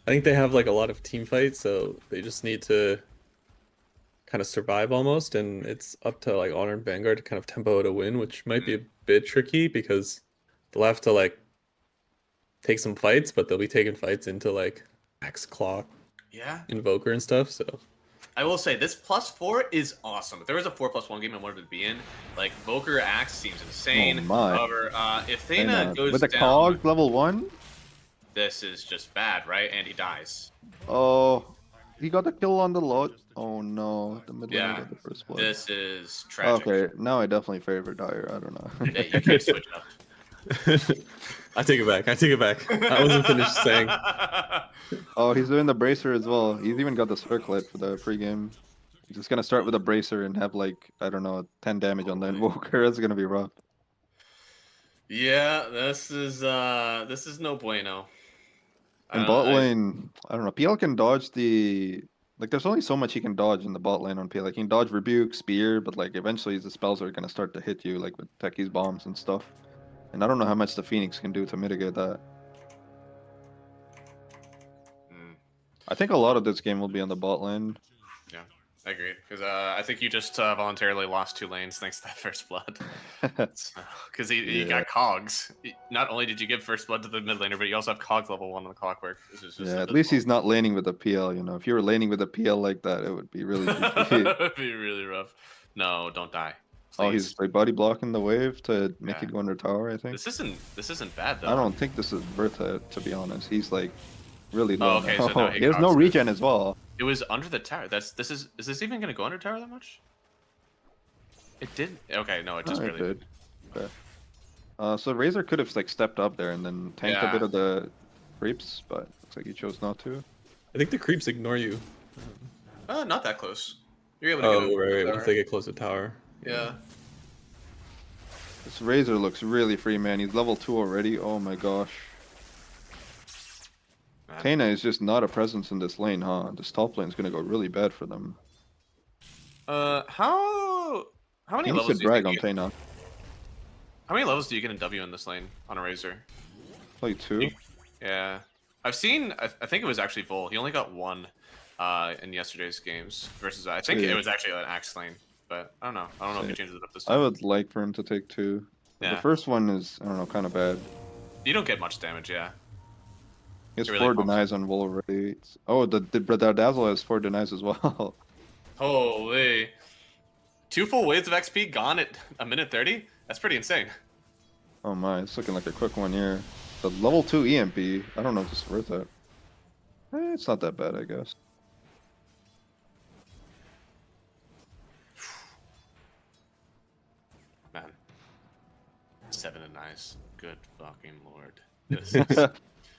they have like a lot of team fights, so they just need to kind of survive almost, and it's up to like Honor and Vanguard to kind of tempo to win, which might be a bit tricky because they'll have to like take some fights, but they'll be taking fights into like Axe Clock, Yeah. Invoker, and stuff. So I will say this +4 is awesome. If there was a 4+1 game I wanted to be in, like Voker Axe seems insane. Oh my. However, if They're Thena not- goes with the down, cog level 1? this is just bad, right? And he dies. Oh, he got the kill on the lot. Oh no, the mid laner Yeah, got the first blood. This is tragic. Okay, now I definitely favor Dire. I don't know. Yeah, you can't switch up. I take it back. I take it back. I wasn't finished saying. Oh, he's doing the bracer as well. He's even got the circlet for the pregame. He's just gonna start with a bracer and have like, I don't know, 10 damage on the invoker. That's gonna be rough. Yeah, this is no bueno. In bot lane, I don't know. PL can dodge the like. There's only so much he can dodge in the bot lane on PL. Like he can dodge rebuke, spear, but like eventually the spells are gonna start to hit you, like with Techie's bombs and stuff. And I don't know how much the Phoenix can do to mitigate that. I think a lot of this game will be on the bot lane. I agree, because I think you just voluntarily lost 2 lanes thanks to that first blood. Because he Yeah. got cogs. Not only did you give first blood to the mid laner, but you also have cogs level 1 on the clockwork. This is just Yeah, at least he's not laning with a PL. You know, if you were laning with a PL like that, it would be really. It would be really rough. No, don't die. Oh, Please. he's like body blocking the wave to make Yeah. it go under tower. I think. This isn't bad though. I don't think this is worth it, to be honest. He's like really Oh, low. okay, now. so no, he he has no cogs it. regen as well. It was under the tower. Is this even gonna go under tower that much? It didn't. Okay, no, it just Oh, it really. did. Okay. So Razor could have like stepped up there and then tanked a Yeah. bit of the creeps, but looks like he chose not to. I think the creeps ignore you. Not that close. You're able to Oh, get over right. the Once tower. they get close to tower. Yeah. This Razor looks really free, man. He's level 2 already. Oh my gosh. Man. Tana is just not a presence in this lane, huh? This top lane is gonna go really bad for them. How many He levels should do you drag think on you, Tana. how many levels do you get in W in this lane on a Razor? Like 2. Yeah, I've seen. I think it was actually Vol. He only got 1 in yesterday's games versus. I think Yeah. it was actually an Axe lane, but I don't know. I don't know if he Yeah. changes it up this I time. would like for him to take 2. Yeah. The first one is, I don't know, kind of bad. You don't get much damage, yeah. He has It really 4 pumps. denies on Vol already. Oh, the Dazzle has 4 denies as well. Holy. 2 full waves of XP gone at a minute 30? That's pretty insane. Oh my, it's looking like a quick one here. The level 2 EMP, I don't know if it's worth it. It's not that bad, I guess. Man. 7 and nice. Good fucking lord. This is,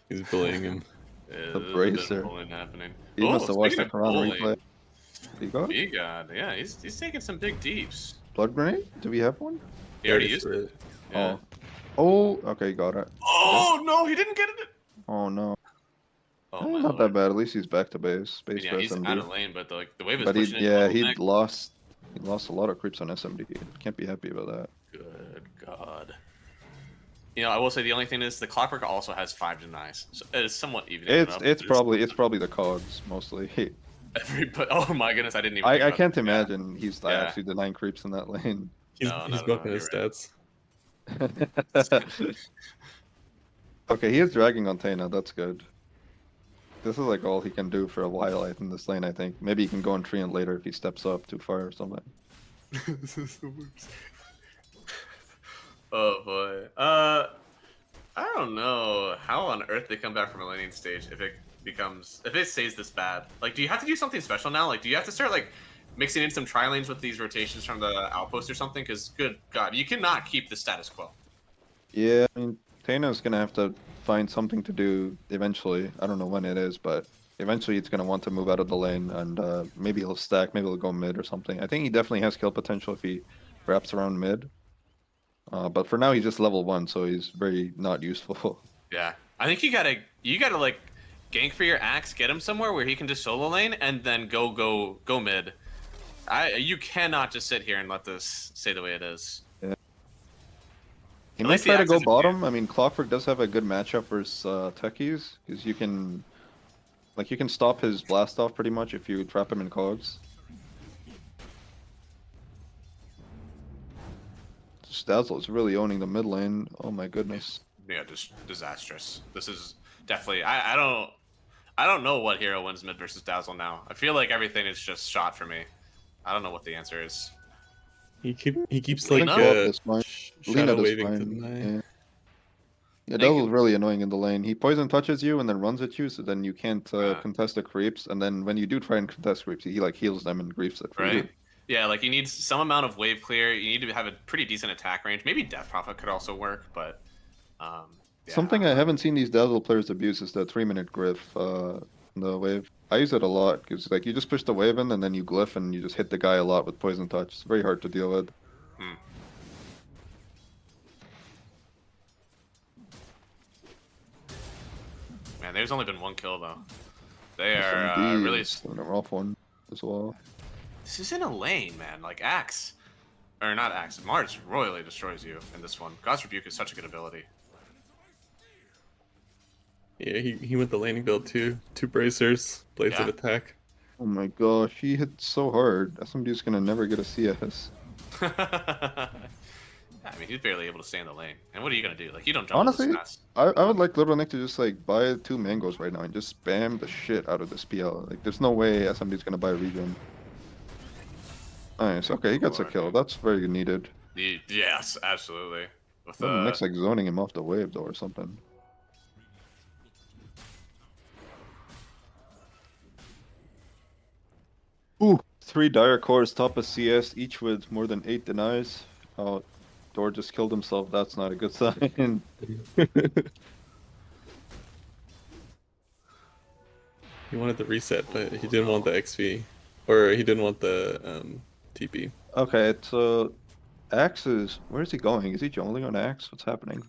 He's bullying him. is The a bit of bracer. bullying happening. He must have watched speaking the of Quran bullying, replay. He got He got, yeah, he's taking some big deeps. blood grenade? Do we have one? He already used it. it. Yeah. Oh, okay, got it. Oh no, he didn't get it. Oh no. Oh Eh, my not that lord. bad. At least he's back to base. I mean, Base yeah, for he's SMD. out of lane, but the wave is But he, pushing in. yeah, level he next. lost a lot of creeps on SMD. Can't be happy about that. Good God. You know, I will say the only thing is the clockwork also has 5 denies, so it is somewhat even. It's probably the cogs mostly. But oh my goodness, I didn't even. think I about can't that. Yeah. imagine he's Yeah. actually denying creeps in that lane. He's, No, he's no, buffing no, his you're stats. Okay, he is dragging on Tana. That's good. This is like all he can do for a while in this lane, I think. Maybe he can go on Treant later if he steps up too far or something. Oh boy. I don't know how on earth they come back from a laning stage if it stays this bad. Like, do you have to do something special now? Like, do you have to start like mixing in some tri lanes with these rotations from the outpost or something? Because good God, you cannot keep the status quo. Yeah, I mean, Tana's gonna have to find something to do eventually. I don't know when it is, but eventually he's gonna want to move out of the lane and maybe he'll stack, maybe he'll go mid or something. I think he definitely has kill potential if he wraps around mid. But for now he's just level 1, so he's very not useful. Yeah, I think you gotta like gank for your axe, get him somewhere where he can just solo lane, and then go mid. You cannot just sit here and let this stay the way it is. He At might least the try to axe go isn't bottom. I mean, Clockwork does have a good matchup versus Techies, because you can stop his blast off pretty much if you trap him in cogs. Dazzle is really owning the mid lane. Oh my goodness. Yeah, just disastrous. This is definitely. I don't know what hero wins mid versus Dazzle now. I feel like everything is just shot for me. I don't know what the answer is. He keeps Lina? like Go up this line. Lina shadow does waving to the fine. knife. Yeah. Yeah, They Dazzle's can- really annoying in the lane. He poison touches you and then runs at you, so then you can't contest the creeps. And then when you do try and contest creeps, he like heals them and griefs it for you. Right? Yeah, like you need some amount of wave clear. You need to have a pretty decent attack range. Maybe Death Prophet could also work, but yeah, Something I haven't seen these Dazzle players abuse is the 3-minute glyph in the wave. I use it a lot because like you just push the wave in and then you glyph and you just hit the guy a lot with poison touch. It's very hard to deal with. Man, there's only been one kill though. They are SMD really. is a rough one as well. This is in a lane, man. Like Axe, or not Axe. Mars royally destroys you in this one. God's Rebuke is such a good ability. Yeah, he went the laning build too. 2 bracers, blades of Yeah. attack. Oh my gosh, he hit so hard. SMD's gonna never get a CS. I mean, he's barely able to stay in the lane. And what are you gonna do? Like, you don't jump Honestly, this fast. I would like Little Nick to just like buy 2 mangoes right now and just spam the shit out of this PL. Like, there's no way SMD's gonna buy a regen. Nice. Okay, he gets a kill. That's very needed. Yes, absolutely. With Little Nick's like zoning him off the wave though or something. Ooh, 3 Dire Cores top of CS, each with more than 8 denies. Oh, Dor just killed himself. That's not a good sign. He wanted the reset, but he didn't want the XP, or he didn't want the TP. Okay, so Axe is... Where is he going? Is he jungling on Axe? What's happening?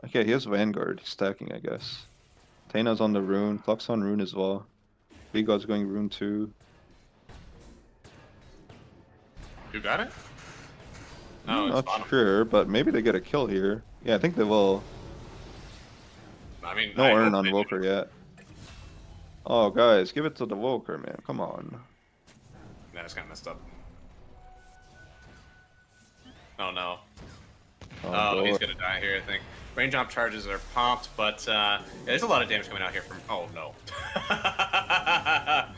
Okay, he has Vanguard. He's stacking, I guess. Tayna's on the rune. Flux on rune as well. God's going rune 2. You got it? No, I'm it's not bottom. sure, but maybe they get a kill here. Yeah, I think they will. I mean, No I Urn hope on they do. Woker yet. Oh, guys, give it to the Woker, man. Come on. That's kind of messed up. Oh no. Oh, Oh, he's boy. gonna die here, I think. Rain jump charges are popped, but yeah, there's a lot of damage coming out here from. Oh no.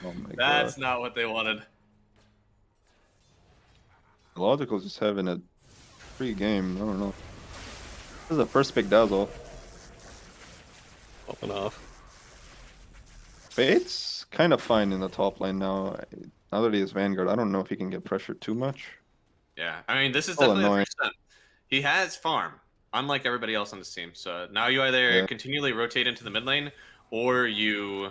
Oh my That's god. not what they wanted. Logical's just having a free game. I don't know. This is the first big Dazzle. Popping off. Fate's kind of fine in the top lane now. Now that he has Vanguard, I don't know if he can get pressured too much. Yeah, I mean, this is Oh, definitely the annoying. first step. He has farm, unlike everybody else on this team. So now you either Yeah. continually rotate into the mid lane, or you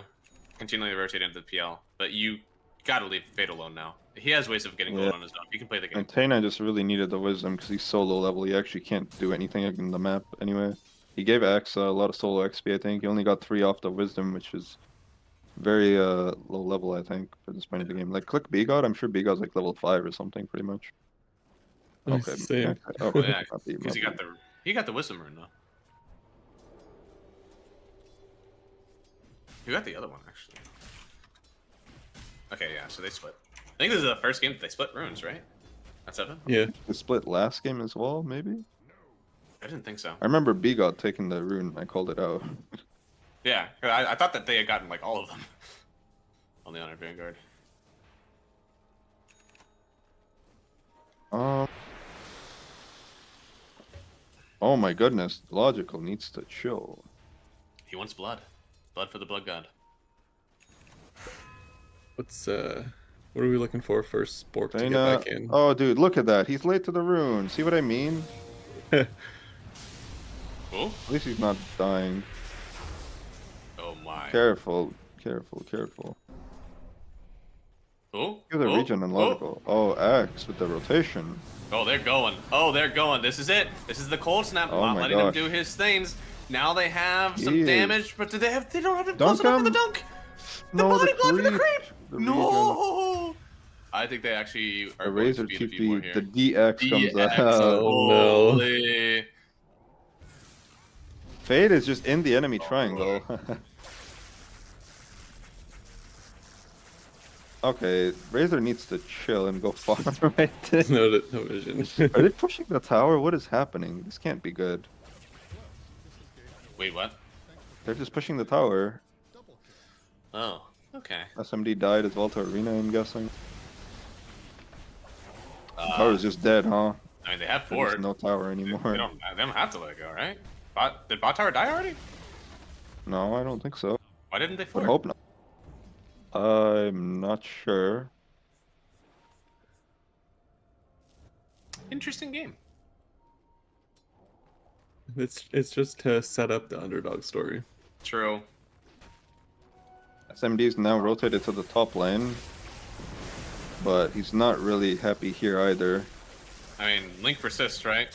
continually rotate into the PL. But you gotta leave Fate alone now. He has ways of getting gold Yeah. on his own. He can play the game. And Tayna just really needed the wisdom because he's so low level. He actually can't do anything in the map anyway. He gave Axe a lot of solo XP, I think. He only got 3 off the wisdom, which is very low level, I think, for this point of the game. Like, click B-God, I'm sure B-God's like level 5 or something, pretty much. Oh, Okay. same. Okay. Oh Okay. yeah, Not B, because he not got B. the wisdom rune though. Who got the other one actually? Okay, yeah. So they split. I think this is the first game that they split runes, right? That's Evan. Yeah. They split last game as well, maybe? I didn't think so. I remember B-God taking the rune. I called it out. Yeah, I thought that they had gotten like all of them on the Honor Vanguard. Oh my goodness, Logical needs to chill. He wants blood. Blood for the blood god. What's what are we looking for Spork to get Tayna, back in? oh dude, look at that. He's late to the rune. See what I mean? Oh, At least he's not dying. oh my. Careful, careful, careful. Oh, Give the oh, region and Logical. Oh, Axe with the rotation. Oh, they're going. Oh, they're going. This is it. This is the cold snap. Oh Not my letting gosh. him do his things. Now they have some Jeez. damage, but do they have? They don't have him Dunk close enough for the him? dunk. The No, body the block for the creep. creep. The No. I think they actually are The going Razor to beat a few TP, more here. the DX comes DX, out. Oh, no. holy. Fade is just in the enemy Oh, triangle. Okay, Razor needs to chill and go far right. No vision. Are they pushing the tower? What is happening? This can't be good. Wait, what? They're just pushing the tower. Oh, okay. SMD died as well to Arena, I'm guessing. The tower's just dead, huh? I mean, they have There's Ford. no tower They anymore. don't have to let it go, right? Did Bot Tower die already? No, I don't think so. Why didn't they I Ford? hope not. I'm not sure. Interesting game. It's just to set up the underdog story. True. SMD's now rotated to the top lane. But he's not really happy here either. I mean, Link persists, right?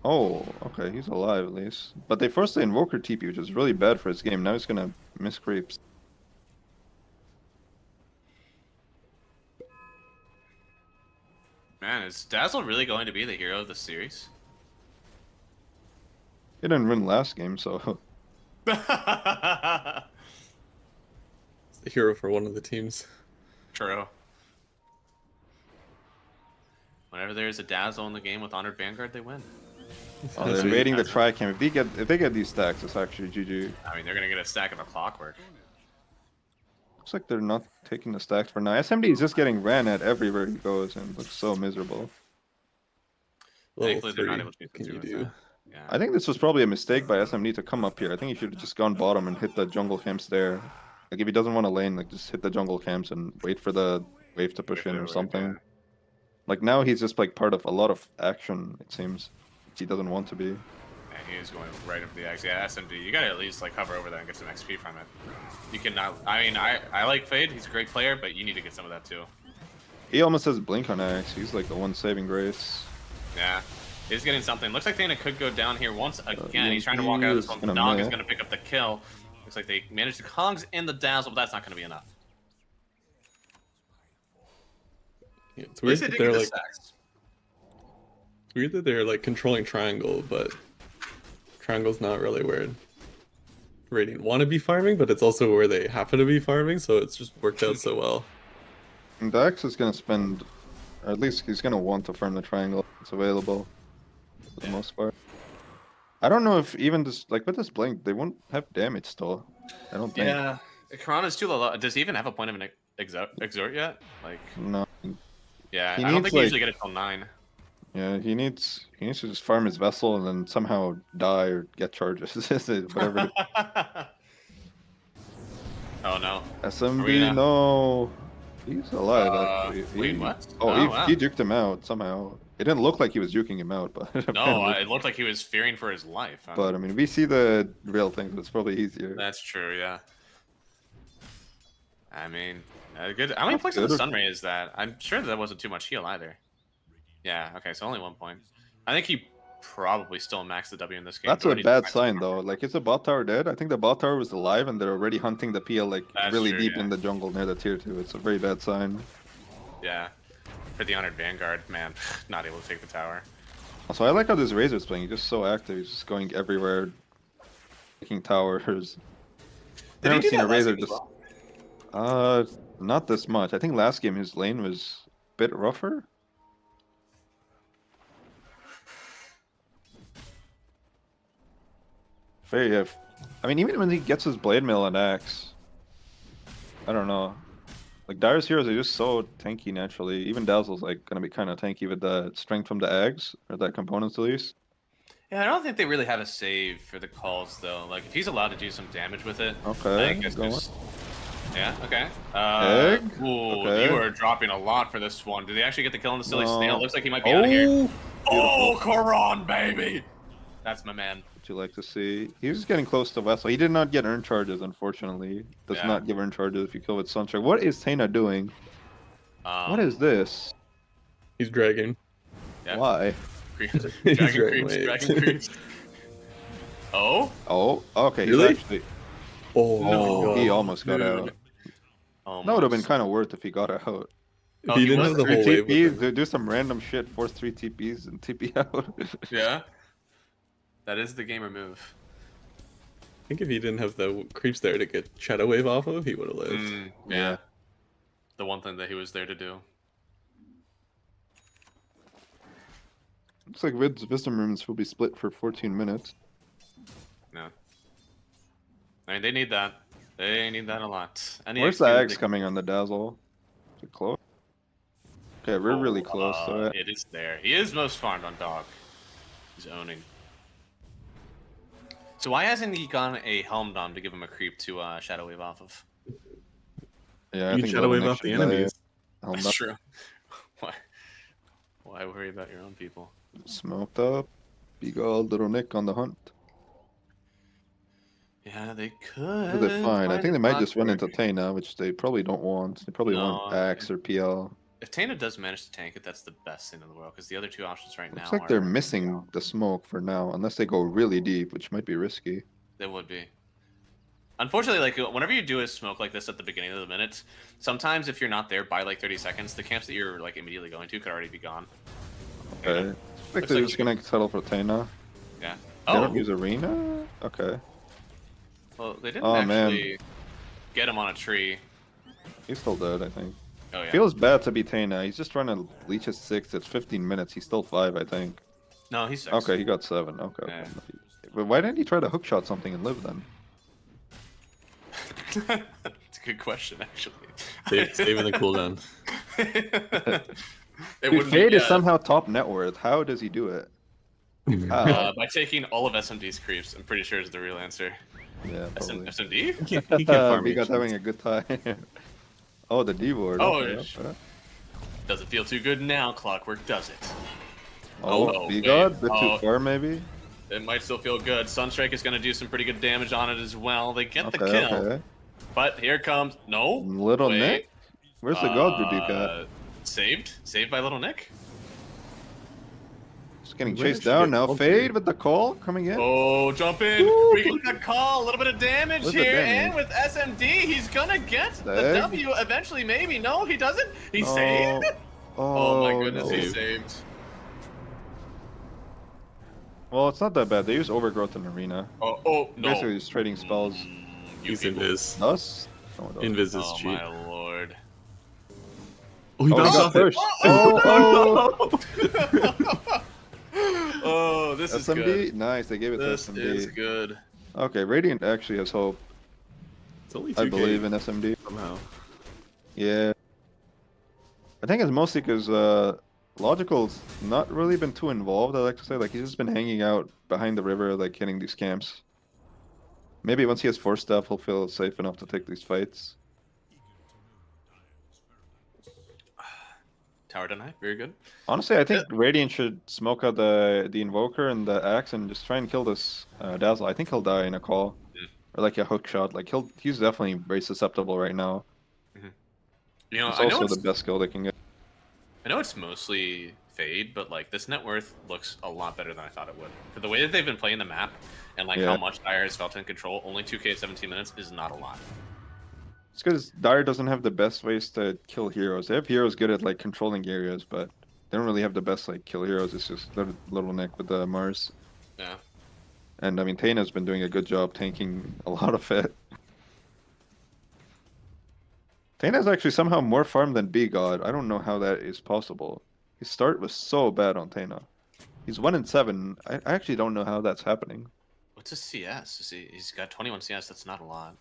Oh, okay, he's alive at least. But they forced the Invoker TP, which is really bad for his game. Now he's gonna miss creeps. Man, is Dazzle really going to be the hero of the series? He didn't win last game, so It's the hero for one of the teams. True. Whenever there's a Dazzle in the game with Honored Vanguard, they win. oh, they're invading the Tri-Cam. If they get these stacks, it's actually GG. I mean, they're gonna get a stack of a Clockwork. Looks like they're not taking the stacks for now. SMD is just getting ran at everywhere he goes and looks so miserable. Level Thankfully, they're not 3, able to what can you with do? that. Yeah. I think this was probably a mistake by SMD to come up here. I think he should have just gone bottom and hit the jungle camps there. Like if he doesn't want to lane, like just hit the jungle camps and wait for the wave to push Wait in for or the wave, something. yeah. Like now he's just like part of a lot of action, it seems. Which he doesn't want to be. Yeah, he is going right into the X. Yeah, SMD. You gotta at least like hover over that and get some XP from it. You cannot. I mean, I like Fade. He's a great player, but you need to get some of that too. He almost has Blink on Axe. He's like the one saving grace. Yeah, he's getting something. Looks like Thana could go down here once again. He's trying to he walk out of is this one. gonna Dog is miss. gonna pick up the kill. Looks like they managed the Kongs in the Dazzle, but that's not gonna be enough. Yeah, it's At weird least they that did they're get the like stacks. weird that they're like controlling triangle, but triangle's not really where Radiant want to be farming, but it's also where they happen to be farming, so it's just worked out so well. And Dax is gonna spend, or at least he's gonna want to farm the triangle. It's available for the most part. I don't know if even this, like with this Blink, they won't have damage still. I don't think. Yeah, Karana's too low. Does he even have a point of an exort yet? Like, No. yeah, He I don't needs, think you like- usually get it till 9. Yeah, he needs to just farm his vessel and then somehow die or get charges. Whatever. Oh no. SMB, Arena. no. He's alive actually. Wait, what? Oh, Oh, he, wow. he juked him out somehow. It didn't look like he was juking him out, but No, apparently- it looked like he was fearing for his life. But I mean, we see the real things. It's probably easier. That's true, yeah. I mean, good. How many That's points on the good. stun ray is that? I'm sure that wasn't too much heal either. Yeah, okay, so only 1 point. I think he probably still maxed the W in this game. That's but I a need to bad find some sign, more. though. Like, is the bot tower dead? I think the bot tower was alive, and they're already hunting the PL like That's really true, deep yeah. in the jungle near the tier 2. It's a very bad sign. Yeah. For the Honored Vanguard, man, not able to take the tower. Also, I like how this Razor's playing. He's just so active. He's just going everywhere, taking towers. Did I've he never do seen that a last Razor game as just. well? Not this much. I think last game his lane was a bit rougher. Very. I mean, even when he gets his blade mill and axe, I don't know. Like Darius heroes are just so tanky naturally. Even Dazzle's like gonna be kind of tanky with the strength from the eggs or the components at least. Yeah, I don't think they really have a save for the calls though. Like if he's allowed to do some damage with it, I Okay, think it's go on. just... Yeah, okay. Egg? Ooh, Okay. you are dropping a lot for this one. Did they actually get the kill on the silly No. snail? Looks like he might be out of here. Oh, Oh, Karan, baby! That's my man. would you like to see? He was getting close to Vessel. He did not get earn charges, unfortunately. Does Yeah. not give earn charges if you kill with Sunstrike. What is Tana doing? What is this? He's dragging. Yeah. Why? Dragon He's creeps, right, dragon wait. creeps. Oh? Oh, okay. Really? He's actually. Oh, Oh, he God. almost got out. Almost. That would have been kind of worth if he got out. If Oh, he he didn't was have the three whole wave with TPs, him. do some random shit, force 3 TPs and TP out. Yeah. That is the gamer move. I think if he didn't have the creeps there to get Shadow Wave off of, he would have lived. Yeah. the one thing that he was there to do. Looks like Vid's Wisdom Runes will be split for 14 minutes. Yeah. I mean, they need that. They need that a lot. Any Where's the excuse Axe they- coming on the Dazzle? Is it close? Okay, we're really close to it. It is there. He is most farmed on Dog. He's owning. So why hasn't he gone a Helm Dom to give him a creep to Shadow Wave off of? Yeah, I You think shadow wave Little Nick off the should play enemies. Helm That's Up, true. Why worry about your own people? Smoked up. Big old Little Nick on the hunt. Yeah, they could. But they're fine. I think they might just run into Clockwork. Tana, which they probably don't want. They probably want No, Axe or PL. If Tana does manage to tank it, that's the best thing in the world. Because the other two options right Looks now like they're are- missing the smoke for now, unless they go really deep, which might be risky. They would be. Unfortunately, like whenever you do a smoke like this at the beginning of the minute, sometimes if you're not there by like 30 seconds, the camps that you're like immediately going to could already be gone. Okay. Looks like Looks they're like just gonna settle for Tana. Yeah. They Oh, don't use Arena? Okay. well, they didn't Oh, man. actually get him on a tree. He's still dead, I think. Oh yeah. Feels bad to be Tana. He's just trying to leech his 6. It's 15 minutes. He's still 5, I think. No, he's 6. Okay, he got 7. Okay. Yeah. But why didn't he try to hookshot something and live then? It's a good question, actually. Saving the cooldown. It Dude, wouldn't be- Fade is yeah, somehow top net worth. How does he do it? by taking all of SMD's creeps. I'm pretty sure is the real answer. Yeah, probably. SMD? He can't farm We got ancients. having a good time. Oh, the D ward. Oh, okay, sh- okay. Doesn't feel too good now. Clockwork does it. Oh, Oh, B wait. God, bit Oh. too far maybe. It might still feel good. Sunstrike is going to do some pretty good damage on it as well. They get the Okay, kill. okay. But here comes... No. Little Wait. Nick. Where's the God Rebuke at? Saved? Saved by Little Nick? Just getting Where chased should down it now. go Fade with the call coming in. Oh, jump in. Woo! We get the call. A little bit of damage Where's the here. damage? And with SMD, he's going to get the Egg? W eventually, maybe. No, he doesn't. He's Oh, saved. Oh, my goodness, no. he's saved. Well, it's not that bad. They use Overgrowth in Arena. Oh, no. Basically, just trading spells. You He's people. Us. Us? No, no. Invis is Oh, cheap. my lord. Oh, he Oh, he bounced got off it. pushed. Oh, Oh, this is SMD? good. Nice, they gave it This to is SMD. good. Okay, Radiant actually has hope. It's only 2K I believe in SMD. somehow. Yeah. I think it's mostly because Logical's not really been too involved, I like to say. Like, he's just been hanging out behind the river, like, hitting these camps. Maybe once he has 4 stuff, he'll feel safe enough to take these fights. Tower deny, very good. Honestly, I think Radiant should smoke out the Invoker and the Axe and just try and kill this Dazzle. I think he'll die in a call. Mm. Or like a hook shot. Like, he's definitely very susceptible right now. You know, It's I know also it's, the best skill they can get. I know it's mostly Fade, but like this net worth looks a lot better than I thought it would. For the way that they've been playing the map and like Yeah. how much Dire has felt in control, only 2k at 17 minutes is not a lot. It's because Dire doesn't have the best ways to kill heroes. They have heroes good at like controlling areas, but they don't really have the best like kill heroes. It's just Little Nick with the Mars. Yeah. And I mean, Tana's been doing a good job tanking a lot of it. Tana's actually somehow more farm than B God. I don't know how that is possible. His start was so bad on Tana. He's 1 in 7. I actually don't know how that's happening. What's his CS? He's got 21 CS. That's not a lot.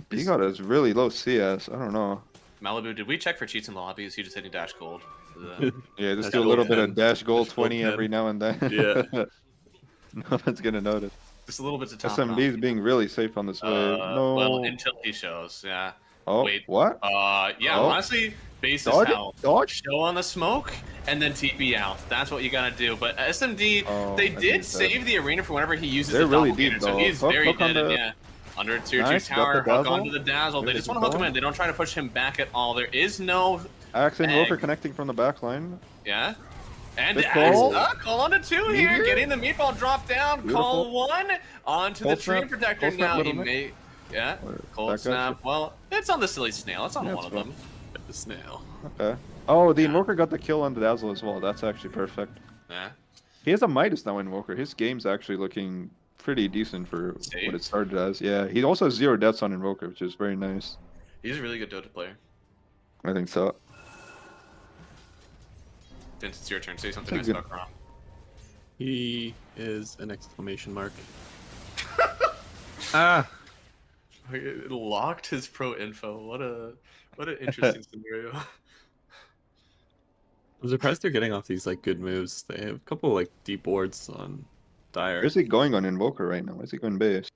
B God has really low CS. I don't know. Malibu, did we check for cheats in the lobby? Is he just hitting dash gold? The- Yeah, just Dash do a gold little bit 10. of dash goal Dash gold 20 10. every now and then. Yeah. No one's gonna notice. just a little bit to top. SMD's being really safe on this wave. No. Well, until he shows, yeah. Oh, wait. what? Yeah, Oh. honestly, base is Dodge? how Dodge? show on the smoke and then TP out. That's what you gotta do. But SMD, Oh, they I did think save the arena for whenever he uses They're the really doppelganger, deep, so though. he's Hook- very hook on dead. the- Yeah, under tier Nice, 2 got the tower, hook dazzle. onto the dazzle. They Really just good want to hook him call. in. They don't try to push him back at all. There is no, Axe Invoker Egg. connecting from the back line. yeah. And Good Axe, call. call onto 2 here, Meteor. getting the meatball drop down. Call Beautiful. 1 onto Cold the tree snap. protector Cold snap, now. He Little Nick. may, yeah. Or Cold back snap. Well, it's on the silly snail. It's on Yeah, one it's of fine. them. The snail. Okay. Oh, the Yeah. Invoker got the kill on the Dazzle as well. That's actually perfect. Yeah. He has a Midas now, Invoker. His game's actually looking pretty decent for Safe. what it started as. Yeah, he also has 0 deaths on Invoker, which is very nice. He's a really good Dota player. I think so. Vince, it's your turn. Say something That's nice a about Karam. He is an exclamation mark. Ah, It locked his pro info. What an interesting scenario. I'm surprised they're getting off these like good moves. They have a couple like deep wards on Dire. Where's he going on Invoker right now? Where's he going base?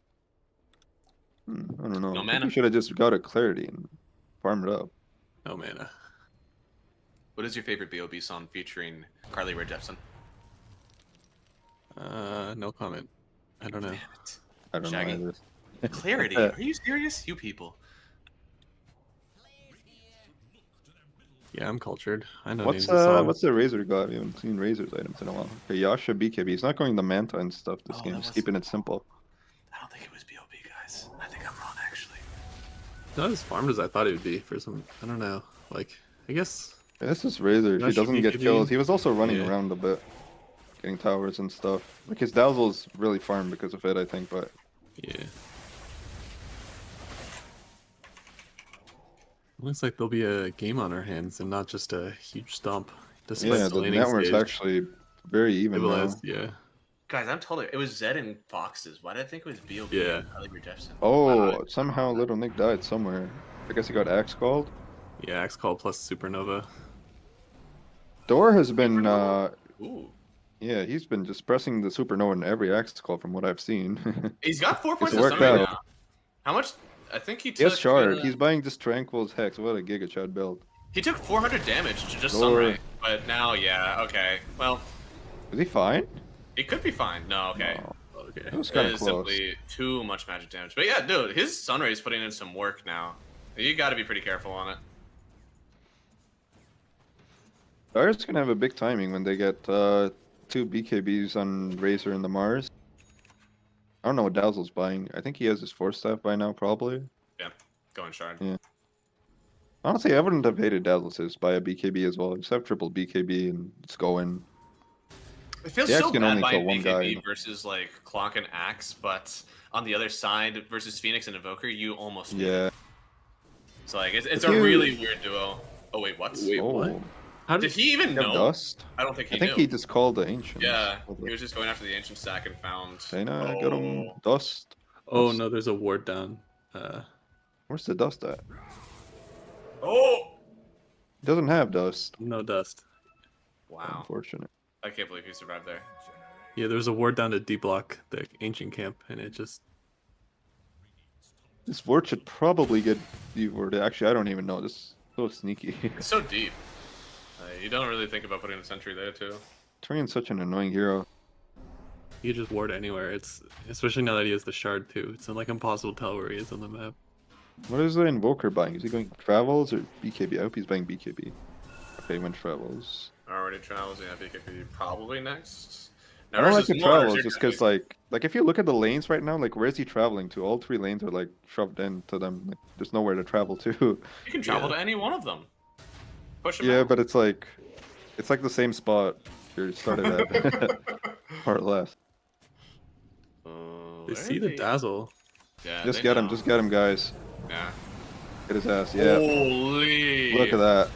I don't know. No I think mana. he should have just got a clarity and farmed up. No mana. What is your favorite BOB song featuring Carly Rae Jepsen? No comment. I don't know. Damn it. I don't Shaggy? know either. Clarity. Are you serious? You people. Yeah, I'm cultured. I know What's names of songs. what's the Razor got? We haven't seen Razor's items in a while. Okay, Yasha BKB. He's not going the Manta and stuff this Oh, game. that He's was- keeping it simple. I don't think it was BOB, guys. I think I'm wrong, actually. Not as farmed as I thought it would be for some. I don't know. Like, I guess. Yeah, this is Razor. If he Yasha doesn't get BKB. kills, he was also running Yeah. around a bit, getting towers and stuff. Like his Dazzle's really farmed because of it, I think. But Yeah. Looks like there'll be a game on our hands and not just a huge stomp. Despite yeah, the the laning network's stage. actually very even now. Stabilized, yeah. Guys, I'm totally. It was Zed and Foxes. Why did I think it was BOB? Yeah. And Carly Rae Jepsen? Oh, somehow Little Nick died somewhere. I guess he got axe called. Yeah, X Call plus Supernova. Door has been, Ooh. yeah, he's been just pressing the supernova in every axe call from what I've seen. He's got 4 points It's of worked summary out. now. How much? I think he He has took. shard. He's buying just Tranquil's Hex. What a Giga Chad build. He took 400 damage to just Lord. Sunray. But now, yeah, okay. Well, Is he fine? he could be fine. No, okay. No, Okay. that was It kind of is close. simply too much magic damage. But yeah, dude, his Sunray is putting in some work now. You got to be pretty careful on it. Dire's gonna have a big timing when they get 2 BKBs on Razor and the Mars. I don't know what Dazzle's buying. I think he has his 4-staff by now, probably. Going shard. Yeah. Honestly, I wouldn't have hated Dazzle's buy a BKB as well. Just have triple BKB and just go in. It feels The Axe so can bad only buying kill one BKB guy. versus like Clock and Axe, but on the other side versus Phoenix and Invoker, you almost win. Yeah. So like it's If a you- really weird duo. Oh wait, what? Wait, what? Oh, How Did he even you have know? Dust? I don't think he I think knew. he just called the Ancient. Yeah, he was just going after the ancient stack and found. Dana, got him. Dust. Oh Dust. no, there's a ward down. Where's the Dust at? Oh! He doesn't have Dust. No dust. Wow. Unfortunate. I can't believe he survived there. Yeah, there's a ward down to D-block the ancient camp, and it just This Vort should probably get devored. Actually, I don't even know. This is so sneaky. It's so deep. You don't really think about putting a sentry there too. Turian's such an annoying hero. you just ward anywhere. It's especially now that he has the shard too. It's like impossible to tell where he is on the map. What is the Invoker buying? Is he going Travels or BKB? I hope he's buying BKB. Okay, he went Travels. Already travels, yeah, BKB probably next. I don't like versus the Mars, Travels you're just gonna because, like if you look at the lanes right now, like where's he traveling to? All 3 lanes are like shoved into them. Like, there's nowhere to travel to. You can travel to any one of them. Push him Yeah, out. but it's like the same spot you started at, or less. They Where see is the he? dazzle. Yeah, Just they get him, know. just get him, guys. Yeah. Get his ass. Yeah. Holy. Look at that.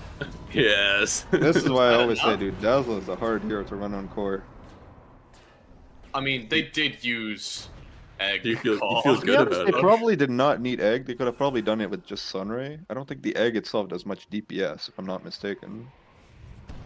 Yes. This is why I Not always say, enough. dude, Dazzle is a hard hero to run on core. I mean, they did use egg. You feel call. good To be honest, about they it. probably did not need egg. They could have probably done it with just Sunray. I don't think the egg itself does much DPS, if I'm not mistaken.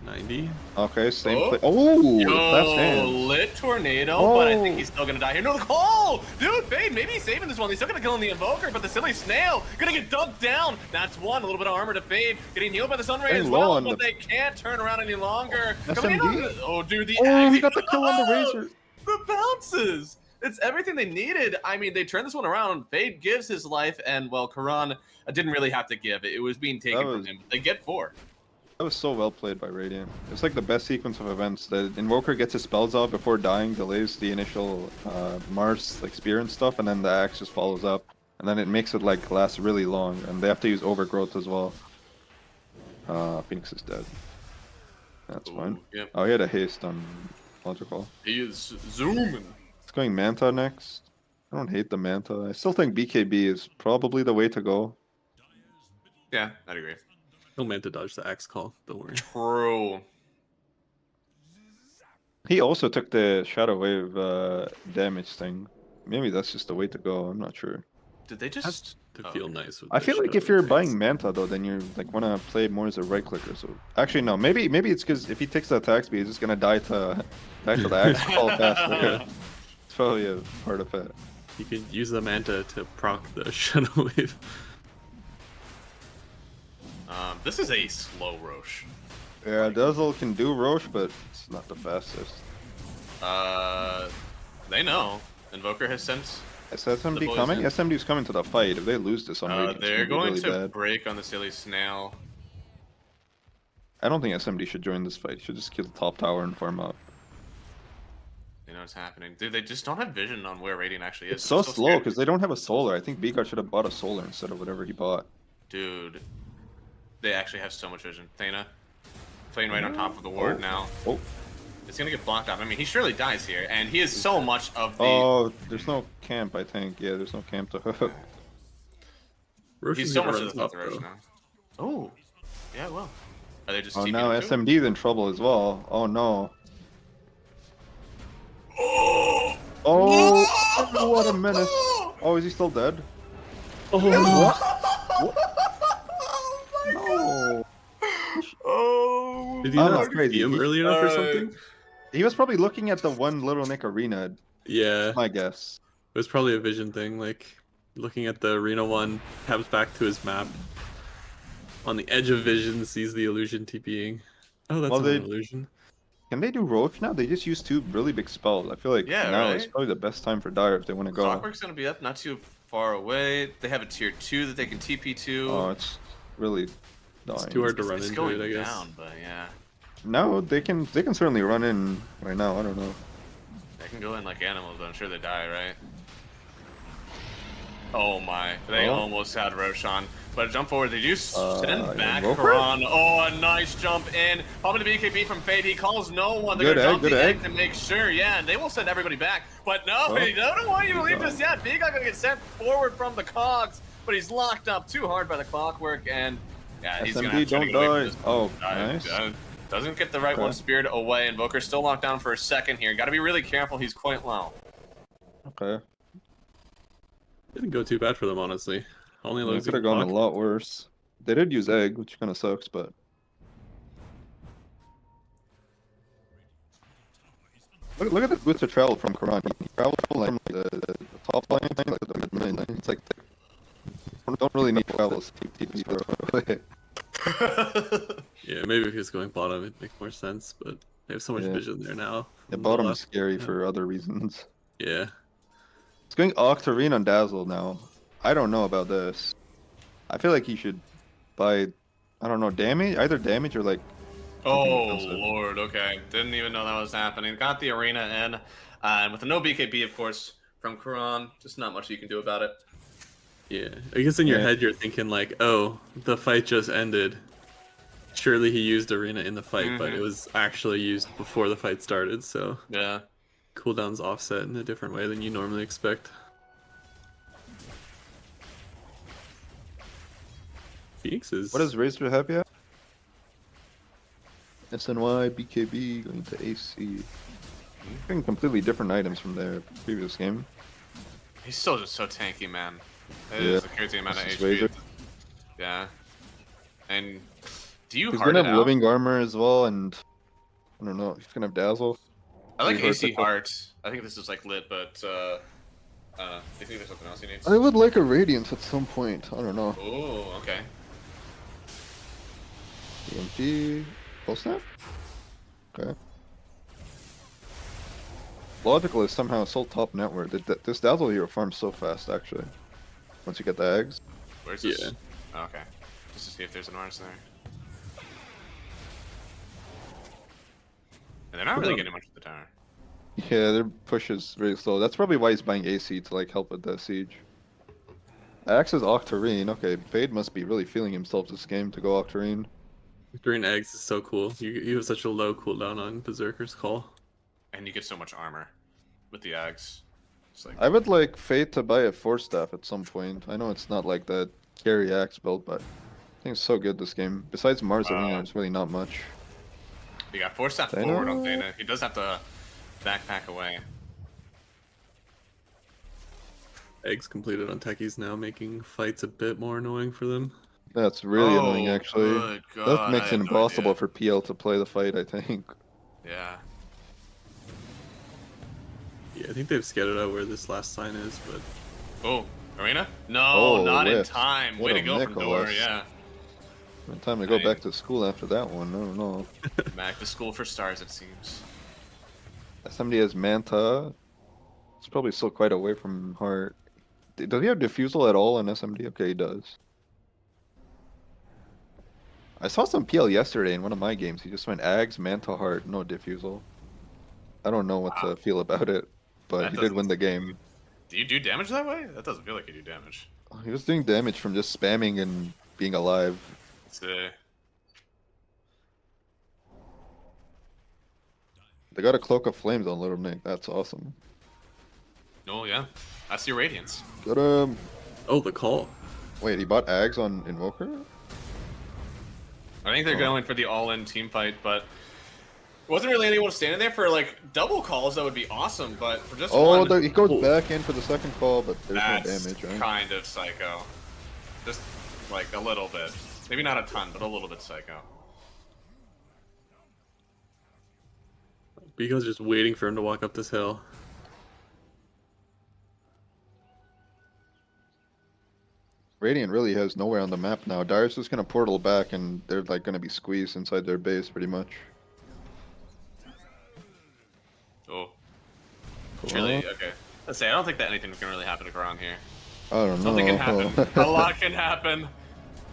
90. Okay, same Oh. play. Oh, fast Yo, hands. lit tornado, but I think Oh. he's still gonna die here. No, the call! Dude, Fade, maybe he's saving this one. He's still gonna kill the Invoker, but the silly snail gonna get dunked down. That's one. A little bit of armor to Fade. Getting healed by the Sunray Getting as low well, on but the- they can't turn around any longer. Coming in SMD? on the- oh, dude, the Oh, egg. he got the kill on the Oh, Razor. The bounces. It's everything they needed. I mean, they turned this one around. Fade gives his life, and, well, Karan didn't really have to give. It was being taken from was- him. They get 4. That was so well played by Radiant. It's like the best sequence of events. The Invoker gets his spells out before dying, delays the initial Mars like spear and stuff, and then the axe just follows up. And then it makes it like last really long, and they have to use Overgrowth as well. Phoenix is dead. That's fine. Yep. Oh, he had a haste on Logical. He is zooming. It's going Manta next. I don't hate the Manta. I still think BKB is probably the way to go. Yeah, I'd agree. He'll man to dodge the axe call. Don't worry. True. He also took the Shadow Wave damage thing. Maybe that's just the way to go. I'm not sure. Did they just? To Oh, feel okay. nice. With I the feel like Shadow if you're Wave buying things. Manta though, then you're like wanna play more as a right clicker. So actually no, maybe it's because if he takes the attack speed, he's just gonna die to the axe call faster. It's probably a part of it. You could use the Manta to proc the Shadow Wave. This is a slow Roche. Yeah, Dazzle can do Roche, but it's not the fastest. They know. Invoker has sent. Is SMD boys coming? in. SMD's coming to the fight. If they lose this on Radiant, it's They're gonna going be to really bad. break on the silly snail. I don't think SMD should join this fight. He should just kill the top tower and farm up. They know what's happening. Dude, they just don't have vision on where Radiant actually is. It's so I'm slow scared. because they don't have a solar. I think Bigard should have bought a solar instead of whatever he bought. Dude, they actually have so much vision. Thana, playing right on top of the ward now. Oh. It's gonna get blocked off. I mean, he surely dies here, and he is so much of the. Oh, there's no camp, I think. Yeah, there's no camp to hook. Roche He's is so gonna much run of the top, top Roche though. now. Oh, yeah, well. Are they just? Oh, TPing now into him? SMD's in trouble as well. Oh no. Oh, what a menace. Oh, is he still dead? Oh, No. Oh, did you Oh, not that's crazy. see him He- early enough or something? He was probably looking at the one Little Nick arena, Yeah, my guess. it was probably a vision thing. Like looking at the arena one, taps back to his map. On the edge of vision, sees the illusion TPing. Oh, that's Well, not they- an illusion. Can they do Roach now? They just used two really big spells. I feel like Yeah, now is right? probably the best time for Dire if they want to go. Clockwork's gonna be up, not too far away. They have a tier 2 that they can TP to. Oh, it's really dying. It's too hard to It's- run it's into going it, I guess. down, but yeah, No, they can certainly run in right now. I don't know. they can go in like animals, but I'm sure they die, right? Oh my, they Oh. almost had Roshan. But jump forward, they do send back Invoker? Karan. Oh, a nice jump in. Popping the BKB from Fade, he calls no one. They're Good gonna egg, jump good the egg egg. to make sure, yeah, and they will send everybody back. But no, Oh. they don't want you to leave Good just yet. Big gonna get sent forward from the cogs, but he's locked up too hard by the clockwork, and yeah, he's gonna SMD, have to don't get away from die. this. Oh, Nice. nice. Doesn't get the right Okay. one speared away. Invoker's still locked down for a second here. Got to be really careful. He's quite low. Okay. Didn't go too bad for them, honestly. Only It losing could have gone a block. lot worse. They did use egg, which kind of sucks, but. Look at the boots of travel from Karan. He traveled like the top line, like the mid lane. It's like don't really need travels. Yeah, maybe if he was going bottom, it'd make more sense. But they have so much Yeah. vision there now. The on bottom is left. scary Yeah. for other reasons. Yeah, It's going Octarine on Dazzle now. I don't know about this. I feel like he should buy, I don't know, damage, either damage or like. Oh defensive. lord. Okay. Didn't even know that was happening. Got the arena in, and with the no BKB, of course, from Karan. Just not much you can do about it. yeah. I guess in your Yeah. head you're thinking like, oh, the fight just ended. Surely he used arena in the fight, but Mhm. it was actually used before the fight started. So Yeah. cooldown's offset in a different way than you normally expect. Phoenix is. What does Razor have yet? SNY, BKB, going to AC. Getting completely different items from their previous game. He's still just so tanky, man. It Yeah. is a crazy amount of This is HP. Razor. Yeah. And do you He's hard gonna it have out? living armor as well, and I don't know. He's gonna have Dazzle. I like He hard AC to- Heart. I think this is like lit, but do you think there's something else he needs? I would like a Radiance at some point. I don't know. Oh, okay. EMP, full snap. Okay. Logical is somehow so top network. This Dazzle hero farms so fast, actually. Once you get the eggs. Where's this? Yeah. Oh, okay. Just to see if there's an Mars there. And they're not really getting much of the tower. Yeah, their push is really slow. That's probably why he's buying AC to like help with the siege. Axe is Octarine. Okay, Fade must be really feeling himself this game to go Octarine. Green eggs is so cool. You have such a low cooldown on Berserker's Call. And you get so much armor with the Ags. It's like, I would like Fade to buy a Force Staff at some point. I know it's not like the carry Axe build, but think it's so good this game. Besides Mars Wow. Arena, there's really not much. You got 4-step Dana? forward on Dana. He does have to backpack away. Eggs completed on techies now, making fights a bit more annoying for them. That's really annoying, actually. Good God, That makes I it had no impossible idea. for PL to play the fight, I think. Yeah. Yeah, I think they've scouted out where this last sign is, but Oh, Arena? No, Oh, not in whiffed. time. What Way a to go from Door, Nicholas. yeah. Time to go Right. back to school after that one. I don't know. Back to school for stars, it seems. SMD has Manta. It's probably still quite away from Heart. Does he have Diffusal at all in SMD? Okay, he does. I saw some PL yesterday in one of my games. He just went Ags, Manta, Heart, no Diffusal. I don't know what to feel about it, but That he did win doesn't- the game. Do you do damage that way? That doesn't feel like you do damage. He was doing damage from just spamming and being alive. It's, They got a Cloak of Flames on Little Nick. That's awesome. oh, yeah. That's your Radiance. Got him. oh, the call. Wait, he bought Ags on Invoker? I think they're Oh. going for the all-in team fight, but wasn't really anyone standing there for like double calls. That would be awesome, but for just Oh, one, he goes back in for the second call, but there's that's no damage, right? kind of psycho. Just like a little bit, maybe not a ton, but a little bit psycho. Biko's just waiting for him to walk up this hill. Radiant really has nowhere on the map now. Dire's just gonna portal back, and they're like gonna be squeezed inside their base pretty much. Oh, really? Okay. Let's say I don't think that anything can really happen to Karan here. I don't know. Something can happen. A lot can happen.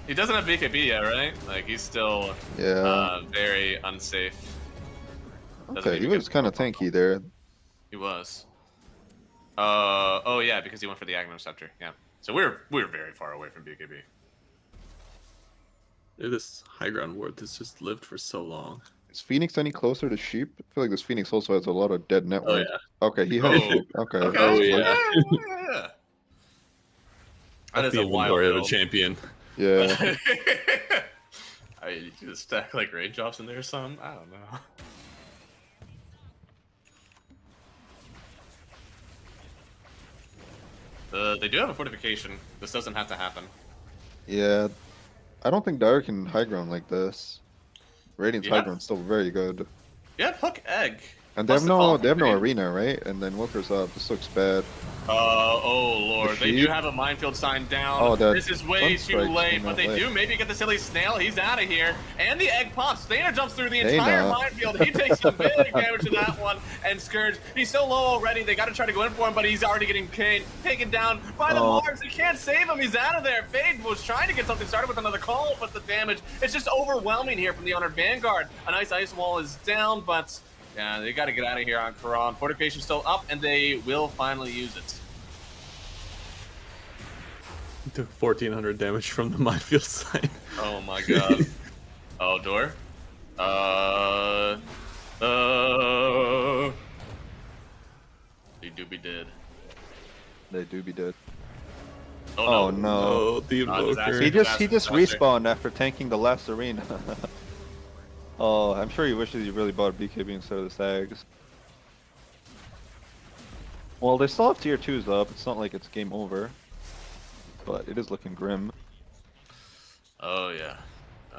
He doesn't have BKB yet, right? Like he's still Yeah. very unsafe. Doesn't Okay, he even was kind of tanky there. He was. Oh yeah, because he went for the Aghanim Scepter. Yeah. So we're very far away from BKB. This high ground ward has just lived for so long. Is Phoenix any closer to Sheep? I feel like this Phoenix also has a lot of dead network. yeah. Okay, he has Oh. Sheep. Okay. Okay. Oh, that's yeah. yeah. That That's is the a wild inventory of a build. champion. Yeah. I need to stack like raindrops in there or something. I don't know. They do have a fortification. This doesn't have to happen. Yeah. I don't think Dire can high ground like this. Radiant's Yeah. high ground's still very good. Yeah, hook egg. And they Plus have the call no from arena, right? And then Wilker's up. This looks bad. Oh lord, they do sheep? have a minefield sign down. Oh, that This is way too Sunstrike late, came but out they late. do maybe get the silly snail. He's out of here. And the egg pops. Dana jumps through the entire Dana. minefield. He takes some big damage to that one. And Scourge, he's so low already. They got to try to go in for him, but he's already getting taken down by the Oh. Mars. He can't save him. He's out of there. Fade was trying to get something started with another call, but the damage it's just overwhelming here from the Honored Vanguard. A nice ice wall is down, but yeah, they got to get out of here on Karan. Fortification's still up, and they will finally use it. Took 1400 damage from the minefield sign. Oh my god. Oh, door. They do be dead. They do be dead. Oh, Oh no. no. Oh, the Oh, invoker. disaster. He just Disaster. respawned after tanking the last arena. Oh, I'm sure he wishes he really bought BKB instead of the Sags. Well, they still have tier 2s up. It's not like it's game over. But it is looking grim. Oh yeah.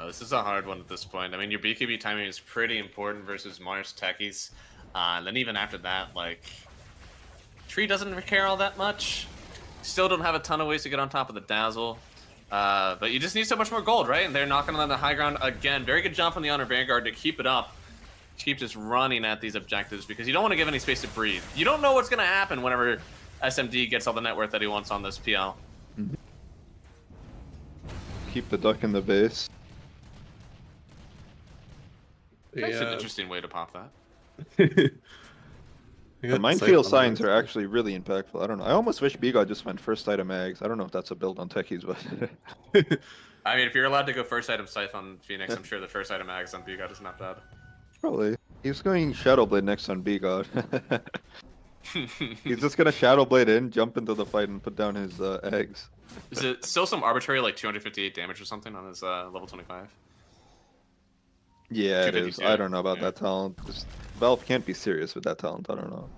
This is a hard one at this point. I mean, your BKB timing is pretty important versus Mars techies. And then even after that, like, Tree doesn't care all that much. Still don't have a ton of ways to get on top of the Dazzle. But you just need so much more gold, right? And they're knocking on the high ground again. Very good job from the Honor Vanguard to keep it up. Keep just running at these objectives because you don't want to give any space to breathe. You don't know what's going to happen whenever SMD gets all the net worth that he wants on this PL. Keep the duck in the base. That's an Yeah. interesting way to pop that. The minefield signs are actually really impactful. I don't know. I almost wish B-God just went first item Mags. I don't know if that's a build on techies, but I mean, if you're allowed to go first item Scythe on Phoenix, I'm sure the first item Ags on B-God is not bad. probably. He was going Shadowblade next on B-God. He's just gonna Shadow Blade in, jump into the fight, and put down his eggs. Is it still some arbitrary like 258 damage or something on his level 25? Yeah, it is. 252, I don't know about yeah. that talent. Just, Valve can't be serious with that talent. I don't know.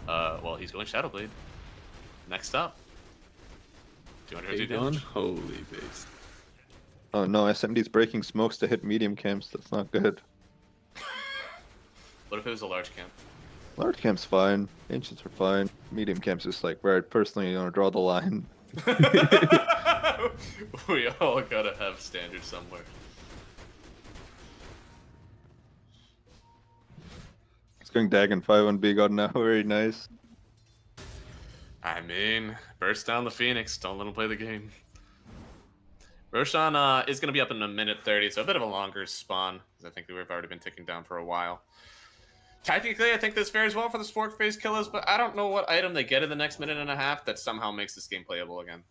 Well, he's going Shadow Blade. Next up. 250 Aegon, damage. holy base. Oh no, SMD's breaking smokes to hit medium camps. That's not good. What if it was a large camp? Large camp's fine. Ancients are fine. Medium camp's just like where I personally draw the line. We all gotta have standards somewhere. It's going Dagon 5 on B God now. Very nice. I mean, burst down the Phoenix. Don't let him play the game. Roshan is going to be up in a minute 30, so a bit of a longer spawn. I think we've already been ticking down for a while. Technically, I think this fares well for the Spork Phase Killers, but I don't know what item they get in the next minute and a half that somehow makes this game playable again.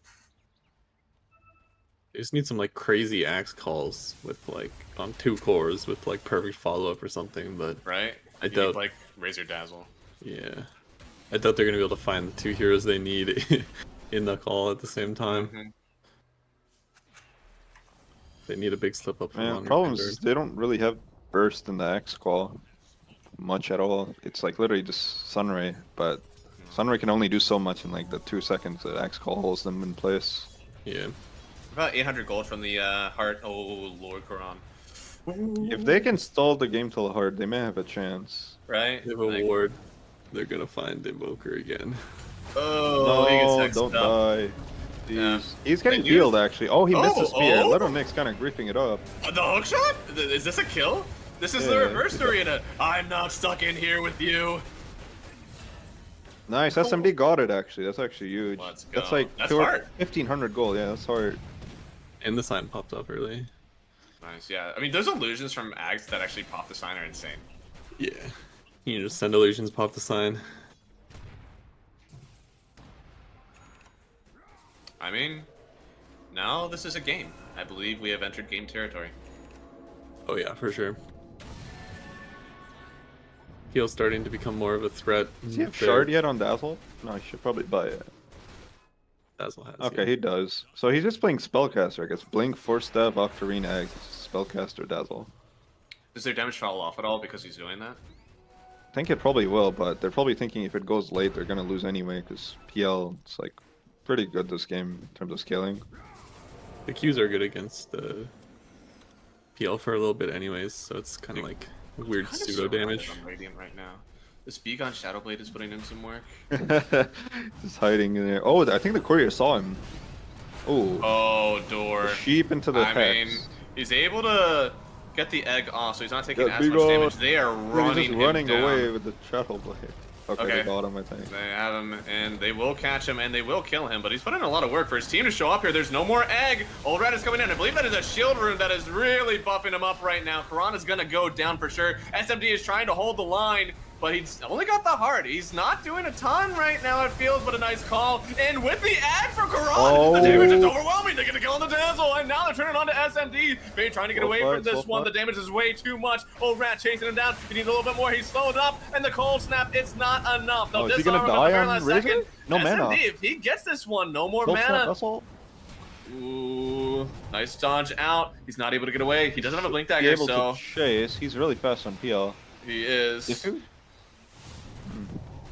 They just need some like crazy axe calls with like on 2 cores with like perfect follow up or something, but Right? I You need, doubt. like Razor Dazzle. Yeah, I doubt they're gonna be able to find the 2 heroes they need in the call at the same time. Mhm. They need a big slip up. From Man, Honor problem Vanguard. is they don't really have burst in the X call much at all. It's like literally just Sunray, but Sunray can only do so much in like the 2 seconds that X call holds them in place. Yeah, About 800 gold from the heart. Oh, Lord Quran. If they can stall the game till hard, they may have a chance. Right? they have a Like, ward. They're gonna find Invoker again. oh, he gets No, hexed don't up. die. Yeah. Jeez. He's getting They use- healed actually. Oh, he missed Oh, the spear. oh. Little Nick's kind of griefing it up. The hook shot? Is this a kill? This is the Yeah, reverse yeah. arena. I'm not stuck in here with you. Nice, SMD got it actually. That's actually huge. Let's That's go. like That's 1500 gold. Yeah, that's hard. And the sign popped up early. Nice, yeah. I mean, those illusions from Ags that actually pop the sign are insane. Yeah, you just send illusions, pop the sign. I mean, now this is a game. I believe we have entered game territory. Oh yeah, for sure. Heel's starting to become more of a threat. Does he have there. shard yet on Dazzle? No, he should probably buy it. Dazzle has. Okay, yeah. he does. So he's just playing Spellcaster, I guess. Blink, Force Staff, Octarine, Eggs, Spellcaster, Dazzle. Does their damage fall off at all because he's doing that? I think it probably will, but they're probably thinking if it goes late, they're gonna lose anyway, because PL is like pretty good this game in terms of scaling. The Qs are good against the PL for a little bit, anyways. So it's kind of like weird Kinda pseudo damage. surrounded on Radiant right now. This Beacon Shadowblade is putting in some work. Just hiding in there. Oh, I think the courier saw him. Oh, Oh, door. sheep into the I hex. mean, he's able to get the egg off, so he's not taking Yeah, as big much ol' damage. They are He's running just running him down. away with the Shadow Blade. Okay, Okay. they got him, I think. They have him, and they will catch him, and they will kill him, but he's put in a lot of work for his team to show up here. There's no more egg. Old Rat is coming in. I believe that is a shield rune that is really buffing him up right now. Karan is going to go down for sure. SMD is trying to hold the line, but he's only got the heart. He's not doing a ton right now, it feels, but a nice call. And with the egg for Karan, the damage is overwhelming. They're going to kill on the Dazzle, and now they're turning on to SMD. They're trying to get Slow away fight, from this slow one. fight. The damage is way too much. Old Rat chasing him down. He needs a little bit more. He's slowed up, and the cold snap, it's not enough. They'll Oh, is he gonna disarm him at die the very on last Razor? second. No SMD, mana. if he gets this one, no more Don't snap mana. Vessel. Ooh, nice dodge out. He's not able to get away. He doesn't have a blink Be dagger, able so to chase. He's really fast on PL. he is. Ifu?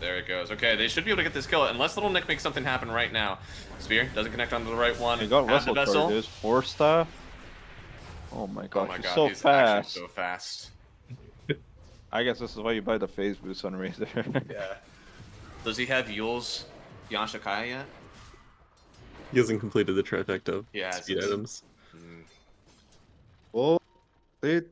There it goes. Okay, they should be able to get this kill unless Little Nick makes something happen right now. Spear doesn't connect onto the right one. He got Has the Vessel charges. Force Staff. Oh my god, Oh my he's god, so he's fast. actually so fast. I guess this is why you buy the phase boost on Razor. Yeah. Does he have Yule's Yanshakaya yet? He hasn't completed the trifecta of Yeah, speed it's- items. Well, they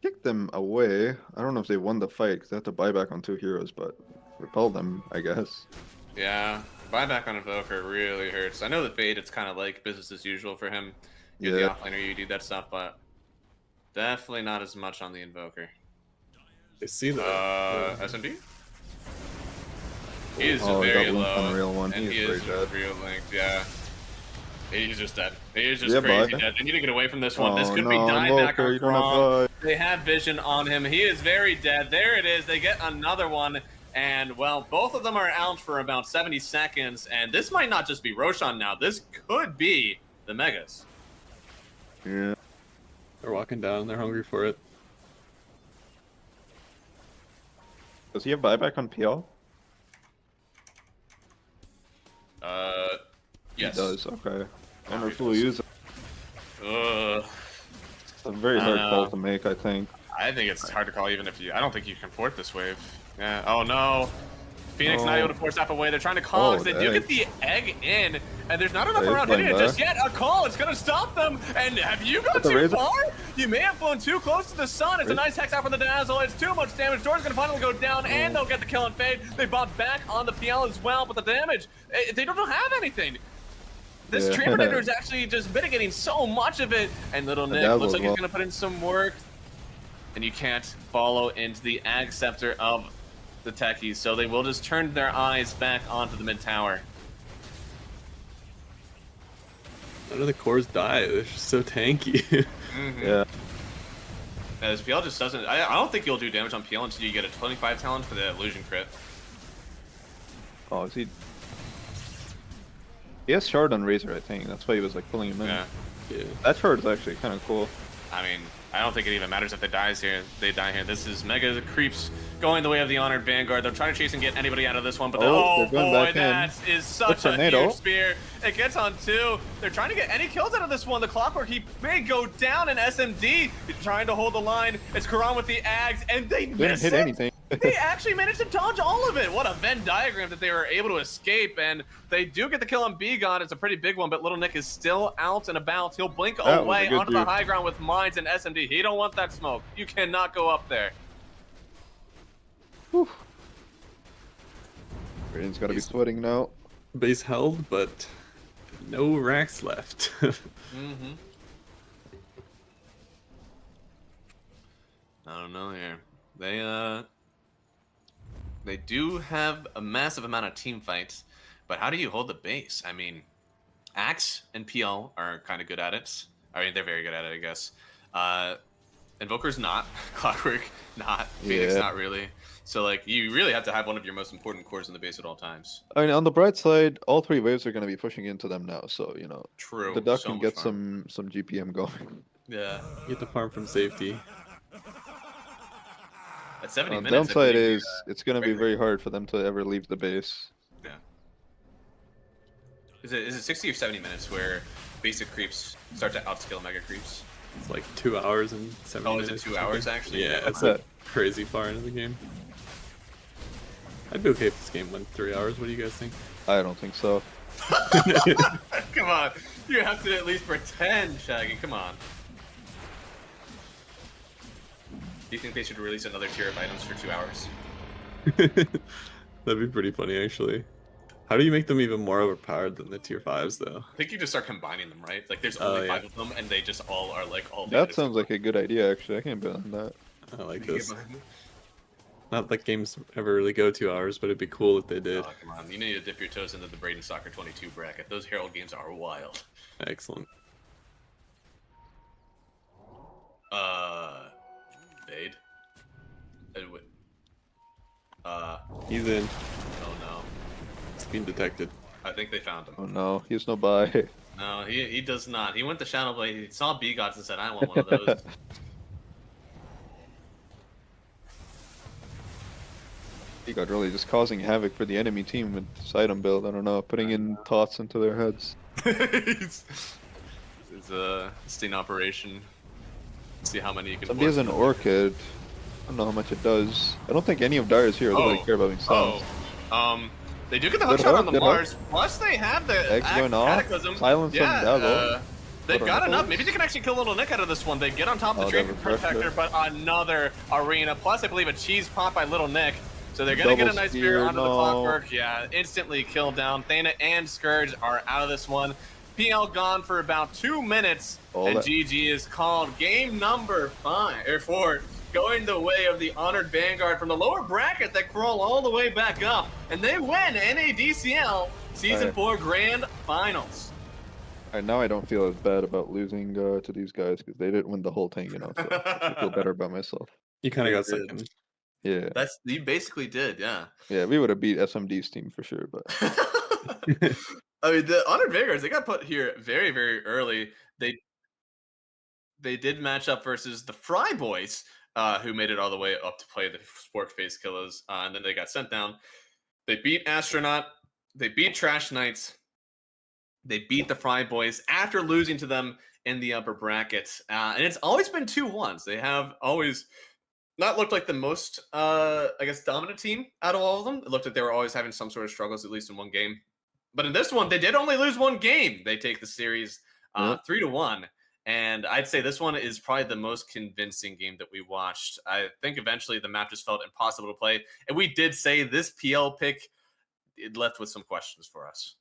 kicked them away. I don't know if they won the fight because they had to buy back on 2 heroes, but repel them, I guess. Yeah, buyback on Invoker really hurts. I know the Fade, it's kind of like business as usual for him. You're the Yeah. offlaner, you do that stuff, but definitely not as much on the Invoker. I see that. SMD? He is Oh, he very got linked on low, real one. and He he is is very dead. real linked, yeah. He's just dead. He is just Yeah, crazy bud. dead. They need to get away from this one. Oh This could no, be dieback Invoker, you on don't have Braum. life. They have vision on him. He is very dead. There it is. They get another one. And, well, both of them are out for about 70 seconds, and this might not just be Roshan now. This could be the Megas. Yeah. They're walking down. They're hungry for it. Does he have buyback on PL? Yes. He does. Okay. I wonder he if we'll does. use it. Ugh. It's a very hard call to make, I think. I think it's hard to call even if you. I don't think you can fort this wave. Yeah. Oh no. Phoenix not Oh. able to force that away. They're trying to call because Oh, they do the get the egg in, and there's not enough They're around hitting playing it just back. yet. A call, it's gonna stop them. And have you gone But the too Razor- far? You may have flown too close to the sun. It's a nice hex out from the Dazzle. It's too much damage. Doran's gonna finally go down, and they'll get the kill and fade. They bought back on the PL as well, but the damage, they don't have anything. This Yeah. Tree Predator is actually just mitigating so much of it. And little Nick Dazzle looks like as he's well. gonna put in some work. And you can't follow into the Ag Scepter of the techies, so they will just turn their eyes back onto the mid tower. How do the cores die? They're just so tanky. Yeah. As PL just doesn't, I don't think you'll do damage on PL until you get a 25 talent for the illusion crit. Oh, is he? He has shard on Razor, I think. That's why he was like pulling him in. Yeah. Yeah. That shard is actually kind of cool. I mean, I don't think it even matters if they die here. This is Mega Creeps going the way of the Honored Vanguard. They're trying to chase and get anybody out of this one, but Oh, oh they're going boy, back in. that is such a tornado. huge spear. It gets on 2. They're trying to get any kills out of this one. The Clockwork, he may go down in SMD. He's trying to hold the line. It's Karan with the Ags, and they Didn't miss hit it. anything. They actually managed to dodge all of it. What a Venn diagram that they were able to escape, and they do get the kill on B-God. It's a pretty big one, but Little Nick is still out and about. He'll blink That was a away good onto the dude. high ground with Mines and SMD. He don't want that smoke. You cannot go up there. Raiden's got to be sweating now. Base held, but no racks left. Mm-hmm. I don't know here. They do have a massive amount of team fights, but how do you hold the base? I mean, Axe and PL are kind of good at it. I mean, they're very good at it, I guess. Invoker's not. Clockwork, not. Phoenix, Yeah. not really. So, like, you really have to have one of your most important cores in the base at all times. I mean, on the bright side, all 3 waves are going to be pushing into them now, so you know True. the duck So can much get fun. some GPM going. Yeah. Get the farm from safety. At 70 The minutes. I downside believe, is it's going to be very hard for them to ever leave the base. Yeah. Is it 60 or 70 minutes where basic creeps start to outscale mega creeps? It's like 2 hours and 7 Oh, minutes. is it or 2 hours something. actually? Yeah, it's Okay. like crazy far into the game. I'd be okay if this game went 3 hours. What do you guys think? I don't think so. Come on. You have to at least pretend, Shaggy. Come on. Do you think they should release another tier of items for 2 hours? That'd be pretty funny, actually. How do you make them even more overpowered than the tier 5s, though? I think you just start combining them, right? Like there's Oh, only yeah. 5 of them, and they just all are like all. That sounds like a good idea, actually. I can bet on that. I like this. Not that games ever really go 2 hours, but it'd be cool if they did. Oh, come on. You need to dip your toes into the Braden Soccer 22 bracket. Those Herald games are wild. Excellent. Fade. He's in. Oh no. It's being detected. I think they found him. Oh no, he's no buy. No, he does not. He went to Shadow Blade. He saw B-Gods and said, I want one of those. He got really just causing havoc for the enemy team with this item build. I don't know, putting in thoughts into their heads. It's a sting operation. See how many you can Somebody has force. an orchid. I don't know how much it does. I don't think any of Dyer's heroes really care about being silenced. They do get the Good hookshot on hook, the good Mars. Plus, they have the Eggs going off. Cataclysm. Silence on yeah, Dazzle. they've Little got enough. Nipples. Maybe they can actually kill Little Nick out of this one. They get on top of the Oh, Tree they have a Protector, Protector. but another arena. Plus, I believe a cheese pop by Little Nick. So they're gonna get a Double nice spear spear, onto the no. Clockwork. Yeah, instantly killed down. Thana and Scourge are out of this one. PL gone for about 2 minutes, Oh, and that- GG is called. Game number 4, going the way of the Honored Vanguard from the lower bracket that crawl all the way back up, and they win NADCL Season Alright. 4 Grand Finals. Alright, now I don't feel as bad about losing to these guys because they didn't win the whole thing, you know. So I feel better about myself. You kind of got Good. second. Yeah, You basically did, yeah. yeah, we would have beat SMD's team for sure, but I mean, the Honored Vanguards, they got put here very, very early. They did match up versus the Fry Boys, who made it all the way up to play the Spork Face Killers, and then they got sent down. They beat Astronaut. They beat Trash Knights. They beat the Fry Boys after losing to them in the upper brackets. And it's always been 2-1s. They have always not looked like the most, I guess, dominant team out of all of them. It looked like they were always having some sort of struggles, at least in one game. But in this one, they did only lose one game. They take the series 3-1. And I'd say this one is probably the most convincing game that we watched. I think eventually the map just felt impossible to play. And we did say this PL pick, it left with some questions for us.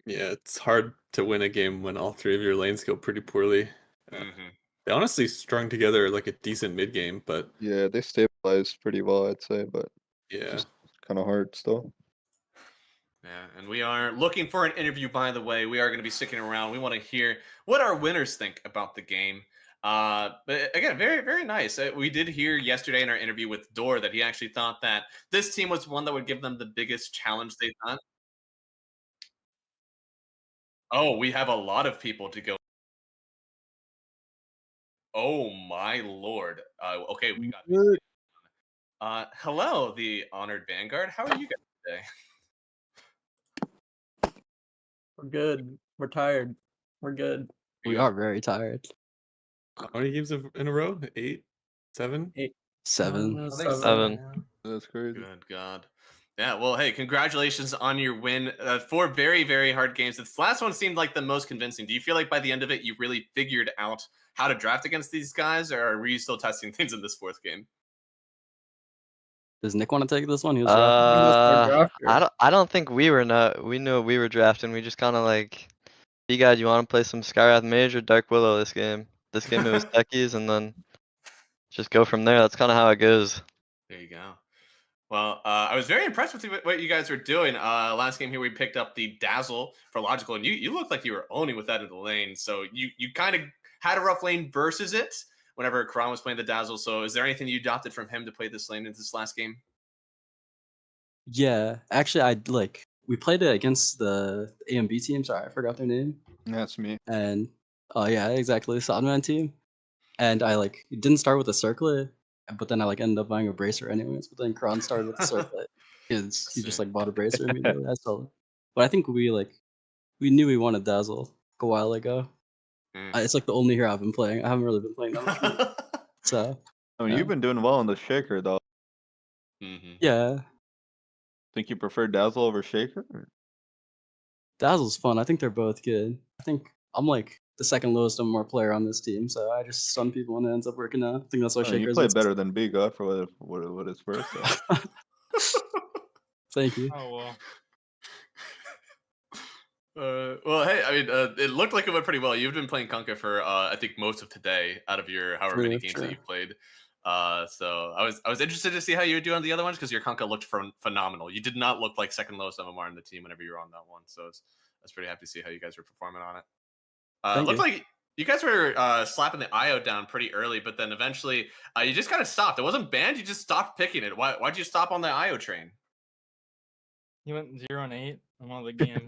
Yeah, it's hard to win a game when all three of your lanes go pretty poorly. They honestly strung together like a decent mid game, but yeah, they stabilized pretty well, I'd say, but yeah. just kind of hard still. Yeah, and we are looking for an interview, by the way. We are going to be sticking around. We want to hear what our winners think about the game. But again, very, very nice. We did hear yesterday in our interview with Door that he actually thought that this team was one that would give them the biggest challenge they've done. Oh, we have a lot of people to go. Oh, my Lord. Okay, we got hello, the Honored Vanguard. How are you guys today? We're good. We're tired. We're good. We are very tired. How many games in a row? 8? 7? 7. Seven. That's crazy. Good God. Yeah, well, hey, congratulations on your win. 4 very, very hard games. This last one seemed like the most convincing. Do you feel like by the end of it, you really figured out how to draft against these guys, or were you still testing things in this 4th game? Does Nick want to take this one? He was drafting. I don't think we knew we were drafting. We just kind of like, you guys, you want to play some Skywrath Mage or Dark Willow this game? This game it was techies, and then just go from there. That's kind of how it goes. There you go. Well, I was very impressed with what you guys were doing. Last game here, we picked up the Dazzle for Logical, and you looked like you were owning with that in the lane. So you kind of had a rough lane versus it whenever Karan was playing the Dazzle. So is there anything you adopted from him to play this lane in this last game? Yeah, actually, we played it against the AMB team. Sorry, I forgot their name. That's me. And yeah, exactly, the Sodman team. And I didn't start with a circlet, but then I ended up buying a bracer anyways. But then Karan started with the circlet. He just bought a bracer immediately. I saw it. But I think we knew we wanted Dazzle a while ago. It's the only hero I've been playing. I haven't really been playing that much. So I mean, you've been doing well in the Shaker, though. yeah, Think you prefer Dazzle over Shaker? Dazzle's fun. I think they're both good. I think I'm the second lowest MMR player on this team, so I just stun people and it ends up working out. I think that's why Shaker's You play better than Biga for what it's worth. So. Thank you. Oh well. Well, hey, I mean, it looked like it went pretty well. You've been playing Kunkka for, I think, most of today out of your however many games that you've played. So I was interested to see how you would do on the other ones because your Kunkka looked phenomenal. You did not look like second lowest MMR in the team whenever you were on that one. So I was pretty happy to see how you guys were performing on it. It looked like you guys were slapping the IO down pretty early, but then eventually you just kind of stopped. It wasn't banned. You just stopped picking it. Why'd you stop on the IO train? He went 0-8 in one of the games.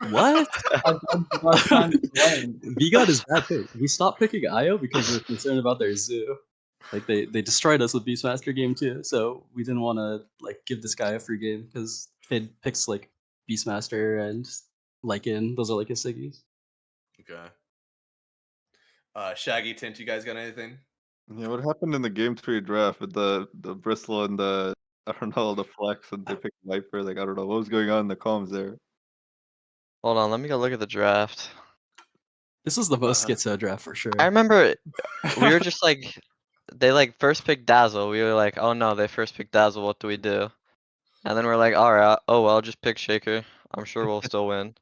What? VGod is bad pick. We stopped picking IO because we were concerned about their zoo. They destroyed us with Beastmaster game 2, so we didn't want to give this guy a free game because Fid picks Beastmaster and Lycan. Those are his Siggies. Okay. Shaggy, Tint, you guys got anything? Yeah, what happened in the game 3 draft with the Bristle and the the flex and they picked Viper? I don't know what was going on in the comms there. Hold on, let me go look at the draft. This is the most schizo draft for sure. I remember we were just they first picked Dazzle. We were like, oh no, they first picked Dazzle. What do we do? And then we're like, all right, oh well, just pick Shaker. I'm sure we'll still win.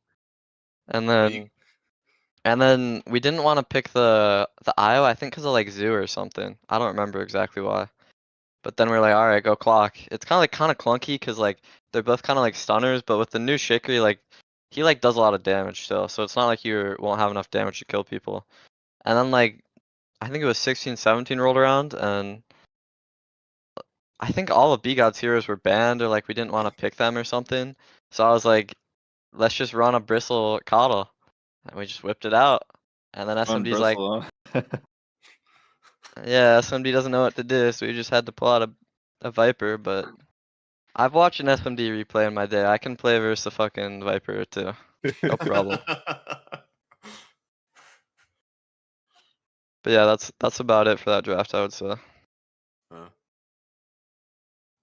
And then we didn't want to pick the IO. I think because of Zoo or something. I don't remember exactly why. But then we're like, all right, go Clock. It's kind of clunky because they're both kind of stunners. But with the new Shaker, he does a lot of damage still. So it's not like you won't have enough damage to kill people. And then I think it was 16, 17 rolled around, and I think all of B-God's heroes were banned or like we didn't want to pick them or something. So I was like, let's just run a Bristle Coddle. And we just whipped it out. And then Fun SMD's like, bristle, huh? yeah, SMD doesn't know what to do, so we just had to pull out a Viper, but I've watched an SMD replay in my day. I can play versus a fucking Viper too. No problem. But yeah, that's about it for that draft, I would say.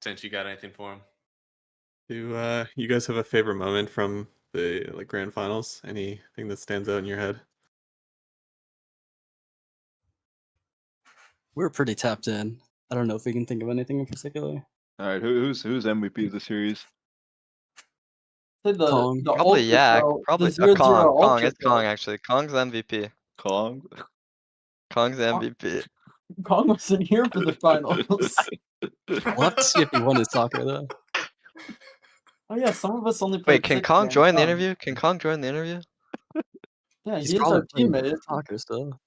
Since you got anything for him? Do you guys have a favorite moment from the like grand finals? Anything that stands out in your head? We're pretty tapped in. I don't know if we can think of anything in particular. All right, who's MVP of the series? Say the Kong. the Probably Ultra Yak. Pro- Probably the 0-0 Kong. Kong. Ultra It's Kong Pro. actually. Kong's MVP. Kong. Kong's MVP. Kong wasn't here for the finals. We'll have to see if he won his soccer though. Oh yeah, some of us only played. Wait, can 6 Kong games. join the interview? Can Kong join the interview? Yeah, He's he is probably our playing teammate. soccer still.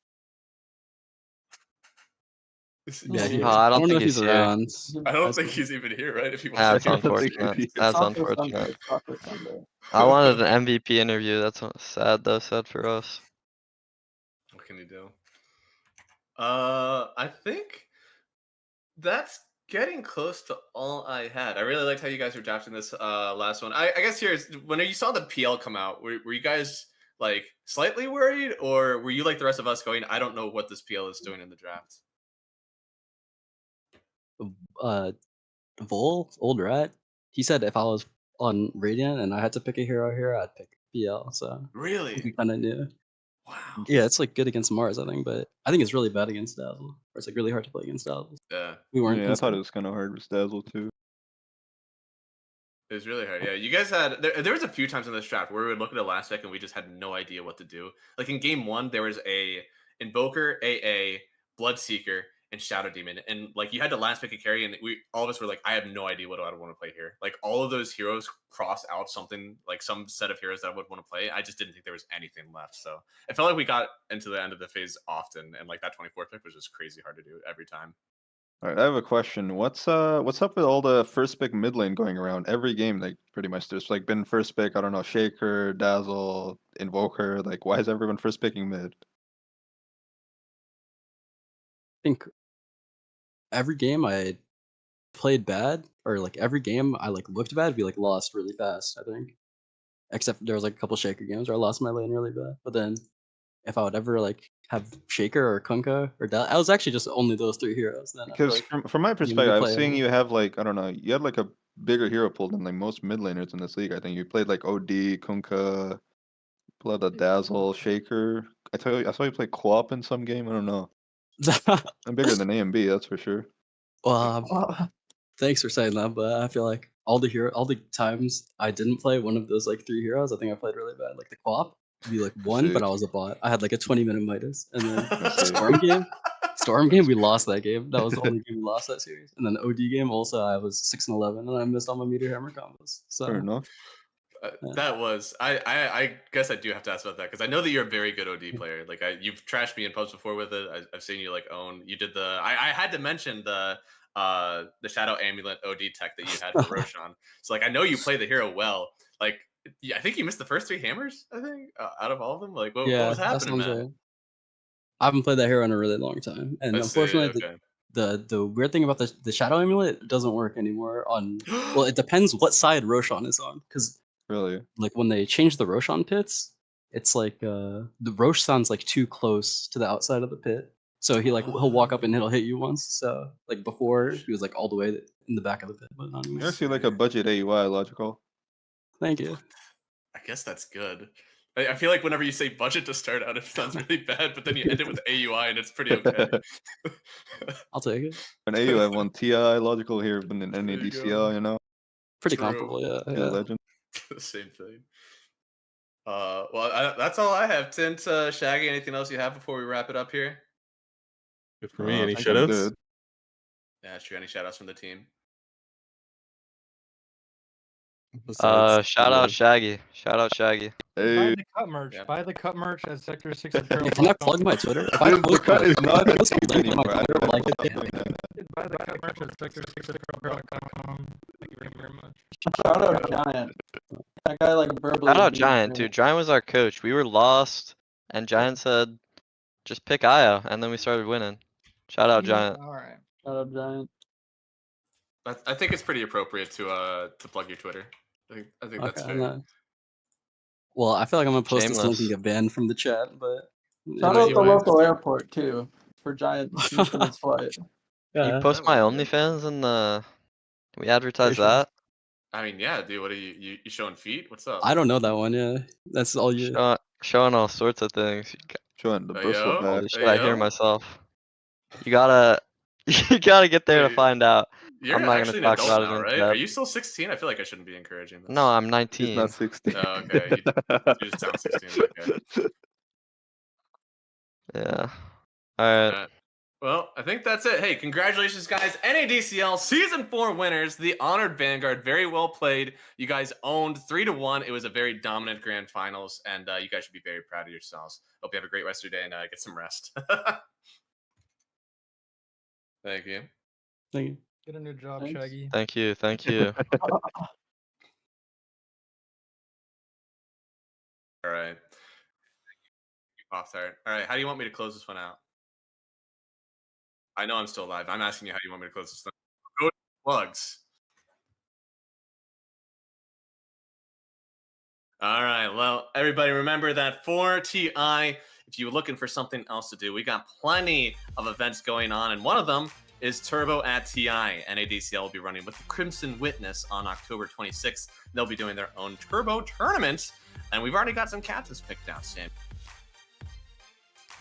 Yeah, Yeah, he he, Oh, I I don't don't know think if he's he's here. around. I don't That's think cool. he's even here, right? If he That's wants to. unfortunate. That's Soccer unfortunate. Sunday, Soccer Sunday. I wanted an MVP interview. That's sad though. Sad for us. What can you do? I think that's getting close to all I had. I really liked how you guys were drafting this last one. I guess here's when you saw the PL come out, were you guys like slightly worried, or were you like the rest of us going, I don't know what this PL is doing in the draft? Vol, old rat. He said if I was on Radiant and I had to pick a hero here, I'd pick PL. So we Really? kind of knew. Wow. Yeah, it's like good against Mars, I think, but I think it's really bad against Dazzle. Or it's like really hard to play against Dazzle. Yeah. We weren't. Yeah, I thought it concerned. was kind of hard with Dazzle too. It was really hard. Yeah, you guys had there was a few times in this draft where we would look at it last second, we just had no idea what to do. Like in game 1, there was a Invoker, AA, Bloodseeker, and Shadow Demon, and like you had to last pick a carry, and we all of us were like, I have no idea what I want to play here. Like all of those heroes cross out something, like some set of heroes that I would want to play. I just didn't think there was anything left. So I felt like we got into the end of the phase often, and like that 24th pick was just crazy hard to do every time. All right, I have a question. What's up with all the first pick mid lane going around every game? Like pretty much, there's like been first pick. I don't know, Shaker, Dazzle, Invoker. Like, why is everyone first picking mid? I think every game I played bad, or like every game I like looked bad, we like lost really fast. I think, except there was like a couple Shaker games where I lost my lane really bad. But then, if I would ever like have Shaker or Kunkka or I was actually just only those 3 heroes. Then I feel Because like from my you perspective, I was play seeing it. you have like I don't know, you had like a bigger hero pool than like most mid laners in this league. I think you played like OD, Kunkka, played a Dazzle, Shaker. I saw you play Co-op in some game. I don't know. I'm bigger than AMB, that's for sure. Well, thanks for saying that, but I feel like all the times I didn't play one of those like 3 heroes, I think I played really bad. Like the co-op, be like one, but See. I was a bot. I had like a 20-minute Midas, and then see. Storm game, we lost that game. That was the only game we lost that series. And then OD game, also I was 6-11, and I missed all my meteor hammer combos. So Fair enough. That was I guess I do have to ask about that because I know that you're a very good OD player. Like you've trashed me in pubs before with it. I've seen you like own. You did the I had to mention the Shadow Amulet OD tech that you had for Roshan. So like I know you play the hero well. Like I think you missed the first 3 hammers. I think out of all of them. Like what yeah, was that happening, sounds man? right. I haven't played that hero in a really long time, and I see, unfortunately, okay. the weird thing about the Shadow Amulet doesn't work anymore on. Well, it depends what side Roshan is on, because Really? like when they change the Roshan pits, it's like the Rosh sounds like too close to the outside of the pit. So he'll walk up and he'll hit you once. So like before he was like all the way in the back of the pit, but not You're anymore. actually like a budget AUI, logical. Thank you. I guess that's good. I feel like whenever you say budget to start out, it sounds really bad, but then you end it with AUI and it's pretty okay. I'll take it. An AUI won TI logical here than in any There you go. DCL, you know? Pretty True. comfortable, yeah. Yeah, yeah. legend. Same thing. Well, that's all I have. Tint, Shaggy, anything else you have before we wrap it up here? Good for me. I Any think I'm shoutouts? good. Yeah, sure. Any shout outs from the team? Besides Shout out the- Shaggy. Shout out Shaggy. Buy Hey, the cut merch. Yep. Buy the cut merch at Sector 6 Hey, can I plug my Twitter? If I dude, the post cut my- is not post a my thing link on my anymore. I Twitter, don't like, know yeah. what's doing that. Buy the cut merch at Sector 6 Thank you very much. Shout out Giant. That guy like verbally. Shout out abused Giant, me. dude. Giant was our coach. We were lost, and Giant said, "Just pick Aya," and then we started winning. Shout out Giant. All right. Shout out Giant. I think it's pretty appropriate to plug your Twitter. I think that's Okay, fair. nice. Well, I feel like I'm gonna post this link and Shameless. get banned from the chat, but Shout Yeah, out you the might. local airport too for Giant missing his flight. Can you yeah. post my Oh, yeah. OnlyFans and can we advertise Sure. that? I mean, yeah, dude. What are you showing feet? What's up? I don't know that one. Yeah, that's all you. Showing all sorts of things. Showing the Hey, bristle yo. back. Holy shit, Hey, I hear yo. myself. You gotta get there to Wait, fiend out. You're I'm not gonna actually an talk adult about it now, in right? chat. Are you still 16? I feel like I shouldn't be encouraging this. No, I'm He's 19. not 16. Oh, okay. You just sound 16. Okay. Yeah. Alright. Alright. Well, I think that's it. Hey, congratulations, guys. NADCL Season 4 winners, the Honored Vanguard. Very well played. You guys owned 3-1. It was a very dominant grand finals, and you guys should be very proud of yourselves. Hope you have a great rest of your day and get some rest. Thank you. Thank you. Get a new job, Thanks. Shaggy. Thank you. Thank you. All right. Pop-Tart. All right, how do you want me to close this one out? I know I'm still live. I'm asking you how you want me to close this one. Go to plugs. All right. Well, everybody remember that for TI, if you're looking for something else to do, we got plenty of events going on, and one of them is Turbo at TI. NADCL will be running with the Crimson Witness on October 26th. They'll be doing their own Turbo tournament, and we've already got some captains picked out, Sam.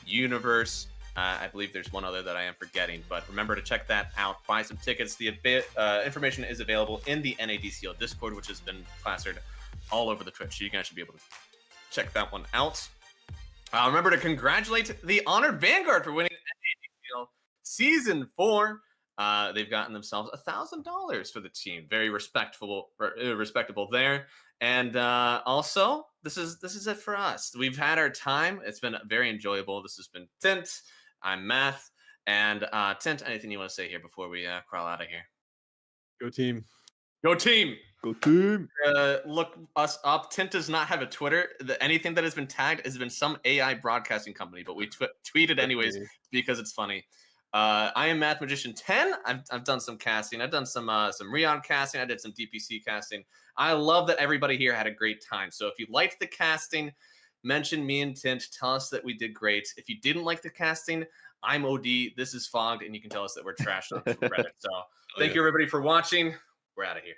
Universe. I believe there's one other that I am forgetting, but remember to check that out. Buy some tickets. The information is available in the NADCL Discord, which has been plastered all over the Twitch. So you guys should be able to check that one out. Remember to congratulate the Honored Vanguard for winning NADCL Season 4. They've gotten themselves $1,000 for the team. Very respectable there. And also, this is it for us. We've had our time. It's been very enjoyable. This has been Tint. I'm Math. And Tint, anything you want to say here before we crawl out of here? Go team. Go team! Go team. Look us up. Tint does not have a Twitter. Anything that has been tagged has been some AI broadcasting company, but we tweeted anyways because it's funny. I am Math Magician 10. I've done some casting. I've done some Rion casting. I did some DPC casting. I love that everybody here had a great time. So if you liked the casting, mention me and Tint. Tell us that we did great. If you didn't like the casting, I'm OD. This is Fogged, and you can tell us that we're trash on Reddit. So thank you everybody for watching. We're out of here.